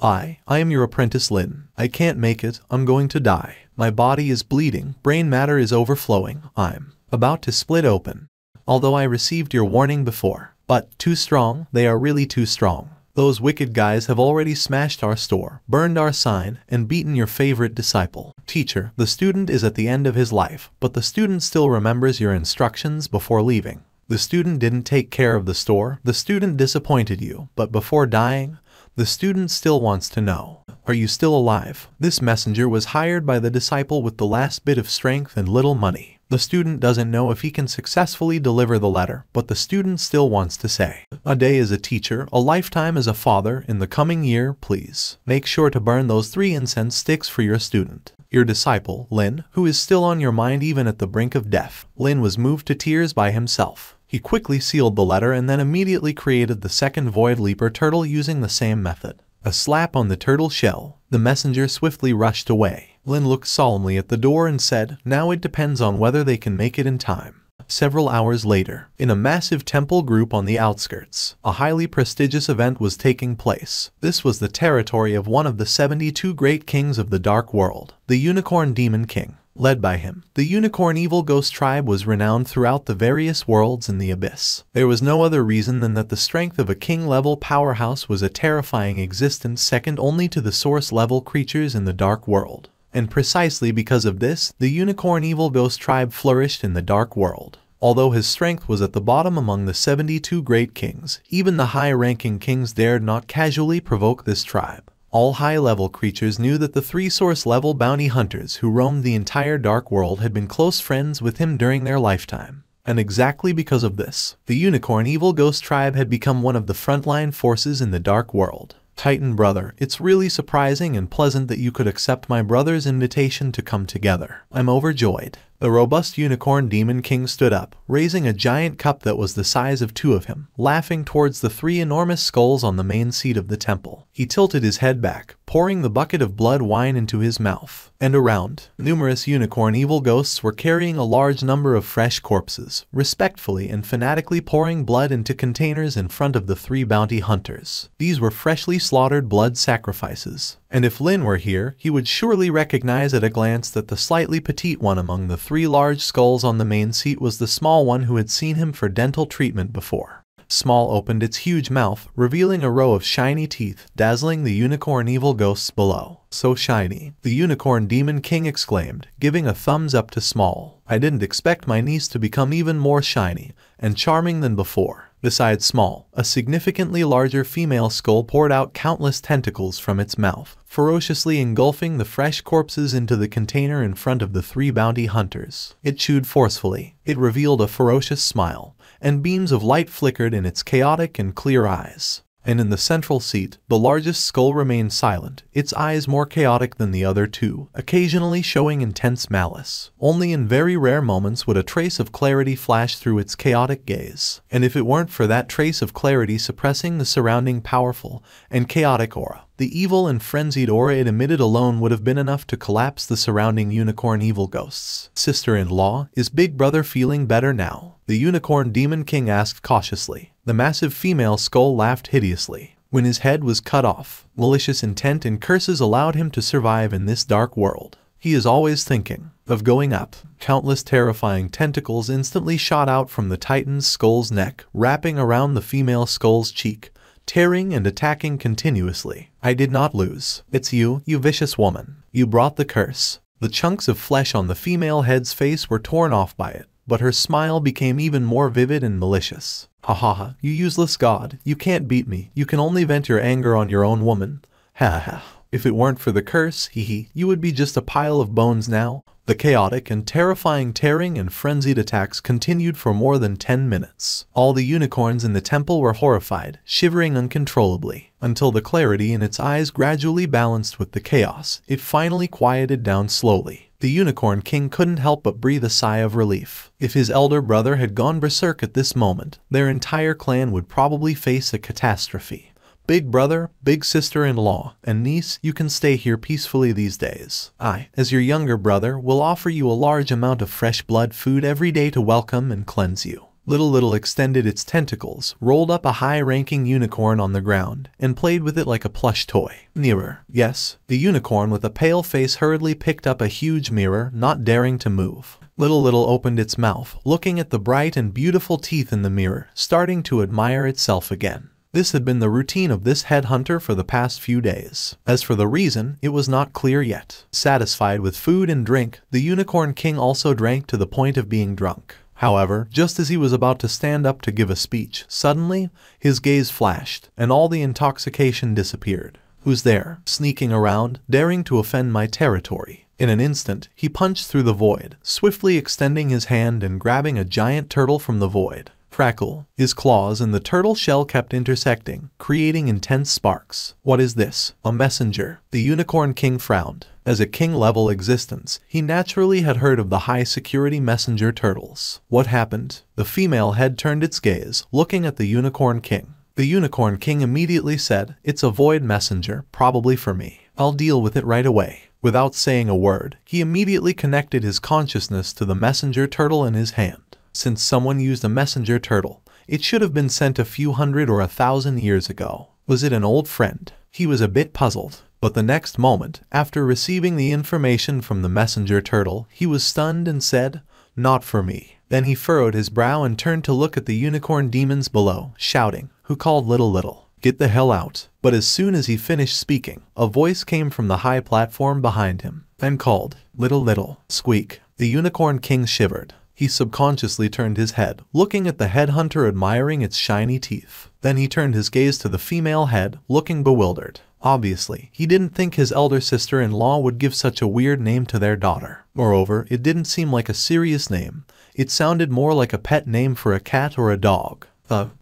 I am your apprentice Lin. I can't make it, I'm going to die. My body is bleeding, brain matter is overflowing, I'm about to split open. Although I received your warning before, but too strong, they are really too strong. Those wicked guys have already smashed our store, burned our sign, and beaten your favorite disciple. Teacher, the student is at the end of his life, but the student still remembers your instructions before leaving. The student didn't take care of the store, the student disappointed you, but before dying, the student still wants to know, are you still alive?" This messenger was hired by the disciple with the last bit of strength and little money. The student doesn't know if he can successfully deliver the letter, but the student still wants to say, "A day as a teacher, a lifetime as a father, in the coming year, please. Make sure to burn those 3 incense sticks for your student. Your disciple, Lin, who is still on your mind even at the brink of death." Lin was moved to tears by himself. He quickly sealed the letter and then immediately created the second Void Leaper turtle using the same method. A slap on the turtle shell. The messenger swiftly rushed away. Lin looked solemnly at the door and said, "Now it depends on whether they can make it in time." Several hours later, in a massive temple group on the outskirts, a highly prestigious event was taking place. This was the territory of one of the 72 great kings of the Dark World, the Unicorn Demon King. Led by him, the Unicorn Evil Ghost Tribe was renowned throughout the various worlds in the abyss. There was no other reason than that the strength of a king-level powerhouse was a terrifying existence second only to the source-level creatures in the Dark World. And precisely because of this, the Unicorn Evil Ghost Tribe flourished in the Dark World. Although his strength was at the bottom among the 72 great kings, even the high-ranking kings dared not casually provoke this tribe. All high-level creatures knew that the 3 source-level bounty hunters who roamed the entire Dark World had been close friends with him during their lifetime. And exactly because of this, the Unicorn Evil Ghost Tribe had become one of the frontline forces in the Dark World. Titan brother, it's really surprising and pleasant that you could accept my brother's invitation to come together. I'm overjoyed. The robust unicorn demon king stood up, raising a giant cup that was the size of two of him, laughing towards the three enormous skulls on the main seat of the temple. He tilted his head back, pouring the bucket of blood wine into his mouth. And around, numerous unicorn evil ghosts were carrying a large number of fresh corpses, respectfully and fanatically pouring blood into containers in front of the three bounty hunters. These were freshly slaughtered blood sacrifices. And if Lin were here, he would surely recognize at a glance that the slightly petite one among the three large skulls on the main seat was the small one who had seen him for dental treatment before. Small opened its huge mouth, revealing a row of shiny teeth, dazzling the unicorn evil ghosts below. So shiny, the unicorn demon king exclaimed, giving a thumbs up to Small. I didn't expect my niece to become even more shiny and charming than before. Besides Small, a significantly larger female skull poured out countless tentacles from its mouth, ferociously engulfing the fresh corpses into the container in front of the three bounty hunters. It chewed forcefully. It revealed a ferocious smile, and beams of light flickered in its chaotic and clear eyes. And in the central seat, the largest skull remained silent, its eyes more chaotic than the other two, occasionally showing intense malice. Only in very rare moments would a trace of clarity flash through its chaotic gaze. And if it weren't for that trace of clarity suppressing the surrounding powerful and chaotic aura, the evil and frenzied aura it emitted alone would have been enough to collapse the surrounding unicorn evil ghosts. Sister-in-law, is Big Brother feeling better now? The unicorn demon king asked cautiously. The massive female skull laughed hideously. When his head was cut off, malicious intent and curses allowed him to survive in this dark world. He is always thinking of going up. Countless terrifying tentacles instantly shot out from the titan's skull's neck, wrapping around the female skull's cheek, tearing and attacking continuously. I did not lose. It's you, you vicious woman. You brought the curse. The chunks of flesh on the female head's face were torn off by it, but her smile became even more vivid and malicious. Ha ha ha, you useless god, you can't beat me, you can only vent your anger on your own woman. Ha ha ha. If it weren't for the curse, hee hee, you would be just a pile of bones now. The chaotic and terrifying tearing and frenzied attacks continued for more than 10 minutes. All the unicorns in the temple were horrified, shivering uncontrollably, until the clarity in its eyes gradually balanced with the chaos. It finally quieted down slowly. The unicorn king couldn't help but breathe a sigh of relief. If his elder brother had gone berserk at this moment, their entire clan would probably face a catastrophe. Big brother, big sister-in-law, and niece, you can stay here peacefully these days. I, as your younger brother, will offer you a large amount of fresh blood food every day to welcome and cleanse you. Little extended its tentacles, rolled up a high-ranking unicorn on the ground, and played with it like a plush toy. Nearer. Yes, the unicorn with a pale face hurriedly picked up a huge mirror, not daring to move. Little opened its mouth, looking at the bright and beautiful teeth in the mirror, starting to admire itself again. This had been the routine of this headhunter for the past few days. As for the reason, it was not clear yet. Satisfied with food and drink, the unicorn king also drank to the point of being drunk. However, just as he was about to stand up to give a speech, suddenly, his gaze flashed, and all the intoxication disappeared. Who's there, sneaking around, daring to offend my territory? In an instant, he punched through the void, swiftly extending his hand and grabbing a giant turtle from the void. Crackle. His claws and the turtle shell kept intersecting, creating intense sparks. What is this? A messenger. The unicorn king frowned. As a king-level existence, he naturally had heard of the high-security messenger turtles. What happened? The female head turned its gaze, looking at the unicorn king. The unicorn king immediately said, "It's a void messenger, probably for me. I'll deal with it right away." Without saying a word, he immediately connected his consciousness to the messenger turtle in his hand. Since someone used a messenger turtle, it should have been sent a few hundred or 1,000 years ago. Was it an old friend? He was a bit puzzled. But the next moment, after receiving the information from the messenger turtle, he was stunned and said, "Not for me." Then he furrowed his brow and turned to look at the unicorn demons below, shouting, "Who called Little? Get the hell out." But as soon as he finished speaking, a voice came from the high platform behind him and called, Little. Squeak. The unicorn king shivered. He subconsciously turned his head, looking at the headhunter admiring its shiny teeth. Then he turned his gaze to the female head, looking bewildered. Obviously, he didn't think his elder sister-in-law would give such a weird name to their daughter. Moreover, it didn't seem like a serious name. It sounded more like a pet name for a cat or a dog.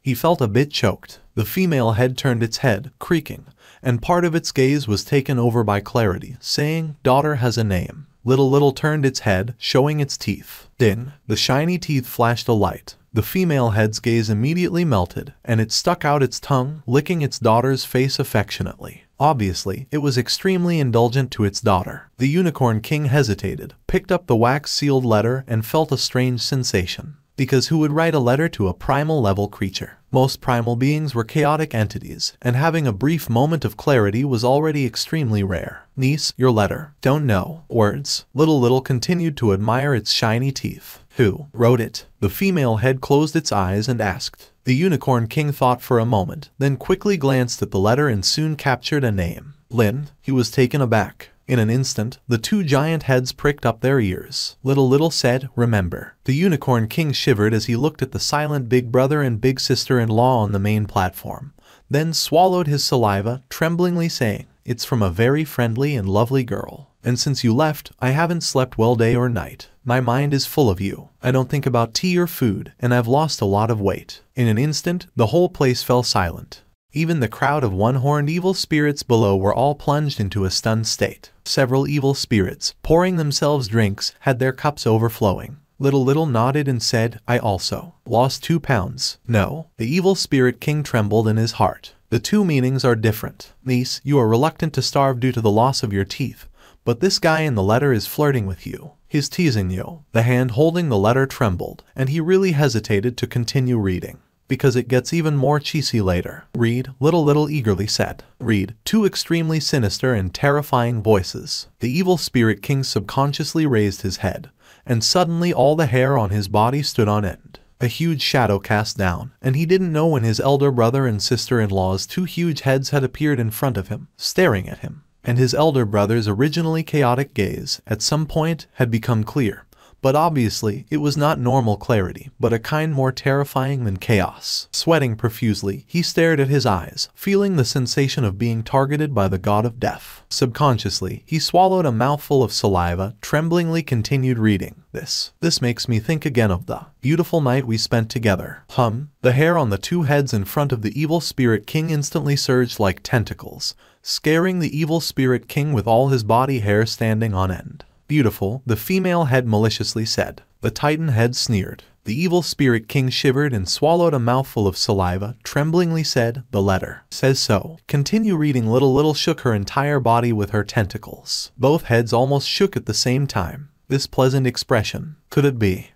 He felt a bit choked. The female head turned its head, creaking, and part of its gaze was taken over by clarity, saying, "Daughter has a name." Little turned its head, showing its teeth. Then, the shiny teeth flashed a light. The female head's gaze immediately melted, and it stuck out its tongue, licking its daughter's face affectionately. Obviously, it was extremely indulgent to its daughter. The Unicorn King hesitated, picked up the wax-sealed letter, and felt a strange sensation. Because who would write a letter to a primal-level creature? Most primal beings were chaotic entities, and having a brief moment of clarity was already extremely rare. "Niece, your letter." "Don't know." Words. Little continued to admire its shiny teeth. "Who wrote it?" The female head closed its eyes and asked. The Unicorn King thought for a moment, then quickly glanced at the letter and soon captured a name. Lin. He was taken aback. In an instant, the two giant heads pricked up their ears. Little said, "Remember." The Unicorn King shivered as he looked at the silent big brother and big sister-in-law on the main platform, then swallowed his saliva, tremblingly saying, "It's from a very friendly and lovely girl. And since you left, I haven't slept well day or night. My mind is full of you. I don't think about tea or food, and I've lost a lot of weight." In an instant, the whole place fell silent. Even the crowd of one-horned evil spirits below were all plunged into a stunned state. Several evil spirits, pouring themselves drinks, had their cups overflowing. Little nodded and said, "I also lost 2 pounds. No." The evil spirit king trembled in his heart. The two meanings are different. Niece, you are reluctant to starve due to the loss of your teeth, but this guy in the letter is flirting with you. He's teasing you. The hand holding the letter trembled, and he really hesitated to continue reading. Because it gets even more cheesy later. "Read," Little eagerly said. "Read." Two extremely sinister and terrifying voices. The evil spirit king subconsciously raised his head, and suddenly all the hair on his body stood on end. A huge shadow cast down, and he didn't know when his elder brother and sister-in-law's two huge heads had appeared in front of him, staring at him. And his elder brother's originally chaotic gaze, at some point, had become clear. But obviously, it was not normal clarity, but a kind more terrifying than chaos. Sweating profusely, he stared at his eyes, feeling the sensation of being targeted by the god of death. Subconsciously, he swallowed a mouthful of saliva, tremblingly continued reading. This makes me think again of the beautiful night we spent together." The hair on the two heads in front of the evil spirit king instantly surged like tentacles, scaring the evil spirit king with all his body hair standing on end. "Beautiful," the female head maliciously said. The titan head sneered. The evil spirit king shivered and swallowed a mouthful of saliva, tremblingly said, "The letter says so." "Continue reading." Little shook her entire body with her tentacles. Both heads almost shook at the same time. This pleasant expression. Could it be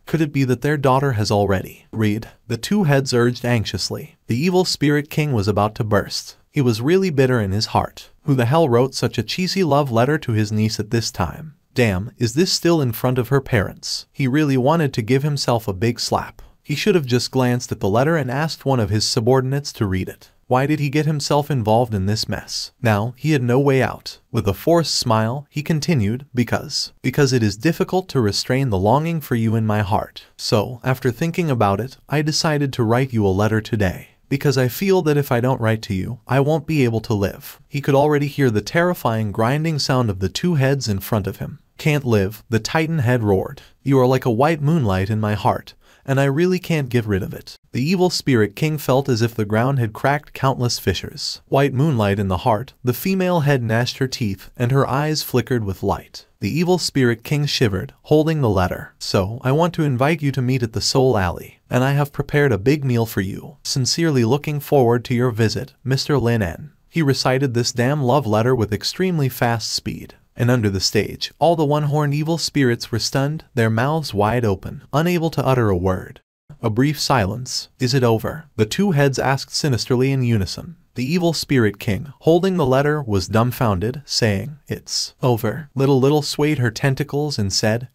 that their daughter has already read? The two heads urged anxiously. The evil spirit king was about to burst. He was really bitter in his heart. Who the hell wrote such a cheesy love letter to his niece at this time? Damn, is this still in front of her parents? He really wanted to give himself a big slap. He should have just glanced at the letter and asked one of his subordinates to read it. Why did he get himself involved in this mess? Now, he had no way out. With a forced smile, he continued, because it is difficult to restrain the longing for you in my heart. So, after thinking about it, I decided to write you a letter today. Because I feel that if I don't write to you, I won't be able to live. He could already hear the terrifying grinding sound of the two heads in front of him. "Can't live," the titan head roared. "You are like a white moonlight in my heart, and I really can't get rid of it." The evil spirit king felt as if the ground had cracked countless fissures. White moonlight in the heart, the female head gnashed her teeth, and her eyes flickered with light. The evil spirit king shivered, holding the letter. "So, I want to invite you to meet at the Soul Alley, and I have prepared a big meal for you. Sincerely looking forward to your visit, Mr. Lin N." He recited this damn love letter with extremely fast speed. And under the stage, all the one-horned evil spirits were stunned, their mouths wide open, unable to utter a word. A brief silence. "Is it over?" the two heads asked sinisterly in unison. The evil spirit king, holding the letter, was dumbfounded, saying, "It's over." Little swayed her tentacles and said,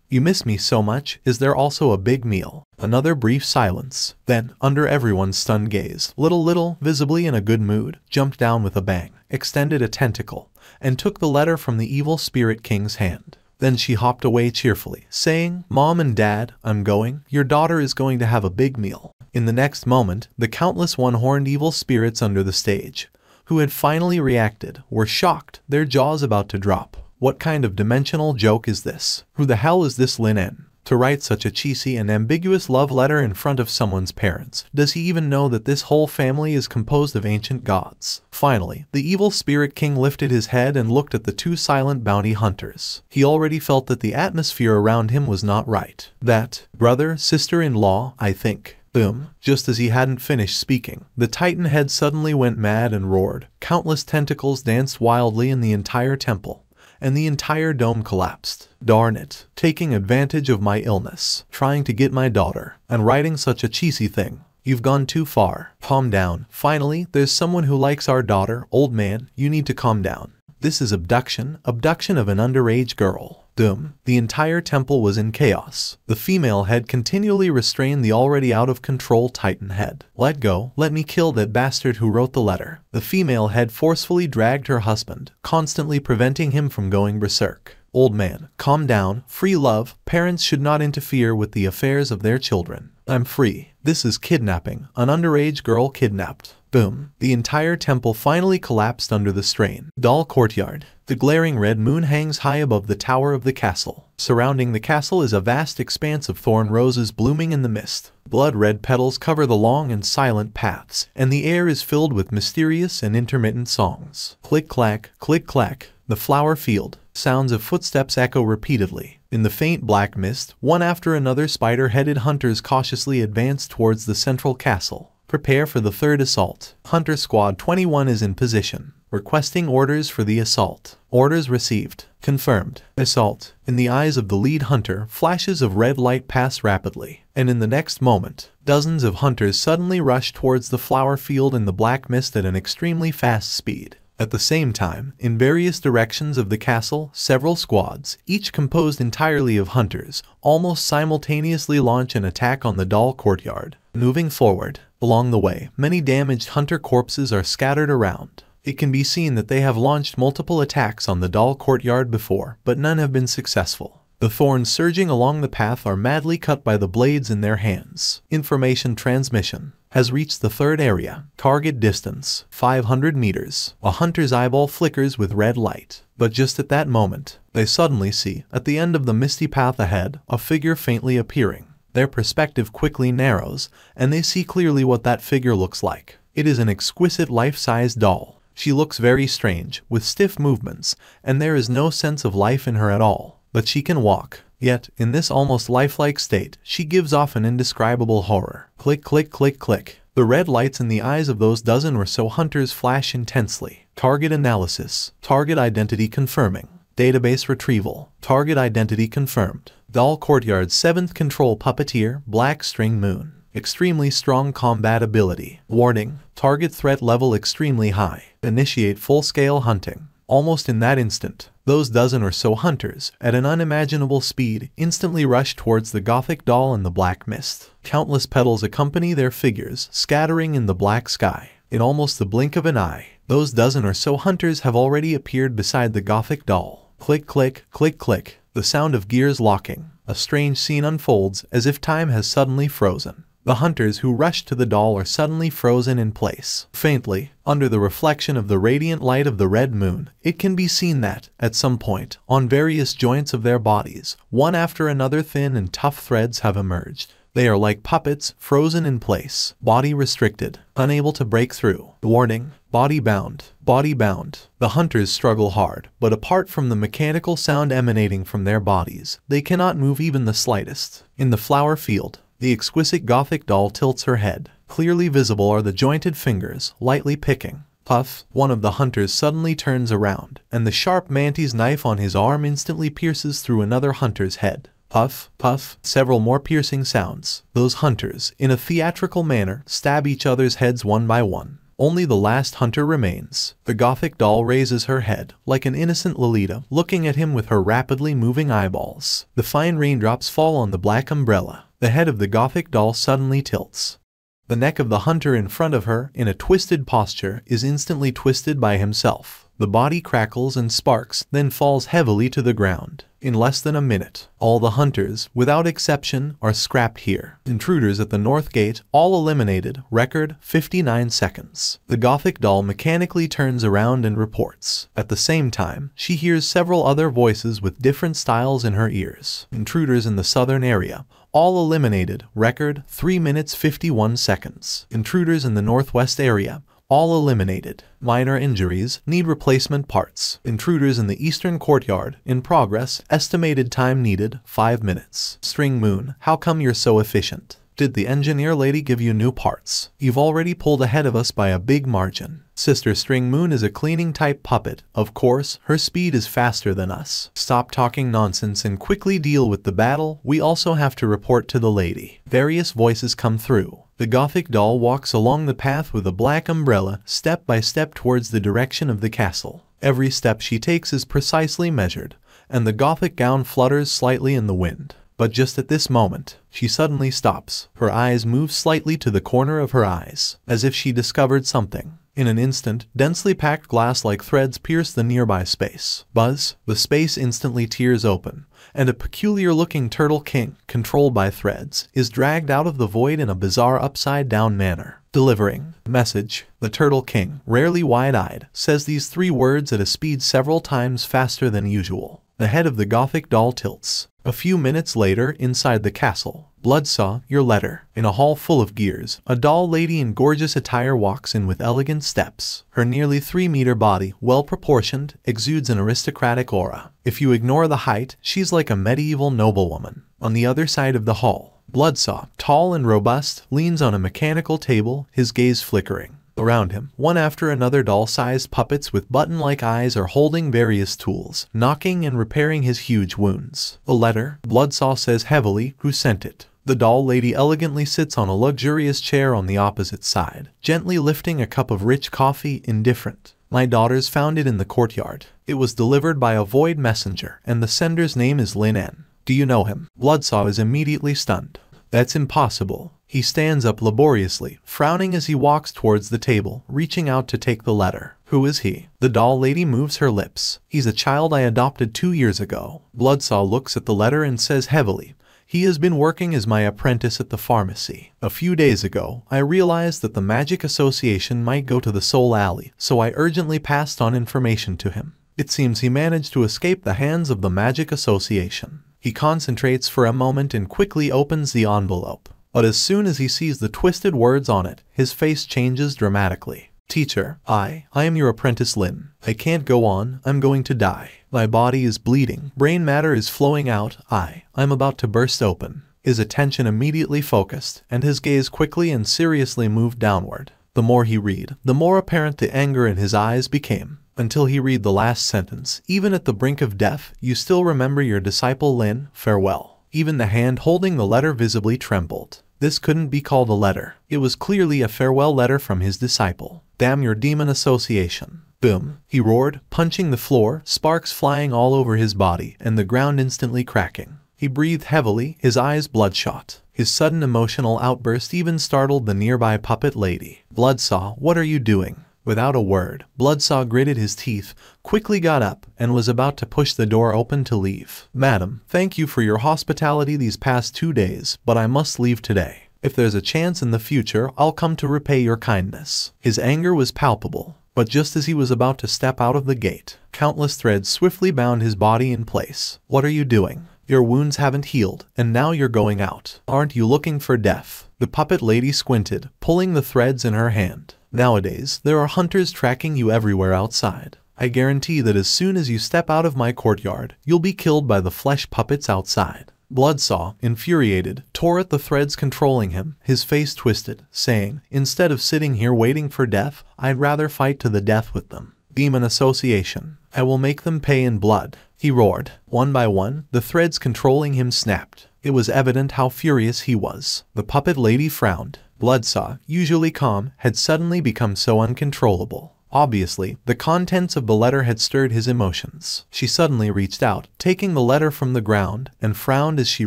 "You miss me so much. Is there also a big meal?" Another brief silence. Then, under everyone's stunned gaze, Little, visibly in a good mood, jumped down with a bang, extended a tentacle, and took the letter from the evil spirit king's hand. Then she hopped away cheerfully, saying, "Mom and Dad, I'm going. Your daughter is going to have a big meal." In the next moment, the countless one-horned evil spirits under the stage, who had finally reacted, were shocked, their jaws about to drop. What kind of dimensional joke is this? Who the hell is this Lin N? To write such a cheesy and ambiguous love letter in front of someone's parents, does he even know that this whole family is composed of ancient gods? Finally, the evil spirit king lifted his head and looked at the two silent bounty hunters. He already felt that the atmosphere around him was not right. That, brother, sister-in-law, I think. Boom. Just as he hadn't finished speaking, the Titan head suddenly went mad and roared. Countless tentacles danced wildly in the entire temple, and the entire dome collapsed. Darn it. Taking advantage of my illness, trying to get my daughter, and writing such a cheesy thing. You've gone too far. Calm down. Finally, there's someone who likes our daughter. Old man, you need to calm down. This is abduction of an underage girl. Doom. The entire temple was in chaos. The female head continually restrained the already out-of-control Titan head. Let go. Let me kill that bastard who wrote the letter. The female head forcefully dragged her husband, constantly preventing him from going berserk. Old man, calm down. Free love. Parents should not interfere with the affairs of their children. I'm free. This is kidnapping. An underage girl kidnapped. Boom. The entire temple finally collapsed under the strain. Dal Courtyard. The glaring red moon hangs high above the tower of the castle. Surrounding the castle is a vast expanse of thorn roses blooming in the mist. Blood-red petals cover the long and silent paths, and the air is filled with mysterious and intermittent songs. Click-clack, click-clack. The flower field. Sounds of footsteps echo repeatedly. In the faint black mist, one after another spider-headed hunters cautiously advance towards the central castle. Prepare for the third assault. Hunter Squad 21 is in position. Requesting orders for the assault. Orders received. Confirmed. Assault. In the eyes of the lead hunter, flashes of red light pass rapidly, and in the next moment, dozens of hunters suddenly rush towards the flower field in the black mist at an extremely fast speed. At the same time, in various directions of the castle, several squads, each composed entirely of hunters, almost simultaneously launch an attack on the Dal Courtyard. Moving forward, along the way, many damaged hunter corpses are scattered around. It can be seen that they have launched multiple attacks on the Dal Courtyard before, but none have been successful. The thorns surging along the path are madly cut by the blades in their hands. Information transmission has reached the third area. Target distance, 500 meters. A hunter's eyeball flickers with red light. But just at that moment, they suddenly see, at the end of the misty path ahead, a figure faintly appearing. Their perspective quickly narrows, and they see clearly what that figure looks like. It is an exquisite life-size doll. She looks very strange, with stiff movements, and there is no sense of life in her at all. But she can walk. Yet, in this almost lifelike state, she gives off an indescribable horror. Click, click, click, click. The red lights in the eyes of those dozen or so hunters flash intensely. Target analysis. Target identity confirming. Database retrieval. Target identity confirmed. Dal Courtyard's 7th control puppeteer, Black String Moon. Extremely strong combat ability. Warning. Target threat level extremely high. Initiate full-scale hunting. Almost in that instant, those dozen or so hunters, at an unimaginable speed, instantly rush towards the Gothic doll in the black mist. Countless petals accompany their figures, scattering in the black sky. In almost the blink of an eye, those dozen or so hunters have already appeared beside the Gothic doll. Click, click, click, click. The sound of gears locking. A strange scene unfolds, as if time has suddenly frozen. The hunters who rush to the doll are suddenly frozen in place. Faintly, under the reflection of the radiant light of the red moon, it can be seen that, at some point, on various joints of their bodies, one after another thin and tough threads have emerged. They are like puppets, frozen in place, body restricted, unable to break through. Warning, body bound, body bound. The hunters struggle hard, but apart from the mechanical sound emanating from their bodies, they cannot move even the slightest. In the flower field, the exquisite Gothic doll tilts her head. Clearly visible are the jointed fingers, lightly picking. Puff, one of the hunters suddenly turns around, and the sharp mantis knife on his arm instantly pierces through another hunter's head. Puff, puff, several more piercing sounds. Those hunters, in a theatrical manner, stab each other's heads one by one. Only the last hunter remains. The Gothic doll raises her head, like an innocent Lolita, looking at him with her rapidly moving eyeballs. The fine raindrops fall on the black umbrella. The head of the Gothic doll suddenly tilts. The neck of the hunter in front of her, in a twisted posture, is instantly twisted by himself. The body crackles and sparks, then falls heavily to the ground. In less than a minute, all the hunters, without exception, are scrapped here. Intruders at the north gate, all eliminated, record 59 seconds. The Gothic doll mechanically turns around and reports. At the same time, she hears several other voices with different styles in her ears. Intruders in the southern area, all eliminated, record 3 minutes 51 seconds. Intruders in the northwest area, all eliminated. Minor injuries, need replacement parts. Intruders in the eastern courtyard, in progress, estimated time needed, 5 minutes. String Moon, how come you're so efficient? Did the engineer lady give you new parts? You've already pulled ahead of us by a big margin. Sister String Moon is a cleaning type puppet. Of course, her speed is faster than us. Stop talking nonsense and quickly deal with the battle. We also have to report to the lady. Various voices come through. The Gothic doll walks along the path with a black umbrella, step by step towards the direction of the castle. Every step she takes is precisely measured, and the Gothic gown flutters slightly in the wind. But just at this moment, she suddenly stops. Her eyes move slightly to the corner of her eyes, as if she discovered something. In an instant, densely packed glass-like threads pierce the nearby space. Buzz, the space instantly tears open, and a peculiar-looking turtle king, controlled by threads, is dragged out of the void in a bizarre upside-down manner. Delivering message, the Turtle King, rarely wide-eyed, says these 3 words at a speed several times faster than usual. The head of the Gothic doll tilts. A few minutes later, inside the castle, Bloodsaw, your letter. In a hall full of gears, a doll lady in gorgeous attire walks in with elegant steps. Her nearly 3-meter body, well-proportioned, exudes an aristocratic aura. If you ignore the height, she's like a medieval noblewoman. On the other side of the hall, Bloodsaw, tall and robust, leans on a mechanical table, his gaze flickering. Around him, one after another doll-sized puppets with button-like eyes are holding various tools, knocking and repairing his huge wounds. A letter, Bloodsaw says heavily, who sent it? The doll lady elegantly sits on a luxurious chair on the opposite side, gently lifting a cup of rich coffee, indifferent. My daughters found it in the courtyard. It was delivered by a void messenger, and the sender's name is Lin En. Do you know him? Bloodsaw is immediately stunned. That's impossible. He stands up laboriously, frowning as he walks towards the table, reaching out to take the letter. Who is he? The doll lady moves her lips. He's a child I adopted 2 years ago. Bloodsaw looks at the letter and says heavily, he has been working as my apprentice at the pharmacy. A few days ago, I realized that the Magic Association might go to the Soul Alley, so I urgently passed on information to him. It seems he managed to escape the hands of the Magic Association. He concentrates for a moment and quickly opens the envelope. But as soon as he sees the twisted words on it, his face changes dramatically. Teacher, I am your apprentice Lin. I can't go on, I'm going to die. My body is bleeding, brain matter is flowing out, I'm about to burst open. His attention immediately focused, and his gaze quickly and seriously moved downward. The more he read, the more apparent the anger in his eyes became. Until he read the last sentence, even at the brink of death, you still remember your disciple Lin, farewell. Even the hand holding the letter visibly trembled. This couldn't be called a letter. It was clearly a farewell letter from his disciple. Damn your demon association. Boom, he roared, punching the floor, sparks flying all over his body, and the ground instantly cracking. He breathed heavily, his eyes bloodshot. His sudden emotional outburst even startled the nearby puppet lady. Bloodsaw, what are you doing? Without a word, Bloodsaw gritted his teeth, quickly got up, and was about to push the door open to leave. Madam, thank you for your hospitality these past 2 days, but I must leave today. If there's a chance in the future, I'll come to repay your kindness. His anger was palpable, but just as he was about to step out of the gate, countless threads swiftly bound his body in place. What are you doing? Your wounds haven't healed, and now you're going out. Aren't you looking for death? The puppet lady squinted, pulling the threads in her hand. Nowadays, there are hunters tracking you everywhere outside. I guarantee that as soon as you step out of my courtyard, you'll be killed by the flesh puppets outside. Bloodsaw, infuriated, tore at the threads controlling him, his face twisted, saying, instead of sitting here waiting for death, I'd rather fight to the death with them. Demon Association. I will make them pay in blood. He roared. One by one, the threads controlling him snapped. It was evident how furious he was. The puppet lady frowned. Bloodsaw, usually calm, had suddenly become so uncontrollable. Obviously, the contents of the letter had stirred his emotions. She suddenly reached out, taking the letter from the ground, and frowned as she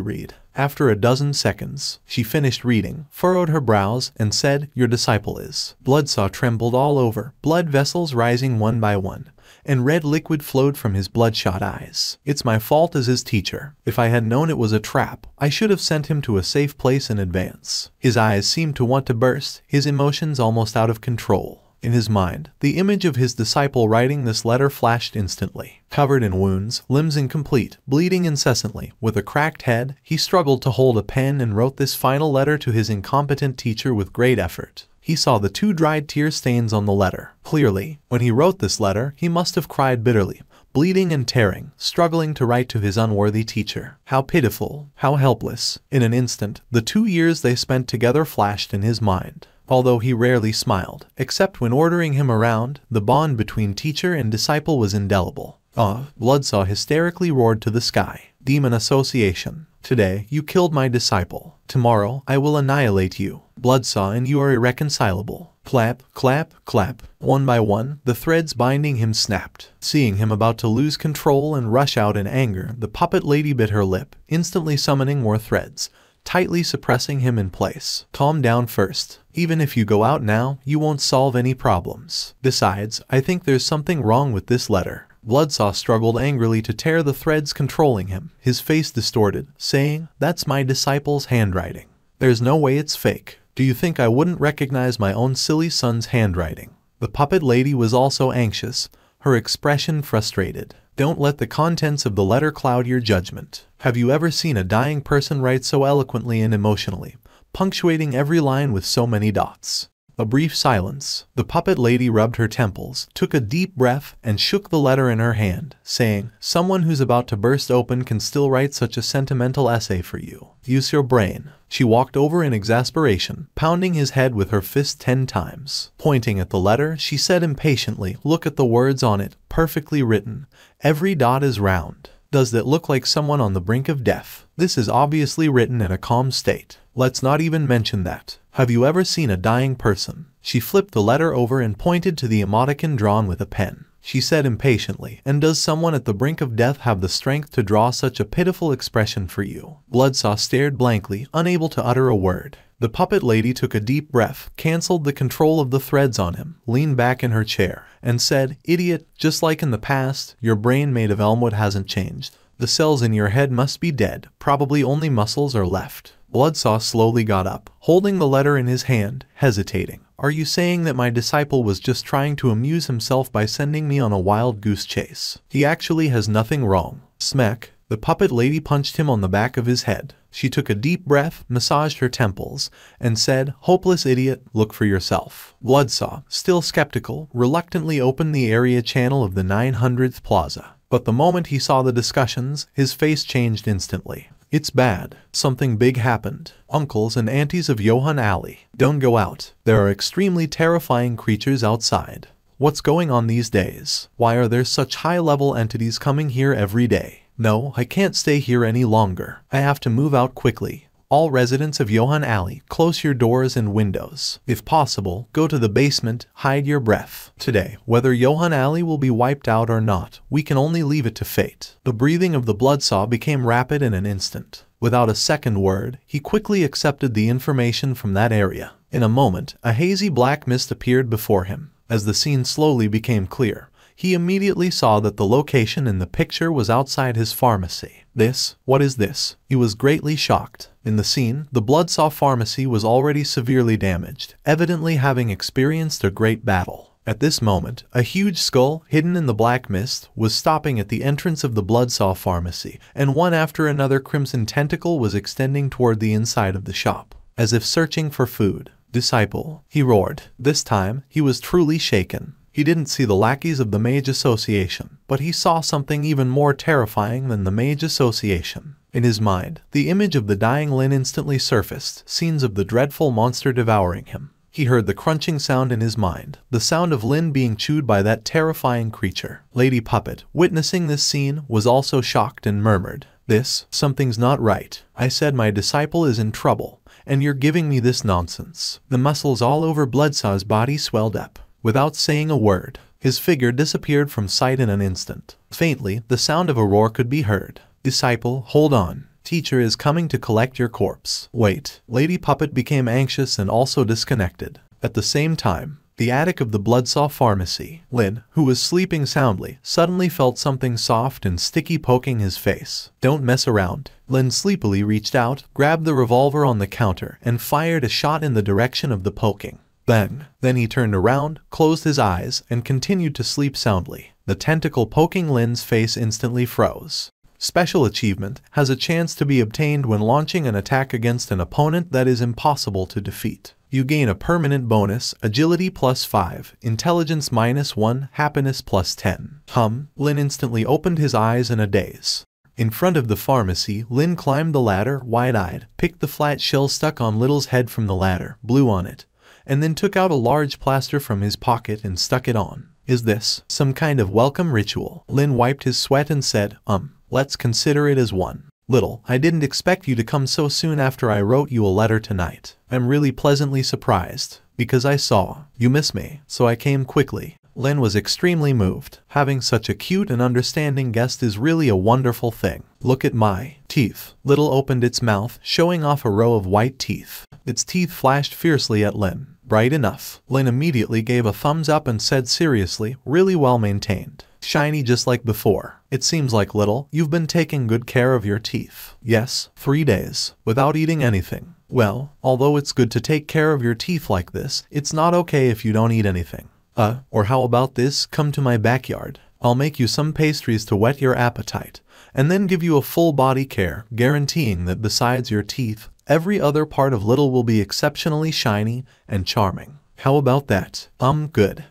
read. After a dozen seconds, she finished reading, furrowed her brows, and said, your disciple is. Bloodsaw trembled all over, blood vessels rising one by one, and red liquid flowed from his bloodshot eyes. It's my fault as his teacher. If I had known it was a trap, I should have sent him to a safe place in advance. His eyes seemed to want to burst, his emotions almost out of control. In his mind, the image of his disciple writing this letter flashed instantly. Covered in wounds, limbs incomplete, bleeding incessantly, with a cracked head, he struggled to hold a pen and wrote this final letter to his incompetent teacher with great effort. He saw the 2 dried tear stains on the letter. Clearly, when he wrote this letter, he must have cried bitterly, bleeding and tearing, struggling to write to his unworthy teacher. How pitiful, how helpless. In an instant, the 2 years they spent together flashed in his mind. Although he rarely smiled, except when ordering him around, the bond between teacher and disciple was indelible. Bloodsaw hysterically roared to the sky. Demon Association. Today, you killed my disciple. Tomorrow, I will annihilate you. Bloodsaw and you are irreconcilable. Clap, clap, clap. One by one, the threads binding him snapped. Seeing him about to lose control and rush out in anger, the puppet lady bit her lip, instantly summoning more threads, tightly suppressing him in place. Calm down first. Even if you go out now, you won't solve any problems. Besides, I think there's something wrong with this letter. Bloodsaw struggled angrily to tear the threads controlling him, his face distorted, saying, "That's my disciple's handwriting. There's no way it's fake. Do you think I wouldn't recognize my own silly son's handwriting?" The puppet lady was also anxious, her expression frustrated. Don't let the contents of the letter cloud your judgment. Have you ever seen a dying person write so eloquently and emotionally, punctuating every line with so many dots? A brief silence. The puppet lady rubbed her temples, took a deep breath, and shook the letter in her hand, saying, "Someone who's about to burst open can still write such a sentimental essay for you. Use your brain." She walked over in exasperation, pounding his head with her fist 10 times. Pointing at the letter, she said impatiently, "Look at the words on it, perfectly written. Every dot is round. Does that look like someone on the brink of death? This is obviously written in a calm state. Let's not even mention that. Have you ever seen a dying person?" She flipped the letter over and pointed to the emoticon drawn with a pen. She said impatiently, "And does someone at the brink of death have the strength to draw such a pitiful expression for you?" Bloodsaw stared blankly, unable to utter a word. The puppet lady took a deep breath, canceled the control of the threads on him, leaned back in her chair, and said, "Idiot, just like in the past, your brain made of elmwood hasn't changed. The cells in your head must be dead, probably only muscles are left." Bloodsaw slowly got up, holding the letter in his hand, hesitating. "Are you saying that my disciple was just trying to amuse himself by sending me on a wild goose chase? He actually has nothing wrong." Smack. The puppet lady punched him on the back of his head. She took a deep breath, massaged her temples, and said, "Hopeless idiot, look for yourself." Bloodsaw, still skeptical, reluctantly opened the area channel of the 900th Plaza. But the moment he saw the discussions, his face changed instantly. "It's bad. Something big happened. Uncles and aunties of Johann Alley. Don't go out. There are extremely terrifying creatures outside. What's going on these days? Why are there such high-level entities coming here every day? No, I can't stay here any longer. I have to move out quickly. All residents of Johann Alley, close your doors and windows. If possible, go to the basement, hide your breath. Today, whether Johann Alley will be wiped out or not, we can only leave it to fate." The breathing of the bloodsaw became rapid in an instant. Without a second word, he quickly accepted the information from that area. In a moment, a hazy black mist appeared before him. As the scene slowly became clear, he immediately saw that the location in the picture was outside his pharmacy. What is this? He was greatly shocked. In the scene, the Bloodsaw pharmacy was already severely damaged, evidently having experienced a great battle. At this moment, a huge skull, hidden in the black mist, was stopping at the entrance of the Bloodsaw pharmacy, and one after another crimson tentacle was extending toward the inside of the shop, as if searching for food. "Disciple," he roared. This time, he was truly shaken. He didn't see the lackeys of the Mage Association, but he saw something even more terrifying than the Mage Association. In his mind, the image of the dying Lin instantly surfaced, scenes of the dreadful monster devouring him. He heard the crunching sound in his mind, the sound of Lin being chewed by that terrifying creature. Lady Puppet, witnessing this scene, was also shocked and murmured, "Something's not right. I said my disciple is in trouble, and you're giving me this nonsense." The muscles all over Bloodsaw's body swelled up. Without saying a word, his figure disappeared from sight in an instant. Faintly, the sound of a roar could be heard. "Disciple, hold on. Teacher is coming to collect your corpse." Wait. Lady Puppet became anxious and also disconnected. At the same time, The attic of the Bloodsaw Pharmacy. Lin, who was sleeping soundly, suddenly felt something soft and sticky poking his face. Don't mess around. Lin sleepily reached out, grabbed the revolver on the counter, and fired a shot in the direction of the poking. Then he turned around, closed his eyes, and continued to sleep soundly. The tentacle poking Lin's face instantly froze. Special achievement has a chance to be obtained when launching an attack against an opponent that is impossible to defeat. You gain a permanent bonus, agility +5, intelligence -1, happiness +10. Lin instantly opened his eyes in a daze. In front of the pharmacy, Lin climbed the ladder, wide-eyed, picked the flat shell stuck on Little's head from the ladder, blew on it, and then took out a large plaster from his pocket and stuck it on. Is this some kind of welcome ritual? Lin wiped his sweat and said, let's consider it as one. Little, I didn't expect you to come so soon after I wrote you a letter tonight. I'm really pleasantly surprised, because I saw you miss me, so I came quickly. Lin was extremely moved. Having such a cute and understanding guest is really a wonderful thing. Look at my teeth. Little opened its mouth, showing off a row of white teeth. Its teeth flashed fiercely at Lin. Bright enough. Lin immediately gave a thumbs up and said seriously, really well maintained. Shiny just like before. It seems like, Little, you've been taking good care of your teeth. Yes, 3 days, without eating anything. Well, although it's good to take care of your teeth like this, it's not okay if you don't eat anything. Or how about this? Come to my backyard. I'll make you some pastries to whet your appetite, and then give you a full body care, guaranteeing that besides your teeth, every other part of Little will be exceptionally shiny and charming. How about that? Good.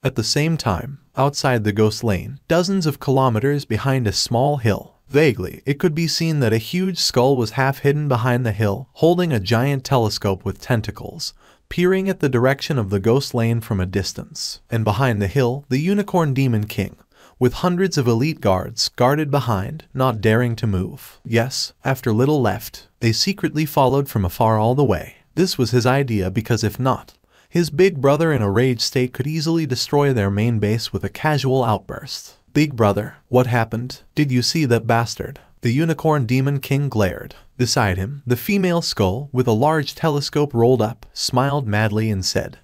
At the same time, outside the Ghost Lane, dozens of kilometers behind a small hill, vaguely, it could be seen that a huge skull was half hidden behind the hill, holding a giant telescope with tentacles, peering at the direction of the Ghost Lane from a distance. And behind the hill, the Unicorn Demon King, with hundreds of elite guards guarded behind, not daring to move. Yes, after Little left, they secretly followed from afar all the way. This was his idea because if not, his big brother in a rage state could easily destroy their main base with a casual outburst. Big brother, what happened? Did you see that bastard? The Unicorn Demon King glared. Beside him, the female skull, with a large telescope rolled up, smiled madly and said,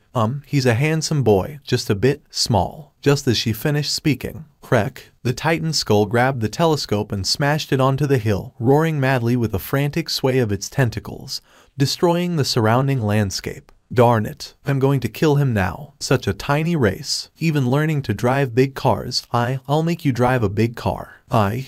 he's a handsome boy, just a bit small. Just as she finished speaking, crack, the Titan skull grabbed the telescope and smashed it onto the hill, roaring madly with a frantic sway of its tentacles, destroying the surrounding landscape. Darn it, I'm going to kill him now. Such a tiny race. Even learning to drive big cars. I'll make you drive a big car.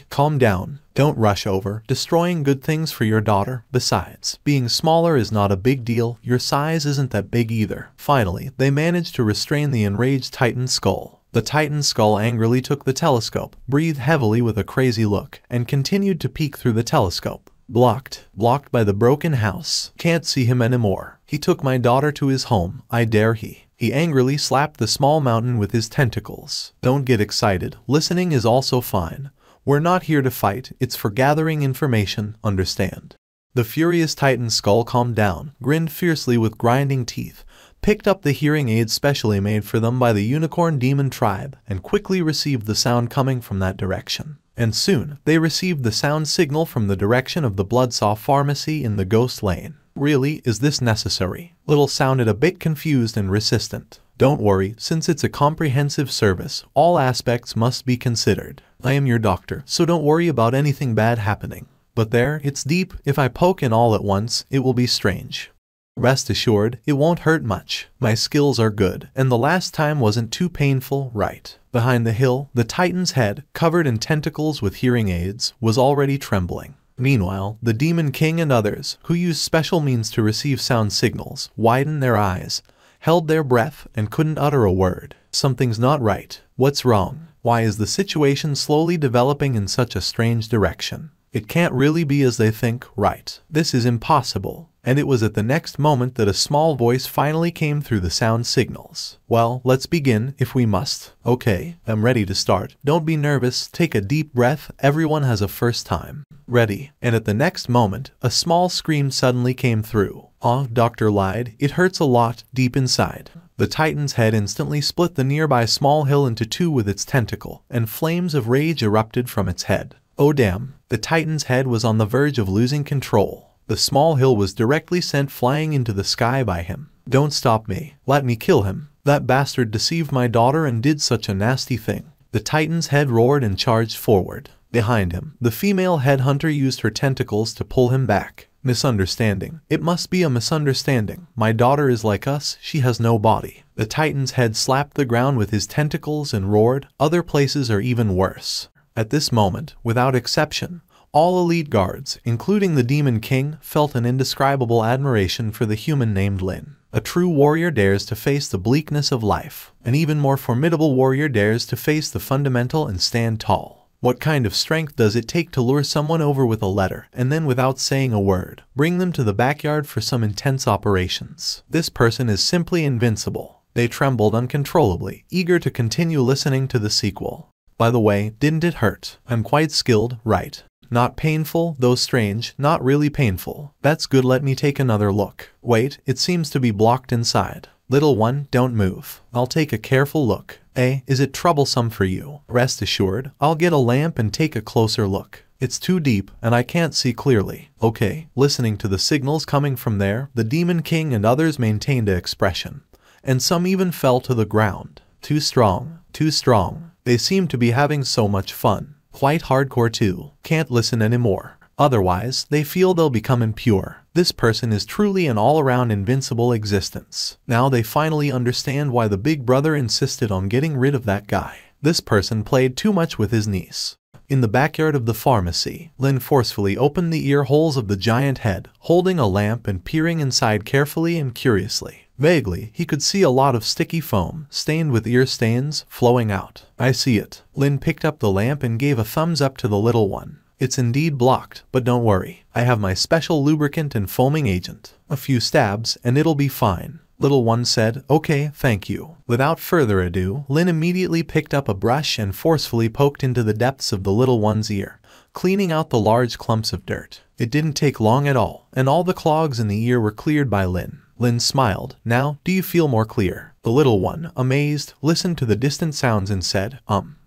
Calm down. Don't rush over destroying good things for your daughter. Besides, being smaller is not a big deal. Your size isn't that big either. Finally, they managed to restrain the enraged Titan skull. The Titan skull angrily took the telescope, breathed heavily with a crazy look, and continued to peek through the telescope. Blocked by the broken house. Can't see him anymore. He took my daughter to his home. I dare he. He angrily slapped the small mountain with his tentacles. Don't get excited. Listening is also fine. We're not here to fight. It's for gathering information, understand? The furious Titan skull calmed down, grinned fiercely with grinding teeth, picked up the hearing aid specially made for them by the Unicorn Demon tribe, and quickly received the sound coming from that direction. And soon, they received the sound signal from the direction of the Bloodsaw Pharmacy in the Ghost Lane. Really, is this necessary? Little sounded a bit confused and resistant. Don't worry, since it's a comprehensive service, all aspects must be considered. I am your doctor, so don't worry about anything bad happening. But there, it's deep. If I poke in all at once, it will be strange. Rest assured, it won't hurt much. My skills are good, and the last time wasn't too painful, right? Behind the hill, the Titan's head, covered in tentacles with hearing aids, was already trembling. Meanwhile, the Demon King and others, who used special means to receive sound signals, widened their eyes, held their breath, and couldn't utter a word. Something's not right. What's wrong? Why is the situation slowly developing in such a strange direction? It can't really be as they think, right? This is impossible. And it was at the next moment that a small voice finally came through the sound signals. Well, let's begin, if we must. Okay, I'm ready to start. Don't be nervous, take a deep breath, everyone has a first time. Ready. And at the next moment, a small scream suddenly came through. Doctor lied, it hurts a lot, deep inside. The Titan's head instantly split the nearby small hill into two with its tentacle, and flames of rage erupted from its head. Oh damn, the Titan's head was on the verge of losing control. The small hill was directly sent flying into the sky by him. Don't stop me. Let me kill him. That bastard deceived my daughter and did such a nasty thing. The Titan's head roared and charged forward. Behind him, the female headhunter used her tentacles to pull him back. Misunderstanding. It must be a misunderstanding. My daughter is like us, she has no body. The Titan's head slapped the ground with his tentacles and roared. Other places are even worse. At this moment, without exception, all elite guards, including the Demon King, felt an indescribable admiration for the human named Lin. A true warrior dares to face the bleakness of life. An even more formidable warrior dares to face the fundamental and stand tall. What kind of strength does it take to lure someone over with a letter and then without saying a word, bring them to the backyard for some intense operations? This person is simply invincible. They trembled uncontrollably, eager to continue listening to the sequel. By the way, didn't it hurt? I'm quite skilled, right? Not painful, though strange, not really painful. That's good, let me take another look. Wait, it seems to be blocked inside. Little one, don't move. I'll take a careful look. Is it troublesome for you? Rest assured, I'll get a lamp and take a closer look. It's too deep, and I can't see clearly. Okay, listening to the signals coming from there, the Demon King and others maintained an expression. And some even fell to the ground. Too strong, too strong. They seem to be having so much fun. Quite hardcore too. Can't listen anymore. Otherwise, they feel they'll become impure. This person is truly an all-around invincible existence. Now they finally understand why the big brother insisted on getting rid of that guy. This person played too much with his niece. In the backyard of the pharmacy, Lin forcefully opened the ear holes of the giant head, holding a lamp and peering inside carefully and curiously. Vaguely, he could see a lot of sticky foam, stained with ear stains, flowing out. I see it. Lin picked up the lamp and gave a thumbs up to the little one. It's indeed blocked, but don't worry. I have my special lubricant and foaming agent. A few stabs, and it'll be fine. Little one said, okay, thank you. Without further ado, Lin immediately picked up a brush and forcefully poked into the depths of the little one's ear, cleaning out the large clumps of dirt. It didn't take long at all, and all the clogs in the ear were cleared by Lin. Lin smiled. Now, do you feel more clear? The little one, amazed, listened to the distant sounds and said,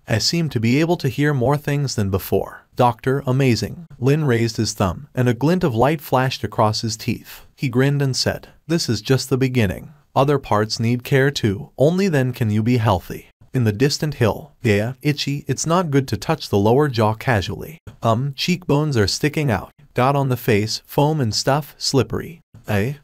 I seem to be able to hear more things than before. Doctor, amazing. Lin raised his thumb, and a glint of light flashed across his teeth. He grinned and said, this is just the beginning. Other parts need care too. Only then can you be healthy. In the distant hill. Yeah, itchy, it's not good to touch the lower jaw casually. Cheekbones are sticking out. Dot on the face, foam and stuff, slippery.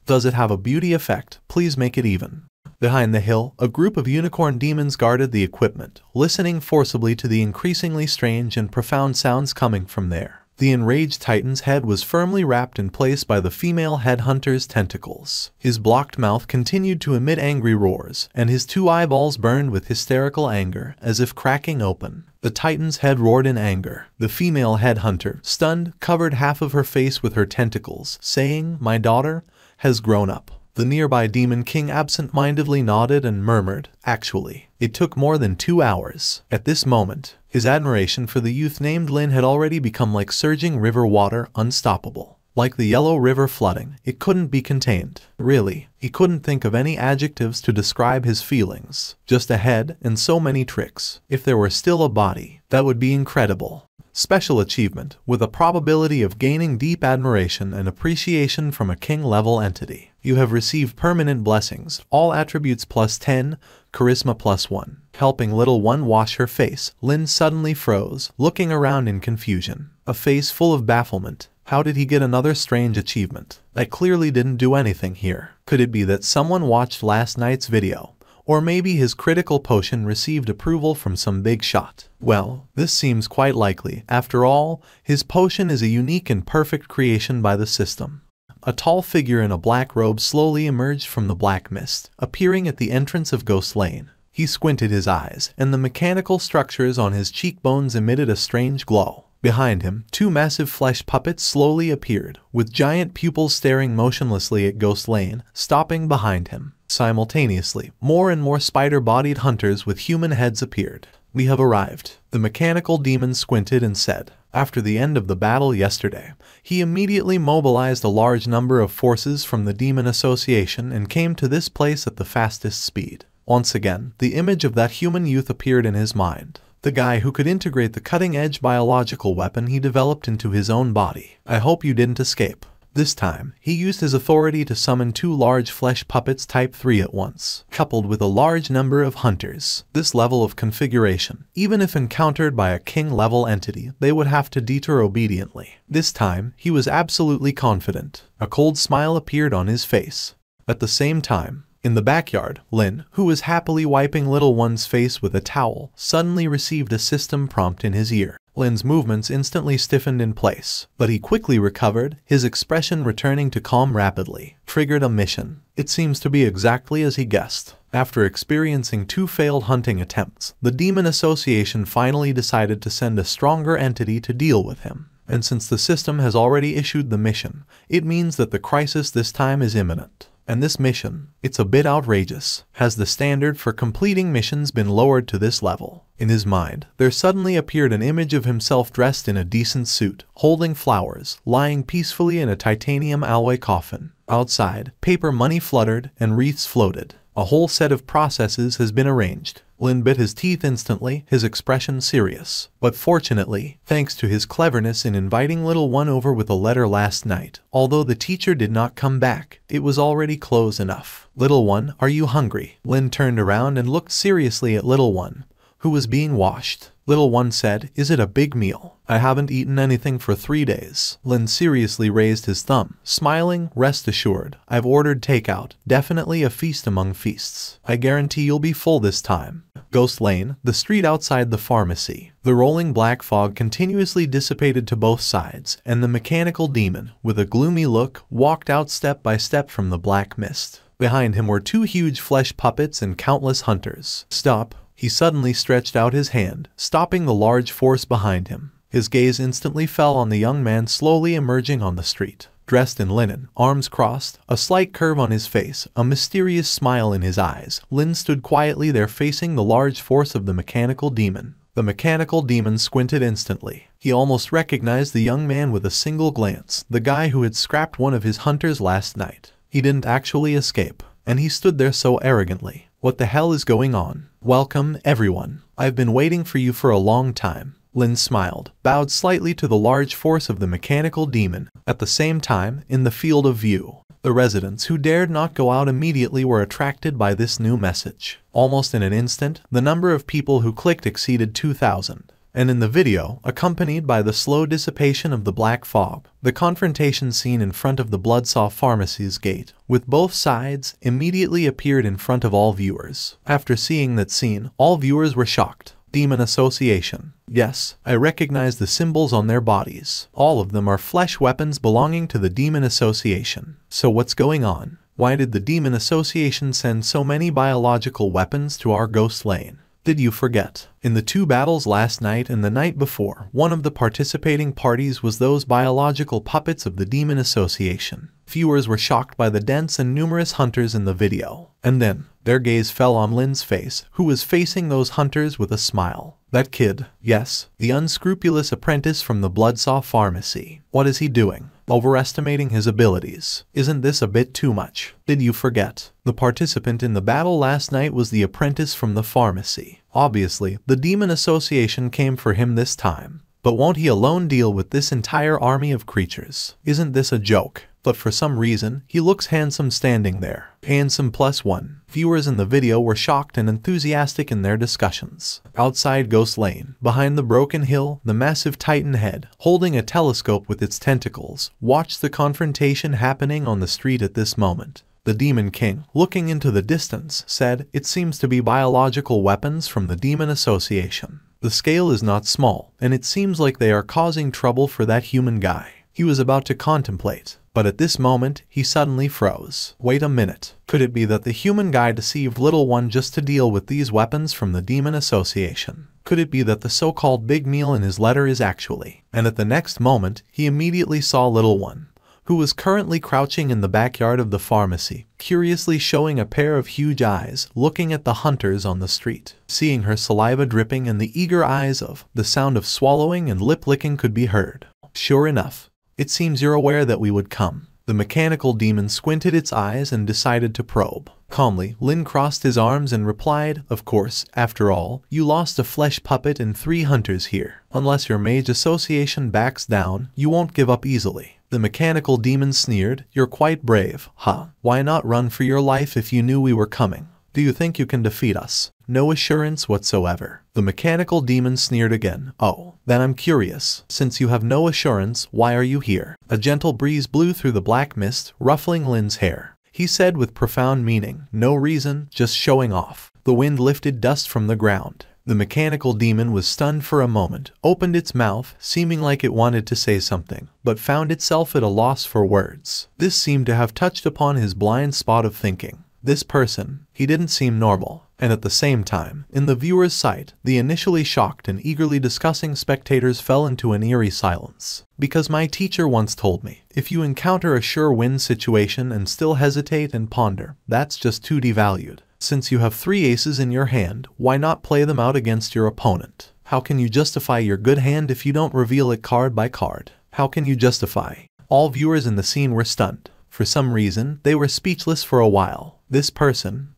Does it have a beauty effect? Please make it even. Behind the hill, a group of unicorn demons guarded the equipment, listening forcibly to the increasingly strange and profound sounds coming from there. The enraged Titan's head was firmly wrapped in place by the female headhunter's tentacles. His blocked mouth continued to emit angry roars, and his two eyeballs burned with hysterical anger, as if cracking open. The Titan's head roared in anger. The female headhunter, stunned, covered half of her face with her tentacles, saying, my daughter has grown up. The nearby Demon King absent-mindedly nodded and murmured, actually, it took more than 2 hours. At this moment, his admiration for the youth named Lin had already become like surging river water, unstoppable. Like the Yellow River flooding, it couldn't be contained. Really, he couldn't think of any adjectives to describe his feelings. Just a head and so many tricks. If there were still a body, that would be incredible. Special achievement, with a probability of gaining deep admiration and appreciation from a king-level entity. You have received permanent blessings, all attributes +10, charisma +1. Helping little one wash her face, Lin suddenly froze, looking around in confusion. A face full of bafflement. How did he get another strange achievement? I clearly didn't do anything here. Could it be that someone watched last night's video? Or maybe his critical potion received approval from some big shot. Well, this seems quite likely. After all, his potion is a unique and perfect creation by the system. A tall figure in a black robe slowly emerged from the black mist, appearing at the entrance of Ghost Lane. He squinted his eyes, and the mechanical structures on his cheekbones emitted a strange glow. Behind him, two massive flesh puppets slowly appeared, with giant pupils staring motionlessly at Ghost Lane, stopping behind him. Simultaneously, more and more spider-bodied hunters with human heads appeared. We have arrived. The mechanical demon squinted and said, after the end of the battle yesterday, he immediately mobilized a large number of forces from the Demon Association and came to this place at the fastest speed. Once again, the image of that human youth appeared in his mind. The guy who could integrate the cutting-edge biological weapon he developed into his own body. I hope you didn't escape. This time, he used his authority to summon 2 large flesh puppets type 3 at once, coupled with a large number of hunters. This level of configuration, even if encountered by a king-level entity, they would have to deter obediently. This time, he was absolutely confident. A cold smile appeared on his face. At the same time, in the backyard, Lin, who was happily wiping little one's face with a towel, suddenly received a system prompt in his ear. Lin's movements instantly stiffened in place, but he quickly recovered, his expression returning to calm rapidly. Triggered a mission. It seems to be exactly as he guessed. After experiencing 2 failed hunting attempts, the Demon Association finally decided to send a stronger entity to deal with him. And since the system has already issued the mission, it means that the crisis this time is imminent. And this mission, it's a bit outrageous. Has the standard for completing missions been lowered to this level? In his mind, there suddenly appeared an image of himself dressed in a decent suit, holding flowers, lying peacefully in a titanium alloy coffin. Outside, paper money fluttered and wreaths floated. A whole set of processes has been arranged. Lin bit his teeth instantly, his expression serious. But fortunately, thanks to his cleverness in inviting little one over with a letter last night, although the teacher did not come back, it was already close enough. Little one, are you hungry? Lin turned around and looked seriously at little one, who was being washed. Little one said, is it a big meal? I haven't eaten anything for 3 days. Lin seriously raised his thumb, smiling, rest assured. I've ordered takeout, definitely a feast among feasts. I guarantee you'll be full this time. Ghost Lane, the street outside the pharmacy. The rolling black fog continuously dissipated to both sides, and the mechanical demon, with a gloomy look, walked out step by step from the black mist. Behind him were 2 huge flesh puppets and countless hunters. Stop. He suddenly stretched out his hand, stopping the large force behind him. His gaze instantly fell on the young man slowly emerging on the street. Dressed in linen, arms crossed, a slight curve on his face, a mysterious smile in his eyes, Lin stood quietly there facing the large force of the mechanical demon. The mechanical demon squinted instantly. He almost recognized the young man with a single glance, the guy who had scrapped one of his hunters last night. He didn't actually escape, and he stood there so arrogantly. What the hell is going on? Welcome, everyone. I've been waiting for you for a long time. Lin smiled, bowed slightly to the large force of the mechanical demon. At the same time, in the field of view, the residents who dared not go out immediately were attracted by this new message. Almost in an instant, the number of people who clicked exceeded 2,000. And in the video, accompanied by the slow dissipation of the black fog, the confrontation scene in front of the Bloodsaw Pharmacy's gate, with both sides, immediately appeared in front of all viewers. After seeing that scene, all viewers were shocked. Demon Association. Yes, I recognize the symbols on their bodies. All of them are flesh weapons belonging to the Demon Association. So what's going on? Why did the Demon Association send so many biological weapons to our Ghost Lane? Did you forget? In the 2 battles last night and the night before, one of the participating parties was those biological puppets of the Demon Association. Viewers were shocked by the dense and numerous hunters in the video. And then, their gaze fell on Lin's face, who was facing those hunters with a smile. That kid, yes, the unscrupulous apprentice from the Bloodsaw Pharmacy. What is he doing? Overestimating his abilities. Isn't this a bit too much? Did you forget? The participant in the battle last night was the apprentice from the pharmacy. Obviously, the Demon Association came for him this time. But won't he alone deal with this entire army of creatures? Isn't this a joke? But for some reason, he looks handsome standing there. Handsome +1. Viewers in the video were shocked and enthusiastic in their discussions. Outside Ghost Lane, behind the broken hill, the massive Titan head, holding a telescope with its tentacles, watched the confrontation happening on the street at this moment. The Demon King, looking into the distance, said, it seems to be biological weapons from the Demon Association. The scale is not small, and it seems like they are causing trouble for that human guy. He was about to contemplate, but at this moment, he suddenly froze. Wait a minute. Could it be that the human guy deceived little one just to deal with these weapons from the Demon Association? Could it be that the so-called big meal in his letter is actually? And at the next moment, he immediately saw little one, who was currently crouching in the backyard of the pharmacy, curiously showing a pair of huge eyes, looking at the hunters on the street. Seeing her saliva dripping and the eager eyes of, the sound of swallowing and lip-licking could be heard. Sure enough. It seems you're aware that we would come. The mechanical demon squinted its eyes and decided to probe. Calmly, Lin crossed his arms and replied, of course, after all, you lost a flesh puppet and 3 hunters here. Unless your mage association backs down, you won't give up easily. The mechanical demon sneered, "You're quite brave, huh? Why not run for your life if you knew we were coming? Do you think you can defeat us?" "No assurance whatsoever." The mechanical demon sneered again. "Oh, then I'm curious. Since you have no assurance, why are you here?" A gentle breeze blew through the black mist, ruffling Lin's hair. He said with profound meaning, "No reason, just showing off." The wind lifted dust from the ground. The mechanical demon was stunned for a moment, opened its mouth, seeming like it wanted to say something, but found itself at a loss for words. This seemed to have touched upon his blind spot of thinking. This person, he didn't seem normal, and at the same time, in the viewer's sight, the initially shocked and eagerly discussing spectators fell into an eerie silence. "Because my teacher once told me, if you encounter a sure-win situation and still hesitate and ponder, that's just too devalued. Since you have 3 aces in your hand, why not play them out against your opponent? How can you justify your good hand if you don't reveal it card by card? How can you justify?" All viewers in the scene were stunned. For some reason, they were speechless for a while. This person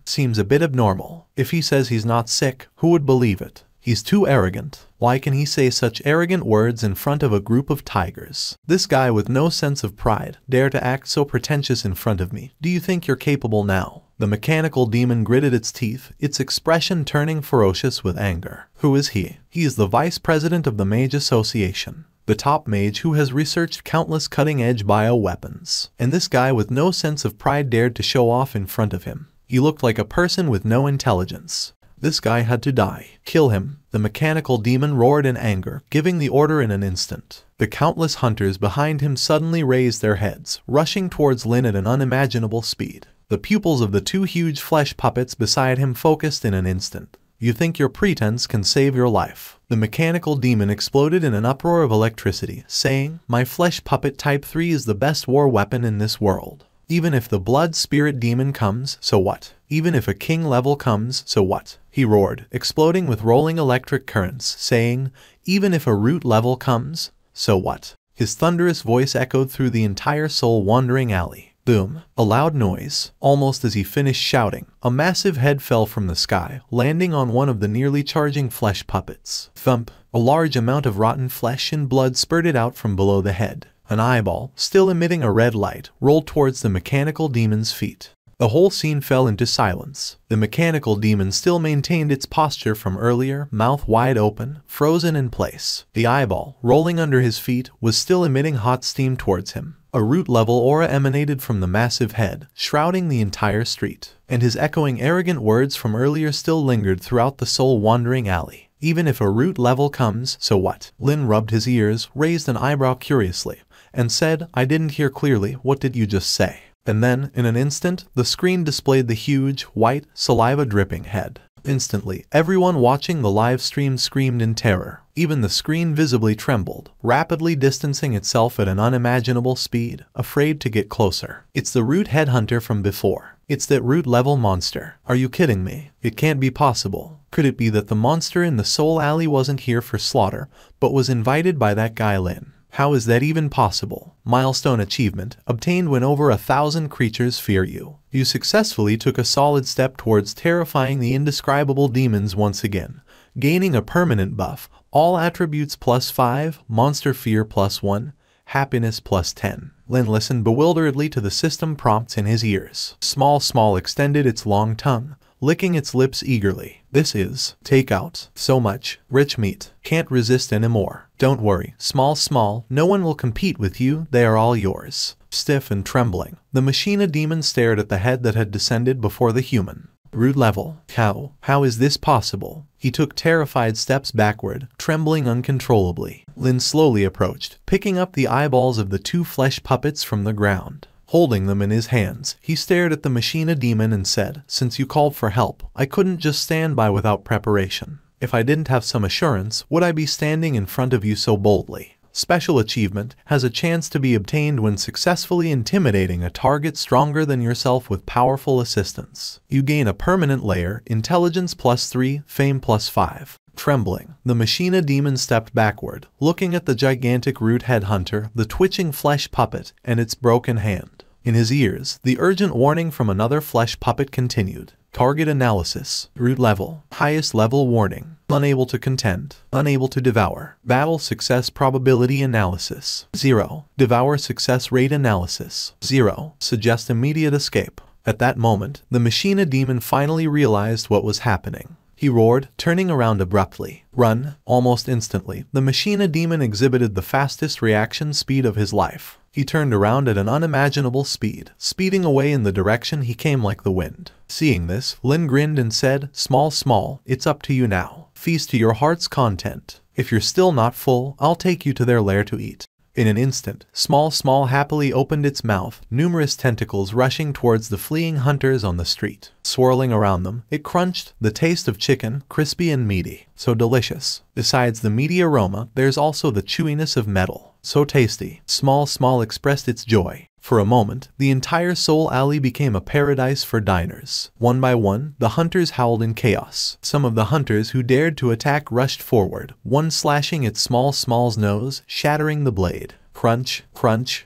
seems a bit abnormal. If he says he's not sick, who would believe it? He's too arrogant. Why can he say such arrogant words in front of a group of tigers? This guy with no sense of pride dare to act so pretentious in front of me. Do you think you're capable now? The mechanical demon gritted its teeth, its expression turning ferocious with anger. Who is he? He is the vice president of the Mage Association, the top mage who has researched countless cutting-edge bioweapons. And this guy with no sense of pride dared to show off in front of him. He looked like a person with no intelligence. This guy had to die. Kill him. The mechanical demon roared in anger, giving the order in an instant. The countless hunters behind him suddenly raised their heads, rushing towards Lin at an unimaginable speed. The pupils of the 2 huge flesh puppets beside him focused in an instant. "You think your pretense can save your life?" The mechanical demon exploded in an uproar of electricity, saying, "My flesh puppet type 3 is the best war weapon in this world. Even if the blood spirit demon comes, so what? Even if a king level comes, so what?" He roared, exploding with rolling electric currents, saying, "Even if a root level comes, so what?" His thunderous voice echoed through the entire soul-wandering alley. Boom! A loud noise. Almost as he finished shouting, a massive head fell from the sky, landing on one of the nearly charging flesh puppets. Thump! A large amount of rotten flesh and blood spurted out from below the head. An eyeball, still emitting a red light, rolled towards the mechanical demon's feet. The whole scene fell into silence. The mechanical demon still maintained its posture from earlier, mouth wide open, frozen in place. The eyeball, rolling under his feet, was still emitting hot steam towards him. A root-level aura emanated from the massive head, shrouding the entire street. And his echoing arrogant words from earlier still lingered throughout the soul-wandering alley. "Even if a root level comes, so what?" Lin rubbed his ears, raised an eyebrow curiously, and said, "I didn't hear clearly, what did you just say?" And then, in an instant, the screen displayed the huge, white, saliva-dripping head. Instantly, everyone watching the live stream screamed in terror. Even the screen visibly trembled, rapidly distancing itself at an unimaginable speed, afraid to get closer. "It's the root headhunter from before. It's that root-level monster. Are you kidding me? It can't be possible. Could it be that the monster in the Soul Alley wasn't here for slaughter, but was invited by that guy Lin? How is that even possible?" Milestone achievement, obtained when over 1,000 creatures fear you. You successfully took a solid step towards terrifying the indescribable demons once again, gaining a permanent buff, all attributes +5, monster fear +1, happiness +10. Lin listened bewilderedly to the system prompts in his ears. Small extended its long tongue, licking its lips eagerly. "This is, take out, so much, rich meat, can't resist anymore. Don't worry, small, no one will compete with you, they are all yours." Stiff and trembling, the Machina demon stared at the head that had descended before the human. "Root level? How is this possible?" He took terrified steps backward, trembling uncontrollably. Lin slowly approached, picking up the eyeballs of the 2 flesh puppets from the ground. Holding them in his hands, he stared at the Machina demon and said, "Since you called for help, I couldn't just stand by without preparation. If I didn't have some assurance, would I be standing in front of you so boldly?" Special achievement has a chance to be obtained when successfully intimidating a target stronger than yourself with powerful assistance. You gain a permanent layer, intelligence +3, fame +5. Trembling, the Machina demon stepped backward, looking at the gigantic root headhunter, the twitching flesh puppet, and its broken hand. In his ears, the urgent warning from another flesh puppet continued. Target analysis. Root level. Highest level warning. Unable to contend. Unable to devour. Battle success probability analysis. 0. Devour success rate analysis. 0. Suggest immediate escape. At that moment, the Machina demon finally realized what was happening. He roared, turning around abruptly. Run! Almost instantly, the Machina demon exhibited the fastest reaction speed of his life. He turned around at an unimaginable speed, speeding away in the direction he came like the wind. Seeing this, Lin grinned and said, Small, it's up to you now. Feast to your heart's content. If you're still not full, I'll take you to their lair to eat. In an instant, Small happily opened its mouth, numerous tentacles rushing towards the fleeing hunters on the street. Swirling around them, it crunched, the taste of chicken, crispy and meaty. So delicious. Besides the meaty aroma, there's also the chewiness of metal. So tasty. Small expressed its joy. For a moment, the entire Soul Alley became a paradise for diners. One by one, the hunters howled in chaos. Some of the hunters who dared to attack rushed forward, one slashing at Small's nose, shattering the blade. Crunch.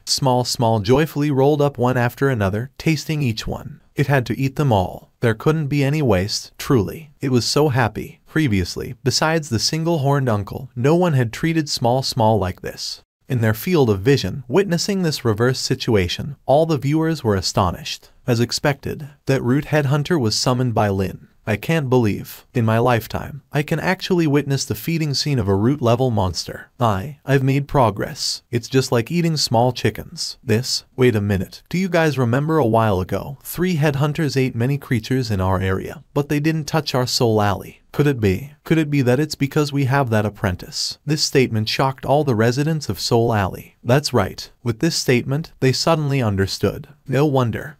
Small joyfully rolled up one after another, tasting each one. It had to eat them all. There couldn't be any waste, truly. It was so happy. Previously, besides the single-horned uncle, no one had treated Small like this. In their field of vision, witnessing this reverse situation, all the viewers were astonished. As expected, that Root Headhunter was summoned by Lin. I can't believe, in my lifetime, I can actually witness the feeding scene of a root-level monster. I've made progress. It's just like eating small chickens. Wait a minute. Do you guys remember a while ago, 3 headhunters ate many creatures in our area, but they didn't touch our Soul Alley? Could it be that it's because we have that apprentice? This statement shocked all the residents of Soul Alley. That's right. With this statement, they suddenly understood. No wonder.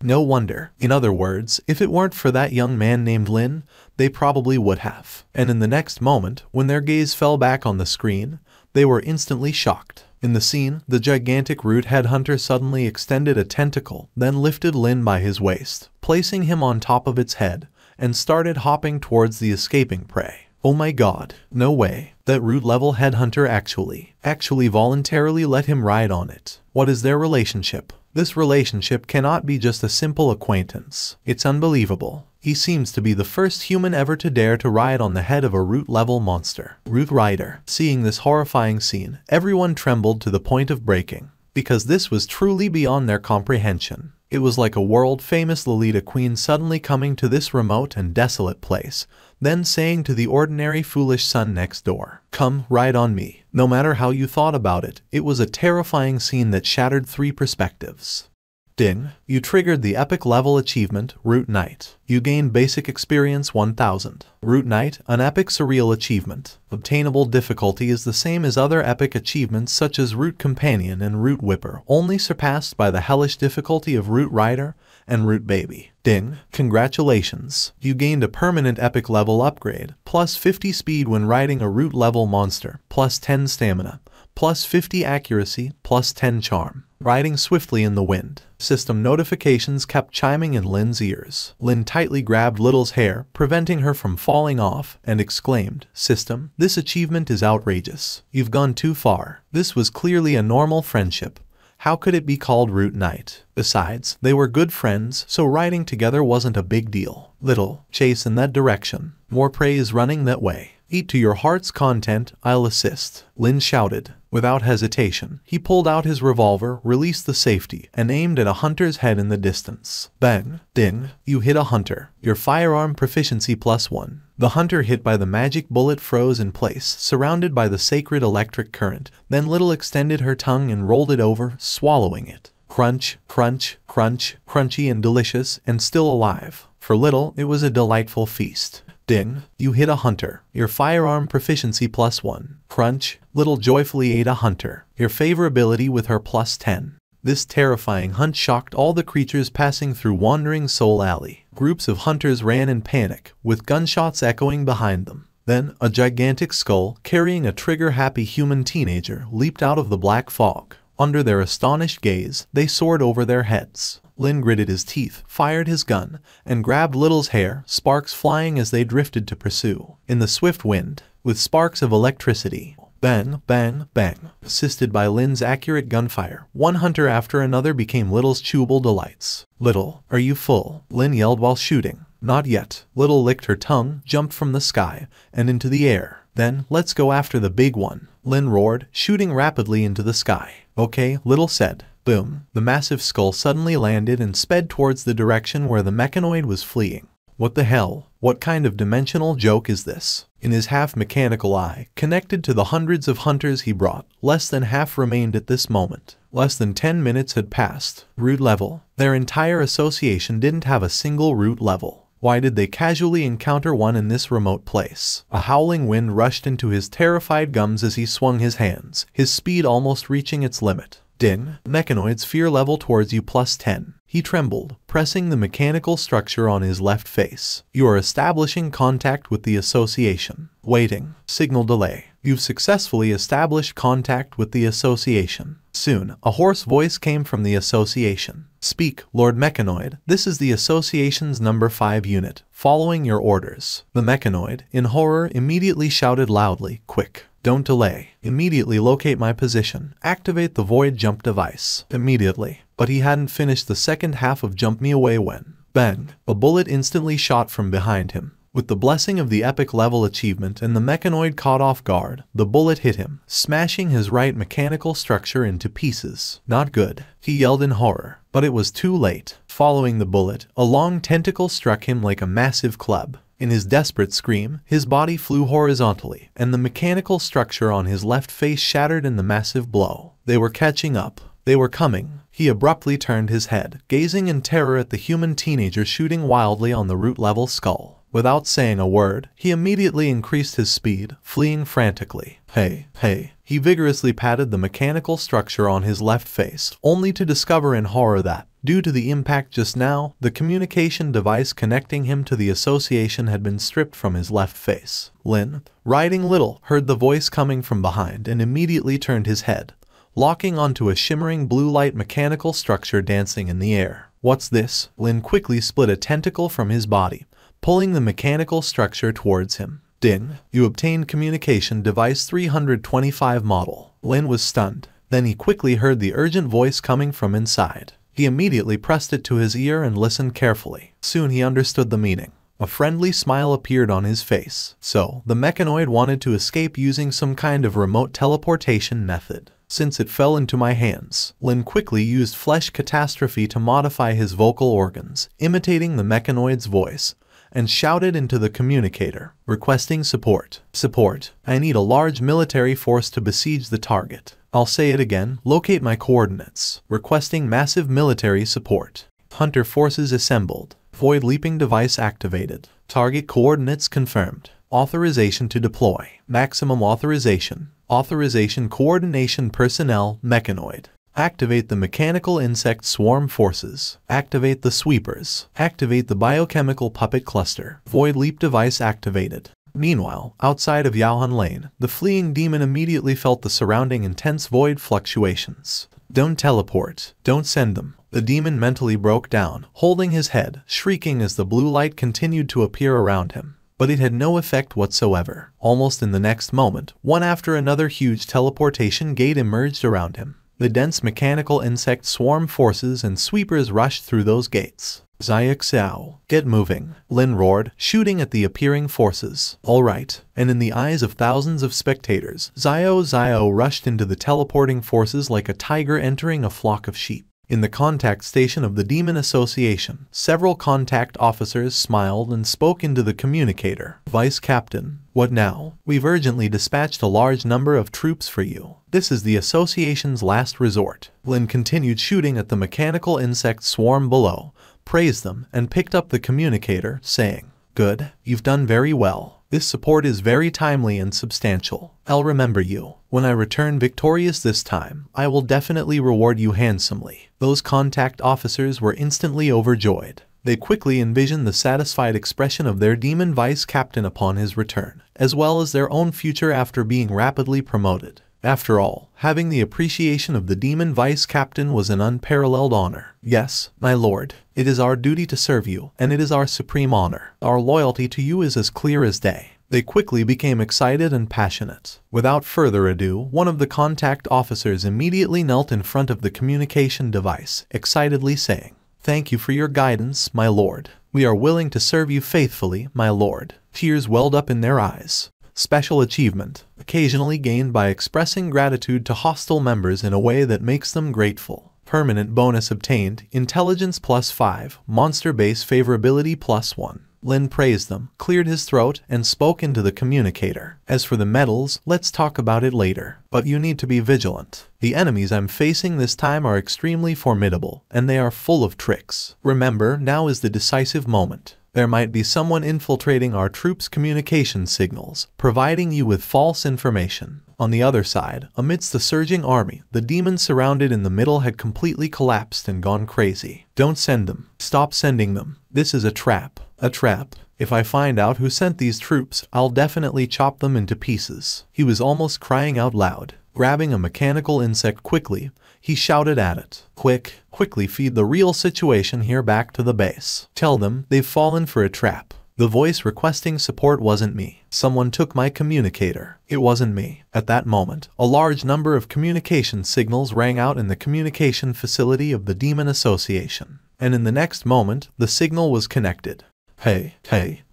In other words, if it weren't for that young man named Lin, they probably would have. And in the next moment, when their gaze fell back on the screen, they were instantly shocked. In the scene, the gigantic Root Headhunter suddenly extended a tentacle, then lifted Lin by his waist, placing him on top of its head, and started hopping towards the escaping prey. Oh my god, no way. That root-level headhunter actually voluntarily let him ride on it. What is their relationship? This relationship cannot be just a simple acquaintance. It's unbelievable. He seems to be the first human ever to dare to ride on the head of a root-level monster. Root Rider. Seeing this horrifying scene, everyone trembled to the point of breaking, because this was truly beyond their comprehension. It was like a world-famous Lolita queen suddenly coming to this remote and desolate place, then saying to the ordinary foolish son next door, "Come, ride on me." No matter how you thought about it, it was a terrifying scene that shattered 3 perspectives. Ding! You triggered the epic level achievement, Root Knight. You gained basic experience 1000. Root Knight, an epic surreal achievement. Obtainable difficulty is the same as other epic achievements such as Root Companion and Root Whipper, only surpassed by the hellish difficulty of Root Rider and Root Baby. Ding! Congratulations! You gained a permanent epic level upgrade, plus 50 speed when riding a root level monster, plus 10 stamina, plus 50 accuracy, plus 10 charm. Riding swiftly in the wind. System notifications kept chiming in Lin's ears. Lin tightly grabbed Little's hair, preventing her from falling off, and exclaimed, "System, this achievement is outrageous. You've gone too far. This was clearly a normal friendship. How could it be called Root Knight? Besides, they were good friends, so riding together wasn't a big deal. Little, chase in that direction. More prey is running that way. Eat to your heart's content, I'll assist," Lin shouted. Without hesitation, he pulled out his revolver, released the safety, and aimed at a hunter's head in the distance. Bang! Ding! You hit a hunter. Your firearm proficiency +1. The hunter hit by the magic bullet froze in place, surrounded by the sacred electric current. Then Little extended her tongue and rolled it over, swallowing it. Crunch, crunch, crunch, crunchy and delicious, and still alive. For Little, it was a delightful feast. Ding! You hit a hunter. Your firearm proficiency +1. Crunch! Little joyfully ate a hunter. Your favorability with her +10. This terrifying hunt shocked all the creatures passing through Wandering Soul Alley. Groups of hunters ran in panic, with gunshots echoing behind them. Then, a gigantic skull, carrying a trigger-happy human teenager, leaped out of the black fog. Under their astonished gaze, they soared over their heads. Lin gritted his teeth, fired his gun, and grabbed Little's hair, sparks flying as they drifted to pursue. In the swift wind, with sparks of electricity, bang, bang, bang, assisted by Lin's accurate gunfire, one hunter after another became Little's chewable delights. "Little, are you full?" Lin yelled while shooting. Not yet. Little licked her tongue, jumped from the sky, and into the air. Then, let's go after the big one, Lin roared, shooting rapidly into the sky. Okay, Little said. Boom. The massive skull suddenly landed and sped towards the direction where the mechanoid was fleeing. What the hell? What kind of dimensional joke is this? In his half-mechanical eye, connected to the hundreds of hunters he brought, less than half remained at this moment. Less than 10 minutes had passed. Root level. Their entire association didn't have a single root level. Why did they casually encounter one in this remote place? A howling wind rushed into his terrified gums as he swung his hands, his speed almost reaching its limit. Din. Mechanoid's fear level towards you +10. He trembled, pressing the mechanical structure on his left face. You are establishing contact with the association. Waiting. Signal delay. You've successfully established contact with the association. Soon, a hoarse voice came from the association. Speak, Lord Mechanoid. This is the association's number 5 unit, following your orders. The mechanoid, in horror, immediately shouted loudly, quick. Don't delay. Immediately locate my position. Activate the void jump device. Immediately. But he hadn't finished the second half of Jump Me Away when, bang, a bullet instantly shot from behind him. With the blessing of the epic level achievement and the mechanoid caught off guard, the bullet hit him, smashing his right mechanical structure into pieces. Not good, he yelled in horror. But it was too late. Following the bullet, a long tentacle struck him like a massive club. In his desperate scream, his body flew horizontally, and the mechanical structure on his left face shattered in the massive blow. They were catching up. They were coming. He abruptly turned his head, gazing in terror at the human teenager shooting wildly on the root-level skull. Without saying a word, he immediately increased his speed, fleeing frantically. Hey, hey. He vigorously patted the mechanical structure on his left face, only to discover in horror that, due to the impact just now, the communication device connecting him to the association had been stripped from his left face. Lin, riding Little, heard the voice coming from behind and immediately turned his head, locking onto a shimmering blue light mechanical structure dancing in the air. What's this? Lin quickly split a tentacle from his body, pulling the mechanical structure towards him. Ding. You obtained communication device 325 model. Lin was stunned. Then he quickly heard the urgent voice coming from inside. He immediately pressed it to his ear and listened carefully. Soon he understood the meaning. A friendly smile appeared on his face. So, the mechanoid wanted to escape using some kind of remote teleportation method. Since it fell into my hands, Lin quickly used Flesh Catastrophe to modify his vocal organs, imitating the mechanoid's voice, and shouted into the communicator, requesting support. Support. I need a large military force to besiege the target. I'll say it again, locate my coordinates. Requesting massive military support. Hunter forces assembled. Void leaping device activated. Target coordinates confirmed. Authorization to deploy. Maximum authorization. Authorization coordination personnel, mechanoid. Activate the mechanical insect swarm forces. Activate the sweepers. Activate the biochemical puppet cluster. Void leap device activated. Meanwhile, outside of Yaohan Lane, the fleeing demon immediately felt the surrounding intense void fluctuations. Don't teleport. Don't send them. The demon mentally broke down, holding his head, shrieking as the blue light continued to appear around him. But it had no effect whatsoever. Almost in the next moment, one after another huge teleportation gate emerged around him. The dense mechanical insect swarm forces and sweepers rushed through those gates. Zaya Xiao, get moving, Lin roared, shooting at the appearing forces. All right. And in the eyes of thousands of spectators, Zio rushed into the teleporting forces like a tiger entering a flock of sheep. In the contact station of the Demon Association, several contact officers smiled and spoke into the communicator. Vice Captain, what now? We've urgently dispatched a large number of troops for you. This is the Association's last resort. Lin continued shooting at the mechanical insect swarm below, praised them, and picked up the communicator, saying, Good, you've done very well. This support is very timely and substantial. I'll remember you. When I return victorious this time, I will definitely reward you handsomely. Those contact officers were instantly overjoyed. They quickly envisioned the satisfied expression of their demon vice captain upon his return, as well as their own future after being rapidly promoted. After all, having the appreciation of the demon vice captain was an unparalleled honor. Yes, my lord, it is our duty to serve you, and it is our supreme honor. Our loyalty to you is as clear as day. They quickly became excited and passionate. Without further ado, one of the contact officers immediately knelt in front of the communication device, excitedly saying, Thank you for your guidance, my lord. "We are willing to serve you faithfully, my lord." Tears welled up in their eyes. Special achievement, occasionally gained by expressing gratitude to hostile members in a way that makes them grateful. Permanent bonus obtained, intelligence +5, monster base favorability +1. Lin praised them, cleared his throat, and spoke into the communicator. "As for the medals, let's talk about it later. But you need to be vigilant. The enemies I'm facing this time are extremely formidable, and they are full of tricks. Remember, now is the decisive moment. There might be someone infiltrating our troops' communication signals, providing you with false information." On the other side, amidst the surging army, the demons surrounded in the middle had completely collapsed and gone crazy. "Don't send them. Stop sending them. This is a trap. A trap. If I find out who sent these troops, I'll definitely chop them into pieces." He was almost crying out loud. Grabbing a mechanical insect quickly, he shouted at it. Quickly feed the real situation here back to the base. Tell them they've fallen for a trap." The voice requesting support wasn't me. "Someone took my communicator." It wasn't me. At that moment, a large number of communication signals rang out in the communication facility of the Demon Association. And in the next moment, the signal was connected. Hey,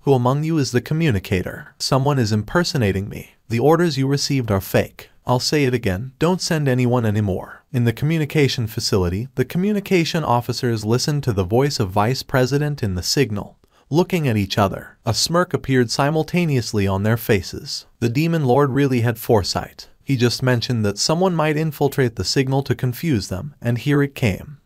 who among you is the communicator? Someone is impersonating me. The orders you received are fake. I'll say it again, don't send anyone anymore." In the communication facility, the communication officers listened to the voice of Vice President in the signal, looking at each other. A smirk appeared simultaneously on their faces. The Demon Lord really had foresight. He just mentioned that someone might infiltrate the signal to confuse them, and here it came.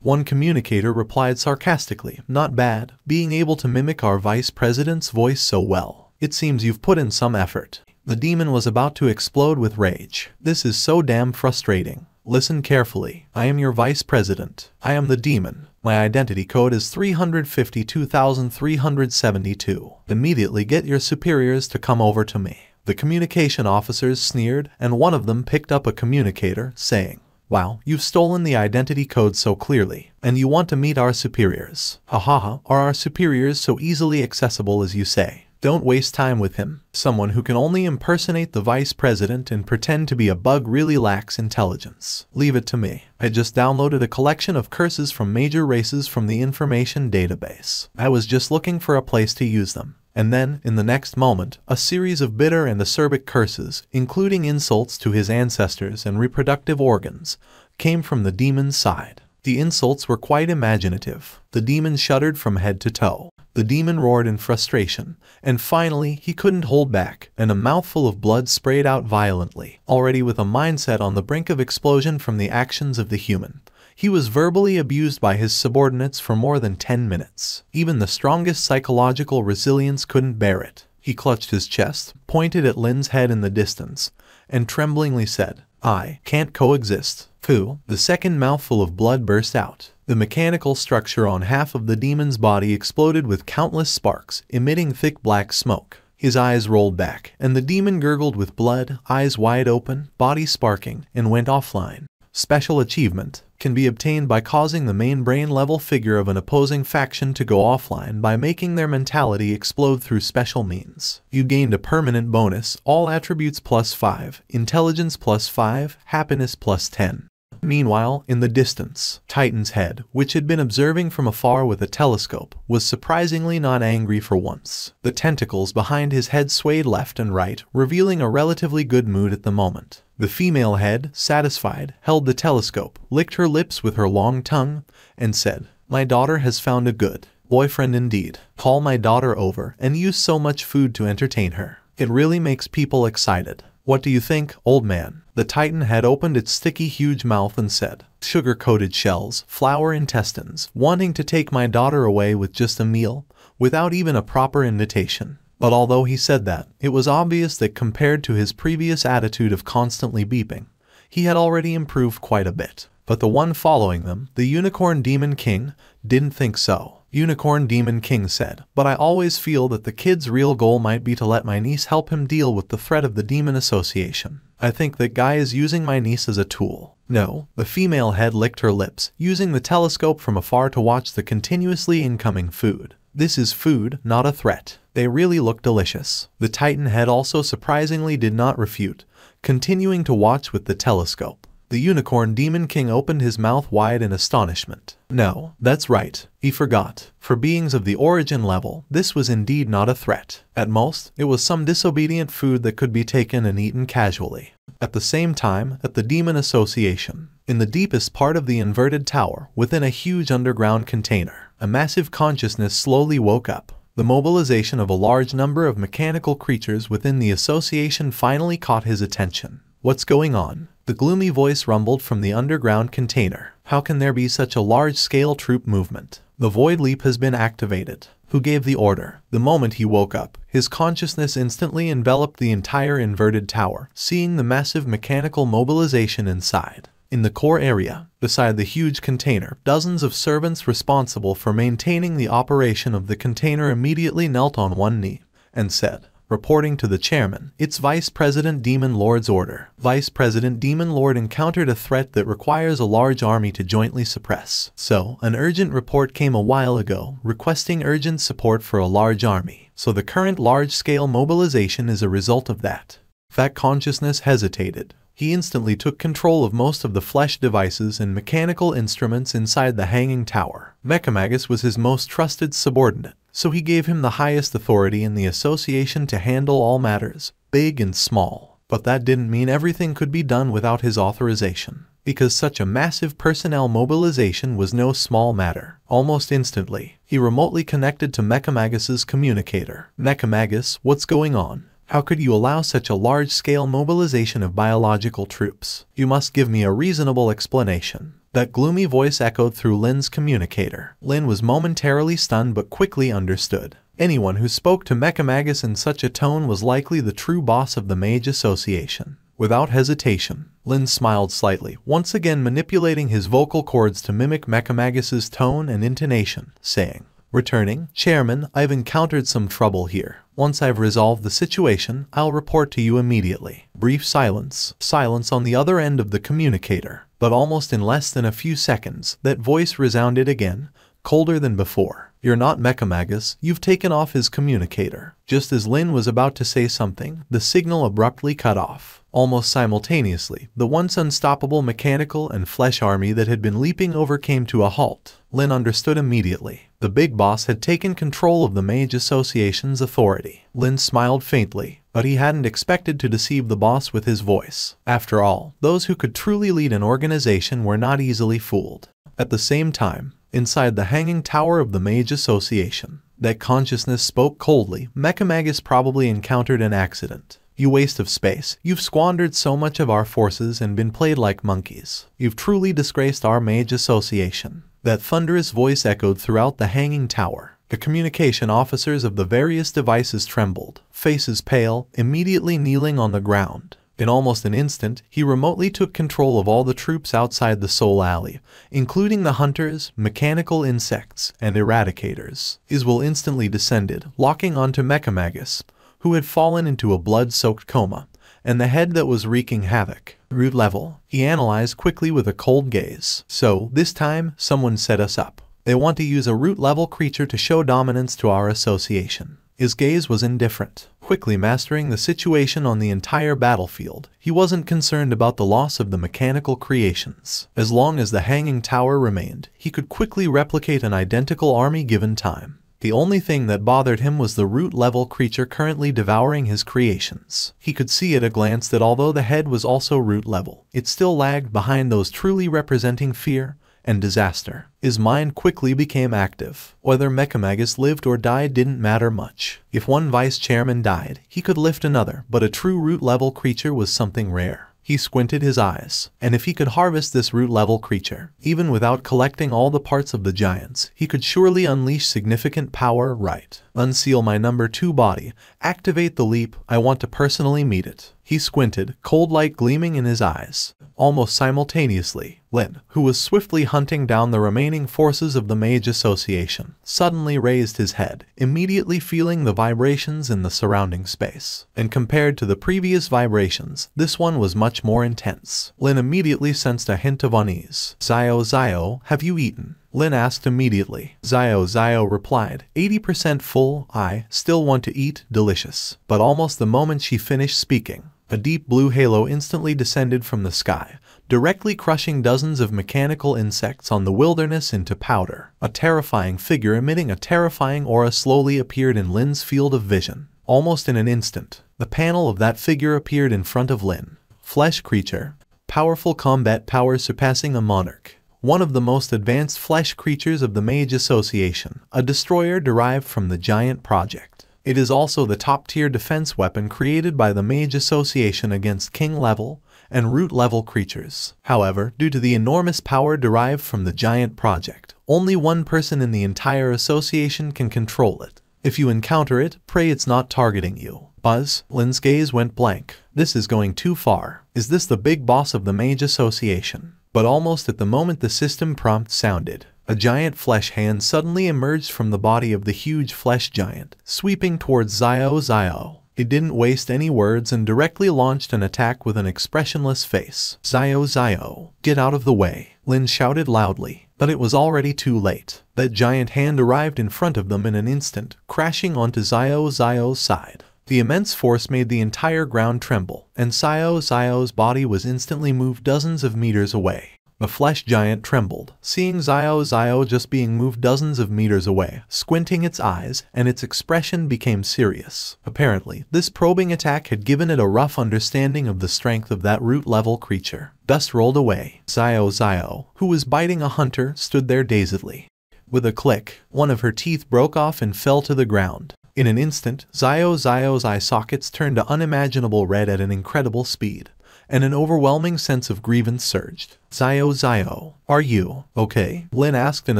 One communicator replied sarcastically, "Not bad, being able to mimic our Vice President's voice so well. It seems you've put in some effort." The demon was about to explode with rage. "This is so damn frustrating. Listen carefully. I am your Vice President. I am the demon. My identity code is 352,372. Immediately get your superiors to come over to me." The communication officers sneered, and one of them picked up a communicator, saying, "Wow, you've stolen the identity code so clearly, and you want to meet our superiors. Are our superiors so easily accessible as you say? Don't waste time with him. Someone who can only impersonate the Vice President and pretend to be a bug really lacks intelligence. Leave it to me. I just downloaded a collection of curses from major races from the information database. I was just looking for a place to use them." And then, in the next moment, a series of bitter and acerbic curses, including insults to his ancestors and reproductive organs, came from the demon's side. The insults were quite imaginative. The demon shuddered from head to toe. The demon roared in frustration, and finally he couldn't hold back, and a mouthful of blood sprayed out violently. Already with a mindset on the brink of explosion from the actions of the human, he was verbally abused by his subordinates for more than 10 minutes. Even the strongest psychological resilience couldn't bear it. He clutched his chest, pointed at Lin's head in the distance, and tremblingly said, "I can't coexist." Pooh! The second mouthful of blood burst out. The mechanical structure on half of the demon's body exploded with countless sparks, emitting thick black smoke. His eyes rolled back, and the demon gurgled with blood, eyes wide open, body sparking, and went offline. Special achievement can be obtained by causing the main brain-level figure of an opposing faction to go offline by making their mentality explode through special means. You gained a permanent bonus, all attributes +5, intelligence +5, happiness +10. Meanwhile, in the distance, Titan's head, which had been observing from afar with a telescope, was surprisingly not angry for once. The tentacles behind his head swayed left and right, revealing a relatively good mood at the moment. The female head, satisfied, held the telescope, licked her lips with her long tongue, and said, "My daughter has found a good boyfriend indeed. Call my daughter over and use so much food to entertain her. It really makes people excited. What do you think, old man?" The Titan had opened its sticky huge mouth and said, "Sugar-coated shells, flour intestines, wanting to take my daughter away with just a meal, without even a proper invitation." But although he said that, it was obvious that compared to his previous attitude of constantly beeping, he had already improved quite a bit. But the one following them, the Unicorn Demon King, didn't think so. Unicorn Demon King said, "But I always feel that the kid's real goal might be to let my niece help him deal with the threat of the Demon Association. I think that guy is using my niece as a tool." No, the female head licked her lips, using the telescope from afar to watch the continuously incoming food. "This is food, not a threat. They really look delicious." The Titan head also surprisingly did not refute, continuing to watch with the telescope. The Unicorn Demon King opened his mouth wide in astonishment. No, that's right, he forgot. For beings of the origin level, this was indeed not a threat. At most, it was some disobedient food that could be taken and eaten casually. At the same time, at the Demon Association, in the deepest part of the inverted tower, within a huge underground container, a massive consciousness slowly woke up. The mobilization of a large number of mechanical creatures within the association finally caught his attention. What's going on? The gloomy voice rumbled from the underground container. How can there be such a large-scale troop movement? The Void Leap has been activated. Who gave the order? The moment he woke up, his consciousness instantly enveloped the entire inverted tower, seeing the massive mechanical mobilization inside. In the core area, beside the huge container, dozens of servants responsible for maintaining the operation of the container immediately knelt on one knee and said, reporting to the chairman, "It's Vice President Demon Lord's order." Vice President Demon Lord encountered a threat that requires a large army to jointly suppress. So, an urgent report came a while ago, requesting urgent support for a large army. So the current large-scale mobilization is a result of that. That consciousness hesitated. He instantly took control of most of the flesh devices and mechanical instruments inside the hanging tower. Mechamagus was his most trusted subordinate, so he gave him the highest authority in the association to handle all matters, big and small. But that didn't mean everything could be done without his authorization, because such a massive personnel mobilization was no small matter. Almost instantly, he remotely connected to Mechamagus's communicator. "Mechamagus, what's going on? How could you allow such a large-scale mobilization of biological troops? You must give me a reasonable explanation." That gloomy voice echoed through Lin's communicator. Lin was momentarily stunned but quickly understood. Anyone who spoke to Mechamagus in such a tone was likely the true boss of the Mage Association. Without hesitation, Lin smiled slightly, once again manipulating his vocal cords to mimic Mechamagus's tone and intonation, saying, "Returning, Chairman, I've encountered some trouble here. Once I've resolved the situation, I'll report to you immediately." Brief silence. Silence on the other end of the communicator. But almost in less than a few seconds, that voice resounded again, colder than before. "You're not Mechamagus, you've taken off his communicator." Just as Lin was about to say something, the signal abruptly cut off. Almost simultaneously, the once unstoppable mechanical and flesh army that had been leaping over came to a halt. Lin understood immediately. The big boss had taken control of the Mage Association's authority. Lin smiled faintly, but he hadn't expected to deceive the boss with his voice. After all, those who could truly lead an organization were not easily fooled. At the same time, inside the hanging tower of the Mage Association, that consciousness spoke coldly. "Mechamagus probably encountered an accident. You waste of space. You've squandered so much of our forces and been played like monkeys. You've truly disgraced our Mage Association." That thunderous voice echoed throughout the hanging tower. The communication officers of the various devices trembled, faces pale, immediately kneeling on the ground. In almost an instant, he remotely took control of all the troops outside the Soul Alley, including the hunters, mechanical insects, and eradicators. His will instantly descended, locking onto Mechamagus, who had fallen into a blood-soaked coma, and the head that was wreaking havoc. "Root level," he analyzed quickly with a cold gaze. "So, this time, someone set us up. They want to use a root-level creature to show dominance to our association." His gaze was indifferent. Quickly mastering the situation on the entire battlefield, he wasn't concerned about the loss of the mechanical creations. As long as the hanging tower remained, he could quickly replicate an identical army given time. The only thing that bothered him was the root-level creature currently devouring his creations. He could see at a glance that although the head was also root-level, it still lagged behind those truly representing fear and disaster. His mind quickly became active. Whether Mechamagus lived or died didn't matter much. If one vice chairman died, he could lift another, but a true root-level creature was something rare. He squinted his eyes, and if he could harvest this root-level creature, even without collecting all the parts of the giants, he could surely unleash significant power. Right. "Unseal my number 2 body. Activate the leap. I want to personally meet it." He squinted, cold light gleaming in his eyes. Almost simultaneously, Lin, who was swiftly hunting down the remaining forces of the Mage Association, suddenly raised his head, immediately feeling the vibrations in the surrounding space. And compared to the previous vibrations, this one was much more intense. Lin immediately sensed a hint of unease. Zio, have you eaten?" Lin asked immediately. Zio replied, 80% full. "I still want to eat, delicious." But almost the moment she finished speaking, a deep blue halo instantly descended from the sky, directly crushing dozens of mechanical insects on the wilderness into powder. A terrifying figure emitting a terrifying aura slowly appeared in Lin's field of vision. Almost in an instant, the panel of that figure appeared in front of Lin. Flesh creature. Powerful combat power surpassing a monarch. One of the most advanced flesh creatures of the Mage Association, a destroyer derived from the Giant Project. It is also the top-tier defense weapon created by the Mage Association against king-level and root-level creatures. However, due to the enormous power derived from the Giant Project, only one person in the entire association can control it. If you encounter it, pray it's not targeting you. Buzz, Lin's gaze went blank. This is going too far. Is this the big boss of the Mage Association? But almost at the moment the system prompt sounded, a giant flesh hand suddenly emerged from the body of the huge flesh giant, sweeping towards Xiao Xiao. It didn't waste any words and directly launched an attack with an expressionless face. Xiao Xiao, get out of the way, Lin shouted loudly, but it was already too late. That giant hand arrived in front of them in an instant, crashing onto Xiao Xiao's side. The immense force made the entire ground tremble, and Xiao Xiao's body was instantly moved dozens of meters away. The flesh giant trembled, seeing Xiao Xiao just being moved dozens of meters away, squinting its eyes, and its expression became serious. Apparently, this probing attack had given it a rough understanding of the strength of that root-level creature. Dust rolled away. Xiao Xiao, who was biting a hunter, stood there dazedly. With a click, one of her teeth broke off and fell to the ground. In an instant, Xiao Xiao's eye sockets turned to unimaginable red at an incredible speed, and an overwhelming sense of grievance surged. Xiao Xiao, are you okay? Lin asked in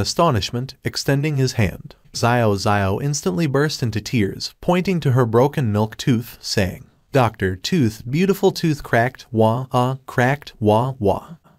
astonishment, extending his hand. Xiao Xiao instantly burst into tears, pointing to her broken milk tooth, saying, Dr. Tooth, beautiful tooth cracked, cracked, wah.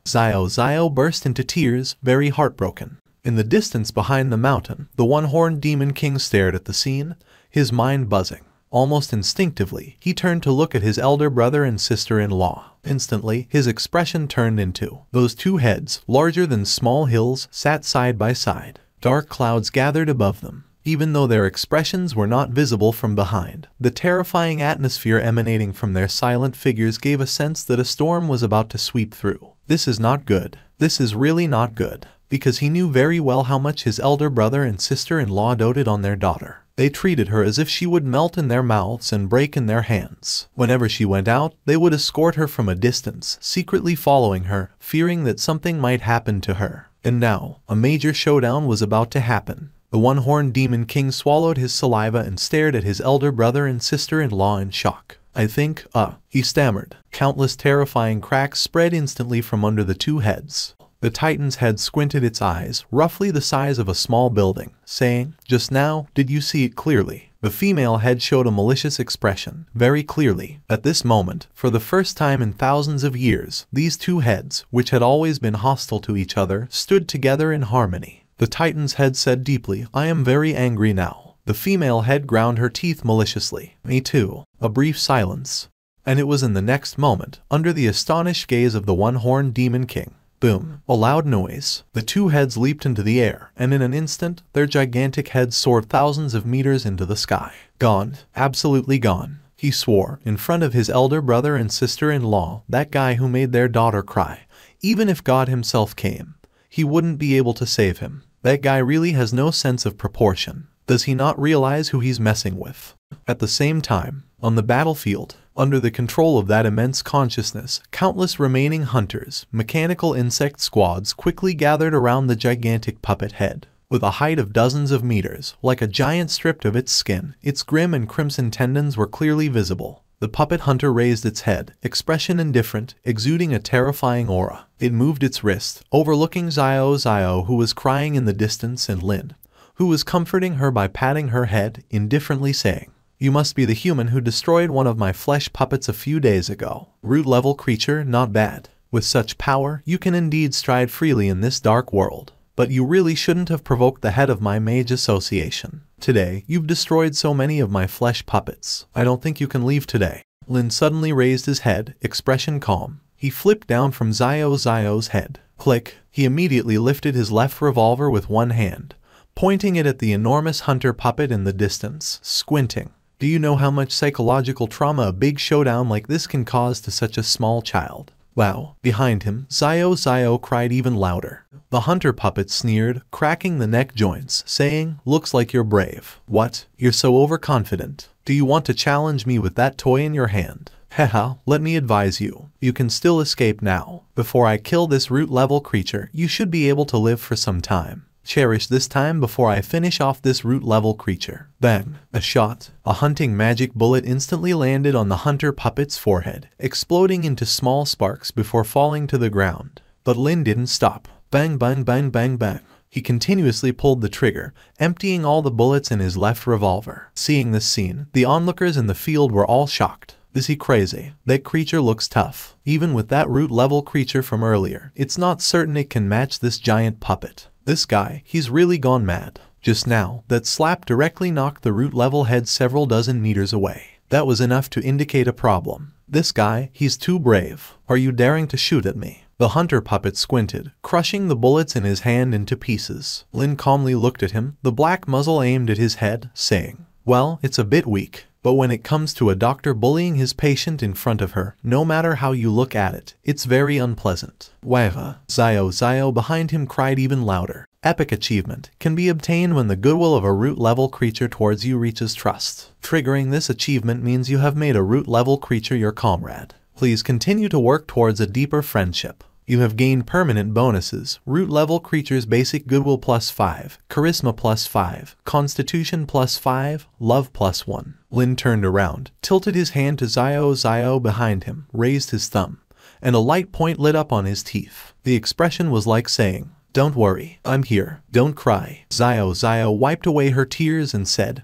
Xiao Xiao burst into tears, very heartbroken. In the distance behind the mountain, the one-horned demon king stared at the scene, his mind buzzing. Almost instinctively, he turned to look at his elder brother and sister-in-law. Instantly, his expression turned into, those two heads, larger than small hills, sat side by side. Dark clouds gathered above them. Even though their expressions were not visible from behind, the terrifying atmosphere emanating from their silent figures gave a sense that a storm was about to sweep through. This is not good. This is really not good. Because he knew very well how much his elder brother and sister-in-law doted on their daughter. They treated her as if she would melt in their mouths and break in their hands. Whenever she went out, they would escort her from a distance, secretly following her, fearing that something might happen to her. And now, a major showdown was about to happen. The one-horned demon king swallowed his saliva and stared at his elder brother and sister-in-law in shock. I think, he stammered. Countless terrifying cracks spread instantly from under the two heads. The Titan's head squinted its eyes, roughly the size of a small building, saying, just now, did you see it clearly? The female head showed a malicious expression, very clearly. At this moment, for the first time in thousands of years, these two heads, which had always been hostile to each other, stood together in harmony. The Titan's head said deeply, I am very angry now. The female head ground her teeth maliciously. Me too. A brief silence. And it was in the next moment, under the astonished gaze of the one-horned demon king. Boom. A loud noise. The two heads leaped into the air, and in an instant, their gigantic heads soared thousands of meters into the sky. Gone. Absolutely gone. He swore, in front of his elder brother and sister-in-law, that guy who made their daughter cry. Even if God himself came, he wouldn't be able to save him. That guy really has no sense of proportion. Does he not realize who he's messing with? At the same time, on the battlefield, under the control of that immense consciousness, countless remaining hunters, mechanical insect squads quickly gathered around the gigantic puppet head. With a height of dozens of meters, like a giant stripped of its skin, its grim and crimson tendons were clearly visible. The puppet hunter raised its head, expression indifferent, exuding a terrifying aura. It moved its wrist, overlooking Xiao Xiao, who was crying in the distance, and Lin, who was comforting her by patting her head, indifferently saying, You must be the human who destroyed one of my flesh puppets a few days ago. Root-level creature, not bad. With such power, you can indeed stride freely in this dark world. But you really shouldn't have provoked the head of my Mage Association. Today, you've destroyed so many of my flesh puppets. I don't think you can leave today. Lin suddenly raised his head, expression calm. He flipped down from Xiao Xiao's head. Click. He immediately lifted his left revolver with one hand, pointing it at the enormous hunter puppet in the distance, squinting. Do you know how much psychological trauma a big showdown like this can cause to such a small child? Wow. Behind him, Zio cried even louder. The hunter puppet sneered, cracking the neck joints, saying, "Looks like you're brave." "What? You're so overconfident. Do you want to challenge me with that toy in your hand?" "Haha, let me advise you. You can still escape now. Before I kill this root-level creature, you should be able to live for some time. Cherish this time before I finish off this root-level creature." Bang! A shot. A hunting magic bullet instantly landed on the hunter puppet's forehead, exploding into small sparks before falling to the ground. But Lin didn't stop. Bang bang bang bang bang. He continuously pulled the trigger, emptying all the bullets in his left revolver. Seeing this scene, the onlookers in the field were all shocked. Is he crazy? That creature looks tough. Even with that root-level creature from earlier, it's not certain it can match this giant puppet. This guy, he's really gone mad. Just now, that slap directly knocked the root-level head several dozen meters away. That was enough to indicate a problem. This guy, he's too brave. Are you daring to shoot at me? The hunter puppet squinted, crushing the bullets in his hand into pieces. Lin calmly looked at him, the black muzzle aimed at his head, saying, "Well, it's a bit weak. But when it comes to a doctor bullying his patient in front of her, no matter how you look at it, it's very unpleasant." Wava. Zio behind him cried even louder. Epic achievement can be obtained when the goodwill of a root-level creature towards you reaches trust. Triggering this achievement means you have made a root-level creature your comrade. Please continue to work towards a deeper friendship. You have gained permanent bonuses: root-level creatures basic goodwill +5, charisma +5, constitution +5, love +1. Lin turned around, tilted his hand to Zio behind him, raised his thumb, and a light point lit up on his teeth. The expression was like saying, "Don't worry, I'm here, don't cry." Zio wiped away her tears and said,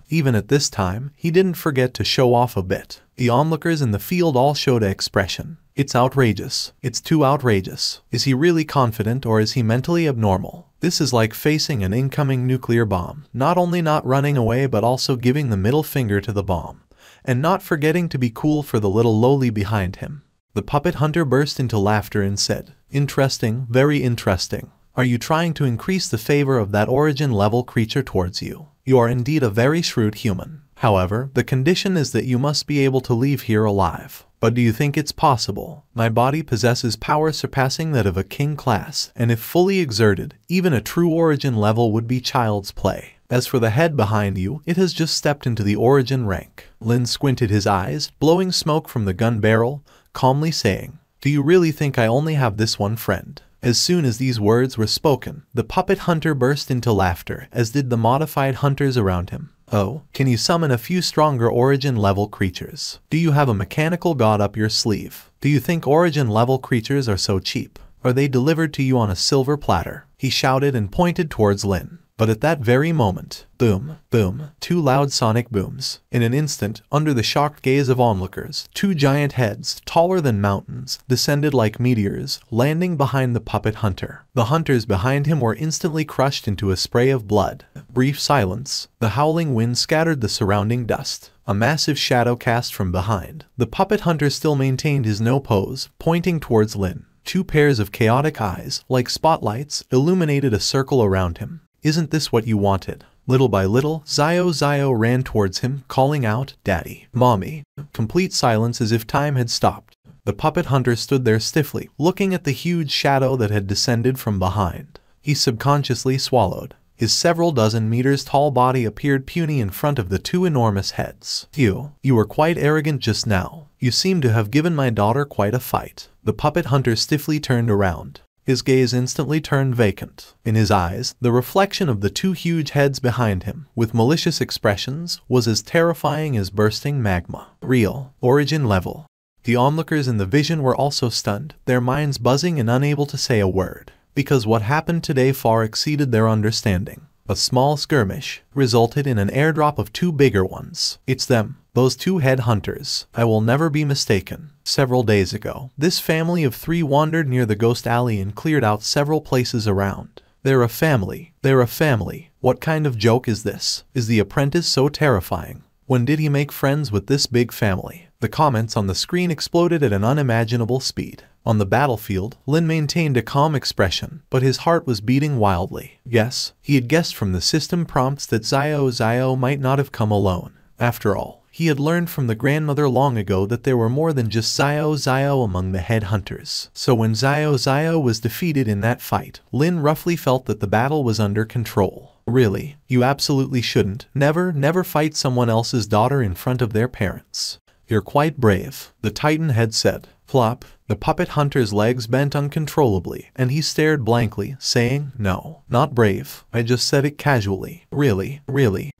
Even at this time, he didn't forget to show off a bit. The onlookers in the field all showed an expression. It's outrageous. It's too outrageous. Is he really confident or is he mentally abnormal? This is like facing an incoming nuclear bomb, not only not running away but also giving the middle finger to the bomb, and not forgetting to be cool for the little lowly behind him. The puppet hunter burst into laughter and said, "Interesting, very interesting. Are you trying to increase the favor of that origin-level creature towards you? You are indeed a very shrewd human. However, the condition is that you must be able to leave here alive. But do you think it's possible? My body possesses power surpassing that of a king class, and if fully exerted, even a true origin level would be child's play. As for the head behind you, it has just stepped into the origin rank." Lin squinted his eyes, blowing smoke from the gun barrel, calmly saying, "Do you really think I only have this one friend?" As soon as these words were spoken, the puppet hunter burst into laughter, as did the modified hunters around him. "Oh, can you summon a few stronger origin-level creatures? Do you have a mechanical god up your sleeve? Do you think origin-level creatures are so cheap? Are they delivered to you on a silver platter?" He shouted and pointed towards Lin. But at that very moment, boom, boom, two loud sonic booms. In an instant, under the shocked gaze of onlookers, two giant heads, taller than mountains, descended like meteors, landing behind the puppet hunter. The hunters behind him were instantly crushed into a spray of blood. Brief silence. The howling wind scattered the surrounding dust. A massive shadow cast from behind. The puppet hunter still maintained his no pose, pointing towards Lin. Two pairs of chaotic eyes, like spotlights, illuminated a circle around him. "Isn't this what you wanted?" Little by little, Zio ran towards him, calling out, "Daddy, Mommy." Complete silence as if time had stopped. The puppet hunter stood there stiffly, looking at the huge shadow that had descended from behind. He subconsciously swallowed. His several dozen meters tall body appeared puny in front of the two enormous heads. You were quite arrogant just now. You seem to have given my daughter quite a fight." The puppet hunter stiffly turned around. His gaze instantly turned vacant. In his eyes, the reflection of the two huge heads behind him, with malicious expressions, was as terrifying as bursting magma. Real. Origin level. The onlookers in the vision were also stunned, their minds buzzing and unable to say a word, because what happened today far exceeded their understanding. A small skirmish resulted in an airdrop of two bigger ones. It's them. Those two head hunters. I will never be mistaken. Several days ago, this family of three wandered near the ghost alley and cleared out several places around. They're a family. They're a family. What kind of joke is this? Is the apprentice so terrifying? When did he make friends with this big family? The comments on the screen exploded at an unimaginable speed. On the battlefield, Lin maintained a calm expression, but his heart was beating wildly. Yes, he had guessed from the system prompts that Zio might not have come alone. After all, He had learned from the grandmother long ago that there were more than just Xiao among the head hunters. So when Xiao was defeated in that fight, Lin roughly felt that the battle was under control. Really, you absolutely shouldn't, never fight someone else's daughter in front of their parents. You're quite brave, the Titan head said. Plop, the puppet hunter's legs bent uncontrollably, and he stared blankly, saying, "No, not brave. I just said it casually." Really.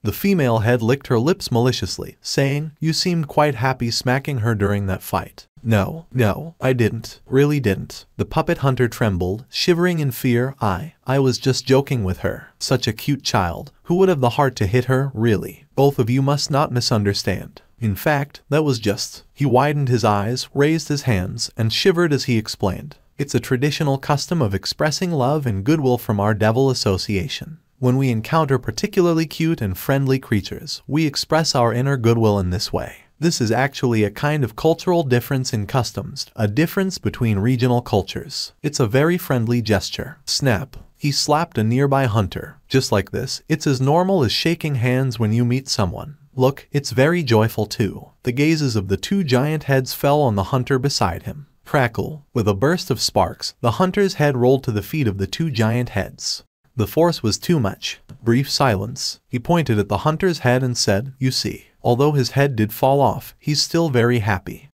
The female head licked her lips maliciously, saying, "You seemed quite happy smacking her during that fight." No, I didn't. Really didn't. The puppet hunter trembled, shivering in fear. I was just joking with her. Such a cute child. Who would have the heart to hit her, really? Both of you must not misunderstand. In fact, that was just... He widened his eyes, raised his hands, and shivered as he explained. It's a traditional custom of expressing love and goodwill from our Devil Association. When we encounter particularly cute and friendly creatures, we express our inner goodwill in this way. This is actually a kind of cultural difference in customs, a difference between regional cultures. It's a very friendly gesture. Snap. He slapped a nearby hunter. Just like this, it's as normal as shaking hands when you meet someone. Look, it's very joyful too. The gazes of the two giant heads fell on the hunter beside him. Crackle. With a burst of sparks, the hunter's head rolled to the feet of the two giant heads. The force was too much. Brief silence. He pointed at the hunter's head and said, "You see, although his head did fall off, he's still very happy.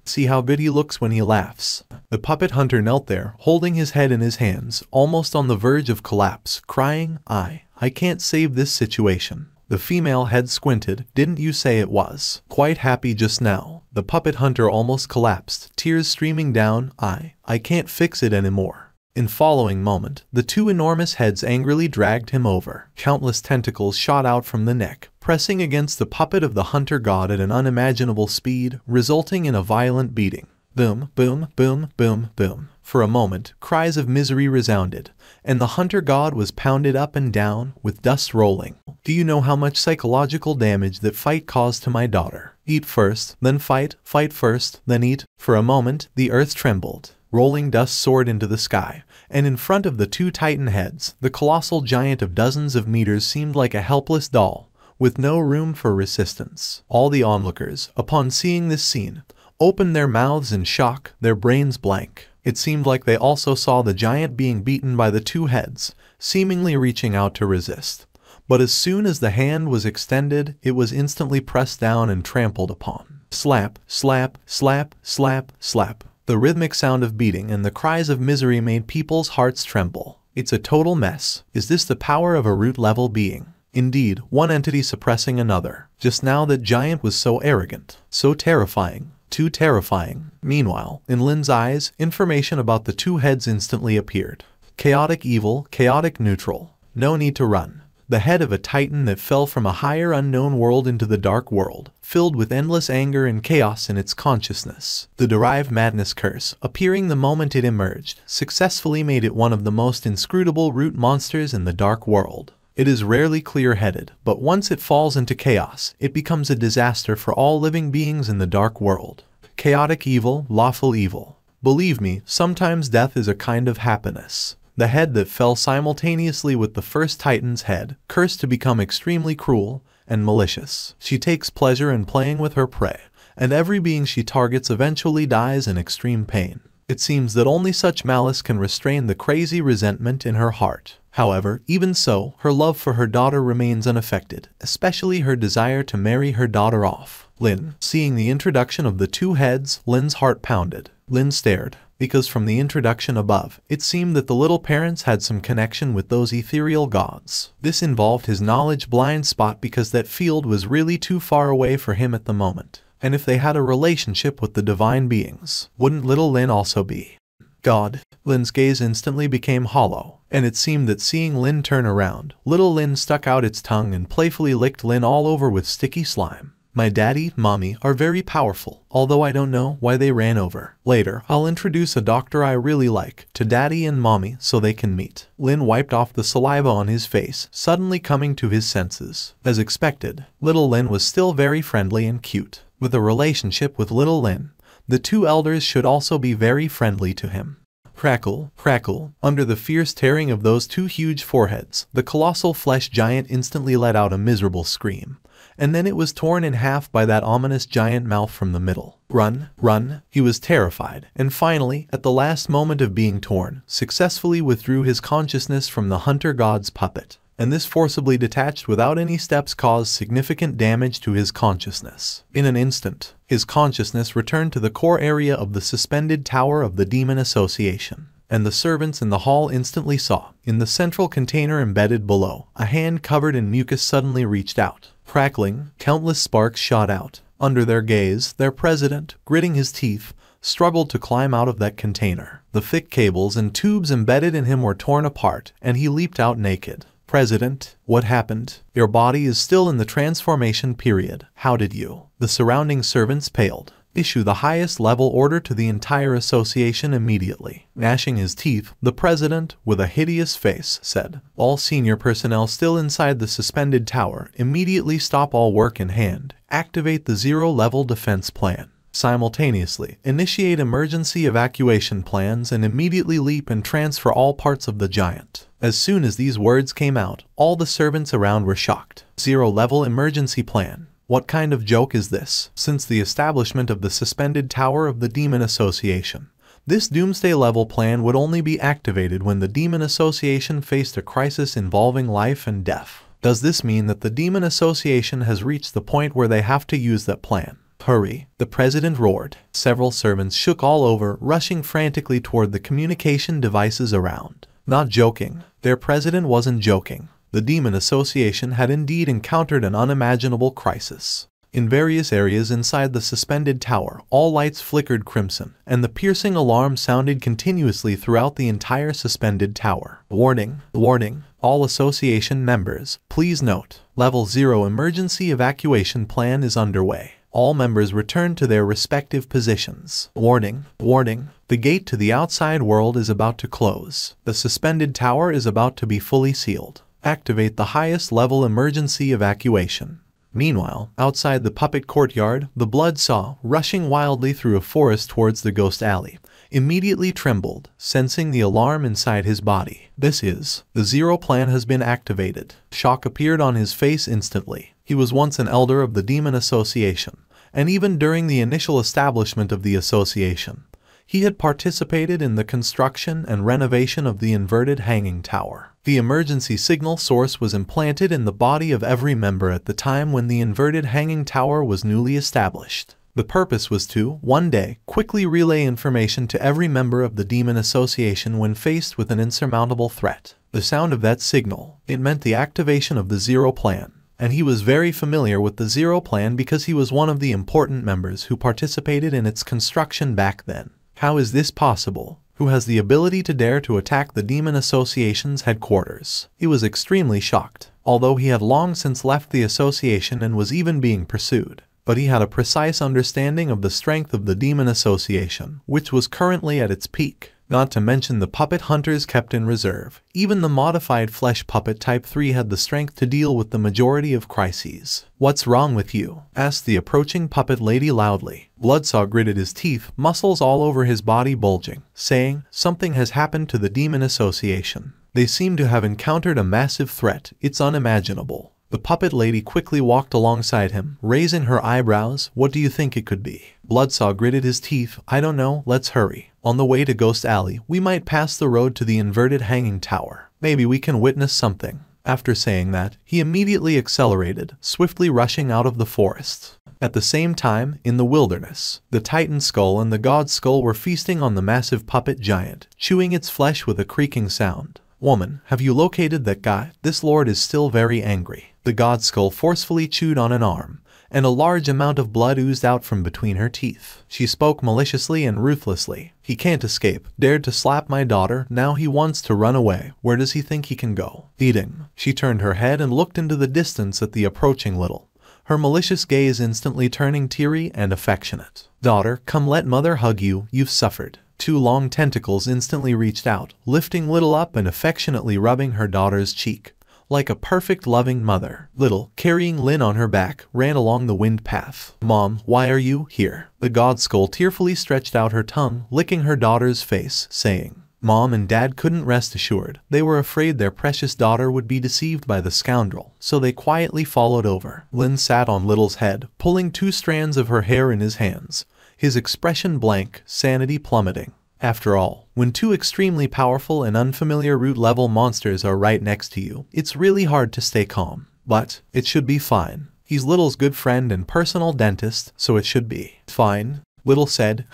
See how big he looks when he laughs." The puppet hunter knelt there, holding his head in his hands, almost on the verge of collapse, crying, I can't save this situation." The female head squinted. "Didn't you say it was quite happy just now?" The puppet hunter almost collapsed, tears streaming down. I can't fix it anymore." In following moment, the two enormous heads angrily dragged him over. Countless tentacles shot out from the neck, pressing against the puppet of the hunter god at an unimaginable speed, resulting in a violent beating. Boom, boom, boom, boom, boom. For a moment, cries of misery resounded, and the hunter god was pounded up and down, with dust rolling. "Do you know how much psychological damage that fight caused to my daughter? Eat first, then fight first, then eat." For a moment, the earth trembled. Rolling dust soared into the sky, and in front of the two titan heads, the colossal giant of dozens of meters seemed like a helpless doll, with no room for resistance. All the onlookers, upon seeing this scene, opened their mouths in shock, their brains blank. It seemed like they also saw the giant being beaten by the two heads, seemingly reaching out to resist. But as soon as the hand was extended, it was instantly pressed down and trampled upon. Slap, slap, slap, slap, slap. The rhythmic sound of beating and the cries of misery made people's hearts tremble. It's a total mess. Is this the power of a root-level being? Indeed, one entity suppressing another. Just now that giant was so arrogant, so terrifying. Too terrifying. Meanwhile, in Lin's eyes, information about the two heads instantly appeared. Chaotic evil, chaotic neutral. No need to run. The head of a titan that fell from a higher unknown world into the dark world, filled with endless anger and chaos in its consciousness. The derived madness curse, appearing the moment it emerged, successfully made it one of the most inscrutable root monsters in the dark world. It is rarely clear-headed, but once it falls into chaos, it becomes a disaster for all living beings in the dark world. Chaotic evil, lawful evil. Believe me, sometimes death is a kind of happiness. The head that fell simultaneously with the first titan's head, cursed to become extremely cruel and malicious. She takes pleasure in playing with her prey, and every being she targets eventually dies in extreme pain. It seems that only such malice can restrain the crazy resentment in her heart. However, even so, her love for her daughter remains unaffected, especially her desire to marry her daughter off. Lin. Seeing the introduction of the two heads, Lin's heart pounded. Lin stared, because from the introduction above, it seemed that the little parents had some connection with those ethereal gods. This involved his knowledge blind spot because that field was really too far away for him at the moment. And if they had a relationship with the divine beings, wouldn't little Lin also be? God. Lin's gaze instantly became hollow, and it seemed that seeing Lin turn around, little Lin stuck out its tongue and playfully licked Lin all over with sticky slime. My daddy, mommy are very powerful, although I don't know why they ran over. Later, I'll introduce a doctor I really like to daddy and mommy so they can meet. Lin wiped off the saliva on his face, suddenly coming to his senses. As expected, little Lin was still very friendly and cute. With a relationship with little Lin, the two elders should also be very friendly to him. Crackle, crackle. Under the fierce tearing of those two huge foreheads, the colossal flesh giant instantly let out a miserable scream. And then it was torn in half by that ominous giant mouth from the middle. Run, run. He was terrified, and finally, at the last moment of being torn, successfully withdrew his consciousness from the hunter god's puppet. And this forcibly detached without any steps caused significant damage to his consciousness. In an instant, his consciousness returned to the core area of the suspended tower of the Demon Association. And the servants in the hall instantly saw, in the central container embedded below, a hand covered in mucus suddenly reached out. Crackling, countless sparks shot out. Under their gaze, their president, gritting his teeth, struggled to climb out of that container. The thick cables and tubes embedded in him were torn apart, and he leaped out naked. President, what happened? Your body is still in the transformation period. How did you? The surrounding servants paled. Issue the highest level order to the entire association immediately. Gnashing his teeth, the president, with a hideous face, said, all senior personnel still inside the suspended tower, immediately stop all work in hand. Activate the zero-level defense plan. Simultaneously, initiate emergency evacuation plans and immediately leap and transfer all parts of the giant. As soon as these words came out, all the servants around were shocked. Zero-level emergency plan. What kind of joke is this? Since the establishment of the suspended tower of the Demon Association, this doomsday-level plan would only be activated when the Demon Association faced a crisis involving life and death. Does this mean that the Demon Association has reached the point where they have to use that plan? Hurry, the president roared. Several servants shook all over, rushing frantically toward the communication devices around. Not joking. Their president wasn't joking. The Demon Association had indeed encountered an unimaginable crisis. In various areas inside the suspended tower, all lights flickered crimson, and the piercing alarm sounded continuously throughout the entire suspended tower. Warning, warning, all association members, please note, Level 0 emergency evacuation plan is underway. All members return to their respective positions. Warning, warning, the gate to the outside world is about to close. The suspended tower is about to be fully sealed. Activate the highest level emergency evacuation. Meanwhile, outside the puppet courtyard, the Bloodsaw, rushing wildly through a forest towards the ghost alley, immediately trembled, sensing the alarm inside his body. This is, the Zero Plan has been activated. Shock appeared on his face instantly. He was once an elder of the Demon Association, and even during the initial establishment of the association, he had participated in the construction and renovation of the inverted hanging tower. The emergency signal source was implanted in the body of every member at the time when the inverted hanging tower was newly established. The purpose was to, one day, quickly relay information to every member of the Demon Association when faced with an insurmountable threat. The sound of that signal, it meant the activation of the Zero Plan. And he was very familiar with the Zero Plan because he was one of the important members who participated in its construction back then. How is this possible? Who has the ability to dare to attack the Demon Association's headquarters? He was extremely shocked, although he had long since left the association and was even being pursued. But he had a precise understanding of the strength of the Demon Association, which was currently at its peak. Not to mention the puppet hunters kept in reserve. Even the modified flesh puppet Type 3 had the strength to deal with the majority of crises. What's wrong with you? Asked the approaching puppet lady loudly. Bloodsaw gritted his teeth, muscles all over his body bulging, saying, something has happened to the Demon Association. They seem to have encountered a massive threat. It's unimaginable. The puppet lady quickly walked alongside him, raising her eyebrows. What do you think it could be? Bloodsaw gritted his teeth. I don't know, let's hurry. On the way to Ghost Alley, we might pass the road to the inverted hanging tower. Maybe we can witness something. After saying that, he immediately accelerated, swiftly rushing out of the forest. At the same time, in the wilderness, the Titan Skull and the God Skull were feasting on the massive puppet giant, chewing its flesh with a creaking sound. Woman, have you located that guy? This lord is still very angry. The God Skull forcefully chewed on an arm, and a large amount of blood oozed out from between her teeth. She spoke maliciously and ruthlessly. He can't escape. Dared to slap my daughter, now he wants to run away. Where does he think he can go? Eat him. She turned her head and looked into the distance at the approaching little, her malicious gaze instantly turning teary and affectionate. Daughter, come let mother hug you, you've suffered. Two long tentacles instantly reached out, lifting Little up and affectionately rubbing her daughter's cheek. Like a perfect loving mother, Little, carrying Lynn on her back, ran along the wind path. Mom, why are you here? The God Skull tearfully stretched out her tongue, licking her daughter's face, saying, Mom and Dad couldn't rest assured. They were afraid their precious daughter would be deceived by the scoundrel, so they quietly followed over. Lin sat on Little's head, pulling 2 strands of her hair in his hands, his expression blank, sanity plummeting. After all, when 2 extremely powerful and unfamiliar root-level monsters are right next to you, it's really hard to stay calm. But it should be fine. He's Little's good friend and personal dentist, so it should be fine. Little said,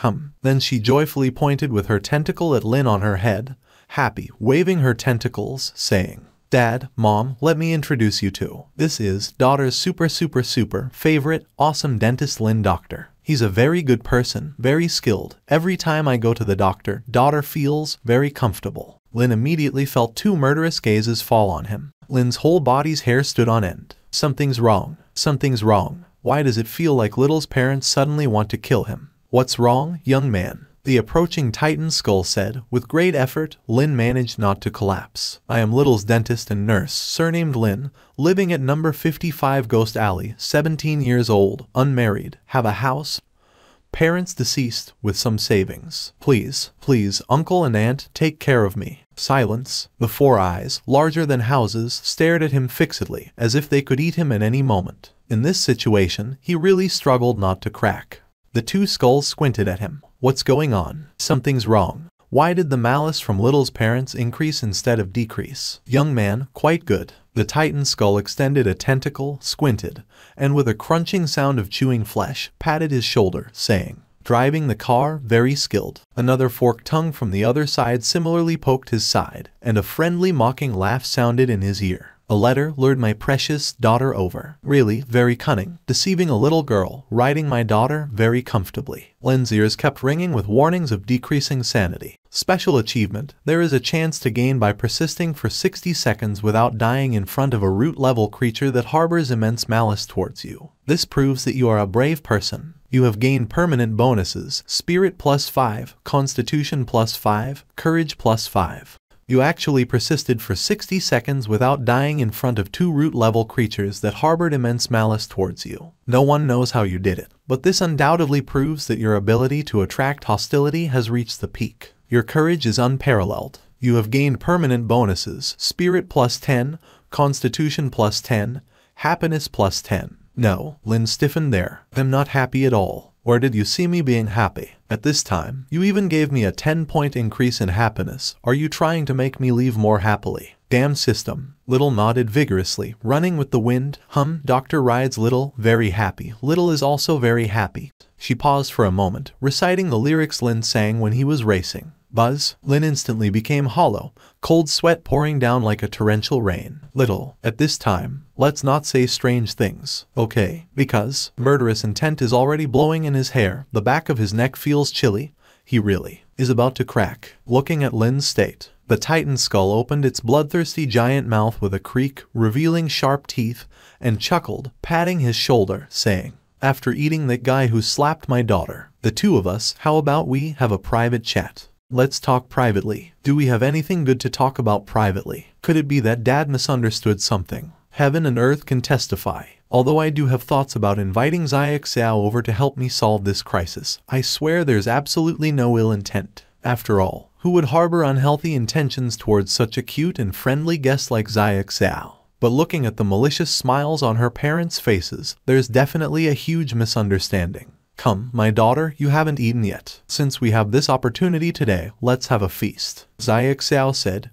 Then she joyfully pointed with her tentacle at Lin on her head, happy, waving her tentacles, saying, Dad, Mom, let me introduce you to. This is daughter's super favorite, awesome dentist Lin Doctor. He's a very good person, very skilled. Every time I go to the doctor, daughter feels very comfortable. Lin immediately felt 2 murderous gazes fall on him. Lin's whole body's hair stood on end. Something's wrong. Something's wrong. Why does it feel like Little's parents suddenly want to kill him? What's wrong, young man? The approaching Titan Skull said. With great effort, Lin managed not to collapse. I am Little's dentist and nurse, surnamed Lin, living at number 55 Ghost Alley, 17 years old, unmarried, have a house, parents deceased, with some savings. Please, uncle and aunt, take care of me. Silence. The 4 eyes, larger than houses, stared at him fixedly, as if they could eat him at any moment. In this situation, he really struggled not to crack. The 2 skulls squinted at him. What's going on? Something's wrong. Why did the malice from Little's parents increase instead of decrease? Young man, quite good. The Titan Skull extended a tentacle, squinted, and with a crunching sound of chewing flesh, patted his shoulder, saying, Driving the car, very skilled. Another forked tongue from the other side similarly poked his side, and a friendly mocking laugh sounded in his ear. A letter lured my precious daughter over. Really, very cunning. Deceiving a little girl, riding my daughter very comfortably. Lin's ears kept ringing with warnings of decreasing sanity. Special achievement. There is a chance to gain by persisting for 60 seconds without dying in front of a root-level creature that harbors immense malice towards you. This proves that you are a brave person. You have gained permanent bonuses. Spirit +5, Constitution +5, Courage +5. You actually persisted for 60 seconds without dying in front of 2 root-level creatures that harbored immense malice towards you. No one knows how you did it, but this undoubtedly proves that your ability to attract hostility has reached the peak. Your courage is unparalleled. You have gained permanent bonuses. Spirit +10, Constitution +10, Happiness +10. No, Lin stiffened there. I'm not happy at all. Or did you see me being happy? At this time, you even gave me a 10-point increase in happiness. Are you trying to make me leave more happily? Damn system. Little nodded vigorously, running with the wind. Dr. rides Little, very happy. Little is also very happy. She paused for a moment, reciting the lyrics Lin sang when he was racing. Buzz. Lin instantly became hollow, cold sweat pouring down like a torrential rain. Little. At this time, let's not say strange things, okay? Because murderous intent is already blowing in his hair, the back of his neck feels chilly. He really is about to crack. Looking at Lin's state, the Titan Skull opened its bloodthirsty giant mouth with a creak, revealing sharp teeth, and chuckled, patting his shoulder, saying, After eating that guy who slapped my daughter, the 2 of us, how about we have a private chat? Let's talk privately. Do we have anything good to talk about privately? Could it be that Dad misunderstood something? Heaven and earth can testify. Although I do have thoughts about inviting Xiao Xiao over to help me solve this crisis, I swear there's absolutely no ill intent. After all, who would harbor unhealthy intentions towards such a cute and friendly guest like Xiao Xiao? But looking at the malicious smiles on her parents' faces, there's definitely a huge misunderstanding. Come, my daughter, you haven't eaten yet. Since we have this opportunity today, let's have a feast. Xiao Xiao said,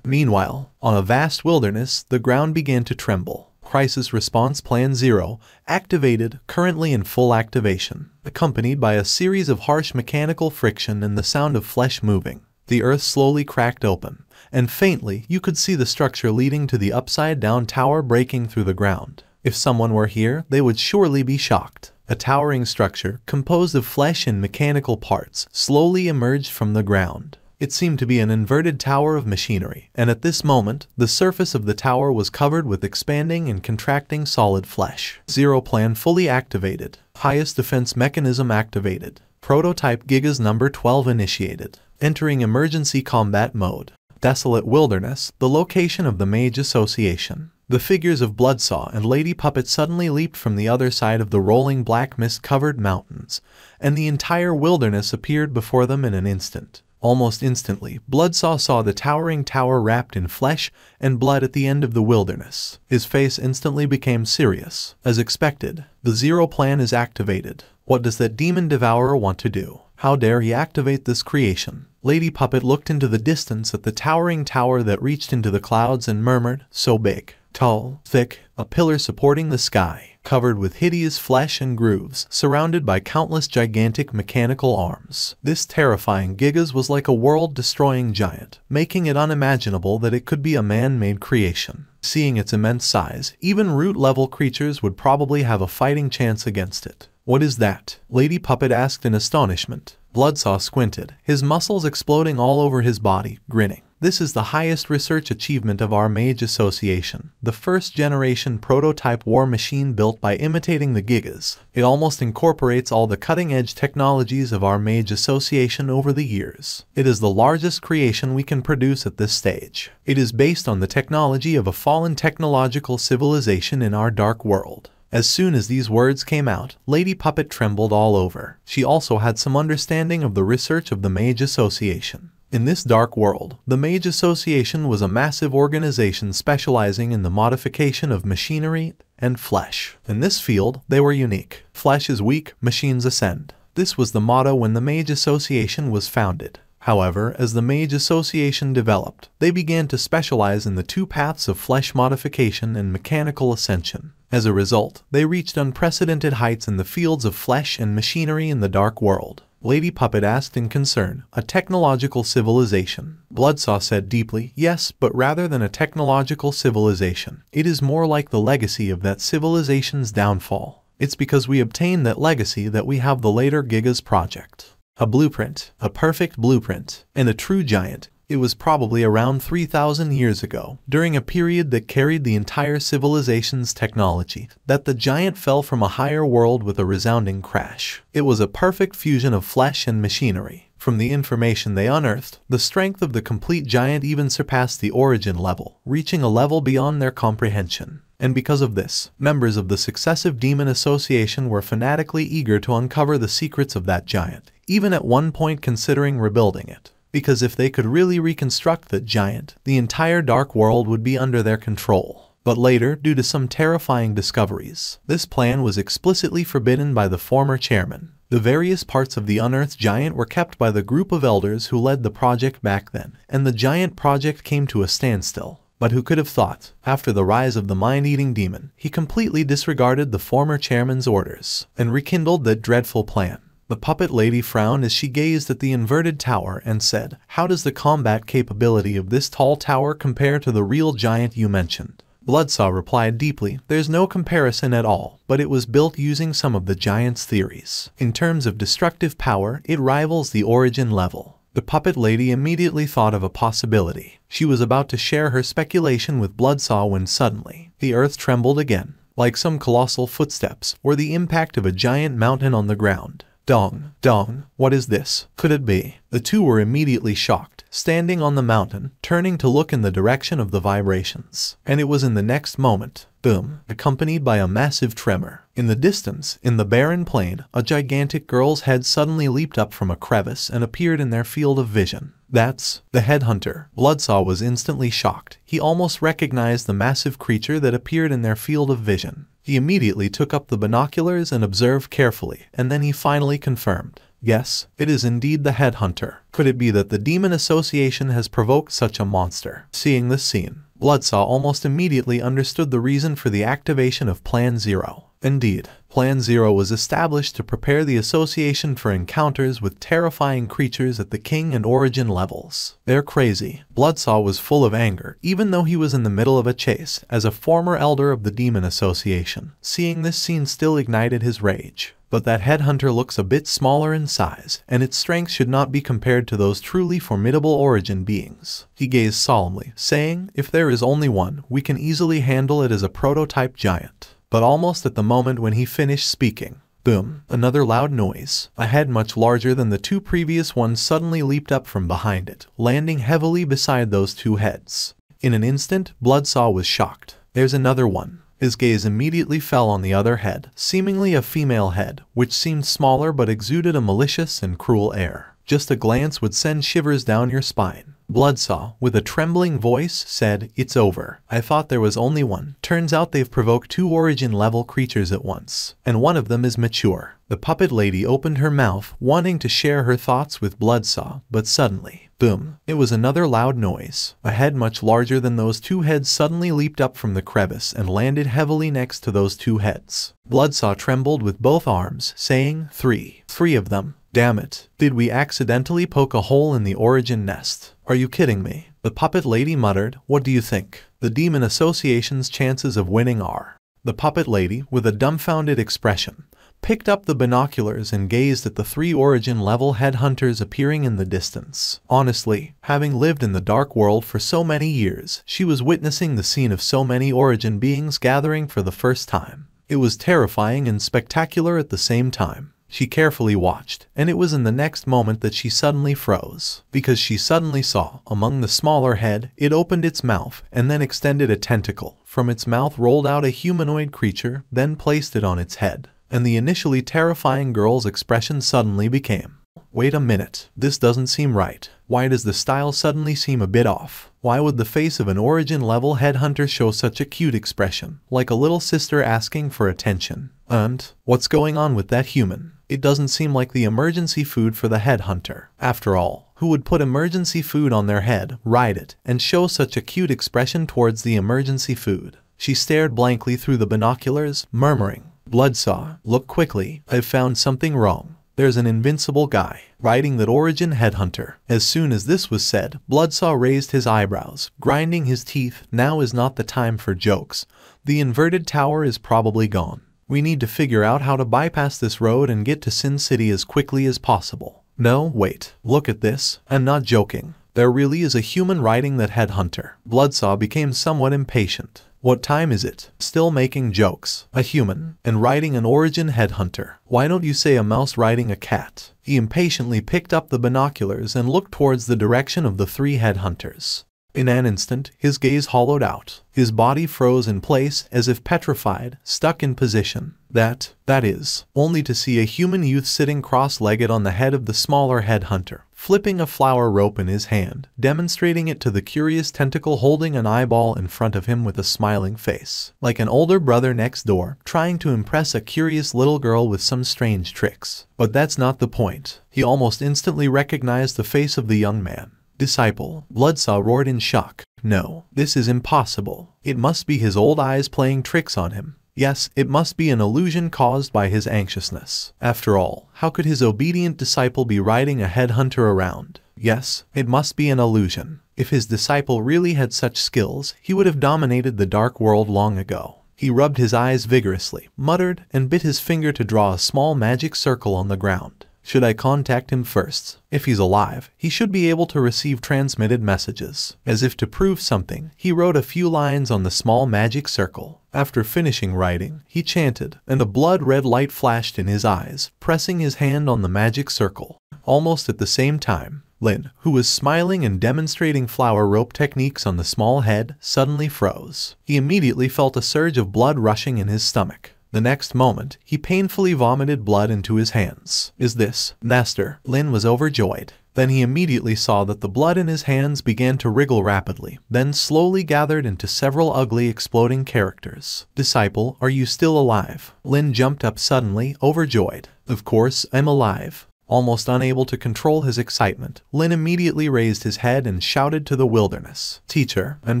Meanwhile, on a vast wilderness, the ground began to tremble. Crisis Response Plan 0, activated, currently in full activation, accompanied by a series of harsh mechanical friction and the sound of flesh moving. The earth slowly cracked open, and faintly you could see the structure leading to the upside-down tower breaking through the ground. If someone were here, they would surely be shocked. A towering structure, composed of flesh and mechanical parts, slowly emerged from the ground. It seemed to be an inverted tower of machinery, and at this moment, the surface of the tower was covered with expanding and contracting solid flesh. Zero Plan fully activated. Highest defense mechanism activated. Prototype Gigas number 12 initiated. Entering emergency combat mode. Desolate Wilderness, the location of the Mage Association. The figures of Bloodsaw and Lady Puppet suddenly leaped from the other side of the rolling black mist-covered mountains, and the entire wilderness appeared before them in an instant. Almost instantly, Bloodsaw saw the towering tower wrapped in flesh and blood at the end of the wilderness. His face instantly became serious. As expected, the Zero Plan is activated. What does that demon devourer want to do? How dare he activate this creation? Lady Puppet looked into the distance at the towering tower that reached into the clouds and murmured, so big, tall, thick, a pillar supporting the sky, covered with hideous flesh and grooves, surrounded by countless gigantic mechanical arms. This terrifying Gigas was like a world-destroying giant, making it unimaginable that it could be a man-made creation. Seeing its immense size, even root-level creatures would probably have a fighting chance against it. What is that? Lady Puppet asked in astonishment. Bloodsaw squinted, his muscles exploding all over his body, grinning. This is the highest research achievement of our Mage Association, the first-generation prototype war machine built by imitating the Gigas. It almost incorporates all the cutting-edge technologies of our Mage Association over the years. It is the largest creation we can produce at this stage. It is based on the technology of a fallen technological civilization in our dark world. As soon as these words came out, Lady Puppet trembled all over. She also had some understanding of the research of the Mage Association. In this dark world, the Mage Association was a massive organization specializing in the modification of machinery and flesh. In this field, they were unique. Flesh is weak, machines ascend. This was the motto when the Mage Association was founded. However, as the Mage Association developed, they began to specialize in the two paths of flesh modification and mechanical ascension. As a result, they reached unprecedented heights in the fields of flesh and machinery in the dark world. Lady Puppet asked in concern, a technological civilization. Bloodsaw said deeply, yes, but rather than a technological civilization, it is more like the legacy of that civilization's downfall. It's because we obtained that legacy that we have the later Gigas project. A blueprint, a perfect blueprint, and a true giant. It was probably around 3,000 years ago, during a period that carried the entire civilization's technology, that the giant fell from a higher world with a resounding crash. It was a perfect fusion of flesh and machinery. From the information they unearthed, the strength of the complete giant even surpassed the origin level, reaching a level beyond their comprehension. And because of this, members of the successive Demon Association were fanatically eager to uncover the secrets of that giant, even at one point considering rebuilding it. Because if they could really reconstruct that giant, the entire dark world would be under their control. But later, due to some terrifying discoveries, this plan was explicitly forbidden by the former chairman. The various parts of the unearthed giant were kept by the group of elders who led the project back then, and the giant project came to a standstill. But who could have thought, after the rise of the mind-eating demon, he completely disregarded the former chairman's orders, and rekindled that dreadful plan. The puppet lady frowned as she gazed at the inverted tower and said, how does the combat capability of this tall tower compare to the real giant you mentioned? Bloodsaw replied deeply, there's no comparison at all, but it was built using some of the giant's theories. In terms of destructive power, it rivals the origin level. The puppet lady immediately thought of a possibility. She was about to share her speculation with Bloodsaw when suddenly, the earth trembled again, like some colossal footsteps or the impact of a giant mountain on the ground. Dong, dong, what is this? Could it be? The two were immediately shocked, standing on the mountain, turning to look in the direction of the vibrations. And it was in the next moment, boom, accompanied by a massive tremor. In the distance, in the barren plain, a gigantic girl's head suddenly leaped up from a crevice and appeared in their field of vision. That's the headhunter. Bloodsaw was instantly shocked. He almost recognized the massive creature that appeared in their field of vision. He immediately took up the binoculars and observed carefully, and then he finally confirmed. Yes, it is indeed the headhunter. Could it be that the Demon Association has provoked such a monster? Seeing this scene, Bloodsaw almost immediately understood the reason for the activation of Plan Zero. Indeed, Plan Zero was established to prepare the association for encounters with terrifying creatures at the king and origin levels. They're crazy. Bloodsaw was full of anger, even though he was in the middle of a chase, as a former elder of the Demon Association. Seeing this scene still ignited his rage. But that headhunter looks a bit smaller in size, and its strength should not be compared to those truly formidable origin beings. He gazed solemnly, saying, if there is only one, we can easily handle it as a prototype giant. But almost at the moment when he finished speaking, boom, another loud noise. A head much larger than the two previous ones suddenly leaped up from behind it, landing heavily beside those two heads. In an instant, Bloodsaw was shocked. There's another one. His gaze immediately fell on the other head, seemingly a female head, which seemed smaller but exuded a malicious and cruel air. Just a glance would send shivers down your spine. Bloodsaw, with a trembling voice, said, "It's over. I thought there was only one. Turns out they've provoked 2 origin-level creatures at once, and one of them is mature." The puppet lady opened her mouth, wanting to share her thoughts with Bloodsaw, but suddenly, boom, it was another loud noise. A head much larger than those 2 heads suddenly leaped up from the crevice and landed heavily next to those 2 heads. Bloodsaw trembled with both arms, saying, Three of them. Damn it. Did we accidentally poke a hole in the origin nest? Are you kidding me? The puppet lady muttered, "What do you think? The Demon Association's chances of winning are?" The puppet lady, with a dumbfounded expression, picked up the binoculars and gazed at the 3 origin-level headhunters appearing in the distance. Honestly, having lived in the dark world for so many years, she was witnessing the scene of so many origin beings gathering for the first time. It was terrifying and spectacular at the same time. She carefully watched, and it was in the next moment that she suddenly froze, because she suddenly saw, among the smaller head, it opened its mouth and then extended a tentacle. From its mouth rolled out a humanoid creature, then placed it on its head. And the initially terrifying girl's expression suddenly became, "Wait a minute, this doesn't seem right. Why does the style suddenly seem a bit off? Why would the face of an origin-level headhunter show such a cute expression, like a little sister asking for attention? And what's going on with that human? It doesn't seem like the emergency food for the headhunter. After all, who would put emergency food on their head, ride it, and show such a cute expression towards the emergency food?" She stared blankly through the binoculars, murmuring, "Bloodsaw, look quickly. I've found something wrong. There's an invincible guy riding that origin headhunter." As soon as this was said, Bloodsaw raised his eyebrows, grinding his teeth. "Now is not the time for jokes. The inverted tower is probably gone. We need to figure out how to bypass this road and get to Sin City as quickly as possible. No, wait. Look at this. I'm not joking. There really is a human riding that headhunter." Bloodsaw became somewhat impatient. "What time is it? Still making jokes? A human, and riding an origin headhunter. Why don't you say a mouse riding a cat?" He impatiently picked up the binoculars and looked towards the direction of the 3 headhunters. In an instant, his gaze hollowed out. His body froze in place as if petrified, stuck in position. That is, only to see a human youth sitting cross-legged on the head of the smaller headhunter, flipping a flower rope in his hand, demonstrating it to the curious tentacle holding an eyeball in front of him with a smiling face. Like an older brother next door, trying to impress a curious little girl with some strange tricks. But that's not the point. He almost instantly recognized the face of the young man. "Disciple," Bloodsaw roared in shock. "No, this is impossible. It must be his old eyes playing tricks on him. Yes, it must be an illusion caused by his anxiousness. After all, how could his obedient disciple be riding a headhunter around? Yes, it must be an illusion. If his disciple really had such skills, he would have dominated the dark world long ago." He rubbed his eyes vigorously, muttered, and bit his finger to draw a small magic circle on the ground. "Should I contact him first? If he's alive, he should be able to receive transmitted messages." As if to prove something, he wrote a few lines on the small magic circle. After finishing writing, he chanted, and a blood-red light flashed in his eyes, pressing his hand on the magic circle. Almost at the same time, Lin, who was smiling and demonstrating flower rope techniques on the small head, suddenly froze. He immediately felt a surge of blood rushing in his stomach. The next moment, he painfully vomited blood into his hands. "Is this, Master?" Lin was overjoyed. Then he immediately saw that the blood in his hands began to wriggle rapidly, then slowly gathered into several ugly exploding characters. "Disciple, are you still alive?" Lin jumped up suddenly, overjoyed. "Of course, I'm alive." Almost unable to control his excitement, Lin immediately raised his head and shouted to the wilderness, "Teacher, I'm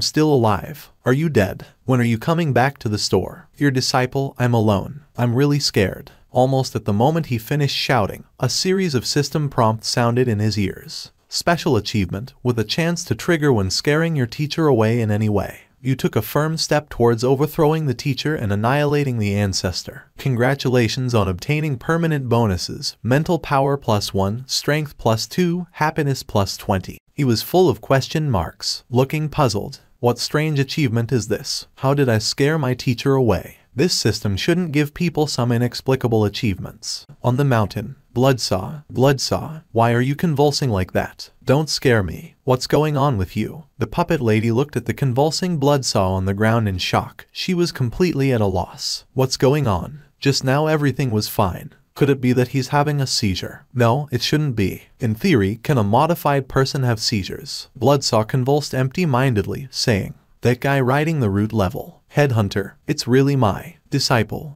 still alive. Are you dead? When are you coming back to the store?" "Your disciple, I'm alone. I'm really scared." Almost at the moment he finished shouting, a series of system prompts sounded in his ears. "Special achievement, with a chance to trigger when scaring your teacher away in any way. You took a firm step towards overthrowing the teacher and annihilating the ancestor. Congratulations on obtaining permanent bonuses: mental power +1, strength +2, happiness +20. He was full of question marks, looking puzzled. What strange achievement is this? How did I scare my teacher away? This system shouldn't give people some inexplicable achievements. On the mountain, Bloodsaw, why are you convulsing like that? Don't scare me. What's going on with you? The puppet lady looked at the convulsing Bloodsaw on the ground in shock. She was completely at a loss. What's going on? Just now everything was fine. Could it be that he's having a seizure? No, it shouldn't be. In theory, can a modified person have seizures? Bloodsaw convulsed empty-mindedly, saying, "That guy riding the root level. Headhunter, it's really my disciple."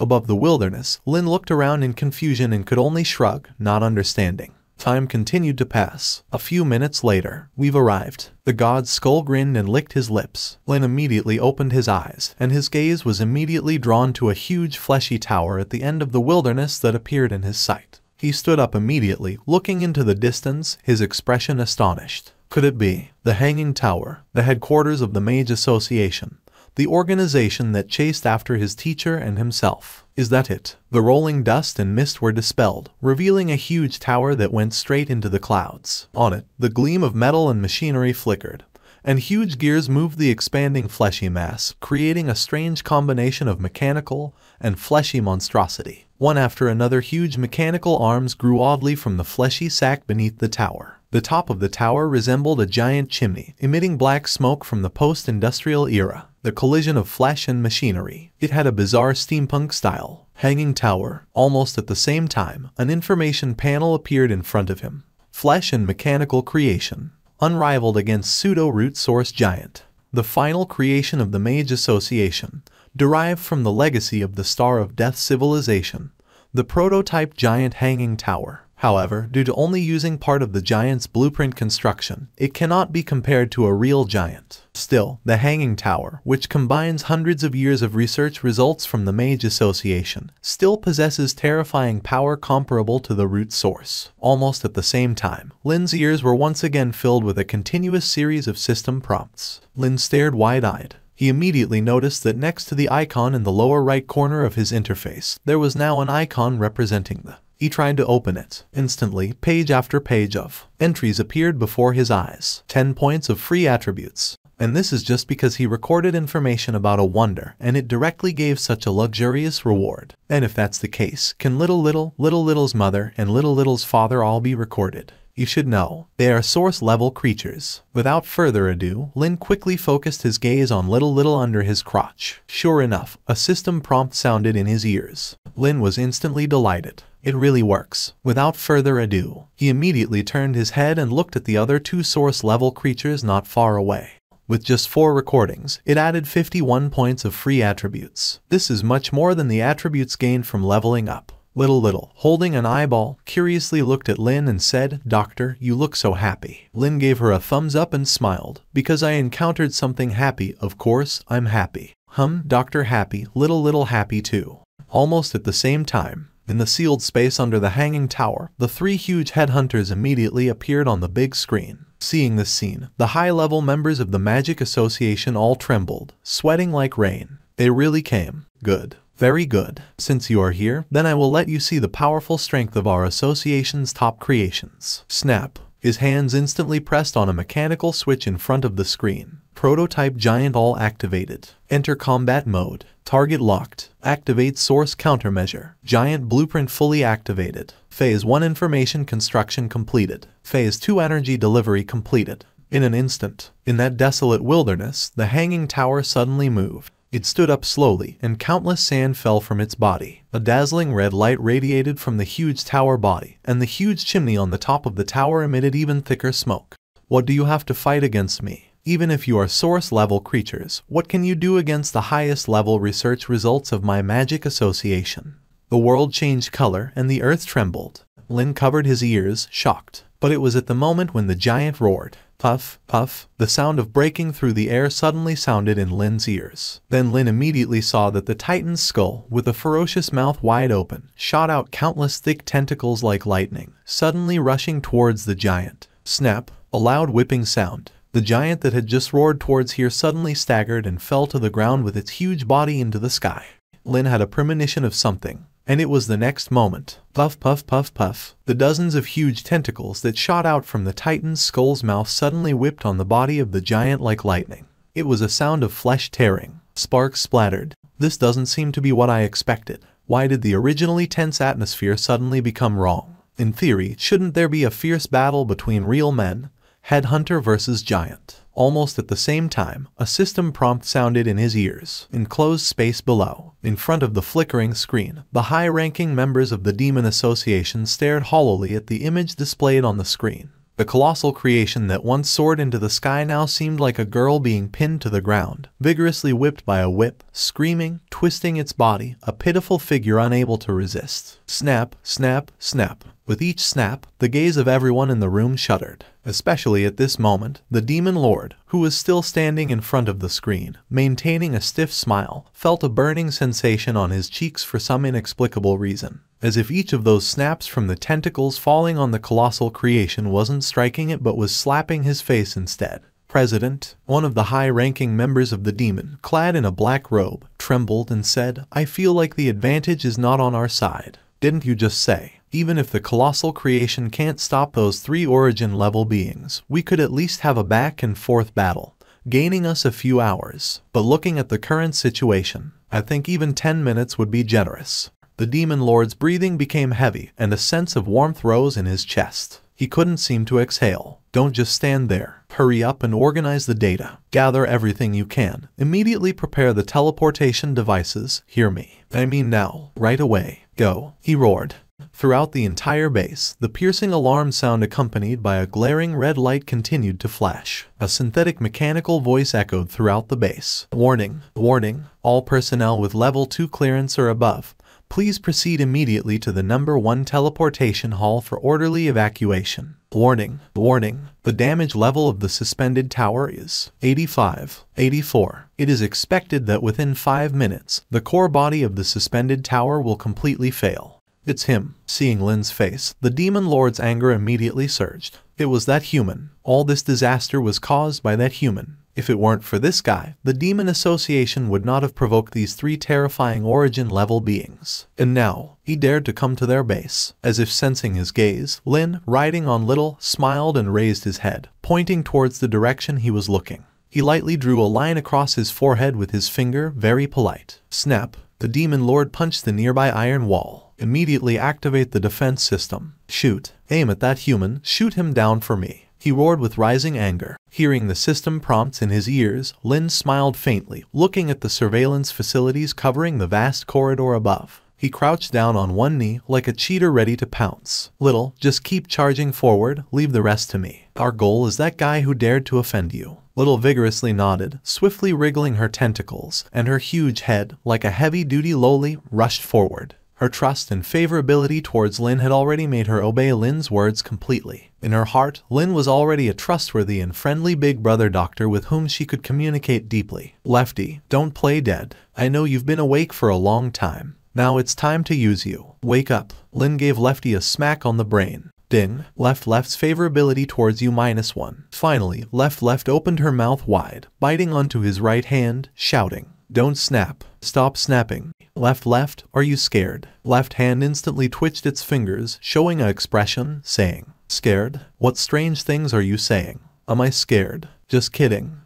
Above the wilderness, Lin looked around in confusion and could only shrug, not understanding. Time continued to pass. A few minutes later, "We've arrived." The god's skull grinned and licked his lips. Lin immediately opened his eyes, and his gaze was immediately drawn to a huge fleshy tower at the end of the wilderness that appeared in his sight. He stood up immediately, looking into the distance, his expression astonished. Could it be the Hanging Tower, the headquarters of the Mage Association, the organization that chased after his teacher and himself? Is that it? The rolling dust and mist were dispelled, revealing a huge tower that went straight into the clouds. On it, the gleam of metal and machinery flickered, and huge gears moved the expanding fleshy mass, creating a strange combination of mechanical and fleshy monstrosity. One after another, huge mechanical arms grew oddly from the fleshy sack beneath the tower. The top of the tower resembled a giant chimney, emitting black smoke from the post-industrial era. The collision of flesh and machinery. It had a bizarre steampunk style. Hanging Tower. Almost at the same time, an information panel appeared in front of him. Flesh and mechanical creation. Unrivaled against pseudo-root source giant. The final creation of the Mage Association, derived from the legacy of the Star of Death civilization. The prototype giant Hanging Tower. However, due to only using part of the giant's blueprint construction, it cannot be compared to a real giant. Still, the Hanging Tower, which combines hundreds of years of research results from the Mage Association, still possesses terrifying power comparable to the root source. Almost at the same time, Lin's ears were once again filled with a continuous series of system prompts. Lin stared wide-eyed. He immediately noticed that next to the icon in the lower right corner of his interface, there was now an icon representing the. He tried to open it. Instantly, page after page of entries appeared before his eyes. 10 points of free attributes. And this is just because he recorded information about a wonder, and it directly gave such a luxurious reward. And if that's the case, can Little's mother, and Little's father all be recorded? You should know, they are source-level creatures. Without further ado, Lin quickly focused his gaze on Little under his crotch. Sure enough, a system prompt sounded in his ears. Lin was instantly delighted. It really works. Without further ado, he immediately turned his head and looked at the other two source-level creatures not far away. With just 4 recordings, it added 51 points of free attributes. This is much more than the attributes gained from leveling up. Little, holding an eyeball, curiously looked at Lin and said, "Doctor, you look so happy." Lin gave her a thumbs up and smiled. "Because I encountered something happy, of course, I'm happy." Dr. Happy, Little happy too. Almost at the same time, in the sealed space under the Hanging Tower, the 3 huge headhunters immediately appeared on the big screen. Seeing this scene, the high-level members of the Magic Association all trembled, sweating like rain. They really came. Good. Very good. Since you are here, then I will let you see the powerful strength of our association's top creations. Snap. His hands instantly pressed on a mechanical switch in front of the screen. Prototype Giant all activated. Enter combat mode. Target locked. Activate source countermeasure. Giant blueprint fully activated. Phase 1 information construction completed. Phase 2 energy delivery completed. In an instant, in that desolate wilderness, the Hanging Tower suddenly moved. It stood up slowly, and countless sand fell from its body. A dazzling red light radiated from the huge tower body, and the huge chimney on the top of the tower emitted even thicker smoke. What do you have to fight against me? Even if you are source-level creatures, what can you do against the highest-level research results of my Magic Association? The world changed color, and the earth trembled. Lin covered his ears, shocked. But it was at the moment when the giant roared. Puff, puff, the sound of breaking through the air suddenly sounded in Lin's ears. Then Lin immediately saw that the Titan's skull, with a ferocious mouth wide open, shot out countless thick tentacles like lightning, suddenly rushing towards the giant. Snap, a loud whipping sound. The giant that had just roared towards here suddenly staggered and fell to the ground with its huge body into the sky. Lin had a premonition of something. And it was the next moment. Puff, puff, puff, puff. The dozens of huge tentacles that shot out from the Titan's skull's mouth suddenly whipped on the body of the giant like lightning. It was a sound of flesh tearing. Sparks splattered. This doesn't seem to be what I expected. Why did the originally tense atmosphere suddenly become wrong? In theory, shouldn't there be a fierce battle between real men? Headhunter versus giant. Almost at the same time, a system prompt sounded in his ears. Enclosed space below. In front of the flickering screen, the high-ranking members of the Demon Association stared hollowly at the image displayed on the screen. The colossal creation that once soared into the sky now seemed like a girl being pinned to the ground, vigorously whipped by a whip, screaming, twisting its body, a pitiful figure unable to resist. Snap, snap, snap. With each snap, the gaze of everyone in the room shuddered. Especially at this moment, the Demon Lord, who was still standing in front of the screen, maintaining a stiff smile, felt a burning sensation on his cheeks for some inexplicable reason. As if each of those snaps from the tentacles falling on the colossal creation wasn't striking it but was slapping his face instead. President, one of the high-ranking members of the Demon, clad in a black robe, trembled and said, "I feel like the advantage is not on our side. Didn't you just say, even if the colossal creation can't stop those 3 origin-level beings, we could at least have a back-and-forth battle, gaining us a few hours. But looking at the current situation, I think even 10 minutes would be generous." The Demon Lord's breathing became heavy, and a sense of warmth rose in his chest. He couldn't seem to exhale. "Don't just stand there. Hurry up and organize the data. Gather everything you can. Immediately prepare the teleportation devices. Hear me? I mean now. Right away. Go," he roared. Throughout the entire base, the piercing alarm sound accompanied by a glaring red light continued to flash. A synthetic mechanical voice echoed throughout the base. "Warning, warning, all personnel with level 2 clearance or above. Please proceed immediately to the number 1 teleportation hall for orderly evacuation. Warning, warning, the damage level of the suspended tower is 85, 84. It is expected that within 5 minutes, the core body of the suspended tower will completely fail." "It's him." Seeing Lin's face, the Demon Lord's anger immediately surged. It was that human. All this disaster was caused by that human. If it weren't for this guy, the Demon Association would not have provoked these 3 terrifying origin-level beings. And now, he dared to come to their base. As if sensing his gaze, Lin, riding on Little, smiled and raised his head, pointing towards the direction he was looking. He lightly drew a line across his forehead with his finger, very polite. Snap. The Demon Lord punched the nearby iron wall. "Immediately activate the defense system. Shoot. Aim at that human. Shoot him down for me," he roared with rising anger. Hearing the system prompts in his ears, Lin smiled faintly, looking at the surveillance facilities covering the vast corridor above. He crouched down on one knee, like a cheater ready to pounce. "Little, just keep charging forward, leave the rest to me. Our goal is that guy who dared to offend you." Little vigorously nodded, swiftly wriggling her tentacles, and her huge head, like a heavy-duty loli, rushed forward. Her trust and favorability towards Lin had already made her obey Lin's words completely. In her heart, Lin was already a trustworthy and friendly big brother doctor with whom she could communicate deeply. "Lefty, don't play dead. I know you've been awake for a long time. Now it's time to use you. Wake up." Lin gave Lefty a smack on the brain. Ding. Left's favorability towards you -1. Finally, Left opened her mouth wide, biting onto his right hand, shouting, "Don't snap. Stop snapping. Left, are you scared?" Left hand instantly twitched its fingers, showing an expression, saying, "Scared? What strange things are you saying? Am I scared? Just kidding.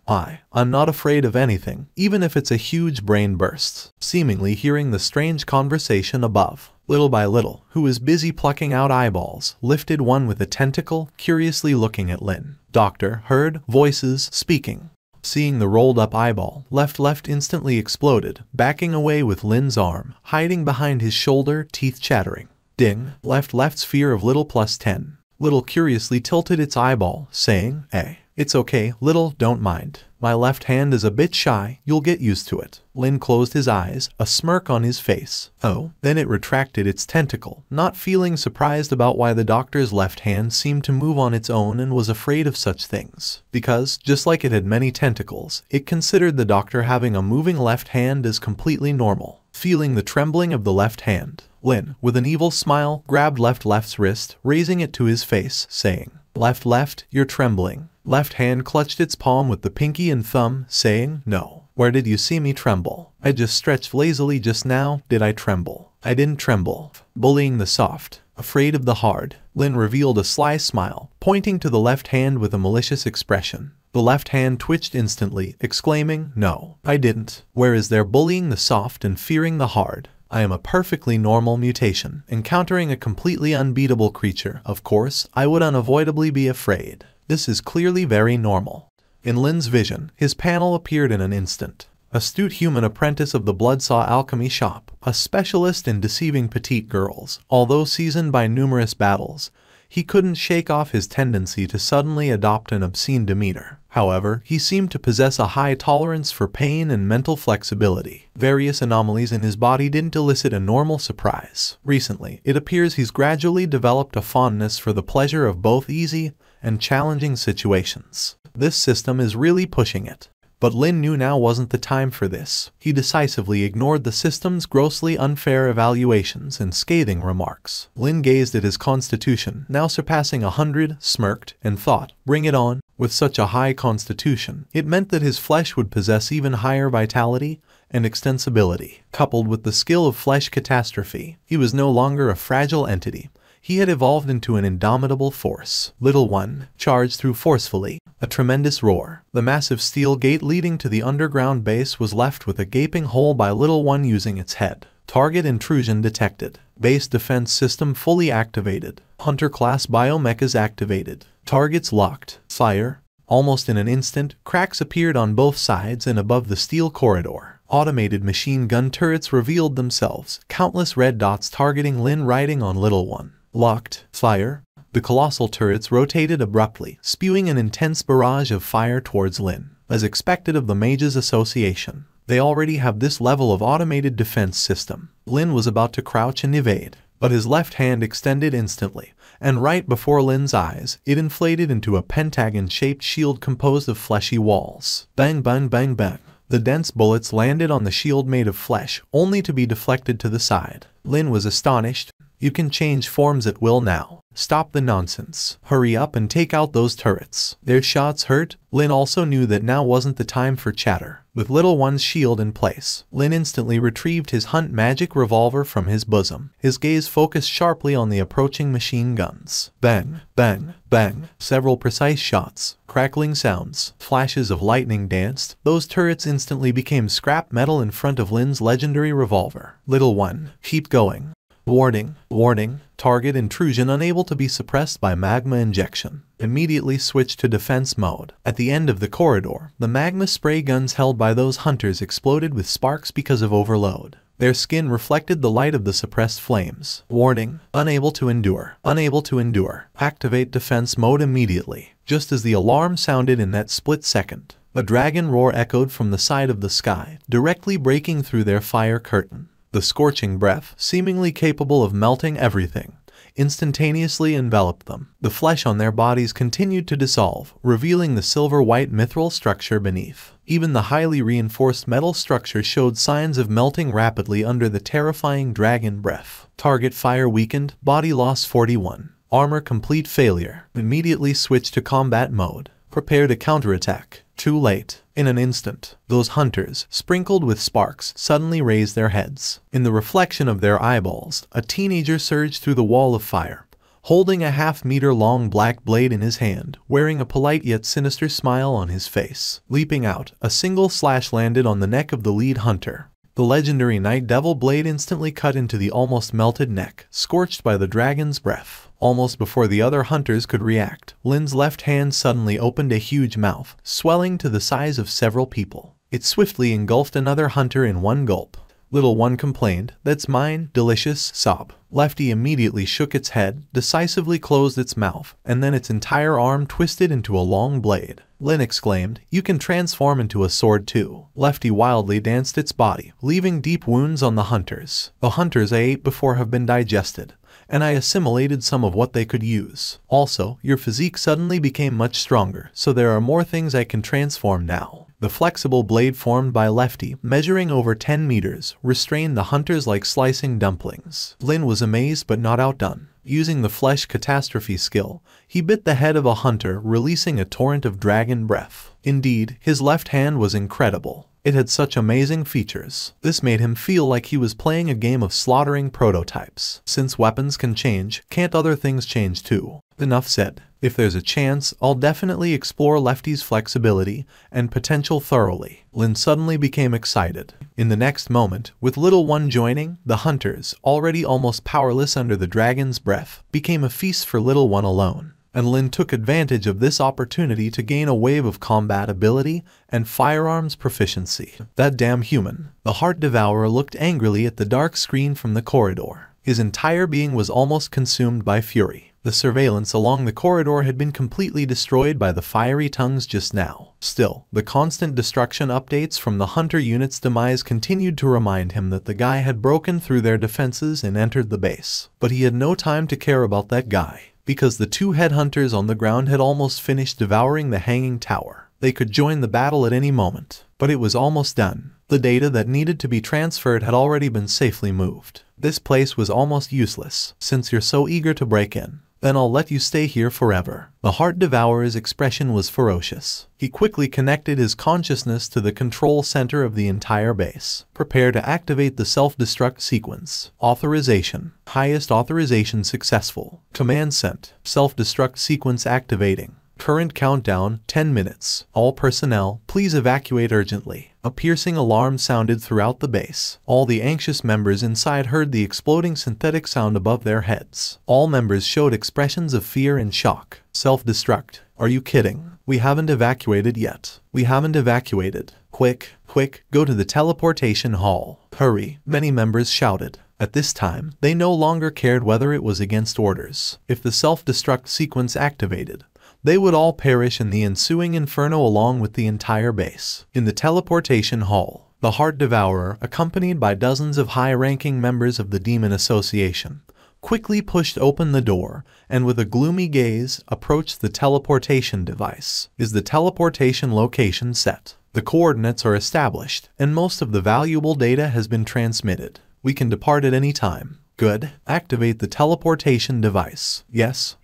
I'm not afraid of anything, even if it's a huge brain burst." Seemingly hearing the strange conversation above, little by little, who was busy plucking out eyeballs, lifted one with a tentacle, curiously looking at Lin. Doctor heard voices speaking. Seeing the rolled-up eyeball, Left instantly exploded, backing away with Lin's arm, hiding behind his shoulder, teeth chattering. Ding. Left's fear of Little +10. Little curiously tilted its eyeball, saying, "Hey, it's okay, Little, don't mind. My left hand is a bit shy, you'll get used to it." Lin closed his eyes, a smirk on his face. Oh, then it retracted its tentacle, not feeling surprised about why the doctor's left hand seemed to move on its own and was afraid of such things. Because, just like it had many tentacles, it considered the doctor having a moving left hand as completely normal. Feeling the trembling of the left hand, Lin, with an evil smile, grabbed Left's wrist, raising it to his face, saying, Left, you're trembling." Left hand clutched its palm with the pinky and thumb, saying, "No. Where did you see me tremble? I just stretched lazily just now. Did I tremble? I didn't tremble." Bullying the soft, afraid of the hard, Lin revealed a sly smile, pointing to the left hand with a malicious expression. The left hand twitched instantly, exclaiming, "No, I didn't. Where is there bullying the soft and fearing the hard? I am a perfectly normal mutation. Encountering a completely unbeatable creature, of course, I would unavoidably be afraid. This is clearly very normal." In Lin's vision, his panel appeared in an instant. Astute human apprentice of the Bloodsaw Alchemy Shop, a specialist in deceiving petite girls. Although seasoned by numerous battles, he couldn't shake off his tendency to suddenly adopt an obscene demeanor. However, he seemed to possess a high tolerance for pain and mental flexibility. Various anomalies in his body didn't elicit a normal surprise. Recently, it appears he's gradually developed a fondness for the pleasure of both easy and challenging situations. This system is really pushing it. But Lin knew now wasn't the time for this. He decisively ignored the system's grossly unfair evaluations and scathing remarks. Lin gazed at his constitution, now surpassing 100, smirked, and thought, bring it on. With such a high constitution, it meant that his flesh would possess even higher vitality and extensibility. Coupled with the skill of flesh catastrophe, he was no longer a fragile entity. He had evolved into an indomitable force. Little One charged through forcefully. A tremendous roar. The massive steel gate leading to the underground base was left with a gaping hole by Little One using its head. Target intrusion detected. Base defense system fully activated. Hunter-class biomechas activated. Targets locked. Fire. Almost in an instant, cracks appeared on both sides and above the steel corridor. Automated machine gun turrets revealed themselves, countless red dots targeting Lin riding on Little One. Locked. Fire. The colossal turrets rotated abruptly, spewing an intense barrage of fire towards Lin. As expected of the Mages Association, they already have this level of automated defense system. Lin was about to crouch and evade, but his left hand extended instantly, and right before Lin's eyes, it inflated into a pentagon-shaped shield composed of fleshy walls. Bang, bang, bang, bang. The dense bullets landed on the shield made of flesh, only to be deflected to the side. Lin was astonished. You can change forms at will now. Stop the nonsense. Hurry up and take out those turrets. Their shots hurt. Lin also knew that now wasn't the time for chatter. With Little One's shield in place, Lin instantly retrieved his Hunt magic revolver from his bosom. His gaze focused sharply on the approaching machine guns. Bang, bang, bang. Several precise shots. Crackling sounds. Flashes of lightning danced. Those turrets instantly became scrap metal in front of Lin's legendary revolver. Little One, keep going. Warning, warning, target intrusion unable to be suppressed by magma injection. Immediately switch to defense mode. At the end of the corridor, the magma spray guns held by those hunters exploded with sparks because of overload. Their skin reflected the light of the suppressed flames. Warning, unable to endure, unable to endure. Activate defense mode immediately. Just as the alarm sounded in that split second, a dragon roar echoed from the side of the sky, directly breaking through their fire curtain. The scorching breath, seemingly capable of melting everything, instantaneously enveloped them. The flesh on their bodies continued to dissolve, revealing the silver-white mithril structure beneath. Even the highly reinforced metal structure showed signs of melting rapidly under the terrifying dragon breath. Target fire weakened, body loss 41. Armor complete failure. Immediately switch to combat mode. Prepare to counterattack. Too late. In an instant, those hunters, sprinkled with sparks, suddenly raised their heads. In the reflection of their eyeballs, a teenager surged through the wall of fire, holding a half-meter-long black blade in his hand, wearing a polite yet sinister smile on his face. Leaping out, a single slash landed on the neck of the lead hunter. The legendary Night Devil blade instantly cut into the almost melted neck, scorched by the dragon's breath. Almost before the other hunters could react, Lin's left hand suddenly opened a huge mouth, swelling to the size of several people. It swiftly engulfed another hunter in one gulp. Little One complained, "That's mine, delicious," sob. Lefty immediately shook its head, decisively closed its mouth, and then its entire arm twisted into a long blade. Lin exclaimed, "You can transform into a sword too." Lefty wildly danced its body, leaving deep wounds on the hunters. The hunters I ate before have been digested, and I assimilated some of what they could use. Also, your physique suddenly became much stronger, so there are more things I can transform now. The flexible blade formed by Lefty, measuring over 10 meters, restrained the hunters like slicing dumplings. Lin was amazed but not outdone. Using the flesh catastrophe skill, he bit the head of a hunter, releasing a torrent of dragon breath. Indeed, his left hand was incredible. It had such amazing features. This made him feel like he was playing a game of slaughtering prototypes. Since weapons can change, can't other things change too? Enough said. If there's a chance, I'll definitely explore Lefty's flexibility and potential thoroughly. Lin suddenly became excited. In the next moment, with Little One joining, the hunters, already almost powerless under the dragon's breath, became a feast for Little One alone. and Lin took advantage of this opportunity to gain a wave of combat ability and firearms proficiency. That damn human. The Heart Devourer looked angrily at the dark screen from the corridor. His entire being was almost consumed by fury. The surveillance along the corridor had been completely destroyed by the fiery tongues just now. Still, the constant destruction updates from the Hunter unit's demise continued to remind him that the guy had broken through their defenses and entered the base. But he had no time to care about that guy, because the two headhunters on the ground had almost finished devouring the hanging tower. They could join the battle at any moment, but it was almost done. The data that needed to be transferred had already been safely moved. This place was almost useless, since you're so eager to break in. Then I'll let you stay here forever. The Heart Devourer's expression was ferocious. He quickly connected his consciousness to the control center of the entire base. Prepare to activate the self-destruct sequence. Authorization. Highest authorization successful. Command sent. Self-destruct sequence activating. Current countdown, 10 minutes. All personnel, please evacuate urgently. A piercing alarm sounded throughout the base. All the anxious members inside heard the exploding synthetic sound above their heads. All members showed expressions of fear and shock. Self-destruct. Are you kidding? We haven't evacuated yet. We haven't evacuated. Quick, quick, go to the teleportation hall. Hurry, many members shouted. At this time, they no longer cared whether it was against orders. If the self-destruct sequence activated, they would all perish in the ensuing inferno along with the entire base. In the teleportation hall, the Heart Devourer, accompanied by dozens of high-ranking members of the Demon Association, quickly pushed open the door and with a gloomy gaze approached the teleportation device. Is the teleportation location set? The coordinates are established and most of the valuable data has been transmitted. We can depart at any time. Good. Activate the teleportation device. Yes.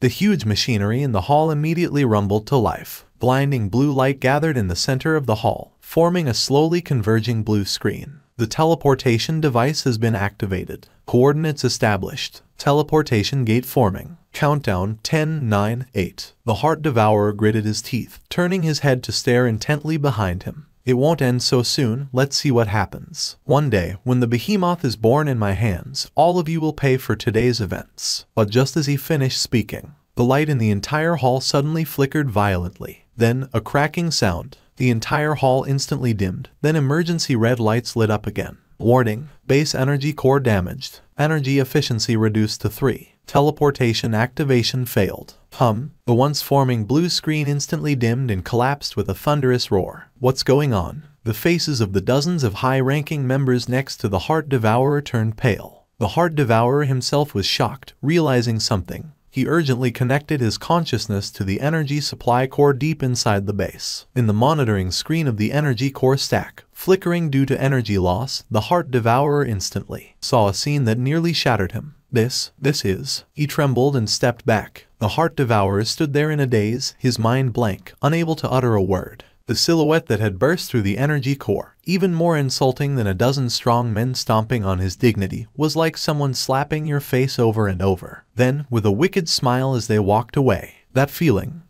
The huge machinery in the hall immediately rumbled to life. Blinding blue light gathered in the center of the hall, forming a slowly converging blue screen. The teleportation device has been activated. Coordinates established. Teleportation gate forming. Countdown 10, 9, 8. The Heart Devourer gritted his teeth, turning his head to stare intently behind him. It won't end so soon, let's see what happens. One day, when the behemoth is born in my hands, all of you will pay for today's events. But just as he finished speaking, the light in the entire hall suddenly flickered violently. Then, a cracking sound. The entire hall instantly dimmed. Then emergency red lights lit up again. Warning, base energy core damaged. Energy efficiency reduced to 3. Teleportation activation failed. The once forming blue screen instantly dimmed and collapsed with a thunderous roar. What's going on? The faces of the dozens of high-ranking members next to the Heart Devourer turned pale. The Heart Devourer himself was shocked, realizing something. He urgently connected his consciousness to the energy supply core deep inside the base. In the monitoring screen of the energy core stack, flickering due to energy loss, the Heart Devourer instantly saw a scene that nearly shattered him. This is. He trembled and stepped back. The Heart Devourer stood there in a daze, his mind blank, unable to utter a word. The silhouette that had burst through the energy core, even more insulting than a dozen strong men stomping on his dignity, was like someone slapping your face over and over. Then, with a wicked smile as they walked away, that feeling.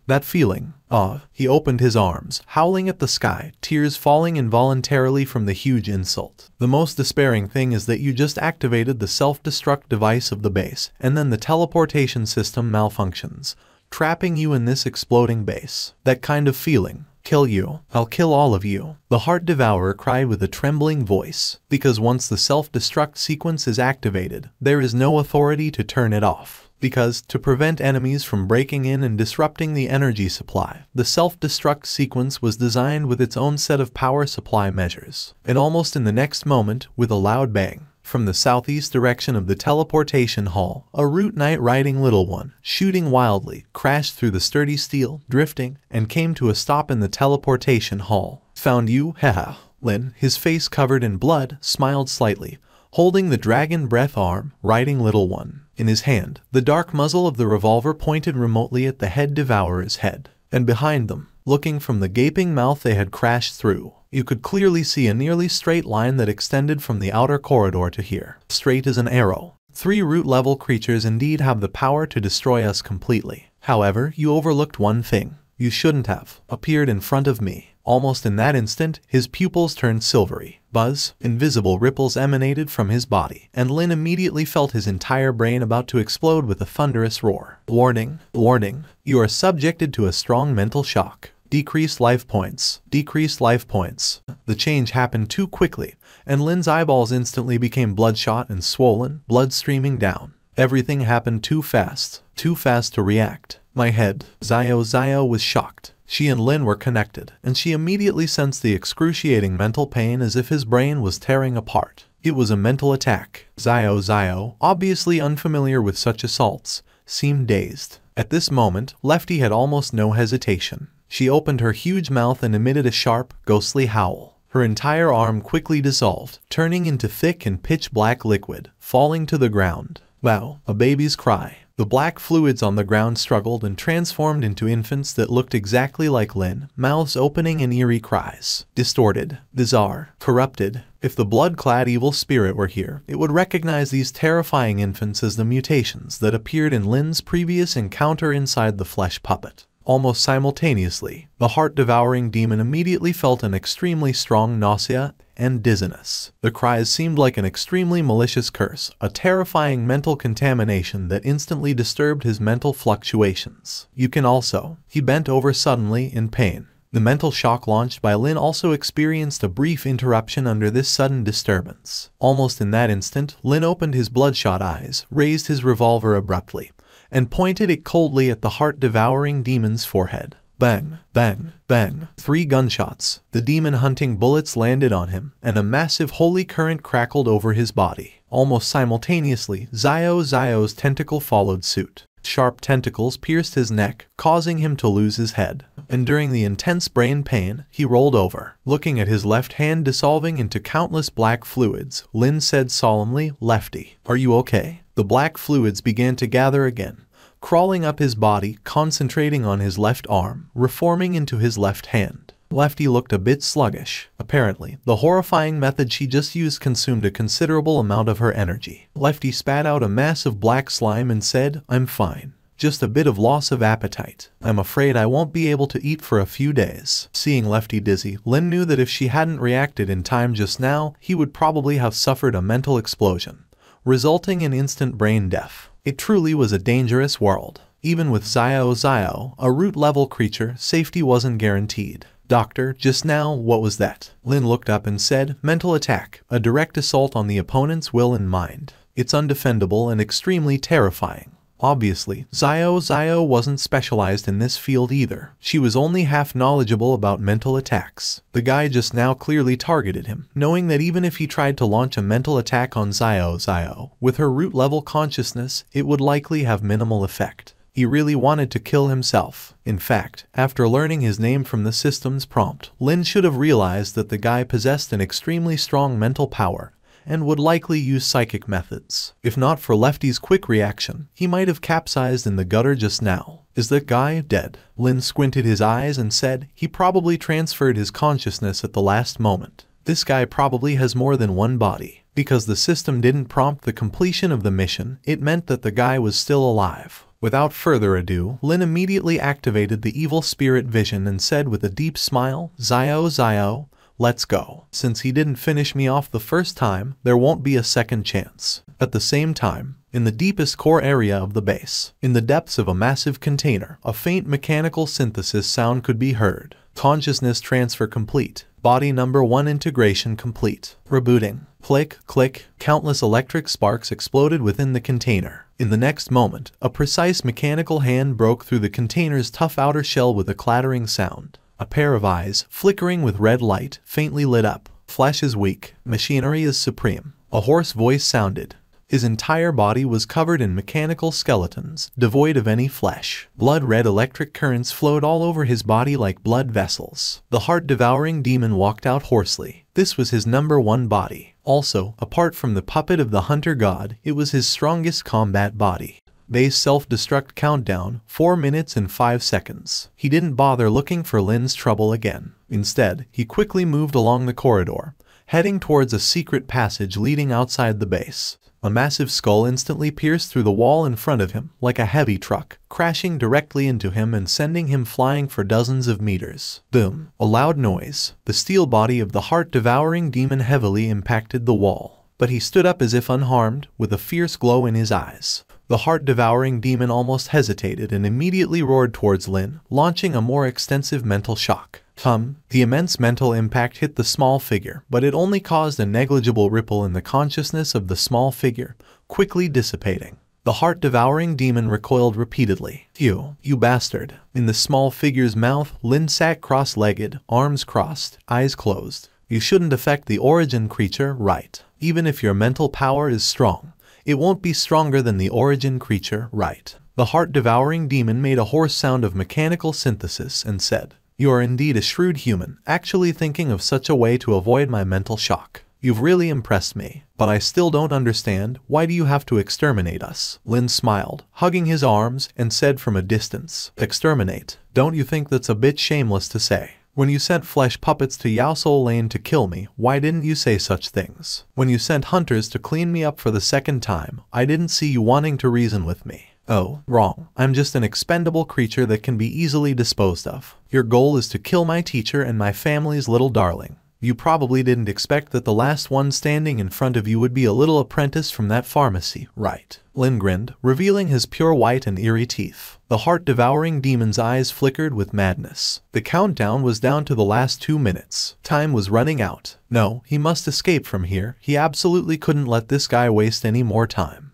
He opened his arms, howling at the sky, tears falling involuntarily from the huge insult. The most despairing thing is that you just activated the self-destruct device of the base, and then the teleportation system malfunctions, trapping you in this exploding base. That kind of feeling. Kill you. I'll kill all of you. The Heart Devourer cried with a trembling voice, because once the self-destruct sequence is activated, there is no authority to turn it off. Because, to prevent enemies from breaking in and disrupting the energy supply, the self-destruct sequence was designed with its own set of power supply measures. And almost in the next moment, with a loud bang, from the southeast direction of the teleportation hall, a Root Knight riding Little One, shooting wildly, crashed through the sturdy steel, drifting, and came to a stop in the teleportation hall. Found you, haha. Lin, his face covered in blood, smiled slightly, holding the dragon breath arm, riding Little One. In his hand, the dark muzzle of the revolver pointed remotely at the Head Devourer's head. And behind them, looking from the gaping mouth they had crashed through, you could clearly see a nearly straight line that extended from the outer corridor to here. Straight as an arrow. 3 root-level creatures indeed have the power to destroy us completely. However, you overlooked one thing. You shouldn't have appeared in front of me. Almost in that instant, his pupils turned silvery. Buzz, invisible ripples emanated from his body, and Lin immediately felt his entire brain about to explode with a thunderous roar. Warning, warning, you are subjected to a strong mental shock. Decreased life points. Decreased life points. The change happened too quickly, and Lin's eyeballs instantly became bloodshot and swollen, blood streaming down. Everything happened too fast to react. My head. Xiao was shocked. She and Lin were connected, and she immediately sensed the excruciating mental pain as if his brain was tearing apart. It was a mental attack. Xiao, obviously unfamiliar with such assaults, seemed dazed. At this moment, Lefty had almost no hesitation. She opened her huge mouth and emitted a sharp, ghostly howl. Her entire arm quickly dissolved, turning into thick and pitch-black liquid, falling to the ground. Wow, a baby's cry. The black fluids on the ground struggled and transformed into infants that looked exactly like Lin, mouths opening in eerie cries. Distorted, bizarre, corrupted. If the blood-clad evil spirit were here, it would recognize these terrifying infants as the mutations that appeared in Lin's previous encounter inside the flesh puppet. Almost simultaneously, the heart-devouring demon immediately felt an extremely strong nausea and dizziness. The cries seemed like an extremely malicious curse, a terrifying mental contamination that instantly disturbed his mental fluctuations. He bent over suddenly in pain. The mental shock launched by Lin also experienced a brief interruption under this sudden disturbance. Almost in that instant, Lin opened his bloodshot eyes, raised his revolver abruptly, and pointed it coldly at the heart-devouring demon's forehead. Bang, bang, bang. 3 gunshots. The demon-hunting bullets landed on him, and a massive holy current crackled over his body. Almost simultaneously, Xiao's tentacle followed suit. Sharp tentacles pierced his neck, causing him to lose his head. And during the intense brain pain, he rolled over. Looking at his left hand dissolving into countless black fluids, Lin said solemnly, "Lefty, are you okay?" The black fluids began to gather again, crawling up his body, concentrating on his left arm, reforming into his left hand. Lefty looked a bit sluggish. Apparently, the horrifying method she just used consumed a considerable amount of her energy. Lefty spat out a mass of black slime and said, "I'm fine. Just a bit of loss of appetite. I'm afraid I won't be able to eat for a few days." Seeing Lefty dizzy, Lin knew that if she hadn't reacted in time just now, he would probably have suffered a mental explosion, resulting in instant brain death. It truly was a dangerous world. Even with Xiao, a root-level creature, safety wasn't guaranteed. "Doctor, just now, what was that?" Lin looked up and said, "Mental attack, a direct assault on the opponent's will and mind. It's undefendable and extremely terrifying." Obviously, Xiao wasn't specialized in this field either. She was only half knowledgeable about mental attacks. The guy just now clearly targeted him, knowing that even if he tried to launch a mental attack on Xiao, with her root-level consciousness, it would likely have minimal effect. He really wanted to kill himself. In fact, after learning his name from the system's prompt, Lin should have realized that the guy possessed an extremely strong mental power and would likely use psychic methods. If not for Lefty's quick reaction, he might have capsized in the gutter just now. "Is that guy dead?" Lin squinted his eyes and said, "He probably transferred his consciousness at the last moment. This guy probably has more than one body." Because the system didn't prompt the completion of the mission, it meant that the guy was still alive. Without further ado, Lin immediately activated the evil spirit vision and said with a deep smile, Xiao, let's go. Since he didn't finish me off the first time, there won't be a second chance." At the same time, in the deepest core area of the base, in the depths of a massive container, a faint mechanical synthesis sound could be heard. Consciousness transfer complete. Body number 1 integration complete. Rebooting. Click, click, countless electric sparks exploded within the container. In the next moment, a precise mechanical hand broke through the container's tough outer shell with a clattering sound. A pair of eyes, flickering with red light, faintly lit up. Flesh is weak. Machinery is supreme. A hoarse voice sounded. His entire body was covered in mechanical skeletons, devoid of any flesh. Blood-red electric currents flowed all over his body like blood vessels. The heart-devouring demon walked out hoarsely. This was his number 1 body. Also, apart from the puppet of the hunter god, it was his strongest combat body. Base self-destruct countdown, 4 minutes and 5 seconds. He didn't bother looking for Lin's trouble again. Instead, he quickly moved along the corridor, heading towards a secret passage leading outside the base. A massive skull instantly pierced through the wall in front of him, like a heavy truck, crashing directly into him and sending him flying for dozens of meters. Boom! A loud noise. The steel body of the heart-devouring demon heavily impacted the wall. But he stood up as if unharmed, with a fierce glow in his eyes. The heart-devouring demon almost hesitated and immediately roared towards Lin, launching a more extensive mental shock. The immense mental impact hit the small figure, but it only caused a negligible ripple in the consciousness of the small figure, quickly dissipating. The heart-devouring demon recoiled repeatedly. You bastard. In the small figure's mouth, Lin sat cross-legged, arms crossed, eyes closed. You shouldn't affect the origin creature, right? Even if your mental power is strong, it won't be stronger than the origin creature, right? The heart-devouring demon made a hoarse sound of mechanical synthesis and said, "You are indeed a shrewd human, actually thinking of such a way to avoid my mental shock. You've really impressed me, but I still don't understand, why do you have to exterminate us?" Lin smiled, hugging his arms, and said from a distance, "Exterminate? Don't you think that's a bit shameless to say? When you sent flesh puppets to Yaosou Lane to kill me, why didn't you say such things? When you sent hunters to clean me up for the second time, I didn't see you wanting to reason with me. Oh, wrong. I'm just an expendable creature that can be easily disposed of. Your goal is to kill my teacher and my family's little darling. You probably didn't expect that the last one standing in front of you would be a little apprentice from that pharmacy, right?" Lin grinned, revealing his pure white and eerie teeth. The heart-devouring demon's eyes flickered with madness. The countdown was down to the last 2 minutes. Time was running out. No, he must escape from here. He absolutely couldn't let this guy waste any more time.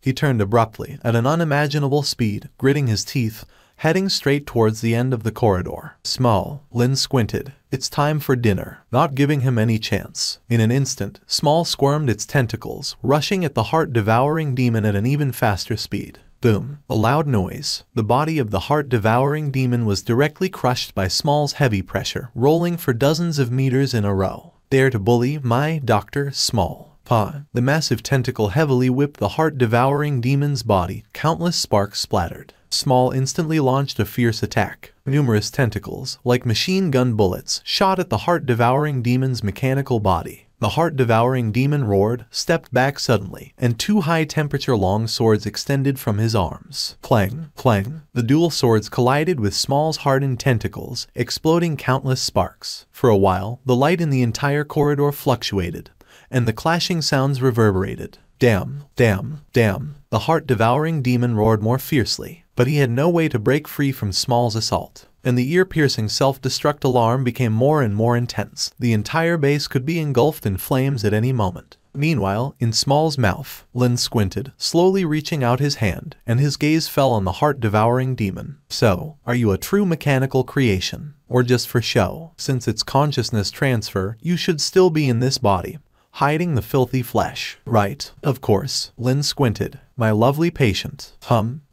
He turned abruptly, at an unimaginable speed, gritting his teeth, heading straight towards the end of the corridor. Small. Lin squinted. It's time for dinner. Not giving him any chance. In an instant, Small squirmed its tentacles, rushing at the heart-devouring demon at an even faster speed. Boom. A loud noise. The body of the heart-devouring demon was directly crushed by Small's heavy pressure, rolling for dozens of meters in a row. Dare to bully my Dr. Small. The massive tentacle heavily whipped the heart-devouring demon's body. Countless sparks splattered. Small instantly launched a fierce attack. Numerous tentacles, like machine gun bullets, shot at the heart-devouring demon's mechanical body. The heart-devouring demon roared, stepped back suddenly, and 2 high-temperature long swords extended from his arms. Clang, clang. The dual swords collided with Small's hardened tentacles, exploding countless sparks. For a while, the light in the entire corridor fluctuated, and the clashing sounds reverberated. Damn, damn, damn. The heart-devouring demon roared more fiercely, but he had no way to break free from Small's assault. And the ear-piercing self-destruct alarm became more and more intense. The entire base could be engulfed in flames at any moment. Meanwhile, in Small's mouth, Lin squinted, slowly reaching out his hand, and his gaze fell on the heart-devouring demon. So, are you a true mechanical creation? Or just for show? Since it's consciousness transfer, you should still be in this body, hiding the filthy flesh, right? Of course. Lin squinted. My lovely patient.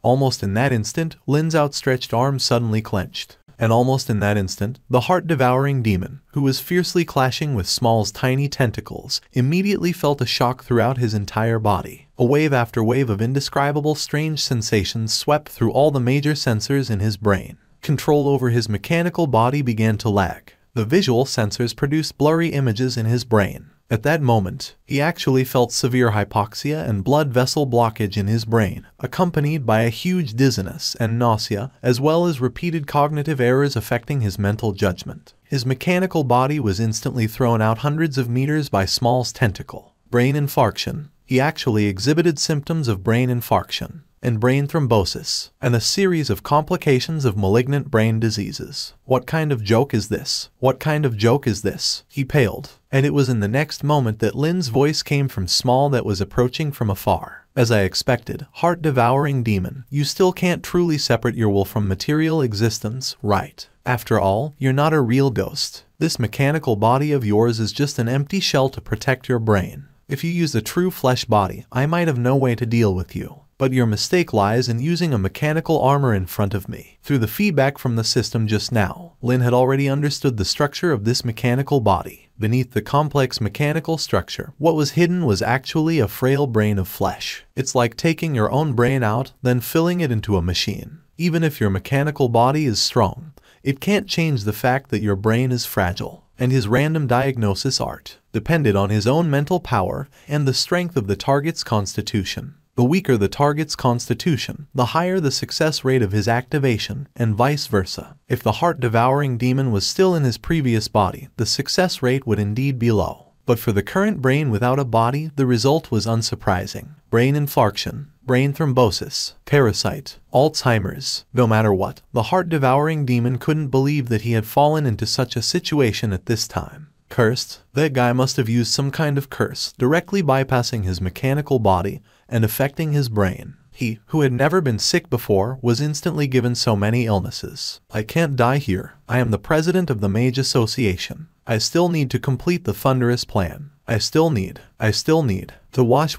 Almost in that instant, Lin's outstretched arm suddenly clenched. And almost in that instant, the heart-devouring demon, who was fiercely clashing with Small's tiny tentacles, immediately felt a shock throughout his entire body. A wave after wave of indescribable strange sensations swept through all the major sensors in his brain. Control over his mechanical body began to lag. The visual sensors produced blurry images in his brain. At that moment, he actually felt severe hypoxia and blood vessel blockage in his brain, accompanied by a huge dizziness and nausea, as well as repeated cognitive errors affecting his mental judgment. His mechanical body was instantly thrown out hundreds of meters by Small's tentacle. Brain infarction. He actually exhibited symptoms of brain infarction and brain thrombosis, and a series of complications of malignant brain diseases. What kind of joke is this? What kind of joke is this? He paled, and it was in the next moment that Lin's voice came from Small that was approaching from afar. As I expected, heart-devouring demon, you still can't truly separate your will from material existence, right? After all, you're not a real ghost. This mechanical body of yours is just an empty shell to protect your brain. If you used a true flesh body, I might have no way to deal with you. But your mistake lies in using a mechanical armor in front of me. Through the feedback from the system just now, Lin had already understood the structure of this mechanical body. Beneath the complex mechanical structure, what was hidden was actually a frail brain of flesh. It's like taking your own brain out, then filling it into a machine. Even if your mechanical body is strong, it can't change the fact that your brain is fragile. And his random diagnosis art. depended on his own mental power and the strength of the target's constitution. The weaker the target's constitution, the higher the success rate of his activation, and vice versa. If the heart-devouring demon was still in his previous body, the success rate would indeed be low. But for the current brain without a body, the result was unsurprising. Brain infarction, brain thrombosis, parasite, Alzheimer's. No matter what, the heart-devouring demon couldn't believe that he had fallen into such a situation at this time. Cursed, that guy must have used some kind of curse, directly bypassing his mechanical body and affecting his brain. He, who had never been sick before, was instantly given so many illnesses. I can't die here. I am the president of the Mage Association. I still need to complete the thunderous plan. I still need to wash.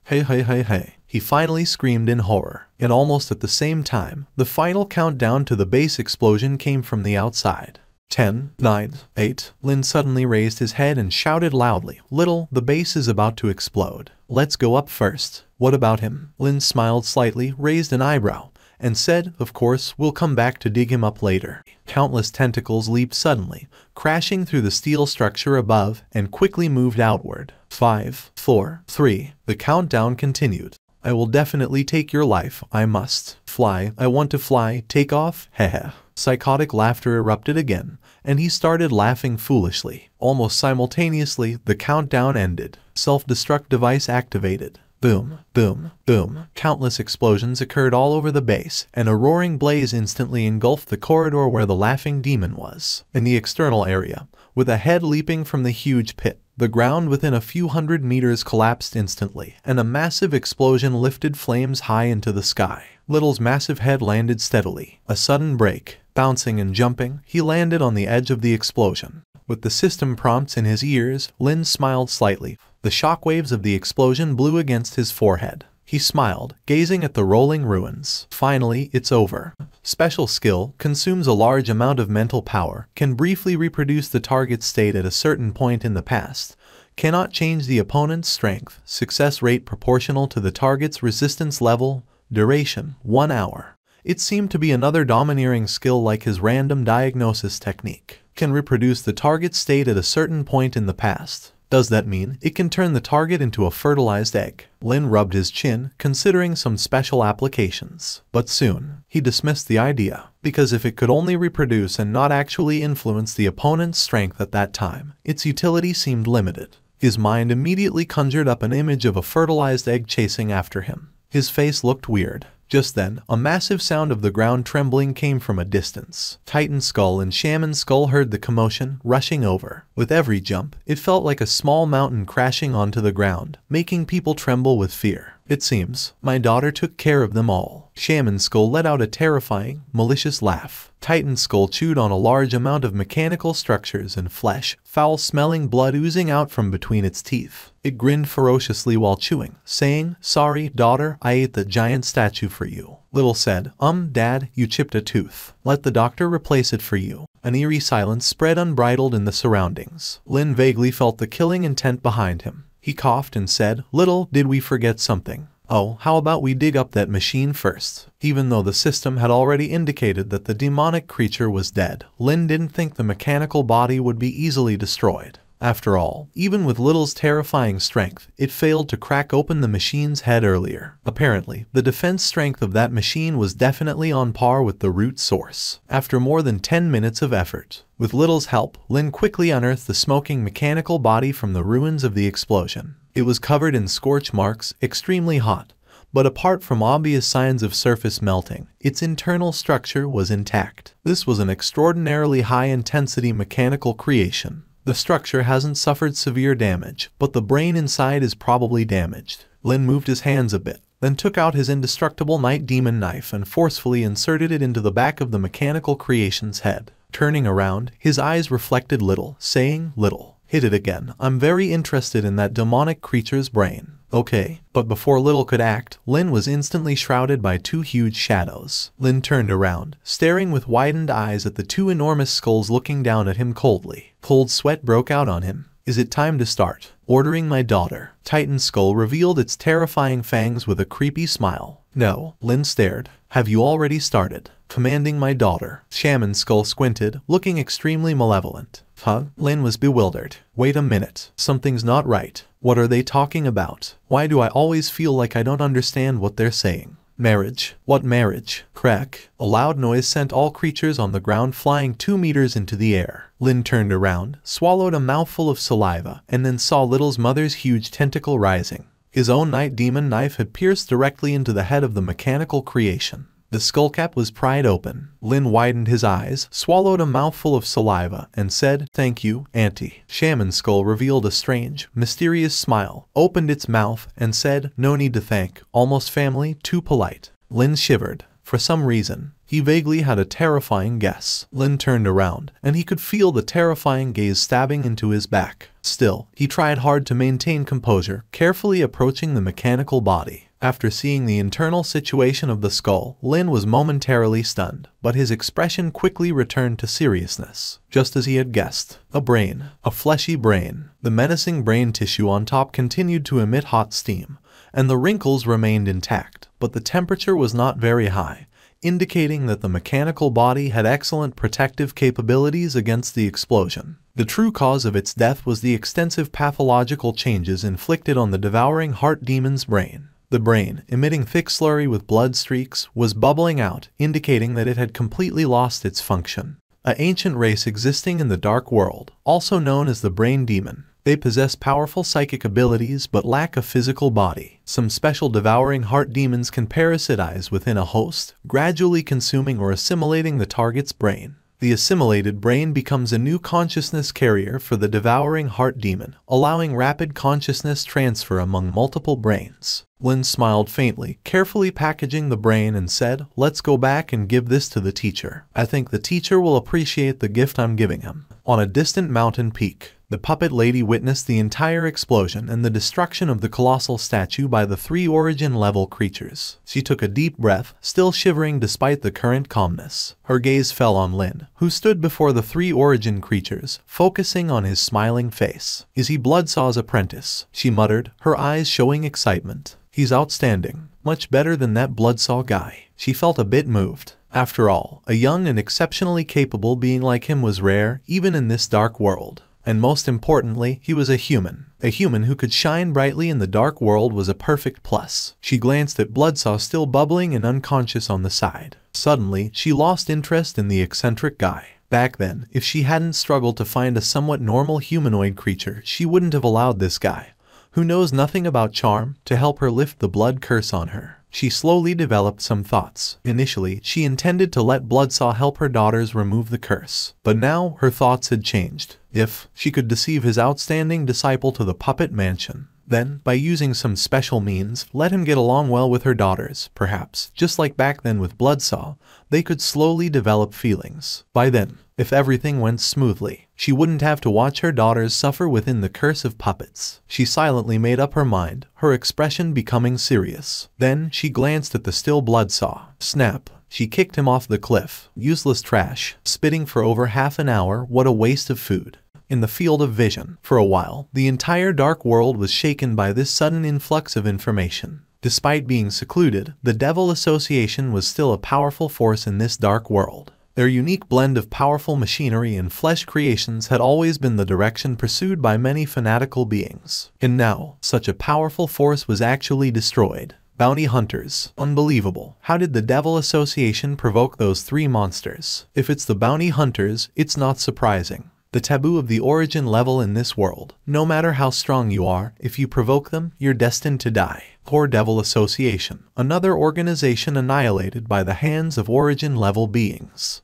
Hey. He finally screamed in horror. And almost at the same time, the final countdown to the base explosion came from the outside. 10, 9, 8. Lin suddenly raised his head and shouted loudly, "Little, the base is about to explode. Let's go up first." "What about him?" Lin smiled slightly, raised an eyebrow, and said, "Of course, we'll come back to dig him up later." Countless tentacles leaped suddenly, crashing through the steel structure above, and quickly moved outward. 5, 4, 3. The countdown continued. "I will definitely take your life. I must. Fly. I want to fly. Take off. Heh." Psychotic laughter erupted again, and he started laughing foolishly. Almost simultaneously, the countdown ended. Self-destruct device activated. Boom, boom, boom. Countless explosions occurred all over the base, and a roaring blaze instantly engulfed the corridor where the laughing demon was. In the external area, with a head leaping from the huge pit, the ground within a few hundred meters collapsed instantly, and a massive explosion lifted flames high into the sky. Little's massive head landed steadily. A sudden break. Bouncing and jumping, he landed on the edge of the explosion. With the system prompts in his ears, Lin smiled slightly. The shockwaves of the explosion blew against his forehead. He smiled, gazing at the rolling ruins. Finally, it's over. Special skill consumes a large amount of mental power, can briefly reproduce the target's state at a certain point in the past, cannot change the opponent's strength, success rate proportional to the target's resistance level, duration, 1 hour. It seemed to be another domineering skill like his random diagnosis technique. Can reproduce the target's state at a certain point in the past. Does that mean it can turn the target into a fertilized egg? Lin rubbed his chin, considering some special applications. But soon, he dismissed the idea, because if it could only reproduce and not actually influence the opponent's strength at that time, its utility seemed limited. His mind immediately conjured up an image of a fertilized egg chasing after him. His face looked weird. Just then, a massive sound of the ground trembling came from a distance. Titan Skull and Shaman Skull heard the commotion, rushing over. With every jump, it felt like a small mountain crashing onto the ground, making people tremble with fear. "It seems my daughter took care of them all." Shaman Skull let out a terrifying, malicious laugh. Titan Skull chewed on a large amount of mechanical structures and flesh, foul-smelling blood oozing out from between its teeth. It grinned ferociously while chewing, saying, "Sorry, daughter, I ate the giant statue for you." Little said, Dad, you chipped a tooth. Let the doctor replace it for you." An eerie silence spread unbridled in the surroundings. Lin vaguely felt the killing intent behind him. He coughed and said, "Little, did we forget something? Oh, how about we dig up that machine first?" Even though the system had already indicated that the demonic creature was dead, Lin didn't think the mechanical body would be easily destroyed. After all, even with Little's terrifying strength, it failed to crack open the machine's head earlier. Apparently, the defense strength of that machine was definitely on par with the root source. After more than 10 minutes of effort, with Little's help, Lin quickly unearthed the smoking mechanical body from the ruins of the explosion. It was covered in scorch marks, extremely hot, but apart from obvious signs of surface melting, its internal structure was intact. This was an extraordinarily high-intensity mechanical creation. The structure hasn't suffered severe damage, but the brain inside is probably damaged. Lin moved his hands a bit, then took out his indestructible night demon knife and forcefully inserted it into the back of the mechanical creation's head. Turning around, his eyes reflected Little, saying, "Little, hit it again. I'm very interested in that demonic creature's brain." "Okay." But before Little could act, Lin was instantly shrouded by two huge shadows. Lin turned around, staring with widened eyes at the two enormous skulls looking down at him coldly. Cold sweat broke out on him. "Is it time to start ordering my daughter?" Titan Skull revealed its terrifying fangs with a creepy smile. "No." Lin stared. "Have you already started commanding my daughter?" Shaman Skull squinted, looking extremely malevolent. Huh? Lin was bewildered. Wait a minute. Something's not right. What are they talking about? Why do I always feel like I don't understand what they're saying? Marriage? What marriage? Crack. A loud noise sent all creatures on the ground flying 2 meters into the air. Lin turned around, swallowed a mouthful of saliva, and then saw Little's mother's huge tentacle rising. His own night demon knife had pierced directly into the head of the mechanical creation. The skullcap was pried open. Lin widened his eyes, swallowed a mouthful of saliva, and said, "Thank you, Auntie." Shaman's skull revealed a strange, mysterious smile, opened its mouth, and said, "No need to thank. Almost family, too polite." Lin shivered. For some reason, he vaguely had a terrifying guess. Lin turned around, and he could feel the terrifying gaze stabbing into his back. Still, he tried hard to maintain composure, carefully approaching the mechanical body. After seeing the internal situation of the skull, Lin was momentarily stunned, but his expression quickly returned to seriousness. Just as he had guessed, a brain, a fleshy brain. The menacing brain tissue on top continued to emit hot steam, and the wrinkles remained intact, but the temperature was not very high, indicating that the mechanical body had excellent protective capabilities against the explosion. The true cause of its death was the extensive pathological changes inflicted on the devouring heart demon's brain. The brain, emitting thick slurry with blood streaks, was bubbling out, indicating that it had completely lost its function. An ancient race existing in the dark world, also known as the brain demon. They possess powerful psychic abilities but lack a physical body. Some special devouring heart demons can parasitize within a host, gradually consuming or assimilating the target's brain. The assimilated brain becomes a new consciousness carrier for the devouring heart demon, allowing rapid consciousness transfer among multiple brains. Lin smiled faintly, carefully packaging the brain, and said, "Let's go back and give this to the teacher. I think the teacher will appreciate the gift I'm giving him." On a distant mountain peak, the puppet lady witnessed the entire explosion and the destruction of the colossal statue by the 3 origin-level creatures. She took a deep breath, still shivering despite the current calmness. Her gaze fell on Lin, who stood before the 3 origin creatures, focusing on his smiling face. "Is he Bloodsaw's apprentice?" she muttered, her eyes showing excitement. "He's outstanding. Much better than that Bloodsaw guy." She felt a bit moved. After all, a young and exceptionally capable being like him was rare, even in this dark world. And most importantly, he was a human. A human who could shine brightly in the dark world was a perfect plus. She glanced at Bloodsaw still bubbling and unconscious on the side. Suddenly, she lost interest in the eccentric guy. Back then, if she hadn't struggled to find a somewhat normal humanoid creature, she wouldn't have allowed this guy, who knows nothing about charm, to help her lift the blood curse on her. She slowly developed some thoughts. Initially, she intended to let Bloodsaw help her daughters remove the curse. But now, her thoughts had changed. If she could deceive his outstanding disciple to the puppet mansion, then, by using some special means, let him get along well with her daughters, perhaps, just like back then with Bloodsaw, they could slowly develop feelings. By then, if everything went smoothly, she wouldn't have to watch her daughters suffer within the curse of puppets. She silently made up her mind, her expression becoming serious. Then, she glanced at the still Bloodsaw. Snap! She kicked him off the cliff. Useless trash. Spitting for over half an hour, what a waste of food. In the field of vision, for a while, the entire dark world was shaken by this sudden influx of information. Despite being secluded, the Devil Association was still a powerful force in this dark world. Their unique blend of powerful machinery and flesh creations had always been the direction pursued by many fanatical beings. And now, such a powerful force was actually destroyed. Bounty hunters. Unbelievable. How did the Devil Association provoke those 3 monsters? If it's the bounty hunters, it's not surprising. The taboo of the origin level in this world. No matter how strong you are, if you provoke them, you're destined to die. Poor Devil Association. Another organization annihilated by the hands of origin level beings.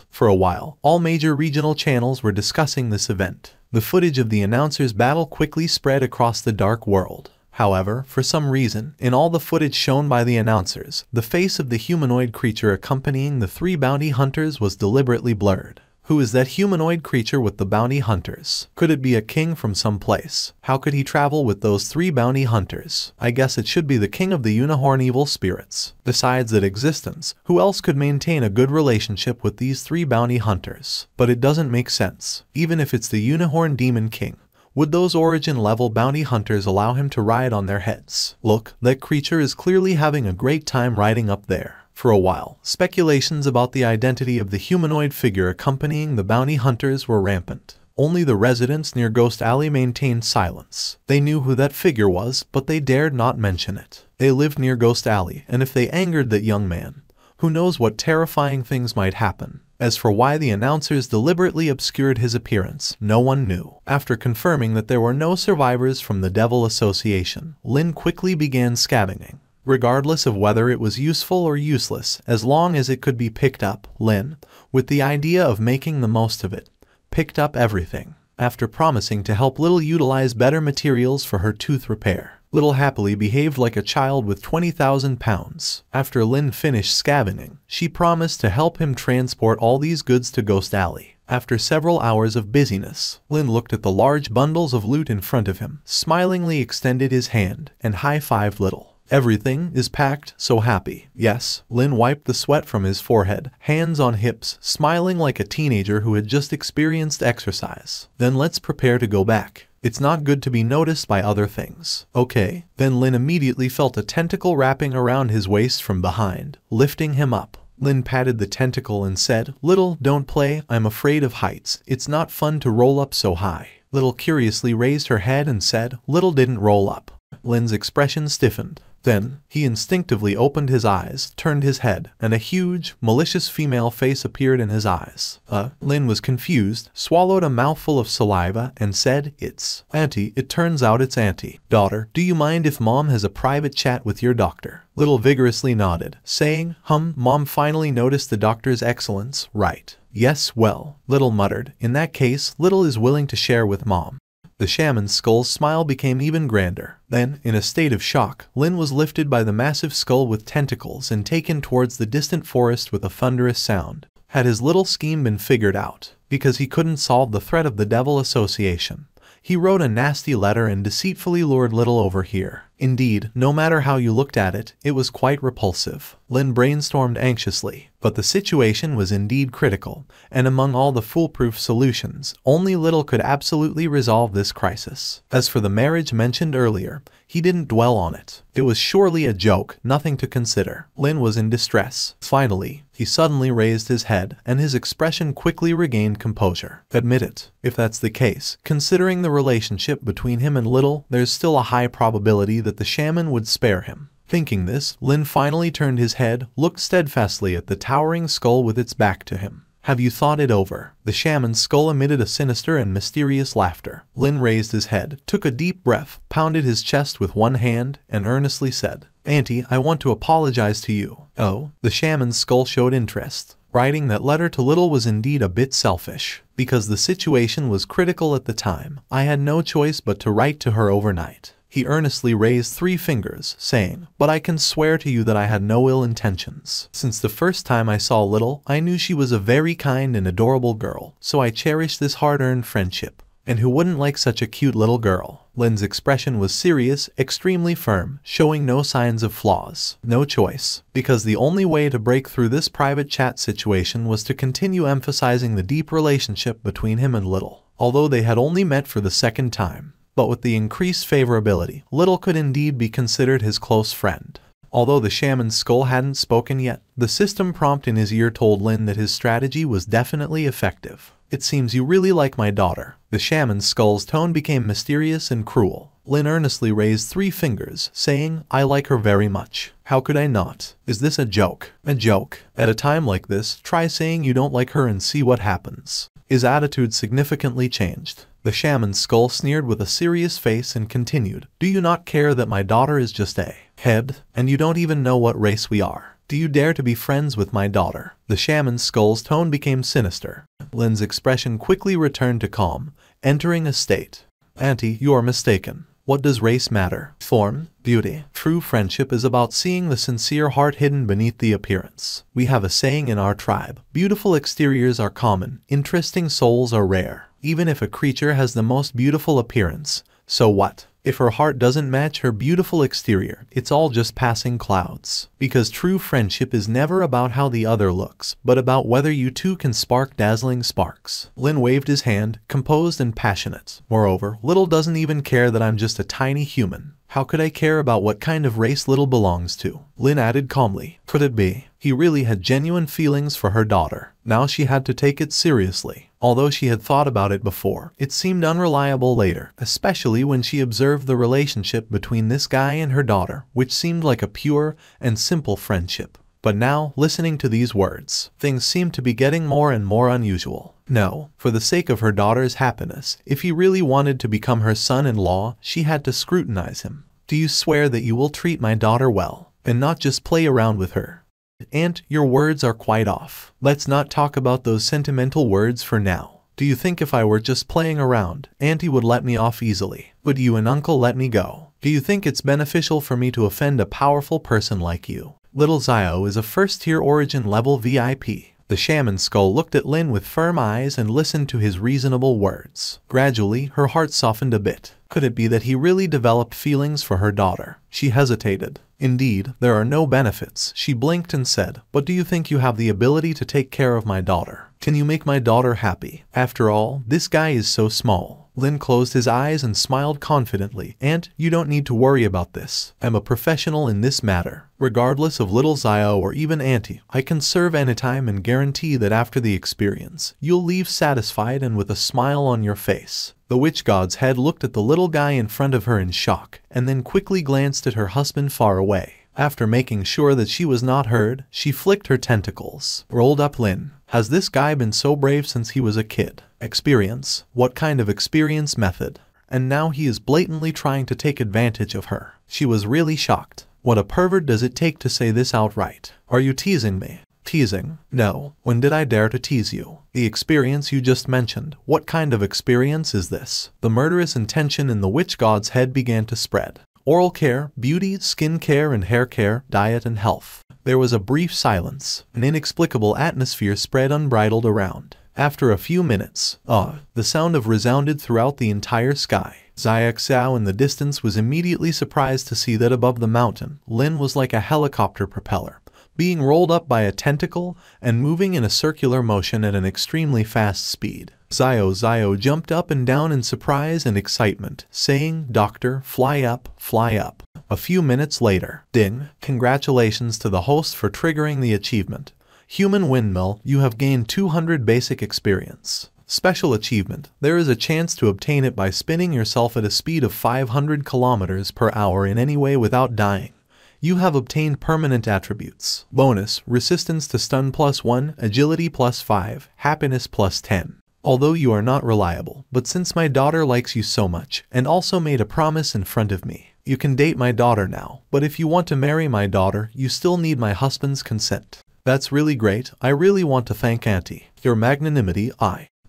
For a while, all major regional channels were discussing this event. The footage of the announcers' battle quickly spread across the dark world. However, for some reason, in all the footage shown by the announcers, the face of the humanoid creature accompanying the 3 bounty hunters was deliberately blurred. Who is that humanoid creature with the bounty hunters? Could it be a king from some place? How could he travel with those 3 bounty hunters? I guess it should be the king of the Unicorn evil spirits. Besides that existence, who else could maintain a good relationship with these 3 bounty hunters? But it doesn't make sense. Even if it's the Unicorn Demon King, would those origin-level bounty hunters allow him to ride on their heads? Look, that creature is clearly having a great time riding up there. For a while, speculations about the identity of the humanoid figure accompanying the bounty hunters were rampant. Only the residents near Ghost Alley maintained silence. They knew who that figure was, but they dared not mention it. They lived near Ghost Alley, and if they angered that young man, who knows what terrifying things might happen. As for why the announcers deliberately obscured his appearance, no one knew. After confirming that there were no survivors from the Devil Association, Lynn quickly began scavenging. Regardless of whether it was useful or useless, as long as it could be picked up, Lynn, with the idea of making the most of it, picked up everything. After promising to help Little utilize better materials for her tooth repair, Little happily behaved like a child with 20,000 pounds. After Lynn finished scavenging, she promised to help him transport all these goods to Ghost Alley. After several hours of busyness, Lynn looked at the large bundles of loot in front of him, smilingly extended his hand, and high-fived Little. Everything is packed, so happy. Yes, Lynn wiped the sweat from his forehead, hands on hips, smiling like a teenager who had just experienced exercise. Then let's prepare to go back. It's not good to be noticed by other things. Okay. Then Lynn immediately felt a tentacle wrapping around his waist from behind, lifting him up. Lynn patted the tentacle and said, "Little, don't play, I'm afraid of heights. It's not fun to roll up so high." Little curiously raised her head and said, "Little didn't roll up." Lynn's expression stiffened. Then, he instinctively opened his eyes, turned his head, and a huge, malicious female face appeared in his eyes. Lynn was confused, swallowed a mouthful of saliva, and said, "It's Auntie. It turns out it's Auntie. Daughter, do you mind if Mom has a private chat with your doctor?" Little vigorously nodded, saying, Mom finally noticed the doctor's excellence, right? Yes, well, Little muttered. In that case, Little is willing to share with Mom. The shaman's skull's smile became even grander. Then, in a state of shock, Lynn was lifted by the massive skull with tentacles and taken towards the distant forest with a thunderous sound. Had his little scheme been figured out? Because he couldn't solve the threat of the Devil Association, he wrote a nasty letter and deceitfully lured Little over here. Indeed, no matter how you looked at it, it was quite repulsive. Lynn brainstormed anxiously, but the situation was indeed critical, and among all the foolproof solutions, only Little could absolutely resolve this crisis. As for the marriage mentioned earlier, he didn't dwell on it. It was surely a joke, nothing to consider. Lynn was in distress. Finally, he suddenly raised his head, and his expression quickly regained composure. Admit it. If that's the case, considering the relationship between him and Little, there's still a high probability that the shaman would spare him. Thinking this, Lynn finally turned his head, looked steadfastly at the towering skull with its back to him. Have you thought it over? The shaman's skull emitted a sinister and mysterious laughter. Lynn raised his head, took a deep breath, pounded his chest with one hand, and earnestly said, "Auntie, I want to apologize to you." Oh, the shaman's skull showed interest. Writing that letter to Little was indeed a bit selfish. Because the situation was critical at the time, I had no choice but to write to her overnight. He earnestly raised 3 fingers, saying, "But I can swear to you that I had no ill intentions. Since the first time I saw Little, I knew she was a very kind and adorable girl, so I cherished this hard-earned friendship. And who wouldn't like such a cute little girl?" Lynn's expression was serious, extremely firm, showing no signs of flaws. No choice, because the only way to break through this private chat situation was to continue emphasizing the deep relationship between him and Little, although they had only met for the second time. But with the increased favorability, Little could indeed be considered his close friend. Although the shaman's skull hadn't spoken yet, the system prompt in his ear told Lynn that his strategy was definitely effective. "It seems you really like my daughter." The shaman's skull's tone became mysterious and cruel. Lynn earnestly raised 3 fingers, saying, "I like her very much. How could I not? Is this a joke?" "A joke? At a time like this, try saying you don't like her and see what happens." His attitude significantly changed. The shaman's skull sneered with a serious face and continued, "Do you not care that my daughter is just a head, and you don't even know what race we are? Do you dare to be friends with my daughter?" The shaman's skull's tone became sinister. Lynn's expression quickly returned to calm, entering a state. "Auntie, you are mistaken. What does race matter? Form, beauty. True friendship is about seeing the sincere heart hidden beneath the appearance. We have a saying in our tribe, beautiful exteriors are common, interesting souls are rare. Even if a creature has the most beautiful appearance, so what? If her heart doesn't match her beautiful exterior, it's all just passing clouds. Because true friendship is never about how the other looks, but about whether you two can spark dazzling sparks." Lynn waved his hand, composed and passionate. "Moreover, Little doesn't even care that I'm just a tiny human. How could I care about what kind of race Little belongs to? Lin added calmly. Could it be? He really had genuine feelings for her daughter. Now she had to take it seriously. Although she had thought about it before, it seemed unreliable later, especially when she observed the relationship between this guy and her daughter, which seemed like a pure and simple friendship. But now, listening to these words, things seemed to be getting more and more unusual. No, for the sake of her daughter's happiness, if he really wanted to become her son-in-law, she had to scrutinize him. Do you swear that you will treat my daughter well, and not just play around with her? Aunt, your words are quite off. Let's not talk about those sentimental words for now. Do you think if I were just playing around, Auntie would let me off easily? Would you and Uncle let me go? Do you think it's beneficial for me to offend a powerful person like you? Little Xiao is a first-tier origin level VIP. The shaman skull looked at Lin with firm eyes and listened to his reasonable words. Gradually, her heart softened a bit. Could it be that he really developed feelings for her daughter? She hesitated. Indeed, there are no benefits. She blinked and said, but do you think you have the ability to take care of my daughter? Can you make my daughter happy? After all, this guy is so small. Lin closed his eyes and smiled confidently. Aunt, you don't need to worry about this. I'm a professional in this matter. Regardless of Little Xiao or even Auntie, I can serve anytime and guarantee that after the experience, you'll leave satisfied and with a smile on your face. The witch god's head looked at the little guy in front of her in shock, and then quickly glanced at her husband far away. After making sure that she was not heard, she flicked her tentacles. Rolled up. Lin, has this guy been so brave since he was a kid? Experience? What kind of experience method? And now he is blatantly trying to take advantage of her. She was really shocked. What a pervert does it take to say this outright? Are you teasing me? Teasing? No. When did I dare to tease you? The experience you just mentioned. What kind of experience is this? The murderous intention in the witch god's head began to spread. Oral care, beauty, skin care and hair care, diet and health. There was a brief silence. An inexplicable atmosphere spread unbridled around. After a few minutes, the sound of resounded throughout the entire sky. Xiao in the distance was immediately surprised to see that above the mountain, Lin was like a helicopter propeller, being rolled up by a tentacle and moving in a circular motion at an extremely fast speed. Xiao jumped up and down in surprise and excitement, saying, Doctor, fly up, fly up. A few minutes later, ding, congratulations to the host for triggering the achievement. Human Windmill, you have gained 200 basic experience. Special achievement, there is a chance to obtain it by spinning yourself at a speed of 500 kilometers per hour in any way without dying. You have obtained permanent attributes. Bonus, resistance to stun +1, agility +5, happiness +10. Although you are not reliable, but since my daughter likes you so much, and also made a promise in front of me, you can date my daughter now. But if you want to marry my daughter, you still need my husband's consent. That's really great. I really want to thank Auntie. Your magnanimity,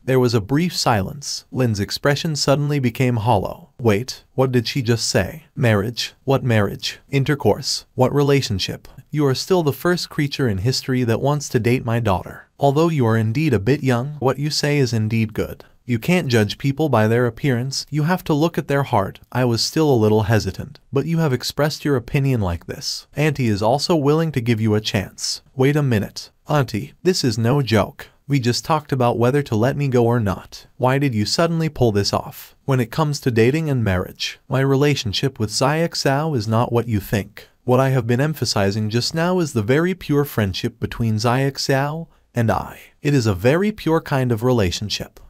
There was a brief silence. Lin's expression suddenly became hollow. Wait, what did she just say? Marriage? What marriage? Intercourse? What relationship? You are still the first creature in history that wants to date my daughter. Although you are indeed a bit young, what you say is indeed good. You can't judge people by their appearance, you have to look at their heart. I was still a little hesitant, but you have expressed your opinion like this. Auntie is also willing to give you a chance. Wait a minute. Auntie, this is no joke. We just talked about whether to let me go or not. Why did you suddenly pull this off? When it comes to dating and marriage, my relationship with Xiao is not what you think. What I have been emphasizing just now is the very pure friendship between Xiao and I. It is a very pure kind of relationship.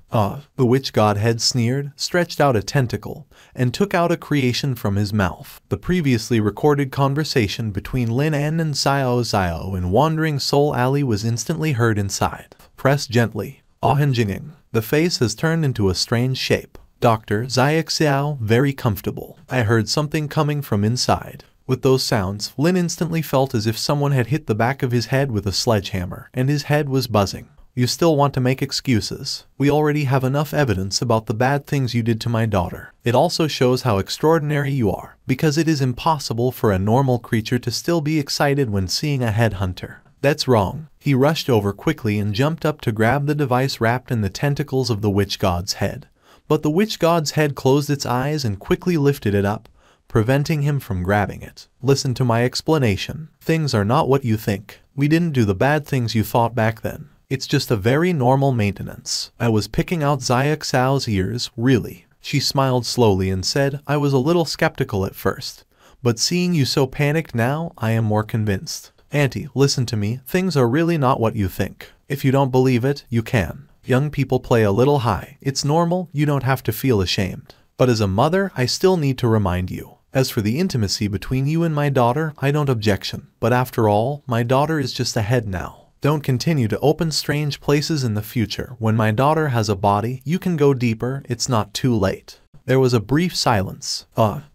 The witch godhead sneered, stretched out a tentacle, and took out a creation from his mouth. The previously recorded conversation between Lin and Xiao in Wandering Soul Alley was instantly heard inside. Press gently. Jinging. The face has turned into a strange shape. Dr. Xiao, very comfortable. I heard something coming from inside. With those sounds, Lin instantly felt as if someone had hit the back of his head with a sledgehammer, and his head was buzzing. You still want to make excuses? We already have enough evidence about the bad things you did to my daughter. It also shows how extraordinary you are, because it is impossible for a normal creature to still be excited when seeing a headhunter. That's wrong. He rushed over quickly and jumped up to grab the device wrapped in the tentacles of the witch god's head. But the witch god's head closed its eyes and quickly lifted it up, preventing him from grabbing it. Listen to my explanation. Things are not what you think. We didn't do the bad things you thought back then. It's just a very normal maintenance. I was picking out Xiao's ears, really. She smiled slowly and said, I was a little skeptical at first, but seeing you so panicked now, I am more convinced. Auntie, listen to me, things are really not what you think. If you don't believe it, you can. Young people play a little high. It's normal, you don't have to feel ashamed. But as a mother, I still need to remind you. As for the intimacy between you and my daughter, I don't objection. But after all, my daughter is just ahead now. Don't continue to open strange places in the future. When my daughter has a body, you can go deeper, it's not too late. There was a brief silence.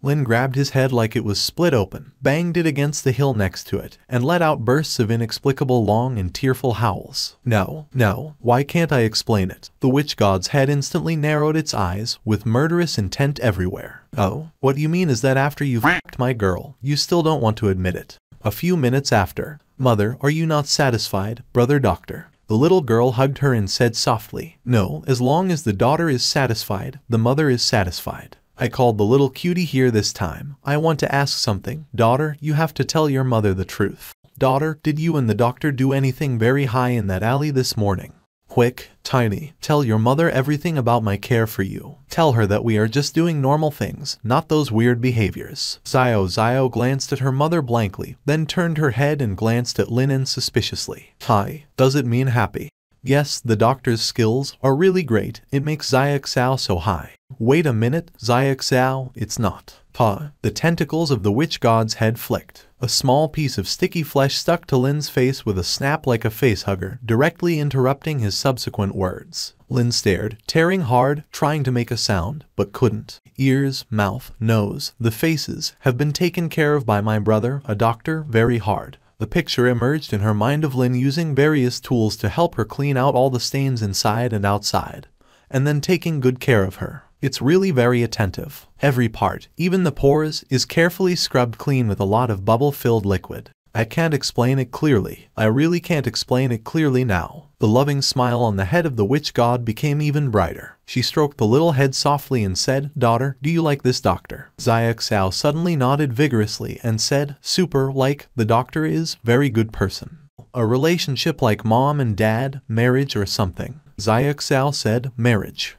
Lin grabbed his head like it was split open, banged it against the hill next to it, and let out bursts of inexplicable long and tearful howls. No, why can't I explain it? The witch god's head instantly narrowed its eyes, with murderous intent everywhere. Oh, what you mean is that after you've f***ed my girl, you still don't want to admit it. A few minutes after, Mother, are you not satisfied, brother doctor? The little girl hugged her and said softly, no, as long as the daughter is satisfied, the mother is satisfied. I called the little cutie here this time. I want to ask something. Daughter, you have to tell your mother the truth. Daughter, did you and the doctor do anything very high in that alley this morning? Quick, Tiny, tell your mother everything about my care for you. Tell her that we are just doing normal things, not those weird behaviors. Xiao glanced at her mother blankly, then turned her head and glanced at Lin suspiciously. Hi, does it mean happy? Yes, the doctor's skills are really great. It makes Xiao so high. Wait a minute, Xiao, it's not. The tentacles of the witch god's head flicked. A small piece of sticky flesh stuck to Lin's face with a snap like a facehugger, directly interrupting his subsequent words. Lin stared, tearing hard, trying to make a sound, but couldn't. Ears, mouth, nose, the faces have been taken care of by my brother, a doctor, very hard. The picture emerged in her mind of Lin using various tools to help her clean out all the stains inside and outside, and then taking good care of her. It's really very attentive. Every part, even the pores, is carefully scrubbed clean with a lot of bubble-filled liquid. I can't explain it clearly. I really can't explain it clearly now. The loving smile on the head of the witch god became even brighter. She stroked the little head softly and said, Daughter, do you like this doctor? Xiao suddenly nodded vigorously and said, Super, like, the doctor is, very good person. A relationship like mom and dad, marriage or something. Xiao said, marriage.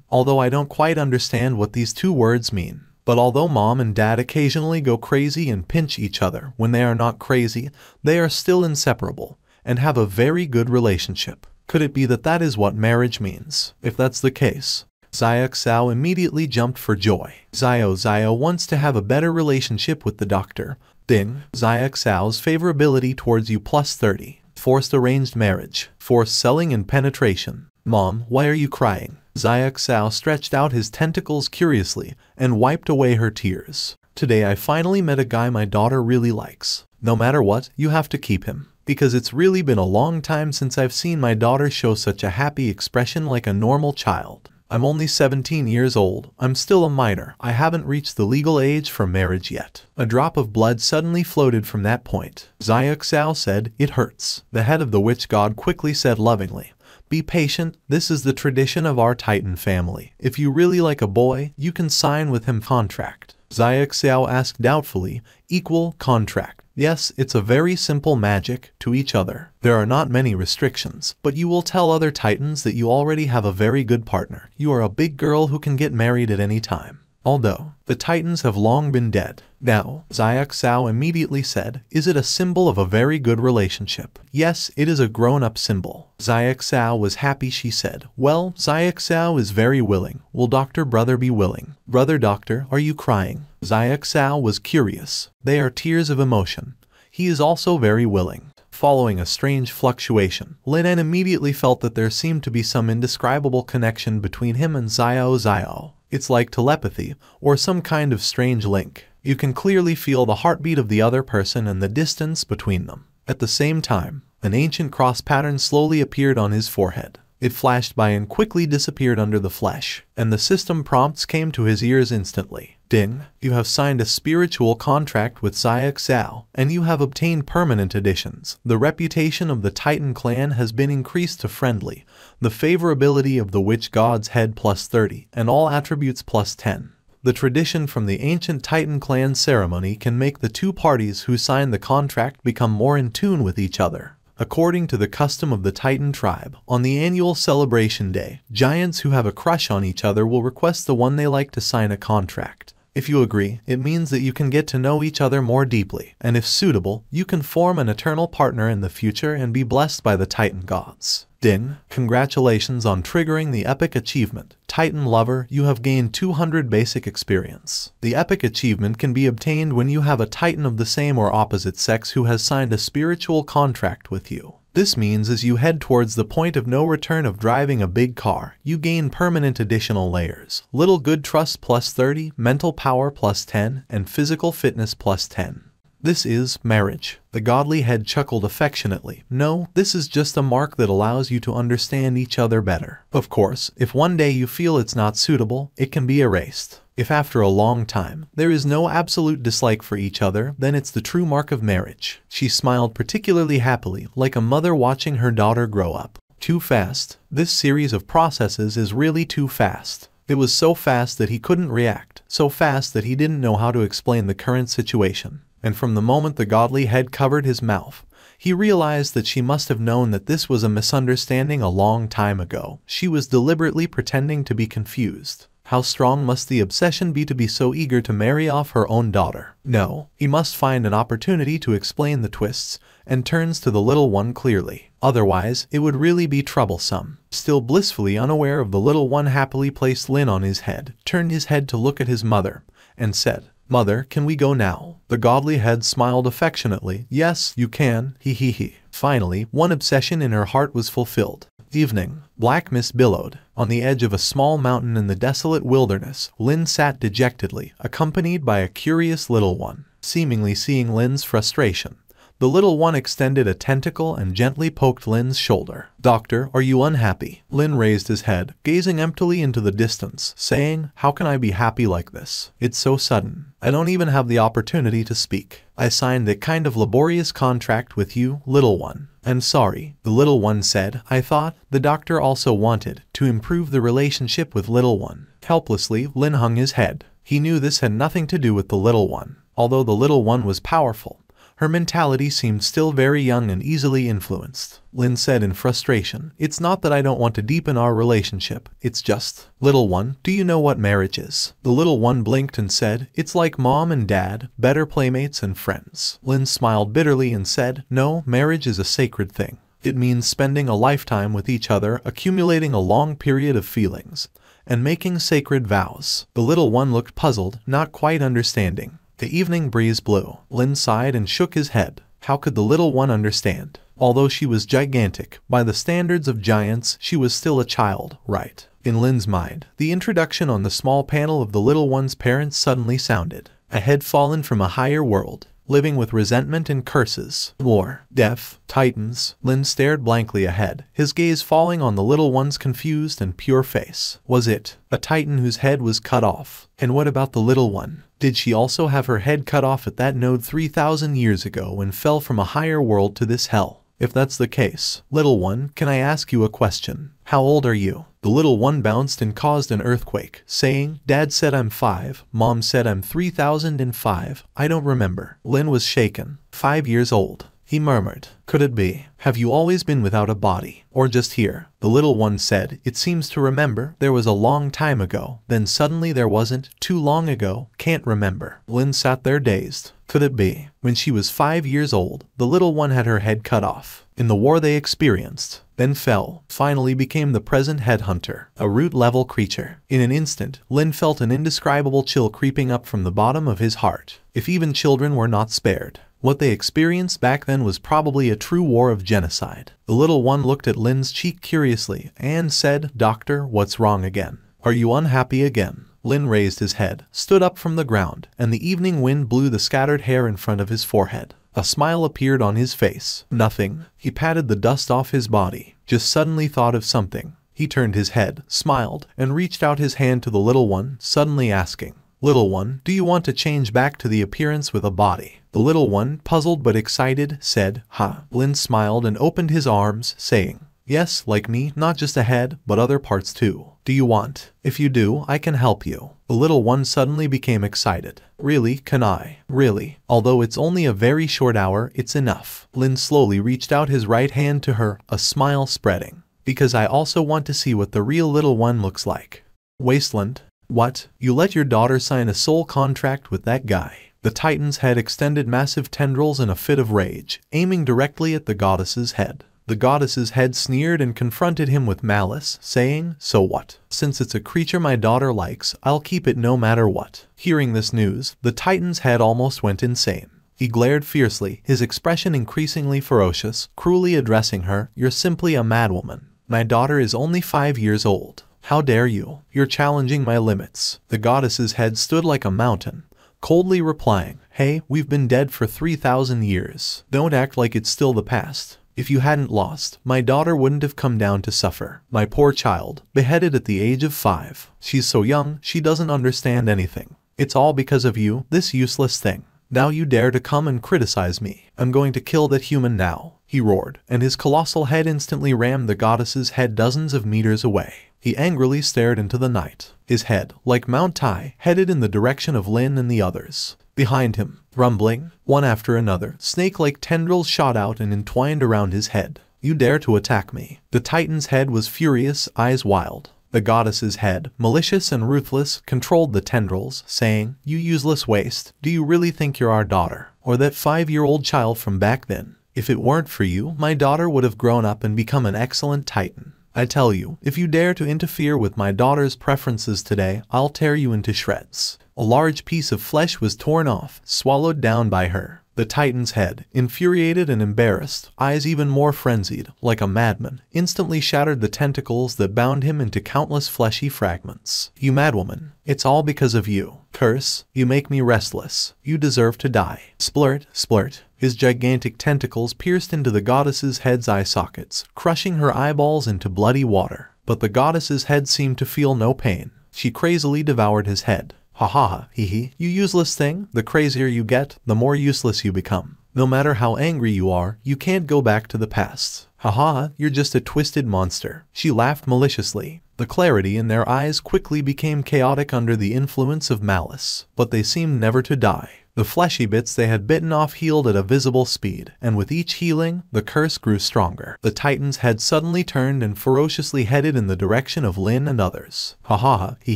Although I don't quite understand what these two words mean. But although mom and dad occasionally go crazy and pinch each other when they are not crazy, they are still inseparable and have a very good relationship. Could it be that that is what marriage means? If that's the case, Xiao immediately jumped for joy. Xiao wants to have a better relationship with the doctor. Ding, Xiao's favorability towards you plus 30. Forced arranged marriage, forced selling and penetration. Mom, why are you crying? Xiao stretched out his tentacles curiously and wiped away her tears. Today I finally met a guy my daughter really likes. No matter what, you have to keep him. Because it's really been a long time since I've seen my daughter show such a happy expression like a normal child. I'm only 17 years old. I'm still a minor. I haven't reached the legal age for marriage yet. A drop of blood suddenly floated from that point. Xiao said, It hurts. The head of the witch god quickly said lovingly, Be patient, this is the tradition of our Titan family. If you really like a boy, you can sign with him contract. Xiao asked doubtfully, Equal contract. Yes, it's a very simple magic to each other. There are not many restrictions, but you will tell other Titans that you already have a very good partner. You are a big girl who can get married at any time. Although the Titans have long been dead. Now, Xiao immediately said, Is it a symbol of a very good relationship? Yes, it is a grown-up symbol. Xiao was happy, she said. Well, Xiao is very willing. Will Dr. Brother be willing? Brother Doctor, are you crying? Xiao was curious. They are tears of emotion. He is also very willing. Following a strange fluctuation, Lin immediately felt that there seemed to be some indescribable connection between him and Xiao. It's like telepathy, or some kind of strange link. You can clearly feel the heartbeat of the other person and the distance between them. At the same time, an ancient cross pattern slowly appeared on his forehead. It flashed by and quickly disappeared under the flesh, and the system prompts came to his ears instantly. Ding, you have signed a spiritual contract with Xiao, and you have obtained permanent additions. The reputation of the Titan clan has been increased to friendly, the favorability of the witch god's head plus 30, and all attributes plus 10. The tradition from the ancient Titan clan ceremony can make the two parties who sign the contract become more in tune with each other. According to the custom of the Titan tribe, on the annual celebration day, giants who have a crush on each other will request the one they like to sign a contract. If you agree, it means that you can get to know each other more deeply, and if suitable, you can form an eternal partner in the future and be blessed by the Titan gods. Din, congratulations on triggering the epic achievement. Titan Lover, you have gained 200 basic experience. The epic achievement can be obtained when you have a Titan of the same or opposite sex who has signed a spiritual contract with you. This means as you head towards the point of no return of driving a big car, you gain permanent additional layers. Little good trust plus 30, mental power plus 10, and physical fitness plus 10. This is marriage. The godly head chuckled affectionately. No, this is just a mark that allows you to understand each other better. Of course, if one day you feel it's not suitable, it can be erased. If after a long time, there is no absolute dislike for each other, then it's the true mark of marriage. She smiled particularly happily, like a mother watching her daughter grow up. Too fast. This series of processes is really too fast. It was so fast that he couldn't react, so fast that he didn't know how to explain the current situation. And from the moment the godly head covered his mouth, he realized that she must have known that this was a misunderstanding a long time ago. She was deliberately pretending to be confused. How strong must the obsession be to be so eager to marry off her own daughter? No, he must find an opportunity to explain the twists, and turns to the little one clearly. Otherwise, it would really be troublesome. Still blissfully unaware of the little one, happily placed Lin on his head, turned his head to look at his mother, and said, "Mother, can we go now?" The godly head smiled affectionately. "Yes, you can, he. Finally, one obsession in her heart was fulfilled. Evening. Black mist billowed. On the edge of a small mountain in the desolate wilderness, Lin sat dejectedly, accompanied by a curious little one. Seemingly seeing Lin's frustration, the little one extended a tentacle and gently poked Lin's shoulder. "Doctor, are you unhappy?" Lin raised his head, gazing emptily into the distance, saying, "How can I be happy like this? It's so sudden. I don't even have the opportunity to speak. I signed that kind of laborious contract with you, little one." "I'm sorry," the little one said. "I thought." The doctor also wanted to improve the relationship with little one. Helplessly, Lin hung his head. He knew this had nothing to do with the little one. Although the little one was powerful, her mentality seemed still very young and easily influenced. Lin said in frustration, "It's not that I don't want to deepen our relationship, it's just..." "Little one, do you know what marriage is?" The little one blinked and said, "It's like mom and dad, better playmates and friends." Lin smiled bitterly and said, "No, marriage is a sacred thing. It means spending a lifetime with each other, accumulating a long period of feelings, and making sacred vows." The little one looked puzzled, not quite understanding. The evening breeze blew. Lin sighed and shook his head. How could the little one understand? Although she was gigantic, by the standards of giants, she was still a child, right? In Lin's mind, the introduction on the small panel of the little one's parents suddenly sounded. A head fallen from a higher world, living with resentment and curses. War, death, titans. Lin stared blankly ahead, his gaze falling on the little one's confused and pure face. Was it a titan whose head was cut off? And what about the little one? Did she also have her head cut off at that node 3,000 years ago and fell from a higher world to this hell? If that's the case, little one, can I ask you a question? How old are you? The little one bounced and caused an earthquake, saying, "Dad said I'm 5, Mom said I'm 3005, I don't remember." Lin was shaken. 5 years old. He murmured, "Could it be? Have you always been without a body? Or just here?" The little one said, "It seems to remember. There was a long time ago. Then suddenly there wasn't. Too long ago. Can't remember." Lin sat there dazed. Could it be? When she was 5 years old, the little one had her head cut off. In the war they experienced, then fell, finally became the present headhunter, a root-level creature. In an instant, Lin felt an indescribable chill creeping up from the bottom of his heart. If even children were not spared, what they experienced back then was probably a true war of genocide. The little one looked at Lin's cheek curiously and said, "Doctor, what's wrong again? Are you unhappy again?" Lin raised his head, stood up from the ground, and the evening wind blew the scattered hair in front of his forehead. A smile appeared on his face. "Nothing." He patted the dust off his body. Just suddenly thought of something. He turned his head, smiled, and reached out his hand to the little one, suddenly asking, "Little one, do you want to change back to the appearance with a body?" The little one, puzzled but excited, said, "Huh." Lin smiled and opened his arms, saying, "Yes, like me, not just a head, but other parts too. Do you want? If you do, I can help you." The little one suddenly became excited. "Really, can I? Really? Although it's only a very short hour, it's enough." Lin slowly reached out his right hand to her, a smile spreading. "Because I also want to see what the real little one looks like." Wasteland. What? You let your daughter sign a soul contract with that guy? The Titan's head extended massive tendrils in a fit of rage, aiming directly at the goddess's head. The goddess's head sneered and confronted him with malice, saying, "So what? Since it's a creature my daughter likes, I'll keep it no matter what." Hearing this news, the Titan's head almost went insane. He glared fiercely, his expression increasingly ferocious, cruelly addressing her, "You're simply a madwoman. My daughter is only 5 years old. How dare you? You're challenging my limits." The goddess's head stood like a mountain, coldly replying, "Hey, we've been dead for 3,000 years. Don't act like it's still the past. If you hadn't lost, my daughter wouldn't have come down to suffer. My poor child, beheaded at the age of 5. She's so young, she doesn't understand anything. It's all because of you, this useless thing. Now you dare to come and criticize me. I'm going to kill that human now," he roared, and his colossal head instantly rammed the goddess's head dozens of meters away. He angrily stared into the night, his head, like Mount Tai, headed in the direction of Lin and the others. Behind him, rumbling, one after another, snake-like tendrils shot out and entwined around his head. "You dare to attack me?" The Titan's head was furious, eyes wild. The goddess's head, malicious and ruthless, controlled the tendrils, saying, "You useless waste, do you really think you're our daughter? Or that 5-year-old child from back then? If it weren't for you, my daughter would have grown up and become an excellent Titan. I tell you, if you dare to interfere with my daughter's preferences today, I'll tear you into shreds." A large piece of flesh was torn off, swallowed down by her. The Titan's head, infuriated and embarrassed, eyes even more frenzied, like a madman, instantly shattered the tentacles that bound him into countless fleshy fragments. "You madwoman, it's all because of you. Curse, you make me restless. You deserve to die." Splurt, splurt. His gigantic tentacles pierced into the goddess's head's eye sockets, crushing her eyeballs into bloody water. But the goddess's head seemed to feel no pain. She crazily devoured his head. "Ha ha ha, hee hee, you useless thing, the crazier you get, the more useless you become. No matter how angry you are, you can't go back to the past. Ha ha ha, you're just a twisted monster." She laughed maliciously. The clarity in their eyes quickly became chaotic under the influence of malice, but they seemed never to die. The fleshy bits they had bitten off healed at a visible speed, and with each healing, the curse grew stronger. The Titan's head suddenly turned and ferociously headed in the direction of Lin and others. "Ha ha ha, hee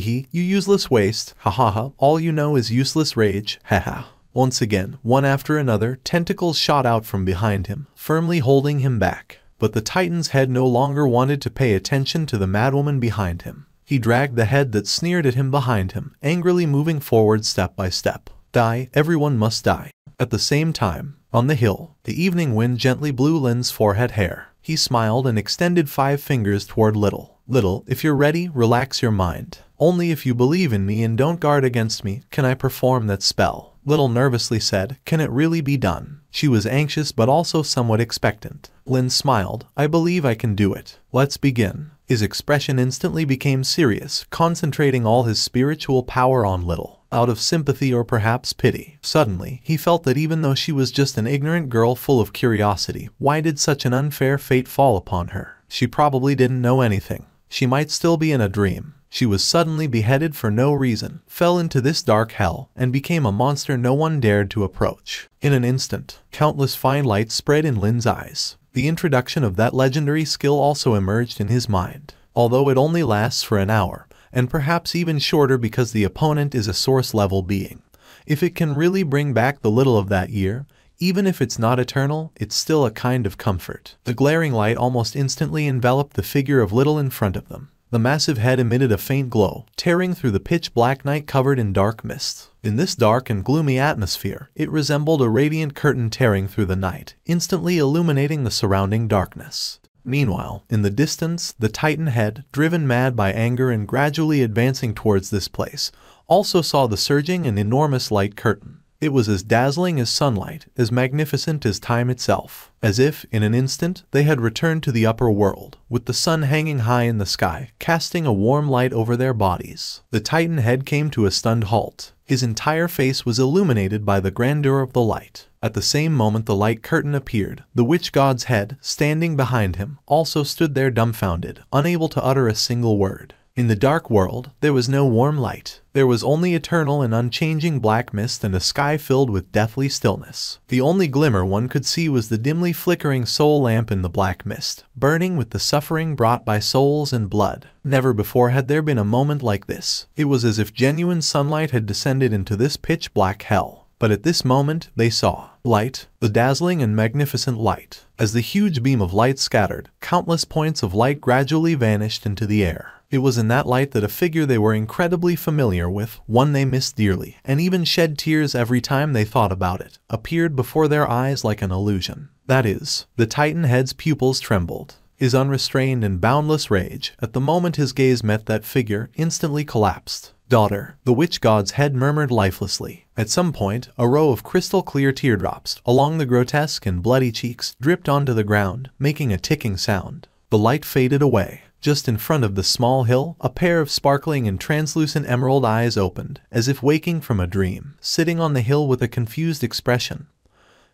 hee, you useless waste, ha ha ha, all you know is useless rage, ha ha." Once again, one after another, tentacles shot out from behind him, firmly holding him back. But the Titan's head no longer wanted to pay attention to the madwoman behind him. He dragged the head that sneered at him behind him, angrily moving forward step by step. "Die, everyone must die." At the same time, on the hill, the evening wind gently blew Lin's forehead hair. He smiled and extended 5 fingers toward Little. "Little, if you're ready, relax your mind. Only if you believe in me and don't guard against me, can I perform that spell." Little nervously said, "Can it really be done?" She was anxious but also somewhat expectant. Lin smiled, "I believe I can do it. Let's begin." His expression instantly became serious, concentrating all his spiritual power on Little. Out of sympathy or perhaps pity. Suddenly, he felt that even though she was just an ignorant girl full of curiosity, why did such an unfair fate fall upon her? She probably didn't know anything. She might still be in a dream. She was suddenly beheaded for no reason, fell into this dark hell, and became a monster no one dared to approach. In an instant, countless fine lights spread in Lin's eyes. The introduction of that legendary skill also emerged in his mind. Although it only lasts for an hour, and perhaps even shorter because the opponent is a source-level being. If it can really bring back the Little of that year, even if it's not eternal, it's still a kind of comfort. The glaring light almost instantly enveloped the figure of Little in front of them. The massive head emitted a faint glow, tearing through the pitch-black night covered in dark mist. In this dark and gloomy atmosphere, it resembled a radiant curtain tearing through the night, instantly illuminating the surrounding darkness. Meanwhile, in the distance, the Titan head, driven mad by anger and gradually advancing towards this place, also saw the surging and enormous light curtain. It was as dazzling as sunlight, as magnificent as time itself. As if, in an instant, they had returned to the upper world, with the sun hanging high in the sky, casting a warm light over their bodies. The Titan head came to a stunned halt. His entire face was illuminated by the grandeur of the light. At the same moment the light curtain appeared. The witch god's head, standing behind him, also stood there dumbfounded, unable to utter a single word. In the dark world, there was no warm light. There was only eternal and unchanging black mist and a sky filled with deathly stillness. The only glimmer one could see was the dimly flickering soul lamp in the black mist, burning with the suffering brought by souls and blood. Never before had there been a moment like this. It was as if genuine sunlight had descended into this pitch-black hell. But at this moment, they saw light, the dazzling and magnificent light. As the huge beam of light scattered, countless points of light gradually vanished into the air. It was in that light that a figure they were incredibly familiar with, one they missed dearly, and even shed tears every time they thought about it, appeared before their eyes like an illusion. That is, the Titanhead's pupils trembled. His unrestrained and boundless rage, at the moment his gaze met that figure, instantly collapsed. "Daughter," the witch god's head murmured lifelessly. At some point, a row of crystal-clear teardrops, along the grotesque and bloody cheeks, dripped onto the ground, making a ticking sound. The light faded away. Just in front of the small hill, a pair of sparkling and translucent emerald eyes opened, as if waking from a dream, sitting on the hill with a confused expression,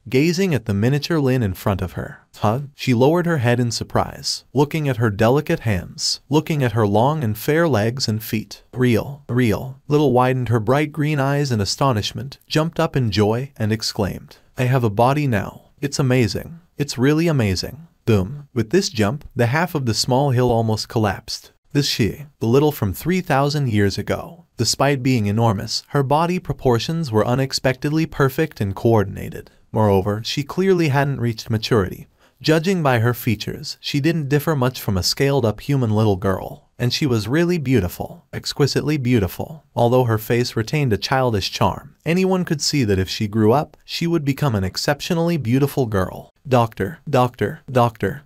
gazing at the miniature Lin in front of her. She lowered her head in surprise, looking at her delicate hands, looking at her long and fair legs and feet. Real. Little widened her bright green eyes in astonishment, jumped up in joy, and exclaimed, "I have a body now. It's amazing. It's really amazing." Boom. With this jump, the half of the small hill almost collapsed. This she, the little from 3,000 years ago. Despite being enormous, her body proportions were unexpectedly perfect and coordinated. Moreover, she clearly hadn't reached maturity. Judging by her features, she didn't differ much from a scaled-up human little girl. And she was really beautiful, exquisitely beautiful. Although her face retained a childish charm, anyone could see that if she grew up, she would become an exceptionally beautiful girl. Doctor.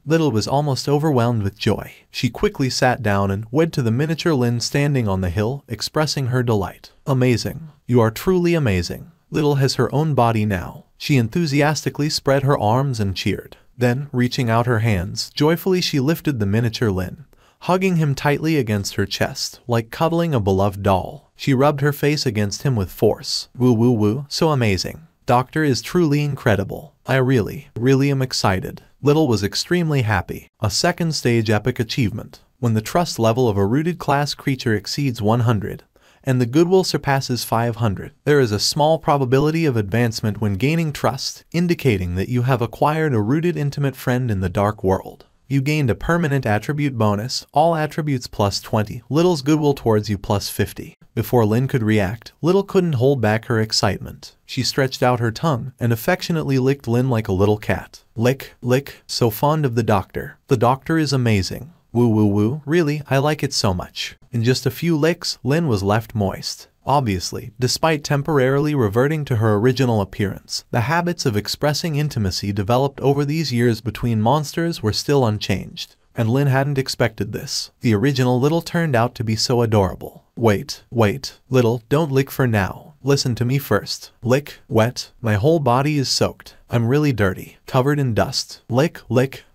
Little was almost overwhelmed with joy. She quickly sat down and went to the miniature Lin standing on the hill, expressing her delight. "Amazing. You are truly amazing. Little has her own body now." She enthusiastically spread her arms and cheered. Then, reaching out her hands, joyfully she lifted the miniature Lin, hugging him tightly against her chest, like cuddling a beloved doll. She rubbed her face against him with force. Woo, so amazing. Doctor is truly incredible. I really am excited. Little was extremely happy. A second stage epic achievement. When the trust level of a rooted class creature exceeds 100, and the goodwill surpasses 500, there is a small probability of advancement when gaining trust, indicating that you have acquired a rooted intimate friend in the dark world. You gained a permanent attribute bonus, all attributes plus 20, Little's goodwill towards you plus 50. Before Lin could react, Little couldn't hold back her excitement. She stretched out her tongue and affectionately licked Lin like a little cat. Lick, so fond of the doctor. The doctor is amazing. Woo, really, I like it so much. In just a few licks, Lin was left moist. Obviously, despite temporarily reverting to her original appearance, the habits of expressing intimacy developed over these years between monsters were still unchanged. And Lin hadn't expected this. The original Little turned out to be so adorable. Wait, Little, don't lick for now. Listen to me first. Lick, wet, my whole body is soaked. I'm really dirty, covered in dust. Lick,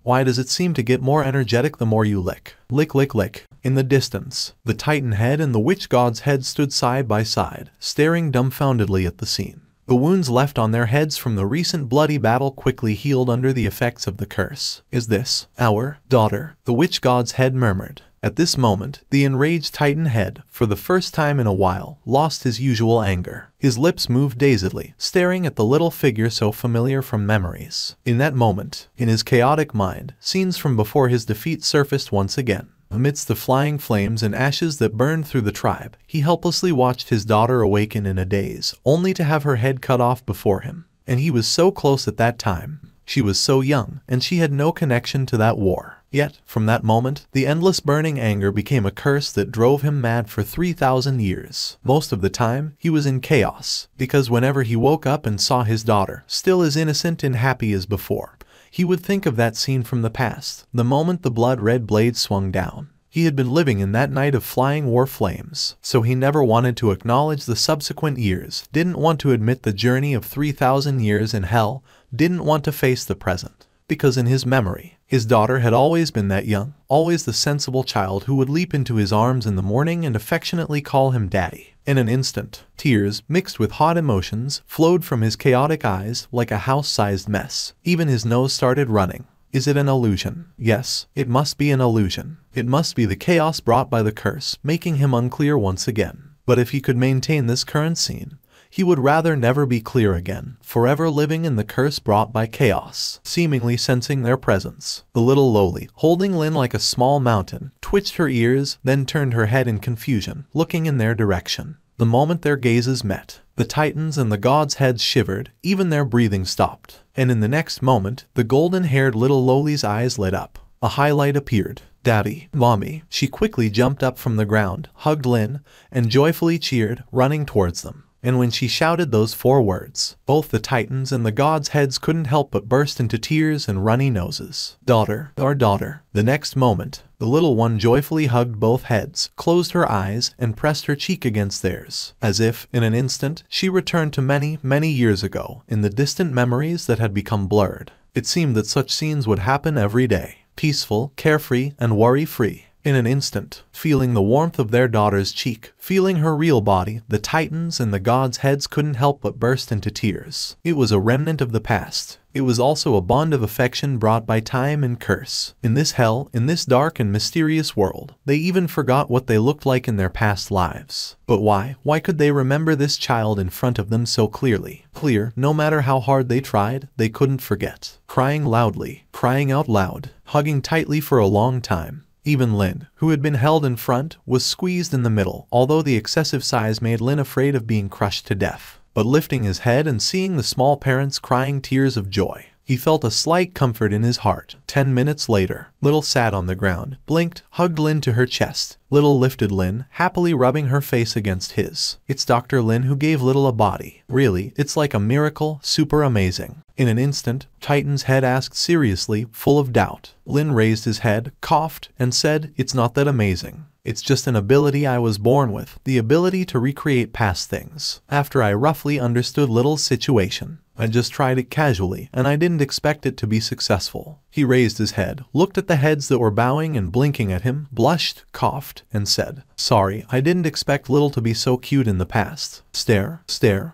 why does it seem to get more energetic the more you lick? Lick. In the distance, the Titan head and the witch god's head stood side by side, staring dumbfoundedly at the scene. The wounds left on their heads from the recent bloody battle quickly healed under the effects of the curse. "Is this our daughter?" the witch god's head murmured. At this moment, the enraged Titan head, for the first time in a while, lost his usual anger. His lips moved dazedly, staring at the little figure so familiar from memories. In that moment, in his chaotic mind, scenes from before his defeat surfaced once again. Amidst the flying flames and ashes that burned through the tribe, he helplessly watched his daughter awaken in a daze, only to have her head cut off before him. And he was so close at that time. She was so young, and she had no connection to that war. Yet, from that moment, the endless burning anger became a curse that drove him mad for 3,000 years. Most of the time, he was in chaos, because whenever he woke up and saw his daughter, still as innocent and happy as before, he would think of that scene from the past, the moment the blood-red blade swung down. He had been living in that night of flying war flames, so he never wanted to acknowledge the subsequent years, didn't want to admit the journey of 3,000 years in hell, didn't want to face the present. Because in his memory, his daughter had always been that young, always the sensible child who would leap into his arms in the morning and affectionately call him daddy. In an instant, tears, mixed with hot emotions, flowed from his chaotic eyes like a house-sized mess. Even his nose started running. Is it an illusion? Yes, it must be an illusion. It must be the chaos brought by the curse, making him unclear once again. But if he could maintain this current scene, he would rather never be clear again, forever living in the curse brought by chaos. Seemingly sensing their presence, the little lowly, holding Lin like a small mountain, twitched her ears, then turned her head in confusion, looking in their direction. The moment their gazes met, the titans and the gods' heads shivered, even their breathing stopped. And in the next moment, the golden-haired little lowly's eyes lit up. A highlight appeared. Daddy, Mommy. She quickly jumped up from the ground, hugged Lin, and joyfully cheered, running towards them. And when she shouted those 4 words, both the titans and the gods' heads couldn't help but burst into tears and runny noses. Daughter, our daughter. The next moment, the little one joyfully hugged both heads, closed her eyes, and pressed her cheek against theirs, as if, in an instant, she returned to many, many years ago, in the distant memories that had become blurred. It seemed that such scenes would happen every day, peaceful, carefree, and worry-free. In an instant, feeling the warmth of their daughter's cheek, feeling her real body, the titans and the gods' heads couldn't help but burst into tears. It was a remnant of the past. It was also a bond of affection brought by time and curse. In this hell, in this dark and mysterious world, they even forgot what they looked like in their past lives. But why? Why could they remember this child in front of them so clearly? Clear, no matter how hard they tried, they couldn't forget. Crying loudly, crying out loud, hugging tightly for a long time. Even Lin, who had been held in front, was squeezed in the middle, although the excessive size made Lin afraid of being crushed to death. But lifting his head and seeing the small parents crying tears of joy, he felt a slight comfort in his heart. 10 minutes later, Little sat on the ground, blinked, hugged Lin to her chest. Little lifted Lin, happily rubbing her face against his. It's Dr. Lin who gave Little a body. Really, it's like a miracle, super amazing. In an instant, Titan's head asked seriously, full of doubt. Lin raised his head, coughed, and said, "It's not that amazing. It's just an ability I was born with, the ability to recreate past things. After I roughly understood Little's situation, I just tried it casually, and I didn't expect it to be successful." He raised his head, looked at the heads that were bowing and blinking at him, blushed, coughed, and said, "Sorry, I didn't expect Little to be so cute in the past." Stare.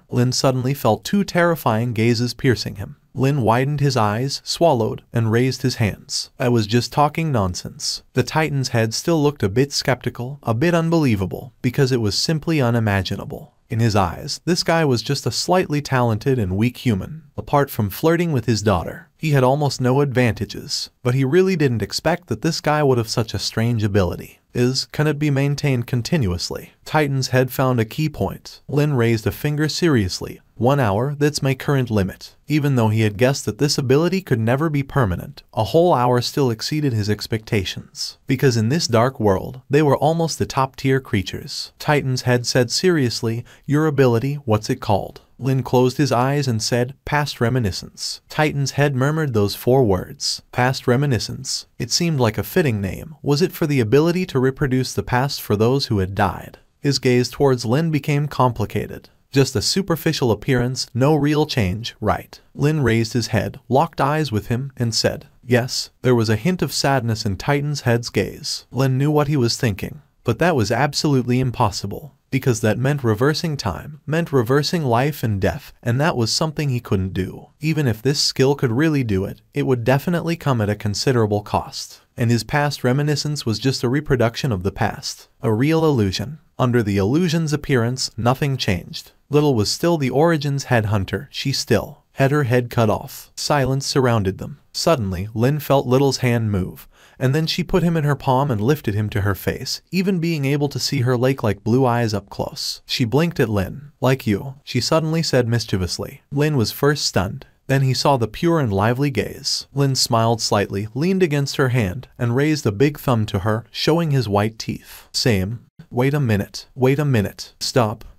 Lin suddenly felt 2 terrifying gazes piercing him. Lin widened his eyes, swallowed, and raised his hands. "I was just talking nonsense." The Titan's head still looked a bit skeptical, a bit unbelievable, because it was simply unimaginable. In his eyes, this guy was just a slightly talented and weak human. Apart from flirting with his daughter, he had almost no advantages. But he really didn't expect that this guy would have such a strange ability. Can it be maintained continuously? Titan's head found a key point. Lin raised a finger seriously. 1 hour, that's my current limit. Even though he had guessed that this ability could never be permanent, a whole hour still exceeded his expectations. Because in this dark world, they were almost the top-tier creatures. Titan's head said seriously, "Your ability, what's it called?" Lin closed his eyes and said, "Past reminiscence." Titan's head murmured those 4 words. Past reminiscence. It seemed like a fitting name. Was it for the ability to reproduce the past for those who had died? His gaze towards Lin became complicated. Just a superficial appearance, no real change, right? Lin raised his head, locked eyes with him, and said, "Yes." There was a hint of sadness in Titan's head's gaze. Lin knew what he was thinking. But that was absolutely impossible. Because that meant reversing time, meant reversing life and death, and that was something he couldn't do. Even if this skill could really do it, it would definitely come at a considerable cost. And his past reminiscence was just a reproduction of the past. A real illusion. Under the illusion's appearance, nothing changed. Little was still the Origins headhunter. She still had her head cut off. Silence surrounded them. Suddenly, Lin felt Little's hand move, and then she put him in her palm and lifted him to her face, even being able to see her lake-like blue eyes up close. She blinked at Lin. "Like you," she suddenly said mischievously. Lin was first stunned. Then he saw the pure and lively gaze. Lin smiled slightly, leaned against her hand, and raised a big thumb to her, showing his white teeth. "Same." Wait a minute.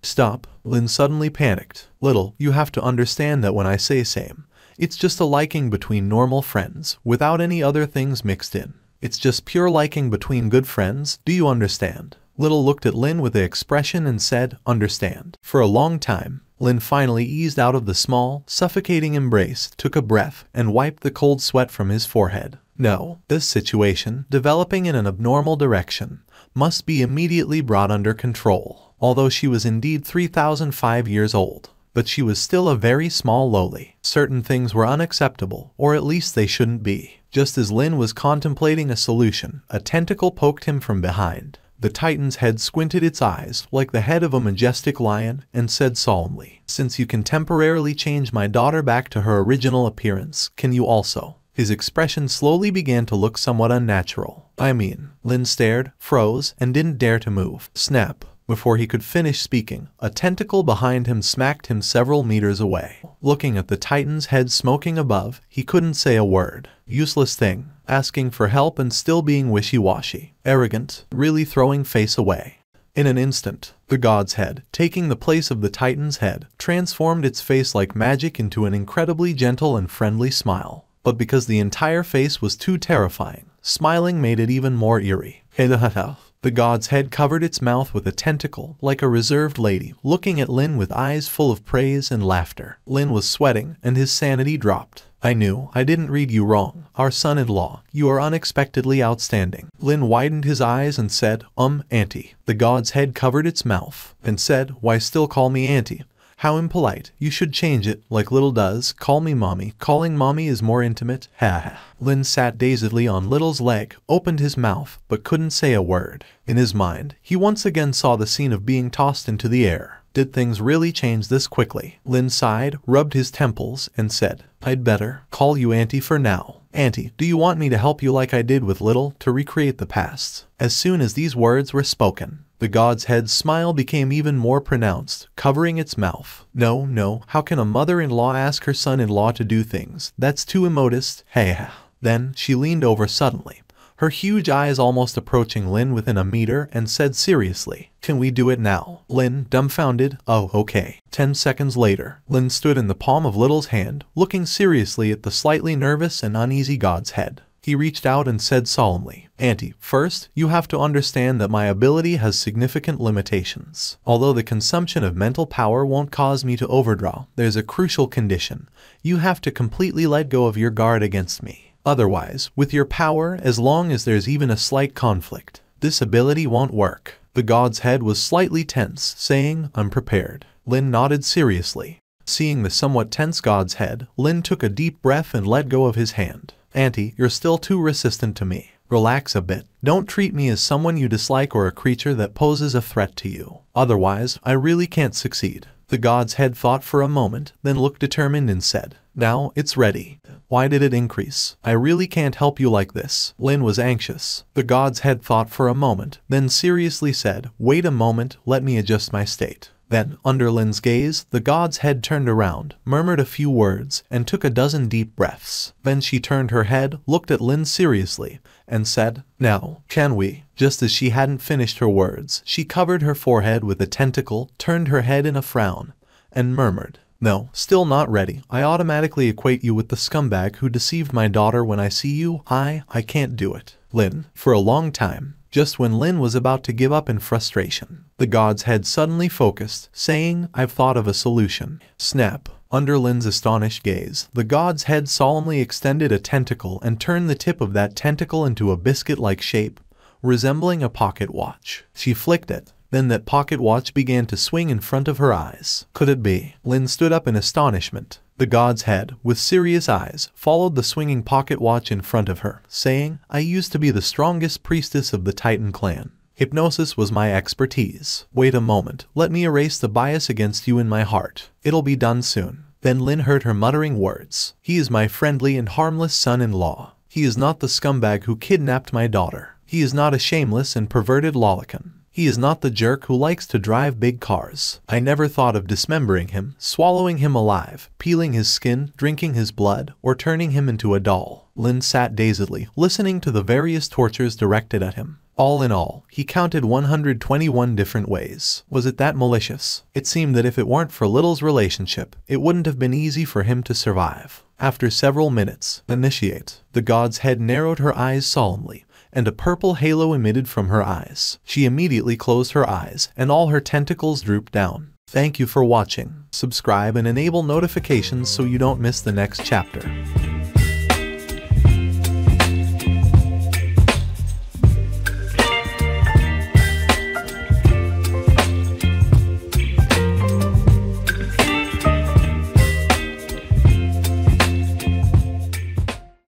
Stop. Lin suddenly panicked. "Little, you have to understand that when I say same, it's just a liking between normal friends, without any other things mixed in. It's just pure liking between good friends, do you understand?" Little looked at Lin with an expression and said, "Understand." For a long time, Lin finally eased out of the small, suffocating embrace, took a breath, and wiped the cold sweat from his forehead. No, this situation, developing in an abnormal direction, must be immediately brought under control. Although she was indeed 3,005 years old, but she was still a very small lowly. Certain things were unacceptable, or at least they shouldn't be. Just as Lin was contemplating a solution, a tentacle poked him from behind. The Titan's head squinted its eyes like the head of a majestic lion and said solemnly, "Since you can temporarily change my daughter back to her original appearance, can you also?" His expression slowly began to look somewhat unnatural. "I mean," Lin stared, froze, and didn't dare to move. Snap. Before he could finish speaking, a tentacle behind him smacked him several meters away. Looking at the Titan's head smoking above, he couldn't say a word. Useless thing, asking for help and still being wishy-washy. Arrogant, really throwing face away. In an instant, the god's head, taking the place of the Titan's head, transformed its face like magic into an incredibly gentle and friendly smile. But because the entire face was too terrifying, smiling made it even more eerie. The god's head covered its mouth with a tentacle, like a reserved lady, looking at Lin with eyes full of praise and laughter. Lin was sweating, and his sanity dropped. "I knew I didn't read you wrong, our son-in-law. You are unexpectedly outstanding." Lin widened his eyes and said, Auntie." The god's head covered its mouth, and said, "Why still call me auntie? How impolite. You should change it, like Little does. Call me mommy. Calling mommy is more intimate." Ha ha. Lin sat dazedly on Little's leg, opened his mouth, but couldn't say a word. In his mind, he once again saw the scene of being tossed into the air. Did things really change this quickly? Lin sighed, rubbed his temples, and said, "I'd better call you auntie for now. Auntie, do you want me to help you like I did with Little to recreate the past?" As soon as these words were spoken, the god's head's smile became even more pronounced, covering its mouth. No, how can a mother-in-law ask her son-in-law to do things? That's too immodest. Hey. Then she leaned over suddenly, her huge eyes almost approaching Lin within a meter, and said seriously, "Can we do it now?" Lin, dumbfounded, "Oh, okay." 10 seconds later, Lin stood in the palm of Little's hand, looking seriously at the slightly nervous and uneasy god's head. He reached out and said solemnly, "Auntie, first, you have to understand that my ability has significant limitations. Although the consumption of mental power won't cause me to overdraw, there's a crucial condition. You have to completely let go of your guard against me. Otherwise, with your power, as long as there's even a slight conflict, this ability won't work." The god's head was slightly tense, saying, "I'm prepared." Lin nodded seriously. Seeing the somewhat tense god's head, Lin took a deep breath and let go of his hand. "Auntie, you're still too resistant to me. Relax a bit. Don't treat me as someone you dislike or a creature that poses a threat to you. Otherwise, I really can't succeed." The god's head thought for a moment, then looked determined and said, "Now, it's ready." Why did it increase? "I really can't help you like this." Lin was anxious. The god's head thought for a moment, then seriously said, "Wait a moment, let me adjust my state." Then, under Lin's gaze, the god's head turned around, murmured a few words, and took a dozen deep breaths. Then she turned her head, looked at Lin seriously, and said, "Now, can we?" Just as she hadn't finished her words, she covered her forehead with a tentacle, turned her head in a frown, and murmured, "No, still not ready. I automatically equate you with the scumbag who deceived my daughter when I see you. I can't do it." Lin, for a long time, just when Lin was about to give up in frustration, the god's head suddenly focused, saying, "I've thought of a solution." Snap. Under Lin's astonished gaze, the god's head solemnly extended a tentacle and turned the tip of that tentacle into a biscuit-like shape, resembling a pocket watch. She flicked it. Then that pocket watch began to swing in front of her eyes. Could it be? Lin stood up in astonishment. The god's head, with serious eyes, followed the swinging pocket watch in front of her, saying, "I used to be the strongest priestess of the Titan clan. Hypnosis was my expertise. Wait a moment, let me erase the bias against you in my heart. It'll be done soon." Then Lin heard her muttering words. "He is my friendly and harmless son-in-law. He is not the scumbag who kidnapped my daughter. He is not a shameless and perverted lolicon. He is not the jerk who likes to drive big cars. I never thought of dismembering him, swallowing him alive, peeling his skin, drinking his blood, or turning him into a doll." Lin sat dazedly, listening to the various tortures directed at him. All in all, he counted 121 different ways. Was it that malicious? It seemed that if it weren't for Little's relationship, it wouldn't have been easy for him to survive. After several minutes, "Initiate." The god's head narrowed her eyes solemnly, and a purple halo emitted from her eyes. She immediately closed her eyes, and all her tentacles drooped down. Thank you for watching. Subscribe and enable notifications so you don't miss the next chapter.